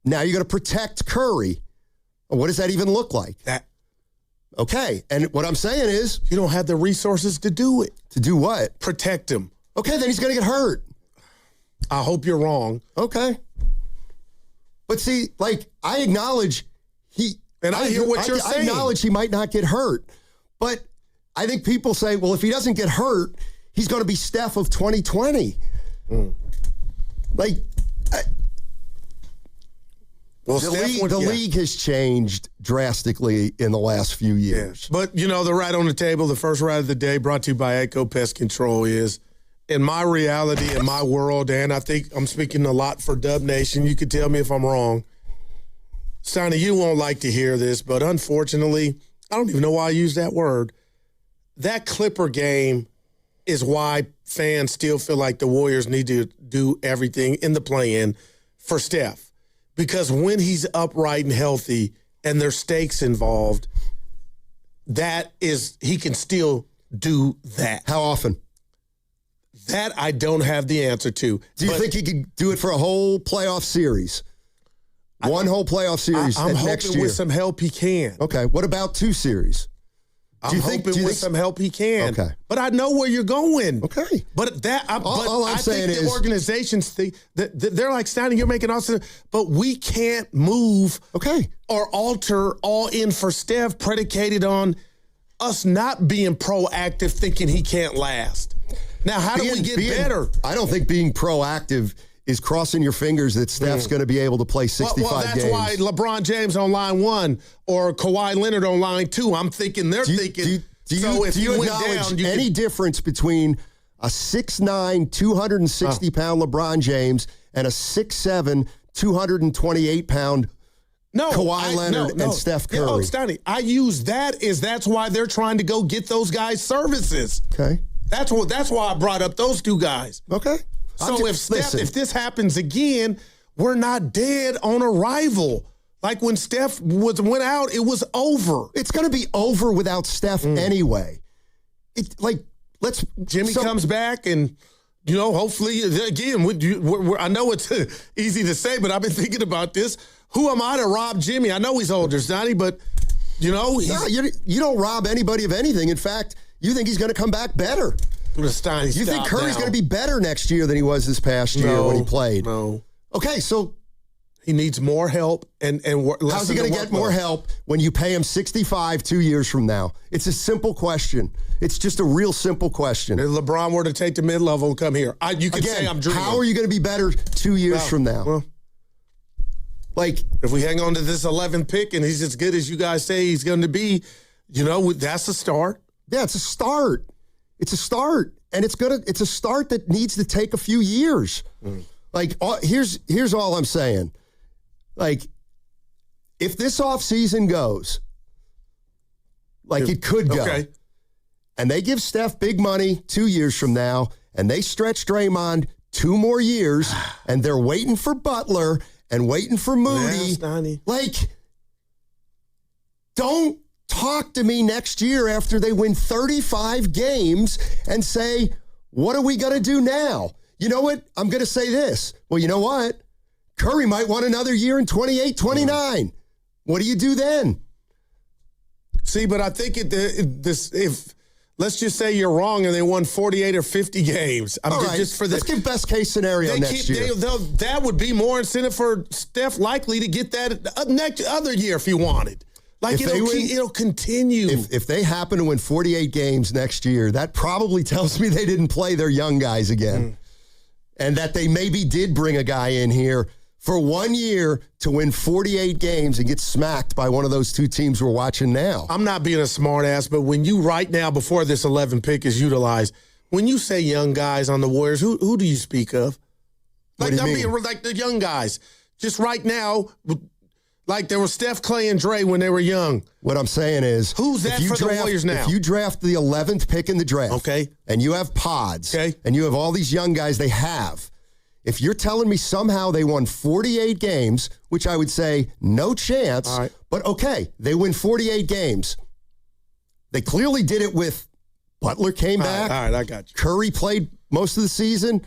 S4: now you're going to protect Curry. What does that even look like? Okay, and what I'm saying is...
S2: You don't have the resources to do it.
S4: To do what?
S2: Protect him.
S4: Okay, then he's going to get hurt.
S2: I hope you're wrong.
S4: Okay. But see, like, I acknowledge
S2: I hear what you're saying.
S4: I acknowledge he might not get hurt. But I think people say, well, if he doesn't get hurt, he's going to be Steph of 2020. Like, the league has changed drastically in the last few years.
S2: Yeah. But, the right on the table, the first right of the day brought to you by Echo Pest Control is, in my reality, in my world, and I think I'm speaking a lot for Dub Nation, you could tell me if I'm wrong. Sonny, you won't like to hear this, but unfortunately, I don't even know why I use that word. That Clipper game is why fans still feel like the Warriors need to do everything in the play-in for Steph. Because when he's upright and healthy and there's stakes involved, he can still do that.
S4: How often?
S2: That I don't have the answer to.
S4: Do you think he could do it for a whole playoff series? One whole playoff series
S2: I'm
S4: next
S2: hoping
S4: year?
S2: with some help he can.
S4: Okay. What about 2 series?
S2: I'm hoping with some help he can. Okay. But I know where you're going.
S4: Okay.
S2: But
S4: all I'm saying
S2: think the organizations think that they're like, Steiny, you're making awesome, but we can't move or alter all in for Steph predicated on us not being proactive, thinking he can't last. Now, how do we get better?
S4: I don't think being proactive is crossing your fingers that Steph's going to be able to play 65 games.
S2: Well, that's why LeBron James on line 1 or Kawhi Leonard on line 2. I'm thinking they're thinking.
S4: Do you acknowledge any difference between a 6'9", 260-pound LeBron James and a 6'7", 228-pound Kawhi Leonard and Steph Curry?
S2: Yeah, Steiny, I use that's why they're trying to go get those guys services.
S4: Okay.
S2: That's why I brought up those 2 guys.
S4: Okay.
S2: So if this happens again, we're not dead on arrival. Like when Steph went out, it was over.
S4: It's going to be over without Steph anyway.
S2: Jimmy comes back and, hopefully, again, I know it's easy to say, but I've been thinking about this. Who am I to rob Jimmy? I know he's older, Sonny, but, you
S4: don't rob anybody of anything. In fact, you think he's going to come back better. You think Curry's going to be better next year than he was this past year when he played?
S2: No.
S4: Okay, so
S2: he needs more help and
S4: how's he going to get more help when you pay him $65 2 years from now? It's a simple question. It's just a real simple question.
S2: If LeBron were to take the mid-level and come here, you could say I'm dreaming.
S4: How are you going to be better 2 years from now?
S2: Well, if we hang on to this 11th pick and he's as good as you guys say he's going to be, that's a start.
S4: Yeah, it's a start. It's a start, and it's a start that needs to take a few years. Here's all I'm saying. If this offseason goes it could go, and they give Steph big money 2 years from now, and they stretch Draymond 2 more years, and they're waiting for Butler and waiting for Moody, don't talk to me next year after they win 35 games and say, what are we going to do now? You know what? I'm going to say this. Well, you know what? Curry might want another year in 28, 29. What do you do then?
S2: See, but I think if let's just say you're wrong and they won 48 or 50 games.
S4: Let's give best case scenario next year.
S2: That would be more incentive for Steph likely to get that next other year if he wanted. It'll continue.
S4: If they happen to win 48 games next year, that probably tells me they didn't play their young guys again. And that they maybe did bring a guy in here for 1 year to win 48 games and get smacked by one of those 2 teams we're watching now.
S2: I'm not being a smart ass, but when you right now, before this 11 pick is utilized, when you say young guys on the Warriors, who do you speak of?
S4: What do you mean?
S2: Like the young guys. Just right now, like there was Steph, Clay, and Dre when they were young.
S4: What I'm saying is,
S2: who's that for the Warriors now?
S4: If you draft the 11th pick in the draft, and you have pods, and you have all these young guys they have, if you're telling me somehow they won 48 games, which I would say no chance, but okay, they win 48 games. They clearly did it with Butler came back.
S2: All right, I got you.
S4: Curry played most of the season.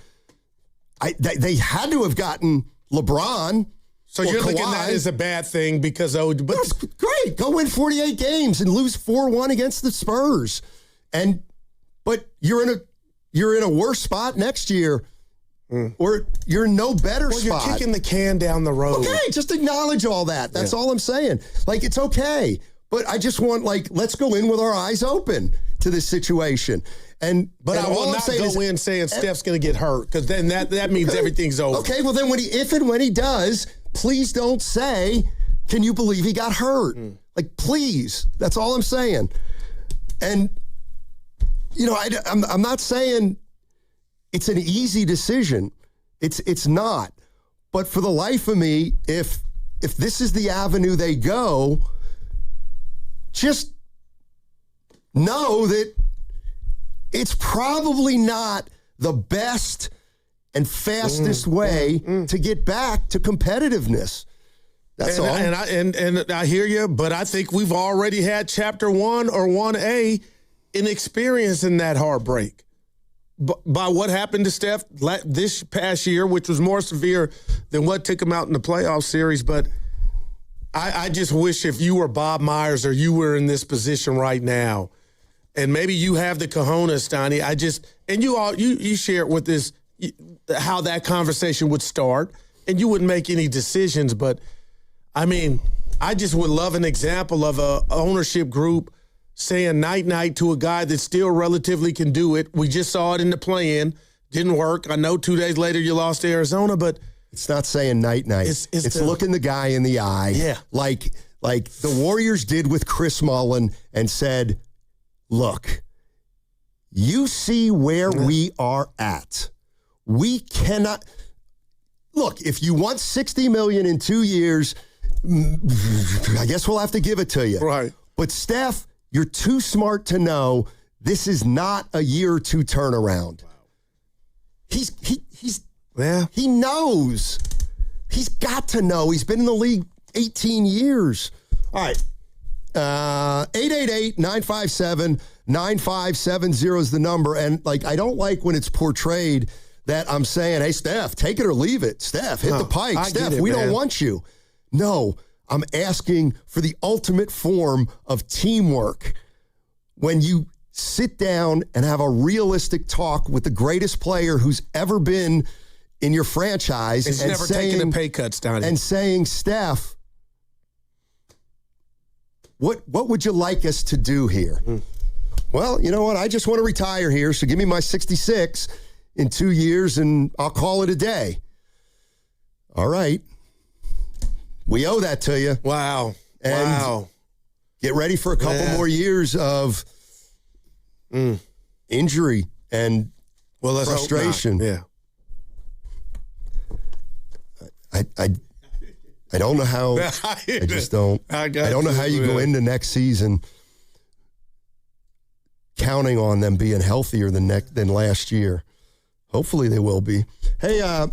S4: They had to have gotten LeBron.
S2: So you're looking at that as a bad thing because
S4: that's great. Go win 48 games and lose 4-1 against the Spurs. But you're in a worse spot next year. or you're in no better
S2: Well,
S4: spot.
S2: you're kicking the can down the road.
S4: Okay, just acknowledge all that. That's all I'm saying. Like, it's okay. But I just want, let's go in with our eyes open to this situation.
S2: But I will not go in saying Steph's going to get hurt, because then that means everything's over.
S4: Okay, well then if and when he does, please don't say, can you believe he got hurt? Like, please. That's all I'm saying. And, I'm not saying it's an easy decision. It's not. But for the life of me, if this is the avenue they go, just know that it's probably not the best and fastest way to get back to competitiveness. That's all.
S2: And I hear you, but I think we've already had chapter 1 or 1A in experiencing that heartbreak by what happened to Steph this past year, which was more severe than what took him out in the playoff series. But I just wish if you were Bob Myers or you were in this position right now, and maybe you have the cojones, Steiny, and you share it with this, how that conversation would start, and you wouldn't make any decisions. But, I mean, I just would love an example of a ownership group saying night-night to a guy that still relatively can do it. We just saw it in the play-in. Didn't work. I know 2 days later you lost to Arizona, but
S4: it's not saying night-night. It's looking the guy in the eye.
S2: Yeah.
S4: Like the Warriors did with Chris Mullin and said, look, you see where we are at. We cannot look, if you want $60 million in 2 years, I guess we'll have to give it to you.
S2: Right.
S4: But Steph, you're too smart to know this is not a year or two turnaround. Wow. He knows. He's got to know. He's been in the league 18 years. All right. 888-957-9570 is the number. And, I don't like when it's portrayed that I'm saying, hey, Steph, take it or leave it. Steph, hit the pike. Steph, we don't want you. No, I'm asking for the ultimate form of teamwork. When you sit down and have a realistic talk with the greatest player who's ever been in your franchise.
S2: He's never taken a pay cut, Stoney.
S4: And saying, Steph, what would you like us to do here? Well, you know what? I just want to retire here, so give me my 66 in 2 years, and I'll call it a day. All right. We owe that to you.
S2: Wow.
S4: And get ready for a couple more years of injury and frustration.
S2: Yeah.
S4: I don't know how. I just don't. I don't know how you go into next season counting on them being healthier than last year. Hopefully they will be. Hey,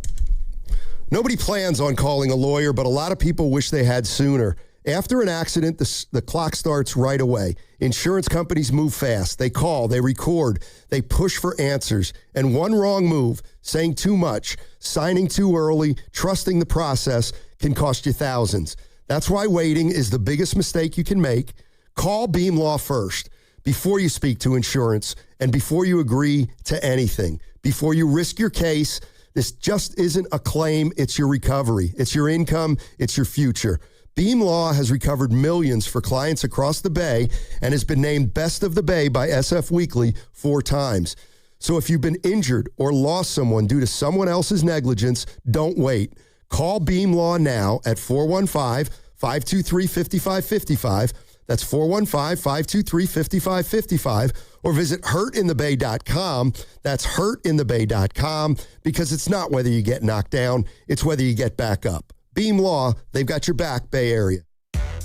S4: nobody plans on calling a lawyer, but a lot of people wish they had sooner. After an accident, the clock starts right away. Insurance companies move fast. They call, they record, they push for answers. And one wrong move, saying too much, signing too early, trusting the process can cost you thousands. That's why waiting is the biggest mistake you can make. Call Beam Law first before you speak to insurance and before you agree to anything. Before you risk your case, this just isn't a claim, it's your recovery. It's your income, it's your future. Beam Law has recovered millions for clients across the Bay and has been named Best of the Bay by SF Weekly 4 times. So if you've been injured or lost someone due to someone else's negligence, don't wait. Call Beam Law now at 415-523-5555. That's 415-523-5555. Or visit hurtinthebay.com. That's hurtinthebay.com, because it's not whether you get knocked down, it's whether you get back up. Beam Law, they've got your back, Bay Area.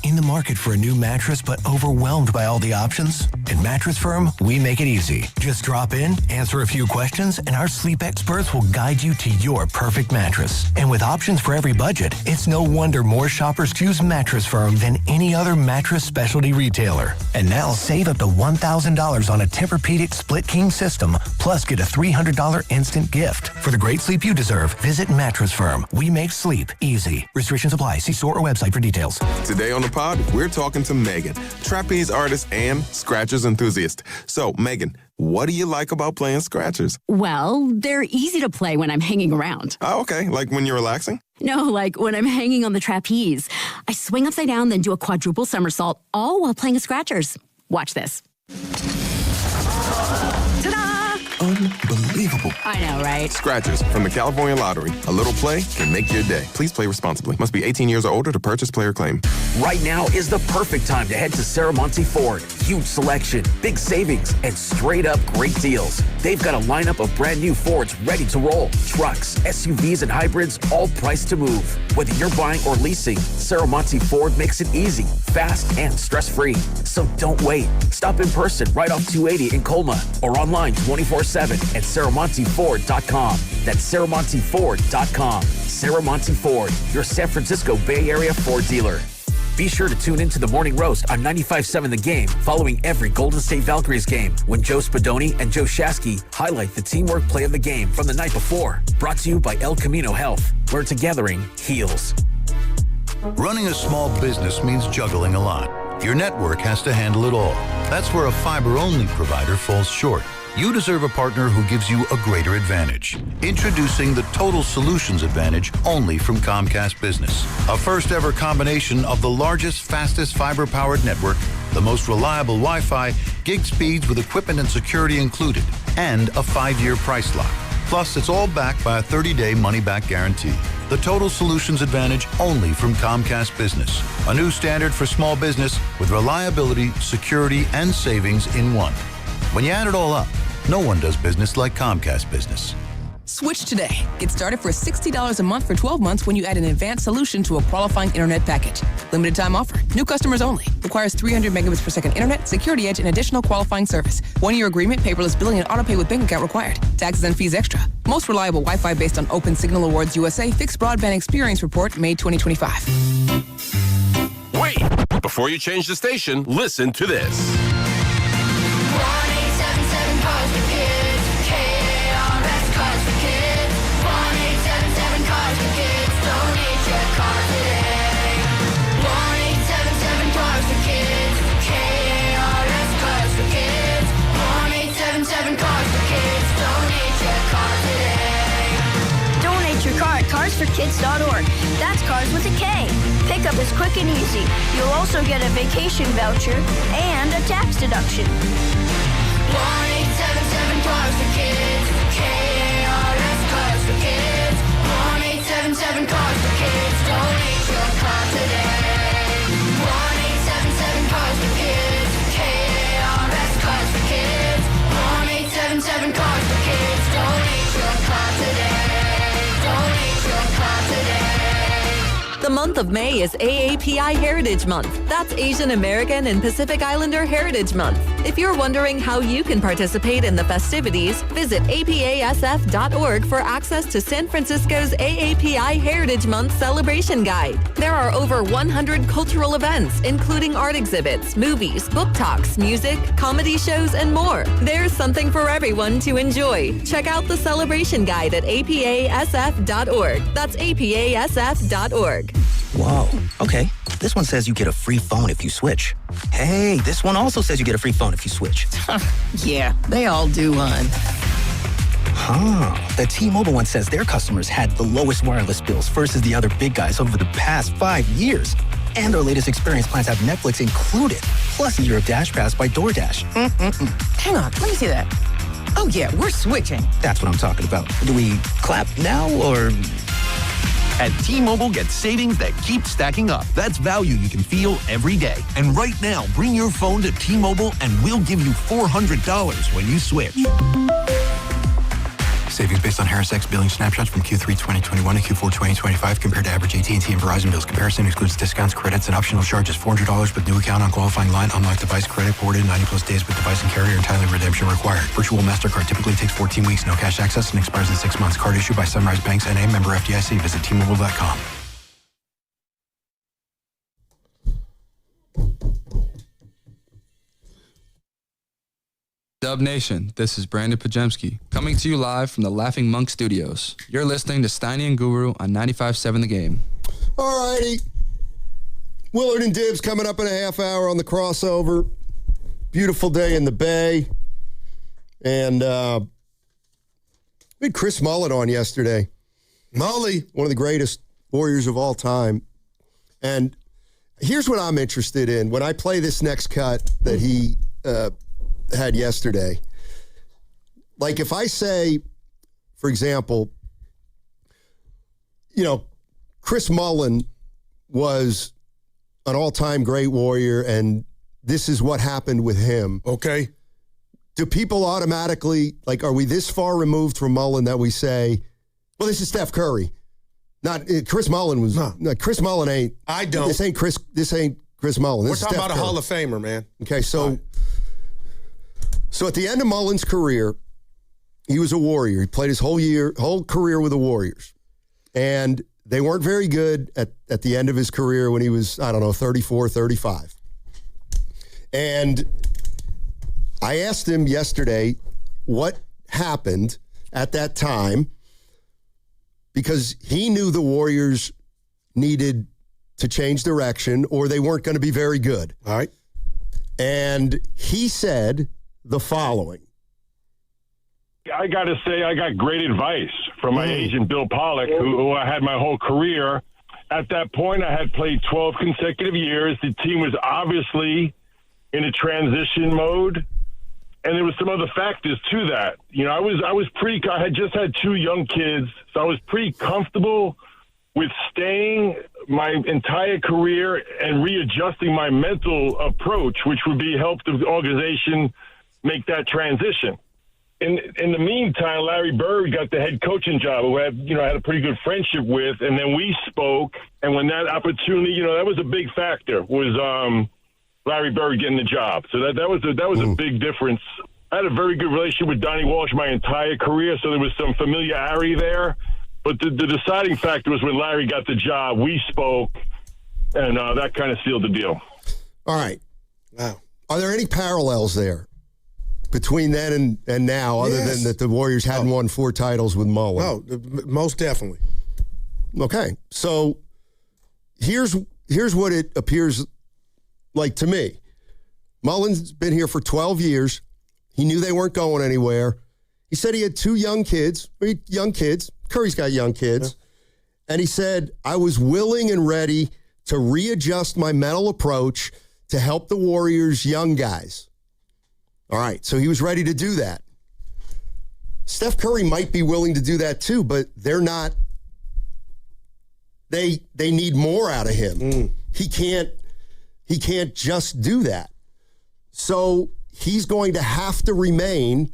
S6: In the market for a new mattress but overwhelmed by all the options? At Mattress Firm, we make it easy. Just drop in, answer a few questions, and our sleep experts will guide you to your perfect mattress. And with options for every budget, it's no wonder more shoppers choose Mattress Firm than any other mattress specialty retailer. And now save up to $1,000 on a Tempur-Pedic split king system, plus get a $300 instant gift. For the great sleep you deserve, visit Mattress Firm. We make sleep easy. Restrictions apply. See store or website for details.
S7: Today on the pod, we're talking to Megan, trapeze artist and scratchers enthusiast. So, Megan, What do you like about playing Scratchers?
S8: Well, they're easy to play when I'm hanging around.
S7: Oh, okay. Like when you're relaxing?
S8: No, like when I'm hanging on the trapeze. I swing upside down, then do a quadruple somersault, all while playing Scratchers. Watch this. Ta-da!
S7: Unbelievable.
S8: I know, right?
S7: Scratchers from the California Lottery. A little play can make your day. Please play responsibly. Must be 18 years or older to purchase player claim.
S15: Right now is the perfect time to head to Saramonte Ford. Huge selection, big savings, and straight up great deals. They've got a lineup of brand new Fords ready to roll. Trucks, SUVs, and hybrids, all priced to move. Whether you're buying or leasing, Saramonte Ford makes it easy, fast, and stress-free. So don't wait. Stop in person right off 280 in Colma or online 24/7 at SaramonteFord.com. That's SaramonteFord.com. Saramonte Ford, your San Francisco Bay Area Ford dealer. Be sure to tune into the Morning Roast on 95.7 The Game following every Golden State Valkyries game when Joe Spadoni and Joe Shasky highlight the teamwork play of the game from the night before. Brought to you by El Camino Health, where togethering heals.
S12: Running a small business means juggling a lot. Your network has to handle it all. That's where a fiber-only provider falls short. You deserve a partner who gives you a greater advantage. Introducing the Total Solutions Advantage only from Comcast Business. A first-ever combination of the largest, fastest fiber-powered network, the most reliable Wi-Fi, gig speeds with equipment and security included, and a 5-year price lock. Plus, it's all backed by a 30-day money-back guarantee. The Total Solutions Advantage only from Comcast Business. A new standard for small business with reliability, security, and savings in one. When you add it all up, no one does business like Comcast Business.
S9: Switch today. Get started for $60 a month for 12 months when you add an advanced solution to a qualifying internet package. Limited time offer. New customers only. Requires 300 megabits per second internet, security edge, and additional qualifying service. 1-year agreement, paperless billing, and autopay with bank account required. Taxes and fees extra. Most reliable Wi-Fi based on Open Signal Awards USA Fixed Broadband Experience Report, May 2025.
S18: Wait! Before you change the station, listen to this.
S22: Carsforkids.org. That's cars with a K. Pickup is quick and easy. You'll also get a vacation voucher and a tax deduction. 1-877-CARS-FOR-KIDS. K-A-R-S, Cars for Kids. 1-877-CARS-FOR-KIDS. Donate your car today. 1-877-CARS-FOR-KIDS. K-A-R-S, Cars for Kids. 1-877-CARS-FOR-KIDS. Donate your car today.
S20: The month of May is AAPI Heritage Month. That's Asian American and Pacific Islander Heritage Month. If you're wondering how you can participate in the festivities, visit apasf.org for access to San Francisco's AAPI Heritage Month celebration guide. There are over 100 cultural events, including art exhibits, movies, book talks, music, comedy shows, and more. There's something for everyone to enjoy. Check out the celebration guide at apasf.org. That's apasf.org.
S24: Whoa, okay. This one says you get a free phone if you switch. Hey, this one also says you get a free phone if you switch.
S9: Yeah, they all do, hon.
S24: The T-Mobile one says their customers had the lowest wireless bills versus the other big guys over the past 5 years. And our latest experience plans have Netflix included, plus a year of Dash Pass by DoorDash.
S9: Hang on, let me see that. Oh yeah, we're switching.
S24: That's what I'm talking about. Do we clap now or...
S25: At T-Mobile, get savings that keep stacking up. That's value you can feel every day. And right now, bring your phone to T-Mobile and we'll give you $400 when you switch.
S26: Savings based on Harris X billing snapshots from Q3 2021 to Q4 2025 compared to average AT&T and Verizon bills. Comparison excludes discounts, credits, and optional charges. $400 with new account on qualifying line. Unlocked device credit ported 90+ days with device and carrier, and timely redemption required. Virtual MasterCard typically takes 14 weeks. No cash access and expires in 6 months. Card issued by Sunrise Banks N.A. member FDIC. Visit T-Mobile.com.
S28: Dub Nation, this is Brandon Pajemski, coming to you live from the Laughing Monk Studios. You're listening to Steiny and Guru on 95.7 The Game.
S4: All righty. Willard and Dibs coming up in a half hour on the crossover. Beautiful day in the Bay. And we had Chris Mullin on yesterday.
S2: Mully.
S4: One of the greatest Warriors of all time. And here's what I'm interested in. When I play this next cut that he had yesterday, like if I say, for example, Chris Mullin was an all-time great Warrior, and this is what happened with him.
S2: Okay.
S4: Do people automatically, are we this far removed from Mullin that we say, well, this is Steph Curry? Not Chris Mullin was. No, Chris Mullin ain't.
S2: I don't.
S4: This ain't Chris Mullin.
S2: We're talking about a Hall of Famer, man.
S4: Okay, so at the end of Mullin's career, he was a Warrior. He played his whole career with the Warriors, and they weren't very good at the end of his career when he was, 34, 35. And I asked him yesterday what happened at that time, because he knew the Warriors needed to change direction or they weren't going to be very good.
S2: All right.
S4: And he said the following.
S5: I got to say, I got great advice from my agent, Bill Pollock, who I had my whole career. At that point, I had played 12 consecutive years. The team was obviously in a transition mode. And there was some other factors to that. I had just had 2 young kids, so I was pretty comfortable with staying my entire career and readjusting my mental approach, which would be help the organization make that transition. In the meantime, Larry Bird got the head coaching job, who I had a pretty good friendship with, and then we spoke. And when that opportunity, that was a big factor, was Larry Bird getting the job. So that was a big difference. I had a very good relationship with Donnie Walsh my entire career, so there was some familiarity there. But the deciding factor was when Larry got the job, we spoke, and that kind of sealed the deal.
S4: All right. Wow. Are there any parallels there between then and now, other than that the Warriors hadn't won 4 titles with Mullin?
S2: No, most definitely.
S4: Okay. So here's what it appears like to me. Mullin's been here for 12 years. He knew they weren't going anywhere. He said he had 2 young kids. Curry's got young kids. Yeah. And he said, I was willing and ready to readjust my mental approach to help the Warriors' young guys. All right, so he was ready to do that. Steph Curry might be willing to do that too, but they're not. They need more out of him. He can't just do that. So he's going to have to remain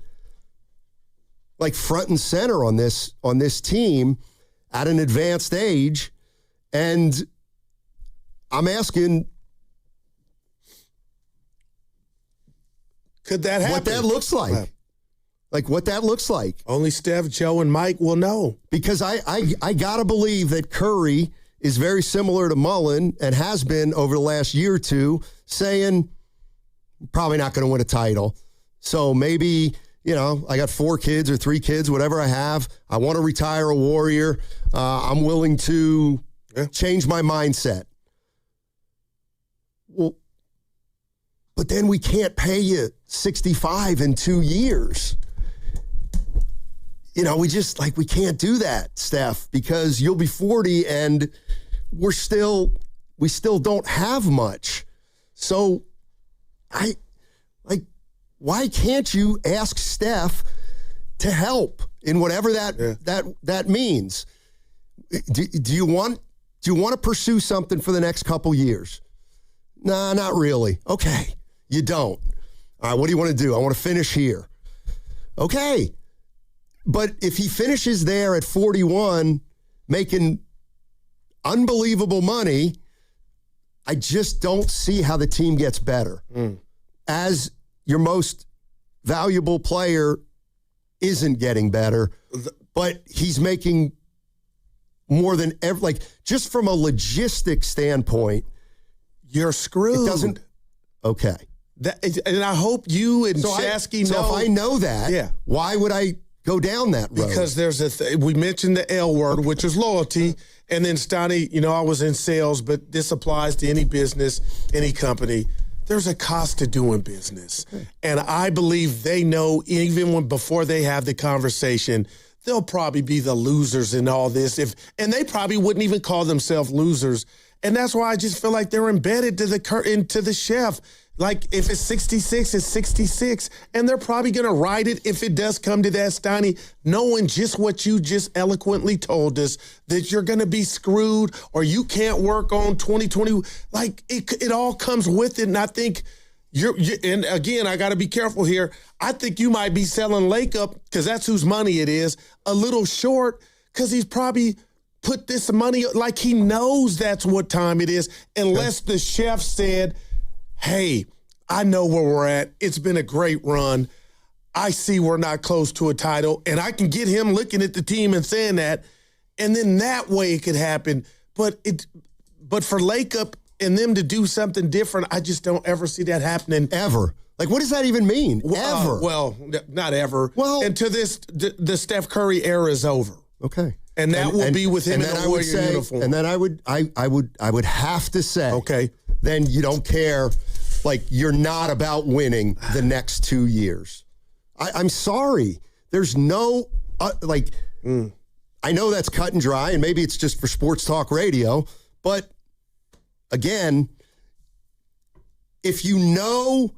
S4: front and center on this team at an advanced age. And I'm asking,
S2: could that happen?
S4: What that looks like. What that looks like.
S2: Only Steph, Joe, and Mike will know.
S4: Because I got to believe that Curry is very similar to Mullin and has been over the last year or two, saying, probably not going to win a title. So maybe, I got 4 kids or 3 kids, whatever I have. I want to retire a Warrior. I'm willing to change my mindset. Well, but then we can't pay you $65 in 2 years. We can't do that, Steph, because you'll be 40 and we still don't have much. So why can't you ask Steph to help in whatever that means? Do you want to pursue something for the next couple years? Nah, not really. Okay, you don't. All right, what do you want to do? I want to finish here. Okay. But if he finishes there at 41, making unbelievable money, I just don't see how the team gets better. As your most valuable player isn't getting better, but he's making more than ever. Just from a logistic standpoint,
S2: you're screwed.
S4: It doesn't. Okay.
S2: And I hope you and Shasky know.
S4: So if I know that, why would I go down that road?
S2: Because there's we mentioned the L word, which is loyalty. And then Stoney, I was in sales, but this applies to any business, any company. there's a cost to doing business. And I believe they know, even before they have the conversation, they'll probably be the losers in all this. And they probably wouldn't even call themselves losers. And that's why I just feel like they're embedded into the chef. Like, if it's 66, it's 66. And they're probably going to ride it if it does come to that, Steiny, knowing just what you just eloquently told us, that you're going to be screwed or you can't work on 2020. Like, it all comes with it. And I think and again, I got to be careful here. I think you might be selling Lakeup, because that's whose money it is, a little short, because he's probably put this money, like he knows that's what time it is, unless the chef said, hey, I know where we're at. It's been a great run. I see we're not close to a title, and I can get him looking at the team and saying that, and then that way it could happen. But for Lakeup and them to do something different, I just don't ever see that happening.
S4: Ever. Like, what does that even mean? Ever.
S2: Well, not ever.
S4: Well,
S2: until the Steph Curry era is over.
S4: Okay.
S2: And that will be with him in a Warrior uniform.
S4: And then I would have to say, okay, then you don't care. Like, you're not about winning the next 2 years. I'm sorry. There's no, I know that's cut and dry, and maybe it's just for sports talk radio, but again, if you know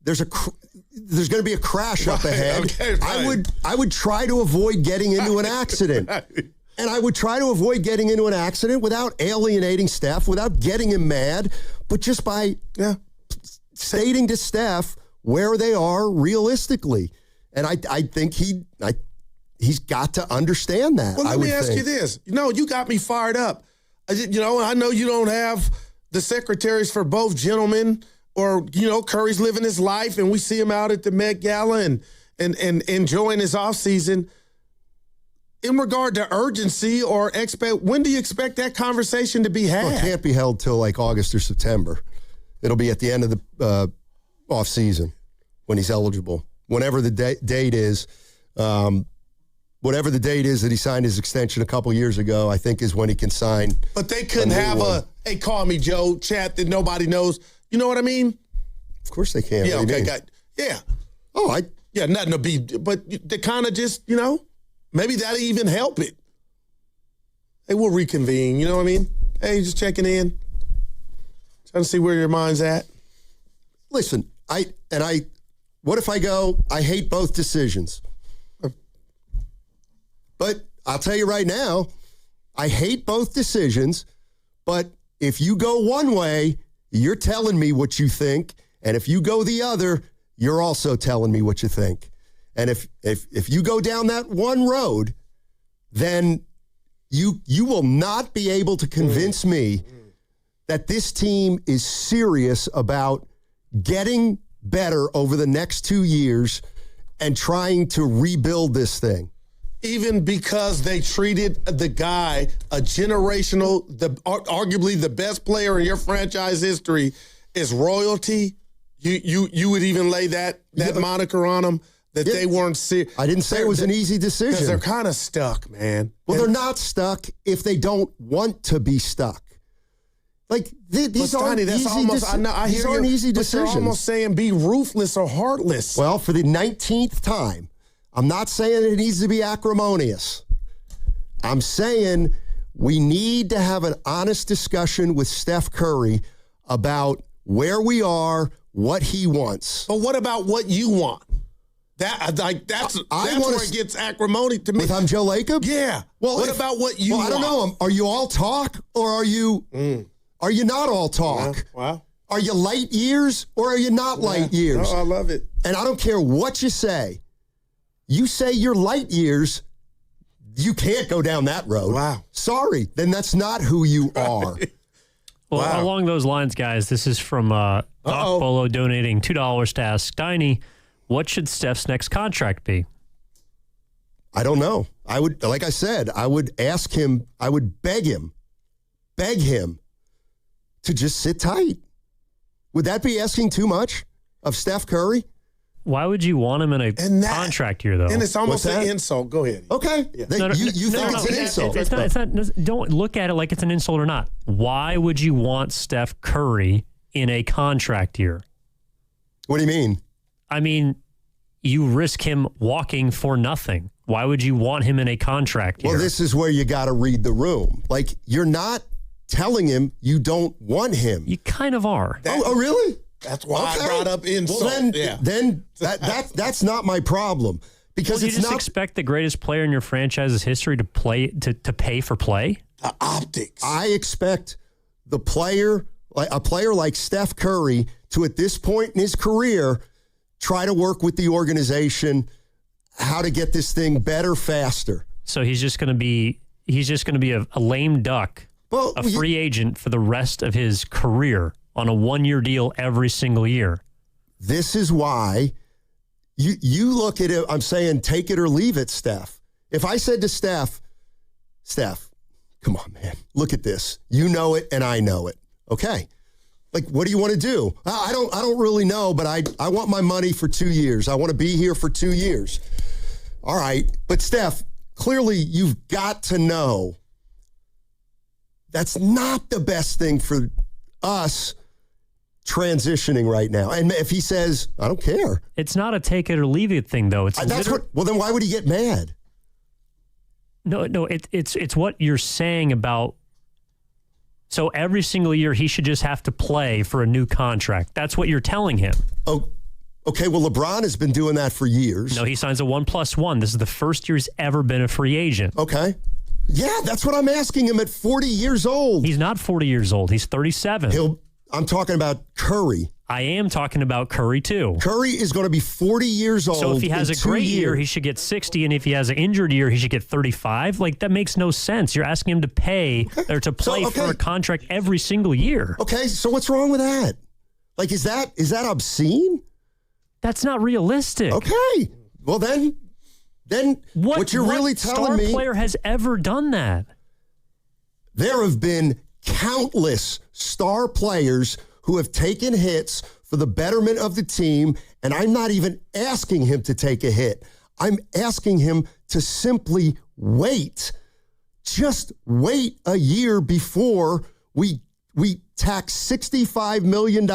S4: there's going to be a crash up ahead, I would try to avoid getting into an accident. And I would try to avoid getting into an accident without alienating Steph, without getting him mad, but just by stating to Steph where they are realistically. And I think he's got to understand that.
S2: Well, let me ask you this. You got me fired up. I know you don't have the secretaries for both gentlemen, or, Curry's living his life and we see him out at the Met Gala and enjoying his offseason. In regard to urgency or when do you expect that conversation to be had?
S4: Well, it can't be held till like August or September. It'll be at the end of the off season when he's eligible. Whenever the date is, whatever the date is that he signed his extension a couple years ago, I think is when he can sign.
S2: But they couldn't have hey, call me Joe chat that nobody knows. You know what I mean?
S4: Of course they can.
S2: Yeah, okay, yeah.
S4: Oh,
S2: nothing to be, but they kind of just, maybe that'll even help it. Hey, we'll reconvene, you know what I mean? Hey, just checking in. Trying to see where your mind's at.
S4: Listen, what if I go, I hate both decisions? But I'll tell you right now, I hate both decisions, but if you go one way, you're telling me what you think, and if you go the other, you're also telling me what you think. And if you go down that one road, then you will not be able to convince me that this team is serious about getting better over the next 2 years and trying to rebuild this thing.
S2: Even because they treated the guy, a generational, arguably the best player in your franchise history, as royalty, you would even lay that moniker on them, that they weren't serious.
S4: I didn't say it was an easy decision.
S2: Because they're kind of stuck, man.
S4: Well, they're not stuck if they don't want to be stuck. Like, these aren't easy decisions.
S2: You're almost saying be ruthless or heartless.
S4: Well, for the 19th time, I'm not saying it needs to be acrimonious. I'm saying we need to have an honest discussion with Steph Curry about where we are, what he wants.
S2: But what about what you want? That's where it gets acrimony to me.
S4: With I'm Joe Lacob?
S2: Yeah. Well, what about what you want?
S4: I don't know. Are you all talk or are you not all talk?
S2: Wow.
S4: Are you light years or are you not light years?
S2: Oh, I love it.
S4: And I don't care what you say. You say you're light years, you can't go down that road.
S2: Wow.
S4: Sorry, then that's not who you are.
S3: Well, along those lines, guys, this is from Doc Bolo donating $2 to Ask Steiny. What should Steph's next contract be?
S4: I don't know. I would ask him, I would beg him to just sit tight. Would that be asking too much of Steph Curry?
S3: Why would you want him in a contract year, though?
S2: And it's almost an insult. Go ahead.
S4: Okay.
S2: Yeah.
S4: You think it's an insult.
S3: It's not, don't look at it like it's an insult or not. Why would you want Steph Curry in a contract year.
S4: What do you mean?
S3: I mean, you risk him walking for nothing. Why would you want him in a contract year?
S4: Well, this is where you got to read the room. Like, you're not telling him you don't want him.
S3: You kind of are.
S4: Oh, really?
S2: That's why I brought up insult.
S4: Well, then that's not my problem. Because
S3: you
S4: it's
S3: just
S4: not
S3: expect the greatest player in your franchise's history to pay for play?
S2: The optics.
S4: I expect a player like Steph Curry to, at this point in his career, try to work with the organization how to get this thing better, faster.
S3: So he's just going to be a lame duck, a free agent for the rest of his career on a 1-year deal every single year.
S4: This is why you look at it. I'm saying take it or leave it, Steph. If I said to Steph, come on, man, look at this. You know it and I know it. Okay. Like, what do you want to do? I don't really know, but I want my money for 2 years. I want to be here for 2 years. All right. But Steph, clearly you've got to know that's not the best thing for us transitioning right now. And if he says, I don't care.
S3: It's not a take it or leave it thing, though.
S4: Well, then why would he get mad?
S3: No, it's what you're saying about. So every single year he should just have to play for a new contract. That's what you're telling him.
S4: Oh, okay. Well, LeBron has been doing that for years.
S3: No, he signs a 1+1. This is the first year he's ever been a free agent.
S4: Okay. Yeah, that's what I'm asking him at 40 years old.
S3: He's not 40 years old. He's 37.
S4: I'm talking about Curry.
S3: I am talking about Curry, too.
S4: Curry is going to be 40 years old.
S3: So if he has a great year, he should get 60, and if he has an injured year, he should get 35. Like, that makes no sense. You're asking him to pay or to play for a contract every single year.
S4: Okay, so what's wrong with that? Like, is that obscene?
S3: That's not realistic.
S4: Okay. Well, then what you're really telling me...
S3: What star player has ever done that?
S4: There have been countless star players who have taken hits for the betterment of the team, and I'm not even asking him to take a hit. I'm asking him to simply wait. Just wait a year before we tax $65 million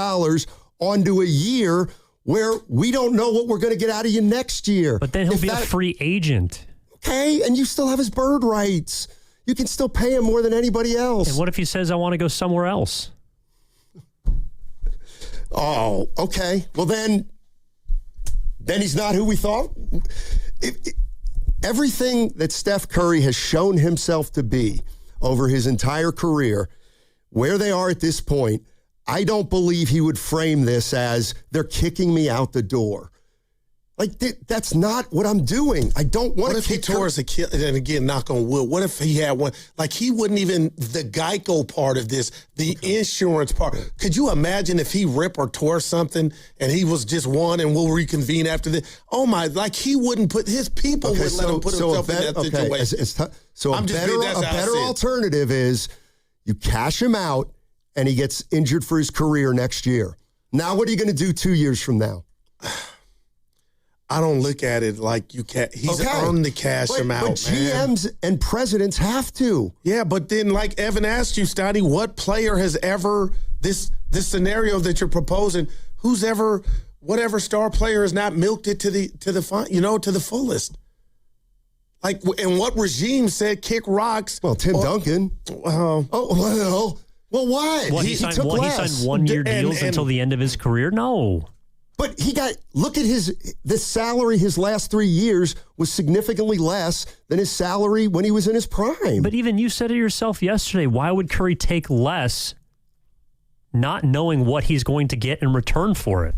S4: onto a year where we don't know what we're going to get out of you next year.
S3: But then he'll be a free agent.
S4: Okay, and you still have his bird rights. You can still pay him more than anybody else.
S3: And what if he says, I want to go somewhere else?
S4: Oh, okay. Well, then he's not who we thought. Everything that Steph Curry has shown himself to be over his entire career, where they are at this point, I don't believe he would frame this as they're kicking me out the door. Like, that's not what I'm doing. I don't want to.
S2: What if he tore his Achilles? And again, knock on wood. What if he had one? Like, he wouldn't even, the Geico part of this, the insurance part. Could you imagine if he ripped or tore something and he was just one and we'll reconvene after this? Oh, my, like, he wouldn't put, his people would let him put himself in that situation.
S4: So a better alternative is you cash him out and he gets injured for his career next year. Now, what are you going to do 2 years from now?
S2: I don't look at it like you can't. He's earned to cash him out,
S4: but GMs and presidents have to.
S2: Yeah, but then, like Evan asked you, Stoddy, what player has ever this scenario that you're proposing? Whatever star player has not milked it to the fullest? Like, and what regime said kick rocks?
S4: Well, Tim Duncan. Well, why?
S3: Well, he signed 1-year deals until the end of his career. No.
S4: But look at the salary his last 3 years was significantly less than his salary when he was in his prime.
S3: But even you said it yourself yesterday. Why would Curry take less not knowing what he's going to get in return for it?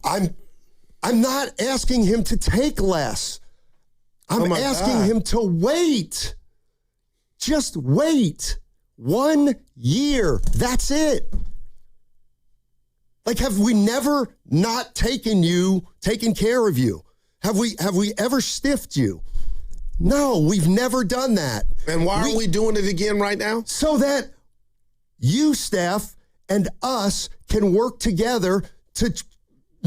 S4: I'm not asking him to take less. I'm asking him to wait. Just wait. 1 year. That's it. Like, have we never not taken care of you? Have we ever stiffed you? No, we've never done that.
S2: And why are we doing it again right now?
S4: So that you, Steph, and us can work together to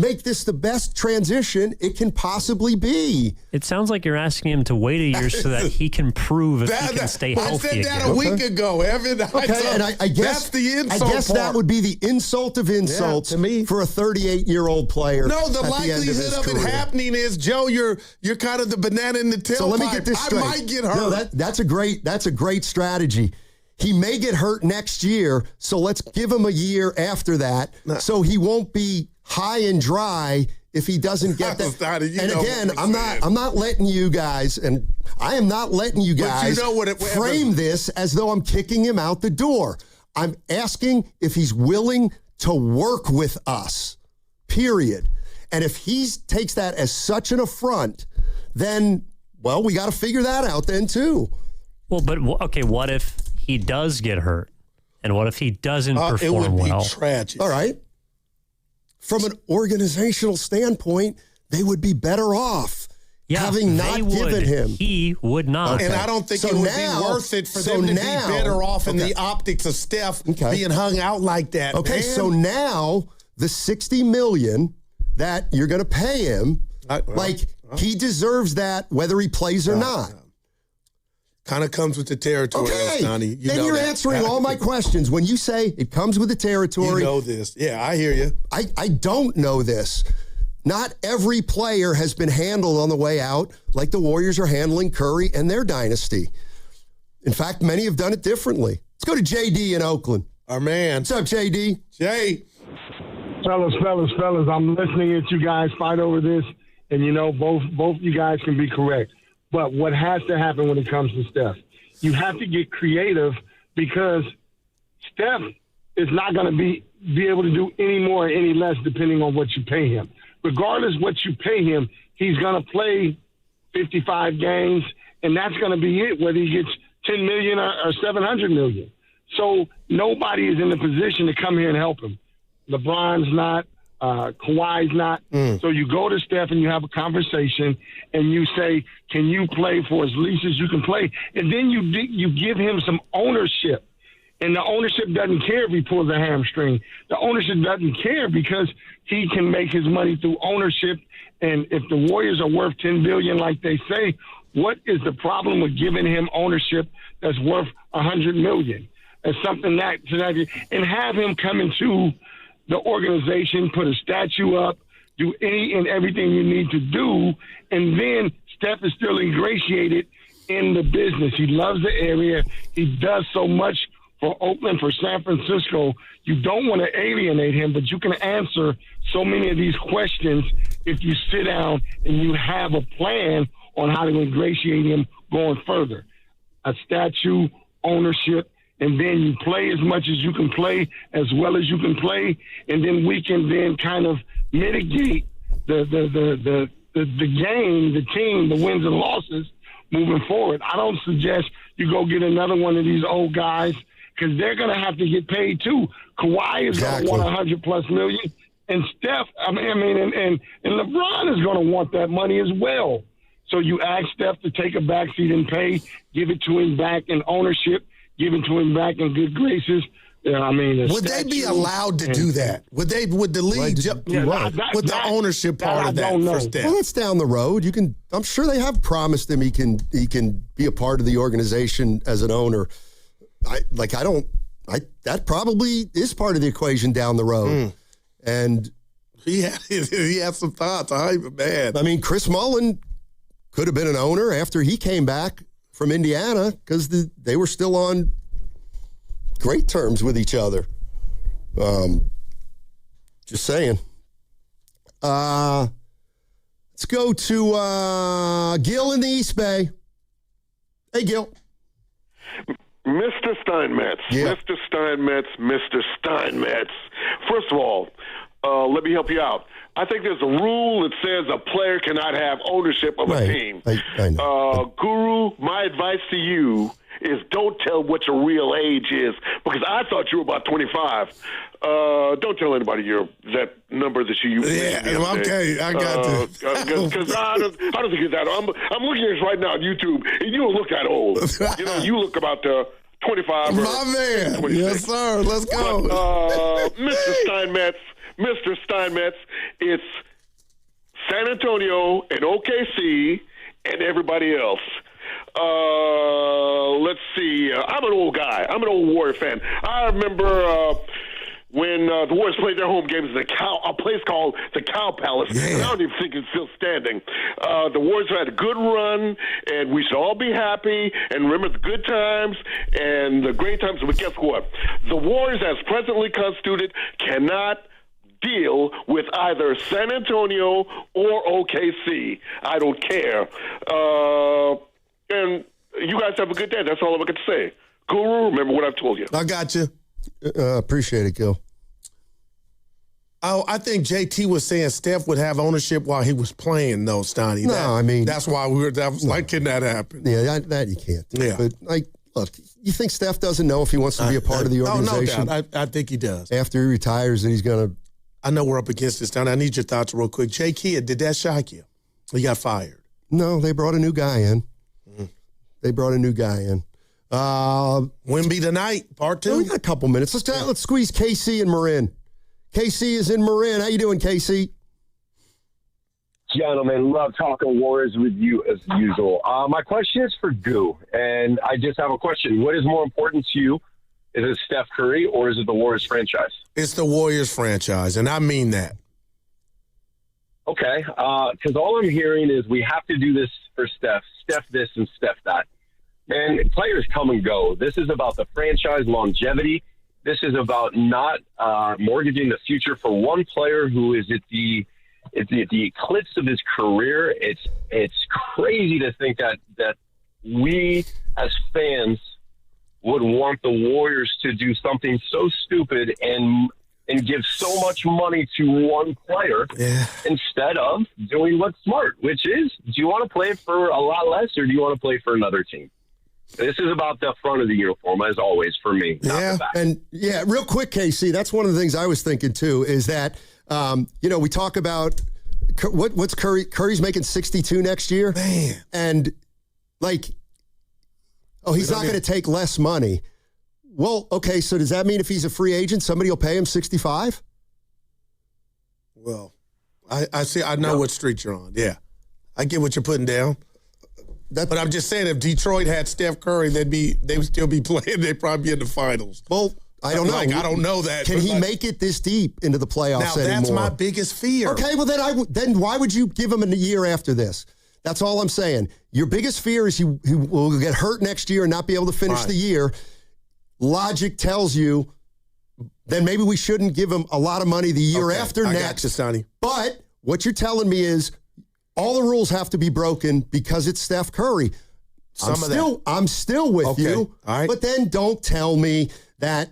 S4: make this the best transition it can possibly be.
S3: It sounds like you're asking him to wait a year so that he can prove if he can stay healthy
S2: I said that
S3: again.
S2: a week ago, Evan.
S4: Okay, and I guess
S2: that's the insult
S4: I guess
S2: part.
S4: that would be the insult of insults
S2: to me.
S4: for a 38-year-old player.
S2: No, the
S4: at
S2: likelihood
S4: the end of,
S2: of
S4: his
S2: it
S4: career.
S2: happening is, Joe, you're kind of the banana in the tailpipe.
S4: So let me get this straight.
S2: I might get hurt.
S4: No, that's a great strategy. He may get hurt next year, so let's give him a year after that, so he won't be high and dry if he doesn't get that. And again, I'm not letting you guys, and I am not letting you guys frame this as though I'm kicking him out the door. I'm asking if he's willing to work with us, period. And if he takes that as such an affront, then, well, we got to figure that out then too.
S3: Well, but okay, what if he does get hurt? And what if he doesn't perform
S2: it would
S3: well?
S2: be tragic.
S4: All right. From an organizational standpoint, they would be better off having not given him.
S3: He would not.
S2: Okay. And I don't think it would be worth it for them to be better off in the optics of Steph being hung out like that.
S4: Okay,
S2: man.
S4: so now the $60 million that you're going to pay him, he deserves that whether he plays or not.
S2: Kind of comes with the territory, Donnie.
S4: Then you're answering all my questions. When you say it comes with the territory.
S2: You know this. Yeah, I hear you.
S4: I don't know this. Not every player has been handled on the way out like the Warriors are handling Curry and their dynasty. In fact, many have done it differently. Let's go to JD in Oakland.
S2: Our man.
S4: What's up, JD?
S2: Jay.
S10: Fellas, I'm listening at you guys fight over this, and both you guys can be correct. But what has to happen when it comes to Steph? You have to get creative because Steph is not going to be able to do any more or any less depending on what you pay him. Regardless what you pay him, he's going to play 55 games, and that's going to be it, whether he gets $10 million or $700 million. So nobody is in the position to come here and help him. LeBron's not. Kawhi's not. So you go to Steph and you have a conversation and you say, can you play for as least as you can play? And then you give him some ownership. And the ownership doesn't care if he pulls a hamstring. The ownership doesn't care because he can make his money through ownership. And if the Warriors are worth $10 billion like they say, what is the problem with giving him ownership that's worth $100 million? It's something that and have him come into the organization, put a statue up, do any and everything you need to do, and then Steph is still ingratiated in the business. He loves the area. He does so much for Oakland, for San Francisco. You don't want to alienate him, but you can answer so many of these questions if you sit down and you have a plan on how to ingratiate him going further. A statue, ownership, and then you play as much as you can play, as well as you can play, and then we can then kind of mitigate the game, the team, the wins and losses moving forward. I don't suggest you go get another one of these old guys because they're going to have to get paid too. Kawhi is going to want $100+ million, and Steph, and LeBron is going to want that money as well. So you ask Steph to take a backseat and pay, give it to him back in ownership, give it to him back in good graces.
S2: Would they be allowed to do that? Would the league with the ownership part of that for Steph?
S4: Well, it's down the road. I'm sure they have promised him he can be a part of the organization as an owner. That probably is part of the equation down the road. And
S2: he had some thoughts. Man.
S4: I mean, Chris Mullin could have been an owner after he came back from Indiana because they were still on great terms with each other. Just saying. Let's go to Gil in the East Bay. Hey, Gil.
S11: Mr. Steinmetz.
S4: Yeah.
S11: Mr. Steinmetz. First of all, let me help you out. I think there's a rule that says a player cannot have ownership of a team.
S4: I know.
S11: Guru, my advice to you is don't tell what your real age is, because I thought you were about 25. Don't tell anybody that number that you used.
S2: Yeah, okay, I got this.
S11: Because I don't think it's that. I'm looking at this right now on YouTube, and you don't look that old. You look about 25.
S2: My man. Yes, sir. Let's go.
S11: But, Mr. Steinmetz, Mr. Steinmetz, it's San Antonio and OKC and everybody else. Let's see. I'm an old guy. I'm an old Warrior fan. I remember when the Warriors played their home games at a place called the Cow Palace. Yeah. I don't even think it's still standing. The Warriors had a good run, and we should all be happy and remember the good times and the great times. But guess what? The Warriors, as presently constituted, cannot deal with either San Antonio or OKC. I don't care. And you guys have a good day. That's all I'm going to say. Guru, remember what I've told you.
S2: I got you.
S4: Appreciate it, Gil.
S2: Oh, I think JT was saying Steph would have ownership while he was playing, though, Stoney.
S4: No, I mean,
S2: that's why like, can that happen?
S4: Yeah, that you can't.
S2: Yeah.
S4: But, like, look, you think Steph doesn't know if he wants to be a part of the organization?
S2: No doubt. I think he does.
S4: After he retires, that he's going to.
S2: I know we're up against this, Stoney. I need your thoughts real quick. Jay Kidd, did that shock you? He got fired.
S4: No, they brought a new guy in.
S2: Wemby tonight, part 2.
S4: Well, we got a couple minutes. Let's squeeze KC and Marin. KC is in Marin. How you doing, KC?
S13: Gentlemen, love talking Warriors with you as usual. My question is for Goo, and I just have a question. What is more important to you? Is it Steph Curry or is it the Warriors franchise?
S2: It's the Warriors franchise, and I mean that.
S13: Okay, because all I'm hearing is we have to do this for Steph this and Steph that. And players come and go. This is about the franchise longevity. This is about not mortgaging the future for one player who is at the eclipse of his career. It's crazy to think that we as fans would want the Warriors to do something so stupid and give so much money to one player instead of doing what's smart, which is, do you want to play for a lot less or do you want to play for another team? This is about the front of the uniform, as always, for me.
S4: Yeah, and real quick, KC, that's one of the things I was thinking, too, is that, we talk about what's Curry? Curry's making 62 next year.
S2: Man.
S4: And, he's not going to take less money. Well, okay, so does that mean if he's a free agent, somebody will pay him 65?
S2: Well, I see. I know what street you're on. Yeah. I get what you're putting down. But I'm just saying, if Detroit had Steph Curry, they would still be playing. They'd probably be in the finals.
S4: Well, I don't know.
S2: I don't know that.
S4: Can he make it this deep into the playoffs anymore?
S2: Now, that's my biggest fear.
S4: Okay, well, then why would you give him a year after this? That's all I'm saying. Your biggest fear is he will get hurt next year and not be able to finish the year. Logic tells you then maybe we shouldn't give him a lot of money the year after next.
S2: I got you, Sonny.
S4: But what you're telling me is all the rules have to be broken because it's Steph Curry. I'm still with you.
S2: All right.
S4: But then don't tell me that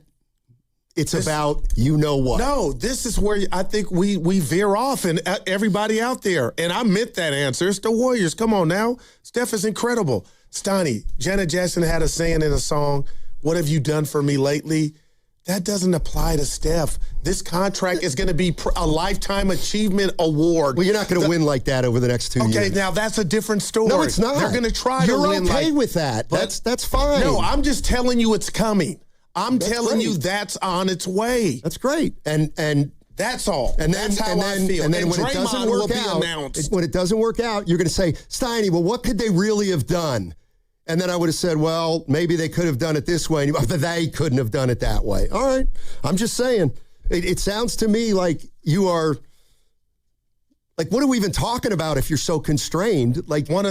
S4: it's about you know what.
S2: No, this is where I think we veer off, and everybody out there. And I meant that answer. It's the Warriors. Come on now. Steph is incredible. Stoney, Janet Jackson had a saying in a song, "What have you done for me lately?" That doesn't apply to Steph. This contract is going to be a lifetime achievement award.
S4: Well, you're not going to win like that over the next 2 years.
S2: Okay, now that's a different story.
S4: No, it's not.
S2: They're going to try to win.
S4: You're okay with that. That's fine.
S2: No, I'm just telling you it's coming. I'm telling you that's on its way.
S4: That's great. And
S2: that's all. And that's how I feel.
S4: And then when it doesn't work out, you're going to say, Steiny, well, what could they really have done? And then I would have said, well, maybe they could have done it this way, but they couldn't have done it that way. All right. I'm just saying. It sounds to me like you are, like, what are we even talking about if you're so constrained? Like,
S2: we're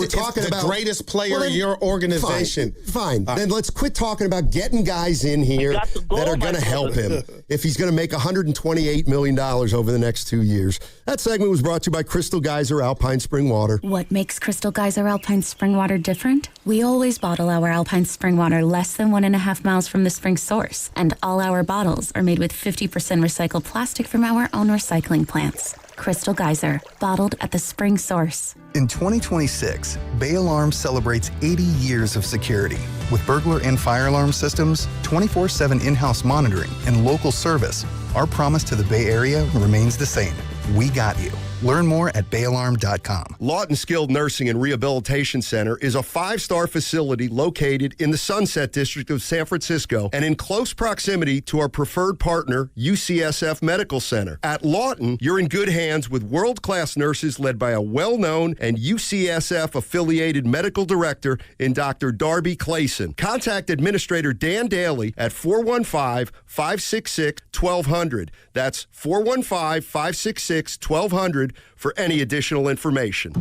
S2: talking about the greatest player in your organization.
S4: Fine. Then let's quit talking about getting guys in here that are going to help him if he's going to make $128 million over the next 2 years. That segment was brought to you by Crystal Geyser Alpine Spring Water.
S14: What makes Crystal Geyser Alpine Spring Water different? We always bottle our Alpine Spring Water less than 1.5 miles from the spring source, and all our bottles are made with 50% recycled plastic from our own recycling plants. Crystal Geyser, bottled at the spring source.
S16: In 2026, Bay Alarm celebrates 80 years of security. With burglar and fire alarm systems, 24/7 in-house monitoring, and local service, our promise to the Bay Area remains the same. we got you. Learn more at bayalarm.com.
S4: Lawton Skilled Nursing and Rehabilitation Center is a 5-star facility located in the Sunset District of San Francisco and in close proximity to our preferred partner, UCSF Medical Center. At Lawton, you're in good hands with world-class nurses led by a well-known and UCSF-affiliated medical director in Dr. Darby Clayson. Contact Administrator Dan Daly at 415-566-1200. That's 415-566-1200 for any additional information.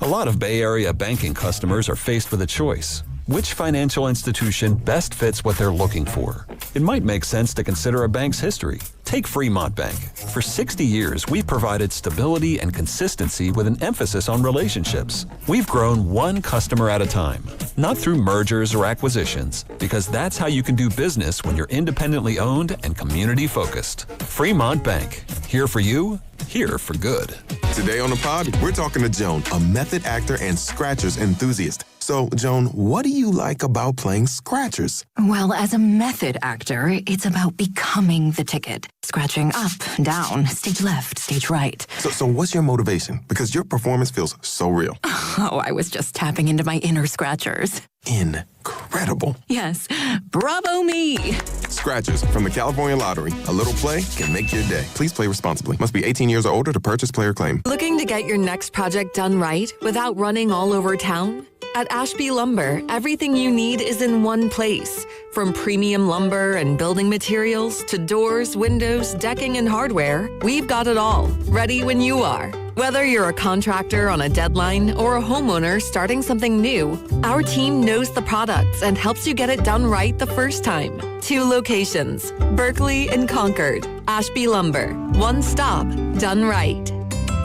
S1: A lot of Bay Area banking customers are faced with a choice. Which financial institution best fits what they're looking for? It might make sense to consider a bank's history. Take Fremont Bank. For 60 years, we've provided stability and consistency with an emphasis on relationships. We've grown one customer at a time, not through mergers or acquisitions, because that's how you can do business when you're independently owned and community focused. Fremont Bank. Here for you, here for good.
S7: Today on the pod, we're talking to Joan, a method actor and scratchers enthusiast. So, Joan, what do you like about playing scratchers?
S6: Well, as a method actor, it's about becoming the ticket. Scratching up, down, stage left, stage right.
S7: So what's your motivation? Because your performance feels so real.
S6: Oh, I was just tapping into my inner scratchers.
S7: Incredible.
S6: Yes. Bravo me.
S7: Scratchers from the California Lottery. A little play can make your day. Please play responsibly. Must be 18 years or older to purchase player claim.
S8: Looking to get your next project done right without running all over town? At Ashby Lumber, everything you need is in one place. From premium lumber and building materials to doors, windows, decking, and hardware, we've got it all, ready when you are. Whether you're a contractor on a deadline or a homeowner starting something new, our team knows the products and helps you get it done right the first time. 2 locations, Berkeley and Concord. Ashby Lumber, one stop, done right.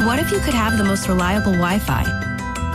S14: What if you could have the most reliable Wi-Fi?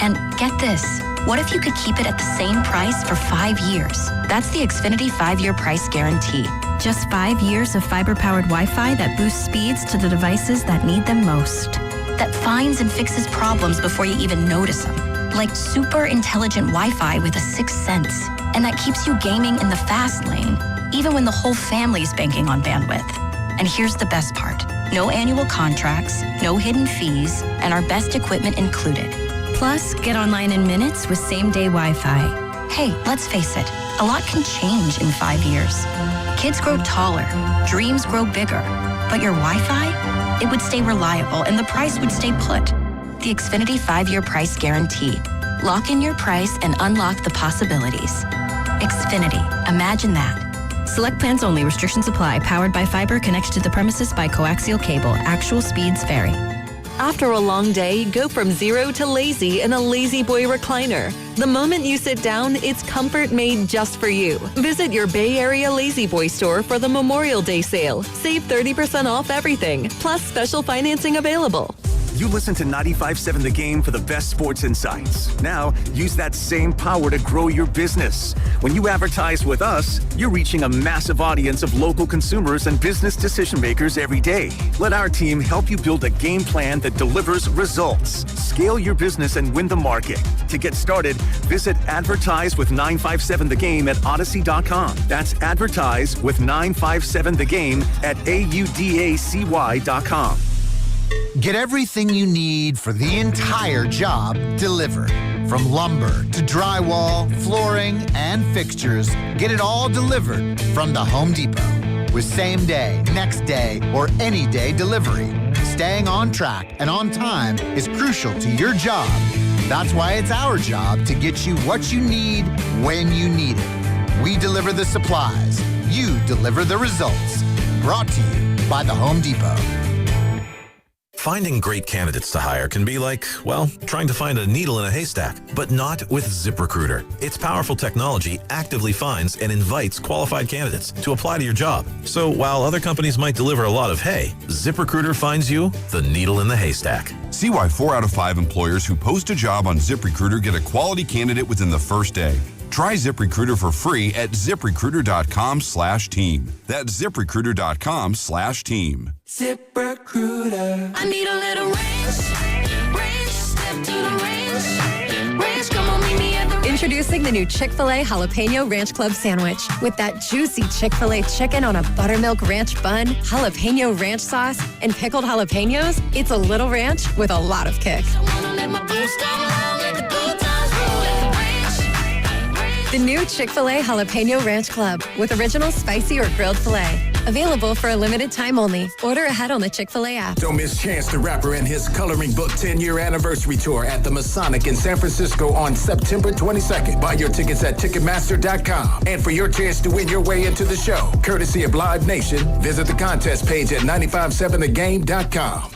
S14: And get this, what if you could keep it at the same price for 5 years? That's the Xfinity 5-year price guarantee. Just 5 years of fiber-powered Wi-Fi that boosts speeds to the devices that need them most. That finds and fixes problems before you even notice them. Like super intelligent Wi-Fi with a 6th sense. And that keeps you gaming in the fast lane, even when the whole family's banking on bandwidth. And here's the best part. No annual contracts, no hidden fees, and our best equipment included. Plus, get online in minutes with same-day Wi-Fi. Hey, let's face it, a lot can change in 5 years. Kids grow taller, dreams grow bigger, but your Wi-Fi? It would stay reliable and the price would stay put. The Xfinity 5-year price guarantee. Lock in your price and unlock the possibilities. Xfinity, imagine that. Select plans only. Restrictions apply. Powered by fiber. Connects to the premises by coaxial cable. Actual speeds vary.
S8: After a long day, go from zero to lazy in a Lazy Boy recliner. The moment you sit down, it's comfort made just for you. Visit your Bay Area Lazy Boy store for the Memorial Day sale. Save 30% off everything, plus special financing available.
S17: You listen to 95.7 The Game for the best sports insights. Now, use that same power to grow your business. When you advertise with us, you're reaching a massive audience of local consumers and business decision makers every day. Let our team help you build a game plan that delivers results. Scale your business and win the market. To get started, visit Advertise with 957 The Game at Odyssey.com. That's Advertise with 957 The Game at AUDACY.com.
S19: Get everything you need for the entire job delivered. From lumber to drywall, flooring, and fixtures, get it all delivered from the Home Depot. With same day, next day, or any day delivery, staying on track and on time is crucial to your job. That's why it's our job to get you what you need when you need it. We deliver the supplies. You deliver the results. Brought to you by the Home Depot.
S21: Finding great candidates to hire can be like, well, trying to find a needle in a haystack, but not with ZipRecruiter. Its powerful technology actively finds and invites qualified candidates to apply to your job. So while other companies might deliver a lot of hay, ZipRecruiter finds you the needle in the haystack.
S23: See why 4 out of 5 employers who post a job on ZipRecruiter get a quality candidate within the first day. Try ZipRecruiter for free at ZipRecruiter.com/team. That's ZipRecruiter.com/team.
S27: ZipRecruiter. I need a little range. Step to the range. Range, come on, meet me at the range.
S20: Introducing
S9: Introducing the new Chick-fil-A Jalapeno Ranch Club sandwich. With that juicy Chick-fil-A chicken on a buttermilk ranch bun, jalapeno ranch sauce, and pickled jalapenos, it's a little ranch with a lot of kick. The new Chick-fil-A Jalapeno Ranch Club with original spicy or grilled filet. Available for a limited time only. Order ahead on the Chick-fil-A app.
S12: Don't miss Chance the Rapper and his Coloring Book 10-year anniversary tour at the Masonic in San Francisco on September 22nd. Buy your tickets at Ticketmaster.com. And for your chance to win your way into the show, courtesy of Live Nation, visit the contest page at 957thegame.com.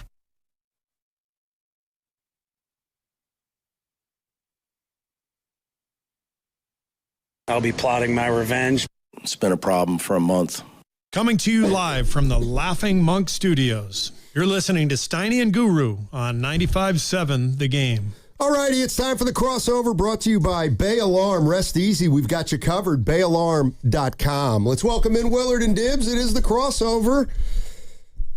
S15: I'll be plotting my revenge.
S18: It's been a problem for a month.
S22: Coming to you live from the Laughing Monk Studios. You're listening to Steiny and Guru on 95.7 The Game.
S4: All righty, it's time for the crossover brought to you by Bay Alarm. Rest easy. We've got you covered. BayAlarm.com. Let's welcome in Willard and Dibbs. It is the crossover.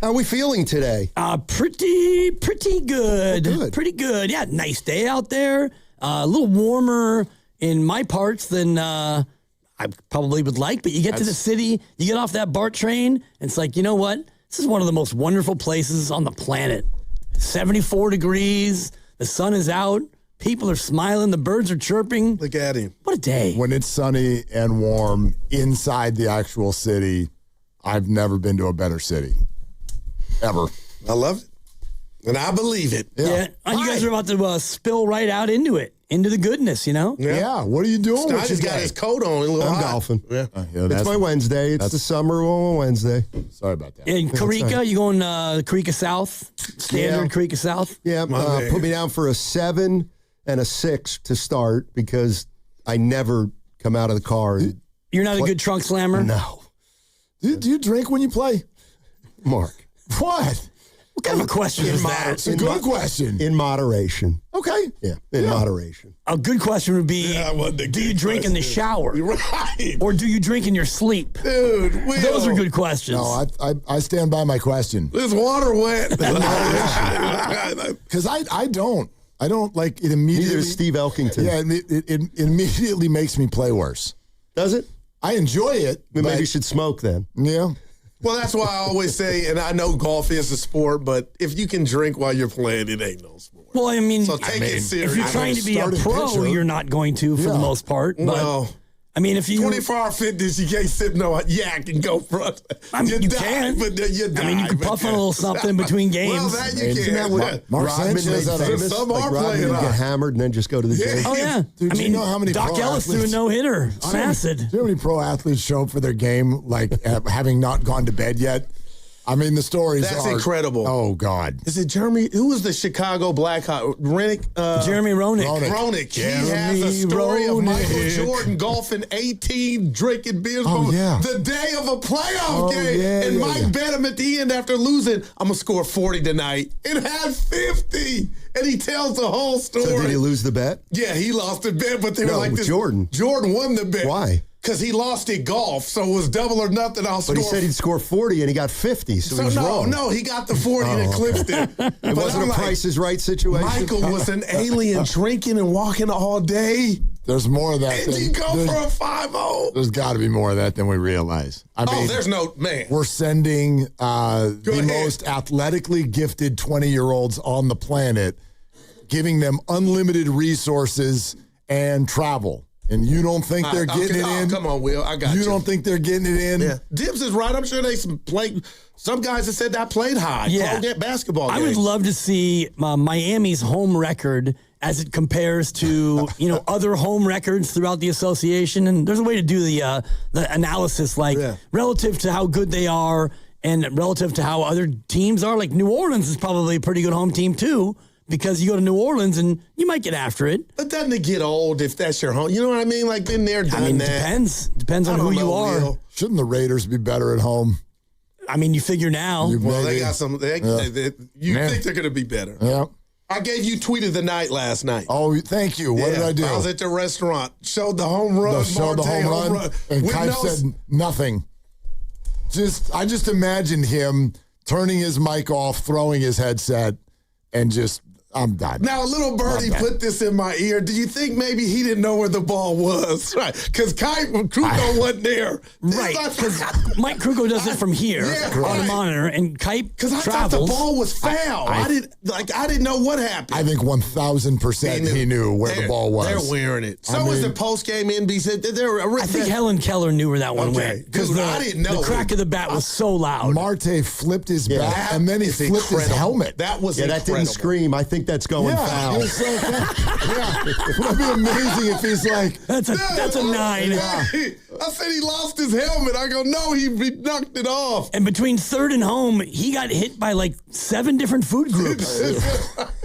S4: How are we feeling today?
S24: Pretty good.
S4: Oh, good.
S24: Pretty good. Yeah, nice day out there. A little warmer in my parts than I probably would like, but you get to the city, you get off that BART train, and it's like, you know what? This is one of the most wonderful places on the planet. 74 degrees, the sun is out, people are smiling, the birds are chirping.
S2: Look at him.
S24: What a day.
S25: When it's sunny and warm inside the actual city, I've never been to a better city. Ever.
S2: I love it. And I believe it.
S24: Yeah. And you guys are about to spill right out into it. Into the goodness, you know?
S25: Yeah. What are you doing?
S2: Steiny's got his coat on. A little
S4: I'm
S2: hot.
S4: golfing.
S2: Yeah.
S4: It's my Wednesday. It's the summer Wednesday.
S25: Sorry about that.
S24: In Eureka, you going Eureka South? Standard Eureka South?
S4: Yeah. Put me down for a 7 and a 6 to start because I never come out of the car.
S24: You're not a good trunk slammer?
S4: No.
S25: Do you drink when you play?
S4: Mark.
S25: What?
S24: What kind of a question is that?
S25: It's a good question.
S4: In moderation.
S25: Okay.
S4: Yeah, in moderation.
S24: A good question would be, do you drink in the shower?
S2: Right.
S24: Or do you drink in your sleep?
S2: Dude,
S24: those are good questions.
S25: No, I stand by my question.
S2: Is water wet?
S25: Because I don't like it immediately.
S4: Neither is Steve Elkington.
S25: Yeah, it immediately makes me play worse.
S4: Does it?
S25: I enjoy it.
S4: Maybe you should smoke then.
S25: Yeah.
S2: Well, that's why I always say, and I know golf is a sport, but if you can drink while you're playing, it ain't no sport.
S24: Well, I mean,
S2: so take it serious.
S24: if you're trying to be a pro, you're not going to for the most part. But,
S2: well,
S24: I mean, if you
S2: 24-hour fitness, you can't sip no yak and go front.
S24: I mean, you can.
S2: But you die.
S24: I mean, you can puff on a little something between games.
S2: Well, that you
S4: Isn't
S2: can.
S4: that what
S25: Mark
S4: Rodman
S25: Sanchez
S4: made famous?
S2: Some
S4: Like
S2: are
S4: Rodman
S2: playing
S4: would get
S2: out.
S4: hammered and then just go to the gym.
S24: Oh, yeah.
S25: Dude,
S24: I
S25: do
S24: mean,
S25: you know how many
S24: Doc
S25: pro
S24: Ellis threw a
S25: athletes-
S24: no-hitter on acid.
S25: Do you know how many pro athletes show up for their game like having not gone to bed yet? I mean, the stories
S2: That's
S25: are
S2: incredible.
S25: Oh, God.
S2: Is it Jeremy? Who was the Chicago Blackhawk?
S24: Jeremy Roenick.
S2: Roenick. He has a story of Michael Jordan golfing 18, drinking beers the day of a playoff game. And Mike bet him at the end after losing, I'm going to score 40 tonight. And had 50. And he tells the whole story.
S4: So did he lose the bet?
S2: Yeah, he lost the bet, but they were like this.
S4: Jordan.
S2: Jordan won the bet.
S4: Why?
S2: Because he lost at golf, so it was double or nothing.
S4: But he said he'd score 40 and he got 50, so he was wrong.
S2: No, he got the 40 and eclipsed it.
S4: It wasn't a Price is Right situation.
S2: Michael was an alien drinking and walking all day.
S25: There's more of that.
S2: And you go for a 5-0.
S25: There's got to be more of that than we realize. I mean,
S2: there's no, man.
S25: We're sending the most athletically gifted 20-year-olds on the planet, giving them unlimited resources and travel. And you don't think they're getting it in?
S2: Come on, Will. I got you.
S25: You don't think they're getting it in?
S2: Yeah. Dibs is right. I'm sure they played. Some guys have said that played high.
S24: Yeah.
S2: Get basketball games.
S24: I would love to see Miami's home record as it compares to other home records throughout the association. And there's a way to do the analysis, relative to how good they are and relative to how other teams are. Like New Orleans is probably a pretty good home team too. Because you go to New Orleans and you might get after it.
S2: But doesn't it get old if that's your home? You know what I mean? Like been there, done that.
S24: Depends. Depends on who you are.
S25: Will. Shouldn't the Raiders be better at home?
S24: I mean, you figure now.
S2: Well, they got some. You think they're going to be better?
S25: Yeah.
S2: I gave you tweet of the night last night.
S25: Oh, thank you. What did I do?
S2: I was at the restaurant. Showed the home run.
S25: Showed the home run. And Kai said nothing. I just imagined him turning his mic off, throwing his headset, and just. I'm done.
S2: Now, little birdie put this in my ear. Do you think maybe he didn't know where the ball was? Right. Because Kruko wasn't there.
S24: Right. Because Mike Kruko does it from here on the monitor, and Kipe travels.
S2: Because I thought the ball was foul. I didn't know what happened.
S25: I think 1,000% he knew where the ball was.
S2: They're wearing it. So was the post-game NBC.
S24: I think Helen Keller knew where that one went. Because
S2: I didn't know.
S24: The crack of the bat was so loud.
S25: Marte flipped his bat, and then he flipped his helmet.
S2: That was
S4: that didn't scream. I think that's going foul.
S25: It would be amazing if he's like,
S24: that's a 9.
S2: I said he lost his helmet. I go, no, he knocked it off.
S24: And between third and home, he got hit by like 7 different food groups.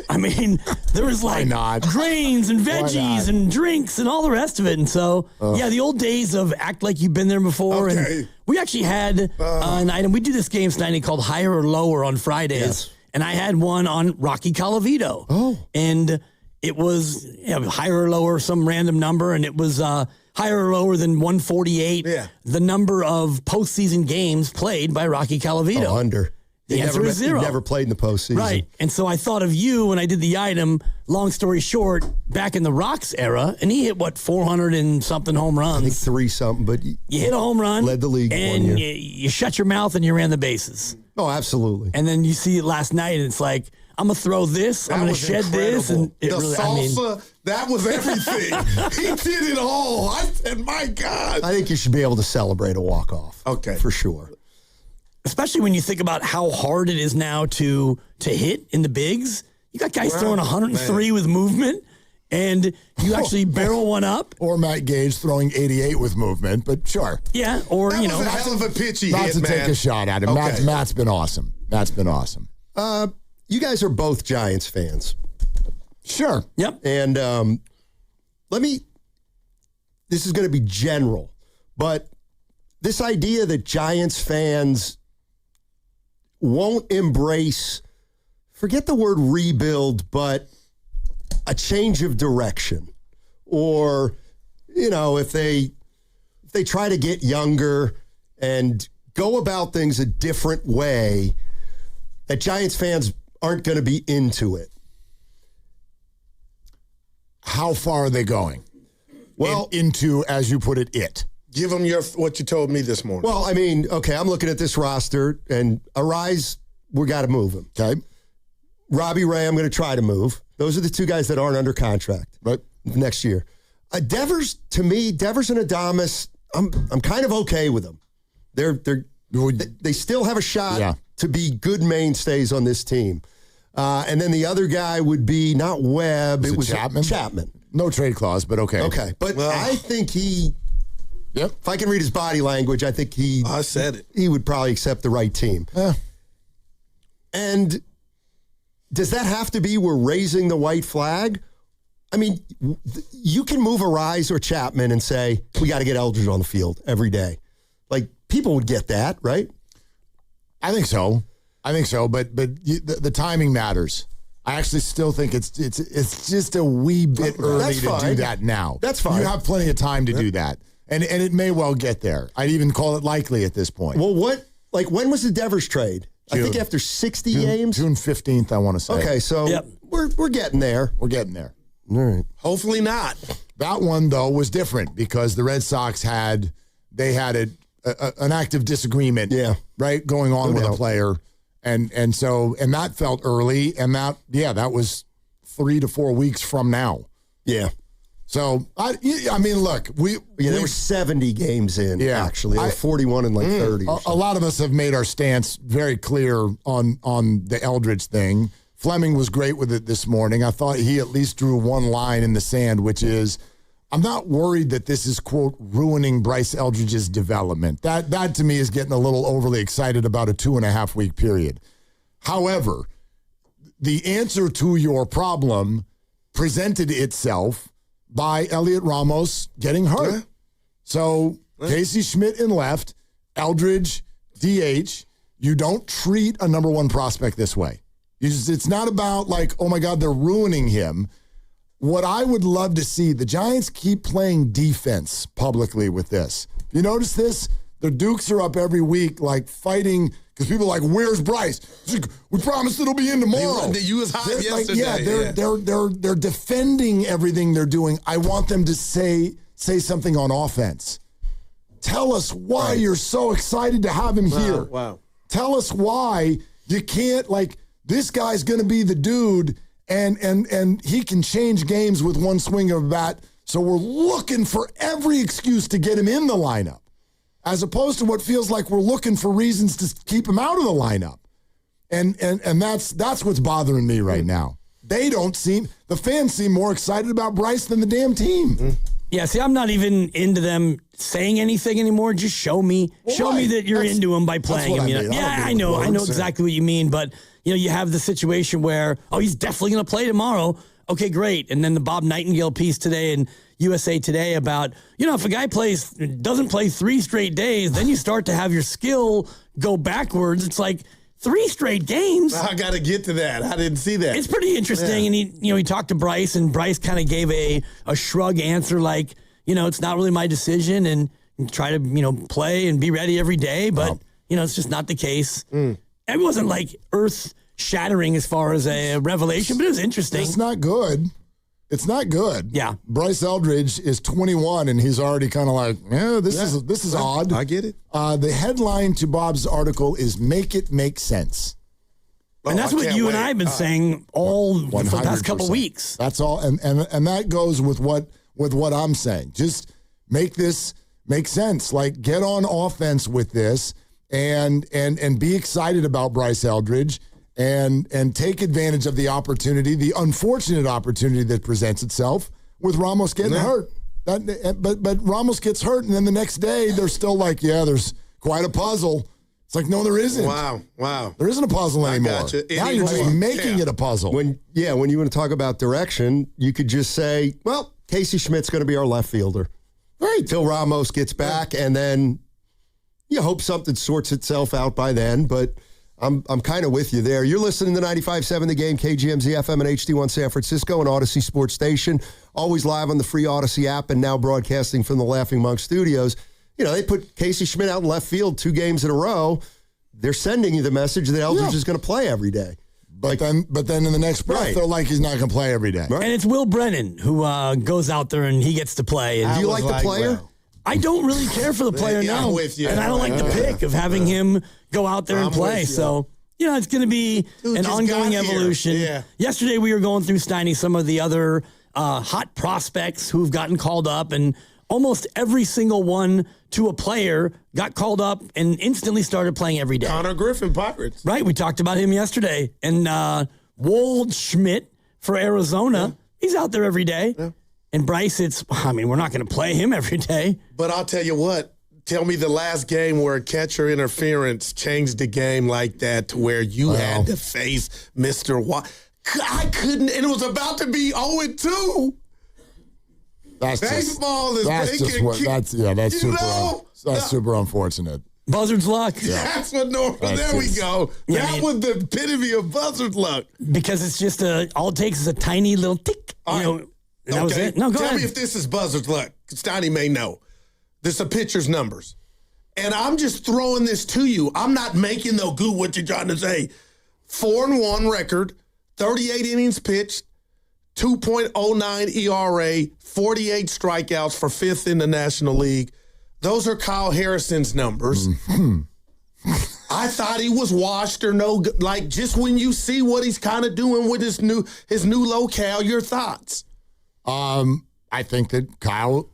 S24: I mean, there was like grains and veggies and drinks and all the rest of it. And so, the old days of act like you've been there before.
S2: Okay.
S24: And we actually had an item. We do this game tonight called Higher or Lower on Fridays. Yes. And I had one on Rocky Colavito.
S25: Oh.
S24: And it was higher or lower, some random number. And it was higher or lower than 148.
S2: Yeah.
S24: The number of postseason games played by Rocky Colavito.
S4: Oh, under.
S24: The answer is 0.
S4: He never played in the postseason.
S24: Right. And so I thought of you when I did the item, long story short, back in the Rocks era, and he hit, 400 and something home runs?
S4: I think 3 something, but
S24: you hit a home run.
S4: Led the league
S24: and
S4: one year.
S24: you shut your mouth and you ran the bases.
S4: Oh, absolutely.
S24: And then you see it last night, and it's like, I'm going to throw this, I'm going to shed this. And
S2: the salsa, that was everything. He did it all. I said, my God.
S4: I think you should be able to celebrate a walk-off.
S2: Okay.
S4: For sure.
S24: Especially when you think about how hard it is now to hit in the bigs. You got guys throwing 103 with movement, and you actually barrel one up.
S25: Or Matt Gage throwing 88 with movement, but sure.
S24: Yeah, or,
S2: that was a hell of a pitch he
S25: not
S2: hit,
S25: to
S2: man.
S25: take a shot at him.
S2: Okay.
S25: Matt's been awesome.
S4: You guys are both Giants fans.
S25: Sure.
S24: Yep.
S4: And this is going to be general, but this idea that Giants fans won't embrace, forget the word rebuild, but a change of direction. Or, if they try to get younger and go about things a different way, that Giants fans aren't going to be into it.
S25: How far are they going?
S4: Well,
S25: into, as you put it.
S2: Give them what you told me this morning.
S4: Well, I mean, okay, I'm looking at this roster, and Arise, we got to move him.
S25: Okay.
S4: Robbie Ray, I'm going to try to move. Those are the 2 guys that aren't under contract next year. Devers, to me, Devers and Adames, I'm kind of okay with them. They still have a shot to be good mainstays on this team. And then the other guy would be not Webb. It was Chapman.
S25: No trade clause, but okay.
S4: Okay. But I think if I can read his body language, I think
S2: I said it.
S4: He would probably accept the right team. And does that have to be we're raising the white flag? I mean, you can move Arise or Chapman and say, we got to get Eldridge on the field every day. Like, people would get that, right?
S25: I think so, but the timing matters. I actually still think it's just a wee bit early to do that now.
S4: That's fine.
S25: You have plenty of time to do that, and it may well get there. I'd even call it likely at this point.
S4: Well, when was the Devers trade? June. I think after 60 games?
S25: June 15th, I want to say.
S4: Okay, so we're getting there.
S25: We're getting there.
S4: All right.
S2: Hopefully not.
S25: That one, though, was different because the Red Sox had an active disagreement going on with a player. And that felt early, and that was 3 to 4 weeks from now.
S4: Yeah.
S25: So, I mean, look,
S4: there were 70 games in, actually. There were 41 and 30.
S25: A lot of us have made our stance very clear on the Eldridge thing. Fleming was great with it this morning. I thought he at least drew one line in the sand, which is, I'm not worried that this is, quote, ruining Bryce Eldridge's development. That to me is getting a little overly excited about a 2.5 week period. However, the answer to your problem presented itself by Elliot Ramos getting hurt. Yeah. So Casey Schmidt in left, Eldridge, DH. You don't treat a number 1 prospect this way. It's not about like, oh my God, they're ruining him. What I would love to see, the Giants keep playing defense publicly with this. You notice this? The Dukes are up every week, like fighting because people are like, "Where's Bryce?" It's like, we promised it'll be in tomorrow.
S2: You was hot yesterday.
S25: They're defending everything they're doing. I want them to say something on offense. Tell us why you're so excited to have him here.
S2: Wow.
S25: Tell us why you can't, like, this guy's going to be the dude and he can change games with one swing of a bat. So we're looking for every excuse to get him in the lineup, as opposed to what feels like we're looking for reasons to keep him out of the lineup. And that's what's bothering me right now. The fans seem more excited about Bryce than the damn team.
S24: Yeah, see, I'm not even into them saying anything anymore. Just show me that you're into him by playing him. You know? Yeah, I know exactly what you mean. But you have the situation where, he's definitely going to play tomorrow. Okay, great. And then the Bob Nightingale piece today in USA Today about, if a guy doesn't play 3 straight days, then you start to have your skill go backwards. It's like 3 straight games.
S2: I got to get to that. I didn't see that.
S24: It's pretty interesting. Yeah. And he talked to Bryce, and Bryce kind of gave a shrug answer like, it's not really my decision, and try to, play and be ready every day. But, it's just not the case. It wasn't like earth shattering as far as a revelation, but it was interesting.
S25: It's not good. It's not good.
S24: Yeah.
S25: Bryce Eldridge is 21, and he's already kind of like, this is odd.
S2: I get it.
S25: The headline to Bob's article is "Make It Make Sense."
S24: And that's what you and I have been saying all for the past couple weeks.
S25: That's all, and that goes with what I'm saying. Just make this make sense. Like, get on offense with this, and be excited about Bryce Eldridge. And take advantage of the opportunity, the unfortunate opportunity that presents itself with Ramos getting hurt. But Ramos gets hurt, and then the next day they're still like, there's quite a puzzle. It's like, no, there isn't.
S2: Wow.
S25: There isn't a puzzle anymore.
S2: Gotcha.
S25: Now you're just making it a puzzle.
S4: When you want to talk about direction, you could just say, well, Casey Schmidt's going to be our left fielder. Right. Till Ramos gets back, and then you hope something sorts itself out by then, but I'm kind of with you there. You're listening to 95.7 The Game, KGMZ FM and HD1 San Francisco and Odyssey Sports Station. Always live on the free Odyssey app and now broadcasting from the Laughing Monk Studios. They put Casey Schmidt out in left field 2 games in a row. They're sending you the message that Eldridge is going to play every day.
S25: But then in the next breath, they're like, he's not going to play every day.
S24: Right. And it's Will Brennan who goes out there and he gets to play. And
S4: do you like the player?
S24: I don't really care for the player now.
S2: I'm with you.
S24: And I don't like the pick of having him go out there and play. So, it's going to be an ongoing evolution.
S2: Yeah.
S24: Yesterday we were going through, Steiny, some of the other hot prospects who've gotten called up, and almost every single one to a player got called up and instantly started playing every day.
S2: Connor Griffin, Pirates.
S24: Right. We talked about him yesterday. And Waldschmidt for Arizona, he's out there every day. Yeah. And Bryce, we're not going to play him every day.
S2: But I'll tell you what, tell me the last game where catcher interference changed the game like that to where you had to face Mr. Watt. I couldn't, and it was about to be 0-2. Baseball is
S25: that's super unfortunate.
S24: Buzzard's luck.
S2: Yeah. That's what normal. There we go. That was the epitome of buzzard luck.
S24: Because it's just all it takes is a tiny little tick. That was it. No, go ahead.
S2: Tell me if this is buzzard's luck. Steiny may know. This is a pitcher's numbers. And I'm just throwing this to you. I'm not making no good what you're trying to say. 4-1 record, 38 innings pitched, 2.09 ERA, 48 strikeouts for 5th in the National League. Those are Kyle Harrison's numbers. I thought he was washed or no, like just when you see what he's kind of doing with his new locale, your thoughts?
S25: I think that Kyle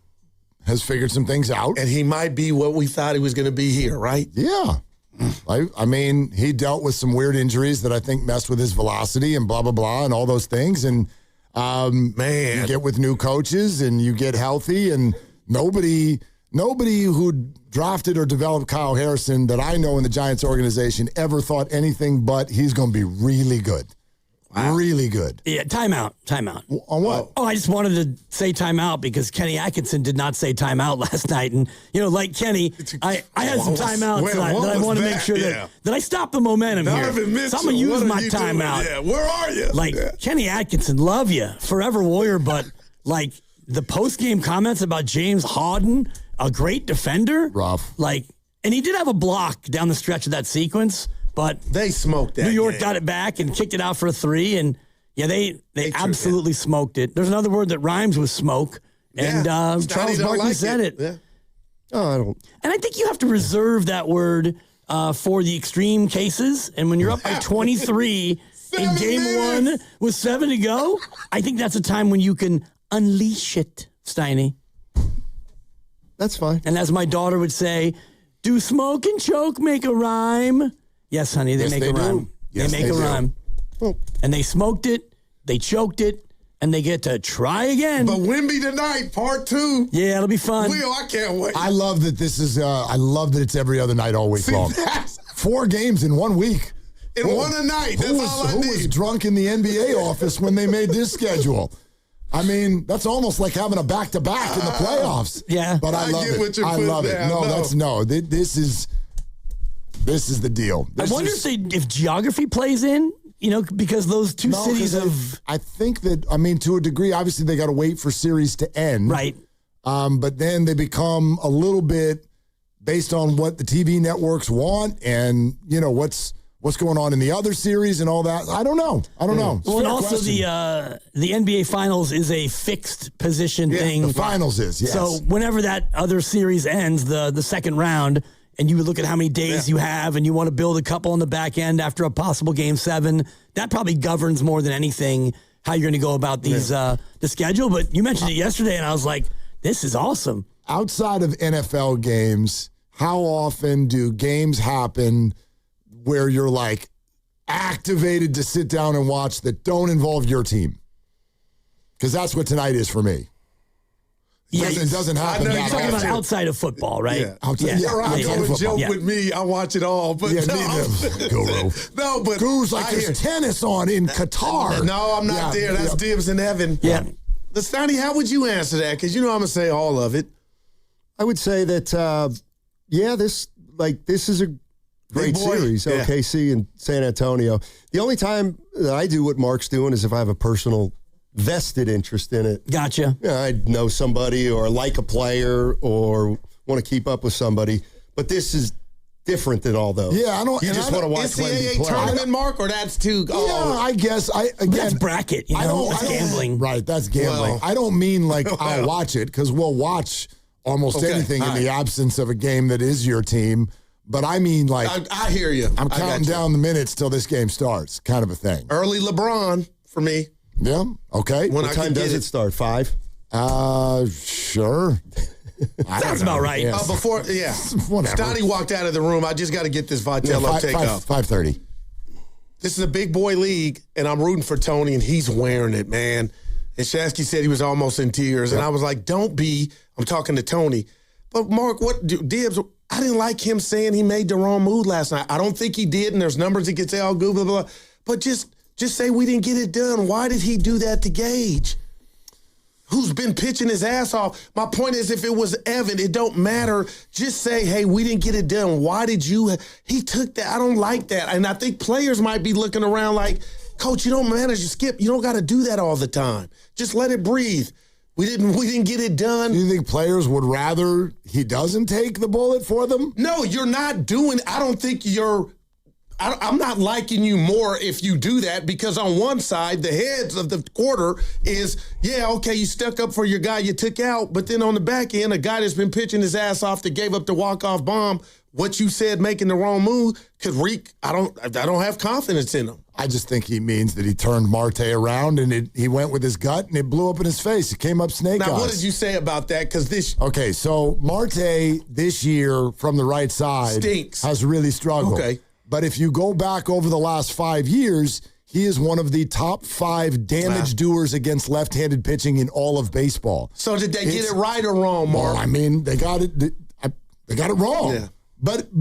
S25: has figured some things out.
S2: And he might be what we thought he was going to be here, right?
S25: Yeah. I mean, he dealt with some weird injuries that I think messed with his velocity and blah, blah, blah, and all those things. And, you get with new coaches and you get healthy, and nobody who drafted or developed Kyle Harrison that I know in the Giants organization ever thought anything but he's going to be really good. Wow. Really good.
S24: Yeah, timeout.
S25: On what?
S24: Oh, I just wanted to say timeout because Kenny Atkinson did not say timeout last night. And, like Kenny, I had some timeouts that I want to make sure that I stop the momentum here. So I'm going to use my timeout.
S2: Yeah, where are you?
S24: Kenny Atkinson, love you, forever Warrior, but, the post-game comments about James Harden, a great defender.
S25: Rough.
S24: And he did have a block down the stretch of that sequence, but
S2: they smoked that.
S24: New York
S2: game.
S24: got it back and kicked it out for a 3, and they absolutely smoked it. There's another word that rhymes with smoke, and Charles Barkley said it.
S2: Yeah.
S4: Oh, I don't.
S24: And I think you have to reserve that word for the extreme cases. And when you're up by 23 in game 1 with 7 to go, I think that's a time when you can unleash it, Steiny.
S4: That's fine.
S24: And as my daughter would say, do smoke and choke make a rhyme? Yes, honey, they make a rhyme.
S4: Yes,
S24: they make a
S4: do.
S24: rhyme.
S4: Well,
S24: and they smoked it, they choked it, and they get to try again.
S2: But Wemby tonight, part 2.
S24: Yeah, it'll be fun.
S2: Will, I can't wait.
S25: I love that this is. I love that it's every other night all week long. 4 games in 1 week.
S2: In one a night. That's all I need.
S25: Who was drunk in the NBA office when they made this schedule? I mean, that's almost like having a back-to-back in the playoffs.
S24: Yeah,
S25: but I love
S2: get
S25: it.
S2: what you're
S25: I
S2: putting
S25: love it.
S2: down.
S25: This is the deal.
S24: I wonder if geography plays in. Because those two cities have.
S25: I think that, to a degree, obviously they got to wait for series to end.
S24: Right.
S25: But then they become a little bit based on what the TV networks want and, what's going on in the other series and all that. I don't know.
S24: Well, and also the NBA Finals is a fixed position thing.
S25: The Finals is, yes.
S24: So whenever that other series ends, the second round, and you look at how many days you have, and you want to build a couple on the back end after a possible Game 7, that probably governs more than anything how you're going to go about these the schedule. But you mentioned it yesterday, and I was like, this is awesome.
S25: Outside of NFL games, how often do games happen where you're like activated to sit down and watch that don't involve your team? Because that's what tonight is for me.
S24: Yeah,
S25: it doesn't happen.
S24: You're talking about outside of football, right?
S25: Yeah, outside of
S2: Joke with me. I watch it all, but
S25: Guru.
S2: No, but
S25: Guru's like there's tennis on in Qatar.
S2: No, I'm not there. That's dibs in heaven.
S24: Yeah.
S2: Steiny, how would you answer that? Because I'm gonna say all of it.
S4: I would say that this is a great series. OKC and San Antonio. The only time that I do what Mark's doing is if I have a personal vested interest in it.
S24: Gotcha.
S4: Yeah, I know somebody or like a player or want to keep up with somebody. But this is different than all those.
S25: Yeah, I don't.
S4: You just want to watch Wemby play.
S2: Tournament, Mark, or that's too.
S25: Yeah, I guess.
S24: That's bracket. That's gambling.
S25: Right, that's gambling.
S2: Well,
S25: I don't mean like I'll watch it because we'll watch almost anything in the absence of a game that is your team. But I mean, like
S2: I hear you.
S25: I'm counting down the minutes till this game starts, kind of a thing.
S2: Early LeBron for me.
S25: Yeah. Okay.
S4: What time does it start? 5?
S25: Sure.
S24: Sounds about right.
S25: Yes.
S2: Before,
S25: Whatever.
S2: Stoney walked out of the room. I just got to get this Vitello take off.
S25: 5:30.
S2: This is a big boy league, and I'm rooting for Tony, and he's wearing it, man. And Shasky said he was almost in tears, and I was like, don't be. I'm talking to Tony. But, Mark, Dibs, I didn't like him saying he made the wrong move last night. I don't think he did, and there's numbers he could say, blah, blah, blah. But just say we didn't get it done. Why did he do that to Gage? Who's been pitching his ass off? My point is, if it was Evan, it don't matter. Just say, hey, we didn't get it done. Why did you? He took that. I don't like that. And I think players might be looking around like, Coach, you don't manage to skip. You don't got to do that all the time. Just let it breathe. We didn't get it done.
S25: Do you think players would rather he doesn't take the bullet for them?
S2: No, you're not doing. I don't think you're. I'm not liking you more if you do that, because on one side, the heads of the quarter is, you stuck up for your guy you took out, but then on the back end, a guy that's been pitching his ass off that gave up the walk-off bomb, what you said making the wrong move could wreak. I don't have confidence in him.
S25: I just think he means that he turned Marte around and he went with his gut and it blew up in his face. It came up snake eyes.
S2: Now, what did you say about that? Because this...
S25: Okay, so Marte this year from the right side
S2: stinks.
S25: Has really struggled.
S2: Okay.
S25: But if you go back over the last 5 years, he is one of the top 5 damage doers against left-handed pitching in all of baseball.
S2: So did they get it right or wrong, Mark?
S25: Well, I mean, they got it wrong.
S2: Yeah.
S25: But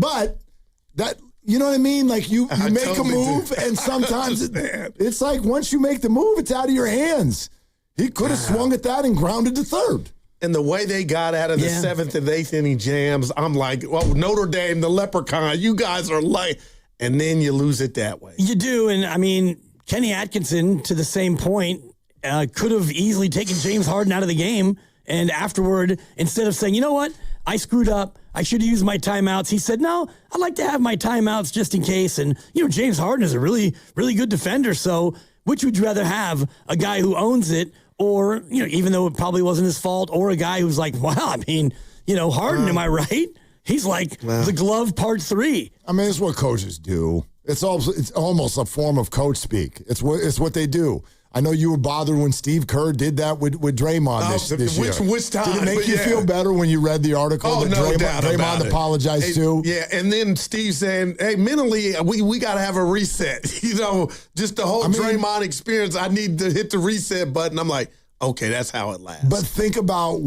S25: that, you know what I mean? Like you make a move and sometimes it's like once you make the move, it's out of your hands. He could have swung at that and grounded to third.
S2: And the way they got out of the 7th and 8th inning jams, I'm like, well, Notre Dame, the Leprechaun, you guys are like... And then you lose it that way.
S24: You do, and I mean, Kenny Atkinson, to the same point, could have easily taken James Harden out of the game, and afterward, instead of saying, you know what, I screwed up. I should have used my timeouts. He said, no, I'd like to have my timeouts just in case. And, James Harden is a really, really good defender. So which would you rather have, a guy who owns it or, even though it probably wasn't his fault, or a guy who's like, wow, Harden, am I right? He's like the glove part 3.
S25: I mean, it's what coaches do. It's almost a form of coach speak. It's what they do. I know you were bothered when Steve Kerr did that with Draymond this year.
S2: Which time?
S25: Did it make you feel better when you read the article that Draymond apologized to?
S2: Yeah, and then Steve saying, hey, mentally, we got to have a reset. Just the whole Draymond experience, I need to hit the reset button. I'm like, okay, that's how it lasts.
S25: But think about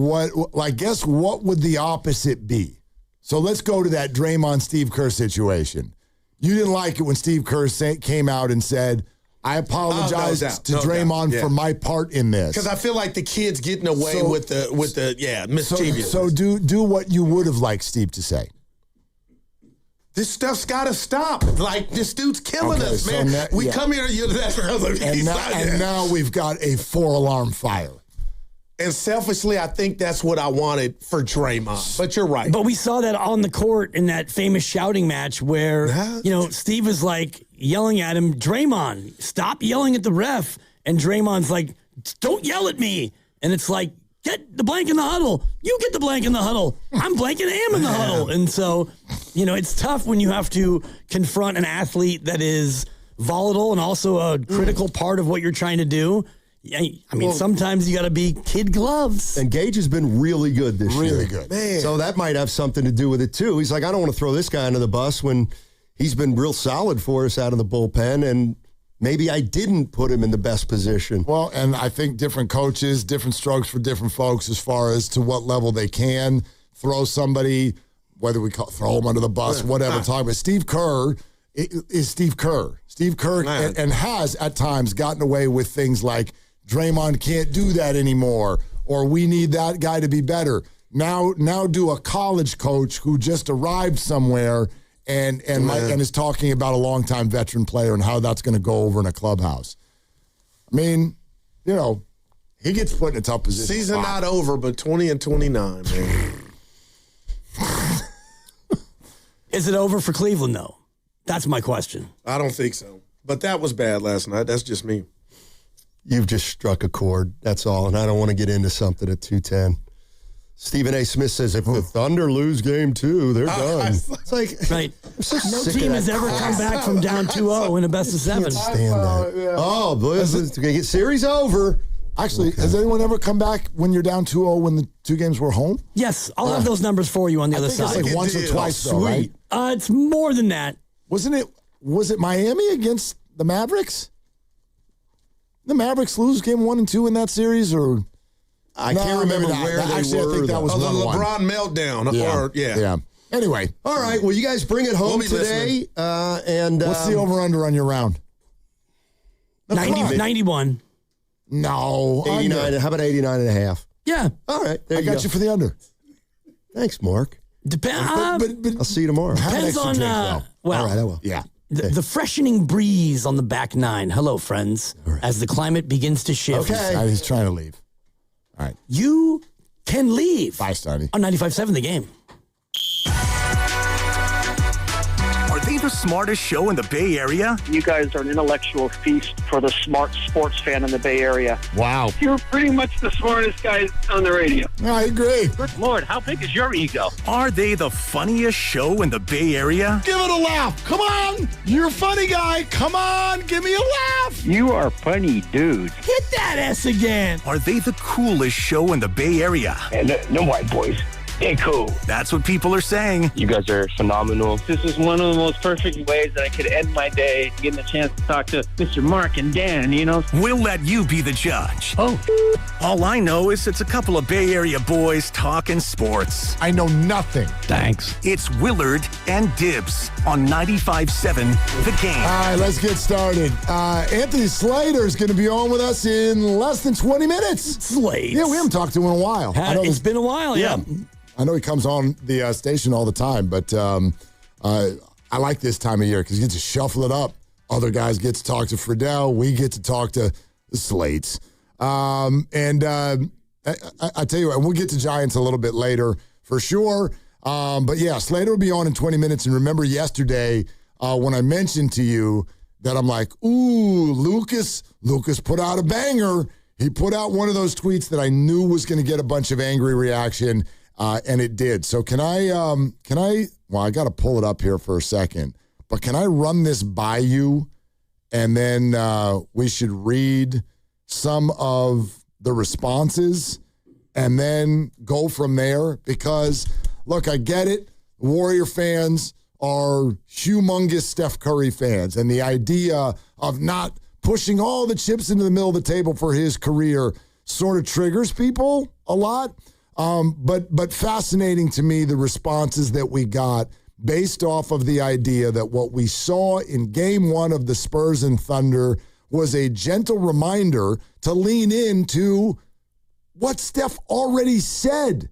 S25: guess what would the opposite be? So let's go to that Draymond-Steve Kerr situation. You didn't like it when Steve Kerr came out and said, I apologize to Draymond for my part in this.
S2: Because I feel like the kid's getting away with the mischievous.
S25: So do what you would have liked Steve to say.
S2: This stuff's got to stop. Like, this dude's killing us, man. Come here.
S25: And now we've got a 4-alarm fire.
S2: And selfishly, I think that's what I wanted for Draymond. But you're right.
S24: But we saw that on the court in that famous shouting match where, Steve was like yelling at him, Draymond, stop yelling at the ref. And Draymond's like, don't yell at me. And it's like, get the blank in the huddle. You get the blank in the huddle. I'm blank and am in the huddle. And so, it's tough when you have to confront an athlete that is volatile and also a critical part of what you're trying to do. Sometimes you got to be kid gloves.
S4: And Gage has been really good this year.
S25: Really good.
S2: Man.
S4: So that might have something to do with it, too. He's like, I don't want to throw this guy under the bus when he's been real solid for us out of the bullpen, and maybe I didn't put him in the best position.
S25: Well, and I think different coaches, different strokes for different folks as far as to what level they can throw somebody, whether we throw them under the bus, whatever. But Steve Kerr is Steve Kerr. Steve Kerr and has at times gotten away with things like, Draymond can't do that anymore, or we need that guy to be better. Now do a college coach who just arrived somewhere and is talking about a longtime veteran player and how that's going to go over in a clubhouse. I mean, he gets put in a tough position.
S2: Season not over, but 20-29, man.
S24: Is it over for Cleveland, though? That's my question.
S2: I don't think so. But that was bad last night. That's just me.
S4: You've just struck a chord, that's all, and I don't want to get into something at 2:10. Stephen A. Smith says, if the Thunder lose game 2, they're done. It's like,
S24: right. No team has ever come back from down 2-0 in a best of 7.
S4: Stand that. Yeah. Oh, boys, it's going to get series over.
S25: Actually, has anyone ever come back when you're down 2-0 when the 2 games were home?
S24: Yes, I'll have those numbers for you on the other side.
S25: It's like once or twice, though, right?
S24: It's more than that.
S25: Was it Miami against the Mavericks? The Mavericks lose game 1 and 2 in that series, or
S4: I can't remember where they
S25: I think that was
S2: the
S25: 1-1.
S2: LeBron meltdown.
S25: Yeah. Anyway,
S4: all right. Well, you guys bring it home today. And
S25: what's the over/under on your round?
S24: 91.
S25: No,
S4: 89.
S25: under.
S4: How about 89.5?
S24: Yeah.
S4: All right.
S25: I got you for the under.
S4: Thanks, Mark.
S24: But
S4: I'll see you tomorrow.
S24: Depends on.
S25: All
S4: right, I will.
S25: Yeah.
S24: The freshening breeze on the back nine. Hello, friends. Right. As the climate begins to shift.
S25: Okay. He's trying to leave. All right.
S24: You can leave.
S25: Bye, Stoney.
S24: On 95.7 The Game.
S17: Are they the smartest show in the Bay Area?
S3: You guys are an intellectual feast for the smart sports fan in the Bay Area.
S25: Wow.
S3: You're pretty much the smartest guys on the radio.
S25: I agree.
S3: Good Lord, how big is your ego?
S17: Are they the funniest show in the Bay Area?
S25: Give it a laugh. Come on. You're a funny guy. Come on. Give me a laugh.
S3: You are funny, dude.
S24: Hit that S again.
S17: Are they the coolest show in the Bay Area?
S3: And no white boys. They're cool.
S17: That's what people are saying.
S3: You guys are phenomenal. This is one of the most perfect ways that I could end my day, getting a chance to talk to Mr. Mark and Dan,
S17: We'll let you be the judge.
S3: Oh.
S17: All I know is it's a couple of Bay Area boys talking sports.
S25: I know nothing.
S24: Thanks.
S17: It's Willard and Dibs on 95.7 The Game.
S25: All right, let's get started. Anthony Slater is going to be on with us in less than 20 minutes.
S24: Slade.
S25: Yeah, we haven't talked to him in a while.
S24: It's been a while, yeah.
S25: I know he comes on the station all the time, but I like this time of year because he gets to shuffle it up. Other guys get to talk to Friedel. We get to talk to the Slates. I tell you what, we'll get to Giants a little bit later for sure. But yeah, Slater will be on in 20 minutes. And remember yesterday when I mentioned to you that I'm like, ooh, Lucas put out a banger. He put out one of those tweets that I knew was going to get a bunch of angry reaction, and it did. So can I, well, I got to pull it up here for a second, but can I run this by you? And then we should read some of the responses and then go from there. Because, look, I get it. Warrior fans are humongous Steph Curry fans. And the idea of not pushing all the chips into the middle of the table for his career sort of triggers people a lot. But fascinating to me, the responses that we got based off of the idea that what we saw in game one of the Spurs and Thunder was a gentle reminder to lean into what Steph already said,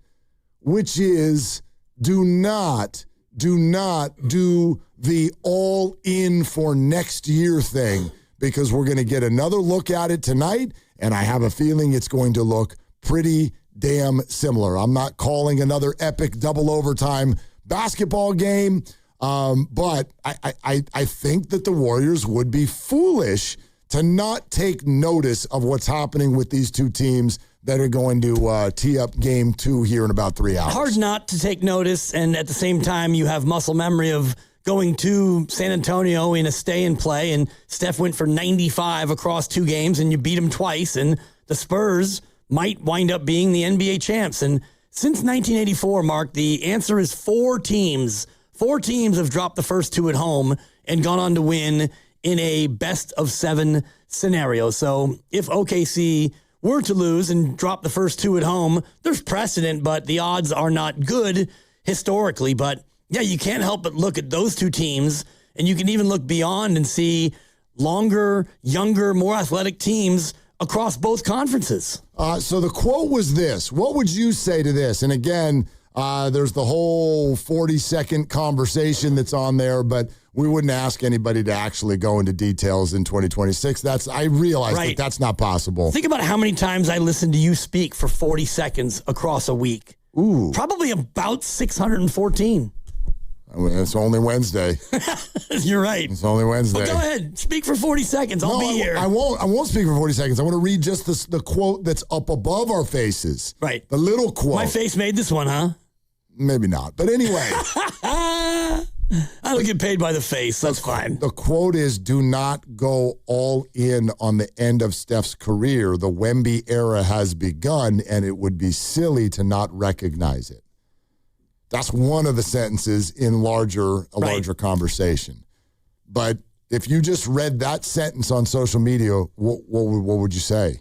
S25: which is do not do the all in for next year thing, because we're going to get another look at it tonight, and I have a feeling it's going to look pretty damn similar. I'm not calling another epic double overtime basketball game, but I think that the Warriors would be foolish to not take notice of what's happening with these two teams that are going to tee up game 2 here in about 3 hours.
S24: Hard not to take notice, and at the same time, you have muscle memory of going to San Antonio in a stay and play, and Steph went for 95 across 2 games, and you beat him twice, and the Spurs might wind up being the NBA champs. And since 1984, Mark, the answer is 4 teams. 4 teams have dropped the first 2 at home and gone on to win in a best-of-7 scenario. So if OKC were to lose and drop the first 2 at home, there's precedent, but the odds are not good historically. But yeah, you can't help but look at those 2 teams, and you can even look beyond and see longer, younger, more athletic teams across both conferences.
S25: So the quote was this. What would you say to this? And again, there's the whole 40-second conversation that's on there, but we wouldn't ask anybody to actually go into details in 2026. I realize that that's not possible.
S24: Think about how many times I listened to you speak for 40 seconds across a week.
S25: Ooh.
S24: Probably about 614.
S25: I mean, it's only Wednesday.
S24: You're right.
S25: It's only Wednesday.
S24: Well, go ahead. Speak for 40 seconds. I'll be here.
S25: I won't speak for 40 seconds. I want to read just the quote that's up above our faces.
S24: Right.
S25: The little quote.
S24: My face made this one, huh?
S25: Maybe not. But anyway.
S24: I don't get paid by the face. That's fine.
S25: The quote is, do not go all in on the end of Steph's career. The Wemby era has begun, and it would be silly to not recognize it. That's one of the sentences in a larger conversation. But if you just read that sentence on social media, what would you say?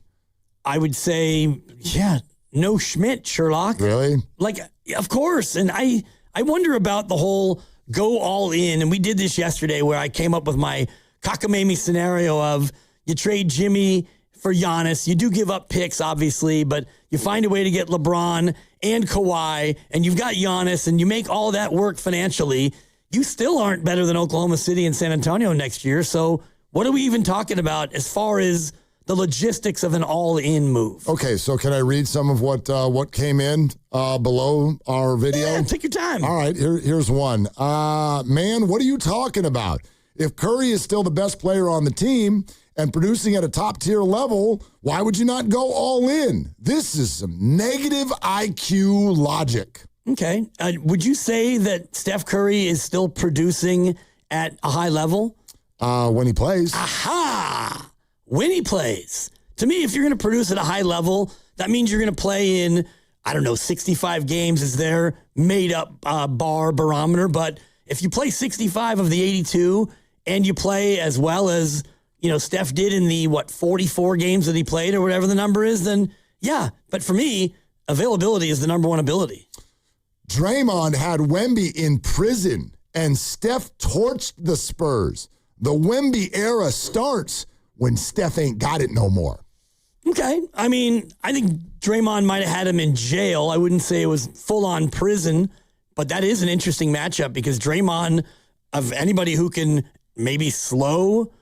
S24: I would say, yeah, no Schmidt, Sherlock.
S25: Really?
S24: Like, of course. And I wonder about the whole go all in. And we did this yesterday where I came up with my cockamamie scenario of you trade Jimmy for Giannis. You do give up picks, obviously, but you find a way to get LeBron and Kawhi, and you've got Giannis, and you make all that work financially. You still aren't better than Oklahoma City and San Antonio next year. So what are we even talking about as far as the logistics of an all-in move?
S25: Okay, so can I read some of what came in below our video?
S24: Yeah, take your time.
S25: All right, here's one. Man, what are you talking about? If Curry is still the best player on the team and producing at a top-tier level, why would you not go all in? This is some negative IQ logic.
S24: Okay. Would you say that Steph Curry is still producing at a high level?
S25: When he plays.
S24: Aha! When he plays. To me, if you're going to produce at a high level, that means you're going to play in, 65 games is their made-up barometer. But if you play 65 of the 82 and you play as well as Steph did in the, 44 games that he played or whatever the number is, then yeah. But for me, availability is the number one ability.
S25: Draymond had Wemby in prison, and Steph torched the Spurs. The Wemby era starts when Steph ain't got it no more.
S24: Okay. I mean, I think Draymond might have had him in jail. I wouldn't say it was full-on prison, but that is an interesting matchup because Draymond, of anybody who can maybe slow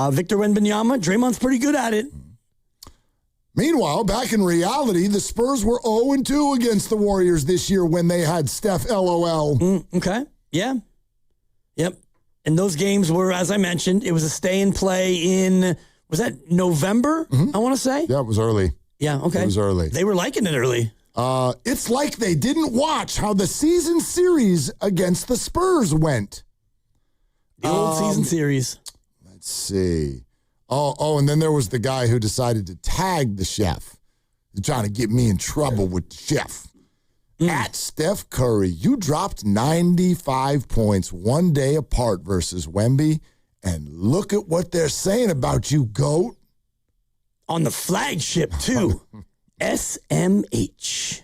S24: Victor Wembanyama, Draymond's pretty good at it.
S25: Meanwhile, back in reality, the Spurs were 0-2 against the Warriors this year when they had Steph LOL.
S24: Okay. Yeah. Yep. And those games were, as I mentioned, it was a stay and play in, was that November, I want to say?
S25: Yeah, it was early.
S24: Yeah, okay.
S25: It was early.
S24: They were liking it early.
S25: It's like they didn't watch how the season series against the Spurs went.
S24: The old season series.
S25: Let's see. Oh, and then there was the guy who decided to tag the chef. He's trying to get me in trouble with the chef. At Steph Curry, you dropped 95 points one day apart versus Wemby, and look at what they're saying about you, GOAT.
S24: On the flagship, too. SMH.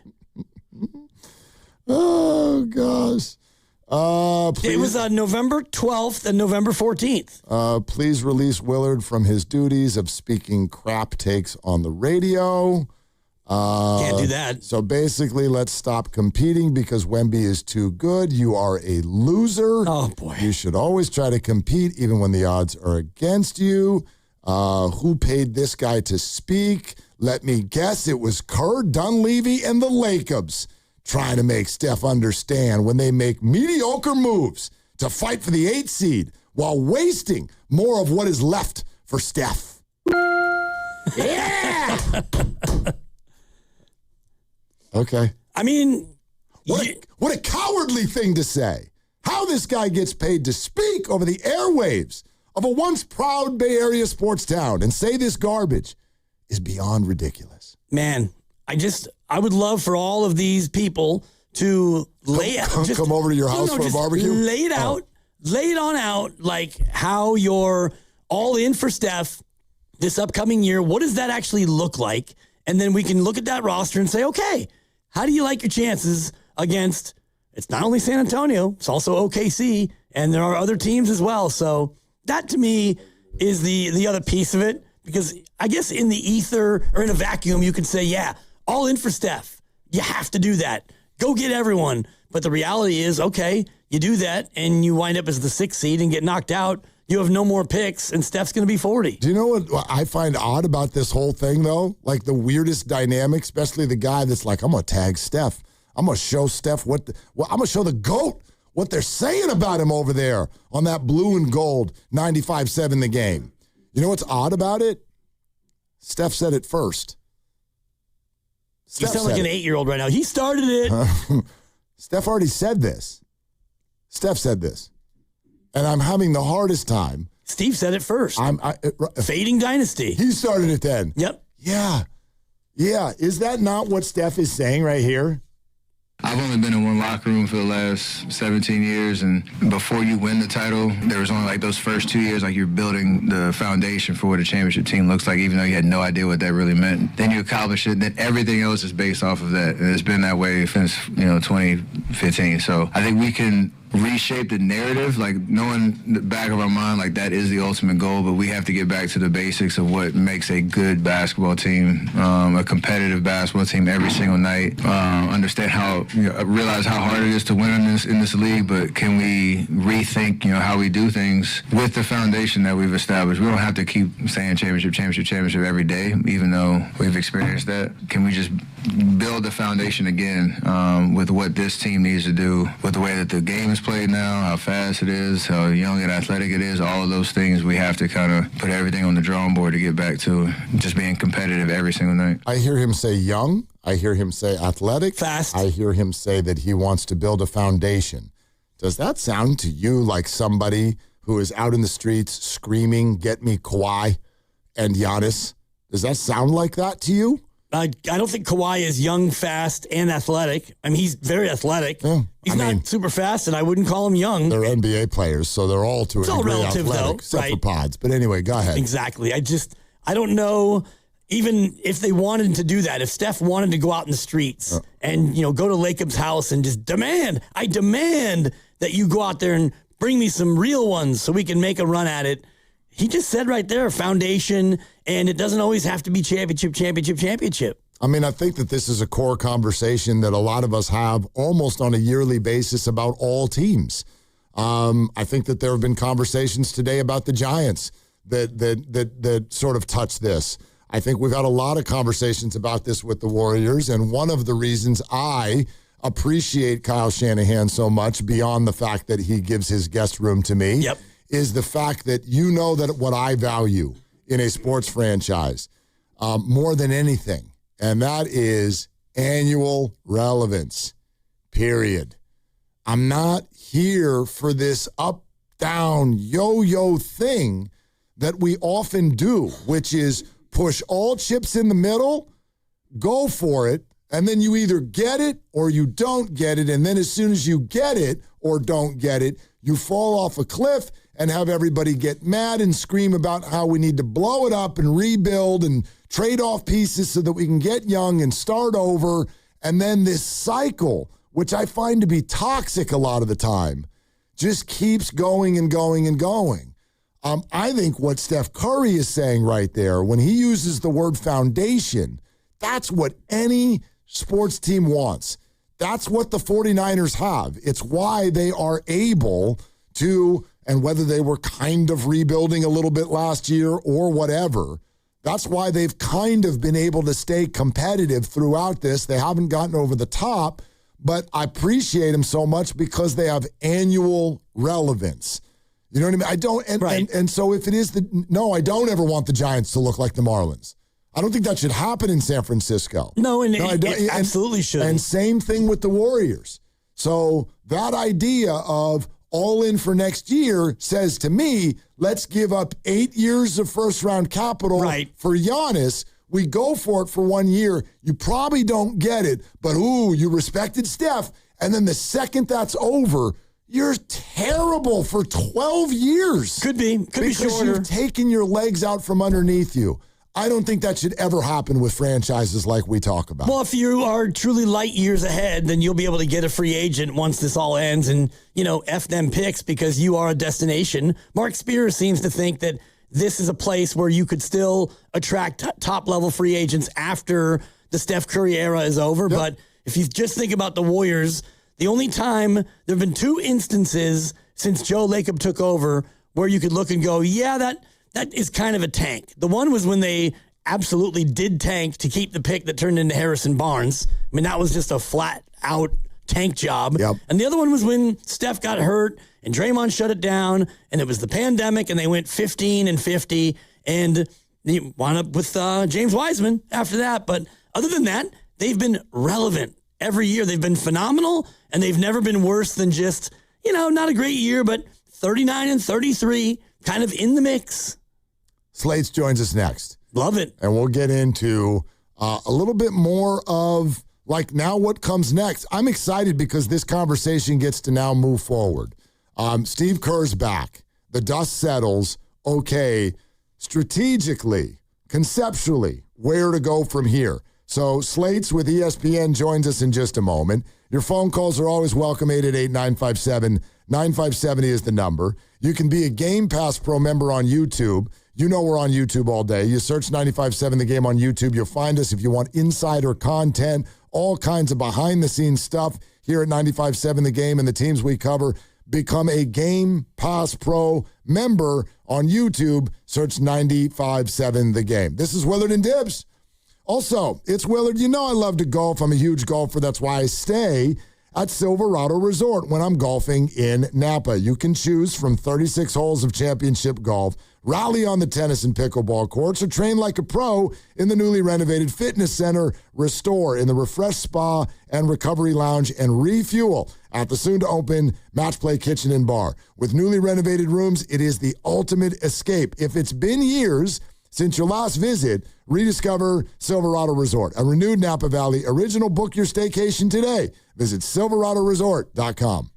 S25: Oh, gosh.
S24: It was November 12th and November 14th.
S25: Please release Willard from his duties of speaking crap takes on the radio.
S24: Can't do that.
S25: So basically, let's stop competing because Wemby is too good. You are a loser.
S24: Oh, boy.
S25: You should always try to compete even when the odds are against you. Who paid this guy to speak? Let me guess, it was Kerr, Dunleavy, and the Lakers trying to make Steph understand when they make mediocre moves to fight for the 8th seed while wasting more of what is left for Steph. Yeah! Okay.
S24: I mean,
S25: what a cowardly thing to say. How this guy gets paid to speak over the airwaves of a once proud Bay Area sports town and say this garbage is beyond ridiculous.
S24: Man, I would love for all of these people to
S25: come over to your house for a barbecue.
S24: Lay it out, lay it on out, like how you're all in for Steph this upcoming year. What does that actually look like? And then we can look at that roster and say, okay, how do you like your chances against, it's not only San Antonio, it's also OKC, and there are other teams as well. So that to me is the other piece of it, because I guess in the ether or in a vacuum, you could say, yeah, all in for Steph. You have to do that. Go get everyone. But the reality is, okay, you do that and you wind up as the 6th seed and get knocked out. You have no more picks, and Steph's going to be 40.
S25: Do you know what I find odd about this whole thing, though? Like the weirdest dynamic, especially the guy that's like, I'm going to tag Steph. I'm going to show Steph I'm going to show the GOAT what they're saying about him over there on that blue and gold 95-7 the game. You know what's odd about it? Steph said it first.
S24: You sound like an 8-year-old right now. He started it.
S25: Steph already said this. Steph said this. And I'm having the hardest time.
S24: Steve said it first. Fading dynasty.
S25: He started it then.
S24: Yep.
S25: Yeah. Yeah. Is that not what Steph is saying right here?
S1: I've only been in one locker room for the last 17 years, and before you win the title, there was only like those first 2 years, like you're building the foundation for what a championship team looks like, even though you had no idea what that really meant. Then you accomplish it, then everything else is based off of that, and it's been that way since 2015. So I think we can reshape the narrative, like knowing the back of our mind, like that is the ultimate goal, but we have to get back to the basics of what makes a good basketball team, a competitive basketball team every single night. Understand how, realize how hard it is to win in this league, but can we rethink, how we do things with the foundation that we've established? We don't have to keep saying championship every day, even though we've experienced that. Can we just build the foundation again with what this team needs to do, with the way that the game is played now, how fast it is, how young and athletic it is, all of those things, we have to kind of put everything on the drawing board to get back to just being competitive every single night.
S25: I hear him say young. I hear him say athletic.
S24: Fast.
S25: I hear him say that he wants to build a foundation. Does that sound to you like somebody who is out in the streets screaming, get me Kawhi and Giannis? Does that sound like that to you?
S24: I don't think Kawhi is young, fast, and athletic. I mean, he's very athletic.
S25: Yeah,
S24: he's not super fast, and I wouldn't call him young.
S25: They're NBA players, so they're all to a degree
S24: relative,
S25: athletic,
S24: though,
S25: except
S24: right?
S25: for Pods. But anyway, go ahead.
S24: Exactly. I don't know, even if they wanted to do that, if Steph wanted to go out in the streets and, go to Lacob's house and just I demand that you go out there and bring me some real ones so we can make a run at it. He just said right there, foundation, and it doesn't always have to be championship.
S25: I mean, I think that this is a core conversation that a lot of us have almost on a yearly basis about all teams. I think that there have been conversations today about the Giants that sort of touch this. I think we've had a lot of conversations about this with the Warriors, and one of the reasons I appreciate Kyle Shanahan so much, beyond the fact that he gives his guest room to me, is the fact that you know that what I value in a sports franchise more than anything, and that is annual relevance, period. I'm not here for this up-down, yo-yo thing that we often do, which is push all chips in the middle, go for it, and then you either get it or you don't get it, and then as soon as you get it or don't get it, you fall off a cliff and have everybody get mad and scream about how we need to blow it up and rebuild and trade off pieces so that we can get young and start over. And then this cycle, which I find to be toxic a lot of the time, just keeps going and going and going. I think what Steph Curry is saying right there, when he uses the word foundation, that's what any sports team wants. That's what the 49ers have. It's why they are able to, and whether they were kind of rebuilding a little bit last year or whatever, that's why they've kind of been able to stay competitive throughout this. They haven't gotten over the top, but I appreciate them so much because they have annual relevance. You know what I mean? I don't, and so if it is I don't ever want the Giants to look like the Marlins. I don't think that should happen in San Francisco.
S24: It absolutely should.
S25: And same thing with the Warriors. So that idea of all in for next year says to me, let's give up 8 years of first-round capital for Giannis. We go for it for 1 year. You probably don't get it, but you respected Steph. And then the second that's over, you're terrible for 12 years.
S24: Could be shorter.
S25: Because you've taken your legs out from underneath you. I don't think that should ever happen with franchises like we talk about.
S24: Well, if you are truly light years ahead, then you'll be able to get a free agent once this all ends and, F them picks because you are a destination. Mark Spears seems to think that this is a place where you could still attract top-level free agents after the Steph Curry era is over. Yep. But if you just think about the Warriors, the only time there have been 2 instances since Joe Lacob took over where you could look and go, yeah, that is kind of a tank. The one was when they absolutely did tank to keep the pick that turned into Harrison Barnes. I mean, that was just a flat-out tank job.
S25: Yep.
S24: And the other one was when Steph got hurt and Draymond shut it down, and it was the pandemic, and they went 15-50, and you wound up with James Wiseman after that. But other than that, they've been relevant every year. They've been phenomenal, and they've never been worse than just, not a great year, but 39-33, kind of in the mix.
S25: Slates joins us next.
S24: Love it.
S25: And we'll get into a little bit more of, now what comes next. I'm excited because this conversation gets to now move forward. Steve Kerr's back. The dust settles. Okay, strategically, conceptually, where to go from here. So Slates with ESPN joins us in just a moment. Your phone calls are always welcome, 888-957. 9570 is the number. You can be a Game Pass Pro member on YouTube. You know we're on YouTube all day. You search 95.7 The Game on YouTube. You'll find us if you want insider content, all kinds of behind-the-scenes stuff here at 95.7 The Game and the teams we cover. Become a Game Pass Pro member on YouTube. Search 95.7 The Game. This is Willard and Dibs. Also, it's Willard. You know I love to golf. I'm a huge golfer. That's why I stay at Silverado Resort when I'm golfing in Napa. You can choose from 36 holes of championship golf, rally on the tennis and pickleball courts, or train like a pro in the newly renovated fitness center, Restore, in the Refresh Spa and Recovery Lounge, and refuel at the soon-to-open Match Play Kitchen and Bar. With newly renovated rooms, it is the ultimate escape. If it's been years since your last visit, rediscover Silverado Resort, a renewed Napa Valley original. Book your staycation today. Visit silveradoresort.com.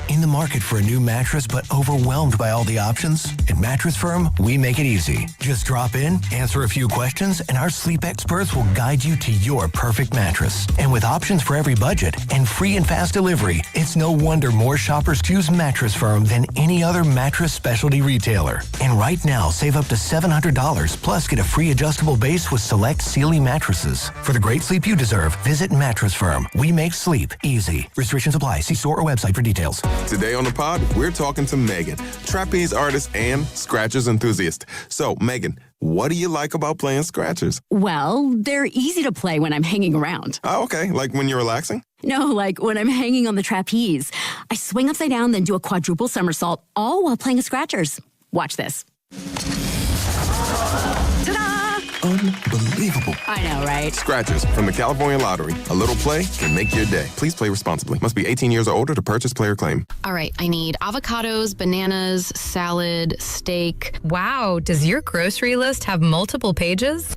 S5: In the market for a new mattress but overwhelmed by all the options? At Mattress Firm, we make it easy. Just drop in, answer a few questions, and our sleep experts will guide you to your perfect mattress. And with options for every budget and free and fast delivery, it's no wonder more shoppers choose Mattress Firm than any other mattress specialty retailer. And right now, save up to $700, plus get a free adjustable base with select Sealy mattresses. For the great sleep you deserve, visit Mattress Firm. We make sleep easy. Restrictions apply. See store or website for details.
S7: Today on the pod, we're talking to Megan, trapeze artist and scratchers enthusiast. So, Megan, what do you like about playing Scratchers?
S6: Well, they're easy to play when I'm hanging around.
S7: Oh, okay. Like when you're relaxing?
S6: No, like when I'm hanging on the trapeze. I swing upside down, then do a quadruple somersault, all while playing Scratchers. Watch this.
S7: Unbelievable.
S6: I know, right?
S7: Scratchers from the California Lottery. A little play can make your day. Please play responsibly. Must be 18 years or older to purchase player claim.
S10: All right, I need avocados, bananas, salad, steak.
S8: Wow, does your grocery list have multiple pages?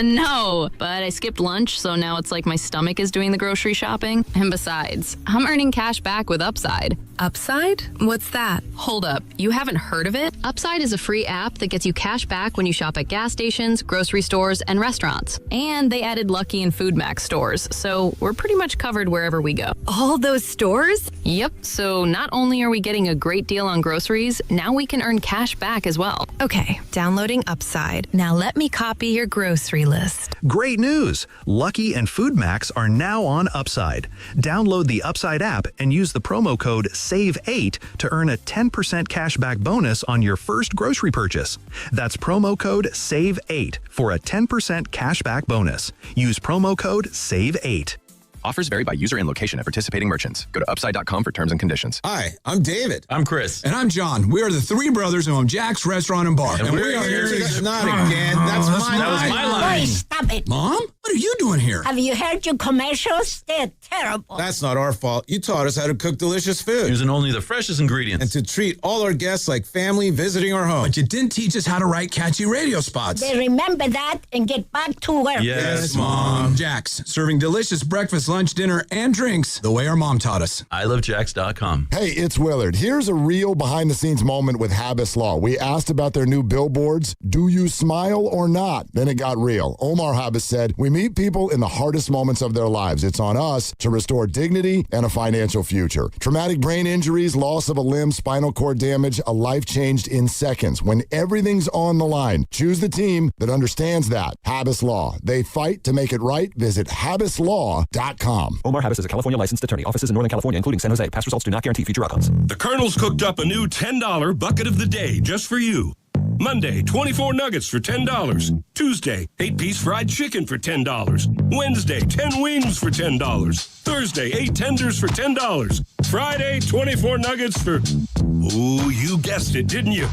S10: No, but I skipped lunch, so now it's like my stomach is doing the grocery shopping. And besides, I'm earning cash back with Upside.
S8: Upside? What's that?
S10: Hold up, you haven't heard of it? Upside is a free app that gets you cash back when you shop at gas stations, grocery stores, and restaurants. And they added Lucky and Food Max stores, so we're pretty much covered wherever we go.
S8: All those stores?
S10: Yep, so not only are we getting a great deal on groceries, now we can earn cash back as well.
S8: Okay, downloading Upside. Now let me copy your grocery list.
S11: Great news! Lucky and Food Max are now on Upside. Download the Upside app and use the promo code SAVE8 to earn a 10% cashback bonus on your first grocery purchase. That's promo code SAVE8 for a 10% cashback bonus. Use promo code SAVE8.
S13: Offers vary by user and location at participating merchants. Go to upside.com for terms and conditions.
S14: Hi, I'm David.
S16: I'm Chris.
S14: And I'm John. We are the three brothers who own Jack's Restaurant and Bar.
S16: And we are here to...
S14: Not again. That's my line.
S16: That was my line.
S26: Boy, stop it.
S14: Mom? What are you doing here?
S26: Have you heard your commercials? They're terrible.
S14: That's not our fault. You taught us how to cook delicious food.
S16: Using only the freshest ingredients.
S14: And to treat all our guests like family visiting our home. But you didn't teach us how to write catchy radio spots.
S26: They remember that and get back to work.
S16: Yes, Mom.
S14: Jack's, serving delicious breakfast, lunch, dinner, and drinks the way our mom taught us.
S16: ilovejacks.com.
S25: Hey, it's Willard. Here's a real behind-the-scenes moment with Habas Law. We asked about their new billboards. Do you smile or not? Then it got real. Omar Habas said, we meet people in the hardest moments of their lives. It's on us to restore dignity and a financial future. Traumatic brain injuries, loss of a limb, spinal cord damage, a life changed in seconds. When everything's on the line, choose the team that understands that. Habas Law. They fight to make it right. Visit habaslaw.com.
S13: Omar Habas is a California licensed attorney. Offices in Northern California, including San Jose. Past results do not guarantee future outcomes.
S28: The Colonel's cooked up a new $10 bucket of the day just for you. Monday, 24 nuggets for $10. Tuesday, 8-piece fried chicken for $10. Wednesday, 10 wings for $10. Thursday, 8 tenders for $10. Friday, 24 nuggets for... Oh, you guessed it, didn't you?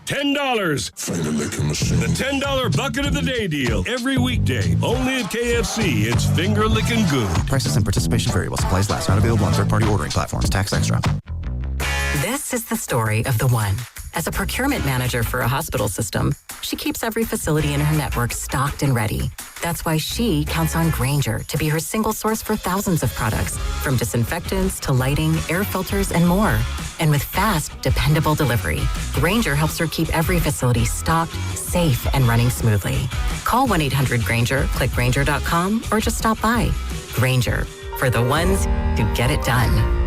S28: $10.
S29: Finger licking machine.
S28: The $10 bucket of the day deal. Every weekday. Only at KFC. It's finger licking good.
S13: Prices and participation vary while supplies last. Not available on third-party ordering platforms. Tax extra.
S30: This is the story of the one. As a procurement manager for a hospital system, she keeps every facility in her network stocked and ready. That's why she counts on Grainger to be her single source for thousands of products, from disinfectants to lighting, air filters, and more. And with fast, dependable delivery, Grainger helps her keep every facility stocked, safe, and running smoothly. Call 1-800-GRAINGER, click Grainger.com, or just stop by. Grainger, for the ones who get it done.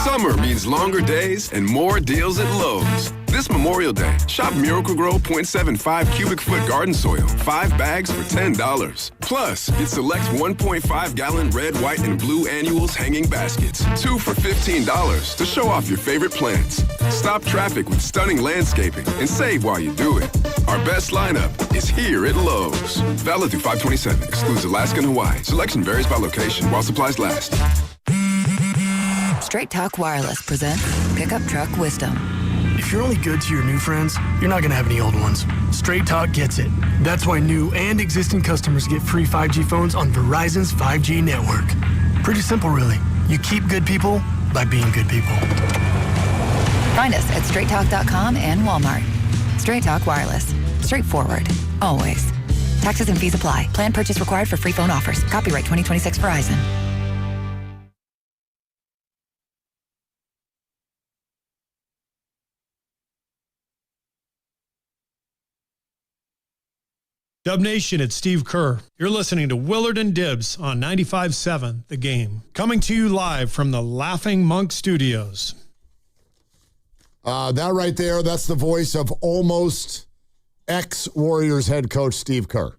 S31: Summer means longer days and more deals at Lowe's. This Memorial Day, shop Miracle-Gro 0.75 cubic foot garden soil, 5 bags for $10. Plus, get select 1.5-gallon red, white, and blue annuals hanging baskets, 2 for $15 to show off your favorite plants. Stop traffic with stunning landscaping and save while you do it. Our best lineup is here at Lowe's. Valid through 5/27, excludes Alaska and Hawaii. Selection varies by location while supplies last.
S32: Straight Talk Wireless presents Pickup Truck Wisdom.
S33: If you're only good to your new friends, you're not going to have any old ones. Straight Talk gets it. That's why new and existing customers get free 5G phones on Verizon's 5G network. Pretty simple, really. You keep good people by being good people.
S32: Find us at straighttalk.com and Walmart. Straight Talk Wireless. Straightforward. Always. Taxes and fees apply. Plan purchase required for free phone offers. Copyright 2026 Verizon.
S22: Dub Nation, it's Steve Kerr. You're listening to Willard and Dibbs on 95.7 The Game. Coming to you live from the Laughing Monk Studios.
S25: That right there, that's the voice of almost ex-Warriors head coach Steve Kerr.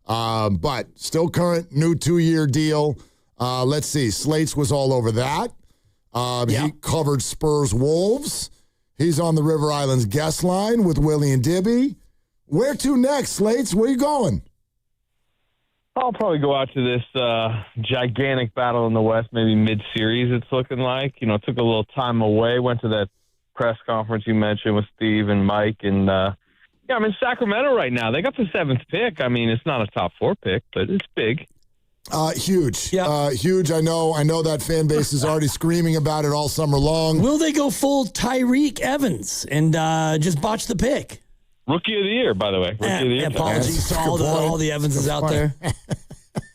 S25: But still current, new 2-year deal. Let's see, Slates was all over that. He covered Spurs Wolves. He's on the River Islands guest line with Willie and Dibby. Where to next, Slates? Where you going?
S2: I'll probably go out to this gigantic battle in the West, maybe mid-series it's looking like. You know, took a little time away, went to that press conference you mentioned with Steve and Mike. And, I'm in Sacramento right now. They got the 7th pick. I mean, it's not a top 4 pick, but it's big.
S25: Huge. Huge. I know that fan base is already screaming about it all summer long.
S24: Will they go full Tyreek Evans and just botch the pick?
S2: Rookie of the year, by the way. Rookie of the year.
S24: Apologies to all the Evanses out there.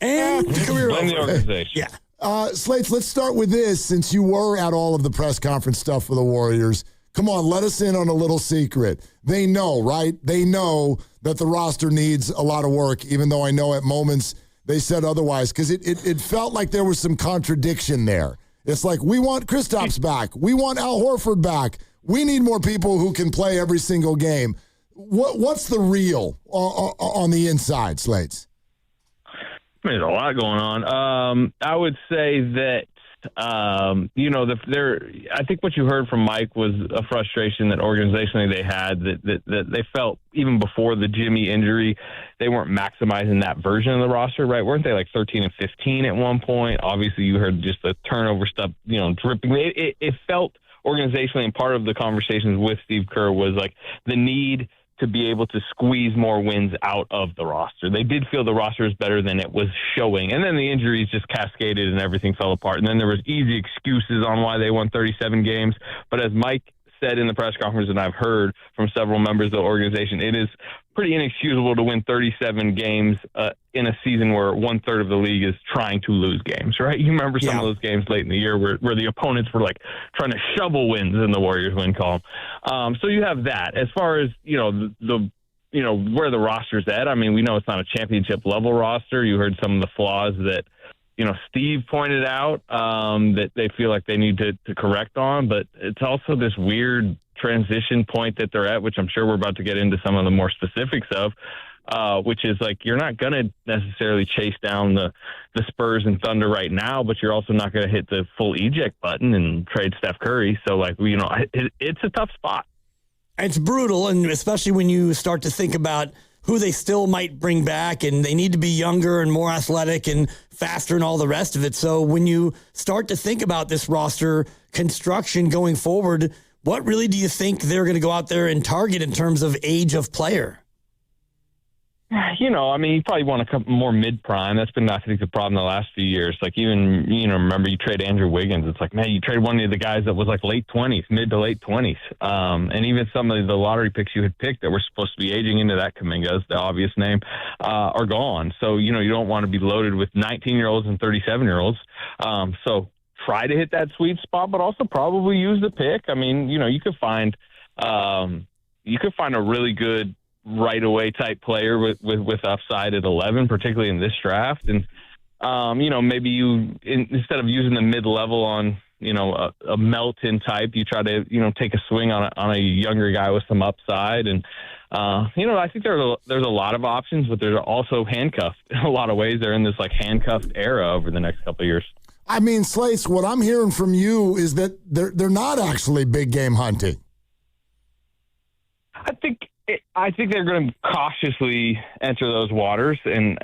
S24: And career
S2: Blame the organization.
S24: Yeah.
S25: Slates, let's start with this. Since you were at all of the press conference stuff for the Warriors, come on, let us in on a little secret. They know, right? They know that the roster needs a lot of work, even though I know at moments they said otherwise, because it felt like there was some contradiction there. It's like, we want Kristaps back. We want Al Horford back. We need more people who can play every single game. What's the real on the inside, Slates?
S2: There's a lot going on. I would say that, I think what you heard from Mike was a frustration that organizationally they had, that they felt even before the Jimmy injury, they weren't maximizing that version of the roster, right? Weren't they like 13 and 15 at one point? Obviously, you heard just the turnover stuff, dripping. It felt organizationally, and part of the conversations with Steve Kerr was like the need to be able to squeeze more wins out of the roster. They did feel the roster is better than it was showing. And then the injuries just cascaded and everything fell apart. And then there was easy excuses on why they won 37 games. But as Mike said in the press conference, and I've heard from several members of the organization, it is pretty inexcusable to win 37 games in a season where 1/3 of the league is trying to lose games, right? You remember some of those games late in the year where the opponents were like trying to shovel wins in the Warriors win column. So you have that. As far as, where the roster's at, I mean, we know it's not a championship level roster. You heard some of the flaws that, Steve pointed out that they feel like they need to correct on, but it's also this weird transition point that they're at, which I'm sure we're about to get into some of the more specifics of, which is like, you're not going to necessarily chase down the Spurs and Thunder right now, but you're also not going to hit the full eject button and trade Steph Curry. So like, it's a tough spot.
S24: It's brutal, and especially when you start to think about who they still might bring back, and they need to be younger and more athletic and faster and all the rest of it. So when you start to think about this roster construction going forward, what really do you think they're going to go out there and target in terms of age of player?
S2: You probably want a couple more mid-prime. That's been, I think, the problem the last few years. Like even, remember you trade Andrew Wiggins. It's like, man, you trade one of the guys that was like late 20s, mid to late 20s. And even some of the lottery picks you had picked that were supposed to be aging into that, Kuminga's the obvious name, are gone. So, you don't want to be loaded with 19-year-olds and 37-year-olds. So try to hit that sweet spot, but also probably use the pick. I mean, you could find a really good right away type player with upside at 11, particularly in this draft. And, maybe you, instead of using the mid-level on, a Melton type, you try to, take a swing on a younger guy with some upside. And, I think there's a lot of options, but there's also handcuffed in a lot of ways. They're in this like handcuffed era over the next couple of years.
S25: I mean, Slates, what I'm hearing from you is that they're not actually big game hunting.
S2: I think they're going to cautiously enter those waters and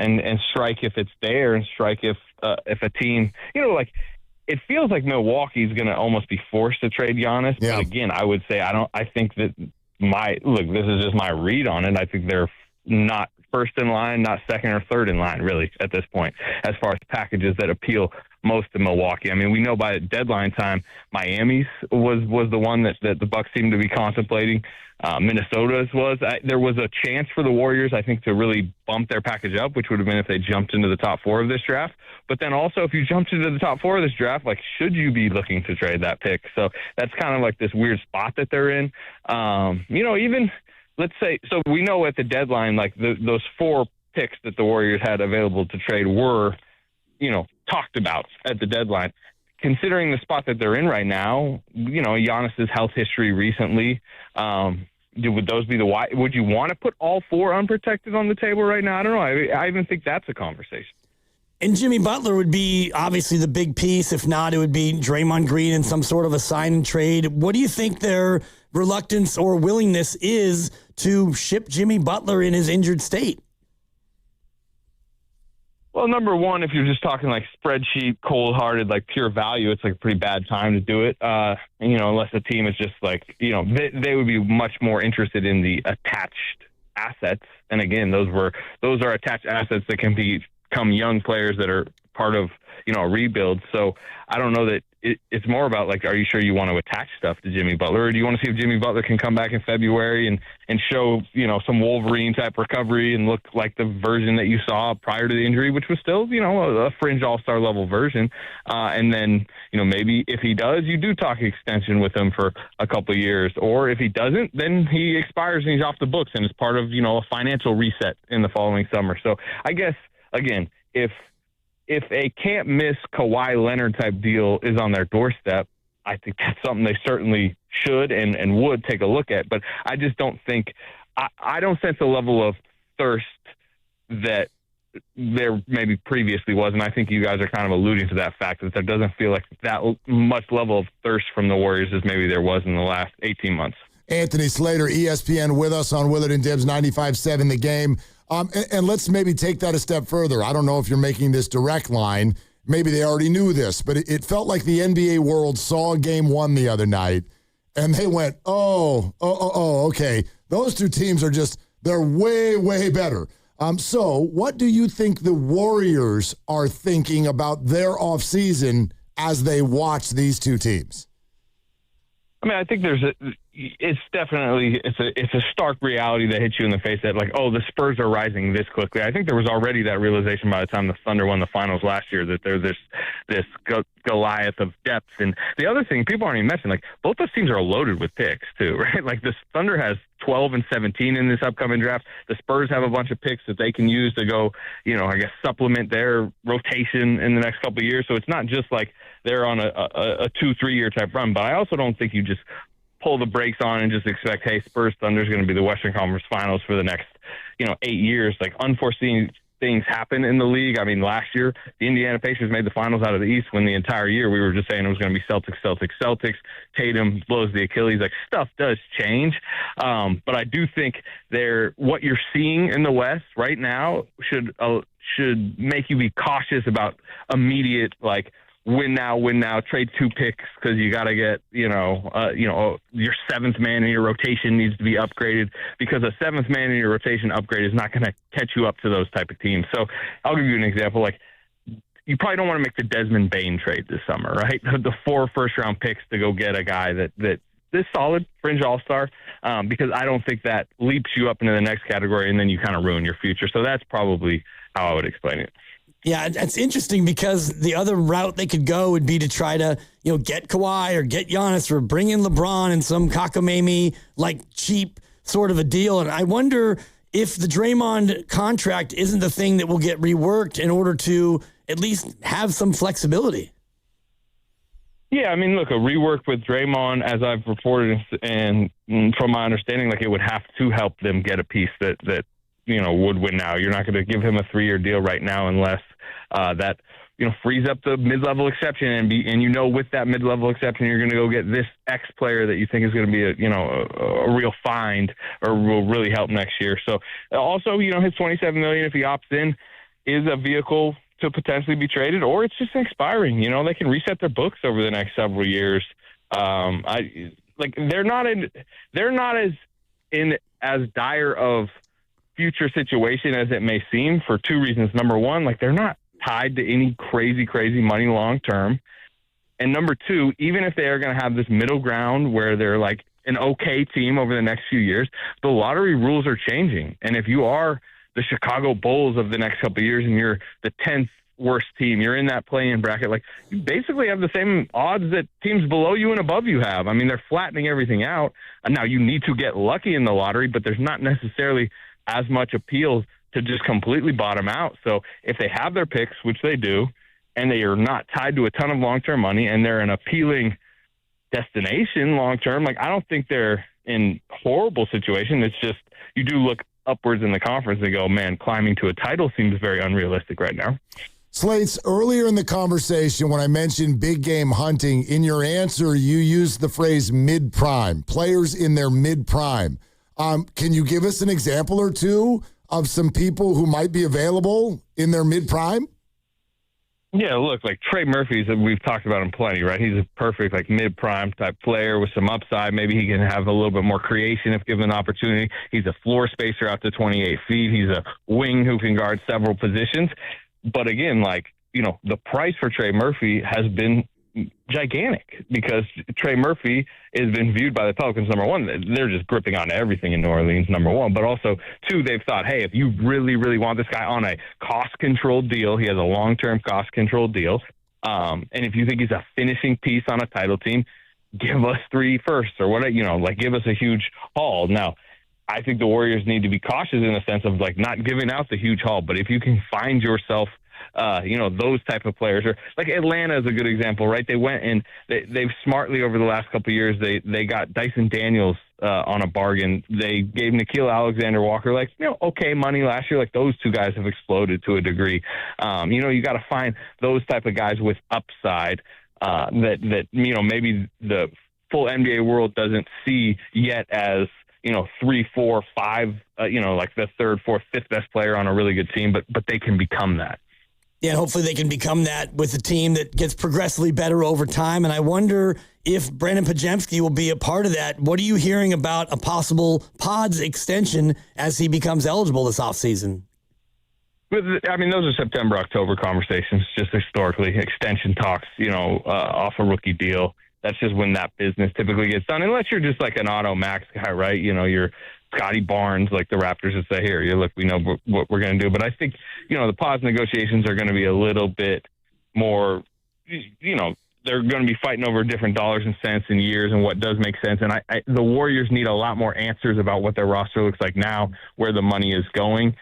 S2: strike if it's there, and strike if a team, it feels like Milwaukee's going to almost be forced to trade Giannis. Yeah. But again, I would say I think that this is just my read on it. I think they're not first in line, not second or third in line, really, at this point, as far as packages that appeal most to Milwaukee. I mean, we know by deadline time, Miami's was the one that the Bucks seemed to be contemplating. Minnesota's was. There was a chance for the Warriors, I think, to really bump their package up, which would have been if they jumped into the top 4 of this draft. But then also, if you jumped into the top 4 of this draft, like, should you be looking to trade that pick? So that's kind of like this weird spot that they're in. Even let's say, so we know at the deadline, like those 4 picks that the Warriors had available to trade were, talked about at the deadline. Considering the spot that they're in right now, Giannis's health history recently, would those be would you want to put all 4 unprotected on the table right now? I don't know. I even think that's a conversation.
S24: And Jimmy Butler would be obviously the big piece. If not, it would be Draymond Green in some sort of a sign and trade. What do you think their reluctance or willingness is to ship Jimmy Butler in his injured state?
S2: Well, number one, if you're just talking like spreadsheet, cold-hearted, like pure value, it's like a pretty bad time to do it. Unless the team is just like, they would be much more interested in the attached assets. And again, those are attached assets that can become young players that are part of, a rebuild. So I don't know that it's more about like, are you sure you want to attach stuff to Jimmy Butler, or do you want to see if Jimmy Butler can come back in February and show, some Wolverine type recovery and look like the version that you saw prior to the injury, which was still, a fringe all-star level version. And then, maybe if he does, you do talk extension with him for a couple of years, or if he doesn't, then he expires and he's off the books and it's part of, a financial reset in the following summer. So I guess, again, if a can't-miss Kawhi Leonard type deal is on their doorstep, I think that's something they certainly should and would take a look at. But I just don't think I don't sense a level of thirst that there maybe previously was, and I think you guys are kind of alluding to that fact that there doesn't feel like that much level of thirst from the Warriors as maybe there was in the last 18 months.
S25: Anthony Slater, ESPN, with us on Willard and Dibs 95.7 The Game. And let's maybe take that a step further. I don't know if you're making this direct line. Maybe they already knew this, but it felt like the NBA world saw Game 1 the other night, and they went, okay. Those two teams are they're way, way better. So what do you think the Warriors are thinking about their offseason as they watch these two teams?
S2: I mean, I think it's definitely a stark reality that hits you in the face that like, the Spurs are rising this quickly. I think there was already that realization by the time the Thunder won the finals last year that they're this Goliath of depth. And the other thing people aren't even mentioning, like both those teams are loaded with picks too, right? Like the Thunder has 12 and 17 in this upcoming draft. The Spurs have a bunch of picks that they can use to go, supplement their rotation in the next couple of years. So it's not just like they're on a 2-3 year type run, but I also don't think you just pull the brakes on and just expect, hey, Spurs Thunder is going to be the Western Conference Finals for the next, 8 years. Like unforeseen things happen in the league. I mean, last year the Indiana Pacers made the finals out of the East when the entire year we were just saying it was going to be Celtics. Tatum blows the Achilles. Like stuff does change, but I do think what you're seeing in the West right now should make you be cautious about immediate win now, trade 2 picks because you got to get, your seventh man in your rotation needs to be upgraded because a seventh man in your rotation upgrade is not going to catch you up to those type of teams. So I'll give you an example. Like you probably don't want to make the Desmond Bane trade this summer, right? The 4 first-round picks to go get a guy that is solid, fringe all-star, because I don't think that leaps you up into the next category and then you kind of ruin your future. So that's probably how I would explain it.
S24: Yeah, it's interesting because the other route they could go would be to try to, get Kawhi or get Giannis or bring in LeBron in some cockamamie, cheap sort of a deal. And I wonder if the Draymond contract isn't the thing that will get reworked in order to at least have some flexibility.
S2: Yeah, I mean, look, a rework with Draymond, as I've reported, and from my understanding, it would have to help them get a piece that would win now. You're not going to give him a 3-year deal right now unless that frees up the mid-level exception and with that mid-level exception you're going to go get this X player that you think is going to be a real find or will really help next year. So also his $27 million if he opts in is a vehicle to potentially be traded, or it's just expiring. They can reset their books over the next several years. They're not as dire of future situation as it may seem for 2 reasons. Number one, they're not tied to any crazy money long term. And number 2, even if they are going to have this middle ground where they're an okay team over the next few years, the lottery rules are changing. And if you are the Chicago Bulls of the next couple of years and you're the 10th worst team, you're in that play-in bracket, you basically have the same odds that teams below you and above you have. I mean, they're flattening everything out. And now you need to get lucky in the lottery, but there's not necessarily as much appeal to just completely bottom out. So if they have their picks, which they do, and they are not tied to a ton of long-term money and they're an appealing destination long-term, I don't think they're in horrible situation. It's just you do look upwards in the conference and go, man, climbing to a title seems very unrealistic right now.
S25: Slates, earlier in the conversation, when I mentioned big game hunting, in your answer, you used the phrase mid-prime, players in their mid-prime. Can you give us an example or two of some people who might be available in their mid-prime?
S2: Yeah, look, like Trey Murphy, we've talked about him plenty, right? He's a perfect, like, mid-prime type player with some upside. Maybe he can have a little bit more creation if given an opportunity. He's a floor spacer out to 28 feet. He's a wing who can guard several positions. But again, like, you know, the price for Trey Murphy has been gigantic because Trey Murphy has been viewed by the Pelicans, number one, they're just gripping on everything in New Orleans, number one. But also, two, they've thought, hey, if you really, really want this guy on a cost-controlled deal, he has a long-term cost-controlled deal, and if you think he's a finishing piece on a title team, give us 3 firsts or whatever, you know, like give us a huge haul. Now, I think the Warriors need to be cautious in the sense of like not giving out the huge haul, but if you can find yourself, you know, those type of players, or like Atlanta is a good example, right? They went and they've smartly over the last couple of years, they got Dyson Daniels on a bargain. They gave Nickeil Alexander-Walker, like, you know, okay money last year. Like those two guys have exploded to a degree. You know, you got to find those type of guys with upside that, you know, maybe the full NBA world doesn't see yet as, you know, 3, 4, 5, you know, like the 3rd, 4th, 5th best player on a really good team, but they can become that.
S24: Yeah, and hopefully they can become that with a team that gets progressively better over time. And I wonder if Brandon Podziemski will be a part of that. What are you hearing about a possible Pods extension as he becomes eligible this offseason?
S2: I mean, those are September, October conversations, just historically. Extension talks, you know, off a rookie deal. That's just when that business typically gets done, unless you're just like an auto max guy, right? You know, you're Scotty Barnes, like the Raptors would say, here, look, we know what we're going to do. But I think, you know, the Pods negotiations are going to be a little bit more, you know, they're going to be fighting over different dollars and cents and years and what does make sense. And the Warriors need a lot more answers about what their roster looks like now, where the money is going.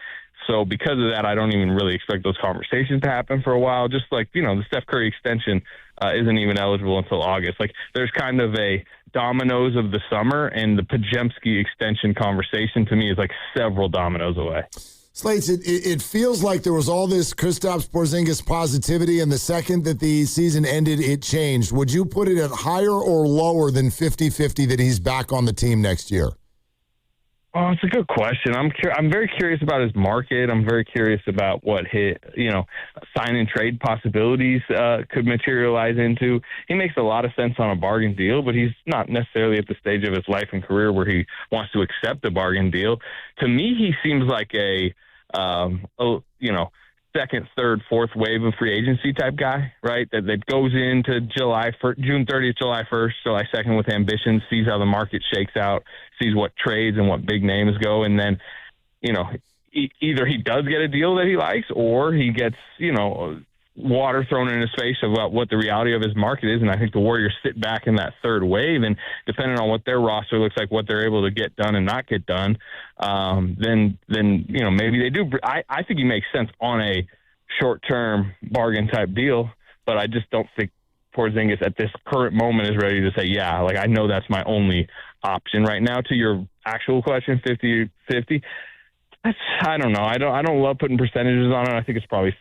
S2: So because of that, I don't even really expect those conversations to happen for a while. Just like, you know, the Steph Curry extension isn't even eligible until August. Like there's kind of a dominoes of the summer, and the Podziemski extension conversation to me is like several dominoes away.
S25: Slates, it feels like there was all this Kristaps Porzingis positivity, and the second that the season ended, it changed. Would you put it at higher or lower than 50-50 that he's back on the team next year?
S2: Oh, it's a good question. I'm very curious about his market. I'm very curious about what sign and trade possibilities could materialize into. He makes a lot of sense on a bargain deal, but he's not necessarily at the stage of his life and career where he wants to accept a bargain deal. To me, he seems like a second, third, fourth wave of free agency type guy, right? That goes into June 30th, July 1st, July 2nd with ambitions, sees how the market shakes out, sees what trades and what big names go. And then, you know, either he does get a deal that he likes, or he gets, you know, water thrown in his face about what the reality of his market is. And I think the Warriors sit back in that third wave, and depending on what their roster looks like, what they're able to get done and not get done, then you know, maybe they do. I think he makes sense on a short-term bargain type deal, but I just don't think Porzingis at this current moment is ready to say, yeah, like I know that's my only option right now. To your actual question, 50-50. I don't know. I don't love putting percentages on it. I think it's probably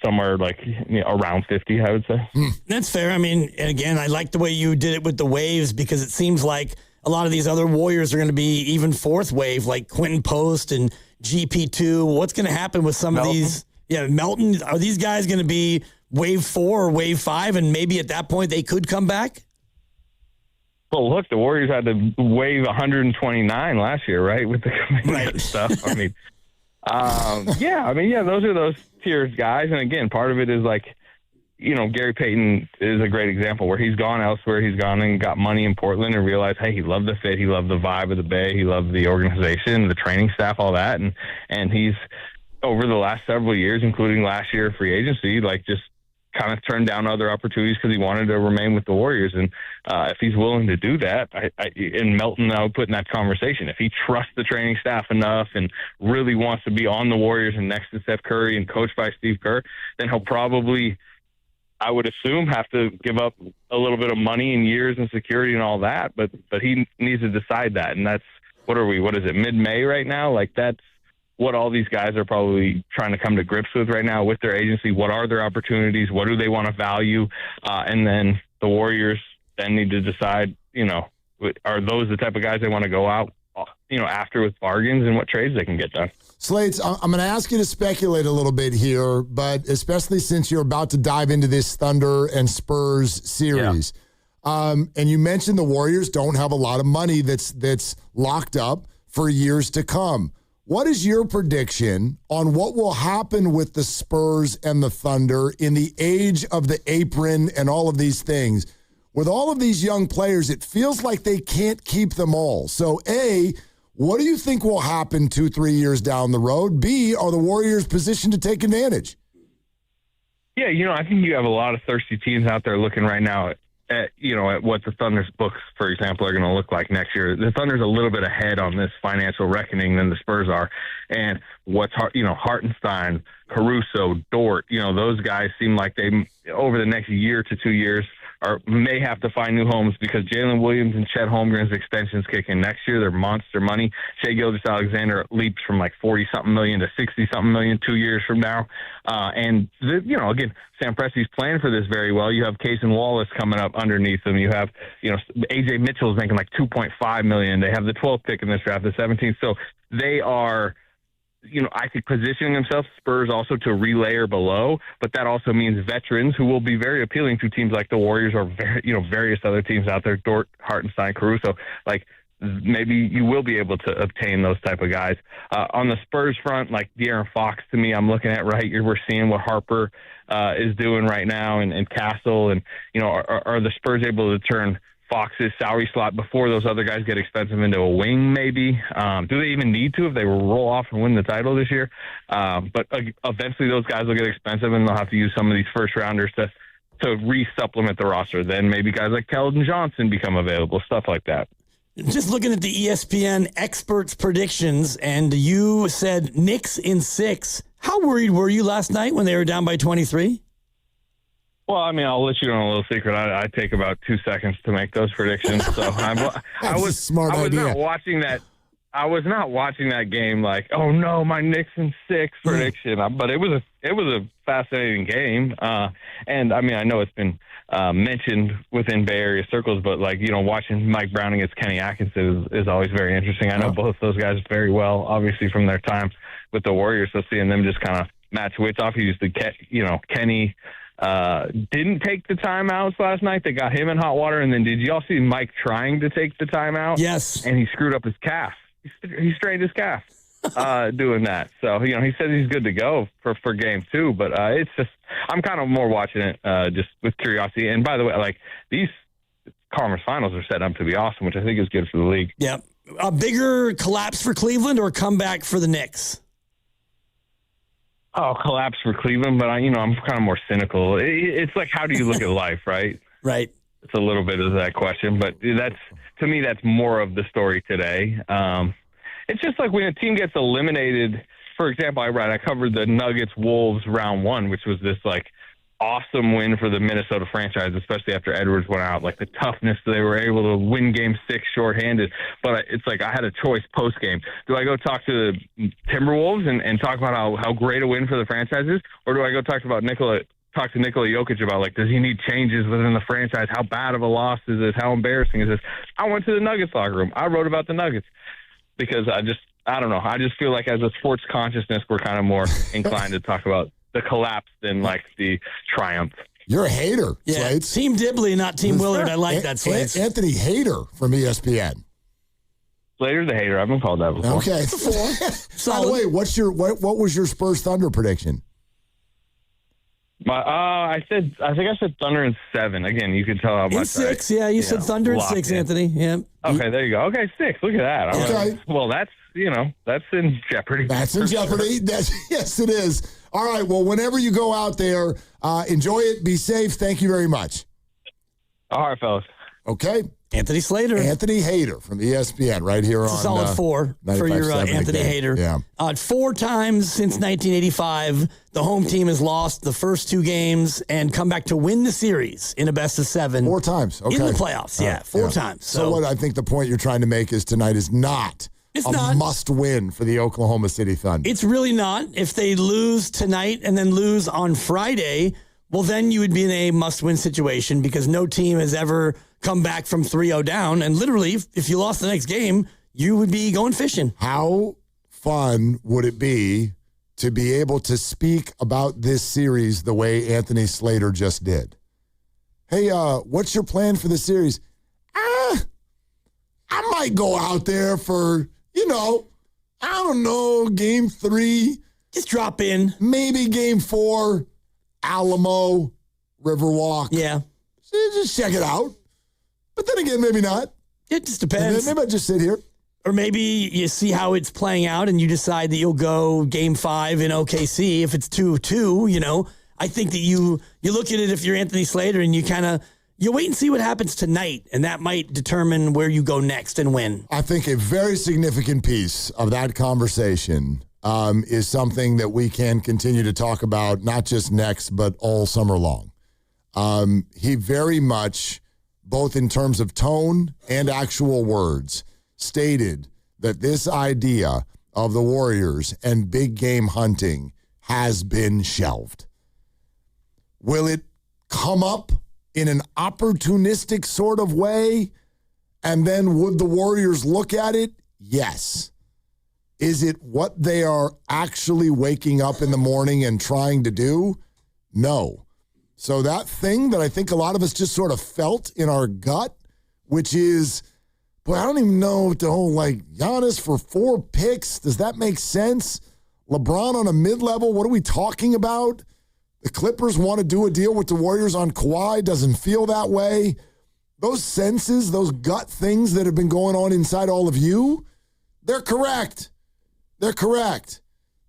S2: somewhere like, you know, around 50, I would say.
S24: That's fair. I mean, and again, I like the way you did it with the waves, because it seems like a lot of these other Warriors are going to be even fourth wave, like Quentin Post and GP2. What's going to happen with some of these? Yeah, Melton. Are these guys going to be wave 4 or wave 5, and maybe at that point they could come back?
S2: Well, look, the Warriors had to wave 129 last year, right, with the commitment stuff. I mean, those are those tiers guys. And again, part of it is like, you know, Gary Payton is a great example where he's gone elsewhere. He's gone and got money in Portland and realized, hey, he loved the fit. He loved the vibe of the Bay. He loved the organization, the training staff, all that. And he's, over the last several years, including last year free agency, like just kind of turned down other opportunities because he wanted to remain with the Warriors. And if he's willing to do that, in Melton, I would put in that conversation. If he trusts the training staff enough and really wants to be on the Warriors and next to Steph Curry and coached by Steve Kerr, then he'll probably, I would assume, have to give up a little bit of money and years and security and all that. But he needs to decide that. And that's, what is it, mid-May right now? Like that's what all these guys are probably trying to come to grips with right now with their agency. What are their opportunities? What do they want to value? And then the Warriors then need to decide, are those the type of guys they want to go out, after with bargains and what trades they can get done.
S25: Slates, I'm going to ask you to speculate a little bit here, but especially since you're about to dive into this Thunder and Spurs series. Yeah. And you mentioned the Warriors don't have a lot of money that's locked up for years to come. What is your prediction on what will happen with the Spurs and the Thunder in the age of the apron and all of these things? With all of these young players, it feels like they can't keep them all. So, A, what do you think will happen 2-3 years down the road? B, are the Warriors positioned to take advantage?
S2: Yeah, I think you have a lot of thirsty teams out there looking right now at what the Thunder's books, for example, are going to look like next year. The Thunder's a little bit ahead on this financial reckoning than the Spurs are. And what's, Hartenstein, Caruso, Dort, those guys seem like they, over the next year to 2 years, may have to find new homes because Jalen Williams and Chet Holmgren's extensions kick in next year. They're monster money. Shai Gilgeous-Alexander leaps from like 40-something million to 60-something million 2 years from now. Again, Sam Presti's playing for this very well. You have Cason Wallace coming up underneath them. You have, A.J. Mitchell's making like $2.5 million. They have the 12th pick in this draft, the 17th. So they are, I think positioning themselves, Spurs also to relayer below, but that also means veterans who will be very appealing to teams like the Warriors or various other teams out there, Dort, Hartenstein, Caruso. Like maybe you will be able to obtain those type of guys. On the Spurs front, like De'Aaron Fox, to me, I'm looking at we're seeing what Harper is doing right now and Castle, and are the Spurs able to turn Fox's salary slot before those other guys get expensive into a wing, maybe? Do they even need to if they roll off and win the title this year? But eventually those guys will get expensive and they'll have to use some of these first rounders to re-supplement the roster. Then maybe guys like Keldon Johnson become available, stuff like that.
S24: Just looking at the ESPN experts' predictions, and you said Knicks in 6. How worried were you last night when they were down by 23?
S2: Well, I'll let you know a little secret. I take about 2 seconds to make those predictions. So I was not watching that. I was not watching that game like, oh no, my Knicks in 6 prediction. But it was a fascinating game. And I know it's been mentioned within Bay Area circles, but watching Mike Brown against Kenny Atkinson is always very interesting. I know both those guys very well, obviously from their time with the Warriors. So seeing them just kind of match wits off. He used to, Kenny. Didn't take the timeouts last night. They got him in hot water. And then did y'all see Mike trying to take the timeout?
S24: Yes.
S2: And he screwed up his calf. He strained his calf doing that. So, he says he's good to go for game 2. But it's just, I'm kind of more watching it just with curiosity. And by the way, these conference finals are set up to be awesome, which I think is good for the league.
S24: Yeah. A bigger collapse for Cleveland or comeback for the Knicks?
S2: Oh, collapse for Cleveland, but I'm kind of more cynical. It's like, how do you look at life, right?
S24: Right.
S2: It's a little bit of that question, but to me, that's more of the story today. It's just like when a team gets eliminated. For example, I covered the Nuggets Wolves round 1, which was this awesome win for the Minnesota franchise, especially after Edwards went out. Like the toughness, they were able to win game 6 shorthanded. But it's like I had a choice post game. Do I go talk to the Timberwolves and talk about how great a win for the franchise is, or do I go talk to Nikola Jokic about does he need changes within the franchise? How bad of a loss is this? How embarrassing is this? I went to the Nuggets locker room. I wrote about the Nuggets because I don't know. I just feel like as a sports consciousness, we're kind of more inclined to talk about the collapse than the triumph.
S25: You're a hater,
S24: yeah.
S25: Slates.
S24: Team Dibley, not Team Willard. I like that, Slates.
S25: Anthony Hater from ESPN.
S2: Slater's a hater. I've been called that before.
S25: Okay. By the way, what was your Spurs Thunder prediction?
S2: I think I said Thunder in 7. Again, you can tell how much.
S24: In 6, yeah. You said Thunder in 6, Anthony. Yeah.
S2: Okay, there you go. Okay, 6. Look at that.
S25: Okay.
S2: Well, that's in jeopardy.
S25: That's in jeopardy. Yes, it is. All right. Well, whenever you go out there, enjoy it. Be safe. Thank you very much.
S2: All right, fellas.
S25: Okay.
S24: Anthony Slater.
S25: Anthony Hater from ESPN right here
S24: it's
S25: on
S3: a
S24: solid 4 for your Anthony Hater.
S25: Yeah.
S24: 4 times since 1985, the home team has lost the first 2 games and come back to win the series in a best of 7.
S25: 4 times. Okay.
S24: In the playoffs, 4 times.
S25: So what I think the point you're trying to make is tonight is not a must-win for the Oklahoma City Thunder.
S24: It's really not. If they lose tonight and then lose on Friday, well, then you would be in a must-win situation because no team has ever come back from 3-0 down. And literally, if you lost the next game, you would be going fishing.
S25: How fun would it be to be able to speak about this series the way Anthony Slater just did? Hey, what's your plan for the series? I might go out there for, I don't know, game 3.
S24: Just drop in.
S25: Maybe game 4, Alamo, Riverwalk.
S24: Yeah.
S25: Just check it out. But then again, maybe not.
S24: It just depends.
S25: Maybe I just sit here.
S24: Or maybe you see how it's playing out and you decide that you'll go game 5 in OKC if it's 2-2, I think that you look at it if you're Anthony Slater and you wait and see what happens tonight, and that might determine where you go next and when.
S25: I think a very significant piece of that conversation is something that we can continue to talk about, not just next, but all summer long. He very much, both in terms of tone and actual words, stated that this idea of the Warriors and big game hunting has been shelved. Will it come up in an opportunistic sort of way? And then would the Warriors look at it? Yes. Is it what they are actually waking up in the morning and trying to do? No. So that thing that I think a lot of us just sort of felt in our gut, which is, boy, I don't even know the whole, Giannis for 4 picks. Does that make sense? LeBron on a mid-level, what are we talking about? The Clippers want to do a deal with the Warriors on Kawhi. Doesn't feel that way. Those senses, those gut things that have been going on inside all of you, they're correct. They're correct.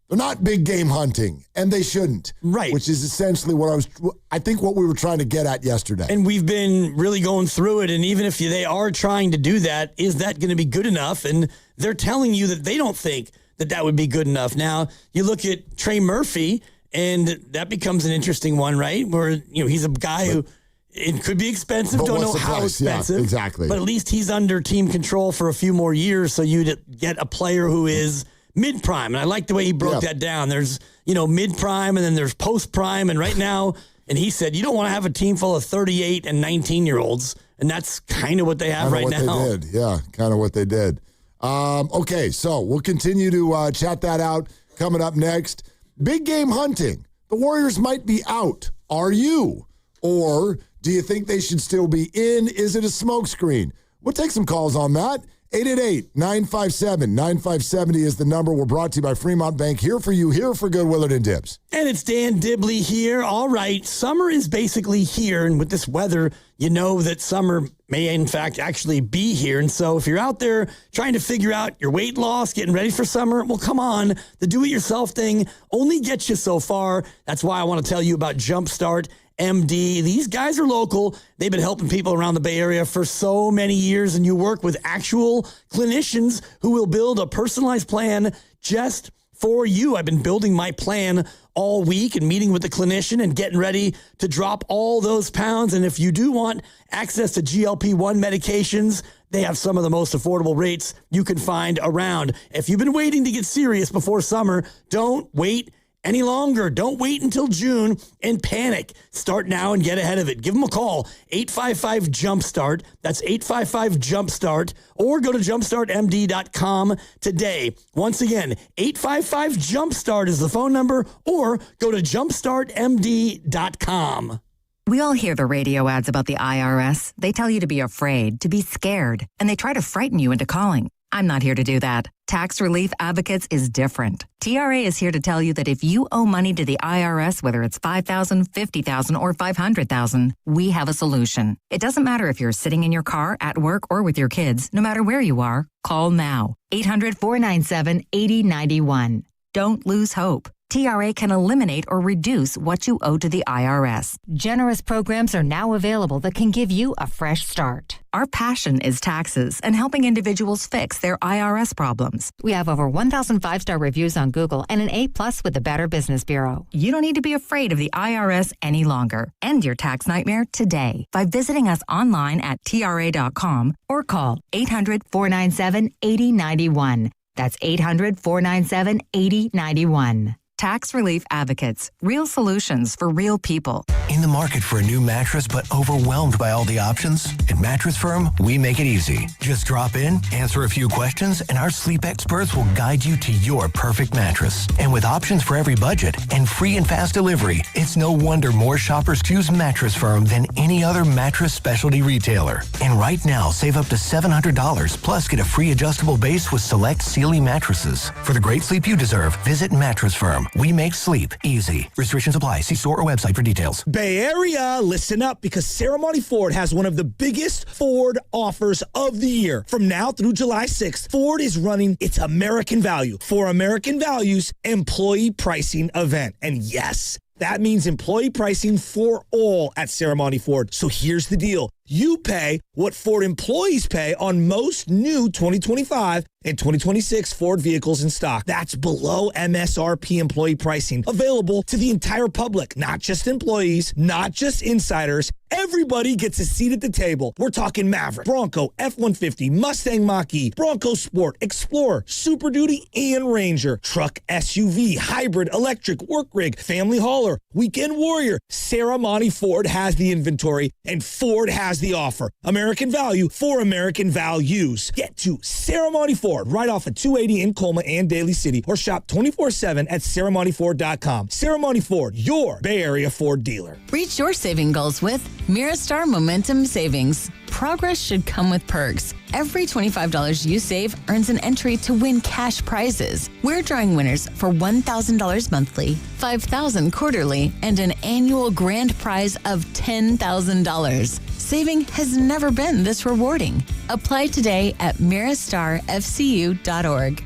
S25: They're not big game hunting, and they shouldn't.
S24: Right.
S25: Which is essentially what I think what we were trying to get at yesterday.
S24: And we've been really going through it, and even if they are trying to do that, is that going to be good enough? And they're telling you that they don't think that would be good enough. Now, you look at Trey Murphy, and that becomes an interesting one, right? Where, he's a guy who it could be expensive. Don't know how expensive.
S25: Yeah, exactly.
S24: But at least he's under team control for a few more years. So you'd get a player who is mid-prime. And I like the way he broke that down. There's, mid-prime and then there's post-prime. And right now, and he said, you don't want to have a team full of 38 and 19-year-olds. And that's kind of what they have right now.
S25: They did. Yeah, kind of what they did. Okay, so we'll continue to chat that out coming up next. Big game hunting. The Warriors might be out. Are you? Or do you think they should still be in? Is it a smokescreen? We'll take some calls on that. 888-957-9570 is the number. We're brought to you by Fremont Bank. Here for you, here for good, Willard and Dibbs.
S24: And it's Dan Dibley here. All right, summer is basically here. And with this weather, you know that summer may, in fact, actually be here. And so if you're out there trying to figure out your weight loss, getting ready for summer, well, come on. The do-it-yourself thing only gets you so far. That's why I want to tell you about Jumpstart MD. These guys are local. They've been helping people around the Bay Area for so many years, and you work with actual clinicians who will build a personalized plan just for you. I've been building my plan all week and meeting with the clinician and getting ready to drop all those pounds. And if you do want access to GLP-1 medications, they have some of the most affordable rates you can find around. If you've been waiting to get serious before summer, don't wait any longer. Don't wait until June and panic. Start now and get ahead of it. Give them a call, 855-JUMPSTART. That's 855-JUMPSTART. Or go to jumpstartmd.com today. Once again, 855-JUMPSTART is the phone number, or go to jumpstartmd.com.
S32: We all hear the radio ads about the IRS. They tell you to be afraid, to be scared, and they try to frighten you into calling. I'm not here to do that. Tax Relief Advocates is different. TRA is here to tell you that if you owe money to the IRS, whether it's $5,000, $50,000, or $500,000, we have a solution. It doesn't matter if you're sitting in your car, at work, or with your kids. No matter where you are, call now. 800-497-8091. Don't lose hope. TRA can eliminate or reduce what you owe to the IRS.
S3: Generous programs are now available that can give you a fresh start.
S32: Our passion is taxes and helping individuals fix their IRS problems.
S3: We have over 1,000 5-star reviews on Google and an A+ with the Better Business Bureau.
S32: You don't need to be afraid of the IRS any longer. End your tax nightmare today by visiting us online at TRA.com or call 800-497-8091. That's 800-497-8091. Tax Relief Advocates. Real solutions for real people.
S5: In the market for a new mattress but overwhelmed by all the options? At Mattress Firm, we make it easy. Just drop in, answer a few questions, and our sleep experts will guide you to your perfect mattress. And with options for every budget and free and fast delivery, it's no wonder more shoppers choose Mattress Firm than any other mattress specialty retailer. And right now, save up to $700, plus get a free adjustable base with select Sealy mattresses. For the great sleep you deserve, visit Mattress Firm. We make sleep easy. Restrictions apply. See store or website for details.
S4: Bay Area, listen up, because Ceremony Ford has one of the biggest Ford offers of the year. From now through July 6th, Ford is running its American Value for American Values employee pricing event. And yes, that means employee pricing for all at Ceremony Ford. So here's the deal. You pay what Ford employees pay on most new 2025 and 2026 Ford vehicles in stock. That's below MSRP employee pricing, available to the entire public, not just employees, not just insiders. Everybody gets a seat at the table. We're talking Maverick, Bronco, F-150, Mustang Mach-E, Bronco Sport, Explorer, Super Duty, and Ranger, truck, SUV, hybrid, electric, work rig, family hauler, weekend warrior. Ceremony Ford has the inventory, and Ford has the offer. American Value for American Values. Get to Ceremony Ford right off of 280 in Colma and Daly City, or shop 24/7 at ceremonyford.com. Ceremony Ford, your Bay Area Ford dealer.
S9: Reach your saving goals with Miristar Momentum Savings. Progress should come with perks. Every $25 you save earns an entry to win cash prizes. We're drawing winners for $1,000 monthly, $5,000 quarterly, and an annual grand prize of $10,000. Saving has never been this rewarding. Apply today at miristarfcu.org.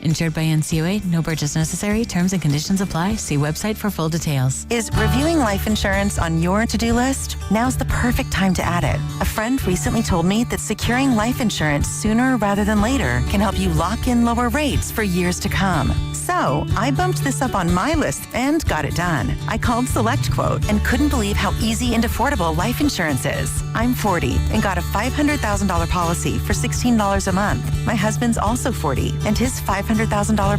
S9: Insured by NCUA, no purchase necessary. Terms and conditions apply. See website for full details.
S32: Is reviewing life insurance on your to-do list? Now's the perfect time to add it. A friend recently told me that securing life insurance sooner rather than later can help you lock in lower rates for years to come. So I bumped this up on my list and got it done. I called SelectQuote and couldn't believe how easy and affordable life insurance is. I'm 40 and got a $500,000 policy for $16 a month. My husband's also 40 and his $500,000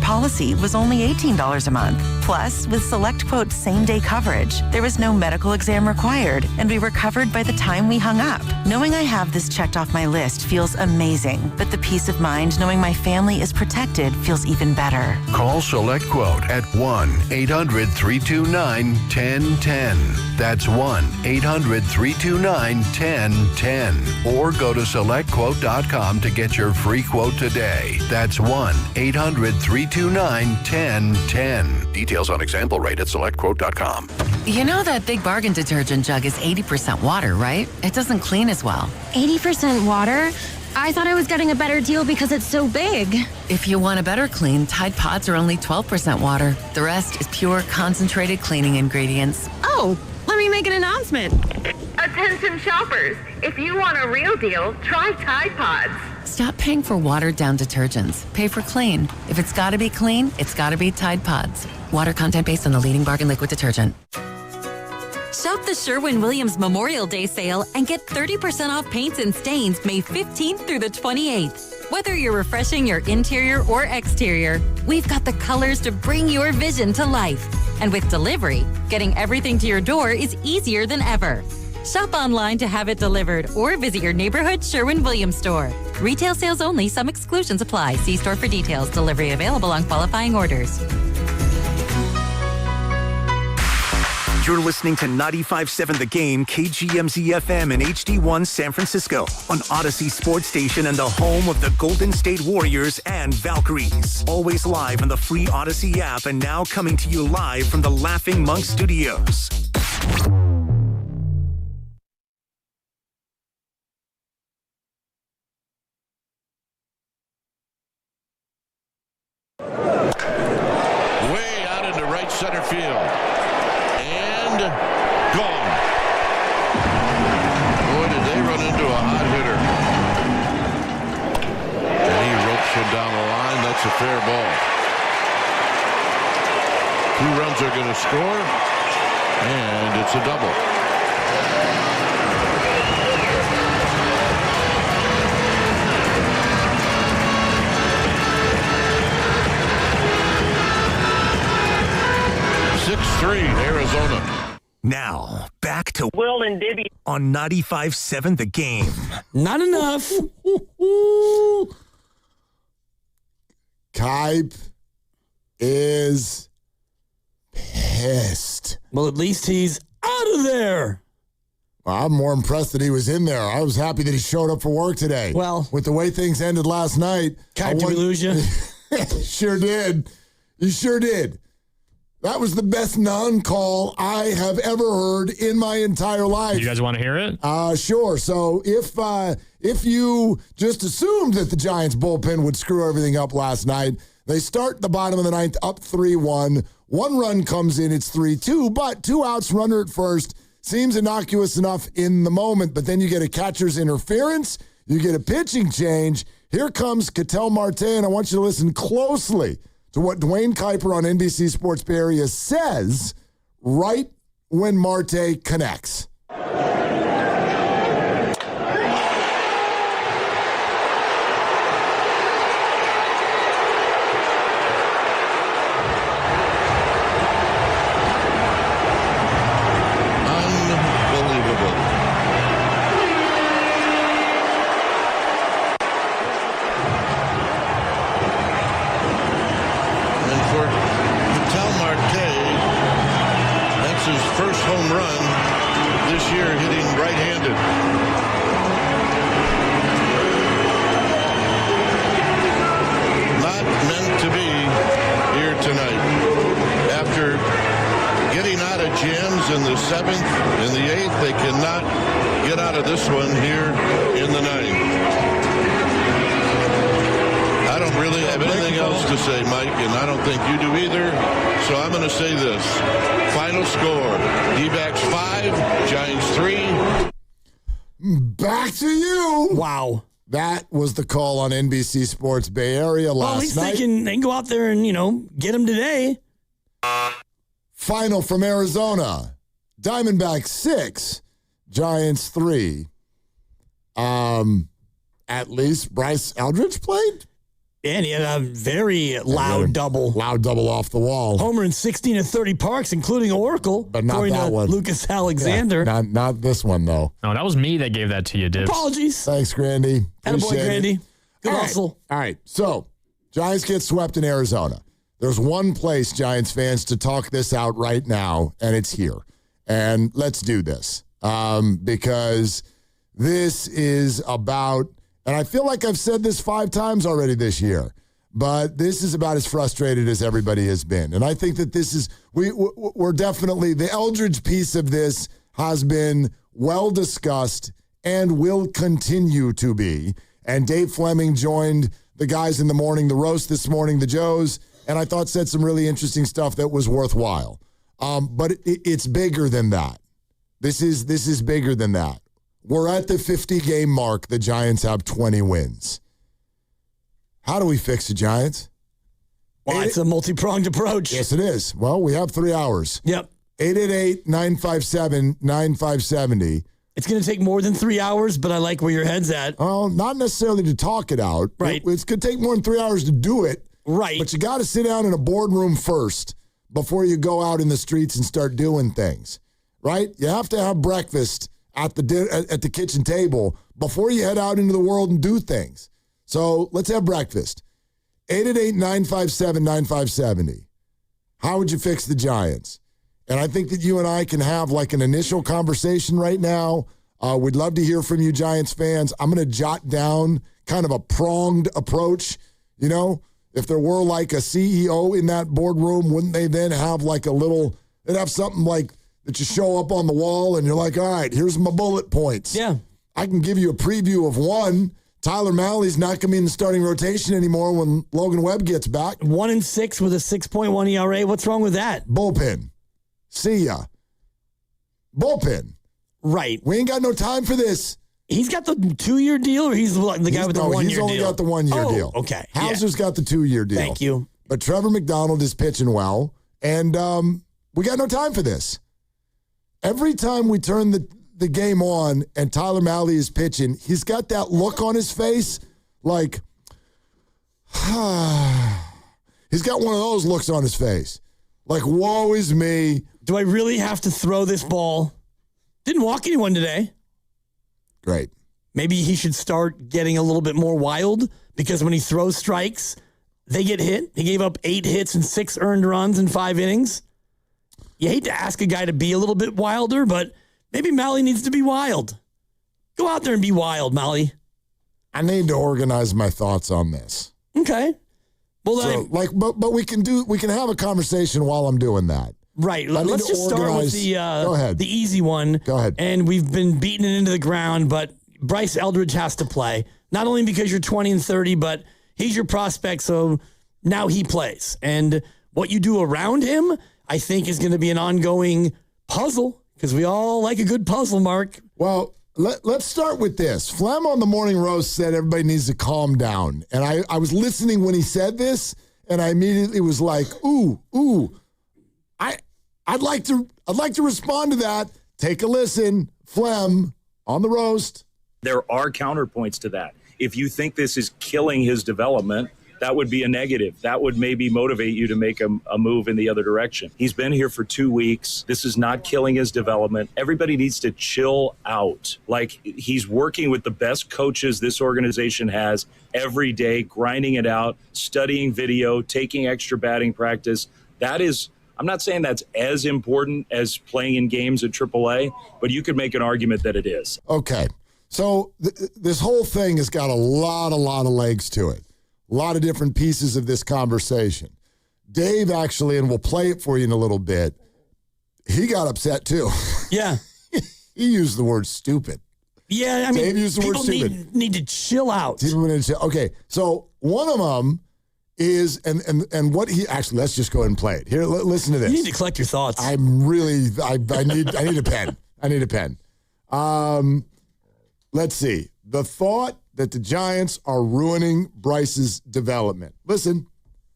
S32: policy was only $18 a month. Plus, with SelectQuote same-day coverage, there was no medical exam required, and we were covered by the time we hung up. Knowing I have this checked off my list feels amazing, but the peace of mind knowing my family is protected feels even better.
S12: Call SelectQuote at 1-800-329-1010. That's 1-800-329-1010. Or go to SelectQuote.com to get your free quote today. That's 1-800-329-1010. Details on example rate at SelectQuote.com.
S9: You know that Big Bargain detergent jug is 80% water, right? It doesn't clean as well.
S15: 80% water? I thought I was getting a better deal because it's so big.
S9: If you want a better clean, Tide Pods are only 12% water. The rest is pure, concentrated cleaning ingredients.
S15: Oh, let me make an announcement.
S17: Attention shoppers, if you want a real deal, try Tide Pods.
S9: Stop paying for watered-down detergents. Pay for clean. If it's gotta be clean, it's gotta be Tide Pods. Water content based on the leading bargain liquid detergent.
S6: Shop the Sherwin-Williams Memorial Day sale and get 30% off paints and stains May 15th through the 28th. Whether you're refreshing your interior or exterior, we've got the colors to bring your vision to life. And with delivery, getting everything to your door is easier than ever. Shop online to have it delivered or visit your neighborhood Sherwin-Williams store. Retail sales only. Some exclusions apply. See store for details. Delivery available on qualifying orders.
S11: You're listening to 95.7 The Game, KGMZ-FM and HD1 San Francisco on Odyssey Sports Station and the home of the Golden State Warriors and Valkyries. Always live on the free Odyssey app and now coming to you live from the Laughing Monk Studios.
S17: Way out into
S1: into right center field. And gone. Boy, did they run into a hot hitter. And he ropes him down the line. That's a fair ball. 2 runs are going to score. And it's a double. Arizona.
S5: Now, back to
S7: Will and Dibby
S5: on 95.7 The Game.
S24: Not enough.
S25: Kipe is pissed.
S24: Well, at least he's out of there.
S25: Well, I'm more impressed that he was in there. I was happy that he showed up for work today.
S24: Well,
S25: with the way things ended last night.
S24: Kipe, did we lose you?
S25: Sure did. You sure did. That was the best non-call I have ever heard in my entire life.
S8: You guys want to hear it?
S25: Sure. So if you just assumed that the Giants bullpen would screw everything up last night, they start the bottom of the ninth up 3-1. 1 run comes in, it's 3-2, but 2 outs, runner at first. Seems innocuous enough in the moment, but then you get a catcher's interference, you get a pitching change. Here comes Ketel Marte, and I want you to listen closely to what Dwayne Kuiper on NBC Sports Bay Area says right when Marte connects.
S1: In the 7th and the 8th, they cannot get out of this one here in the 9th. I don't really have anything else to say, Mike, and I don't think you do either. So I'm going to say this. Final score, D-backs 5, Giants 3.
S25: Back to you.
S24: Wow.
S25: That was the call on NBC Sports Bay Area last night.
S24: Well, at least they can go out there and, get him today.
S25: Final from Arizona. Diamondbacks 6, Giants 3. At least Bryce Eldridge played?
S24: And he had a very loud double.
S25: Loud double off the wall.
S24: Homer in 16 of 30 parks, including Oracle.
S25: But not that one.
S24: Lucas Alexander.
S25: Yeah, not this one, though.
S8: No, that was me that gave that to you, Dibs.
S24: Apologies.
S25: Thanks, Grandy.
S24: Attaboy, Grandy. Good
S25: All
S24: hustle.
S25: Right. All right. So, Giants get swept in Arizona. There's one place, Giants fans, to talk this out right now, and it's here. And let's do this because this is about, and I feel like I've said this 5 times already this year, but this is about as frustrated as everybody has been. And I think that this is, we're definitely, the Eldridge piece of this has been well discussed and will continue to be. And Dave Fleming joined the guys in the morning, the roast this morning, the Joes, and I thought said some really interesting stuff that was worthwhile. But it's bigger than that. This is bigger than that. We're at the 50-game mark. The Giants have 20 wins. How do we fix the Giants?
S24: Well, it's a multi-pronged approach.
S25: Yes, it is. Well, we have 3 hours.
S24: Yep.
S25: 888-957-9570.
S24: It's going to take more than 3 hours, but I like where your head's at.
S25: Well, not necessarily to talk it out.
S24: Right.
S25: It's going to take more than 3 hours to do it.
S24: Right.
S25: But you got to sit down in a boardroom first before you go out in the streets and start doing things, right? You have to have breakfast at the kitchen table before you head out into the world and do things. So let's have breakfast. 888-957-9570. How would you fix the Giants? And I think that you and I can have like an initial conversation right now. We'd love to hear from you, Giants fans. I'm going to jot down kind of a pronged approach, If there were like a CEO in that boardroom, wouldn't they then have like they'd have something like that you show up on the wall and you're like, all right, here's my bullet points.
S24: Yeah.
S25: I can give you a preview of one Tyler Mally's not going to be in the starting rotation anymore when Logan Webb gets back.
S24: 1-6 with a 6.1 ERA. What's wrong with that?
S25: Bullpen. See ya. Bullpen.
S24: Right.
S25: We ain't got no time for this.
S24: He's got the 2-year deal, or he's the guy with the 1-year deal?
S25: He's only got the 1-year deal.
S24: Okay.
S25: Hauser's got the 2-year deal.
S24: Thank you.
S25: But Trevor McDonald is pitching well, and we got no time for this. Every time we turn the game on and Tyler Mahle is pitching, he's got that look on his face like, he's got one of those looks on his face. Like, woe is me.
S24: Do I really have to throw this ball? Didn't walk anyone today.
S25: Great.
S24: Maybe he should start getting a little bit more wild, because when he throws strikes, they get hit. He gave up 8 hits and 6 earned runs in 5 innings. You hate to ask a guy to be a little bit wilder, but maybe Mahle needs to be wild. Go out there and be wild, Mahle.
S25: I need to organize my thoughts on this.
S24: Okay. Well,
S25: so, but we can have a conversation while I'm doing that.
S24: Right. Let's just start with the easy one.
S25: Go ahead.
S24: And we've been beating it into the ground, but Bryce Eldridge has to play. Not only because you're 20 and 30, but he's your prospect, so now he plays. And what you do around him, I think, is going to be an ongoing puzzle, because we all like a good puzzle, Mark.
S25: Well, let's start with this. Flem on the Morning Roast said everybody needs to calm down. And I was listening when he said this, and I immediately was like, ooh. I'd like to respond to that. Take a listen. Flem on the roast.
S7: There are counterpoints to that. If you think this is killing his development, that would be a negative. That would maybe motivate you to make a move in the other direction. He's been here for 2 weeks. This is not killing his development. Everybody needs to chill out. Like, he's working with the best coaches this organization has every day, grinding it out, studying video, taking extra batting practice. That is, I'm not saying that's as important as playing in games at AAA, but you could make an argument that it is.
S25: Okay. So this whole thing has got a lot of legs to it. A lot of different pieces of this conversation. Dave actually, and we'll play it for you in a little bit, he got upset too.
S24: Yeah.
S25: He used the word stupid.
S24: Yeah, I mean,
S25: Dave used the word stupid.
S24: People need to chill out.
S25: Okay, so one of them is, and what he, actually, let's just go ahead and play it. Here, listen to this.
S24: You need to collect your thoughts.
S25: I need a pen. I need a pen. Let's see. The thought that the Giants are ruining Bryce's development. Listen.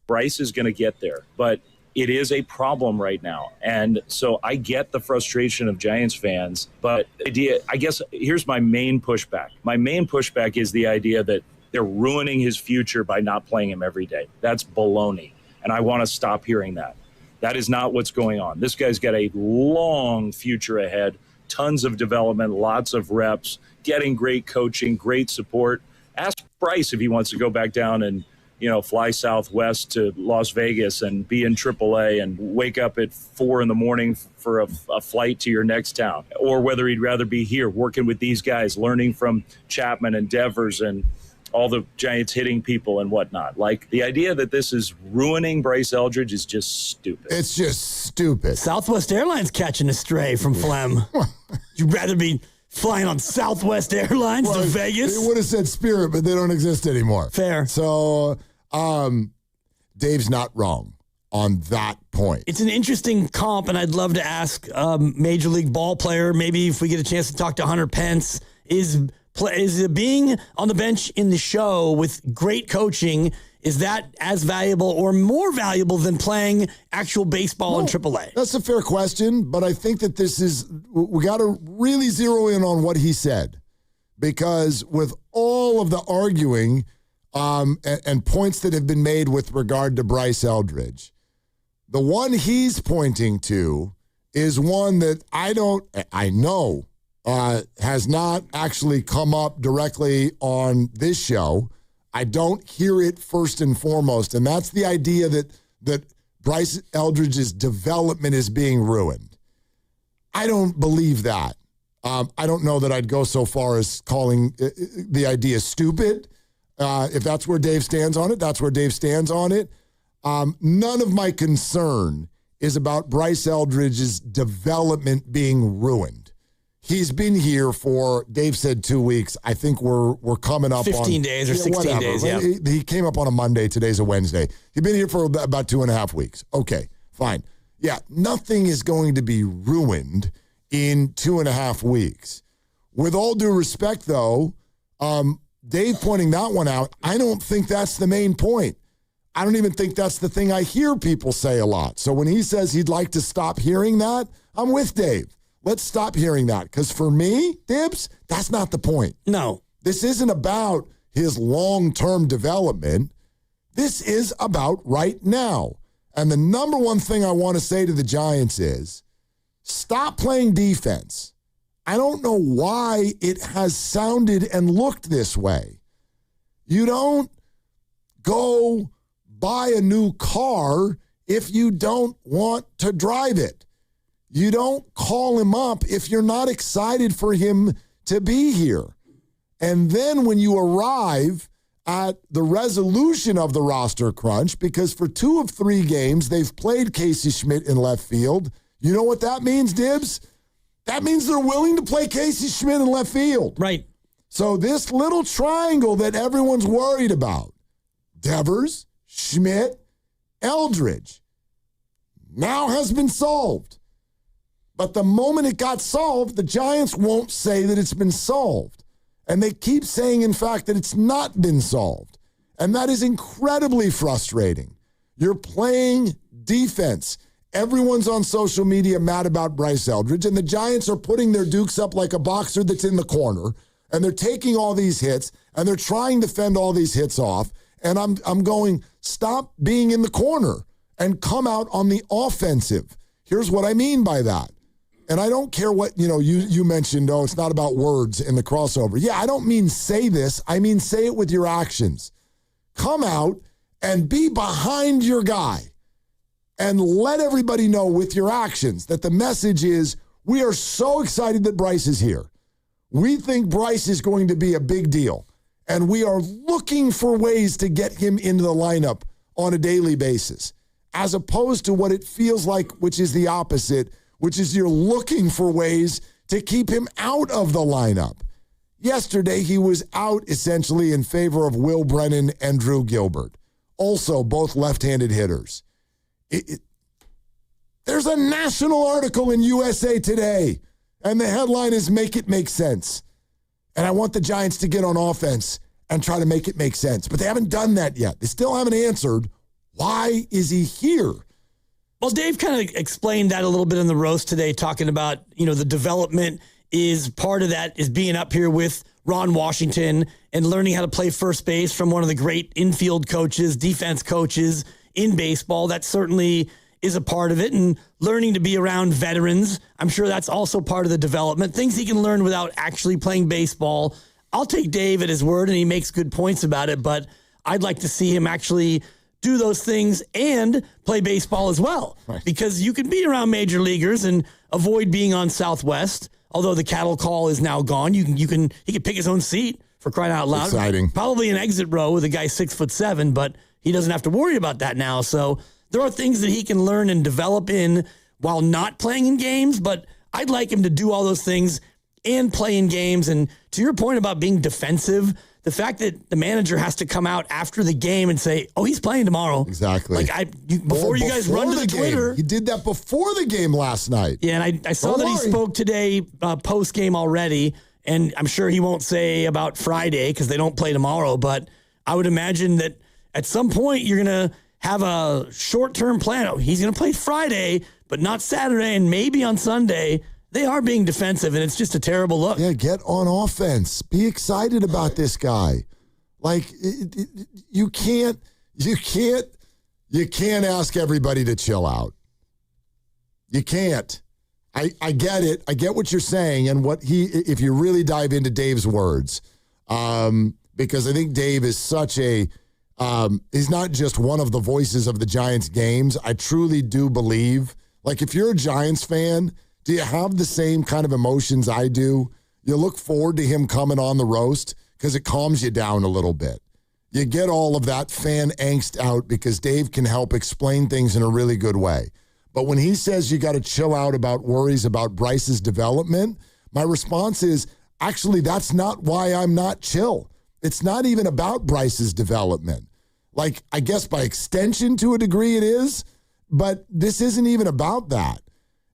S7: Bryce is going to get there, but it is a problem right now. And so I get the frustration of Giants fans, but I guess here's my main pushback. My main pushback is the idea that they're ruining his future by not playing him every day. That's baloney. And I want to stop hearing that. That is not what's going on. This guy's got a long future ahead, tons of development, lots of reps, getting great coaching, great support. Ask Bryce if he wants to go back down and, fly southwest to Las Vegas and be in AAA and wake up at 4 a.m. for a flight to your next town, or whether he'd rather be here working with these guys, learning from Chapman and Devers and all the Giants hitting people and whatnot. Like, the idea that this is ruining Bryce Eldridge is just stupid.
S25: It's just stupid.
S24: Southwest Airlines catching a stray from Flem. You'd rather be flying on Southwest Airlines to Vegas?
S25: They would have said Spirit, but they don't exist anymore.
S24: Fair.
S25: So, Dave's not wrong on that point.
S24: It's an interesting comp, and I'd love to ask Major League ball player, maybe if we get a chance to talk to Hunter Pence, is being on the bench in the show with great coaching, is that as valuable or more valuable than playing actual baseball in AAA?
S25: That's a fair question, but I think that we got to really zero in on what he said, because with all of the arguing and points that have been made with regard to Bryce Eldridge, the one he's pointing to is one that I know has not actually come up directly on this show. I don't hear it first and foremost, and that's the idea that Bryce Eldridge's development is being ruined. I don't believe that. I don't know that I'd go so far as calling the idea stupid. If that's where Dave stands on it, that's where Dave stands on it. None of my concern is about Bryce Eldridge's development being ruined. he's been here for, Dave said 2 weeks. I think we're coming up
S24: 15 days or 16 days, yeah.
S25: He came up on a Monday. Today's a Wednesday. He's been here for about 2.5 weeks. Okay, fine. Yeah, nothing is going to be ruined in 2.5 weeks. With all due respect, though, Dave pointing that one out, I don't think that's the main point. I don't even think that's the thing I hear people say a lot. So when he says he'd like to stop hearing that, I'm with Dave. Let's stop hearing that. Because for me, Dibs, that's not the point.
S24: No.
S25: This isn't about his long-term development. This is about right now. And the number one thing I want to say to the Giants is stop playing defense. I don't know why it has sounded and looked this way. You don't go buy a new car if you don't want to drive it. You don't call him up if you're not excited for him to be here. And then when you arrive at the resolution of the roster crunch, because for 2 of 3 games, they've played Casey Schmidt in left field. You know what that means, Dibs? That means they're willing to play Casey Schmidt in left field.
S24: Right.
S25: So this little triangle that everyone's worried about, Devers, Schmidt, Eldridge, now has been solved. But the moment it got solved, the Giants won't say that it's been solved. And they keep saying, in fact, that it's not been solved. And that is incredibly frustrating. You're playing defense. Everyone's on social media mad about Bryce Eldridge, and the Giants are putting their dukes up like a boxer that's in the corner, and they're taking all these hits, and they're trying to fend all these hits off. And I'm going, stop being in the corner and come out on the offensive. Here's what I mean by that. And I don't care what, you mentioned, it's not about words in the crossover. Yeah, I don't mean say this. I mean say it with your actions. Come out and be behind your guy and let everybody know with your actions that the message is we are so excited that Bryce is here. We think Bryce is going to be a big deal, and we are looking for ways to get him into the lineup on a daily basis, as opposed to what it feels like, which is the opposite, which is you're looking for ways to keep him out of the lineup. Yesterday, he was out essentially in favor of Will Brennan and Drew Gilbert, also both left-handed hitters. There's a national article in USA Today, and the headline is Make It Make Sense. And I want the Giants to get on offense and try to make it make sense. But they haven't done that yet. They still haven't answered, why is he here?
S24: Well, Dave kind of explained that a little bit in the roast today, talking about, the development is part of that is being up here with Ron Washington and learning how to play first base from one of the great infield coaches, defense coaches in baseball. That certainly is a part of it. And learning to be around veterans, I'm sure that's also part of the development. Things he can learn without actually playing baseball. I'll take Dave at his word, and he makes good points about it, but I'd like to see him actually do those things and play baseball as well. Right. Because you can be around major leaguers and avoid being on Southwest, although the cattle call is now gone. He can pick his own seat, for crying out loud.
S25: Exciting.
S24: Probably an exit row with a guy 6'7", but he doesn't have to worry about that now. So there are things that he can learn and develop in while not playing in games, but I'd like him to do all those things and play in games. And to your point about being defensive, the fact that the manager has to come out after the game and say, "Oh, he's playing tomorrow."
S25: Exactly.
S24: Before you guys run to the Twitter.
S25: He did that before the game last night.
S24: Yeah, and I saw that he spoke today post-game already, and I'm sure he won't say about Friday because they don't play tomorrow, but I would imagine that at some point you're going to have a short-term plan. Oh, he's going to play Friday, but not Saturday and maybe on Sunday. They are being defensive, and it's just a terrible look.
S25: Yeah, get on offense. Be excited about this guy. You can't ask everybody to chill out. You can't. I get it. I get what you're saying, and if you really dive into Dave's words, because I think Dave is such he's not just one of the voices of the Giants games. I truly do believe, if you're a Giants fan, do you have the same kind of emotions I do? You look forward to him coming on the roast because it calms you down a little bit. You get all of that fan angst out because Dave can help explain things in a really good way. But when he says you got to chill out about worries about Bryce's development, My response is, actually, that's not why I'm not chill. It's not even about Bryce's development. Like, I guess by extension to a degree it is, but this isn't even about that.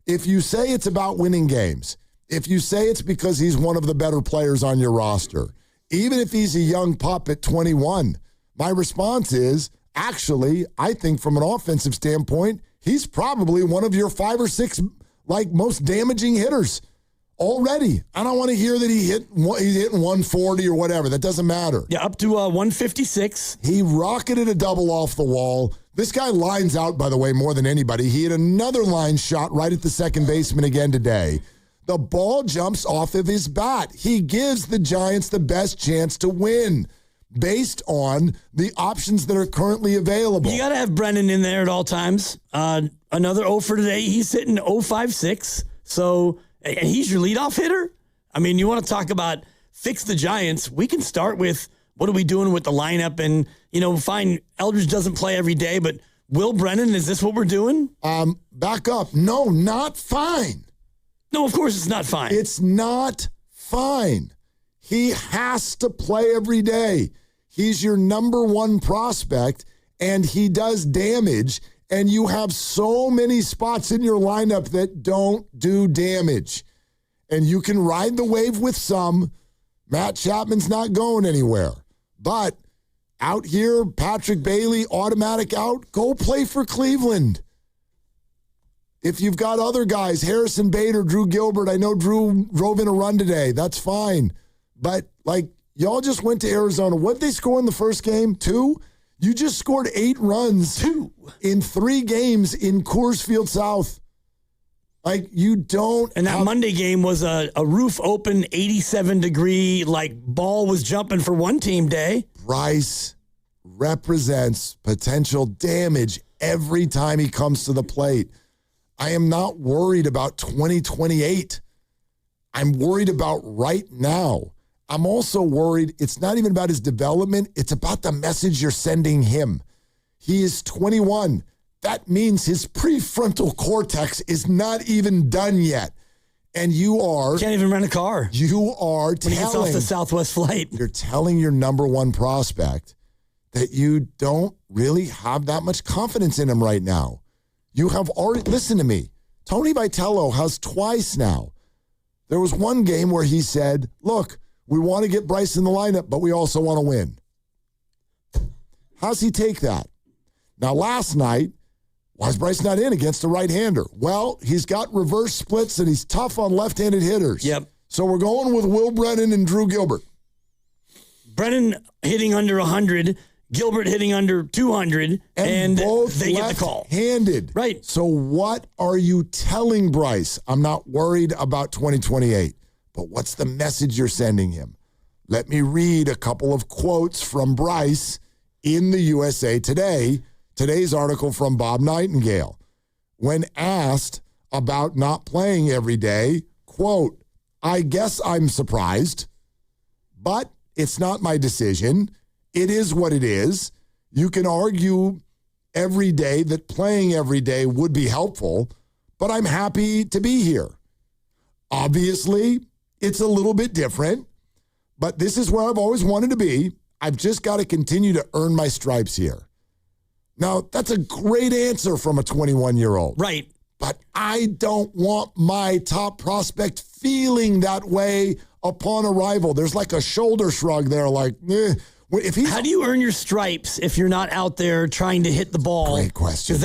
S25: If you say it's about winning games, if you say it's because he's one of the better players on your roster, even if he's a young pup at 21, my response is, actually, I think from an offensive standpoint, he's probably one of your 5 or 6 most damaging hitters already. I don't want to hear that he's hitting 140 or whatever. That doesn't matter.
S24: Yeah, up to 156.
S25: He rocketed a double off the wall. This guy lines out, by the way, more than anybody. He had another line shot right at the second baseman again today. The ball jumps off of his bat. He gives the Giants the best chance to win based on the options that are currently available.
S24: You got to have Brennan in there at all times. Another 0 for today. He's hitting 0.56. So, and he's your leadoff hitter. I mean, you want to talk about fix the Giants. We can start with what are we doing with the lineup? And, fine, Eldridge doesn't play every day, but Will Brennan, is this what we're doing?
S25: Back up. No, not fine.
S24: No, of course it's not fine.
S25: It's not fine. He has to play every day. He's your number one prospect, and he does damage, and you have so many spots in your lineup that don't do damage. And you can ride the wave with some. Matt Chapman's not going anywhere. But out here, Patrick Bailey, automatic out, go play for Cleveland. If you've got other guys, Harrison Bader, Drew Gilbert, I know Drew drove in a run today. That's fine. But, y'all just went to Arizona. What'd they score in the first game? 2? You just scored 8 runs. 2. In 3 games in Coors Field South. You don't.
S24: And that Monday game was a roof open, 87-degree, ball was jumping for one team day.
S25: Bryce represents potential damage every time he comes to the plate. I am not worried about 2028. I'm worried about right now. I'm also worried it's not even about his development. It's about the message you're sending him. He is 21. That means his prefrontal cortex is not even done yet. And you are...
S24: Can't even rent a car.
S25: You are
S24: when he gets off the Southwest flight.
S25: You're telling your number one prospect that you don't really have that much confidence in him right now. You have already... Listen to me. Tony Vitello has twice now. There was one game where he said, look, we want to get Bryce in the lineup, but we also want to win. How's he take that? Now, last night, why is Bryce not in against a right-hander? Well, he's got reverse splits and he's tough on left-handed hitters.
S24: Yep.
S25: So we're going with Will Brennan and Drew Gilbert.
S24: Brennan hitting under 100, Gilbert hitting under 200, and
S25: both
S24: they get the call.
S25: Handed.
S24: Right.
S25: So what are you telling Bryce? I'm not worried about 2028, but what's the message you're sending him? Let me read a couple of quotes from Bryce in the USA Today. Today's article from Bob Nightingale. When asked about not playing every day, quote, I guess I'm surprised, but it's not my decision. It is what it is. You can argue every day that playing every day would be helpful, but I'm happy to be here. Obviously, it's a little bit different, but this is where I've always wanted to be. I've just got to continue to earn my stripes here. Now, that's a great answer from a 21-year-old.
S24: Right.
S25: But I don't want my top prospect feeling that way upon arrival. There's a shoulder shrug there,
S24: How do you earn your stripes if you're not out there trying to hit the ball?
S25: Great question.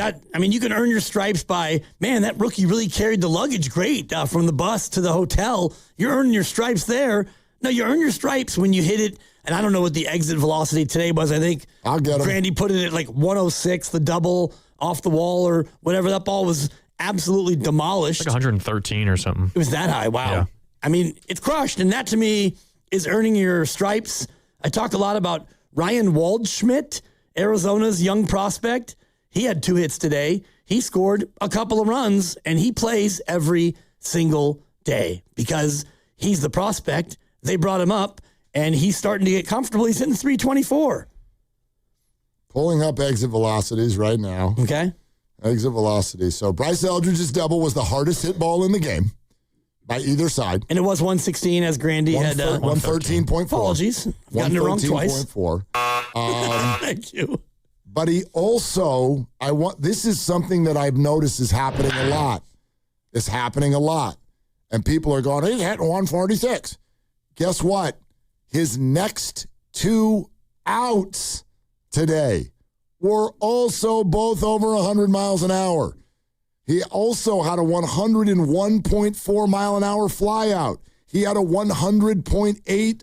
S24: You can earn your stripes by, man, that rookie really carried the luggage great from the bus to the hotel. You're earning your stripes there. No, you earn your stripes when you hit it. And I don't know what the exit velocity today was. I think
S25: I'll get him.
S24: Grandy put it at 106, the double off the wall or whatever. That ball was absolutely demolished.
S8: 113 or something.
S24: It was that high. Wow. Yeah. It's crushed. And that to me is earning your stripes. I talked a lot about Ryan Waldschmidt, Arizona's young prospect. He had 2 hits today. He scored a couple of runs, and he plays every single day because he's the prospect. They brought him up. And he's starting to get comfortable. He's hitting 324.
S25: Pulling up exit velocities right now.
S24: Okay.
S25: Exit velocity. So Bryce Eldridge's double was the hardest hit ball in the game by either side.
S24: And it was 116 as Grandy had.
S25: 113.4.
S24: Apologies. I've gotten it wrong twice.
S25: 113.4.
S24: Thank you.
S25: But he also, this is something that I've noticed is happening a lot. It's happening a lot. And people are going, he's hitting 146. Guess what? His next 2 outs today were also both over 100 miles an hour. He also had a 101.4 mile an hour fly out. He had a 100.8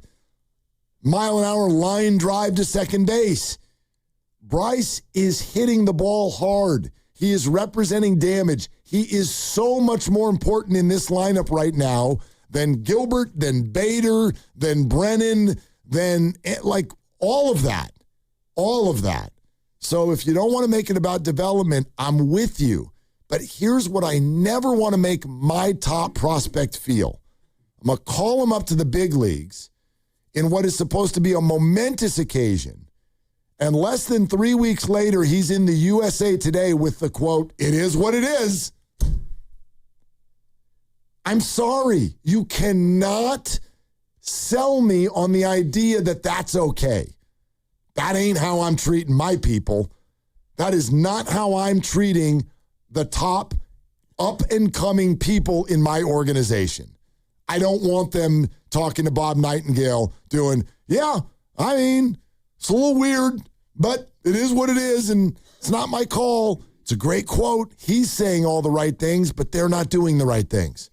S25: mile an hour line drive to second base. Bryce is hitting the ball hard. He is representing damage. He is so much more important in this lineup right now than Gilbert, than Bader, than Brennan, than like all of that. All of that. So if you don't want to make it about development, I'm with you. But here's what I never want to make my top prospect feel. I'm going to call him up to the big leagues in what is supposed to be a momentous occasion. And less than 3 weeks later, he's in the USA Today with the quote, "It is what it is." I'm sorry. You cannot sell me on the idea that that's okay. That ain't how I'm treating my people. That is not how I'm treating the top up-and-coming people in my organization. I don't want them talking to Bob Nightingale doing, yeah, I mean, it's a little weird, but it is what it is, and it's not my call. It's a great quote. He's saying all the right things, but they're not doing the right things.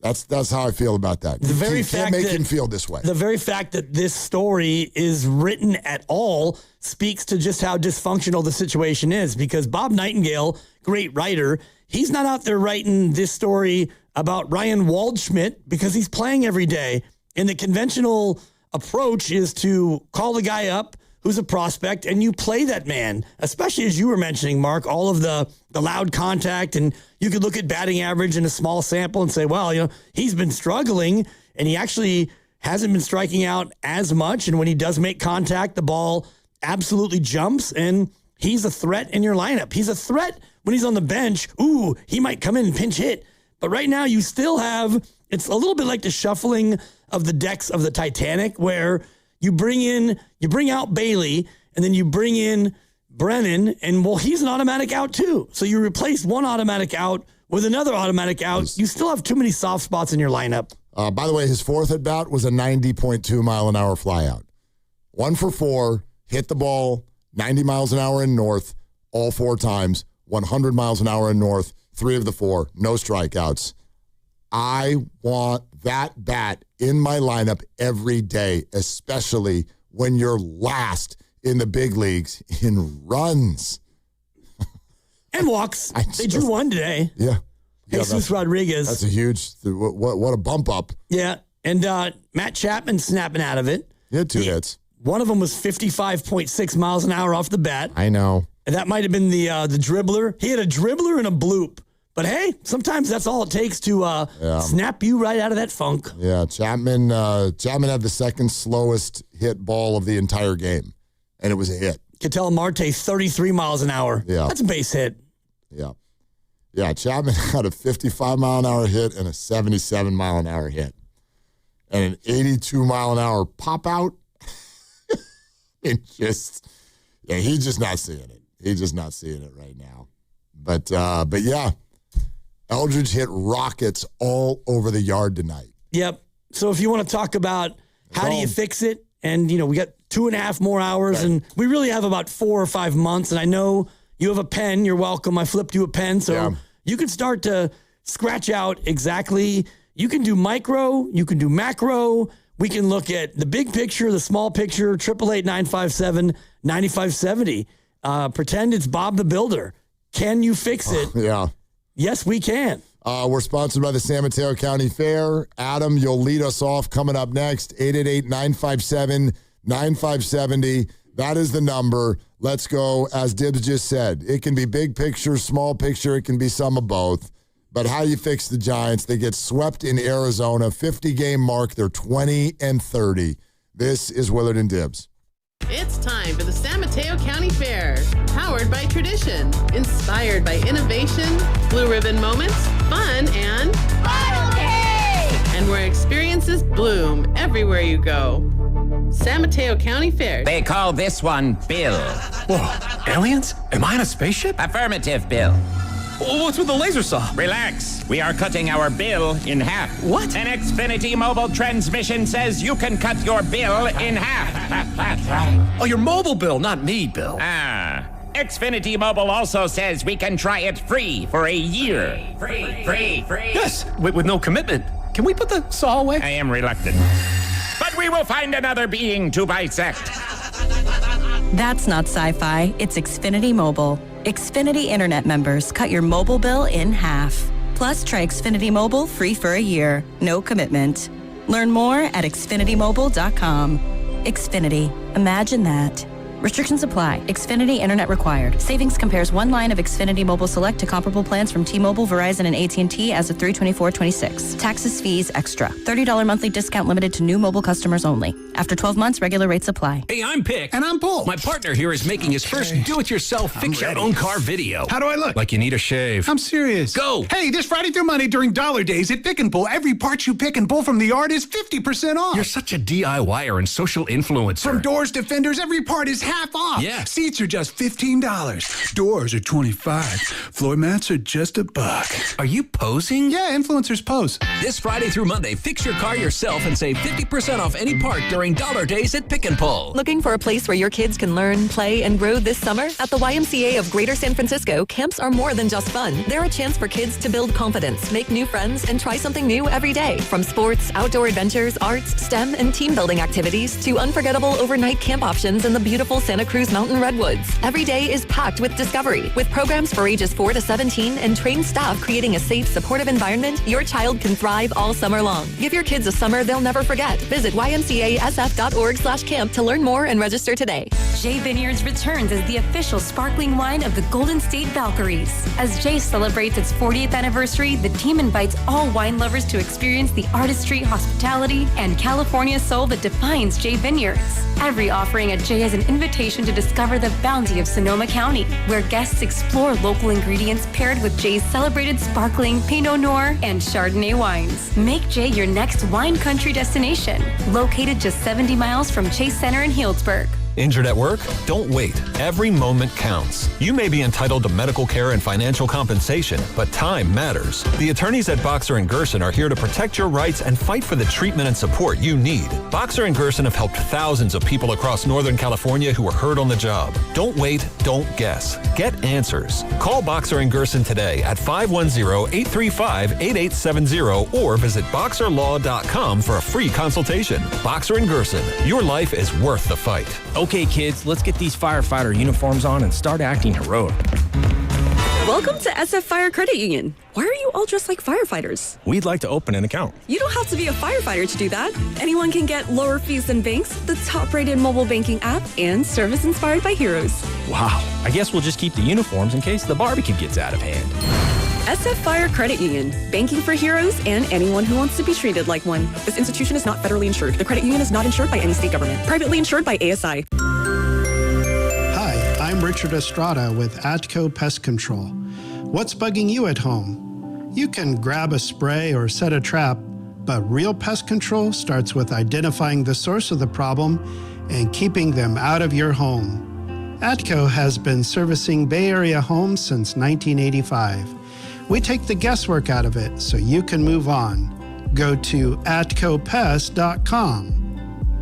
S25: That's how I feel about that. You can't make him feel this way.
S24: The very fact that this story is written at all speaks to just how dysfunctional the situation is, because Bob Nightingale, great writer, he's not out there writing this story about Ryan Waldschmidt because he's playing every day. And the conventional approach is to call the guy up who's a prospect and you play that man, especially as you were mentioning, Mark, all of the loud contact. And you could look at batting average in a small sample and say, well, you know, he's been struggling and he actually hasn't been striking out as much. And when he does make contact, the ball absolutely jumps and he's a threat in your lineup. He's a threat when he's on the bench. Ooh, he might come in and pinch hit. But right now you still have, it's a little bit like the shuffling of the decks of the Titanic, where you bring out Bailey and then you bring in Brennan, and well, he's an automatic out too. So you replace one automatic out with another automatic out. You still have too many soft spots in your lineup.
S25: By the way, his fourth at bat was a 90.2 mile an hour fly out. 1 for 4, hit the ball 90 miles an hour in north all 4 times, 100 miles an hour in north, 3 of the 4, no strikeouts. I want that bat in my lineup every day, especially when you're last in the big leagues in runs.
S24: And walks. They drew 1 today.
S25: Yeah.
S24: Jesus Rodriguez.
S25: That's a huge, what a bump up.
S24: Yeah. And Matt Chapman snapping out of it.
S25: He had 2 hits.
S24: One of them was 55.6 miles an hour off the bat.
S25: I know.
S24: And that might have been the dribbler. He had a dribbler and a bloop. But hey, sometimes that's all it takes to snap you right out of that funk.
S25: Yeah, Chapman had the second slowest hit ball of the entire game, and it was a hit.
S24: Ketel Marte, 33 miles an hour.
S25: Yeah.
S24: That's a base hit.
S25: Yeah. Yeah, Chapman had a 55 mile an hour hit and a 77 mile an hour hit. And an 82 mile an hour pop out. He's just not seeing it. He's just not seeing it right now. But yeah. Eldridge hit rockets all over the yard tonight.
S24: Yep. So if you want to talk about how do you fix it, and, you know, we got 2.5 more hours, right, and we really have about 4 or 5 months. And I know you have a pen. You're welcome. I flipped you a pen. So you can start to scratch out exactly. You can do micro. You can do macro. We can look at the big picture, the small picture, 888-957-9570. Pretend it's Bob the Builder. Can you fix it?
S25: Yeah.
S24: Yes, we can.
S25: We're sponsored by the San Mateo County Fair. Adam, you'll lead us off coming up next. 888-957-9570. That is the number. Let's go. As Dibbs just said, it can be big picture, small picture. It can be some of both. But how you fix the Giants? They get swept in Arizona. 50-game mark. They're 20-30. This is Willard and Dibbs.
S10: It's time for the San Mateo County Fair, powered by tradition, inspired by innovation, blue ribbon moments, fun, and
S17: bottle care!
S10: where experiences bloom everywhere you go. San Mateo County Fair.
S13: They call this one Bill.
S14: Whoa, aliens? Am I in a spaceship?
S13: Affirmative, Bill.
S14: What's with the laser saw?
S13: Relax. We are cutting our bill in half.
S14: What?
S13: An Xfinity mobile transmission says you can cut your bill in half.
S14: Oh, your mobile bill, not me, Bill.
S13: Xfinity Mobile also says we can try it free for a year. Free.
S14: Yes, with no commitment. Can we put the saw away?
S13: I am reluctant. But we will find another being to bisect.
S16: That's not sci-fi, it's Xfinity Mobile. Xfinity Internet members cut your mobile bill in half. Plus, try Xfinity Mobile free for a year. No commitment. Learn more at xfinitymobile.com. Xfinity. Imagine that. Restrictions apply. Xfinity Internet required. Savings compares one line of Xfinity Mobile Select to comparable plans from T-Mobile, Verizon, and AT&T as of 3/24/26. Taxes, fees, extra. $30 monthly discount limited to new mobile customers only. After 12 months, regular rates apply.
S18: Hey, I'm Pick. And I'm Bull. My partner here is making his first do-it-yourself fix-your-own-car video.
S19: How do I look?
S18: Like you need a shave.
S19: I'm serious.
S18: Go.
S19: Hey, this Friday through Monday during Dollar Days at Pick and Pull, every part you pick and pull from the yard is 50% off.
S18: You're such a DIYer and social influencer.
S19: From doors to fenders, every part is half off.
S18: Yeah.
S19: Seats are just $15. Doors are $25. Floor mats are just $1.
S18: Are you posing?
S19: Yeah, influencers pose.
S18: This Friday through Monday, fix your car yourself and save 50% off any part during Dollar Days at Pick and Pull.
S6: Looking for a place where your kids can learn, play, and grow this summer? At the YMCA of Greater San Francisco, camps are more than just fun. They're a chance for kids to build confidence, make new friends, and try something new every day. From sports, outdoor adventures, arts, STEM, and team building activities to unforgettable overnight camp options in the beautiful Santa Cruz Mountain Redwoods. Every day is packed with discovery. With programs for ages 4 to 17 and trained staff creating a safe, supportive environment, your child can thrive all summer long. Give your kids a summer they'll never forget. Visit ymcasf.org/camp to learn more and register today.
S15: Jay Vineyards returns as the official sparkling wine of the Golden State Valkyries. As Jay celebrates its 40th anniversary, the team invites all wine lovers to experience the artistry, hospitality, and California soul that defines Jay Vineyards. Every offering at Jay is an invitation to discover the bounty of Sonoma County, where guests explore local ingredients paired with Jay's celebrated sparkling Pinot Noir and Chardonnay wines. Make Jay your next wine country destination, located just 70 miles from Chase Center in Healdsburg.
S20: Injured at work? Don't wait. Every moment counts. You may be entitled to medical care and financial compensation, but time matters. The attorneys at Boxer & Gerson are here to protect your rights and fight for the treatment and support you need. Boxer & Gerson have helped thousands of people across Northern California who were hurt on the job. Don't wait, don't guess. Get answers. Call Boxer & Gerson today at 510-835-8870 or visit boxerlaw.com for a free consultation. Boxer & Gerson, your life is worth the fight.
S21: Okay, kids, let's get these firefighter uniforms on and start acting heroic.
S23: Welcome to SF Fire Credit Union. Why are you all dressed like firefighters?
S21: We'd like to open an account.
S23: You don't have to be a firefighter to do that. Anyone can get lower fees than banks, the top-rated mobile banking app, and service inspired by heroes.
S21: Wow. I guess we'll just keep the uniforms in case the barbecue gets out of hand.
S23: SF Fire Credit Union. Banking for heroes and anyone who wants to be treated like one. This institution is not federally insured. The credit union is not insured by any state government. Privately insured by ASI.
S26: Hi, I'm Richard Estrada with Atco Pest Control. What's bugging you at home? You can grab a spray or set a trap, but real pest control starts with identifying the source of the problem and keeping them out of your home. Atco has been servicing Bay Area homes since 1985. We take the guesswork out of it so you can move on. Go to atcopest.com.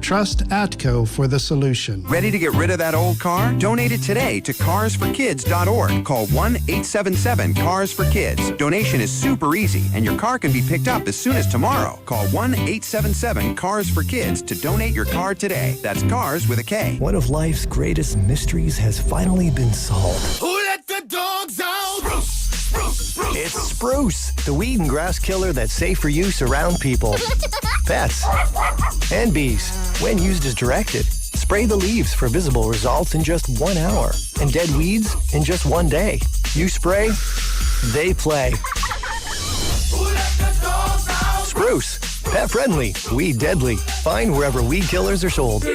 S26: Trust Atco for the solution.
S27: Ready to get rid of that old car? Donate it today to carsforkids.org. Call 1-877-CARS-FOR-KIDS. Donation is super easy, and your car can be picked up as soon as tomorrow. Call 1-877-CARS-FOR-KIDS to donate your car today. That's CARS with a K.
S5: One of life's greatest mysteries has finally been solved.
S28: Who let the dogs out?
S5: It's Spruce, the weed and grass killer that's safe for use around people, pets, and bees. When used as directed, spray the leaves for visible results in just 1 hour and dead weeds in just 1 day. You spray, they play. Spruce, pet friendly, weed deadly. Find wherever weed killers are sold.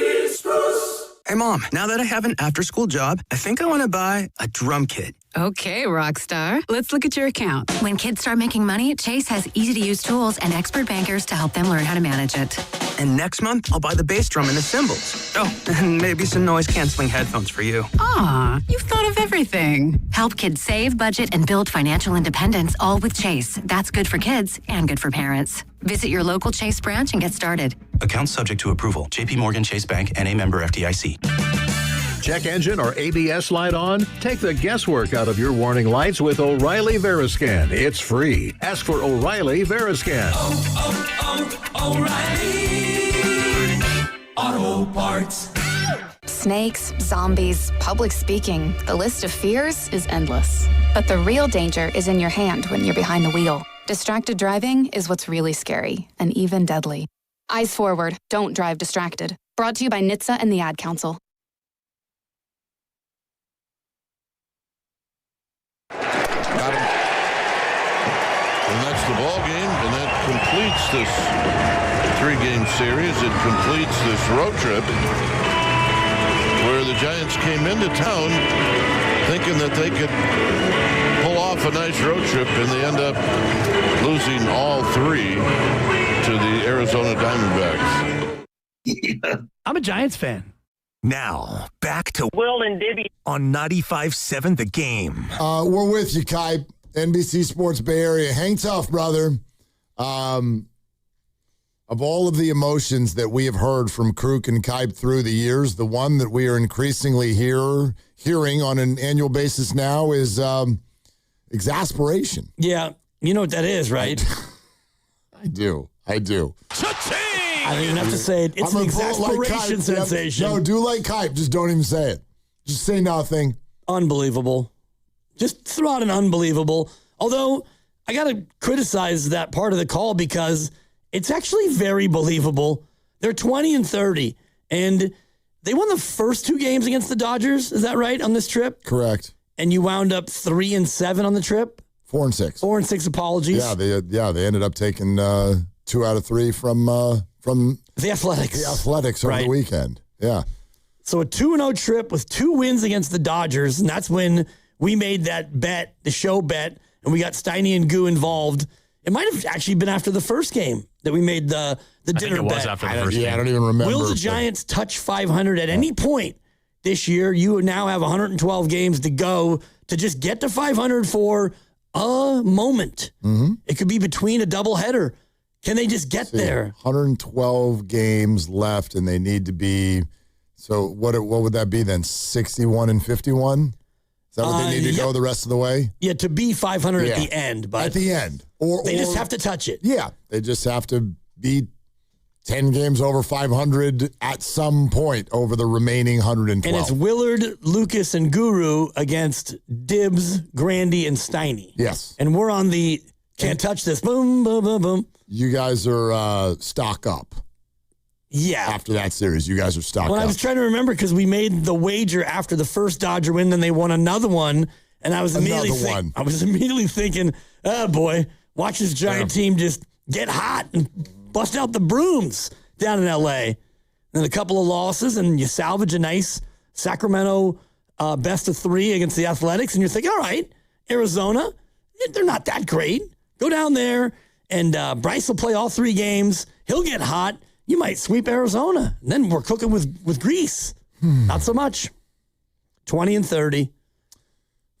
S13: Hey, Mom, now that I have an after-school job, I think I want to buy a drum kit.
S1: Okay, Rockstar. Let's look at your account.
S2: When kids start making money, Chase has easy-to-use tools and expert bankers to help them learn how to manage it.
S3: And next month, I'll buy the bass drum and the cymbals. Oh, and maybe some noise-canceling headphones for you.
S1: Aw, you've thought of everything.
S2: Help kids save, budget, and build financial independence, all with Chase. That's good for kids and good for parents. Visit your local Chase branch and get started.
S4: Account subject to approval. J.P. Morgan Chase Bank, N.A. member FDIC.
S9: Check engine or ABS light on? Take the guesswork out of your warning lights with O'Reilly Veriscan. It's free. Ask for O'Reilly Veriscan.
S11: O'Reilly Auto Parts.
S12: Snakes, zombies, public speaking. The list of fears is endless. But the real danger is in your hand when you're behind the wheel. Distracted driving is what's really scary and even deadly. Eyes forward. Don't drive distracted. Brought to you by NHTSA and the Ad Council.
S22: And that's the ball game, and that completes this three-game series. It completes this road trip where the Giants came into town thinking that they could pull off a nice road trip, and they end up losing all three to the Arizona Diamondbacks.
S29: I'm a Giants fan.
S30: Now, back to
S31: Will and Dibby
S30: on 95.7 The Game.
S25: We're with you, Kai. NBC Sports Bay Area. Hang tough, brother. Of all of the emotions that we have heard from Kruk and Kipe through the years, the one that we are increasingly hearing on an annual basis now is exasperation.
S24: Yeah, you know what that is, right?
S25: I do.
S24: I don't even have to say it. It's an exasperation sensation.
S25: No, do like Kipe. Just don't even say it. Just say nothing.
S24: Unbelievable. Just throw out an unbelievable. Although, I got to criticize that part of the call because it's actually very believable. They're 20-30, and they won the first two games against the Dodgers. Is that right, on this trip?
S25: Correct.
S24: And you wound up 3-7 on the trip?
S25: 4-6.
S24: 4-6, apologies.
S25: Yeah, they ended up taking 2 out of 3 from the
S24: Athletics.
S25: The Athletics over the weekend. Yeah.
S24: So a 2-0 trip with 2 wins against the Dodgers, and that's when we made that bet, the show bet, and we got Steiny and Goo involved. It might have actually been after the first game that we made the dinner bet.
S8: I think it was after the first game.
S25: Yeah, I don't even remember.
S24: Will the Giants touch 500 at any point this year? You now have 112 games to go to just get to 500 for a moment.
S25: Mm-hmm.
S24: It could be between a doubleheader. Can they just get there?
S25: 112 games left, and they need to be. So what would that be then? 61-51. Is that what they need to go the rest of the way?
S24: Yeah, to be 500 at the end. But
S25: at the end.
S24: They just have to touch it.
S25: Yeah, they just have to be 10 games over 500 at some point over the remaining 112.
S24: And it's Willard, Lucas, and Guru against Dibbs, Grandy, and Steiny.
S25: Yes.
S24: And we're on the can't touch this. Boom, boom, boom, boom.
S25: You guys are stock up.
S24: Yeah.
S25: After that series, you guys are stocked up.
S24: I was trying to remember because we made the wager after the first Dodger win, then they won another one, and I was immediately thinking, oh boy, watch this Giant team just get hot and bust out the brooms down in L.A. And a couple of losses, and you salvage a nice Sacramento best of 3 against the Athletics, and you're thinking, all right, Arizona, they're not that great. Go down there, and Bryce will play all 3 games. He'll get hot. You might sweep Arizona. And then we're cooking with grease. Not so much. 20-30.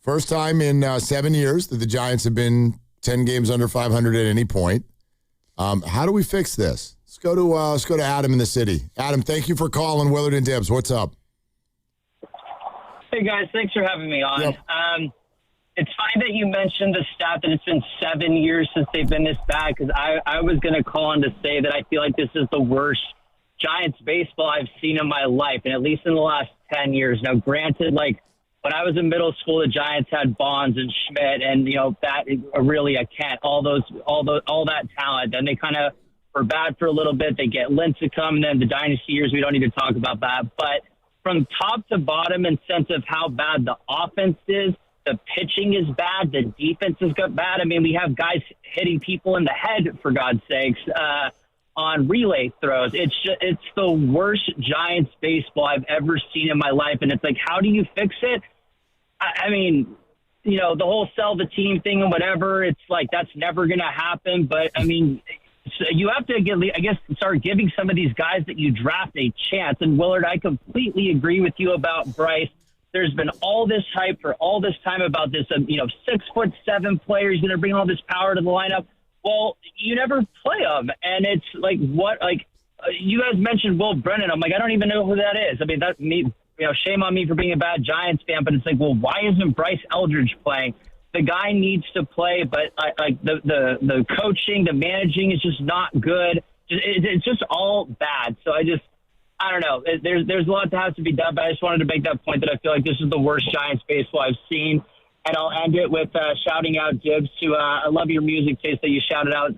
S25: First time in 7 years that the Giants have been 10 games under 500 at any point. How do we fix this? Let's go to Adam in the city. Adam, thank you for calling Willard and Dibbs. What's up?
S32: Hey, guys. Thanks for having me on.
S25: Yep.
S32: It's funny that you mentioned the stat that it's been 7 years since they've been this bad, because I was going to call on to say that I feel like this is the worst Giants baseball I've seen in my life, and at least in the last 10 years. Now, granted, like when I was in middle school, the Giants had Bonds and Schmidt, and that really a Kent, all that talent. Then they kind of were bad for a little bit. They get Lincecum, and then the dynasty years. We don't need to talk about that, but from top to bottom, in sense of how bad the offense is. The pitching is bad. The defense has got bad. I mean, we have guys hitting people in the head, for God's sakes, on relay throws. It's the worst Giants baseball I've ever seen in my life. And it's like, how do you fix it? I mean, you know, the whole sell the team thing and whatever, it's like that's never going to happen. But, I mean, so you have to, start giving some of these guys that you draft a chance. And, Willard, I completely agree with you about Bryce. There's been all this hype for all this time about this, 6'7" player. He's going to bring all this power to the lineup. Well, you never play him. And it's like, you guys mentioned Will Brennan. I'm like, I don't even know who that is. I mean, that's me. Shame on me for being a bad Giants fan, but it's like, well, why isn't Bryce Eldridge playing? The guy needs to play, but the coaching, the managing is just not good. It's just all bad. So I don't know. There's a lot that has to be done, but I just wanted to make that point that I feel like this is the worst Giants baseball I've seen. And I'll end it with shouting out Gibbs to I love your music taste that you shouted out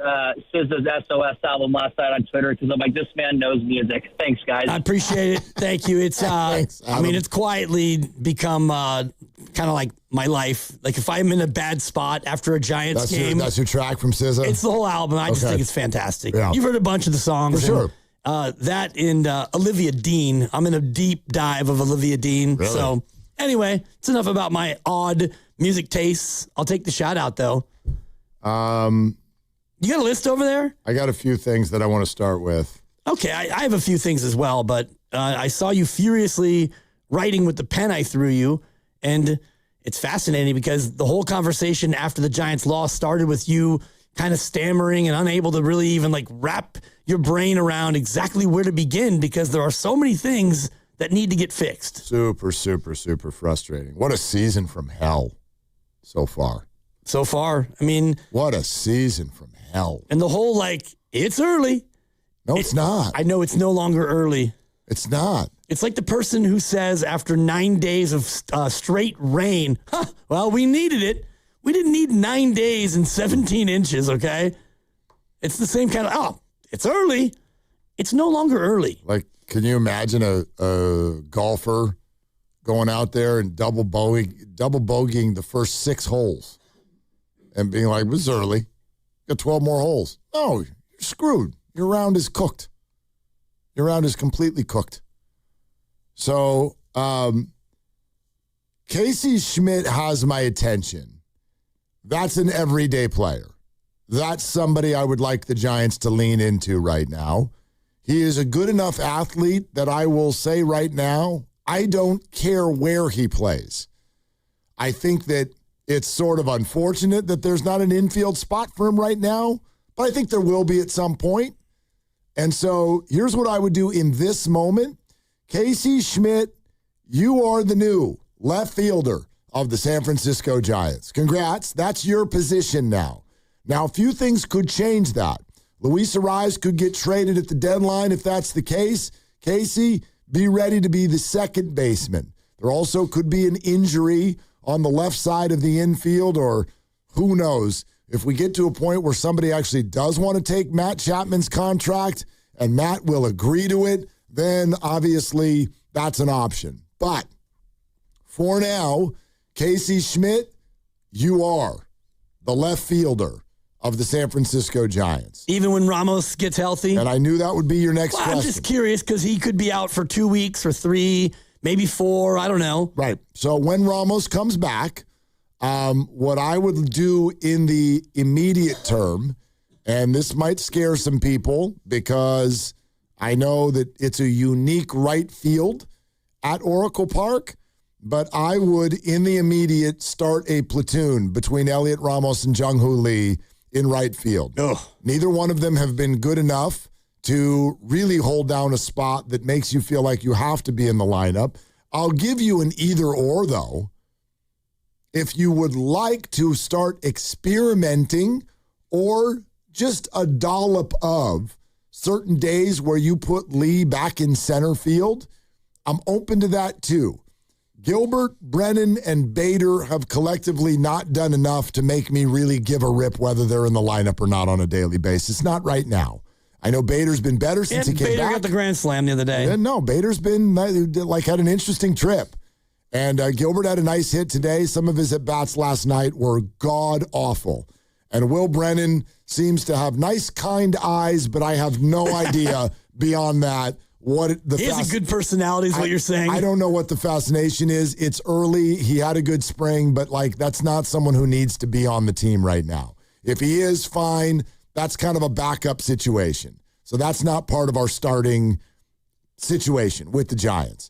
S32: SZA's SOS album last night on Twitter, because I'm like, this man knows music. Thanks, guys.
S24: I appreciate it. Thank you. It's
S25: Thanks,
S24: I mean, it's quietly become kind of like my life. Like if I'm in a bad spot after a Giants game.
S25: That's your track from SZA?
S24: It's the whole album. I just think it's fantastic.
S25: Yeah.
S24: You've heard a bunch of the songs.
S25: For sure.
S24: That and Olivia Dean. I'm in a deep dive of Olivia Dean.
S25: Really?
S24: So anyway, it's enough about my odd music tastes. I'll take the shout out though. You got a list over there?
S25: I got a few things that I want to start with.
S24: Okay, I have a few things as well, but I saw you furiously writing with the pen I threw you, and it's fascinating because the whole conversation after the Giants loss started with you kind of stammering and unable to really even like wrap your brain around exactly where to begin because there are so many things that need to get fixed.
S25: Super, super, super frustrating. What a season from hell so far.
S24: So far. I mean,
S25: what a season from hell.
S24: And the whole it's early.
S25: No, it's not.
S24: I know it's no longer early.
S25: It's not.
S24: It's like the person who says after 9 days of straight rain, well, we needed it. We didn't need 9 days and 17 inches, okay? It's the same kind of, it's early. It's no longer early.
S25: Like, can you imagine a golfer going out there and double bogeying the first 6 holes and being like, this is early. Got 12 more holes. No, you're screwed. Your round is cooked. Your round is completely cooked. So, Casey Schmidt has my attention. That's an everyday player. That's somebody I would like the Giants to lean into right now. He is a good enough athlete that I will say right now, I don't care where he plays. I think that it's sort of unfortunate that there's not an infield spot for him right now, but I think there will be at some point. And so here's what I would do in this moment. Casey Schmidt, you are the new left fielder of the San Francisco Giants. Congrats. That's your position now. Now, a few things could change that. Luis Arraez could get traded at the deadline if that's the case. Casey, be ready to be the second baseman. There also could be an injury on the left side of the infield, or who knows. If we get to a point where somebody actually does want to take Matt Chapman's contract and Matt will agree to it, then obviously that's an option. But for now, Casey Schmidt, you are the left fielder of the San Francisco Giants.
S24: Even when Ramos gets healthy?
S25: And I knew that would be your next question.
S24: I'm just curious because he could be out for 2 weeks or 3, maybe 4, I don't know.
S25: Right. So when Ramos comes back, what I would do in the immediate term, and this might scare some people because I know that it's a unique right field at Oracle Park, but I would, in the immediate, start a platoon between Elliot Ramos and Jung-Hoo Lee in right field.
S24: Ugh.
S25: Neither one of them have been good enough to really hold down a spot that makes you feel like you have to be in the lineup. I'll give you an either or, though. If you would like to start experimenting or just a dollop of certain days where you put Lee back in center field, I'm open to that too. Gilbert, Brennan, and Bader have collectively not done enough to make me really give a rip whether they're in the lineup or not on a daily basis. Not right now. I know Bader's been better since he came back.
S24: Bader got the grand slam the other day.
S25: No, Bader's been had an interesting trip. And Gilbert had a nice hit today. Some of his at-bats last night were god-awful. And Will Brennan seems to have nice, kind eyes, but I have no idea beyond that
S24: He has a good personality is what you're saying.
S25: I don't know what the fascination is. It's early. He had a good spring, but that's not someone who needs to be on the team right now. If he is, fine. That's kind of a backup situation. So that's not part of our starting situation with the Giants.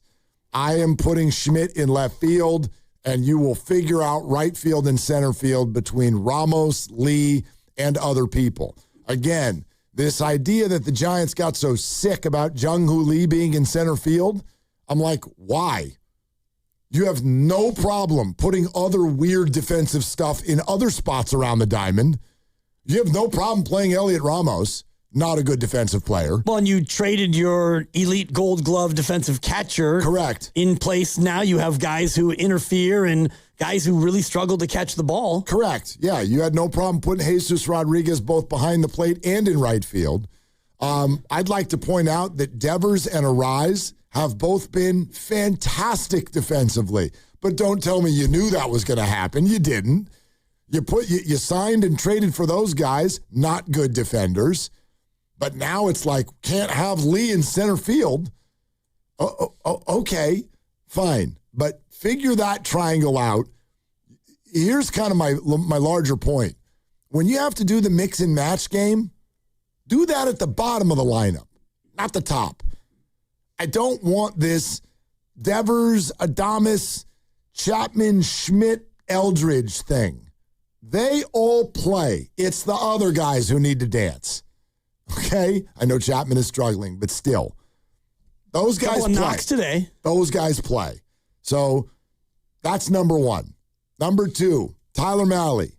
S25: I am putting Schmidt in left field, and you will figure out right field and center field between Ramos, Lee, and other people. Again, this idea that the Giants got so sick about Jung-Hoo Lee being in center field, I'm like, why? You have no problem putting other weird defensive stuff in other spots around the diamond. You have no problem playing Elliot Ramos, not a good defensive player.
S24: Well, and you traded your elite Gold Glove defensive catcher.
S25: Correct.
S24: In place now, you have guys who interfere and guys who really struggle to catch the ball.
S25: Correct. Yeah, you had no problem putting Jesus Rodriguez both behind the plate and in right field. I'd like to point out that Devers and Arise have both been fantastic defensively. But don't tell me you knew that was going to happen. You didn't. You signed and traded for those guys, not good defenders. But now it's like, can't have Lee in center field. Okay, fine. But figure that triangle out. Here's kind of my larger point. When you have to do the mix and match game, do that at the bottom of the lineup, not the top. I don't want this Devers, Adames, Chapman, Schmidt, Eldridge thing. They all play. It's the other guys who need to dance. Okay? I know Chapman is struggling, but still. Those guys play.
S24: Knocks today.
S25: Those guys play. So that's number one. Number two, Tyler Mahle.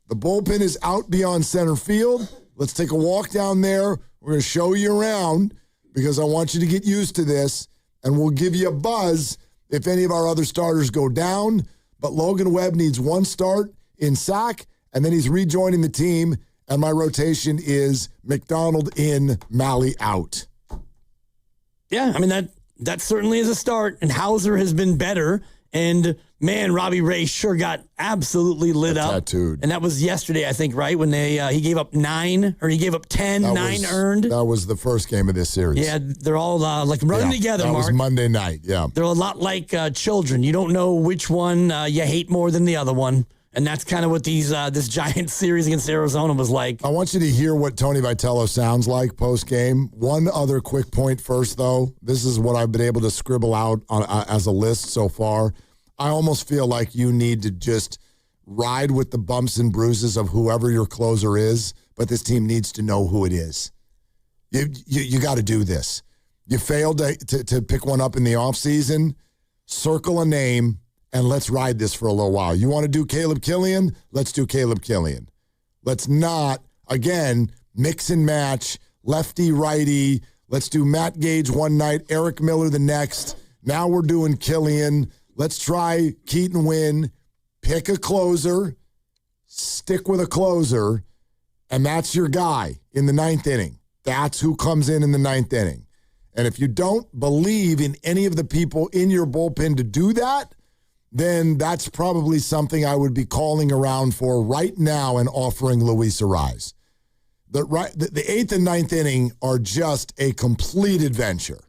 S25: The bullpen is out beyond center field. Let's take a walk down there. We're going to show you around because I want you to get used to this, and we'll give you a buzz if any of our other starters go down. But Logan Webb needs one start in SAC, and then he's rejoining the team, and my rotation is McDonald in, Mahle out.
S24: Yeah, I mean, that certainly is a start, and Hauser has been better, and man, Robbie Ray sure got absolutely lit up.
S25: Tattooed.
S24: And that was yesterday, I think, right? When he gave up 10, nine earned.
S25: That was the first game of this series.
S24: Yeah, they're all running together,
S25: That
S24: Mark.
S25: was Monday night, yeah.
S24: They're a lot like children. You don't know which one you hate more than the other one. And that's kind of what this Giants series against Arizona was like.
S25: I want you to hear what Tony Vitello sounds like post-game. One other quick point first, though. This is what I've been able to scribble out as a list so far. I almost feel like you need to just ride with the bumps and bruises of whoever your closer is, but this team needs to know who it is. You got to do this. You failed to pick one up in the offseason. Circle a name, and let's ride this for a little while. You want to do Caleb Killian? Let's do Caleb Killian. Let's not, again, mix and match, lefty, righty. Let's do Matt Gage one night, Eric Miller the next. Now we're doing Killian. Let's try Keaton Wynn. Pick a closer, stick with a closer, and that's your guy in the ninth inning. That's who comes in the ninth inning. And if you don't believe in any of the people in your bullpen to do that, then that's probably something I would be calling around for right now and offering Luis Arise. The eighth and ninth inning are just a complete adventure.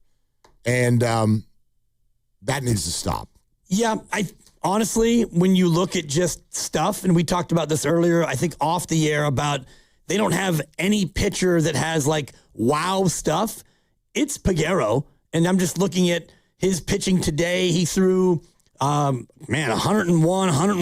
S25: And that needs to stop.
S24: Yeah, honestly, when you look at just stuff, and we talked about this earlier, I think off the air about they don't have any pitcher that has like wow stuff. It's Peguero, and I'm just looking at his pitching today. He threw, 101, 100,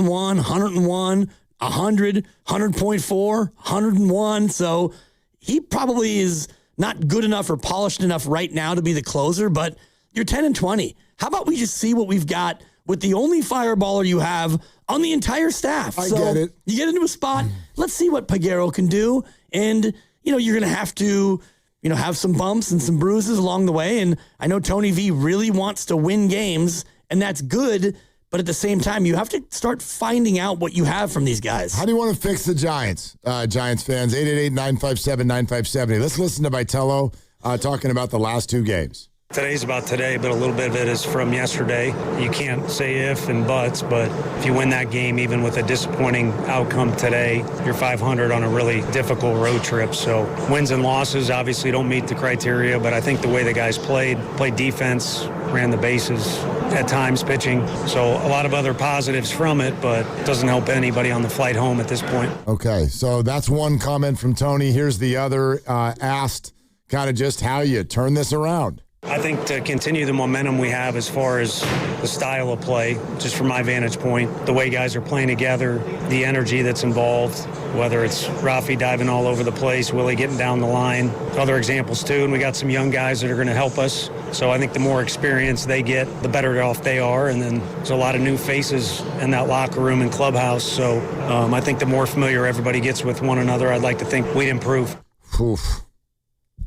S24: 100.4, 101. So he probably is not good enough or polished enough right now to be the closer, but you're 10 and 20. How about we just see what we've got with the only fireballer you have on the entire staff?
S25: I get it.
S24: You get into a spot, let's see what Peguero can do. And, you're going to have to, have some bumps and some bruises along the way. And I know Tony V really wants to win games, and that's good. But at the same time, you have to start finding out what you have from these guys.
S25: How do you want to fix the Giants, Giants fans? 888-957-9570. Let's listen to Vitello talking about the last two games.
S6: Today's about today, but a little bit of it is from yesterday. You can't say if and buts, but if you win that game, even with a disappointing outcome today, you're 500 on a really difficult road trip. So wins and losses obviously don't meet the criteria, but I think the way the guys played defense, ran the bases, at times pitching. So a lot of other positives from it, but it doesn't help anybody on the flight home at this point.
S25: Okay, so that's one comment from Tony. Here's the other, asked kind of just how you turn this around.
S6: I think to continue the momentum we have as far as the style of play, just from my vantage point, the way guys are playing together, the energy that's involved, whether it's Rafi diving all over the place, Willie getting down the line, other examples too, and we got some young guys that are going to help us. So I think the more experience they get, the better off they are, and then there's a lot of new faces in that locker room and clubhouse. So I think the more familiar everybody gets with one another, I'd like to think we'd improve.
S25: Oof.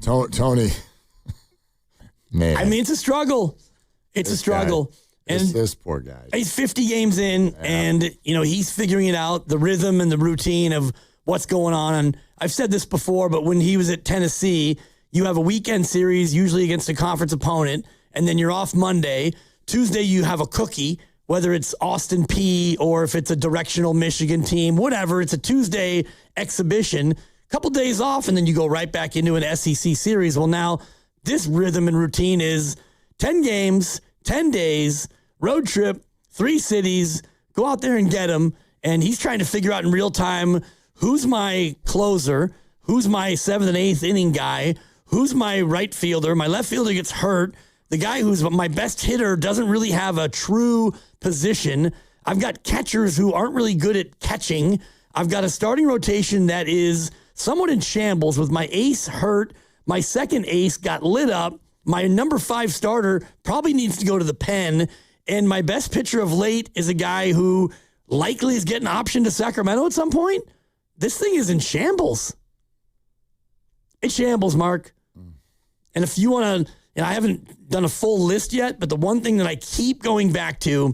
S25: Tony. Man.
S24: I mean, it's a struggle. It's a struggle.
S25: Guy,
S24: and
S25: this poor guy.
S24: He's 50 games in, and, he's figuring it out, the rhythm and the routine of what's going on. And I've said this before, but when he was at Tennessee, you have a weekend series, usually against a conference opponent, and then you're off Monday. Tuesday, you have a cookie, whether it's Austin Peay or if it's a directional Michigan team, whatever. It's a Tuesday exhibition. A couple days off, and then you go right back into an SEC series. Well, now this rhythm and routine is 10 games, 10 days, road trip, 3 cities, go out there and get them. And he's trying to figure out in real time, who's my closer, who's my 7th and 8th inning guy, who's my right fielder, my left fielder gets hurt, the guy who's my best hitter doesn't really have a true position. I've got catchers who aren't really good at catching. I've got a starting rotation that is somewhat in shambles with my ace hurt. My second ace got lit up. My number 5 starter probably needs to go to the pen. And my best pitcher of late is a guy who likely is getting optioned to Sacramento at some point. This thing is in shambles. It's shambles, Mark. And if you want to, I haven't done a full list yet, but the one thing that I keep going back to,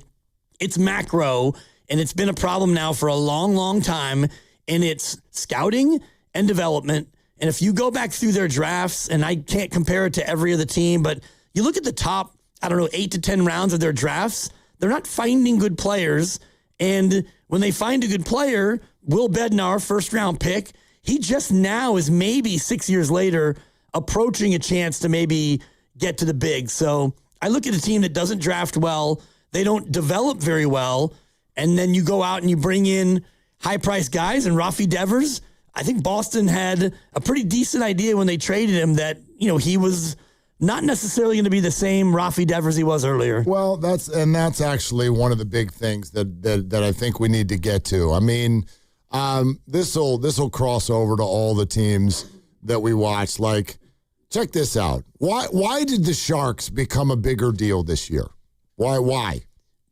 S24: it's macro, and it's been a problem now for a long, long time, and it's scouting and development. And if you go back through their drafts, and I can't compare it to every other team, but you look at the top, 8 to 10 rounds of their drafts, they're not finding good players. And when they find a good player, Will Bednar, first-round pick, he just now is maybe 6 years later approaching a chance to maybe get to the big. So I look at a team that doesn't draft well, they don't develop very well, and then you go out and you bring in high-priced guys, and Rafi Devers, I think Boston had a pretty decent idea when they traded him that, he was not necessarily going to be the same Rafi Devers he was earlier.
S25: Well, that's actually one of the big things that I think we need to get to. I mean, this will cross over to all the teams that we watch. Like, check this out. Why did the Sharks become a bigger deal this year? Why?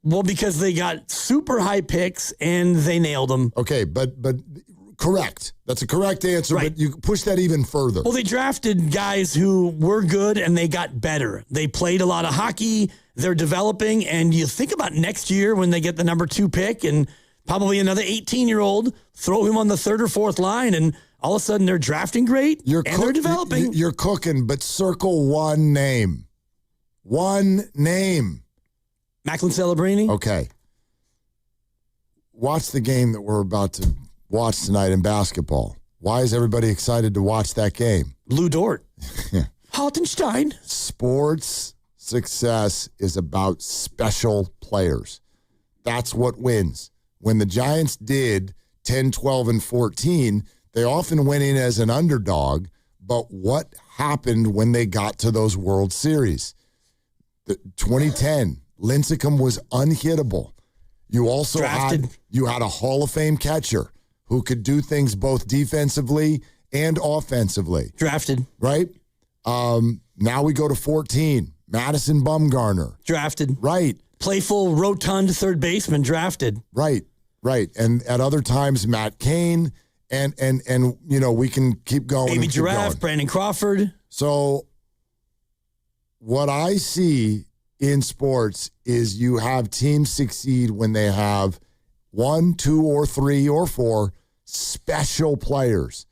S24: Well, because they got super high picks and they nailed them.
S25: Okay, but correct. That's a correct answer, right. But you push that even further.
S24: Well, they drafted guys who were good and they got better. They played a lot of hockey. They're developing. And you think about next year when they get the number 2 pick and probably another 18-year-old, throw him on the 3rd or 4th line, and all of a sudden they're drafting great they're developing.
S25: You're cooking, but circle one name. One name.
S24: Macklin Celebrini?
S25: Okay. Watch the game that we're about to watch tonight in basketball. Why is everybody excited to watch that game?
S24: Lou Dort. Hartenstein.
S25: Sports success is about special players. That's what wins. When the Giants did 10, 12, and 14, they often went in as an underdog, but what happened when they got to those World Series? 2010, Lincecum was unhittable. You also had a Hall of Fame catcher who could do things both defensively and offensively.
S24: Drafted.
S25: Right? Now we go to 14. Madison Bumgarner.
S24: Drafted.
S25: Right.
S24: Playful, rotund third baseman. Drafted.
S25: Right. And at other times, Matt Cain. And we can keep going.
S24: Baby Giraffe, Brandon Crawford.
S25: So what I see in sports is you have teams succeed when they have 1, 2, or 3, or 4 special players.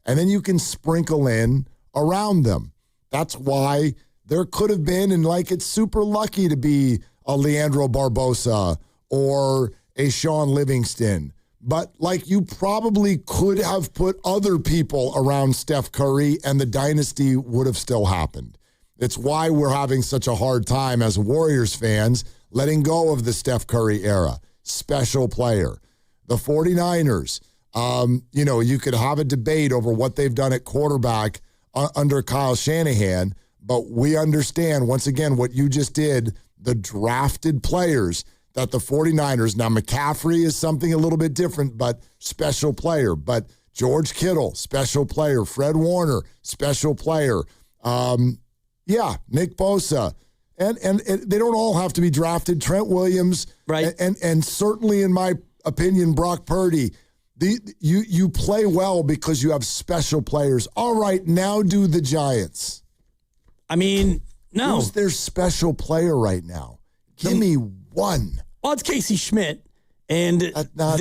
S25: And then you can sprinkle in around them. That's why There could have been, and like it's super lucky to be a Leandro Barbosa or a Sean Livingston. But like you probably could have put other people around Steph Curry and the dynasty would have still happened. It's why we're having such a hard time as Warriors fans letting go of the Steph Curry era. Special player. The 49ers, you could have a debate over what they've done at quarterback under Kyle Shanahan, but we understand, once again, what you just did, the drafted players that the 49ers, now McCaffrey is something a little bit different, but special player. But George Kittle, special player. Fred Warner, special player. Nick Bosa. And they don't all have to be drafted. Trent Williams, right? And certainly, in my opinion, Brock Purdy. You play well because you have special players. All right, now do the Giants.
S24: I mean, no.
S25: Who's their special player right now? Give me one.
S24: Well, it's Casey Schmidt, and he's not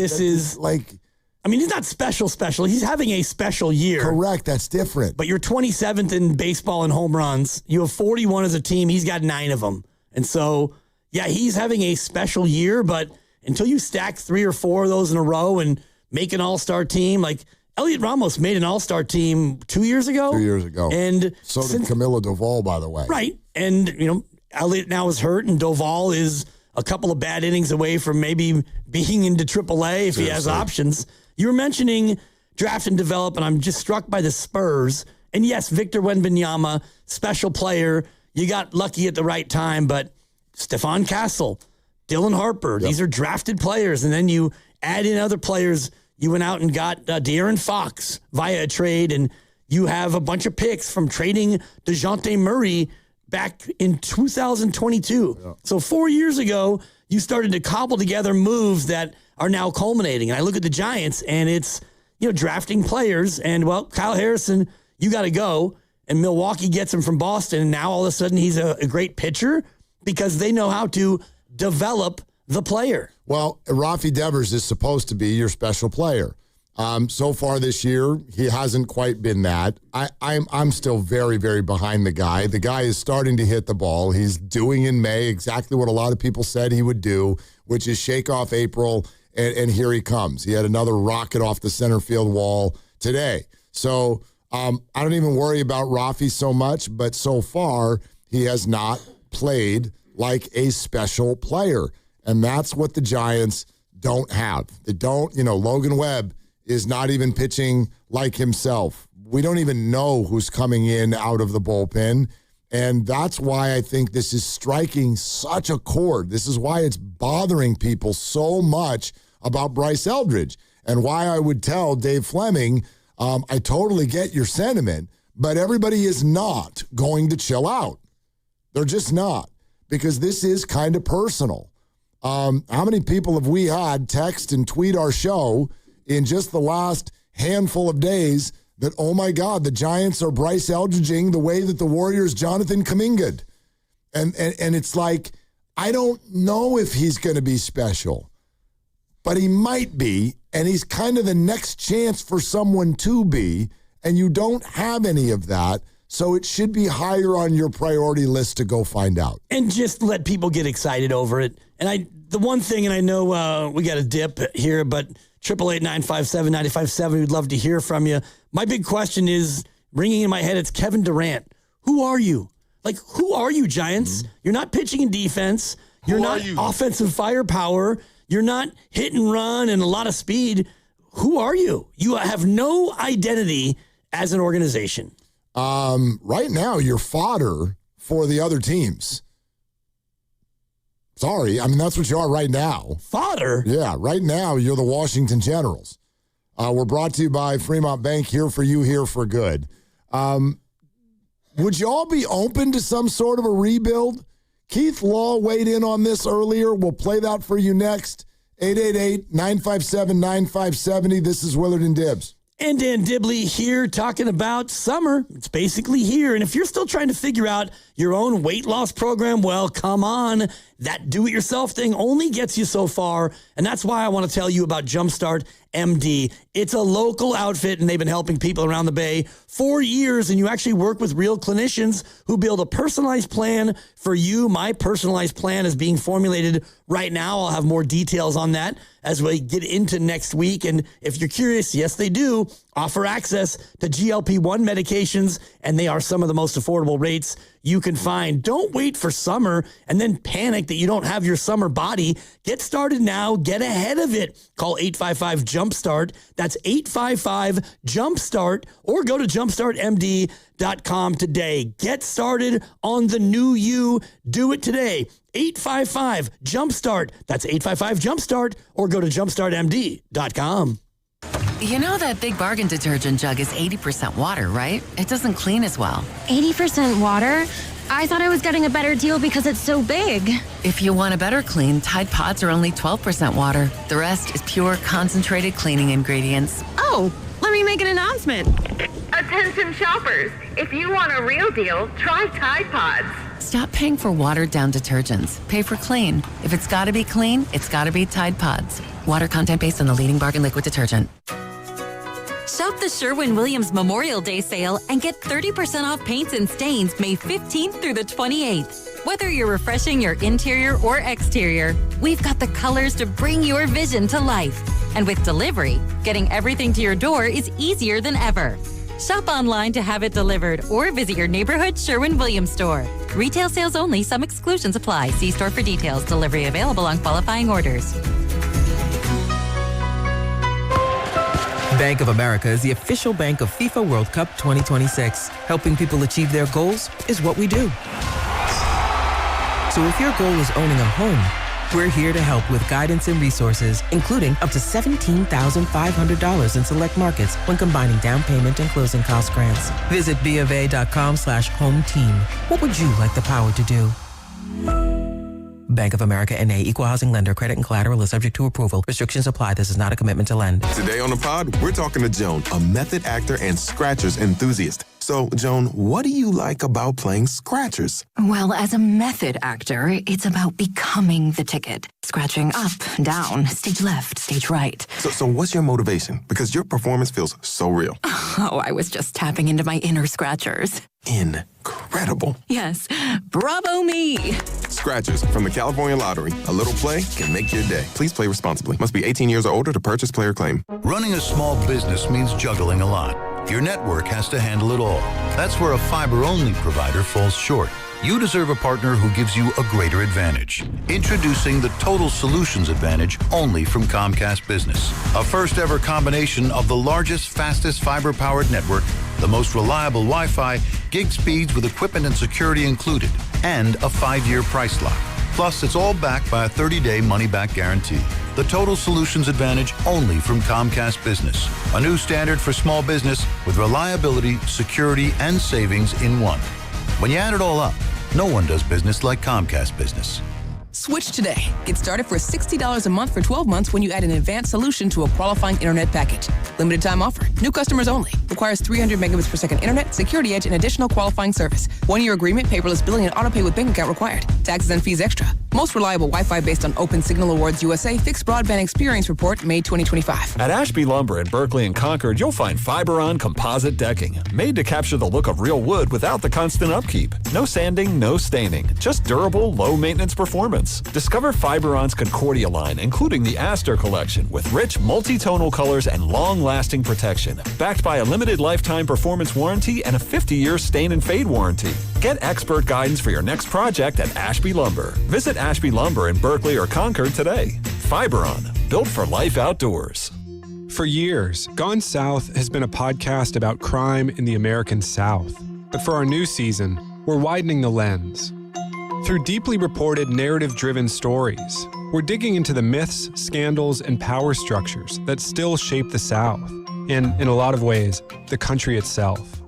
S24: special. He's having a special year.
S25: Correct, that's different.
S24: But you're 27th in baseball in home runs. You have 41 as a team. He's got 9 of them. And so, yeah, he's having a special year, but until you stack 3 or 4 of those in a row and make an all-star team, like Elliot Ramos made an all-star team 2 years ago.
S25: 2 years ago.
S24: And
S25: so did Camilo Doval, by the way.
S24: Right. And, Elliot now is hurt, and Doval is a couple of bad innings away from maybe being into AAA if he has options. You were mentioning draft and develop, and I'm just struck by the Spurs. And yes, Victor Wembanyama, special player. You got lucky at the right time, but Stephon Castle, Dylan Harper, these are drafted players. And then you add in other players. You went out and got De'Aaron Fox via a trade, and you have a bunch of picks from trading DeJounte Murray back in 2022. Yeah. So 4 years ago, you started to cobble together moves that are now culminating. And I look at the Giants, and it's, drafting players. And, well, Kyle Harrison, you got to go. And Milwaukee gets him from Boston. And now all of a sudden he's a great pitcher because they know how to develop the player.
S25: Well, Rafi Devers is supposed to be your special player. So far this year, he hasn't quite been that. I'm still very, very behind the guy. The guy is starting to hit the ball. He's doing in May exactly what a lot of people said he would do, which is shake off April, and here he comes. He had another rocket off the center field wall today. So I don't even worry about Rafi so much, but so far he has not played like a special player. And that's what the Giants don't have. They don't, Logan Webb is not even pitching like himself. We don't even know who's coming in out of the bullpen. And that's why I think this is striking such a chord. This is why it's bothering people so much about Bryce Eldridge, and why I would tell Dave Fleming, I totally get your sentiment, but everybody is not going to chill out. They're just not, because this is kind of personal. How many people have we had text and tweet our show in just the last handful of days that, oh my God, the Giants are Bryce Eldridging the way that the Warriors Jonathan Kuminga'd? And it's like, I don't know if he's going to be special, but he might be, and he's kind of the next chance for someone to be, and you don't have any of that, so it should be higher on your priority list to go find out.
S24: And just let people get excited over it. And the one thing, and I know we got a dip here, but 888-957-957, we'd love to hear from you. My big question is, ringing in my head, it's Kevin Durant. Who are you? Like, who are you, Giants? Mm-hmm. You're not pitching in defense. You're not offensive firepower. You're not hit and run and a lot of speed. Who are you? You have no identity as an organization.
S25: Right now, you're fodder for the other teams. Sorry. I mean, that's what you are right now.
S24: Fodder?
S25: Yeah, right now, you're the Washington Generals. We're brought to you by Fremont Bank, here for you, here for good. Would you all be open to some sort of a rebuild? Keith Law weighed in on this earlier. We'll play that for you next. 888-957-9570. This is Willard and Dibbs.
S24: And Dan Dibley here talking about summer. It's basically here. And if you're still trying to figure out your own weight loss program, well, come on. That do-it-yourself thing only gets you so far. And that's why I want to tell you about Jumpstart MD. It's a local outfit, and they've been helping people around the Bay for years, and you actually work with real clinicians who build a personalized plan for you. My personalized plan is being formulated right now. I'll have more details on that as we get into next week. And if you're curious, yes, they do offer access to GLP-1 medications, and they are some of the most affordable rates you can find. Don't wait for summer and then panic that you don't have your summer body. Get started now. Get ahead of it. Call 855-JUMP-START. That's 855-JUMP-START, or go to jumpstartmd.com today. Get started on the new you. Do it today. 855-JUMP-START. That's 855-JUMP-START, or go to jumpstartmd.com.
S2: You know that Big Bargain detergent jug is 80% water, right? It doesn't clean as well.
S7: 80% water? I thought I was getting a better deal because it's so big.
S2: If you want a better clean, Tide Pods are only 12% water. The rest is pure concentrated cleaning ingredients.
S7: Oh, let me make an announcement.
S10: Attention shoppers, if you want a real deal, try Tide Pods.
S2: Stop paying for watered-down detergents. Pay for clean. If it's got to be clean, it's got to be Tide Pods. Water content based on the leading bargain liquid detergent.
S14: Shop the Sherwin-Williams Memorial Day sale and get 30% off paints and stains May 15th through the 28th. Whether you're refreshing your interior or exterior, we've got the colors to bring your vision to life. And with delivery, getting everything to your door is easier than ever. Shop online to have it delivered or visit your neighborhood Sherwin-Williams store. Retail sales only. Some exclusions apply. See store for details. Delivery available on qualifying orders.
S15: Bank of America is the official bank of FIFA World Cup 2026. Helping people achieve their goals is what we do. So if your goal is owning a home, we're here to help with guidance and resources, including up to $17,500 in select markets when combining down payment and closing cost grants. Visit BofA.com/home team. What would you like the power to do? Bank of America N.A. Equal Housing Lender. Credit and collateral is subject to approval. Restrictions apply. This is not a commitment to lend.
S16: Today on the pod, we're talking to Joan, a method actor and scratchers enthusiast. So, Joan, what do you like about playing scratchers?
S2: Well, as a method actor, it's about becoming the ticket. Scratching up, down, stage left, stage right.
S16: So what's your motivation? Because your performance feels so real.
S2: Oh, I was just tapping into my inner scratchers.
S16: Incredible.
S2: Yes. Bravo me.
S16: Scratchers from the California Lottery. A little play can make your day. Please play responsibly. Must be 18 years or older to purchase player claim.
S9: Running a small business means juggling a lot. Your network has to handle it all. That's where a fiber-only provider falls short. You deserve a partner who gives you a greater advantage. Introducing the Total Solutions Advantage only from Comcast Business. A first-ever combination of the largest, fastest fiber-powered network, the most reliable Wi-Fi, gig speeds with equipment and security included, and a 5-year price lock. Plus, it's all backed by a 30-day money-back guarantee. The Total Solutions Advantage only from Comcast Business. A new standard for small business with reliability, security, and savings in one. When you add it all up, no one does business like Comcast Business.
S17: Switch today. Get started for $60 a month for 12 months when you add an advanced solution to a qualifying internet package. Limited time offer. New customers only. Requires 300 megabits per second internet, security edge, and additional qualifying service. 1-year agreement, paperless billing, and autopay with bank account required. Taxes and fees extra. Most reliable Wi-Fi based on Open Signal Awards USA Fixed Broadband Experience Report, May 2025.
S18: At Ashby Lumber in Berkeley and Concord, you'll find Fiberon composite decking, made to capture the look of real wood without the constant upkeep. No sanding, no staining, just durable, low-maintenance performance. Discover Fiberon's Concordia line, including the Aster collection, with rich, multi-tonal colors and long-lasting protection, backed by a limited lifetime performance warranty and a 50-year stain and fade warranty. Get expert guidance for your next project at Ashby Lumber. Visit Ashby Lumber in Berkeley or Concord today. Fiberon, built for life outdoors.
S19: For years, Gone South has been a podcast about crime in the American South. But for our new season, we're widening the lens. Through deeply reported, narrative-driven stories, we're digging into the myths, scandals, and power structures that still shape the South, and, in a lot of ways, the country itself.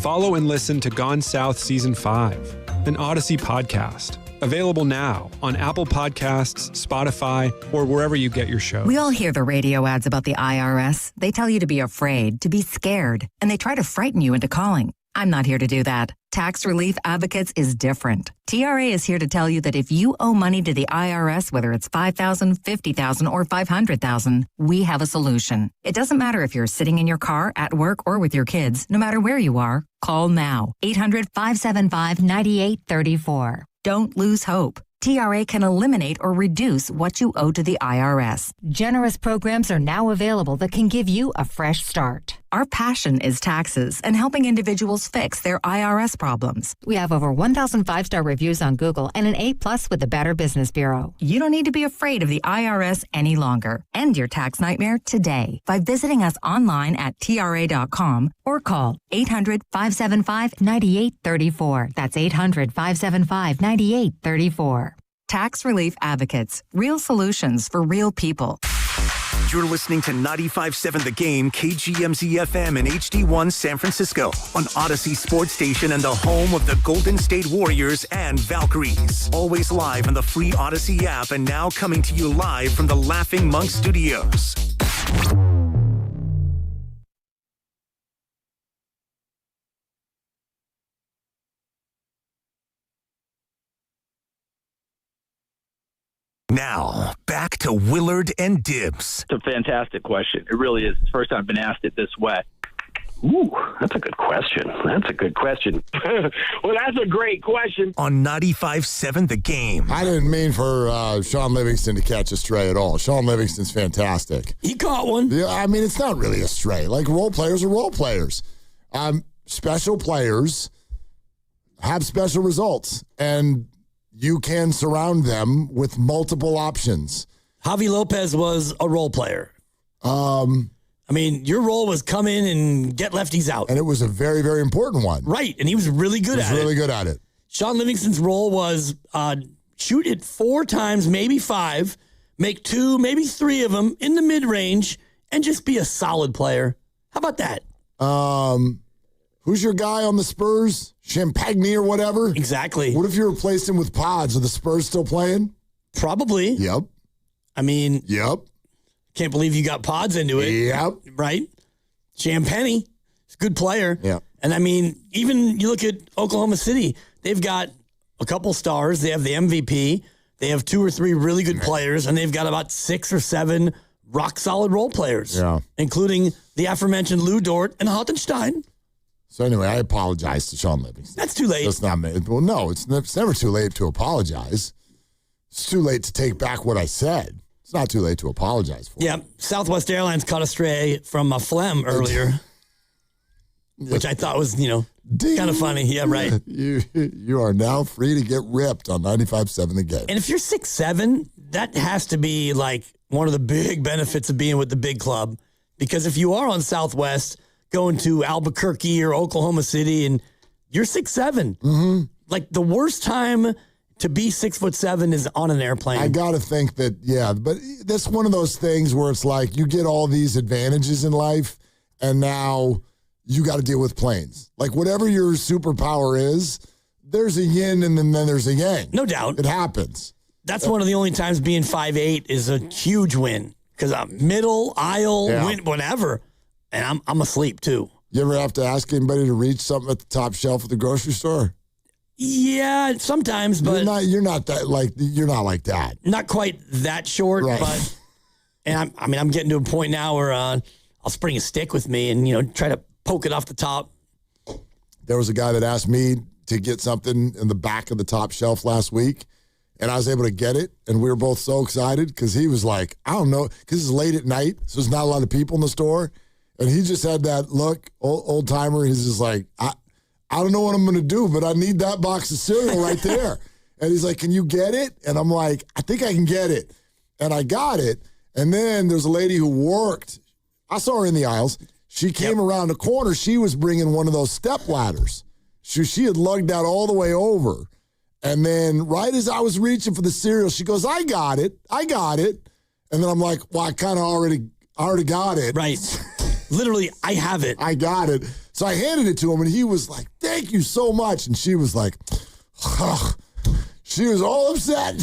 S19: Follow and listen to Gone South Season 5, an Odyssey podcast. Available now on Apple Podcasts, Spotify, or wherever you get your shows.
S20: We all hear the radio ads about the IRS. They tell you to be afraid, to be scared, and they try to frighten you into calling. I'm not here to do that. Tax Relief Advocates is different. TRA is here to tell you that if you owe money to the IRS, whether it's $5,000, $50,000, or $500,000, we have a solution. It doesn't matter if you're sitting in your car, at work, or with your kids. No matter where you are, call now. 800-575-9834. Don't lose hope. TRA can eliminate or reduce what you owe to the IRS.
S1: Generous programs are now available that can give you a fresh start.
S20: Our passion is taxes and helping individuals fix their IRS problems.
S1: We have over 1,000 5-star reviews on Google and an A+ with the Better Business Bureau.
S20: You don't need to be afraid of the IRS any longer. End your tax nightmare today by visiting us online at TRA.com or call 800-575-9834. That's 800-575-9834. Tax Relief Advocates. Real solutions for real people.
S30: You're listening to 95.7 The Game, KGMZ-FM and HD1 San Francisco on Odyssey Sports Station and the home of the Golden State Warriors and Valkyries. Always live on the free Odyssey app and now coming to you live from the Laughing Monk Studios. Now, back to Willard and Dibs.
S3: It's a fantastic question. It really is. It's the first time I've been asked it this way.
S4: Ooh, that's a good question. Well, that's a great question.
S30: On 95.7 The Game.
S25: I didn't mean for Sean Livingston to catch a stray at all. Sean Livingston's fantastic.
S24: He caught one.
S25: Yeah, I mean, it's not really a stray. Like, role players are role players. Special players have special results, and you can surround them with multiple options.
S24: Javi Lopez was a role player. I mean, your role was come in and get lefties out.
S25: And it was a very, very important one.
S24: Right, and he was really good at it.
S25: Really good at it.
S24: Sean Livingston's role was shoot it 4 times, maybe 5, make 2, maybe 3 of them in the mid-range, and just be a solid player. How about that?
S25: Who's your guy on the Spurs? Champagne or whatever?
S24: Exactly.
S25: What if you replaced him with Pods? Are the Spurs still playing?
S24: Probably.
S25: Yep.
S24: I mean,
S25: yep.
S24: Can't believe you got Pods into it.
S25: Yep.
S24: Right? Champagne, he's a good player.
S25: Yeah.
S24: And I mean, even you look at Oklahoma City, they've got a couple stars. They have the MVP. They have 2 or 3 really good players, and they've got about 6 or 7 rock-solid role players, including the aforementioned Lou Dort and Hartenstein.
S25: So anyway, I apologize to Sean Livingston.
S24: That's too late.
S25: That's not me. Well, no, it's never too late to apologize. It's too late to take back what I said. It's not too late to apologize for.
S24: Yeah, Southwest Airlines caught a stray from Flem earlier, which I thought was, kind of funny. Yeah, right.
S25: You are now free to get ripped on 95.7 The Game.
S24: And if you're 6'7", that has to be like one of the big benefits of being with the big club, because if you are on Southwest going to Albuquerque or Oklahoma City and you're 6'7", like the worst time to be 6'7" is on an airplane.
S25: I got to think that, but that's one of those things where it's like you get all these advantages in life and now you got to deal with planes. Like whatever your superpower is, there's a yin and then there's a yang.
S24: No doubt.
S25: It happens.
S24: That's one of the only times being 5'8" is a huge win because I'm middle, aisle, win, whatever. And I'm asleep, too.
S25: You ever have to ask anybody to reach something at the top shelf at the grocery store?
S24: Yeah, sometimes, but
S25: you're not like that.
S24: Not quite that short,
S25: right.
S24: But and I'm getting to a point now where I'll spring a stick with me and try to poke it off the top.
S25: There was a guy that asked me to get something in the back of the top shelf last week, and I was able to get it, and we were both so excited because he was like, I don't know, because it's late at night, so there's not a lot of people in the store. And he just had that look, old timer. He's just like, I don't know what I'm going to do, but I need that box of cereal right there. And he's like, can you get it? And I'm like, I think I can get it. And I got it. And then there's a lady who worked. I saw her in the aisles. She came around the corner. She was bringing one of those step ladders. She had lugged that all the way over. And then right as I was reaching for the cereal, she goes, I got it. And then I'm like, well, I kind of already got it.
S24: Right. Literally, I have it.
S25: I got it. So I handed it to him, and he was like, thank you so much. And she was like, ugh. She was all upset.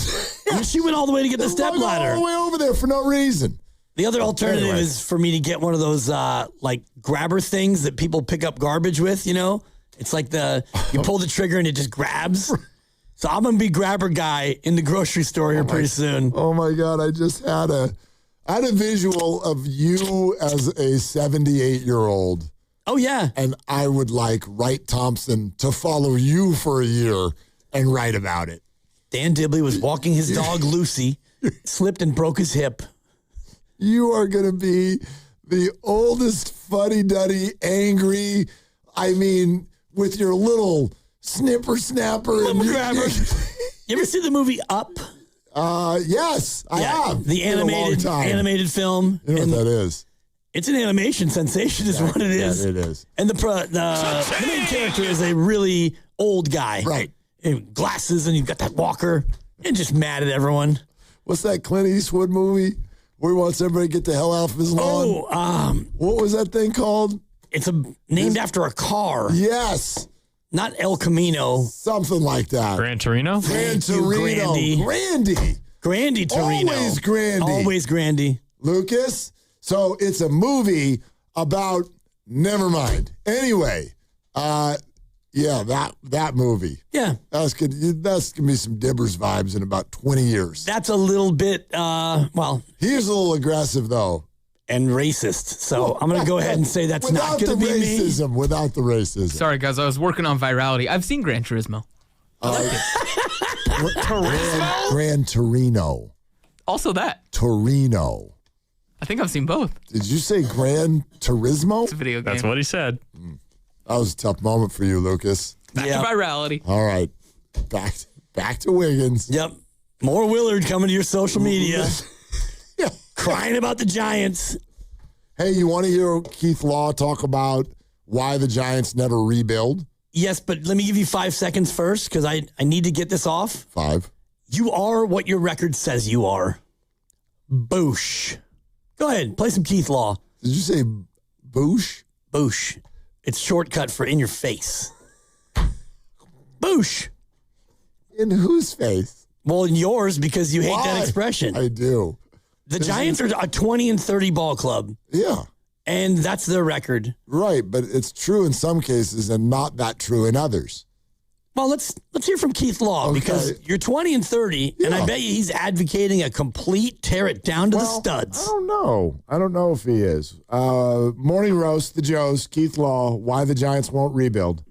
S24: She went all the way to get the step ladder.
S25: All the way over there for no reason.
S24: The other alternative is for me to get one of those like grabber things that people pick up garbage with, It's like you pull the trigger and it just grabs. So I'm going to be grabber guy in the grocery store here pretty soon.
S25: Oh, my God. I just had a visual of you as a 78-year-old.
S24: Oh, yeah.
S25: And I would like Wright Thompson to follow you for a year and write about it.
S24: Dan Dibley was walking his dog, Lucy, slipped and broke his hip.
S25: You are going to be the oldest fuddy-duddy, angry, with your little snipper-snapper.
S24: Grabber. You ever see the movie Up?
S25: Yes, I have.
S24: The animated film.
S25: You know what that is?
S24: It's an animation sensation is what it is.
S25: Yeah, it is.
S24: And the main character is a really old guy.
S25: Right.
S24: And glasses, and you've got that walker, and just mad at everyone.
S25: What's that Clint Eastwood movie where he wants everybody to get the hell out of his lawn? What was that thing called?
S24: It's named after a car.
S25: Yes.
S24: Not El Camino.
S25: Something like that.
S8: Gran Torino?
S25: Gran Torino. Grandy Torino. Always Grandy.
S24: Always Grandy.
S25: Lucas? So it's a movie about, never mind. Anyway, that movie.
S24: Yeah.
S25: That's going to be some Dibbers vibes in about 20 years.
S24: That's a little bit,
S25: He is a little aggressive, though.
S24: And racist. So I'm going to go ahead and say that's not going to be me.
S25: Without the racism.
S5: Sorry, guys. I was working on virality. I've seen Gran Turismo. I like
S24: it.
S25: Gran Torino.
S5: Also that.
S25: Torino.
S5: I think I've seen both.
S25: Did you say Gran Turismo?
S5: It's a video game.
S8: That's what he said.
S25: That was a tough moment for you, Lucas.
S5: Back to virality.
S25: All right. Back to Wiggins.
S24: Yep. More Willard coming to your social media. Crying about the Giants.
S25: Hey, you want to hear Keith Law talk about why the Giants never rebuild?
S24: Yes, but let me give you 5 seconds first because I need to get this off.
S25: 5.
S24: You are what your record says you are. Boosh. Go ahead. Play some Keith Law.
S25: Did you say boosh?
S24: Boosh. It's shortcut for in your face. Boosh.
S25: In whose face?
S24: Well, in yours because you hate that expression.
S25: I do.
S24: The Giants are a 20-30 ball club.
S25: Yeah.
S24: And that's their record.
S25: Right, but it's true in some cases and not that true in others.
S24: Well, let's hear from Keith Law because you're 20-30, and I bet you he's advocating a complete tear it down to the studs.
S25: I don't know. I don't know if he is. Morning Roast, the Joes, Keith Law, why the Giants won't rebuild.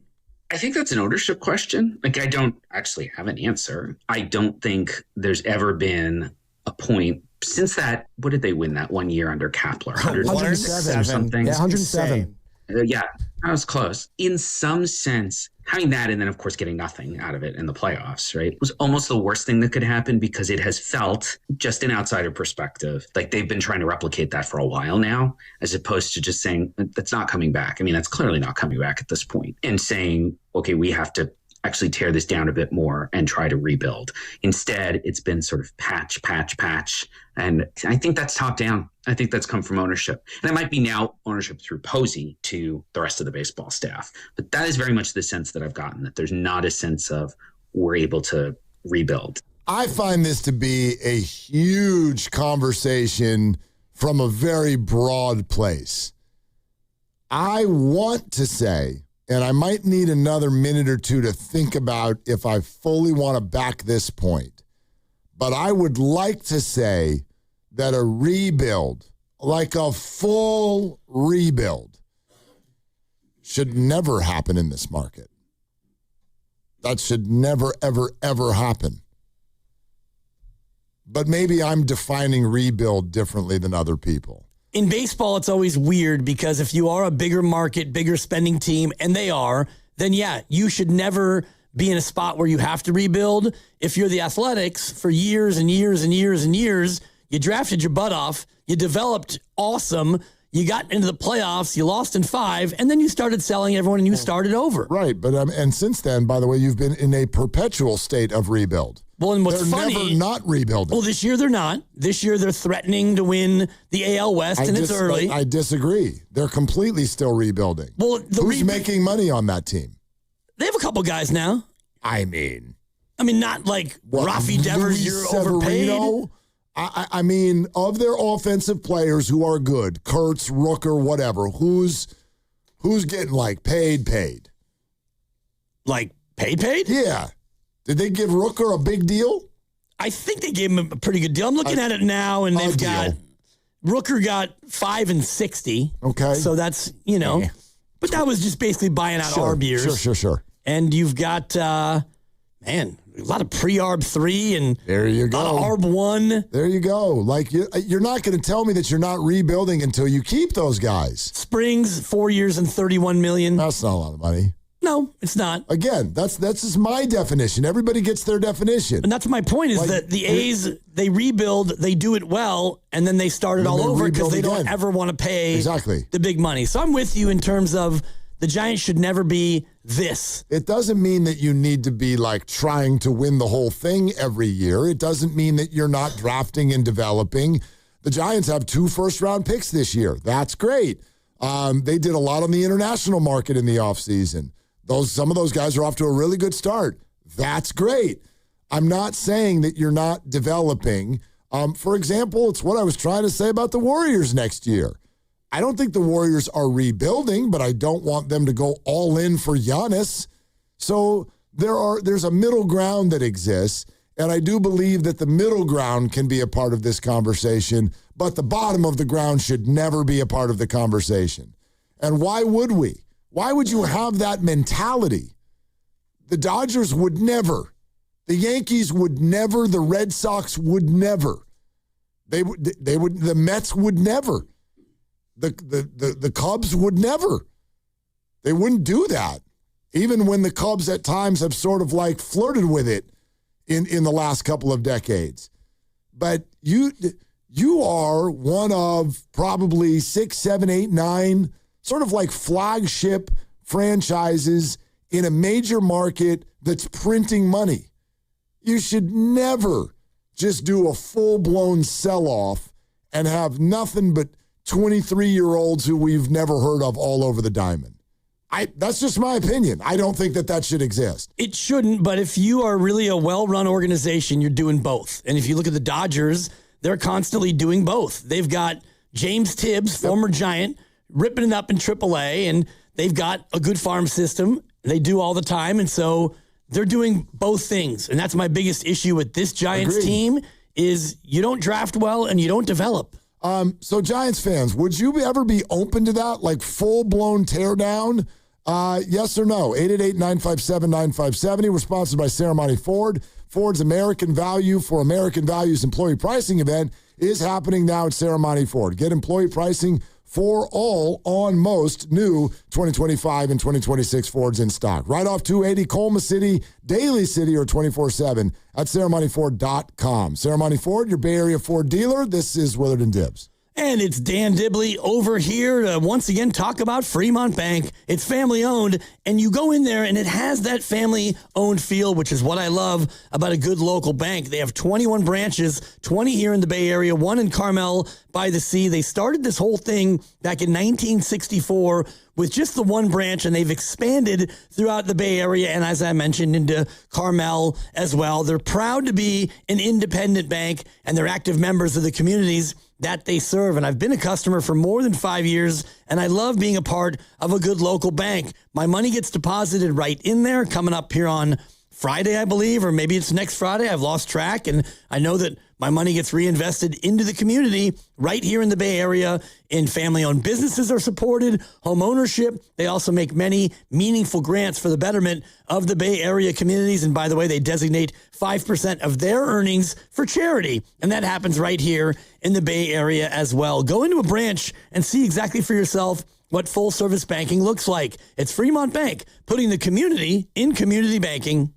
S11: I think that's an ownership question. I don't actually have an answer. I don't think there's ever been a point since that. What did they win that 1 year under Kapler? 107 or something.
S25: Yeah, 107.
S11: Yeah, that was close. In some sense, having that and then, of course, getting nothing out of it in the playoffs, right, was almost the worst thing that could happen because it has felt, just an outsider perspective, like they've been trying to replicate that for a while now, as opposed to just saying, that's not coming back. I mean, that's clearly not coming back at this point. And saying, okay, we have to actually tear this down a bit more and try to rebuild. Instead, it's been sort of patch. And I think that's top down. I think that's come from ownership. And it might be now ownership through Posey to the rest of the baseball staff. But that is very much the sense that I've gotten, that there's not a sense of we're able to rebuild.
S25: I find this to be a huge conversation from a very broad place. I want to say, and I might need another minute or two to think about if I fully want to back this point, but I would like to say that a rebuild, like a full rebuild, should never happen in this market. That should never, ever, ever happen. But maybe I'm defining rebuild differently than other people.
S24: In baseball, it's always weird because if you are a bigger market, bigger spending team, and they are, then yeah, you should never be in a spot where you have to rebuild. If you're the Athletics, for years and years and years and years, you drafted your butt off, you developed awesome, you got into the playoffs, you lost in 5, and then you started selling everyone and you started over.
S25: Right, but and since then, by the way, you've been in a perpetual state of rebuild.
S24: Well, and what's
S25: they're
S24: funny,
S25: never not rebuilding.
S24: Well, this year they're not. This year they're threatening to win the AL West, and it's early.
S25: I disagree. They're completely still rebuilding.
S24: Well,
S25: who's making money on that team?
S24: They have a couple guys now.
S25: I mean,
S24: not like Rafi Devers, you're overpaid.
S25: I mean, of their offensive players who are good, Kurtz, Rooker, whatever, who's getting like paid?
S24: Like paid?
S25: Yeah. Did they give Rooker a big deal?
S24: I think they gave him a pretty good deal. I'm looking at it now, and they've got Rooker got $5 and $60.
S25: Okay.
S24: So that's, but that was just basically buying out ARB years.
S25: Sure.
S24: And you've got, a lot of pre-ARB 3 and
S25: there you go.
S24: A lot of ARB 1.
S25: There you go. Like, you're not going to tell me that you're not rebuilding until you keep those guys.
S24: Springs, 4 years and $31 million.
S25: That's not a lot of money.
S24: No, it's not.
S25: Again, that's just my definition. Everybody gets their definition.
S24: And that's my point is that the A's, they rebuild, they do it well, and then they start it all over because they don't ever want to pay the big money. So I'm with you in terms of the Giants should never be this.
S25: It doesn't mean that you need to be like trying to win the whole thing every year. It doesn't mean that you're not drafting and developing. The Giants have 2 first-round picks this year. That's great. They did a lot on the international market in the offseason. Some of those guys are off to a really good start. That's great. I'm not saying that you're not developing. For example, it's what I was trying to say about the Warriors next year. I don't think the Warriors are rebuilding, but I don't want them to go all in for Giannis. So there's a middle ground that exists, and I do believe that the middle ground can be a part of this conversation, but the bottom of the ground should never be a part of the conversation. And why would we? Why would you have that mentality? The Dodgers would never. The Yankees would never. The Red Sox would never. They would. The Mets would never. The Cubs would never. They wouldn't do that. Even when the Cubs at times have sort of like flirted with it in the last couple of decades. But you are one of probably 6, 7, 8, 9 sort of like flagship franchises in a major market that's printing money. You should never just do a full-blown sell-off and have nothing but 23-year-olds who we've never heard of all over the diamond. That's just my opinion. I don't think that should exist.
S24: It shouldn't, but if you are really a well-run organization, you're doing both. And if you look at the Dodgers, they're constantly doing both. They've got James Tibbs, former Giant, ripping it up in AAA, and they've got a good farm system. They do all the time, and so they're doing both things. And that's my biggest issue with this Giants team is you don't draft well and you don't develop.
S25: So Giants fans, would you ever be open to that, like full-blown teardown? Yes or no? 888-957-9570. We're sponsored by Ceremony Ford. Ford's American Value for American Values employee pricing event is happening now at Ceremony Ford. Get employee pricing for all on most new 2025 and 2026 Fords in stock. Right off 280 Colma City, Daly City, or 24/7 at CeremonyFord.com. Ceremony Ford, your Bay Area Ford dealer. This is Willard and Dibbs.
S24: And it's Dan Dibley over here to once again talk about Fremont Bank. It's family owned, and you go in there and it has that family owned feel, which is what I love about a good local bank. They have 21 branches, 20 here in the Bay Area, 1 in Carmel by the Sea. They started this whole thing back in 1964 with just the 1 branch, and they've expanded throughout the Bay Area and, as I mentioned, into Carmel as well. They're proud to be an independent bank, and they're active members of the communities that they serve. And I've been a customer for more than 5 years, and I love being a part of a good local bank. My money gets deposited right in there, coming up here on Friday, I believe, or maybe it's next Friday. I've lost track, and I know that my money gets reinvested into the community right here in the Bay Area. In family-owned businesses are supported, home ownership. They also make many meaningful grants for the betterment of the Bay Area communities. And by the way, they designate 5% of their earnings for charity. And that happens right here in the Bay Area as well. Go into a branch and see exactly for yourself what full-service banking looks like. It's Fremont Bank, putting the community in community banking.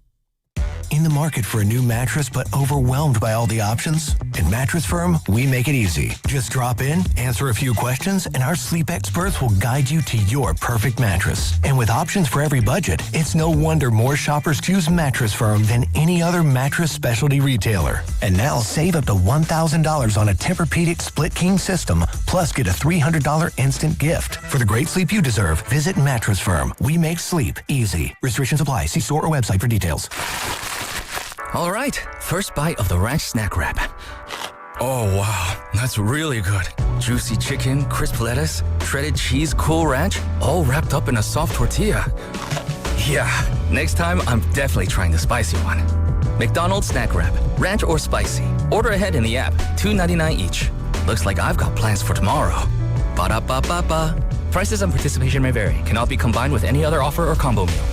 S6: In the market for a new mattress but overwhelmed by all the options? At Mattress Firm, we make it easy. Just drop in, answer a few questions, and our sleep experts will guide you to your perfect mattress. And with options for every budget, it's no wonder more shoppers choose Mattress Firm than any other mattress specialty retailer. And now save up to $1,000 on a Tempur-Pedic split king system, plus get a $300 instant gift. For the great sleep you deserve, visit Mattress Firm. We make sleep easy. Restrictions apply. See store or website for details.
S12: All right, first bite of the ranch snack wrap. Oh, wow, that's really good. Juicy chicken, crisp lettuce, shredded cheese, Cool Ranch, all wrapped up in a soft tortilla. Yeah, Next time, I'm definitely trying the spicy one. McDonald's Snack Wrap, ranch or spicy. Order ahead in the app, $2.99 each. Looks like I've got plans for tomorrow. Ba-da-ba-ba-ba. Prices and participation may vary. Cannot be combined with any other offer or combo meal.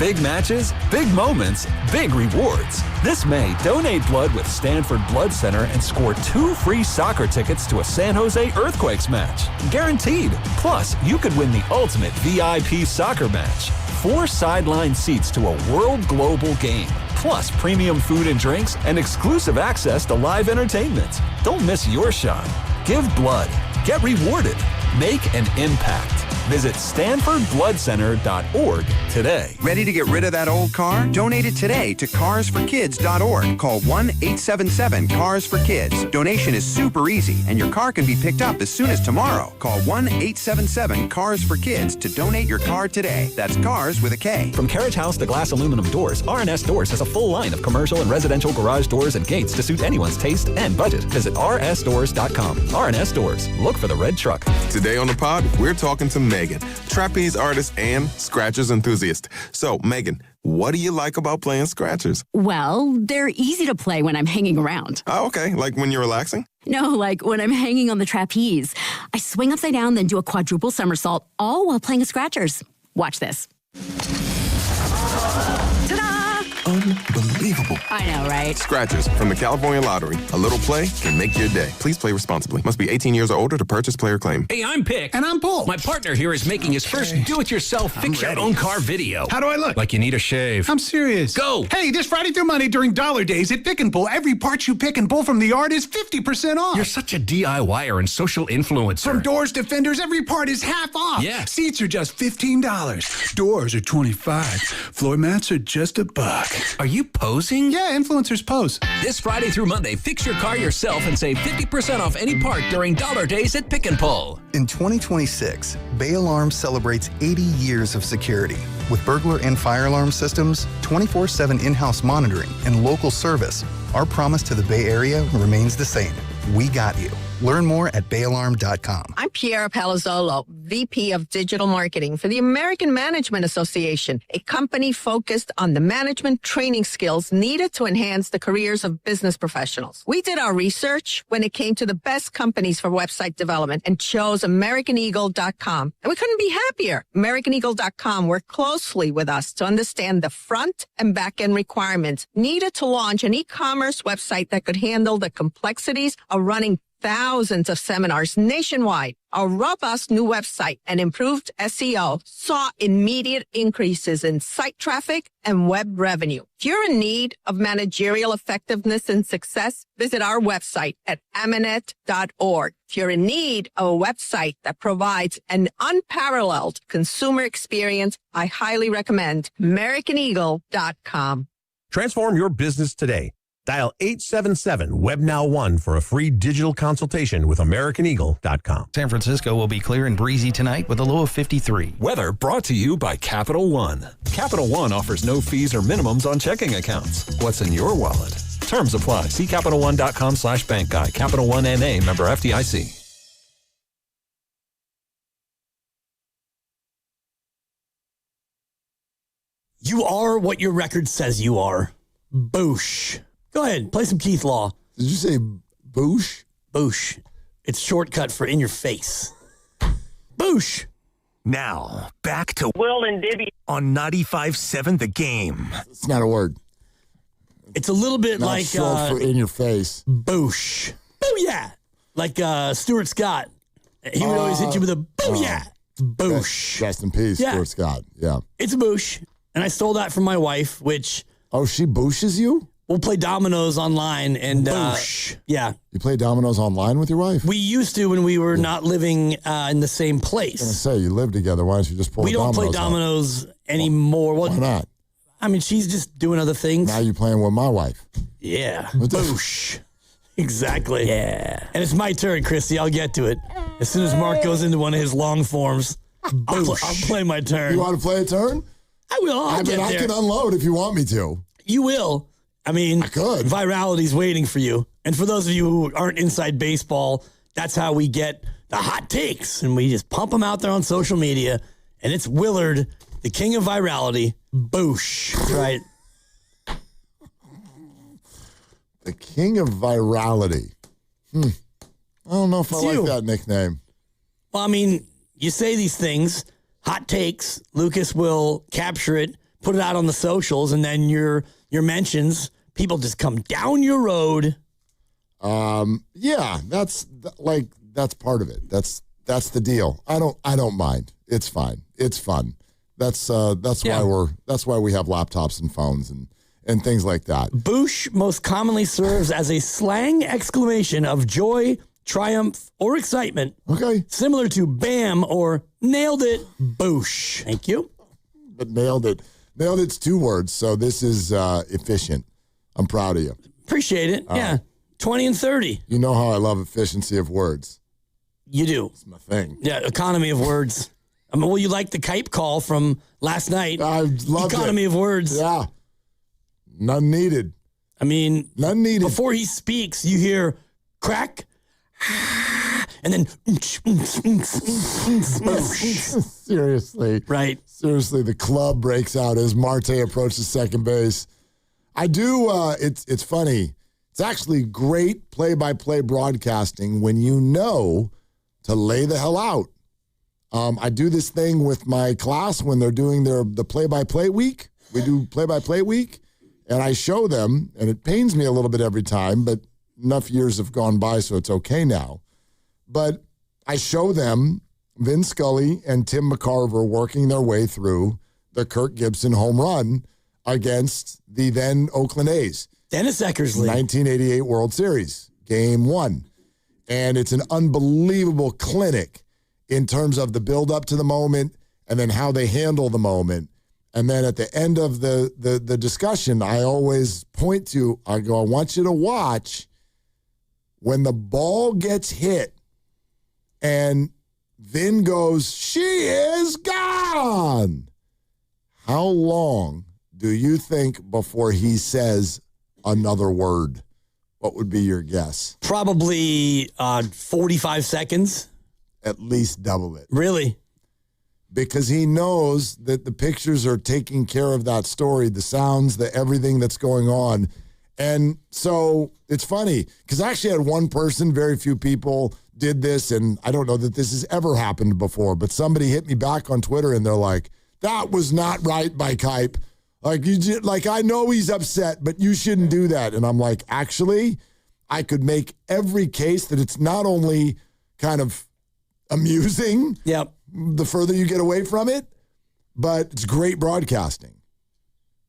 S18: Big matches, big moments, big rewards. This May, donate blood with Stanford Blood Center and score 2 free soccer tickets to a San Jose Earthquakes match. Guaranteed. Plus, you could win the ultimate VIP soccer match. 4 sideline seats to a world global game. Plus premium food and drinks and exclusive access to live entertainment. Don't miss your shot. Give blood. Get rewarded. Make an impact. Visit StanfordBloodCenter.org today.
S7: Ready to get rid of that old car? Donate it today to CarsForKids.org. Call 1-877-CARS-FOR-KIDS. Donation is super easy, and your car can be picked up as soon as tomorrow. Call 1-877-CARS-FOR-KIDS to donate your car today. That's cars with a K.
S18: From carriage house to glass aluminum doors, R&S Doors has a full line of commercial and residential garage doors and gates to suit anyone's taste and budget. Visit rsdoors.com. R&S Doors. Look for the red truck.
S16: Today on the pod, we're talking to Megan, trapeze artist and scratchers enthusiast. So, Megan, what do you like about playing scratchers?
S10: Well, they're easy to play when I'm hanging around.
S16: Oh, okay. Like when you're relaxing?
S10: No, like when I'm hanging on the trapeze. I swing upside down, then do a quadruple somersault, all while playing scratchers. Watch this.
S16: Unbelievable.
S10: I know, right?
S16: Scratchers from the California Lottery. A little play can make your day. Please play responsibly. Must be 18 years or older to purchase player claim.
S13: Hey, I'm Pick. And I'm Paul. My partner here is making his first do-it-yourself fix-your-own-car video.
S21: How do I look?
S13: Like you need a shave.
S21: I'm serious.
S13: Go!
S21: Hey, this Friday through Monday during Dollar Days at Pick and Pull, every part you pick and pull from the yard is 50% off.
S13: You're such a DIYer and social influencer.
S21: From doors to fenders, every part is half off.
S13: Yeah.
S21: Seats are just $15. Doors are $25. Floor mats are just $1.
S13: Are you posing?
S21: Yeah, influencers pose.
S13: This Friday through Monday, fix your car yourself and save 50% off any part during Dollar Days at Pick and Pull.
S22: In 2026, Bay Alarm celebrates 80 years of security. With burglar and fire alarm systems, 24/7 in-house monitoring, and local service, our promise to the Bay Area remains the same. We got you. Learn more at bayalarm.com.
S23: I'm Piera Palazzolo, VP of Digital Marketing for the American Management Association, a company focused on the management training skills needed to enhance the careers of business professionals. We did our research when it came to the best companies for website development and chose AmericanEagle.com. And we couldn't be happier. AmericanEagle.com worked closely with us to understand the front and back end requirements needed to launch an e-commerce website that could handle the complexities of running thousands of seminars nationwide. Our robust new website and improved SEO saw immediate increases in site traffic and web revenue. If you're in need of managerial effectiveness and success, visit our website at Amanet.org. If you're in need of a website that provides an unparalleled consumer experience, I highly recommend AmericanEagle.com.
S26: Transform your business today. Dial 877-WebNow1 for a free digital consultation with AmericanEagle.com.
S27: San Francisco will be clear and breezy tonight with a low of 53.
S18: Weather brought to you by Capital One. Capital One offers no fees or minimums on checking accounts. What's in your wallet? Terms apply. See CapitalOne.com/bank guide. Capital One NA, member FDIC.
S24: You are what your record says you are. Boosh. Go ahead, play some Keith Law.
S25: Did you say boosh?
S24: Boosh. It's shortcut for in your face. Boosh.
S30: Now, back to
S23: Will and Dibby
S30: on 95.7 The Game.
S25: It's not a word.
S24: It's a little bit
S25: Not
S24: like
S25: short for in your face.
S24: Boosh. Booyah. Like Stuart Scott. He would always hit you with a booyah. Boosh.
S25: Rest in peace,
S24: Yeah.
S25: Stuart Scott. Yeah.
S24: It's a boosh. And I stole that from my wife, which...
S25: Oh, she booshes you?
S24: We'll play dominoes online and...
S25: Boosh.
S24: Yeah.
S25: You play dominoes online with your wife?
S24: We used to when we were not living in the same place.
S25: I was going to say, you live together. Why don't you just pull
S24: We don't play
S25: out?
S24: dominoes anymore.
S25: Why not?
S24: I mean, she's just doing other things.
S25: Now you're playing with my wife.
S24: Yeah.
S25: What the-
S24: Boosh. Exactly. Yeah. And it's my turn, Christy. I'll get to it. As soon as Mark goes into one of his long forms, I'll play my turn.
S25: You want to play a turn?
S24: I will.
S25: I can unload if you want me to.
S24: You will. I mean,
S25: I could.
S24: Virality's waiting for you. And for those of you who aren't inside baseball, that's how we get the hot takes. And we just pump them out there on social media. And it's Willard The king of virality, Boosh. That's right.
S25: The king of virality. I don't know if I like that nickname.
S24: Well, I mean, you say these things, hot takes. Lucas will capture it, put it out on the socials, and then your mentions, people just come down your road.
S25: Yeah, that's part of it. That's the deal. I don't mind. It's fine. It's fun. That's why we have laptops and phones and things like that.
S24: Boosh most commonly serves as a slang exclamation of joy, triumph, or excitement.
S25: Okay.
S24: Similar to bam or nailed it, Boosh. Thank you.
S25: But nailed it. Nailed it's 2 words, so this is efficient. I'm proud of you.
S24: Appreciate it. Yeah. 20 and 30.
S25: You know how I love efficiency of words.
S24: You do.
S25: It's my thing.
S24: Yeah, economy of words. I mean, well, you like the Kype call from last night.
S25: I loved
S24: economy
S25: it.
S24: of words.
S25: Yeah. None needed.
S24: I mean,
S25: none needed.
S24: Before he speaks, you hear crack, and then
S25: seriously.
S24: Right.
S25: Seriously, the club breaks out as Marte approaches second base. I do, it's funny. It's actually great play-by-play broadcasting when you know to lay the hell out. I do this thing with my class when they're doing the play-by-play week. We do play-by-play week, and I show them, and it pains me a little bit every time, but enough years have gone by, so it's okay now. But I show them Vin Scully and Tim McCarver working their way through the Kirk Gibson home run against the then Oakland A's.
S24: Dennis Eckersley.
S25: 1988 World Series, Game 1. And it's an unbelievable clinic in terms of the build-up to the moment and then how they handle the moment. And then at the end of the discussion, I always point to, I go, I want you to watch when the ball gets hit and Vin goes, she is gone. How long do you think before he says another word? What would be your guess?
S24: Probably 45 seconds.
S25: At least double it.
S24: Really?
S25: Because he knows that the pictures are taking care of that story, the sounds, the everything that's going on. And so it's funny because I actually had one person, very few people did this, and I don't know that this has ever happened before, but somebody hit me back on Twitter and they're like, that was not right by Kype. Like I know he's upset, but you shouldn't do that. And I'm like, actually, I could make every case that it's not only kind of amusing.
S24: Yep.
S25: The further you get away from it, but it's great broadcasting.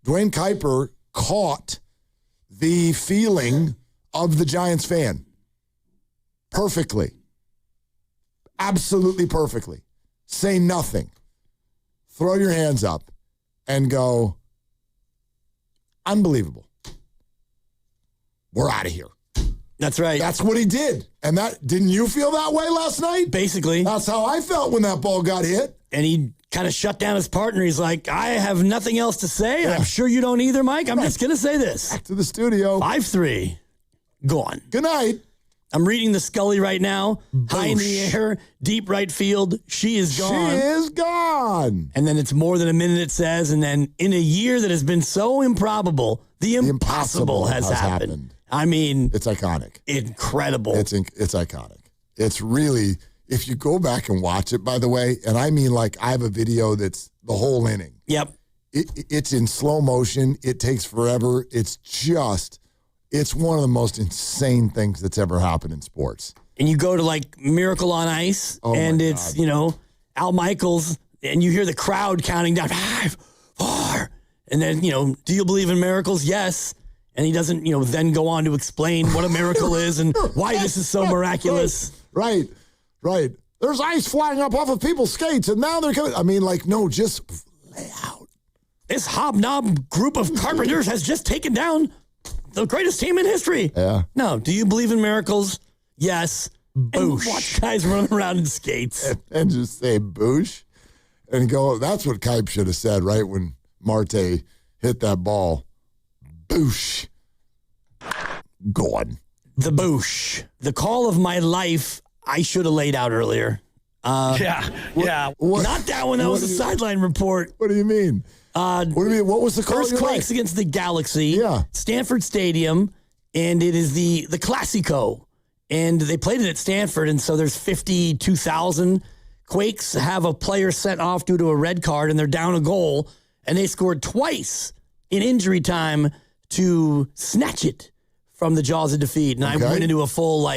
S25: Dwayne Kuiper caught the feeling of the Giants fan perfectly. Absolutely perfectly. Say nothing. Throw your hands up and go, unbelievable. We're out of here.
S24: That's right.
S25: That's what he did. And didn't you feel that way last night?
S24: Basically.
S25: That's how I felt when that ball got hit.
S24: And he kind of shut down his partner. He's like, I have nothing else to say. Yeah. I'm sure you don't either, Mike. I'm just going to say this.
S25: Back to the studio.
S24: 5-3. Gone.
S25: Good night.
S24: I'm reading the Scully right now. Boosh. High in the air, deep right field. She is gone.
S25: She is gone.
S24: And then it's more than a minute, it says. And then in a year that has been so improbable, the impossible has happened. I mean,
S25: it's iconic.
S24: Incredible.
S25: It's iconic. It's really, if you go back and watch it, by the way, and I mean like I have a video that's the whole inning.
S24: Yep.
S25: It's in slow motion. It takes forever. It's one of the most insane things that's ever happened in sports.
S24: And you go to like Miracle on Ice, and it's, Al Michaels, and you hear the crowd counting down 5, 4, and then, do you believe in miracles? Yes. And he doesn't, then go on to explain what a miracle is and why this is so miraculous.
S25: Right. There's ice flying up off of people's skates, and now they're coming. I mean, just lay out.
S24: This hobnob group of carpenters has just taken down the greatest team in history.
S25: Yeah.
S24: No. Do you believe in miracles? Yes. Boosh. And watch guys running around in skates.
S25: And just say boosh and go, that's what Kype should have said, right? When Marte hit that ball. Boosh. Gone.
S24: The boosh. The call of my life I should have laid out earlier. Not that one. That was a sideline report.
S25: What do you mean? What do you mean? What was the call?
S24: Earthquakes against the Galaxy.
S25: Yeah.
S24: Stanford Stadium, and it is the Classico. And they played it at Stanford, and so there's 52,000. Quakes have a player sent off due to a red card, and they're down a goal, and they scored twice in injury time to snatch it from the jaws of defeat. And I went into a full,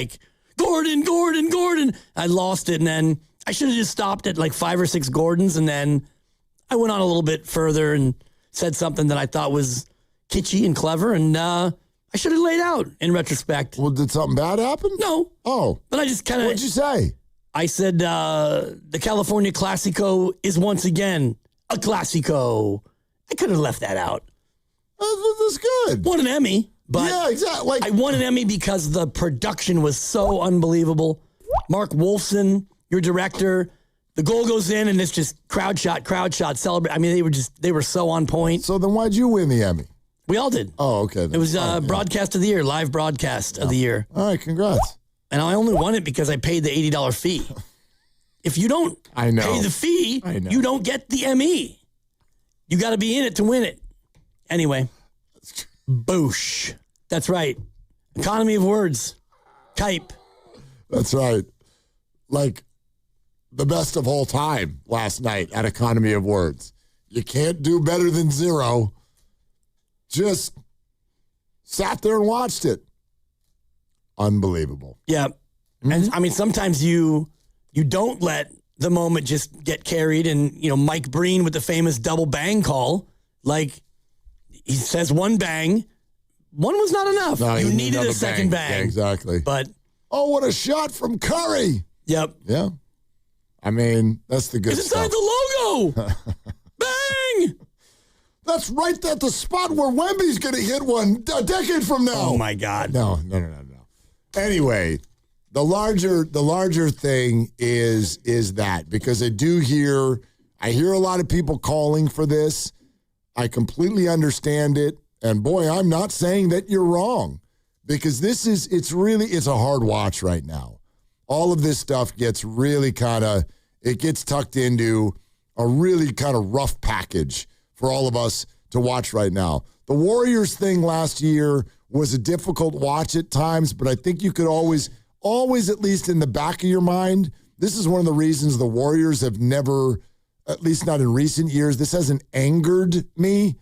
S24: Gordon. I lost it, and then I should have just stopped at 5 or 6 Gordons, and then I went on a little bit further and said something that I thought was kitschy and clever, and I should have laid out in retrospect.
S25: Well, did something bad happen?
S24: No.
S25: Oh.
S24: But I just kind of...
S25: What'd you say?
S24: I said the California Classico is once again a Classico. I could have left that out.
S25: That's good.
S24: Won an Emmy, but
S25: yeah, exactly.
S24: I won an Emmy because the production was so unbelievable. Mark Wolfson, your director, the goal goes in and it's just crowd shot, celebrate. I mean, they were so on point.
S25: So then why'd you win the Emmy?
S24: We all did.
S25: Oh, okay. Then.
S24: It was broadcast of the year, live broadcast of the year.
S25: All right, congrats.
S24: And I only won it because I paid the $80 fee. If you don't pay the fee, you don't get the Emmy. You got to be in it to win it. Anyway, boosh. That's right. Economy of words. Type.
S25: That's right. The best of all time last night at Economy of Words. You can't do better than 0. Just sat there and watched it. Unbelievable.
S24: Yeah. Mm-hmm. And I mean, sometimes you don't let the moment just get carried. And, Mike Breen with the famous double bang call, he says one bang. One was not enough. No, you needed a second bang.
S25: Yeah, exactly.
S24: But
S25: what a shot from Curry.
S24: Yep.
S25: Yeah. I mean, that's the good
S24: stuff.
S25: It's inside
S24: the logo. Bang!
S25: That's right at the spot where Wemby's going to hit one a decade from now.
S24: Oh, my God.
S25: No. Anyway, the larger thing is that, because I hear a lot of people calling for this. I completely understand it. And boy, I'm not saying that you're wrong, because it's a hard watch right now. All of this stuff gets really it gets tucked into a really kind of rough package for all of us to watch right now. The Warriors thing last year was a difficult watch at times, but I think you could always, at least in the back of your mind, this is one of the reasons the Warriors have never, at least not in recent years, this hasn't angered me.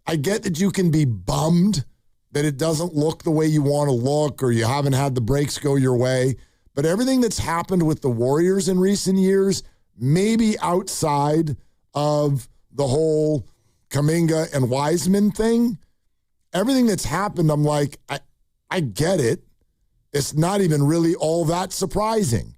S25: I get that you can be bummed that it doesn't look the way you want to look, or you haven't had the breaks go your way, but everything that's happened with the Warriors in recent years, maybe outside of the whole Kuminga and Wiseman thing, everything that's happened, I'm like, I get it. It's not even really all that surprising.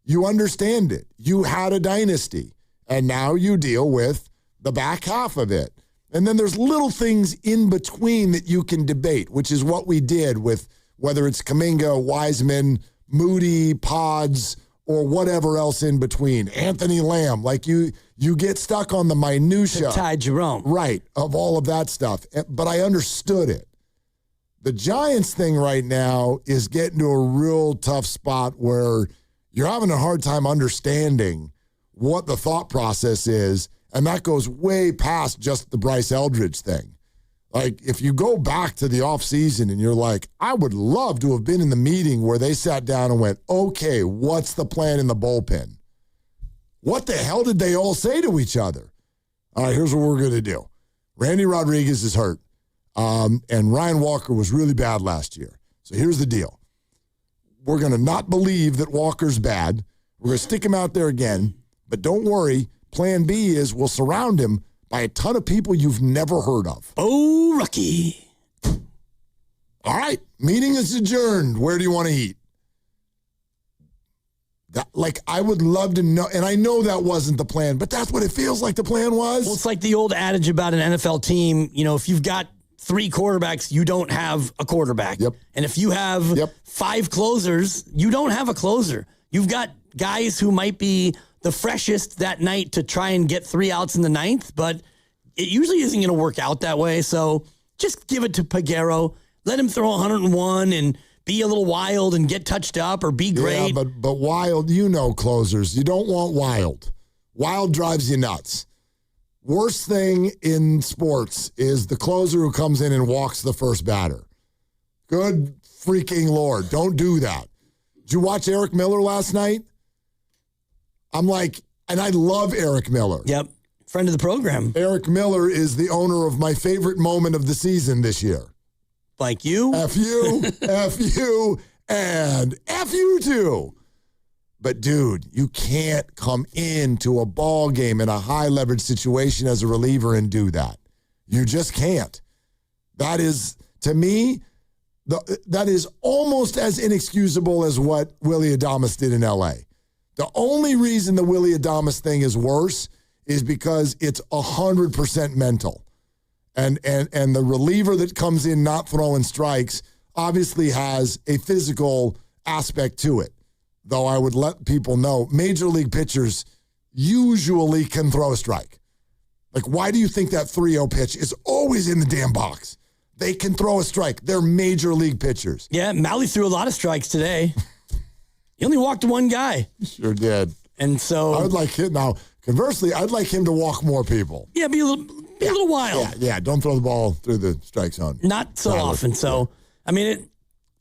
S25: You understand it. You had a dynasty, and now you deal with the back half of it. And then there's little things in between that you can debate, which is what we did with whether it's Kuminga, Wiseman, Moody, Pods, or whatever else in between. Anthony Lamb, you get stuck on the minutia.
S24: Ty Jerome.
S25: Right, of all of that stuff. But I understood it. The Giants thing right now is getting to a real tough spot where you're having a hard time understanding what the thought process is, and that goes way past just the Bryce Eldridge thing. If you go back to the offseason and you're like, I would love to have been in the meeting where they sat down and went, okay, what's the plan in the bullpen? What the hell did they all say to each other? All right, here's what we're going to do. Randy Rodriguez is hurt, and Ryan Walker was really bad last year. So here's the deal. We're going to not believe that Walker's bad. We're going to stick him out there again, but don't worry. Plan B is we'll surround him by a ton of people you've never heard of.
S24: Oh, Rocky.
S25: All right, meeting is adjourned. Where do you want to eat? I would love to know, and I know that wasn't the plan, but that's what it feels like the plan was.
S24: Well, it's like the old adage about an NFL team, if you've got 3 quarterbacks, you don't have a quarterback.
S25: Yep.
S24: And if you have 5 closers, you don't have a closer. You've got guys who might be the freshest that night to try and get 3 outs in the 9th, but it usually isn't going to work out that way. So just give it to Peguero. Let him throw 101 and be a little wild and get touched up or be great.
S25: Yeah, but wild, closers. You don't want wild. Wild drives you nuts. Worst thing in sports is the closer who comes in and walks the first batter. Good freaking Lord. Don't do that. Did you watch Eric Miller last night? I'm like, and I love Eric Miller.
S24: Yep. Friend of the program.
S25: Eric Miller is the owner of my favorite moment of the season this year.
S24: Like you?
S25: F you, F you, and F you too. But, dude, you can't come into a ball game in a high-leverage situation as a reliever and do that. You just can't. That is, to me, that is almost as inexcusable as what Willy Adames did in L.A. The only reason the Willy Adames thing is worse is because it's 100% mental. And the reliever that comes in not throwing strikes obviously has a physical aspect to it. Though I would let people know, major league pitchers usually can throw a strike. Like, why do you think that 3-0 pitch is always in the damn box? They can throw a strike. They're major league pitchers.
S24: Yeah, Mahle threw a lot of strikes today. He only walked one guy.
S25: Sure did.
S24: And so
S25: I would like him now. Conversely, I'd like him to walk more people.
S24: Yeah, be a little wild.
S25: Yeah, don't throw the ball through the strike zone.
S24: Not so often. So, I mean,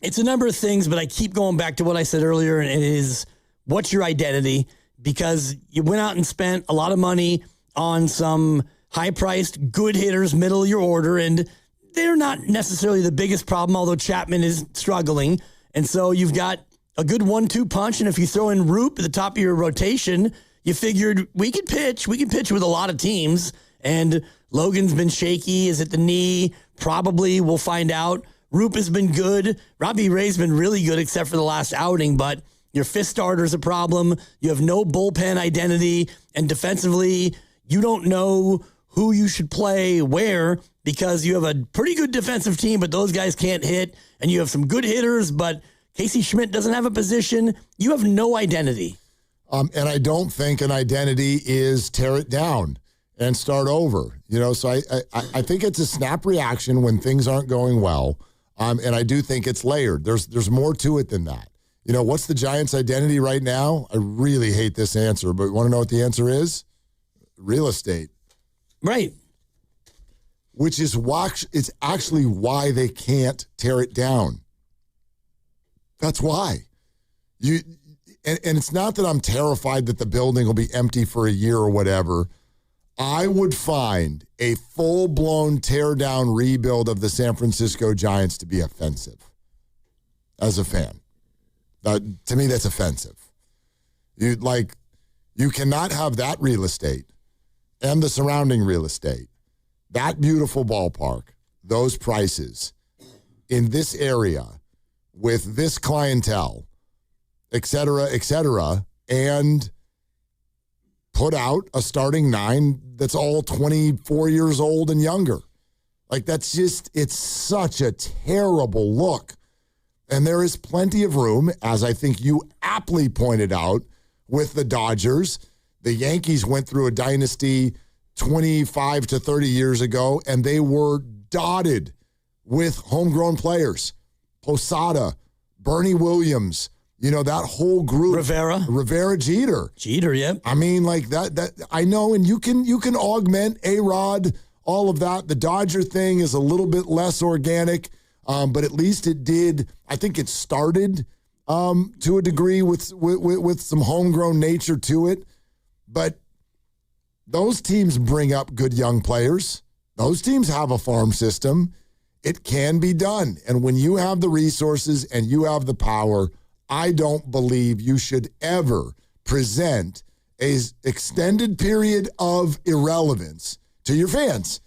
S24: it's a number of things, but I keep going back to what I said earlier, and it is, what's your identity? Because you went out and spent a lot of money on some high-priced, good hitters, middle of your order, and they're not necessarily the biggest problem, although Chapman is struggling. And so you've got a good 1-2 punch, and if you throw in Roop at the top of your rotation, you figured we can pitch. We can pitch with a lot of teams, and Logan's been shaky. Is it the knee? Probably. We'll find out. Roop has been good. Robbie Ray's been really good except for the last outing, but your fifth starter's a problem. You have no bullpen identity, and defensively, you don't know who you should play where because you have a pretty good defensive team, but those guys can't hit, and you have some good hitters, but Casey Schmidt doesn't have a position. You have no identity.
S25: And I don't think an identity is tear it down and start over. So I think it's a snap reaction when things aren't going well. And I do think it's layered. There's more to it than that. What's the Giants' identity right now? I really hate this answer, but want to know what the answer is? Real estate.
S24: Right.
S25: Which is it's actually why they can't tear it down. That's why. And it's not that I'm terrified that the building will be empty for a year or whatever. I would find a full-blown tear-down rebuild of the San Francisco Giants to be offensive as a fan. To me, that's offensive. You cannot have that real estate and the surrounding real estate, that beautiful ballpark, those prices in this area with this clientele, et cetera, and put out a starting nine that's all 24 years old and younger. It's such a terrible look. And there is plenty of room, as I think you aptly pointed out, with the Dodgers. The Yankees went through a dynasty 25 to 30 years ago, and they were dotted with homegrown players. Posada, Bernie Williams, that whole group. Rivera, Jeter.
S24: Yep.
S25: I mean, that I know, and you can augment A-Rod, all of that. The Dodger thing is a little bit less organic, but at least it did. I think it started to a degree with some homegrown nature to it. But those teams bring up good young players. Those teams have a farm system. It can be done. And when you have the resources and you have the power, I don't believe you should ever present an extended period of irrelevance to your fans.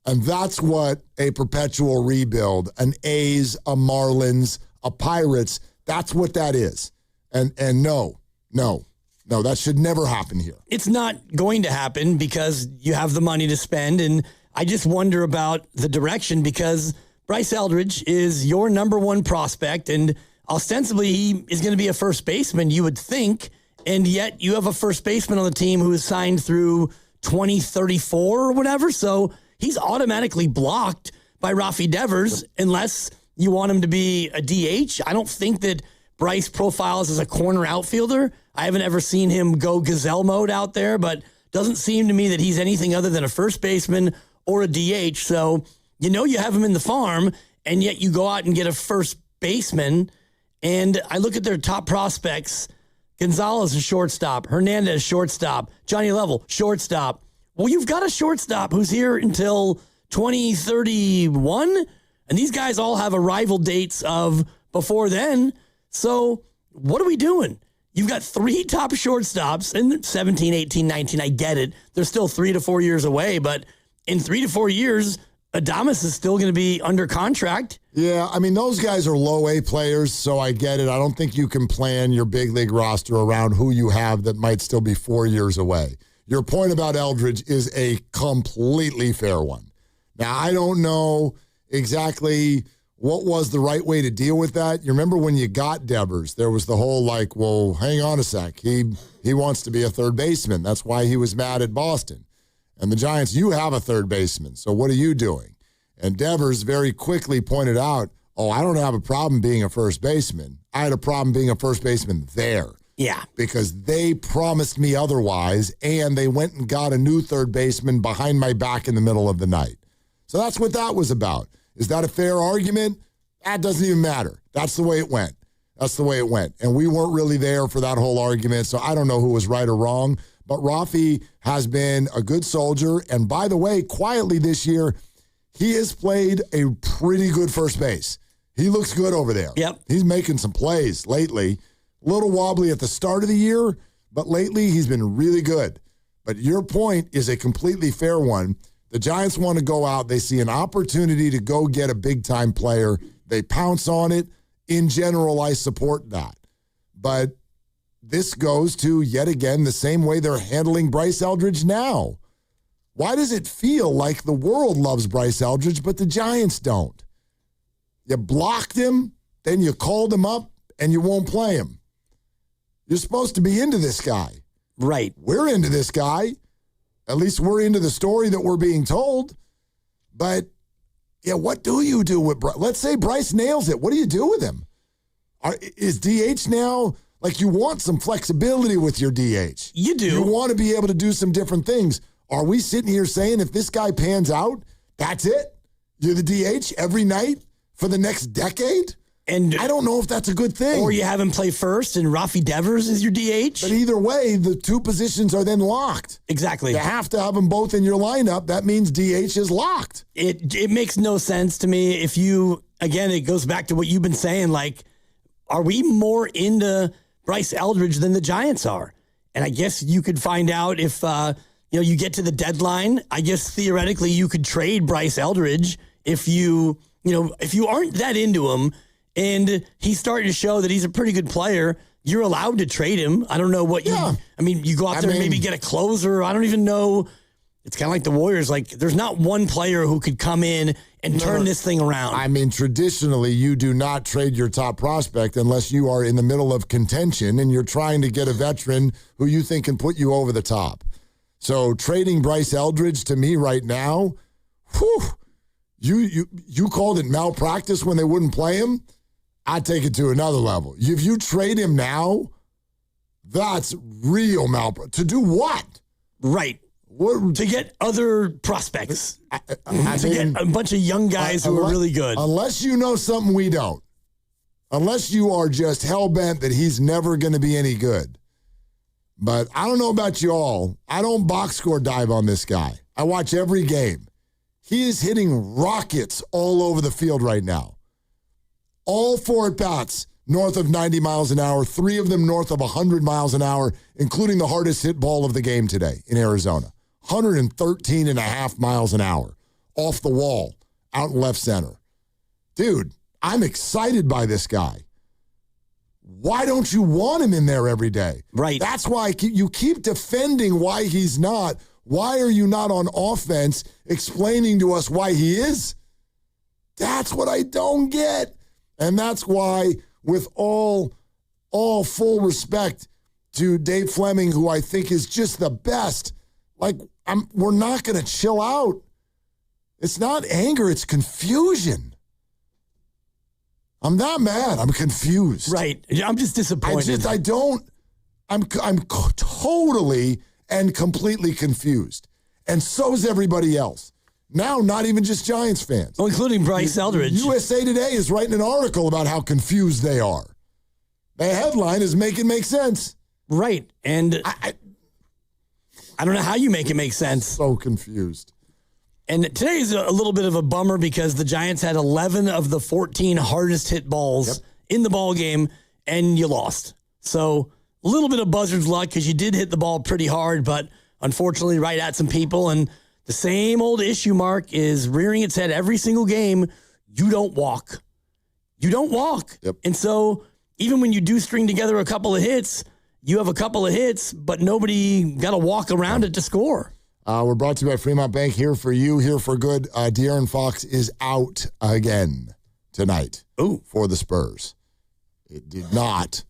S25: And that's what a perpetual rebuild, an A's, a Marlins, a Pirates, that's what that is. And no, that should never happen here.
S24: It's not going to happen because you have the money to spend. And I just wonder about the direction because Bryce Eldridge is your number one prospect, and ostensibly he is going to be a first baseman, you would think, and yet you have a first baseman on the team who is signed through 2034 or whatever, so he's automatically blocked by Rafi Devers unless you want him to be a DH. I don't think that Bryce profiles as a corner outfielder. I haven't ever seen him go gazelle mode out there, but doesn't seem to me that he's anything other than a first baseman or a DH. So, you have him in the farm, and yet you go out and get a first baseman. And I look at their top prospects. Gonzalez, a shortstop. Hernandez, shortstop. Johnny Level, shortstop. Well, you've got a shortstop who's here until 2031, and these guys all have arrival dates of before then. So what are we doing? You've got 3 top shortstops in 17, 18, 19. I get it. They're still 3 to 4 years away, but in 3 to 4 years, Adames is still going to be under contract.
S25: Yeah, I mean, those guys are low-A players, so I get it. I don't think you can plan your big league roster around who you have that might still be 4 years away. Your point about Eldridge is a completely fair one. Now, I don't know exactly what was the right way to deal with that. You remember when you got Devers, there was the whole well, hang on a sec. He wants to be a third baseman. That's why he was mad at Boston. And the Giants, you have a third baseman, so what are you doing? And Devers very quickly pointed out, I don't have a problem being a first baseman. I had a problem being a first baseman there.
S24: Yeah.
S25: Because they promised me otherwise, and they went and got a new third baseman behind my back in the middle of the night. So that's what that was about. Is that a fair argument? That doesn't even matter. That's the way it went. That's the way it went. And we weren't really there for that whole argument, so I don't know who was right or wrong. But Rafi has been a good soldier. And by the way, quietly this year, he has played a pretty good first base. He looks good over there.
S24: Yep.
S25: He's making some plays lately. A little wobbly at the start of the year, but lately he's been really good. But your point is a completely fair one. The Giants want to go out. They see an opportunity to go get a big-time player. They pounce on it. In general, I support that. But this goes to, yet again, the same way they're handling Bryce Eldridge now. Why does it feel like the world loves Bryce Eldridge, but the Giants don't? You blocked him, then you called him up, and you won't play him. You're supposed to be into this guy.
S24: Right.
S25: We're into this guy. At least we're into the story that we're being told. But, what do you do with Bryce? Let's say Bryce nails it. What do you do with him? Is DH now... you want some flexibility with your DH.
S24: You do.
S25: You want to be able to do some different things. Are we sitting here saying if this guy pans out, that's it? You're the DH every night for the next decade? And I don't know if that's a good thing.
S24: Or you have him play first and Rafi Devers is your DH.
S25: But either way, the 2 positions are then locked.
S24: Exactly.
S25: You have to have them both in your lineup. That means DH is locked.
S24: It makes no sense to me if you, again, it goes back to what you've been saying, are we more into Bryce Eldridge than the Giants are? And I guess you could find out if, you get to the deadline. I guess theoretically you could trade Bryce Eldridge if you aren't that into him and he's starting to show that he's a pretty good player. You're allowed to trade him. I don't know what you go out there and maybe get a closer. I don't even know. It's kind of like the Warriors. There's not one player who could come in and turn this thing around.
S25: I mean, traditionally, you do not trade your top prospect unless you are in the middle of contention and you're trying to get a veteran who you think can put you over the top. So trading Bryce Eldridge to me right now, you called it malpractice when they wouldn't play him. I'd take it to another level. If you trade him now, that's real malpractice. To do what?
S24: Right. To get other prospects. Get a bunch of young guys who are really good.
S25: Unless you know something we don't. Unless you are just hell-bent that he's never going to be any good. But I don't know about you all. I don't box score dive on this guy. I watch every game. He is hitting rockets all over the field right now. All 4 at-bats north of 90 miles an hour, 3 of them north of 100 miles an hour, including the hardest hit ball of the game today in Arizona. 113.5 miles an hour off the wall out in left center. Dude, I'm excited by this guy. Why don't you want him in there every day?
S24: Right.
S25: That's why you keep defending why he's not. Why are you not on offense explaining to us why he is? That's what I don't get. And that's why, with all full respect to Dave Fleming, who I think is just the best, we're not going to chill out. It's not anger, it's confusion. I'm not mad. I'm confused.
S24: Right. I'm just disappointed.
S25: I'm totally and completely confused. And so is everybody else. Now, not even just Giants fans.
S24: Well, including Bryce Eldridge.
S25: USA Today is writing an article about how confused they are. The headline is Make It Make Sense.
S24: Right. And I don't know how you make it make sense.
S25: So confused.
S24: And today is a little bit of a bummer because the Giants had 11 of the 14 hardest hit balls in the ball game, and you lost. So a little bit of buzzard's luck because you did hit the ball pretty hard, but unfortunately right at some people. And the same old issue, Mark, is rearing its head every single game. You don't walk. You don't walk.
S25: Yep.
S24: And so even when you do string together a couple of hits, you have a couple of hits, but nobody got to walk around it to score.
S25: We're brought to you by Fremont Bank. Here for you, here for good. De'Aaron Fox is out again tonight for the Spurs. It did not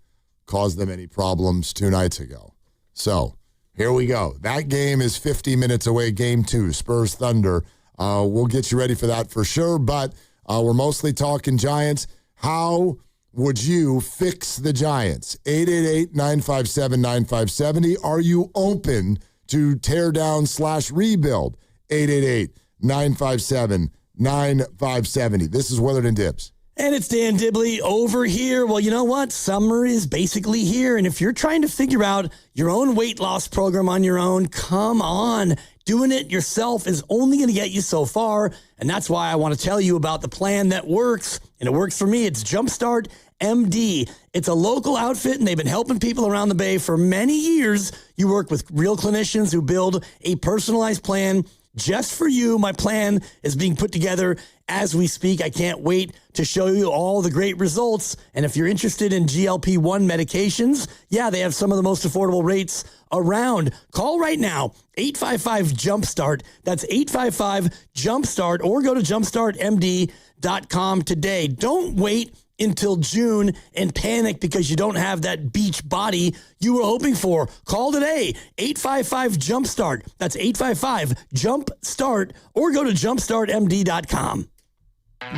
S25: cause them any problems 2 nights ago. So here we go. That game is 50 minutes away, game 2, Spurs Thunder. We'll get you ready for that for sure, but we're mostly talking Giants. How would you fix the Giants? 888-957-9570. Are you open to tear down / rebuild? 888-957-9570. This is Willard and Dibs.
S24: And it's Dan Dibley over here. Well, you know what? Summer is basically here. And if you're trying to figure out your own weight loss program on your own, come on. Doing it yourself is only going to get you so far. And that's why I want to tell you about the plan that works. And it works for me. It's Jumpstart MD. It's a local outfit, and they've been helping people around the Bay for many years. You work with real clinicians who build a personalized plan just for you. My plan is being put together as we speak. I can't wait to show you all the great results. And if you're interested in GLP-1 medications, they have some of the most affordable rates around. Call right now, 855-JUMPSTART. That's 855-JUMPSTART, or go to jumpstartmd.com today. Don't wait until June and panic because you don't have that beach body you were hoping for. Call today, 855-JUMPSTART. That's 855-JUMP-START, or go to jumpstartmd.com.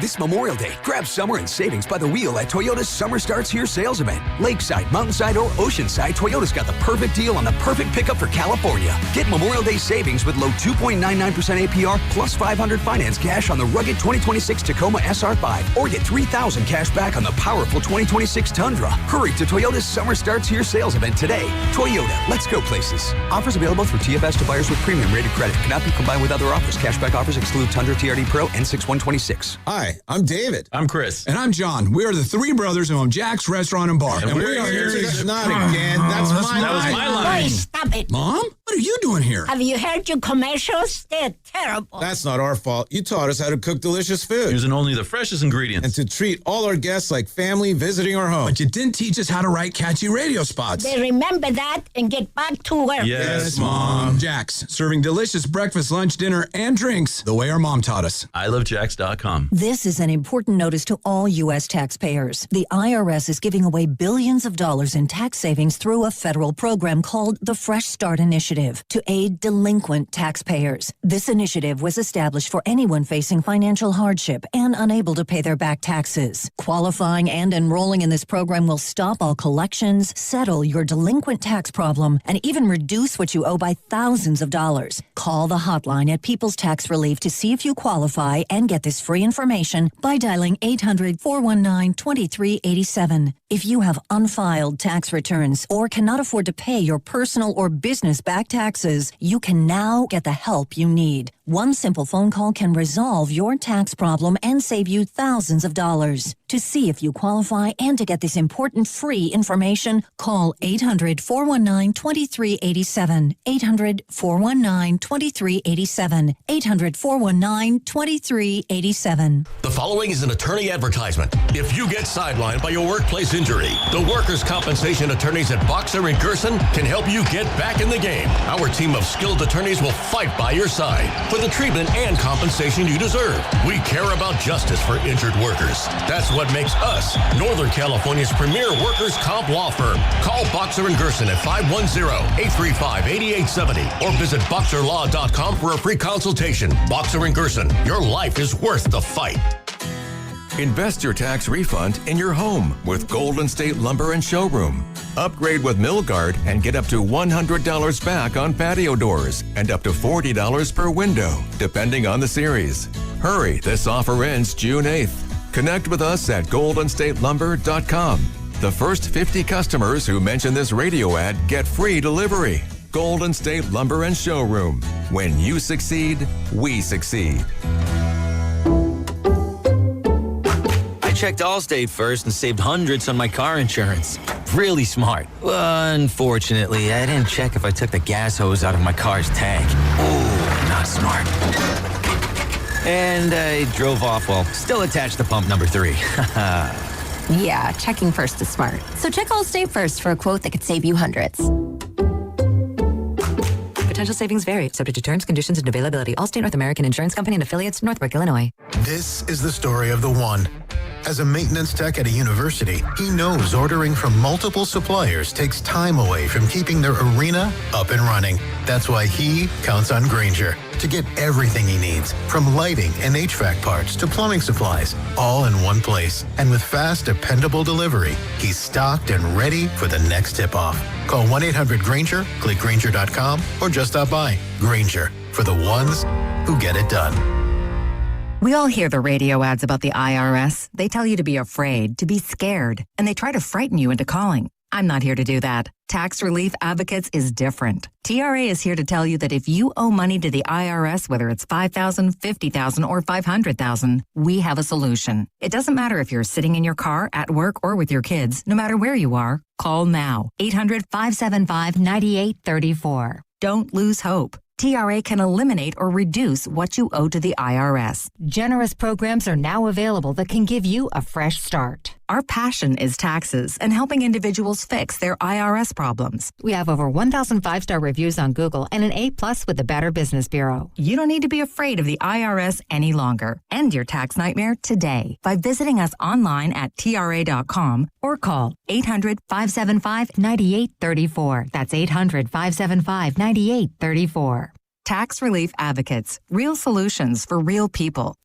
S13: This Memorial Day, grab summer and savings by the wheel at Toyota's Summer Starts Here sales event. Lakeside, Mountainside, or Oceanside, Toyota's got the perfect deal on the perfect pickup for California. Get Memorial Day savings with low 2.99% APR plus $500 finance cash on the rugged 2026 Tacoma SR5, or get $3,000 cash back on the powerful 2026 Tundra. Hurry to Toyota's Summer Starts Here sales event today. Toyota, let's go places. Offers available through TFS to buyers with premium rated credit. Cannot be combined with other offers. Cashback offers exclude Tundra TRD Pro N6126.
S1: Hi, I'm David.
S2: I'm Chris.
S1: And I'm John. We are the 3 brothers who own Jack's Restaurant and Bar.
S2: And we are here to...
S1: Not again. That's my line.
S2: That was my line.
S9: Boy, stop it.
S1: Mom? What are you doing here?
S9: Have you heard your commercials? They're terrible.
S1: That's not our fault. You taught us how to cook delicious food.
S2: Using only the freshest ingredients.
S1: And to treat all our guests like family visiting our home. But you didn't teach us how to write catchy radio spots.
S9: They remember that and get back to work.
S2: Yes, Mom.
S1: Jack's, serving delicious breakfast, lunch, dinner, and drinks the way our mom taught us.
S2: ilovejacks.com.
S14: This is an important notice to all U.S. taxpayers. The IRS is giving away billions of dollars in tax savings through a federal program called the Fresh Start Initiative to aid delinquent taxpayers. This initiative was established for anyone facing financial hardship and unable to pay their back taxes. Qualifying and enrolling in this program will stop all collections, settle your delinquent tax problem, and even reduce what you owe by thousands of dollars. Call the hotline at People's Tax Relief to see if you qualify and get this free information by dialing 800-419-2387. If you have unfiled tax returns or cannot afford to pay your personal or business back taxes, you can now get the help you need. One simple phone call can resolve your tax problem and save you thousands of dollars. To see if you qualify and to get this important free information, call 800-419-2387. 800-419-2387. 800-419-2387.
S15: The following is an attorney advertisement. If you get sidelined by your workplace injury, the workers' compensation attorneys at Boxer and Gerson can help you get back in the game. Our team of skilled attorneys will fight by your side for the treatment and compensation you deserve. We care about justice for injured workers. That's what makes us Northern California's premier workers' comp law firm. Call Boxer and Gerson at 510-835-8870 or visit boxerlaw.com for a free consultation. Boxer and Gerson, your life is worth the fight.
S3: Invest your tax refund in your home with Golden State Lumber and Showroom. Upgrade with Milgard and get up to $100 back on patio doors and up to $40 per window, depending on the series. Hurry, this offer ends June 8th. Connect with us at goldenstatelumber.com. The first 50 customers who mention this radio ad get free delivery. Golden State Lumber and Showroom. When you succeed, we succeed.
S4: I checked Allstate first and saved hundreds on my car insurance. Really smart. Unfortunately, I didn't check if I took the gas hose out of my car's tank. Ooh, not smart. And I drove off while still attached to pump number 3.
S5: Yeah, checking first is smart. So check Allstate first for a quote that could save you hundreds.
S8: Potential savings vary, subject to terms, conditions, and availability. Allstate North American Insurance Company and affiliates, Northbrook, Illinois.
S11: This is the story of the one. As a maintenance tech at a university, he knows ordering from multiple suppliers takes time away from keeping their arena up and running. That's why he counts on Grainger to get everything he needs, from lighting and HVAC parts to plumbing supplies, all in one place. And with fast, dependable delivery, he's stocked and ready for the next tip-off. Call 1-800-GRAINGER, click Grainger.com, or just stop by. Grainger, for the ones who get it done.
S8: We all hear the radio ads about the IRS. They tell you to be afraid, to be scared, and they try to frighten you into calling. I'm not here to do that. Tax Relief Advocates is different. TRA is here to tell you that if you owe money to the IRS, whether it's $5,000, $50,000, or $500,000, we have a solution. It doesn't matter if you're sitting in your car, at work, or with your kids. No matter where you are, call now. 800-575-9834. Don't lose hope. TRA can eliminate or reduce what you owe to the IRS.
S14: Generous programs are now available that can give you a fresh start.
S8: Our passion is taxes and helping individuals fix their IRS problems.
S14: We have over 1,000 5-star reviews on Google and an A+ with the Better Business Bureau.
S8: You don't need to be afraid of the IRS any longer. End your tax nightmare today by visiting us online at TRA.com or call 800-575-9834. That's 800-575-9834. Tax Relief Advocates. Real solutions for real people.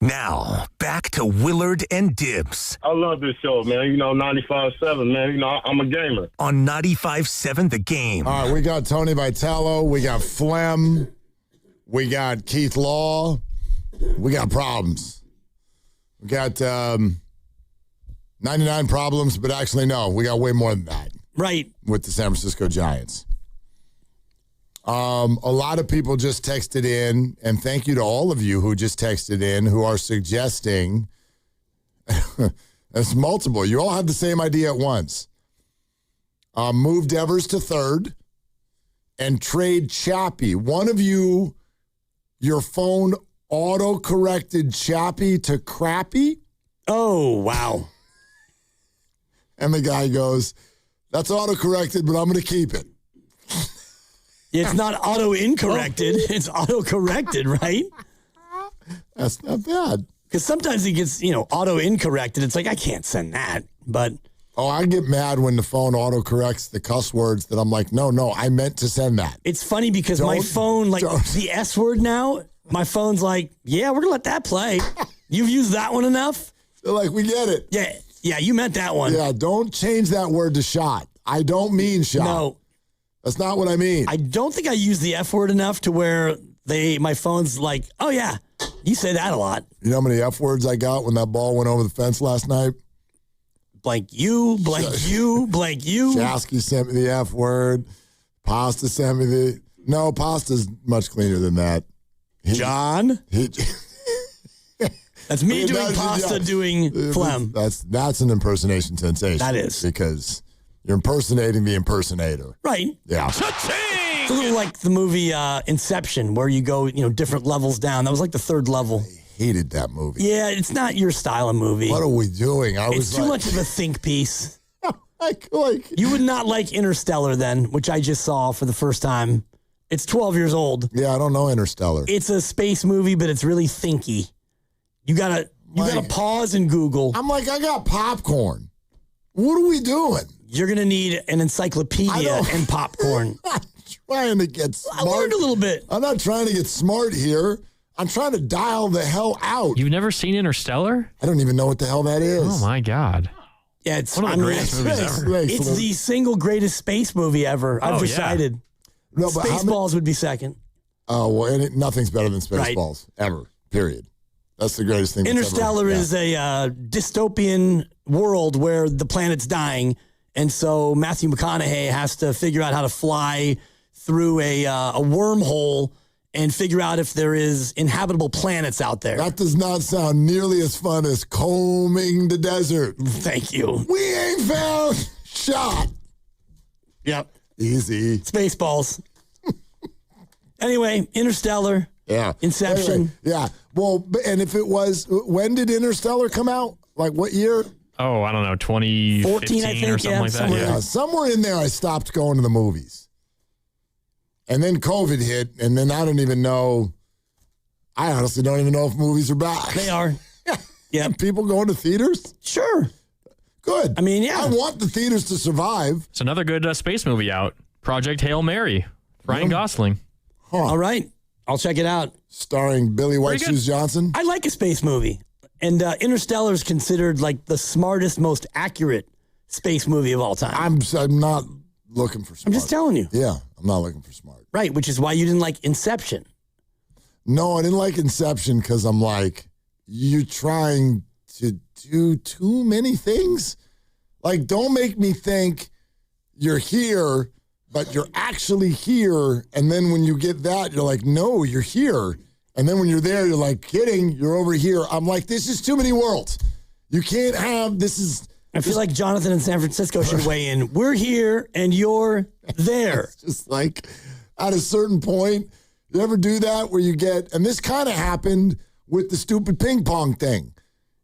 S30: Now, back to Willard and Dibs.
S17: I love this show, man. 95.7, man. I'm a gamer.
S30: On 95.7 The Game.
S25: All right, we got Tony Vitello. We got Flem. We got Keith Law. We got problems. We got 99 problems, but actually, no, we got way more than that.
S24: Right.
S25: With the San Francisco Giants. A lot of people just texted in, and thank you to all of you who just texted in who are suggesting, it's multiple. You all have the same idea at once. Move Devers to third and trade Chappie. One of you, your phone auto-corrected Chappie to Crappy.
S24: Oh, wow.
S25: And the guy goes, that's auto-corrected, but I'm going to keep it.
S24: It's not auto-incorrected. It's auto-corrected, right?
S25: That's not bad.
S24: Because sometimes it gets, auto-incorrected. It's like, I can't send that. But
S25: oh, I get mad when the phone auto-corrects the cuss words that I'm like, no, I meant to send that.
S24: It's funny because my phone, the S word now, my phone's like, yeah, we're going to let that play. You've used that one enough?
S25: They're like, we get it.
S24: Yeah, you meant that one.
S25: Yeah, don't change that word to shot. I don't mean shot.
S24: No.
S25: That's not what I mean.
S24: I don't think I use the F word enough to where my phone's like, oh, yeah, you say that a lot.
S25: You know how many F words I got when that ball went over the fence last night?
S24: Blank you, blank you, blank you.
S25: Shasky sent me the F word. Pasta sent me no, Pasta's much cleaner than that.
S24: John? That's me doing Pasta doing phlegm.
S25: That's an impersonation sensation.
S24: That is.
S25: Because you're impersonating the impersonator.
S24: Right.
S25: Yeah.
S24: It's a little like the movie Inception, where you go, different levels down. That was like the third level.
S25: I hated that movie.
S24: Yeah, it's not your style of movie.
S25: What are we doing?
S24: It's too much of a think piece.
S25: like
S24: you would not like Interstellar then, which I just saw for the first time. It's 12 years old.
S25: Yeah, I don't know Interstellar.
S24: It's a space movie, but it's really thinky. You gotta pause and Google.
S25: I'm like, I got popcorn. What are we doing?
S24: You're going to need an encyclopedia and popcorn.
S25: I'm trying to get smart.
S24: I learned a little bit.
S25: I'm not trying to get smart here. I'm trying to dial the hell out.
S6: You've never seen Interstellar?
S25: I don't even know what the hell that is.
S6: Oh, my God.
S24: Yeah, it's
S6: one of the greatest movies ever.
S24: It's the single greatest space movie ever. I've decided.
S25: No, but
S24: Spaceballs would be second.
S25: Oh, well, and nothing's better than Spaceballs, ever, period. That's the greatest thing.
S24: Interstellar is a dystopian world where the planet's dying, and so Matthew McConaughey has to figure out how to fly through a wormhole and figure out if there is inhabitable planets out there.
S25: That does not sound nearly as fun as combing the desert.
S24: Thank you.
S25: We ain't found shot.
S24: Yep.
S25: Easy.
S24: Spaceballs. Anyway, Interstellar.
S25: Yeah.
S24: Inception.
S25: Anyway, yeah. Well, and if it was, when did Interstellar come out? Like what year?
S6: Oh, I don't know, 2014, I think, or something like that.
S25: Yeah, somewhere in there I stopped going to the movies. And then COVID hit, and then I don't even know. I honestly don't even know if movies are back.
S24: They are.
S25: Yeah. People going to theaters?
S24: Sure.
S25: Good.
S24: I mean, yeah.
S25: I want the theaters to survive.
S6: It's another good space movie out. Project Hail Mary. Ryan Gosling.
S25: Huh.
S24: All right. I'll check it out.
S25: Starring Billy White Shoes Johnson.
S24: I like a space movie. And Interstellar is considered like the smartest, most accurate space movie of all time.
S25: I'm not looking for smart.
S24: I'm just telling you.
S25: Yeah, I'm not looking for smart.
S24: Right, which is why you didn't like Inception.
S25: No, I didn't like Inception because I'm like, you're trying to do too many things. Like, don't make me think you're here, but you're actually here. And then when you get that, you're like, no, you're here. And then when you're there, you're like, kidding, you're over here. I'm like, this is too many worlds. You can't have,
S24: I feel like Jonathan in San Francisco should weigh in. We're here and you're there.
S25: It's just like at a certain point, you ever do that where you get, and this kind of happened with the stupid ping pong thing.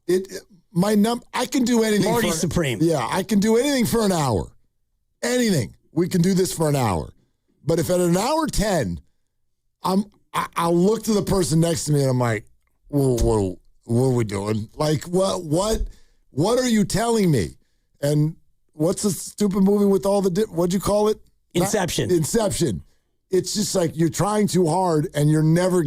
S25: I can do anything.
S24: Marty Supreme.
S25: Yeah, I can do anything for an hour. Anything. We can do this for an hour. But if at an hour 10, I'll look to the person next to me and I'm like, whoa, what are we doing? Like, what are you telling me? And what's the stupid movie with all the, what'd you call it?
S24: Inception.
S25: Inception. It's just like you're trying too hard and you're never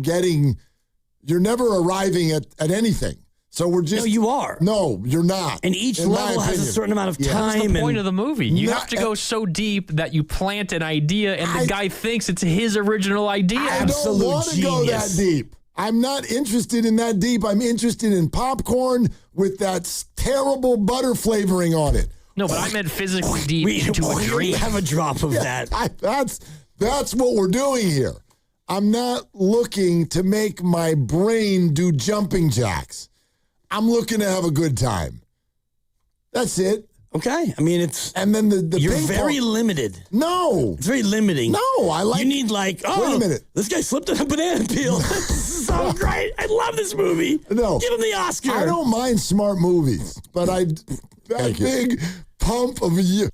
S25: arriving at anything. So we're just.
S24: No, you are.
S25: No, you're not.
S24: And each level has a certain amount of time.
S6: That's the point of the movie. You have to go so deep that you plant an idea and the guy thinks it's his original idea.
S25: I don't want to go that deep. I'm not interested in that deep. I'm interested in popcorn with that terrible butter flavoring on it.
S6: No, but I meant physically deep into a dream.
S24: Have a drop of that.
S25: That's what we're doing here. I'm not looking to make my brain do jumping jacks. I'm looking to have a good time. That's it.
S24: Okay. I mean, it's.
S25: And then the
S24: you're
S25: ping
S24: very
S25: pong.
S24: limited.
S25: No.
S24: It's very limiting.
S25: No, I like.
S24: You need like. Oh,
S25: wait a minute.
S24: This guy slipped on a banana peel. This is so great. I love this movie.
S25: No.
S24: Give him the Oscar.
S25: I don't mind smart movies, but that big pump of you.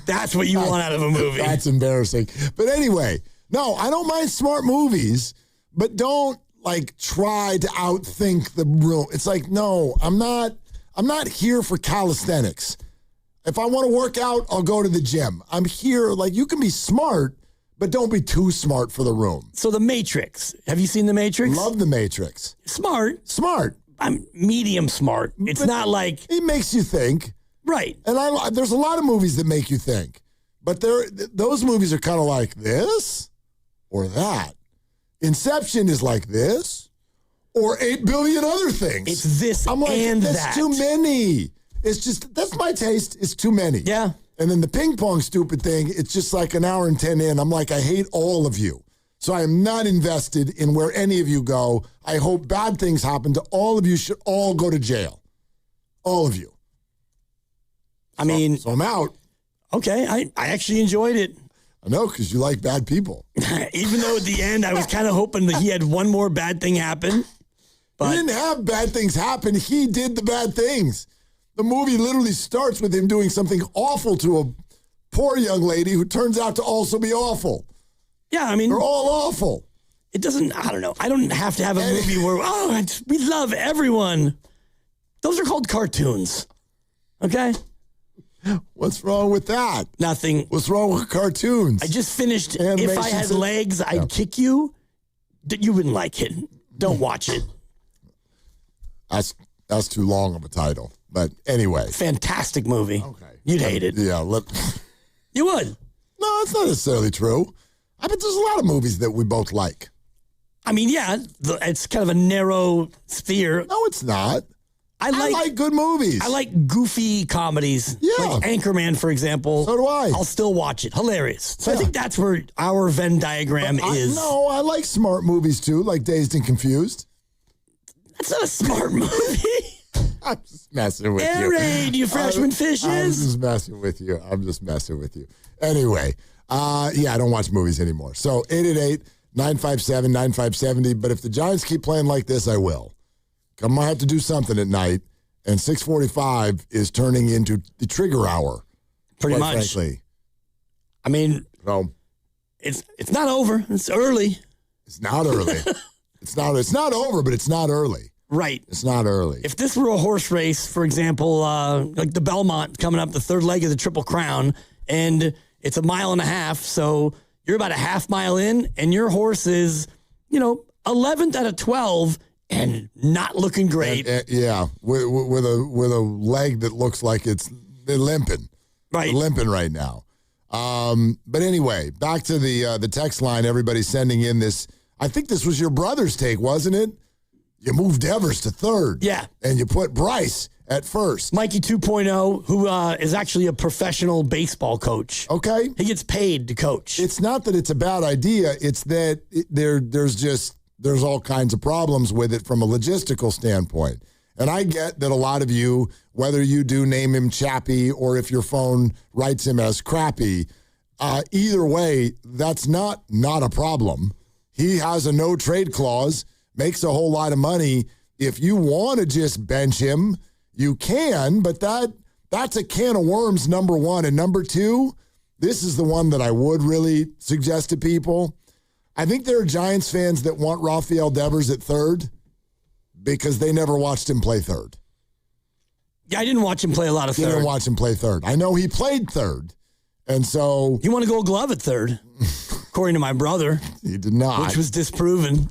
S24: That's what you want out of a movie.
S25: That's embarrassing. But anyway, no, I don't mind smart movies, but don't like try to outthink the room. It's like, no, I'm not here for calisthenics. If I want to work out, I'll go to the gym. I'm here, like, you can be smart, but don't be too smart for the room.
S24: So The Matrix. Have you seen The Matrix?
S25: Love The Matrix.
S24: Smart.
S25: I'm
S24: medium smart. It's but not like.
S25: It makes you think.
S24: Right.
S25: And there's a lot of movies that make you think. But those movies are kind of like this or that. Inception is like this or 8 billion other things.
S24: It's this
S25: I'm like,
S24: and
S25: that's
S24: that.
S25: too many. It's just, that's my taste. It's too many.
S24: Yeah.
S25: And then the ping pong stupid thing, it's just like an hour and 10 in. I'm like, I hate all of you. So I am not invested in where any of you go. I hope bad things happen to all of you. Should all go to jail. All of you.
S24: I mean.
S25: So I'm out.
S24: Okay. I actually enjoyed it.
S25: I know, because you like bad people.
S24: Even though at the end I was kind of hoping that he had one more bad thing happen. But
S25: he didn't have bad things happen. He did the bad things. The movie literally starts with him doing something awful to a poor young lady who turns out to also be awful.
S24: Yeah, I mean.
S25: They're all awful.
S24: It doesn't, I don't know. I don't have to have a movie where, we love everyone. Those are called cartoons. Okay?
S25: What's wrong with that?
S24: Nothing.
S25: What's wrong with cartoons?
S24: I just finished
S25: Animation
S24: If I Had
S25: system?
S24: Legs, I'd Kick You. You wouldn't like it. Don't watch it.
S25: That's too long of a title. But anyway.
S24: Fantastic movie.
S25: Okay.
S24: You'd hate it.
S25: Yeah.
S24: You would.
S25: No, it's not necessarily true. I bet there's a lot of movies that we both like.
S24: I mean, yeah, it's kind of a narrow sphere.
S25: No, it's not.
S24: I
S25: like good movies.
S24: I like goofy comedies.
S25: Yeah.
S24: Like Anchorman, for example.
S25: So do I.
S24: I'll still watch it. Hilarious. So I think that's where our Venn diagram is.
S25: No, I like smart movies too, like Dazed and Confused.
S24: That's not a smart movie.
S25: I'm just messing with
S24: Air
S25: you.
S24: Raid, you freshman fishes.
S25: I'm just messing with you. Anyway, I don't watch movies anymore. So 888-957-9570. But if the Giants keep playing like this, I will. I might have to do something at night. And 6:45 is turning into the trigger hour.
S24: Pretty
S25: quite
S24: much.
S25: Frankly.
S24: I mean, it's not over. It's early.
S25: It's not early. It's not over, but it's not early.
S24: Right.
S25: It's not early.
S24: If this were a horse race, for example, like the Belmont coming up the third leg of the Triple Crown, and it's 1.5 miles, so you're about a half mile in, and your horse is, 11th out of 12 and not looking great.
S25: Yeah, with a leg that looks like they're limping.
S24: Right.
S25: They're limping right now. But anyway, back to the text line. Everybody's sending in this. I think this was your brother's take, wasn't it? You moved Devers to third.
S24: Yeah.
S25: And you put Bryce at first.
S24: Mikey 2.0, who is actually a professional baseball coach.
S25: Okay.
S24: He gets paid to coach.
S25: It's not that it's a bad idea. It's that there's all kinds of problems with it from a logistical standpoint. And I get that a lot of you, whether you do name him Chappie or if your phone writes him as Crappy, either way, that's not a problem. He has a no trade clause, makes a whole lot of money. If you want to just bench him, you can, but that's a can of worms, number one. And number two, this is the one that I would really suggest to people. I think there are Giants fans that want Rafael Devers at third because they never watched him play third.
S24: Yeah, I didn't watch him play a lot of third.
S25: You didn't watch him play third. I know he played third. And so...
S24: He won a Gold Glove at third, according to my brother.
S25: He did not.
S24: Which was disproven.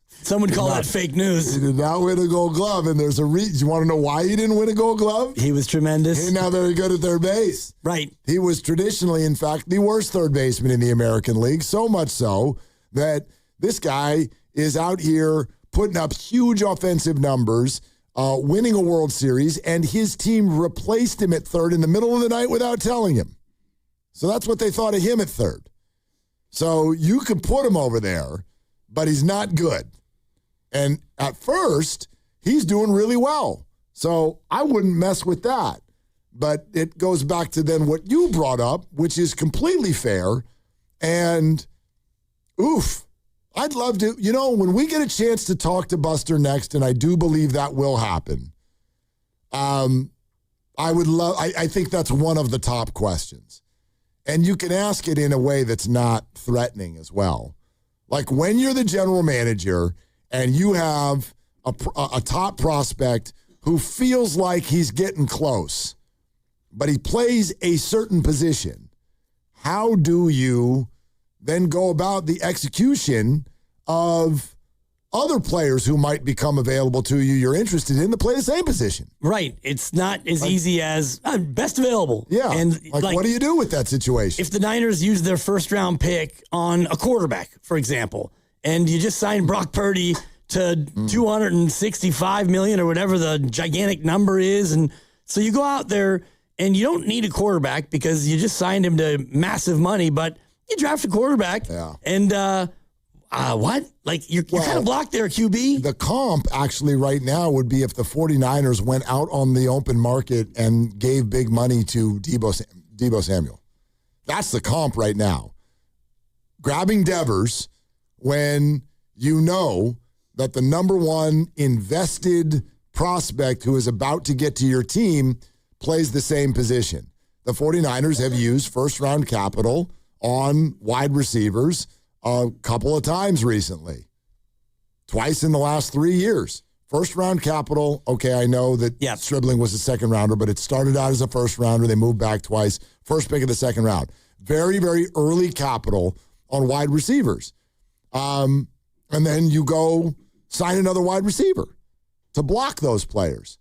S24: Some would call that fake news.
S25: He did not win a Gold Glove, and there's a reason. You want to know why he didn't win a Gold Glove?
S24: He was tremendous.
S25: He's not very good at third base.
S24: Right.
S25: He was traditionally, in fact, the worst third baseman in the American League, so much so that this guy is out here putting up huge offensive numbers, winning a World Series, and his team replaced him at third in the middle of the night without telling him. So that's what they thought of him at third. So you can put him over there, but he's not good. And at first, he's doing really well. So I wouldn't mess with that. But it goes back to then what you brought up, which is completely fair. And, I'd love to, when we get a chance to talk to Buster next, and I do believe that will happen, I think that's one of the top questions. And you can ask it in a way that's not threatening as well. Like when you're the general manager and you have a top prospect who feels like he's getting close, but he plays a certain position, how do you then go about the execution of other players who might become available to you you're interested in to play the same position?
S24: Right. It's not as easy as best available.
S25: Yeah.
S24: And
S25: what do you do with that situation?
S24: If the Niners use their first-round pick on a quarterback, for example, and you just signed Brock Purdy to $265 million or whatever the gigantic number is, and so you go out there and you don't need a quarterback because you just signed him to massive money, but you draft a quarterback, and what? Like, you're kind of blocked there, QB?
S25: The comp, actually, right now would be if the 49ers went out on the open market and gave big money to Deebo Samuel. That's the comp right now. Grabbing Devers when you know that the number one invested prospect who is about to get to your team plays the same position. The 49ers have used first-round capital on wide receivers a couple of times recently. Twice in the last 3 years. First round capital. Okay, I know that Stribling was a second rounder, but it started out as a first rounder. They moved back twice. First pick of the second round. Very, very early capital on wide receivers. And then you go sign another wide receiver to block those players.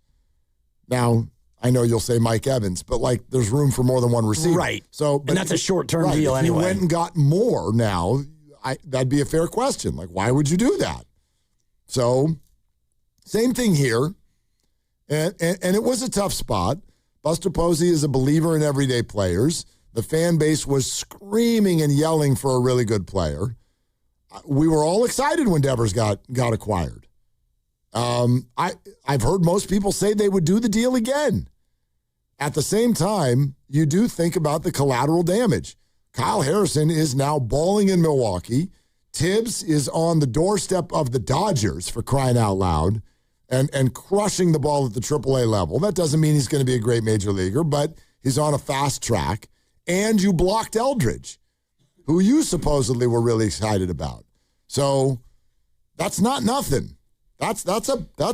S25: Now, I know you'll say Mike Evans, but like there's room for more than one receiver.
S24: Right.
S25: So,
S24: and that's a short-term deal
S25: if
S24: anyway.
S25: you went and got more now, that'd be a fair question. Like, why would you do that? So, same thing here. And it was a tough spot. Buster Posey is a believer in everyday players. The fan base was screaming and yelling for a really good player. We were all excited when Devers got acquired. I've heard most people say they would do the deal again. At the same time, you do think about the collateral damage. Kyle Harrison is now balling in Milwaukee. Tibbs is on the doorstep of the Dodgers, for crying out loud, and crushing the ball at the AAA level. That doesn't mean he's going to be a great major leaguer, but he's on a fast track. And you blocked Eldridge, who you supposedly were really excited about. So that's not nothing. That's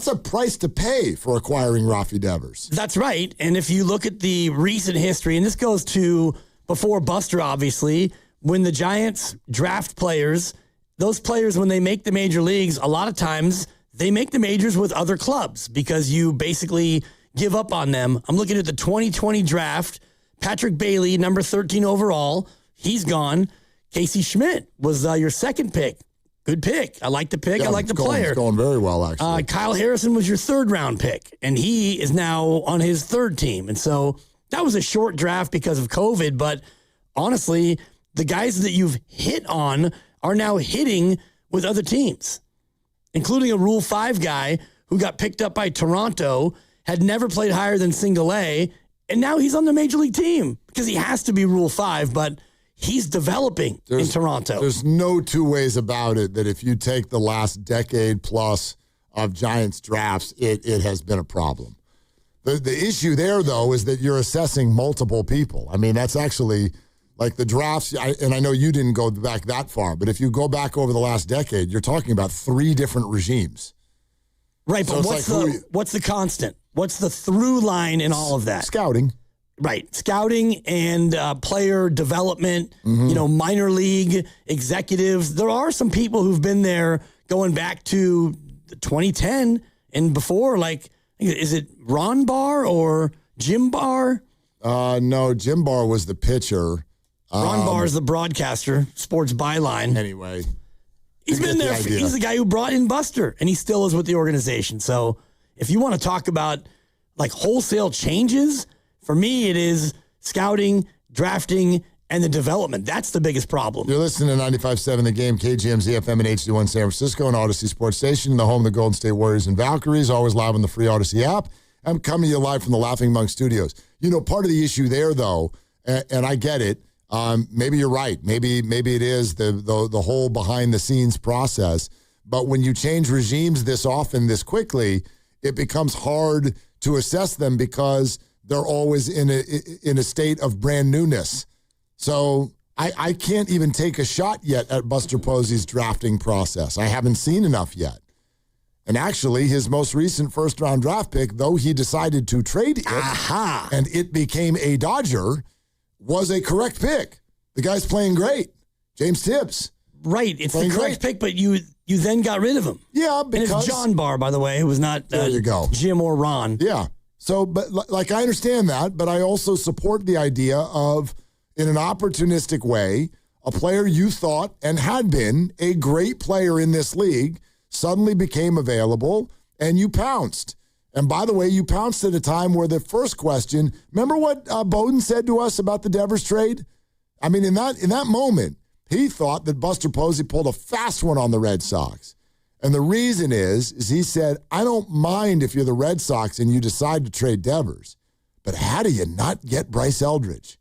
S25: a price to pay for acquiring Rafi Devers.
S24: That's right. And if you look at the recent history, and this goes to before Buster, obviously, when the Giants draft players, those players, when they make the major leagues, a lot of times they make the majors with other clubs because you basically give up on them. I'm looking at the 2020 draft. Patrick Bailey, number 13 overall, he's gone. Casey Schmidt was your second pick. Good pick. I like the pick. I like the player.
S25: It's going very well, actually.
S24: Kyle Harrison was your third round pick, and he is now on his third team. And so that was a short draft because of COVID. But honestly, the guys that you've hit on are now hitting with other teams, including a Rule 5 guy who got picked up by Toronto, had never played higher than single A, and now he's on the major league team because he has to be Rule 5, but he's developing in Toronto.
S25: There's no two ways about it that if you take the last decade plus of Giants drafts, it has been a problem. The issue there, though, is that you're assessing multiple people. I mean, that's actually like the drafts, and I know you didn't go back that far, but if you go back over the last decade, you're talking about 3 different regimes.
S24: Right, but
S25: so
S24: what's the constant? What's the through line in all of that?
S25: Scouting.
S24: Right. Scouting and player development, minor league executives. There are some people who've been there going back to 2010 and before. Like, is it Ron Barr or Jim Barr?
S25: No, Jim Barr was the pitcher.
S24: Ron Barr is the broadcaster, sports byline.
S25: Anyway.
S24: He's been there. He's the guy who brought in Buster, and he still is with the organization. So if you want to talk about like wholesale changes, for me, it is scouting, drafting, and the development. That's the biggest problem.
S25: You're listening to 95.7 The Game, KGMZ FM and HD1 San Francisco and Odyssey Sports Station, the home of the Golden State Warriors and Valkyries, always live on the free Odyssey app. I'm coming to you live from the Laughing Monk Studios. Part of the issue there, though, and I get it, maybe you're right. Maybe it is the whole behind-the-scenes process. But when you change regimes this often, this quickly, it becomes hard to assess them because they're always in a state of brand newness. So I can't even take a shot yet at Buster Posey's drafting process. I haven't seen enough yet. And actually, his most recent first-round draft pick, though he decided to trade it, and it became a Dodger, was a correct pick. The guy's playing great. James Tibbs.
S24: Right. It's the correct pick, but you then got rid of him.
S25: Yeah, because...
S24: And it's John Barr, by the way, who was not
S25: there you go.
S24: Jim or Ron.
S25: Yeah. So, but like I understand that, but I also support the idea of, in an opportunistic way, a player you thought and had been a great player in this league suddenly became available and you pounced. And by the way, you pounced at a time where the first question, remember what Bowden said to us about the Devers trade? I mean, in that moment, he thought that Buster Posey pulled a fast one on the Red Sox. And the reason is he said, I don't mind if you're the Red Sox and you decide to trade Devers, but how do you not get Bryce Eldridge?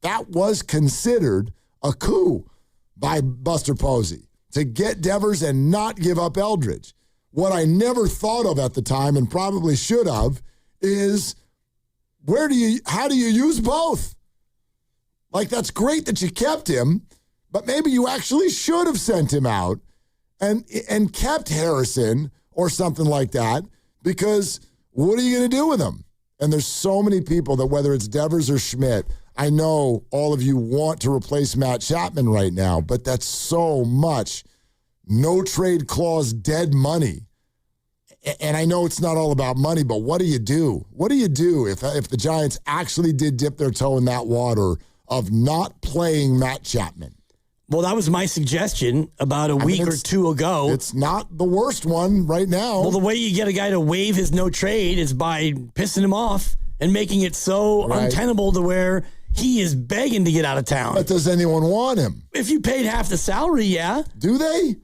S25: That was considered a coup by Buster Posey to get Devers and not give up Eldridge. What I never thought of at the time and probably should have is how do you use both? Like, that's great that you kept him, but maybe you actually should have sent him out and kept Harrison or something like that, because what are you going to do with him? And there's so many people that, whether it's Devers or Schmidt, I know all of you want to replace Matt Chapman right now, but that's so much no trade clause dead money. And I know it's not all about money, but what do you do? What do you do if the Giants actually did dip their toe in that water of not playing Matt Chapman?
S24: Well, that was my suggestion about a week or two ago.
S25: It's not the worst one right now.
S24: Well, the way you get a guy to waive his no trade is by pissing him off and making it so untenable to where he is begging to get out of town.
S25: But does anyone want him?
S24: If you paid half the salary, yeah.
S25: Do they?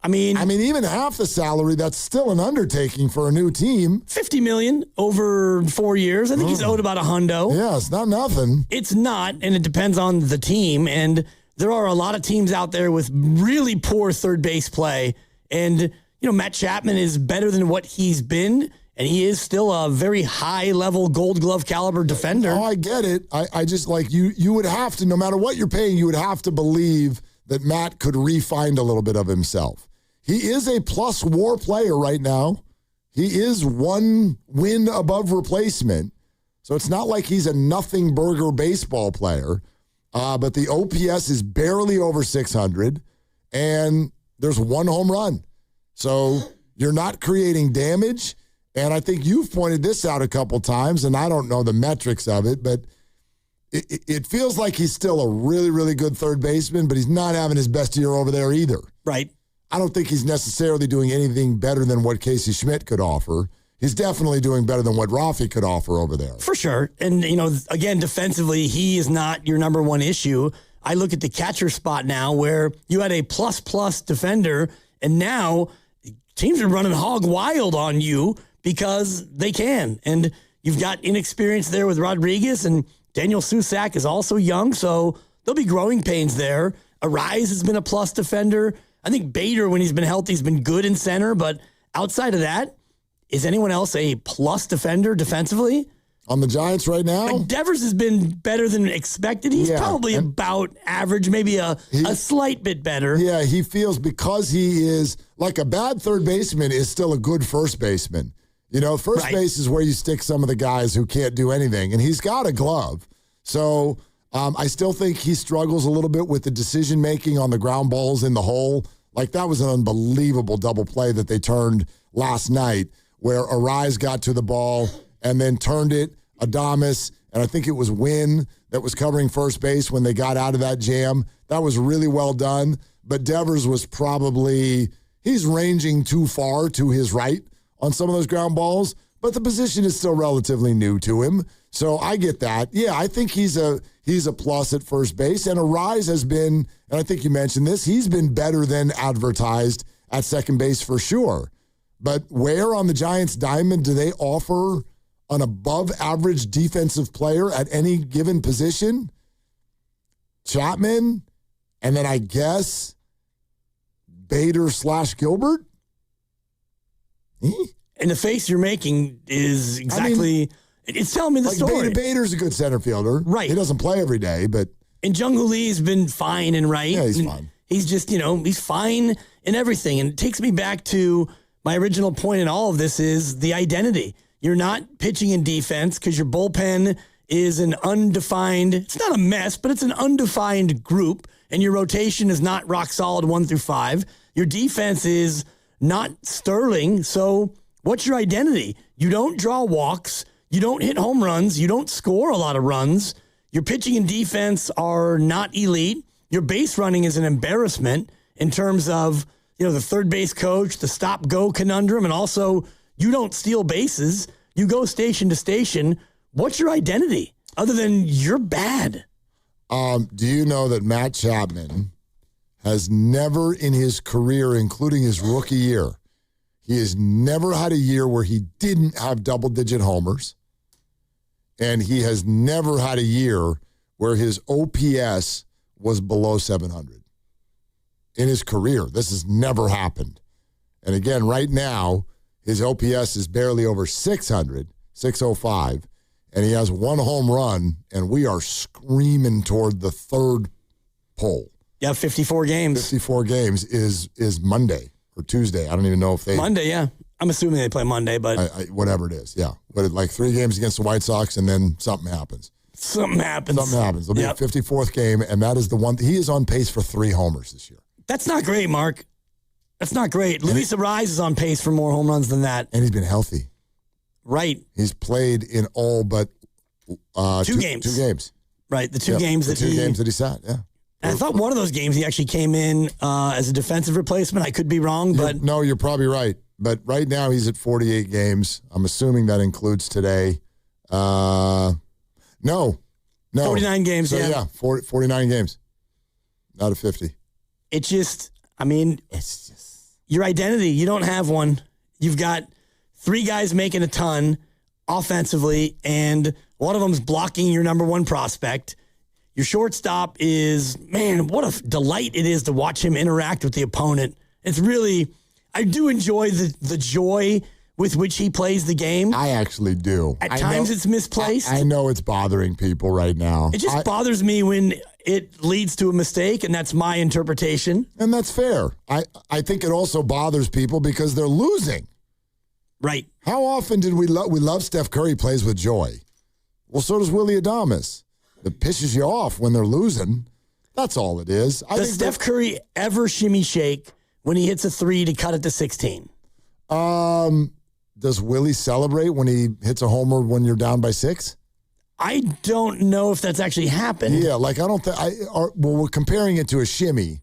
S25: I mean, even half the salary, that's still an undertaking for a new team.
S24: $50 million over 4 years. I think he's owed about $100.
S25: Yeah, it's not nothing.
S24: It's not, and it depends on the team. And there are a lot of teams out there with really poor third base play. And, Matt Chapman is better than what he's been, and he is still a very high-level Gold Glove caliber defender.
S25: Oh, I get it. I just, you would have to, no matter what you're paying, you would have to believe that Matt could re-find a little bit of himself. He is a plus WAR player right now. He is one win above replacement. So it's not like he's a nothing burger baseball player. But the OPS is barely over 600, and there's one home run. So you're not creating damage. And I think you've pointed this out a couple times, and I don't know the metrics of it, but it feels like he's still a really, really good third baseman, but he's not having his best year over there either.
S24: Right.
S25: I don't think he's necessarily doing anything better than what Casey Schmidt could offer. He's definitely doing better than what Rafi could offer over there.
S24: For sure. And, again, defensively, he is not your number one issue. I look at the catcher spot now where you had a plus defender, and now teams are running hog wild on you because they can. And you've got inexperience there with Rodriguez, and Daniel Susac is also young, so there'll be growing pains there. Arise has been a plus defender. I think Bader, when he's been healthy, has been good in center, but outside of that, is anyone else a plus defender defensively?
S25: On the Giants right now?
S24: Devers has been better than expected. He's probably about average, maybe a slight bit better.
S25: Yeah, he feels because he is like a bad third baseman is still a good first baseman. First base is where you stick some of the guys who can't do anything, and he's got a glove. So I still think he struggles a little bit with the decision-making on the ground balls in the hole. Like, that was an unbelievable double play that they turned last night where Arise got to the ball and then turned it. Adames, and I think it was Wynn that was covering first base when they got out of that jam. That was really well done. But Devers was he's ranging too far to his right on some of those ground balls, but the position is still relatively new to him. So I get that. Yeah, I think he's a plus at first base. And Arise has been, and I think you mentioned this, he's been better than advertised at second base for sure. But where on the Giants' diamond do they offer an above-average defensive player at any given position? Chapman, and then I guess Bader/Gilbert?
S24: And the face you're making is exactly... it's telling me the story.
S25: Bader's a good center fielder.
S24: Right.
S25: He doesn't play every day, but...
S24: And Jung-Hoo Lee's been fine and right.
S25: Yeah, he's fine.
S24: He's just, he's fine in everything. And it takes me back to my original point in all of this is the identity. You're not pitching in defense because your bullpen is an undefined... It's not a mess, but it's an undefined group. And your rotation is not rock solid 1 through 5. Your defense is not sterling. So what's your identity? You don't draw walks. You don't hit home runs. You don't score a lot of runs. Your pitching and defense are not elite. Your base running is an embarrassment in terms of, the third base coach, the stop-go conundrum, and also you don't steal bases. You go station to station. What's your identity other than you're bad?
S25: Do you know that Matt Chapman has never in his career, including his rookie year, he has never had a year where he didn't have double-digit homers, and he has never had a year where his OPS was below 700 in his career. This has never happened. And again, right now, his OPS is barely over 600, 605, and he has one home run, and we are screaming toward the third pole.
S24: Yeah, 54 games.
S25: 54 games is Monday or Tuesday. I don't even know if they...
S24: Monday, yeah. I'm assuming they play Monday, but
S25: whatever it is, yeah. But like 3 games against the White Sox, and then something happens.
S24: Something happens.
S25: There'll be a 54th game, and that is the one. He is on pace for 3 homers this year.
S24: That's not great, Mark. That's not great. Luis Arraez is on pace for more home runs than that.
S25: And he's been healthy.
S24: Right.
S25: He's played in all but
S24: 2 games.
S25: 2 games.
S24: Right, the 2 games that
S25: he sat, yeah.
S24: I thought one of those games he actually came in as a defensive replacement. I could be wrong, but...
S25: No, you're probably right. But right now he's at 48 games. I'm assuming that includes today. No.
S24: 49 games,
S25: so, yeah. 49 games. Not at 50.
S24: It just, it's just... Your identity, you don't have one. You've got 3 guys making a ton offensively, and one of them's blocking your number 1 prospect. Your shortstop is, man, what a delight it is to watch him interact with the opponent. It's really, I do enjoy the joy with which he plays the game.
S25: I actually do.
S24: At times it's misplaced.
S25: I know it's bothering people right now.
S24: It just bothers me when it leads to a mistake, and that's my interpretation.
S25: And that's fair. I think it also bothers people because they're losing.
S24: Right.
S25: How often did we love Steph Curry plays with joy? Well, so does Willy Adames. It pisses you off when they're losing. That's all it is.
S24: Does Steph Curry ever shimmy shake when he hits a 3 to cut it to 16?
S25: Does Willie celebrate when he hits a homer when you're down by 6?
S24: I don't know if that's actually happened.
S25: Yeah, like I don't think. We're comparing it to a shimmy.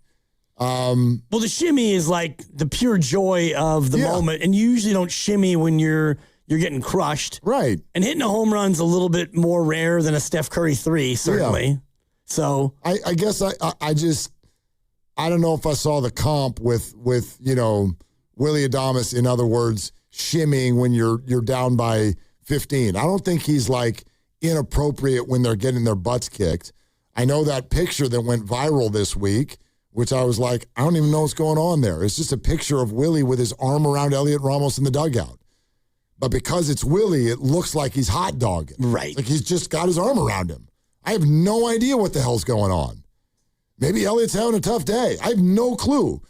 S24: Well, the shimmy is like the pure joy of the moment, and you usually don't shimmy when you're getting crushed.
S25: Right.
S24: And hitting a home run's a little bit more rare than a Steph Curry 3, certainly. Yeah. So
S25: I guess I don't know if I saw the comp with Willy Adames, in other words, shimmying when you're down by 15. I don't think he's like inappropriate when they're getting their butts kicked. I know that picture that went viral this week, which I was like, I don't even know what's going on there. It's just a picture of Willie with his arm around Elliot Ramos in the dugout. But because it's Willie, it looks like he's hot dogging.
S24: Right.
S25: Like he's just got his arm around him. I have no idea what the hell's going on. Maybe Elliot's having a tough day. I have no clue.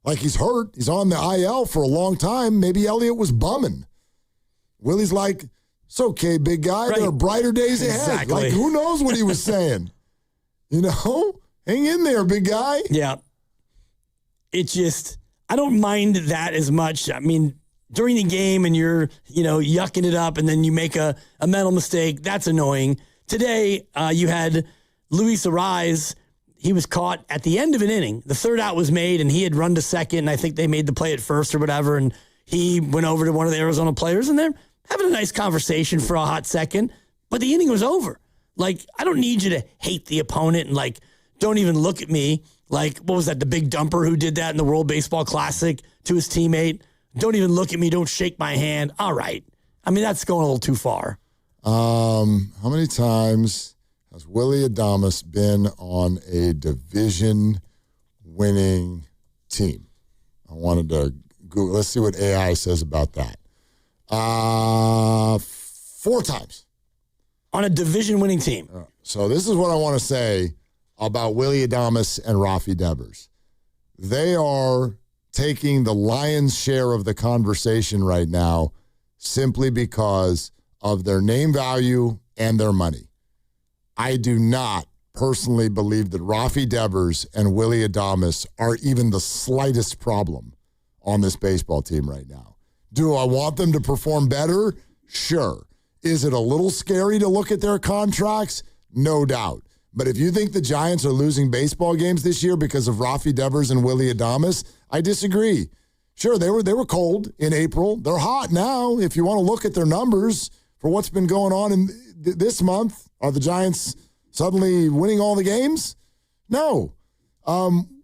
S25: Like he's hurt. He's on the IL for a long time. Maybe Elliot was bumming. Willie's like, it's okay, big guy. Right. There are brighter days ahead.
S24: Exactly.
S25: Like who knows what he was saying? Hang in there, big guy.
S24: Yeah. It's just, I don't mind that as much. I mean, during the game and you're, yucking it up and then you make a mental mistake, that's annoying. Today, you had Luis Arraez. He was caught at the end of an inning. The third out was made, and he had run to second, and I think they made the play at first or whatever, and he went over to one of the Arizona players, and they're having a nice conversation for a hot second, but the inning was over. Like, I don't need you to hate the opponent and, like, don't even look at me. Like, what was that, the big dumper who did that in the World Baseball Classic to his teammate? Don't even look at me. Don't shake my hand. All right. I mean, that's going a little too far.
S25: How many times has Willy Adames been on a division-winning team? I wanted to Google. Let's see what AI says about that. 4 times.
S24: On a division-winning team.
S25: So this is what I want to say about Willy Adames and Rafi Devers. They are taking the lion's share of the conversation right now simply because of their name value and their money. I do not personally believe that Rafi Devers and Willy Adames are even the slightest problem on this baseball team right now. Do I want them to perform better? Sure. Is it a little scary to look at their contracts? No doubt. But if you think the Giants are losing baseball games this year because of Rafi Devers and Willy Adames, I disagree. Sure, they were cold in April. They're hot now. If you want to look at their numbers for what's been going on in this month, are the Giants suddenly winning all the games? No,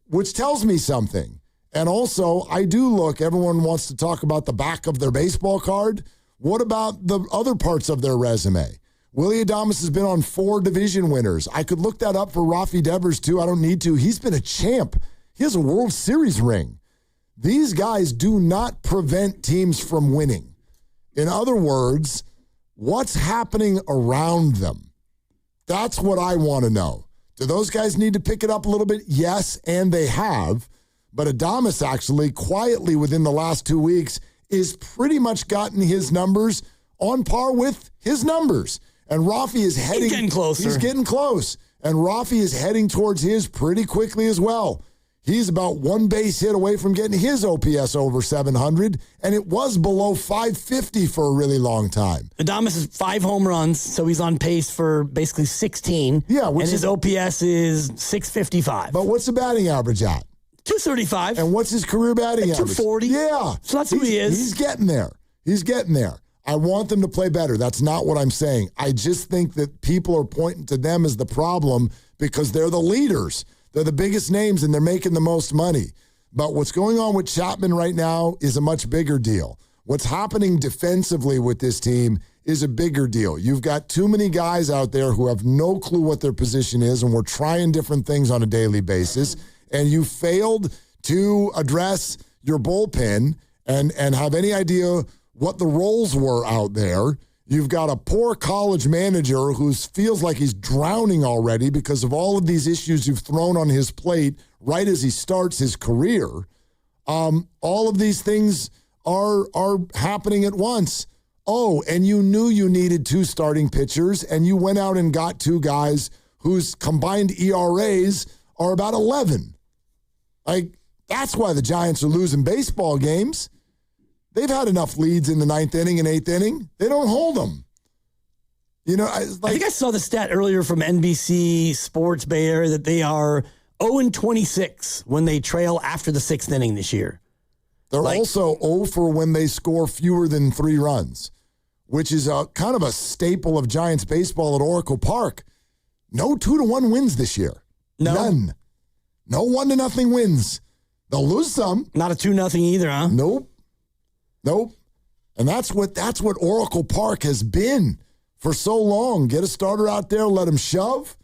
S25: which tells me something. And also, I do look, everyone wants to talk about the back of their baseball card. What about the other parts of their resume? Willy Adames has been on 4 division winners. I could look that up for Rafi Devers, too. I don't need to. He's been a champ. He has a World Series ring. These guys do not prevent teams from winning. In other words, what's happening around them? That's what I want to know. Do those guys need to pick it up a little bit? Yes, and they have. But Adames actually, quietly within the last 2 weeks, is pretty much gotten his numbers on par with his numbers. And Rafi is heading...
S24: He's getting closer.
S25: He's getting close. And Rafi is heading towards his pretty quickly as well. He's about one base hit away from getting his OPS over 700, and it was below 550 for a really long time.
S24: Adames is 5 home runs, so he's on pace for basically 16.
S25: Yeah,
S24: and his OPS is 655.
S25: But what's the batting average at?
S24: 235.
S25: And what's his career batting average?
S24: 240.
S25: Yeah.
S24: So that's who he is.
S25: He's getting there. He's getting there. I want them to play better. That's not what I'm saying. I just think that people are pointing to them as the problem because they're the leaders. They're the biggest names, and they're making the most money. But what's going on with Chapman right now is a much bigger deal. What's happening defensively with this team is a bigger deal. You've got too many guys out there who have no clue what their position is, and we're trying different things on a daily basis, and you failed to address your bullpen and have any idea what the roles were out there. You've got a poor college manager who feels like he's drowning already because of all of these issues you've thrown on his plate right as he starts his career. All of these things are happening at once. Oh, and you knew you needed 2 starting pitchers, and you went out and got 2 guys whose combined ERAs are about 11. Like, that's why the Giants are losing baseball games. They've had enough leads in the 9th inning and 8th inning. They don't hold them. You know,
S24: I think I saw the stat earlier from NBC Sports Bay Area that they are 0-26 when they trail after the 6th inning this year.
S25: They're also 0 for when they score fewer than 3 runs, which is a kind of a staple of Giants baseball at Oracle Park. No 2-1 wins this year.
S24: No.
S25: None. No 1-0 wins. They'll lose some.
S24: Not a 2-0 either, huh?
S25: Nope. And that's what Oracle Park has been for so long. Get a starter out there, let him shove.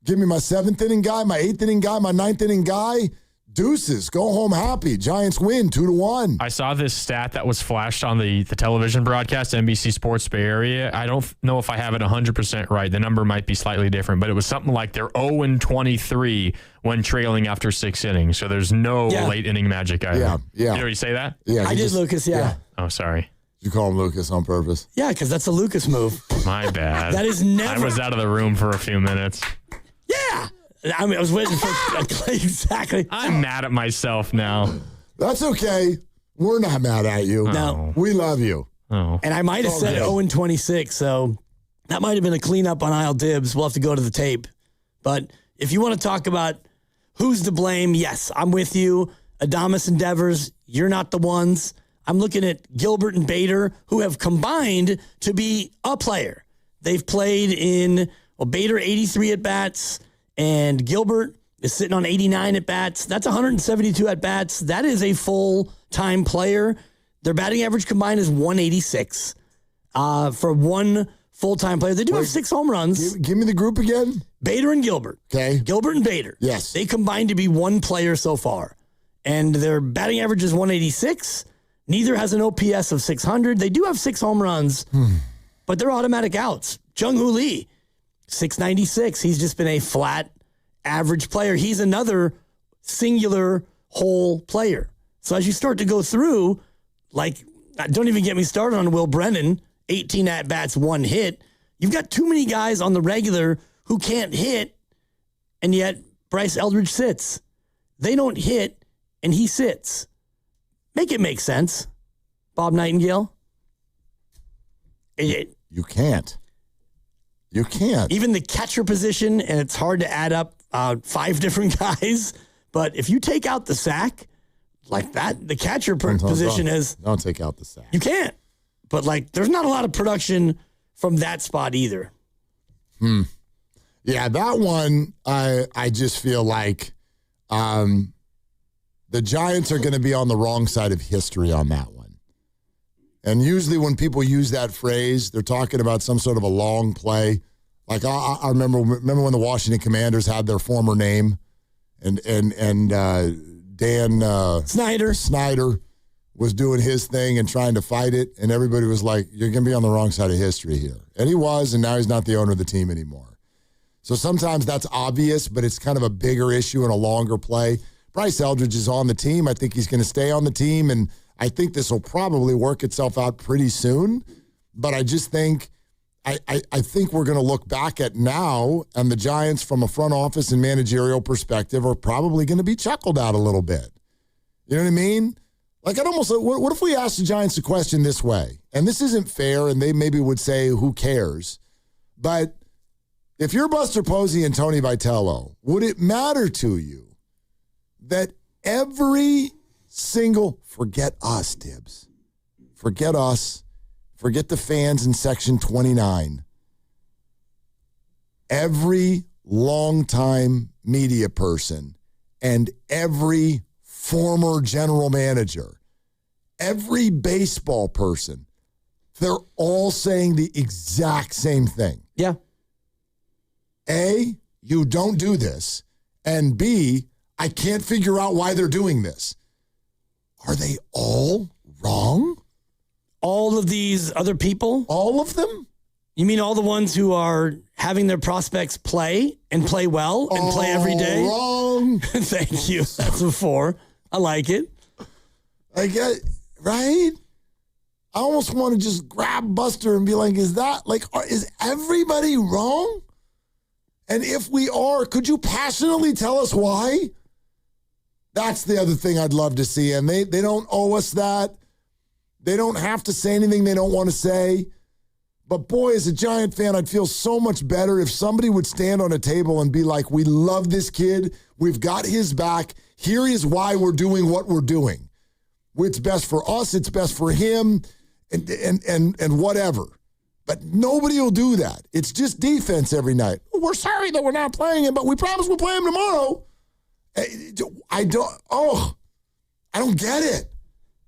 S25: Give me my 7th inning guy, my 8th inning guy, my 9th inning guy. Deuces. Go home happy. Giants win 2-1.
S6: I saw this stat that was flashed on the television broadcast, NBC Sports Bay Area. I don't know if I have it 100% right. The number might be slightly different, but it was something like they're 0-23 when trailing after 6 innings. So there's no late inning magic either.
S25: Yeah.
S6: You already say that?
S25: Yeah,
S24: I did, Lucas, yeah.
S6: Oh, sorry.
S25: Did you call him Lucas on purpose?
S24: Yeah, because that's a Lucas move.
S6: My bad.
S24: That is never.
S6: I was out of the room for a few minutes.
S24: Yeah. I mean, I was waiting for exactly.
S6: I'm mad at myself now.
S25: That's okay. We're not mad at you.
S24: No.
S25: We love you.
S6: Oh.
S24: And I might have said 0-26, so that might have been a cleanup on Isle Dibs. We'll have to go to the tape. But if you want to talk about who's to blame, yes, I'm with you. Adames and Devers, you're not the ones. I'm looking at Gilbert and Bader, who have combined to be a player. They've played in, Bader 83 at-bats, and Gilbert is sitting on 89 at-bats. That's 172 at-bats. That is a full-time player. Their batting average combined is 186 for one full-time player. They do have 6 home runs.
S25: Give me the group again.
S24: Bader and Gilbert.
S25: Okay.
S24: Gilbert and Bader.
S25: Yes.
S24: They combined to be one player so far. And their batting average is 186. Neither has an OPS of 600. They do have 6 home runs, but they're automatic outs. Jung-Hoo Lee, 696. He's just been a flat average player. He's another singular whole player. So as you start to go through, like, don't even get me started on Will Brennan, 18 at-bats, 1 hit. You've got too many guys on the regular who can't hit, and yet Bryce Eldridge sits. They don't hit, and he sits. Make it make sense, Bob Nightingale.
S25: You can't. You can't.
S24: Even the catcher position, and it's hard to add up 5 different guys. But if you take out the sack, like that, the catcher position is...
S25: Don't take out the sack.
S24: You can't. But, like, there's not a lot of production from that spot either.
S25: Yeah, that one, I just feel like the Giants are going to be on the wrong side of history on that one. And usually when people use that phrase, they're talking about some sort of a long play. Like I remember when the Washington Commanders had their former name, and Dan Snyder was doing his thing and trying to fight it, and everybody was like, "You're going to be on the wrong side of history here." And he was, and now he's not the owner of the team anymore. So sometimes that's obvious, but it's kind of a bigger issue and a longer play. Bryce Eldridge is on the team. I think he's going to stay on the team, and I think this will probably work itself out pretty soon. But I just think I think we're going to look back at now, and the Giants from a front office and managerial perspective are probably going to be chuckled at a little bit. You know what I mean? Like, I'd almost, what if we asked the Giants a question this way? And this isn't fair, and they maybe would say, who cares? But if you're Buster Posey and Tony Vitello, would it matter to you that every single, forget us, Tibbs, forget us, forget the fans in Section 29, every longtime media person and every former general manager, every baseball person, they're all saying the exact same thing.
S24: Yeah.
S25: A, you don't do this. And B, I can't figure out why they're doing this. Are they all wrong?
S24: All of these other people?
S25: All of them?
S24: You mean all the ones who are having their prospects play and play well and play every day?
S25: Wrong.
S24: Thank you. That's a 4. I like it.
S25: I get, right? I almost want to just grab Buster and be like, is everybody wrong? And if we are, could you passionately tell us why? That's the other thing I'd love to see. And they don't owe us that. They don't have to say anything they don't want to say. But boy, as a Giant fan, I'd feel so much better if somebody would stand on a table and be like, we love this kid. We've got his back. Here is why we're doing what we're doing. It's best for us. It's best for him and whatever. But nobody will do that. It's just defense every night. We're sorry that we're not playing him, but we promise we'll play him tomorrow. I don't get it.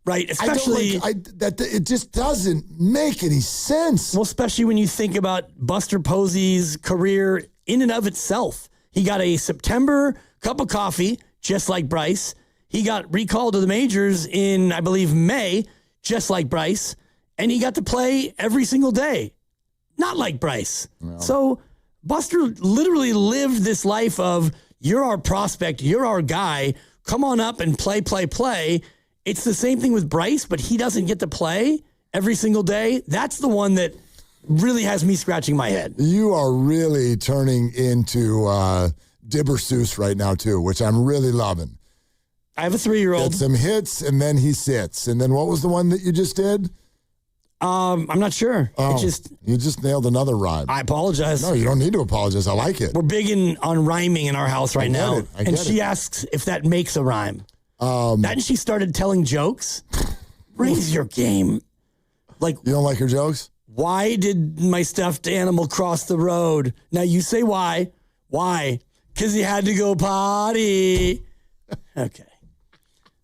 S24: Right, especially
S25: it just doesn't make any sense.
S24: Well, especially when you think about Buster Posey's career in and of itself. He got a September cup of coffee, just like Bryce. He got recalled to the majors in, I believe, May, just like Bryce. And he got to play every single day, not like Bryce. No. So Buster literally lived this life of, you're our prospect, you're our guy, come on up and play. It's the same thing with Bryce, but he doesn't get to play every single day. That's the one that really has me scratching my head.
S25: You are really turning into Dibber Seuss right now, too, which I'm really loving.
S24: I have a 3-year-old.
S25: Get some hits, and then he sits. And then what was the one that you just did?
S24: I'm not sure.
S25: Oh, you just nailed another rhyme.
S24: I apologize.
S25: No, you don't need to apologize. I like it.
S24: We're big on rhyming in our house right now. And she asks if that makes a rhyme. Then she started telling jokes. Raise your game. Like,
S25: you don't like her jokes?
S24: Why did my stuffed animal cross the road? Now you say why. Why? Because he had to go potty. Okay.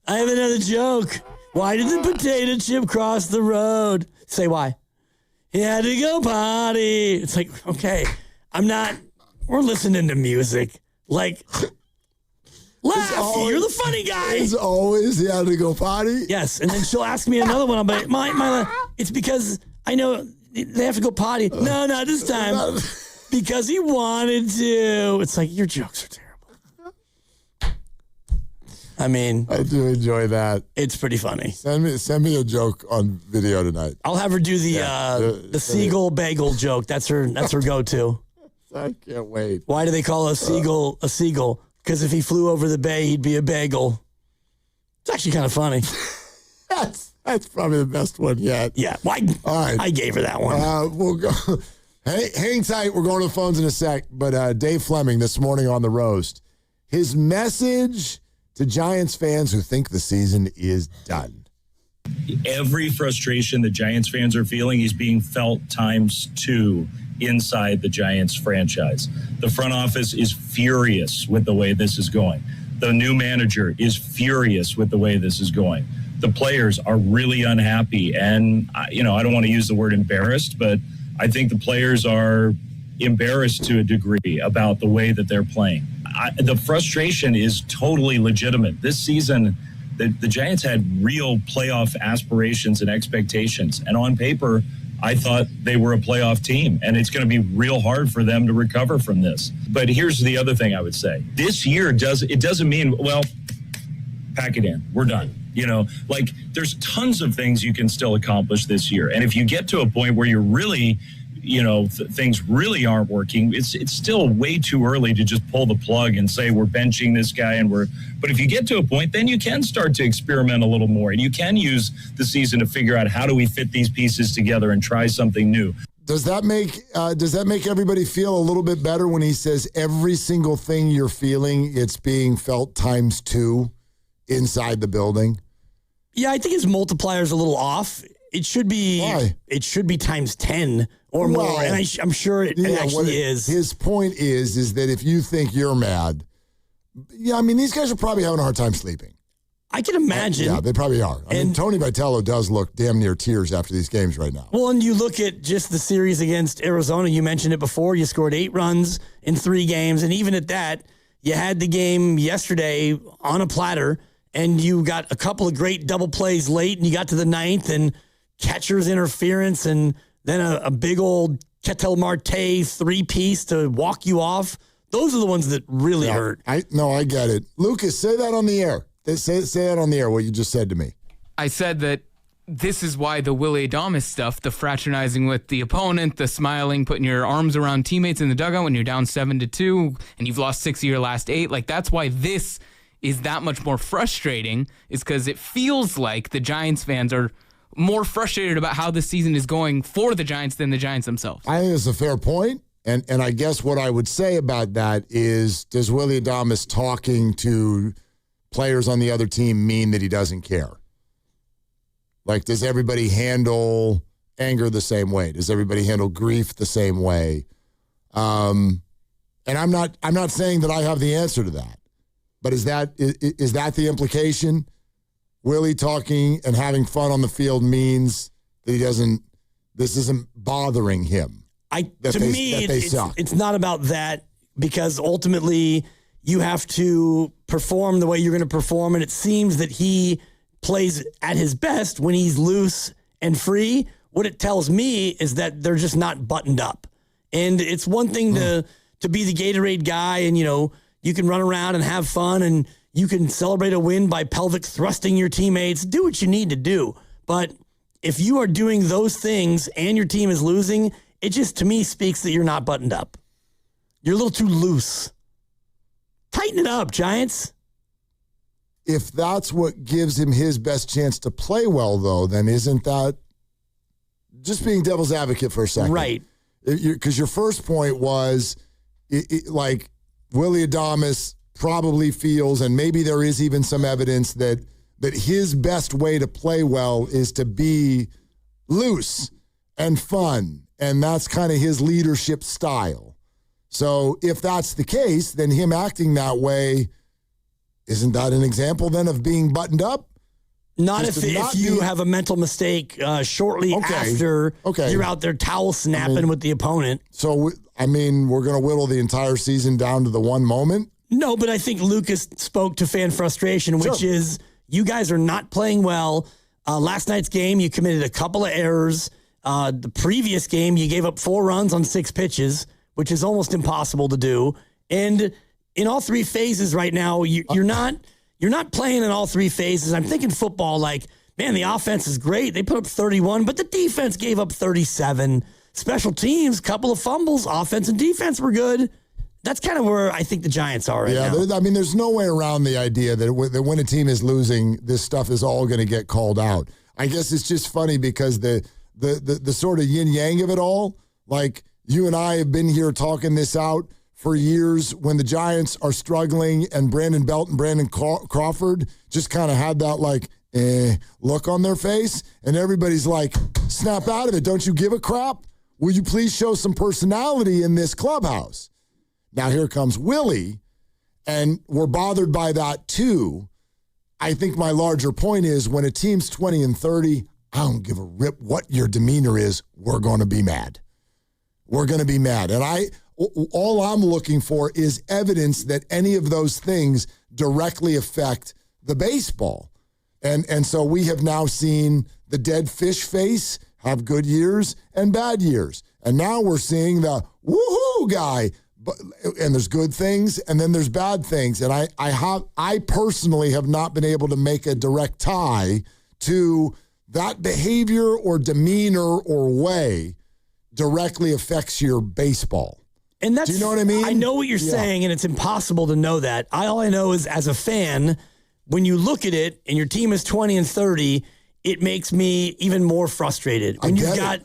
S24: I have another joke. Why did the potato chip cross the road? Say why. He had to go potty. It's like, okay, we're listening to music. Like, laugh. You're the funny guy.
S25: It's always he had to go potty?
S24: Yes. And then she'll ask me another one. But it's because I know they have to go potty. No, not this time. Because he wanted to. It's like, your jokes are terrible. I mean,
S25: I do enjoy that.
S24: It's pretty funny.
S25: Send me a joke on video tonight.
S24: I'll have her do the seagull bagel joke. That's her go-to.
S25: I can't wait.
S24: Why do they call a seagull a seagull? Because if he flew over the bay, he'd be a bagel. It's actually kind of funny.
S25: That's probably the best one yet.
S24: Yeah. All right. I gave her that one.
S25: We'll go. Hang tight. We're going to the phones in a sec. But Dave Fleming this morning on the roast, his message to Giants fans who think the season is done.
S7: Every frustration that Giants fans are feeling is being felt ×2 inside the Giants franchise. The front office is furious with the way this is going. The new manager is furious with the way this is going. The players are really unhappy. And, I don't want to use the word embarrassed, but I think the players are embarrassed to a degree about the way that they're playing. The frustration is totally legitimate. This season, the Giants had real playoff aspirations and expectations. And on paper, I thought they were a playoff team. And it's going to be real hard for them to recover from this. But here's the other thing I would say. This year, it doesn't mean, well, pack it in. We're done. Like there's tons of things you can still accomplish this year. And if you get to a point where you're really, things really aren't working, it's still way too early to just pull the plug and say we're benching this guy but if you get to a point, then you can start to experiment a little more and you can use the season to figure out how do we fit these pieces together and try something new.
S25: Does that make everybody feel a little bit better when he says every single thing you're feeling, it's being felt times 2 inside the building?
S24: Yeah, I think his multiplier's a little off. It should be times 10 or more, and I'm sure it actually is.
S25: His point is that if you think you're mad, these guys are probably having a hard time sleeping.
S24: I can imagine.
S25: Yeah, they probably are. I mean, Tony Vitello does look damn near tears after these games right now.
S24: Well, and you look at just the series against Arizona, you mentioned it before, you scored 8 runs in 3 games, and even at that, you had the game yesterday on a platter, and you got a couple of great double plays late, and you got to the 9th, and catcher's interference, and then a big old Ketel Marte 3-piece to walk you off. Those are the ones that really hurt.
S25: I get it. Lucas, say that on the air. Say that on the air, what you just said to me.
S10: I said that this is why the Willy Adames stuff, the fraternizing with the opponent, the smiling, putting your arms around teammates in the dugout when you're down 7-2 and you've lost 6 of your last 8, like that's why this is that much more frustrating, is because it feels like the Giants fans are more frustrated about how this season is going for the Giants than the Giants themselves.
S25: I think it's a fair point. And I guess what I would say about that is, does Willy Adames talking to players on the other team mean that he doesn't care? Like, does everybody handle anger the same way? Does everybody handle grief the same way? And I'm not saying that I have the answer to that, but is that the implication? Willie talking and having fun on the field means that this isn't bothering him.
S24: It's not about that, because ultimately you have to perform the way you're going to perform, and it seems that he plays at his best when he's loose and free. What it tells me is that they're just not buttoned up. And it's one thing to be the Gatorade guy, and you can run around and have fun, and you can celebrate a win by pelvic thrusting your teammates. Do what you need to do. But if you are doing those things and your team is losing, it just, to me, speaks that you're not buttoned up. You're a little too loose. Tighten it up, Giants.
S25: If that's what gives him his best chance to play well, though, then isn't that just being devil's advocate for a second?
S24: Right.
S25: Because your first point was, like, Willy Adames probably feels, and maybe there is even some evidence that his best way to play well is to be loose and fun, and that's kind of his leadership style. So if that's the case, then him acting that way, isn't that an example then of being buttoned up?
S24: Not if you have a mental mistake shortly after you're out there towel snapping with the opponent.
S25: So, we're going to whittle the entire season down to the one moment?
S24: No, but I think Lucas spoke to fan frustration, which is you guys are not playing well. Last night's game, you committed a couple of errors. The previous game, you gave up 4 runs on 6 pitches, which is almost impossible to do. And in all 3 phases right now, you're not playing in all 3 phases. I'm thinking football, like, man, the offense is great. They put up 31, but the defense gave up 37. Special teams, couple of fumbles, offense and defense were good. That's kind of where I think the Giants are right now.
S25: There's no way around the idea that when a team is losing, this stuff is all going to get called out. I guess it's just funny because the sort of yin-yang of it all, like you and I have been here talking this out for years when the Giants are struggling, and Brandon Belt and Brandon Crawford just kind of had that look on their face, and everybody's like, snap out of it. Don't you give a crap? Will you please show some personality in this clubhouse? Now here comes Willie, and we're bothered by that too. I think my larger point is when a team's 20-30, I don't give a rip what your demeanor is. We're going to be mad. We're going to be mad. And all I'm looking for is evidence that any of those things directly affect the baseball. And so we have now seen the dead fish face have good years and bad years. And now we're seeing the woohoo guy and there's good things, and then there's bad things. And I personally have not been able to make a direct tie to that behavior or demeanor or way directly affects your baseball.
S24: And that's,
S25: do you know what I mean?
S24: I know what you're saying, and it's impossible to know that. All I know is, as a fan, when you look at it and your team is 20 and 30, it makes me even more frustrated. When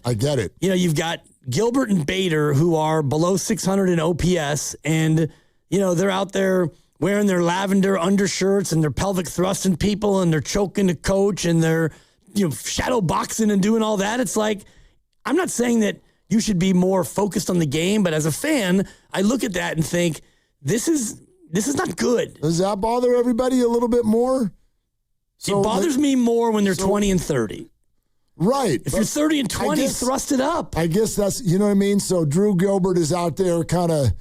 S25: I get it.
S24: You know, you've got Gilbert and Bader, who are below 600 in OPS, and, you know, they're out there wearing their lavender undershirts and they're pelvic thrusting people and they're choking the coach and they're, you know, shadow boxing and doing all that. It's like, I'm not saying that you should be more focused on the game, but as a fan, I look at that and think, this is not good.
S25: Does that bother everybody a little bit more?
S24: So it bothers me more when they're 20 and 30.
S25: Right.
S24: If you're 30 and 20, thrust it up.
S25: I guess that's, you know what I mean? So Drew Gilbert is out there kind of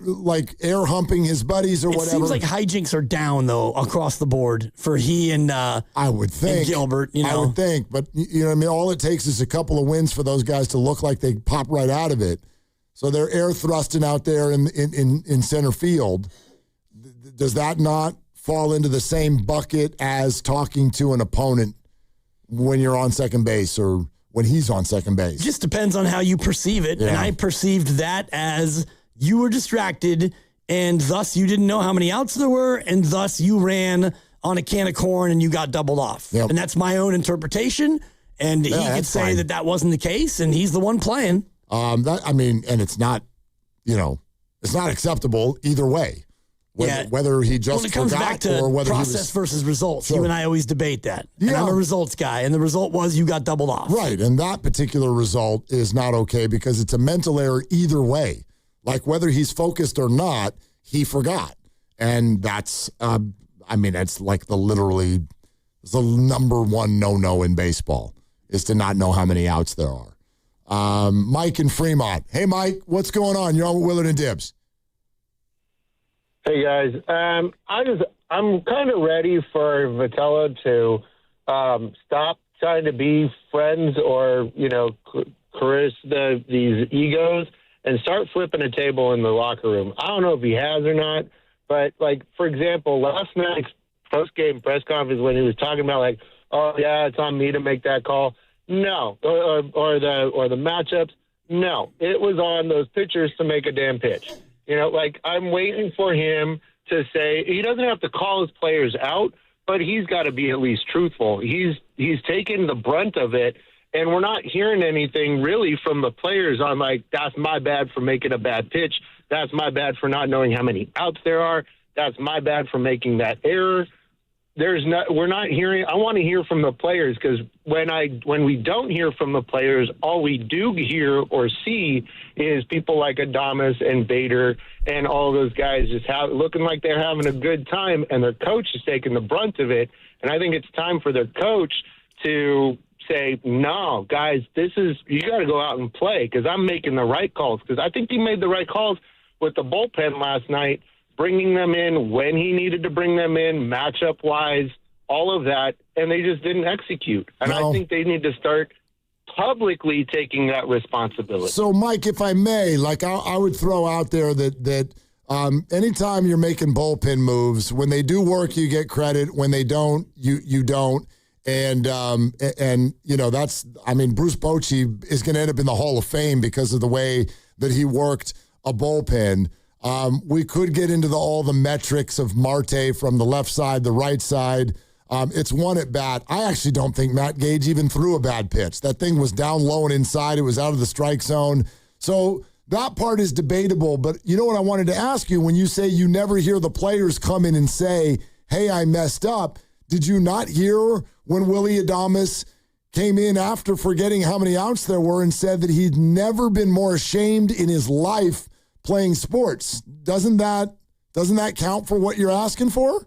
S25: like air humping his buddies or whatever.
S24: It seems like hijinks are down, though, across the board for he and
S25: I would think
S24: and Gilbert. You know,
S25: I would think, but you know what I mean. All it takes is a couple of wins for those guys to look like they pop right out of it. So they're air thrusting out there in center field. Does that not fall into the same bucket as talking to an opponent when you're on second base or when he's on second base?
S24: It just depends on how you perceive it. Yeah. And I perceived that as you were distracted, and thus you didn't know how many outs there were, and thus you ran on a can of corn and you got doubled off.
S25: Yep.
S24: And that's my own interpretation. And he could say that that wasn't the case, and he's the one playing.
S25: And it's not, you know, it's not acceptable either way. Whether he just
S24: it comes back to
S25: or whether
S24: process versus results.
S25: Sure.
S24: You and I always debate that. Yeah. And I'm a results guy, and the result was you got doubled off.
S25: Right, and that particular result is not okay because it's a mental error either way. Like whether he's focused or not, he forgot. And that's, that's like the number one no-no in baseball is to not know how many outs there are. Mike in Fremont. Hey, Mike, what's going on? You're on with Willard and Dibbs.
S17: Hey guys, I'm kind of ready for Vitello to stop trying to be friends or caress these egos and start flipping a table in the locker room. I don't know if he has or not, but like for example, last night's post game press conference when he was talking about like, oh yeah, it's on me to make that call. No, or the matchups. No, it was on those pitchers to make a damn pitch. You know, like I'm waiting for him to say he doesn't have to call his players out, but he's got to be at least truthful. He's taken the brunt of it, and we're not hearing anything really from the players on like, that's my bad for making a bad pitch. That's my bad for not knowing how many outs there are. That's my bad for making that error. We're not hearing. I want to hear from the players because when we don't hear from the players, all we do hear or see is people like Adames and Bader and all those guys just looking like they're having a good time, and their coach is taking the brunt of it. And I think it's time for their coach to say, no, guys, you got to go out and play because I'm making the right calls. Because I think he made the right calls with the bullpen last night, bringing them in when he needed to bring them in, matchup-wise, all of that, and they just didn't execute. And I think they need to start publicly taking that responsibility.
S25: So, Mike, if I may, like I would throw out there that anytime you're making bullpen moves, when they do work, you get credit. When they don't, you don't. And that's, Bruce Bochy is going to end up in the Hall of Fame because of the way that he worked a bullpen. We could get into all the metrics of Marte from the left side, the right side. It's one at bat. I actually don't think Matt Gage even threw a bad pitch. That thing was down low and inside. It was out of the strike zone. So that part is debatable. But you know what I wanted to ask you? When you say you never hear the players come in and say, hey, I messed up, did you not hear when Willy Adames came in after forgetting how many outs there were and said that he'd never been more ashamed in his life playing sports? Doesn't that count for what you're asking for?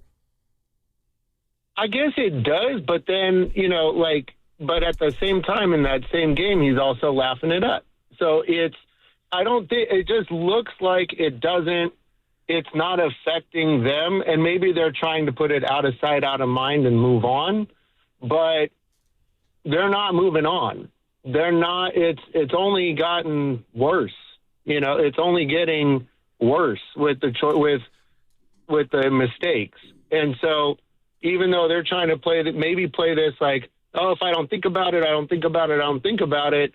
S17: I guess it does, but then, but at the same time in that same game, he's also laughing it up. So it just looks like it's not affecting them, and maybe they're trying to put it out of sight, out of mind and move on, but they're not moving on. They're not, it's only gotten worse. You know, it's only getting worse with the with the mistakes. And so even though they're trying to play this like, oh, if I don't think about it, I don't think about it, I don't think about it,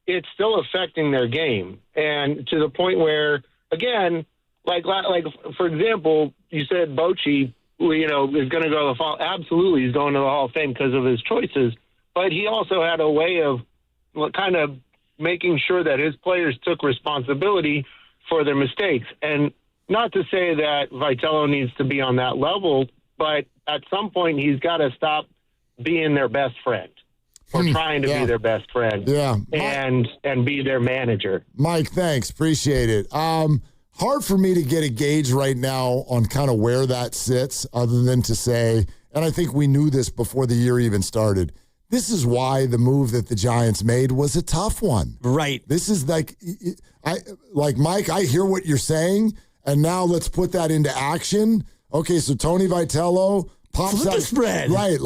S17: it's still affecting their game. And to the point where, again, like for example, you said Bochy, you know, is going to go to the Hall. Absolutely, he's going to the Hall of Fame because of his choices. But he also had a way of kind of making sure that his players took responsibility for their mistakes. And not to say that Vitello needs to be on that level, but at some point he's got to stop being their best friend or trying to be their best friend and be their manager.
S25: Mike, thanks. Appreciate it. Hard for me to get a gauge right now on kind of where that sits other than to say, and I think we knew this before the year even started, this is why the move that the Giants made was a tough one.
S24: Right.
S25: This is like Mike, I hear what you're saying, and now let's put that into action. Okay, so Tony Vitello pops out spread. Right,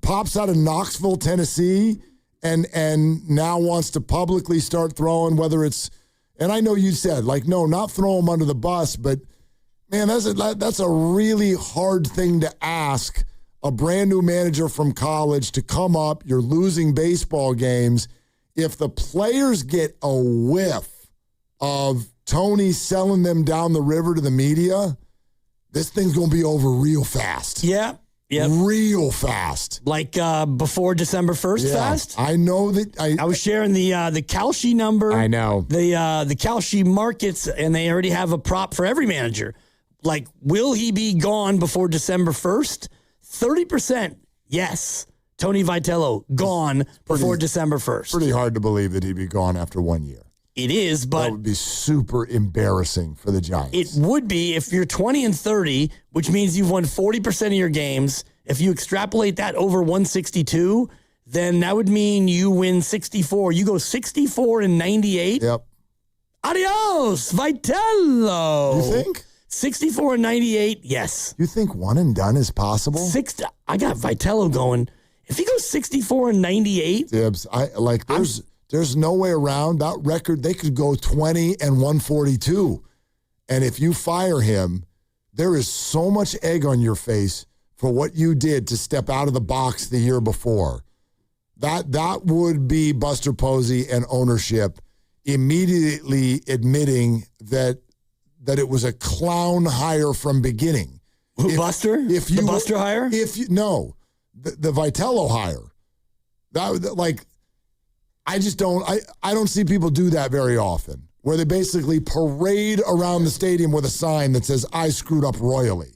S25: pops out of Knoxville, Tennessee, and now wants to publicly start throwing, whether it's, and I know you said, no, not throw him under the bus, but man, that's a really hard thing to ask a brand new manager from college to come up. You're losing baseball games. If the players get a whiff of Tony selling them down the river to the media, this thing's going to be over real fast.
S24: Yeah. Yep.
S25: Real fast.
S24: Before December 1st fast?
S25: I know that.
S24: I was sharing the Kalshi number.
S25: I know.
S24: The Kalshi markets, and they already have a prop for every manager. Will he be gone before December 1st? 30%, yes. Tony Vitello, gone before December 1st.
S25: Pretty hard to believe that he'd be gone after 1 year.
S24: It is, but
S25: that would be super embarrassing for the Giants.
S24: It would be if you're 20-30, which means you've won 40% of your games. If you extrapolate that over 162, then that would mean you win 64. You go 64-98.
S25: Yep.
S24: Adios, Vitello.
S25: You think?
S24: 64-98, yes.
S25: You think one and done is possible?
S24: I got Vitello going. If he goes 64-98,
S25: Dibs, there's no way around that record. They could go 20-142. And if you fire him, there is so much egg on your face for what you did to step out of the box the year before. That would be Buster Posey and ownership immediately admitting that it was a clown hire from beginning.
S24: Buster? The Buster hire?
S25: The Vitello hire. I don't see people do that very often, where they basically parade around the stadium with a sign that says, I screwed up royally,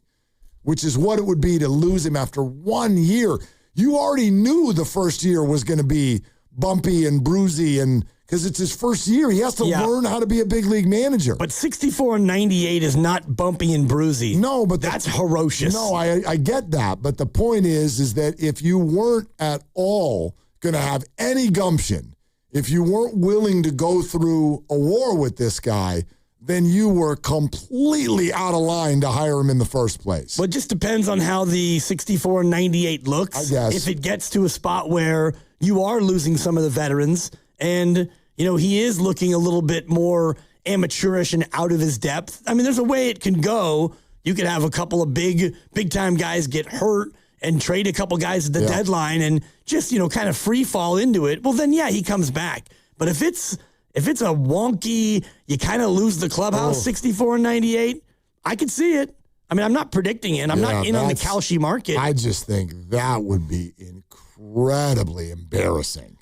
S25: which is what it would be to lose him after 1 year. You already knew the first year was going to be bumpy and bruisey, and because it's his first year, he has to learn how to be a big league manager.
S24: But 64-98 is not bumpy and bruisey.
S25: No, but
S24: that's ferocious.
S25: No, I get that. But the point is that if you weren't at all going to have any gumption, if you weren't willing to go through a war with this guy, then you were completely out of line to hire him in the first place.
S24: But it just depends on how the 64-98 looks.
S25: I guess.
S24: If it gets to a spot where you are losing some of the veterans and, he is looking a little bit more amateurish and out of his depth. I mean, there's a way it can go. You could have a couple of big-time guys get hurt and trade a couple guys at the deadline and just, kind of free fall into it. Well, then, he comes back. But if it's a wonky, you kind of lose the clubhouse 64-98, I could see it. I mean, I'm not predicting it. I'm not in on the Kalshi market.
S25: I just think that would be incredibly embarrassing.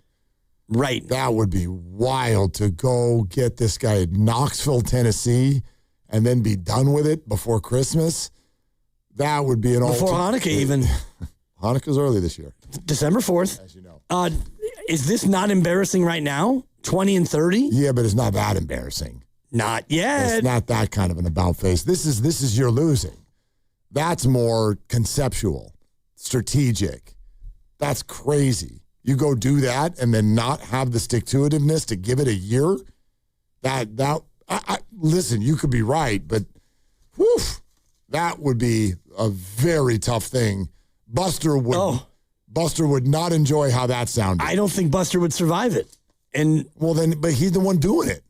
S24: Right.
S25: That would be wild to go get this guy at Knoxville, Tennessee, and then be done with it before Christmas. That would be
S24: before Hanukkah even.
S25: Hanukkah's early this year.
S24: December 4th.
S25: As you know.
S24: Is this not embarrassing right now? 20-30?
S25: Yeah, but it's not that embarrassing.
S24: Not yet.
S25: It's not that kind of an about face. This is you're losing. That's more conceptual, strategic. That's crazy. You go do that and then not have the stick-to-itiveness to give it a year? Listen, you could be right, but that would be a very tough thing. Buster would not enjoy how that sounded.
S24: I don't think Buster would survive it. And
S25: but he's the one doing it.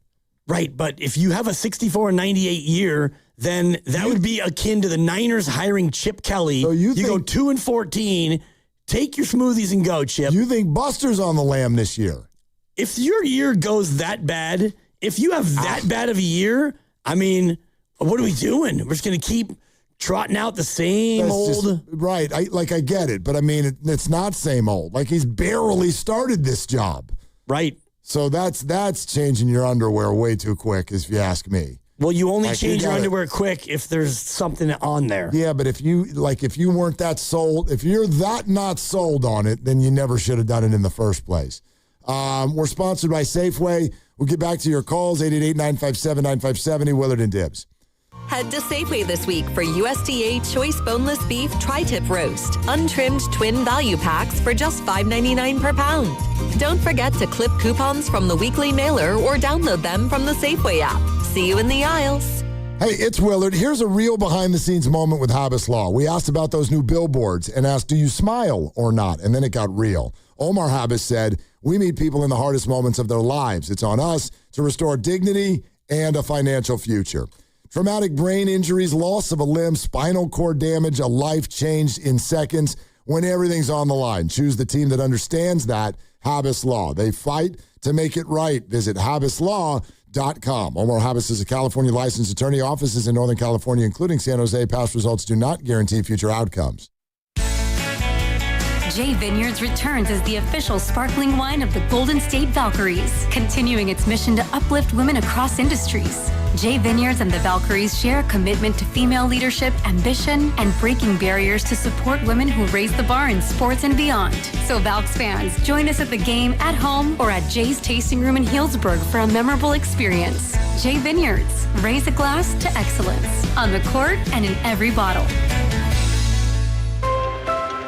S24: Right, but if you have a 64 and 98 year, then that would be akin to the Niners hiring Chip Kelly. So you go 2-14, take your smoothies and go, Chip.
S25: You think Buster's on the lam this year?
S24: If your year goes that bad, if you have that bad of a year, I mean, what are we doing? We're just going to keep trotting out the same old.
S25: Right, I get it, but I mean, it's not same old. Like, he's barely started this job.
S24: Right.
S25: So that's changing your underwear way too quick, if you ask me.
S24: Well, you only change your underwear quick if there's something on there.
S25: Yeah, but if you weren't that sold, if you're that not sold on it, then you never should have done it in the first place. We're sponsored by Safeway. We'll get back to your calls, 888-957-9570, Willard and Dibs.
S12: Head to Safeway this week for USDA Choice Boneless Beef Tri-Tip Roast, untrimmed twin value packs for just $5.99 per pound. Don't forget to clip coupons from the weekly mailer or download them from the Safeway app. See you in the aisles.
S25: Hey, it's Willard. Here's a real behind-the-scenes moment with Habas Law. We asked about those new billboards and asked, do you smile or not? And then it got real. Omar Habas said, we meet people in the hardest moments of their lives. It's on us to restore dignity and a financial future. Traumatic brain injuries, loss of a limb, spinal cord damage, a life changed in seconds when everything's on the line. Choose the team that understands that, Habas Law. They fight to make it right. Visit habaslaw.com. Omar Habas is a California licensed attorney. Offices in Northern California, including San Jose. Past results do not guarantee future outcomes.
S16: J Vineyards returns as the official sparkling wine of the Golden State Valkyries, continuing its mission to uplift women across industries. J Vineyards and the Valkyries share a commitment to female leadership, ambition, and breaking barriers to support women who raise the bar in sports and beyond. So Valks fans, join us at the game, at home, or at Jay's Tasting Room in Healdsburg for a memorable experience. J Vineyards, raise a glass to excellence, on the court and in every bottle.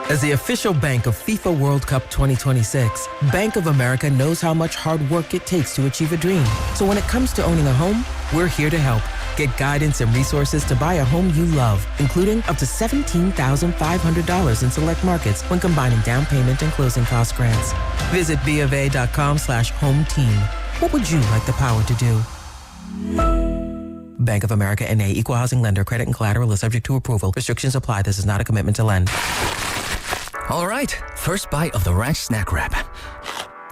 S19: As the official bank of FIFA World Cup 2026, Bank of America knows how much hard work it takes to achieve a dream. So when it comes to owning a home, we're here to help. Get guidance and resources to buy a home you love, including up to $17,500 in select markets when combining down payment and closing cost grants. Visit BofA.com/home team. What would you like the power to do? Bank of America N.A. Equal Housing Lender. Credit and collateral is subject to approval. Restrictions apply. This is not a commitment to lend.
S20: All right, first bite of the ranch snack wrap.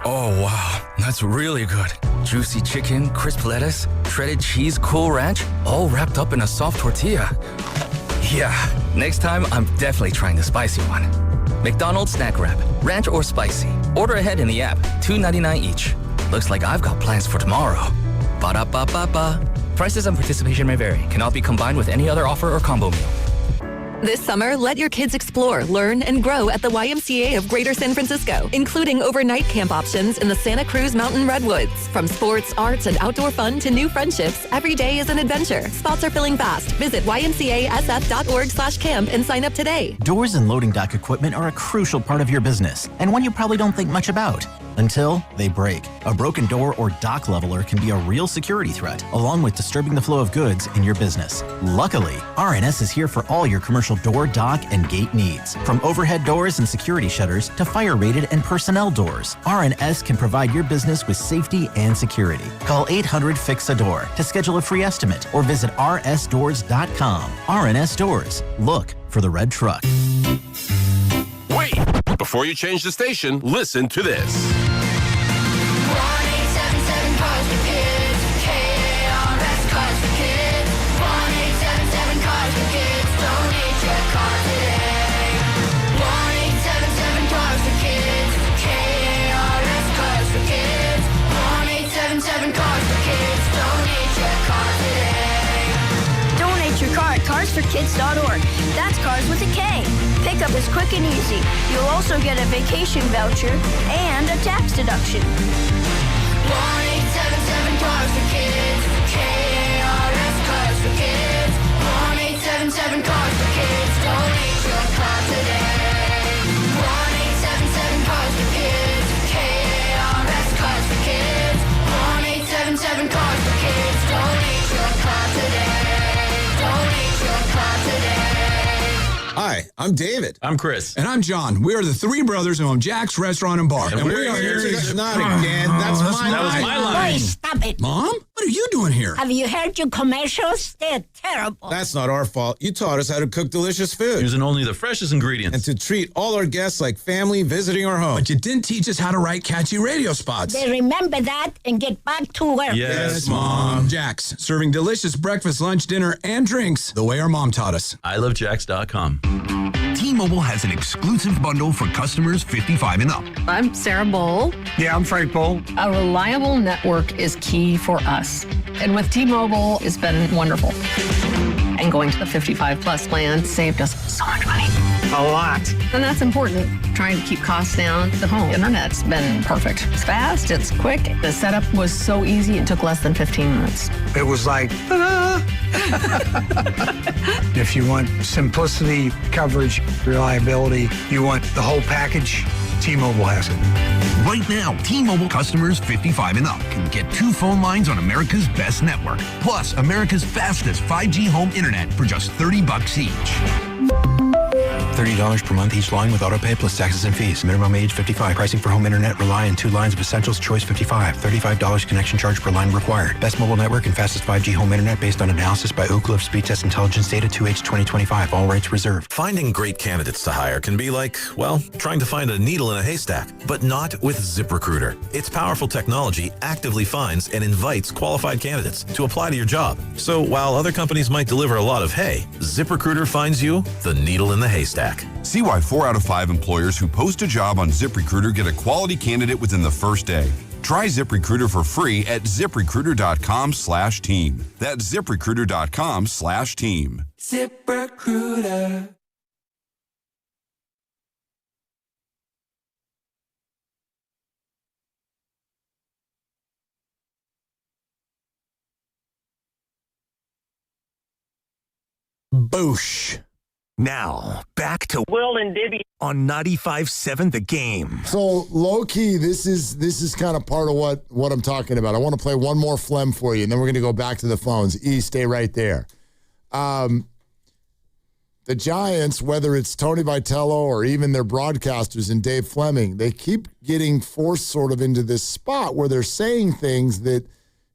S20: Oh, wow, that's really good. Juicy chicken, crisp lettuce, shredded cheese, Cool Ranch, all wrapped up in a soft tortilla. Yeah, next time I'm definitely trying the spicy one. McDonald's snack wrap, ranch or spicy. Order ahead in the app, $2.99 each. Looks like I've got plans for tomorrow. Ba-da-ba-ba-ba. Prices and participation may vary. Cannot be combined with any other offer or combo meal.
S12: This summer, let your kids explore, learn, and grow at the YMCA of Greater San Francisco, including overnight camp options in the Santa Cruz Mountain Redwoods. From sports, arts, and outdoor fun to new friendships, every day is an adventure. Spots are filling fast. Visit ymcasf.org/camp and sign up today.
S21: Doors and loading dock equipment are a crucial part of your business, and one you probably don't think much about until they break. A broken door or dock leveler can be a real security threat, along with disturbing the flow of goods in your business. Luckily, RNS is here for all your commercial door, dock, and gate needs. From overhead doors and security shutters to fire-rated and personnel doors, RNS can provide your business with safety and security. Call 800-FIX-A-DOOR to schedule a free estimate or visit rsdoors.com. RNS Doors. Look for the red truck.
S22: Wait! Before you change the station, listen to this.
S30: 1-877 Cars for Kids. KARS Cars for Kids. 1-877 Cars for Kids. Donate your car today. 1-877 Cars for Kids. KARS Cars for Kids. 1-877 Cars for Kids. Donate your car today.
S26: Donate your car at carsforkids.org. That's cars with a K. Pickup is quick and easy. You'll also get a vacation voucher and a tax deduction.
S30: 1-877 Cars for Kids. KARS Cars for Kids. 1-877 Cars for Kids. Donate your car today. 1-877 Cars for Kids. KARS Cars for Kids. 1-877 Cars for Kids. Donate your car today. Donate your car today.
S1: Hi, I'm David.
S2: I'm Chris.
S1: And I'm John. We are the three brothers who own Jack's Restaurant and Bar.
S2: And
S1: we are here to... Not again. That was my line.
S9: Boy, stop it.
S1: Mom? What are you doing here?
S9: Have you heard your commercials? They're terrible.
S1: That's not our fault. You taught us how to cook delicious food.
S2: Using only the freshest ingredients.
S1: And to treat all our guests like family visiting our home. But you didn't teach us how to write catchy radio spots.
S9: They remember that and get back to work.
S2: Yes, Mom.
S1: Jax, serving delicious breakfast, lunch, dinner, and drinks the way our mom taught us.
S2: ilovejax.com.
S3: T-Mobile has an exclusive bundle for customers 55 and up.
S4: I'm Sarah Bowl.
S3: Yeah, I'm Frank Bowl.
S4: A reliable network is key for us. And with T-Mobile, it's been wonderful. And going to the 55 plus plan saved us so much money.
S3: A lot.
S4: And that's important. Trying to keep costs down. The home internet's been perfect. It's fast, it's quick. The setup was so easy, it took less than 15 minutes.
S3: It was like, ta-da! If you want simplicity, coverage, reliability, you want the whole package, T-Mobile has it. Right now, T-Mobile customers 55 and up can get 2 phone lines on America's best network, plus America's fastest 5G home internet for just $30 each. $30 per month each line with autopay plus taxes and fees. Minimum age 55. Pricing for home internet rely on 2 lines of Essentials Choice 55. $35 connection charge per line required. Best mobile network and fastest 5G home internet based on analysis by Oak Cliff Speed Test Intelligence Data 2H 2025. All rights reserved.
S5: Finding great candidates to hire can be like, well, trying to find a needle in a haystack, but not with ZipRecruiter. Its powerful technology actively finds and invites qualified candidates to apply to your job. So while other companies might deliver a lot of hay, ZipRecruiter finds you the needle in the haystack.
S13: See why 4 out of 5 employers who post a job on ZipRecruiter get a quality candidate within the first day. Try ZipRecruiter for free at ZipRecruiter.com/team. That's ZipRecruiter.com/team.
S15: ZipRecruiter.
S25: Boosh.
S30: Now, back to
S9: Will and Debbie
S30: on 95.7 The Game.
S25: So low key, this is kind of part of what I'm talking about. I want to play one more phlegm for you, and then we're going to go back to the phones. E, stay right there. The Giants, whether it's Tony Vitello or even their broadcasters and Dave Fleming, they keep getting forced sort of into this spot where they're saying things that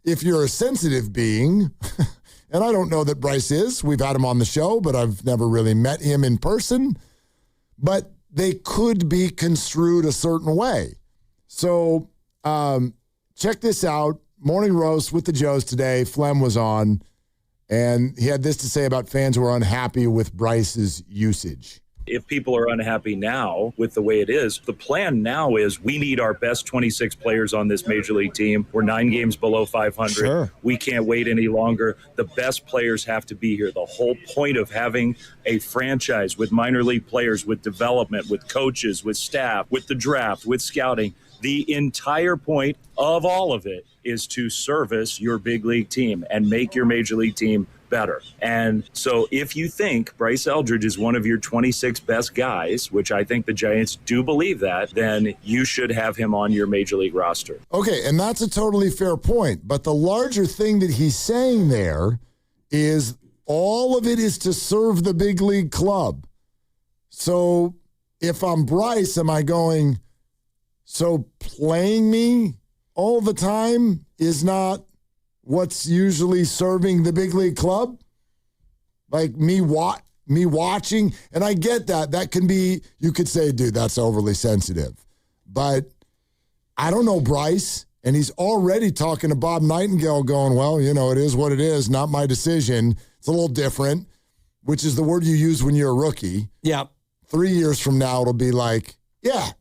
S25: if you're a sensitive being, and I don't know that Bryce is. We've had him on the show, but I've never really met him in person. But they could be construed a certain way. So check this out. Morning Roast with the Joes today. Flem was on, and he had this to say about fans who are unhappy with Bryce's usage.
S7: If people are unhappy now with the way it is, the plan now is we need our best 26 players on this major league team. We're 9 games below 500.
S25: Sure.
S7: We can't wait any longer. The best players have to be here. The whole point of having a franchise with minor league players, with development, with coaches, with staff, with the draft, with scouting, the entire point of all of it is to service your big league team and make your major league team better. And so if you think Bryce Eldridge is one of your 26 best guys, which I think the Giants do believe that, then you should have him on your major league roster.
S25: Okay, and that's a totally fair point. But the larger thing that he's saying there is all of it is to serve the big league club. So if I'm Bryce, am I going, so playing me all the time is not what's usually serving the big league club? Like me watching, and I get that. That can be, you could say, dude, that's overly sensitive. But I don't know Bryce, and he's already talking to Bob Nightingale going, well, you know, it is what it is, not my decision. It's a little different, which is the word you use when you're a rookie.
S24: Yeah.
S25: 3 years from now, it'll be like, yeah,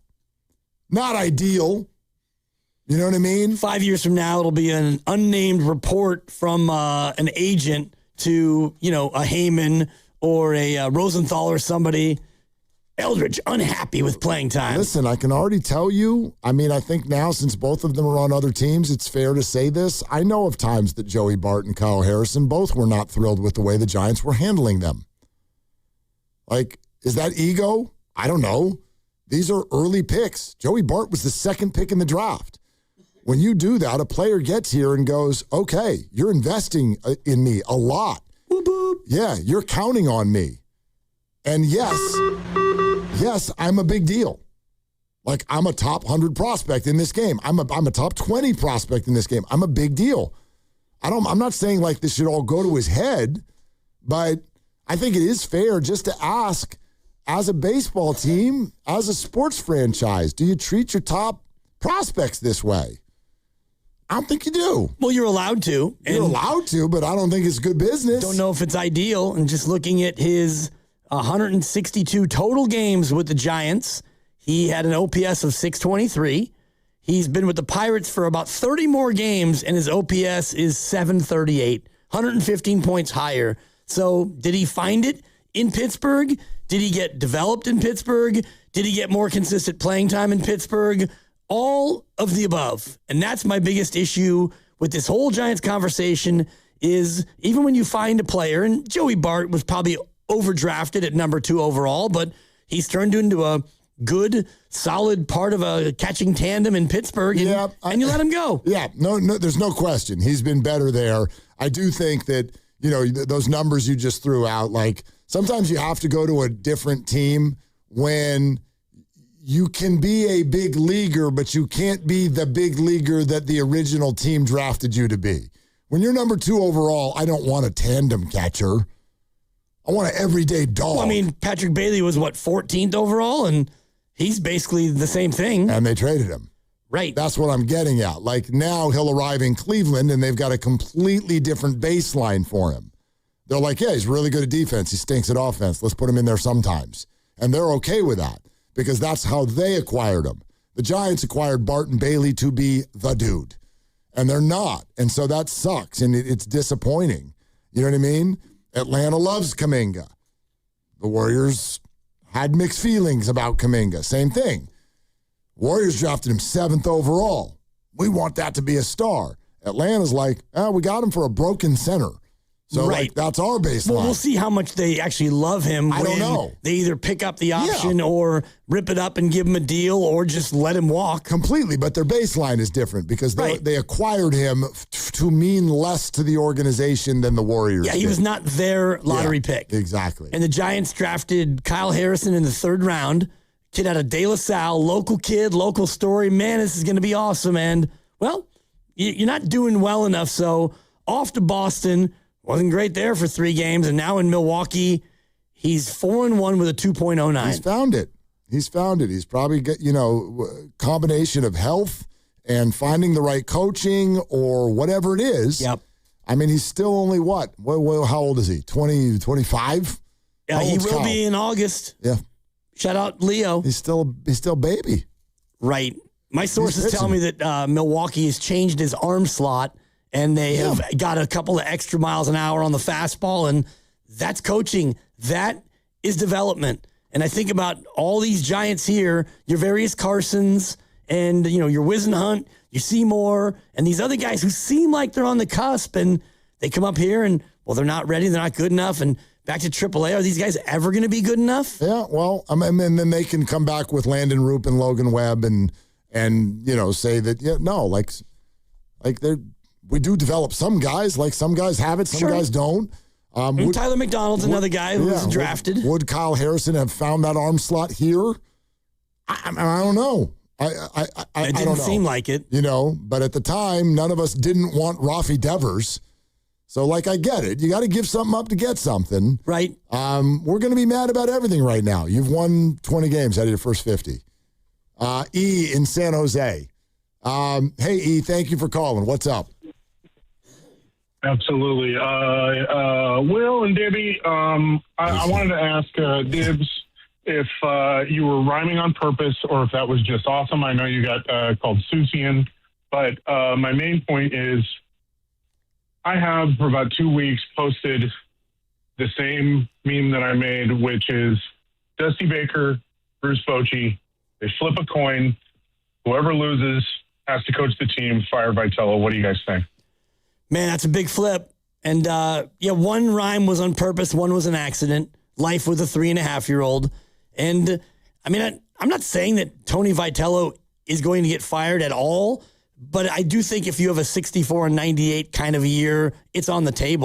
S25: not ideal. You know what I mean?
S24: 5 years from now, it'll be an unnamed report from an agent to, you know, a Heyman or a Rosenthal or somebody. Eldridge, unhappy with playing time.
S25: Listen, I can already tell you, I mean, I think now since both of them are on other teams, it's fair to say this. I know of times that Joey Bart and Kyle Harrison both were not thrilled with the way the Giants were handling them. Like, is that ego? I don't know. These are early picks. Joey Bart was the 2nd pick in the draft. When you do that, a player gets here and goes, okay, you're investing in me a lot. Boop, boop. Yeah, you're counting on me. And yes, I'm a big deal. Like, I'm a top 100 prospect in this game. I'm a top 20 prospect in this game. I'm a big deal. I'm not saying like this should all go to his head, but I think it is fair just to ask, as a baseball team, as a sports franchise, do you treat your top prospects this way? I don't think you do.
S24: Well, you're allowed to.
S25: You're allowed to, but I don't think it's good business.
S24: Don't know if it's ideal. And just looking at his 162 total games with the Giants, he had an OPS of 623. He's been with the Pirates for about 30 more games, and his OPS is 738, 115 points higher. So did he find it in Pittsburgh? Did he get developed in Pittsburgh? Did he get more consistent playing time in Pittsburgh? All of the above. And that's my biggest issue with this whole Giants conversation is even when you find a player, and Joey Bart was probably overdrafted at number 2 overall, but he's turned into a good, solid part of a catching tandem in Pittsburgh, and you let him go.
S25: Yeah, no, there's no question. He's been better there. I do think that, those numbers you just threw out, like sometimes you have to go to a different team when you can be a big leaguer, but you can't be the big leaguer that the original team drafted you to be. When you're number 2 overall, I don't want a tandem catcher. I want an everyday dog.
S24: Well, I mean, Patrick Bailey was, 14th overall, and he's basically the same thing.
S25: And they traded him.
S24: Right.
S25: That's what I'm getting at. Like, now he'll arrive in Cleveland, and they've got a completely different baseline for him. They're like, yeah, he's really good at defense. He stinks at offense. Let's put him in there sometimes. And they're okay with that because that's how they acquired him. The Giants acquired Barton Bailey to be the dude, and they're not. And so that sucks, and it's disappointing. You know what I mean? Atlanta loves Kuminga. The Warriors had mixed feelings about Kuminga. Same thing. Warriors drafted him 7th overall. We want that to be a star. Atlanta's like, we got him for a broken center. So like, that's our baseline.
S24: Well, we'll see how much they actually love him.
S25: I don't know.
S24: They either pick up the option or rip it up and give him a deal or just let him walk.
S25: Completely, but their baseline is different because they acquired him to mean less to the organization than the Warriors
S24: did. He was not their lottery pick.
S25: Exactly.
S24: And the Giants drafted Kyle Harrison in the 3rd round. Kid out of De La Salle, local kid, local story. Man, this is going to be awesome. And, well, you're not doing well enough, so off to Boston. Wasn't great there for 3 games, and now in Milwaukee, he's 4-1 with a 2.09.
S25: He's found it. He's probably got, combination of health and finding the right coaching or whatever it is.
S24: Yep.
S25: I mean, he's still only what? Well, how old is he? 20, 25?
S24: Yeah, he will be in August.
S25: Yeah.
S24: Shout out Leo.
S25: He's still baby.
S24: Right. My sources tell me that Milwaukee has changed his arm slot, and they have got a couple of extra miles an hour on the fastball, and that's coaching. That is development. And I think about all these Giants here, your various Carsons, and your Wisenhunt, your Seymour, and these other guys who seem like they're on the cusp, and they come up here and, they're not ready, they're not good enough, and back to AAA. Are these guys ever going to be good enough?
S25: Yeah, well, and then they can come back with Landon Roop and Logan Webb and say that, we do develop some guys. Like, some guys have it, some guys don't.
S24: Tyler McDonald's another guy who was drafted.
S25: Would Kyle Harrison have found that arm slot here? I don't know.
S24: It didn't seem like it.
S25: But at the time, none of us didn't want Rafi Devers. So, I get it. You got to give something up to get something.
S24: Right.
S25: We're going to be mad about everything right now. You've won 20 games out of your first 50. E in San Jose. Hey, E, thank you for calling. What's up?
S6: Absolutely. Will and Debbie, I wanted to ask Dibs if you were rhyming on purpose or if that was just awesome. I know you got called Susian, but my main point is I have for about 2 weeks posted the same meme that I made, which is Dusty Baker, Bruce Bochy. They flip a coin. Whoever loses has to coach the team. Fire Vitello. What do you guys think?
S24: Man, that's a big flip. And, one rhyme was on purpose. One was an accident. Life with a 3.5-year-old. And, I'm not saying that Tony Vitello is going to get fired at all, but I do think if you have a 64 and 98 kind of a year, it's on the table.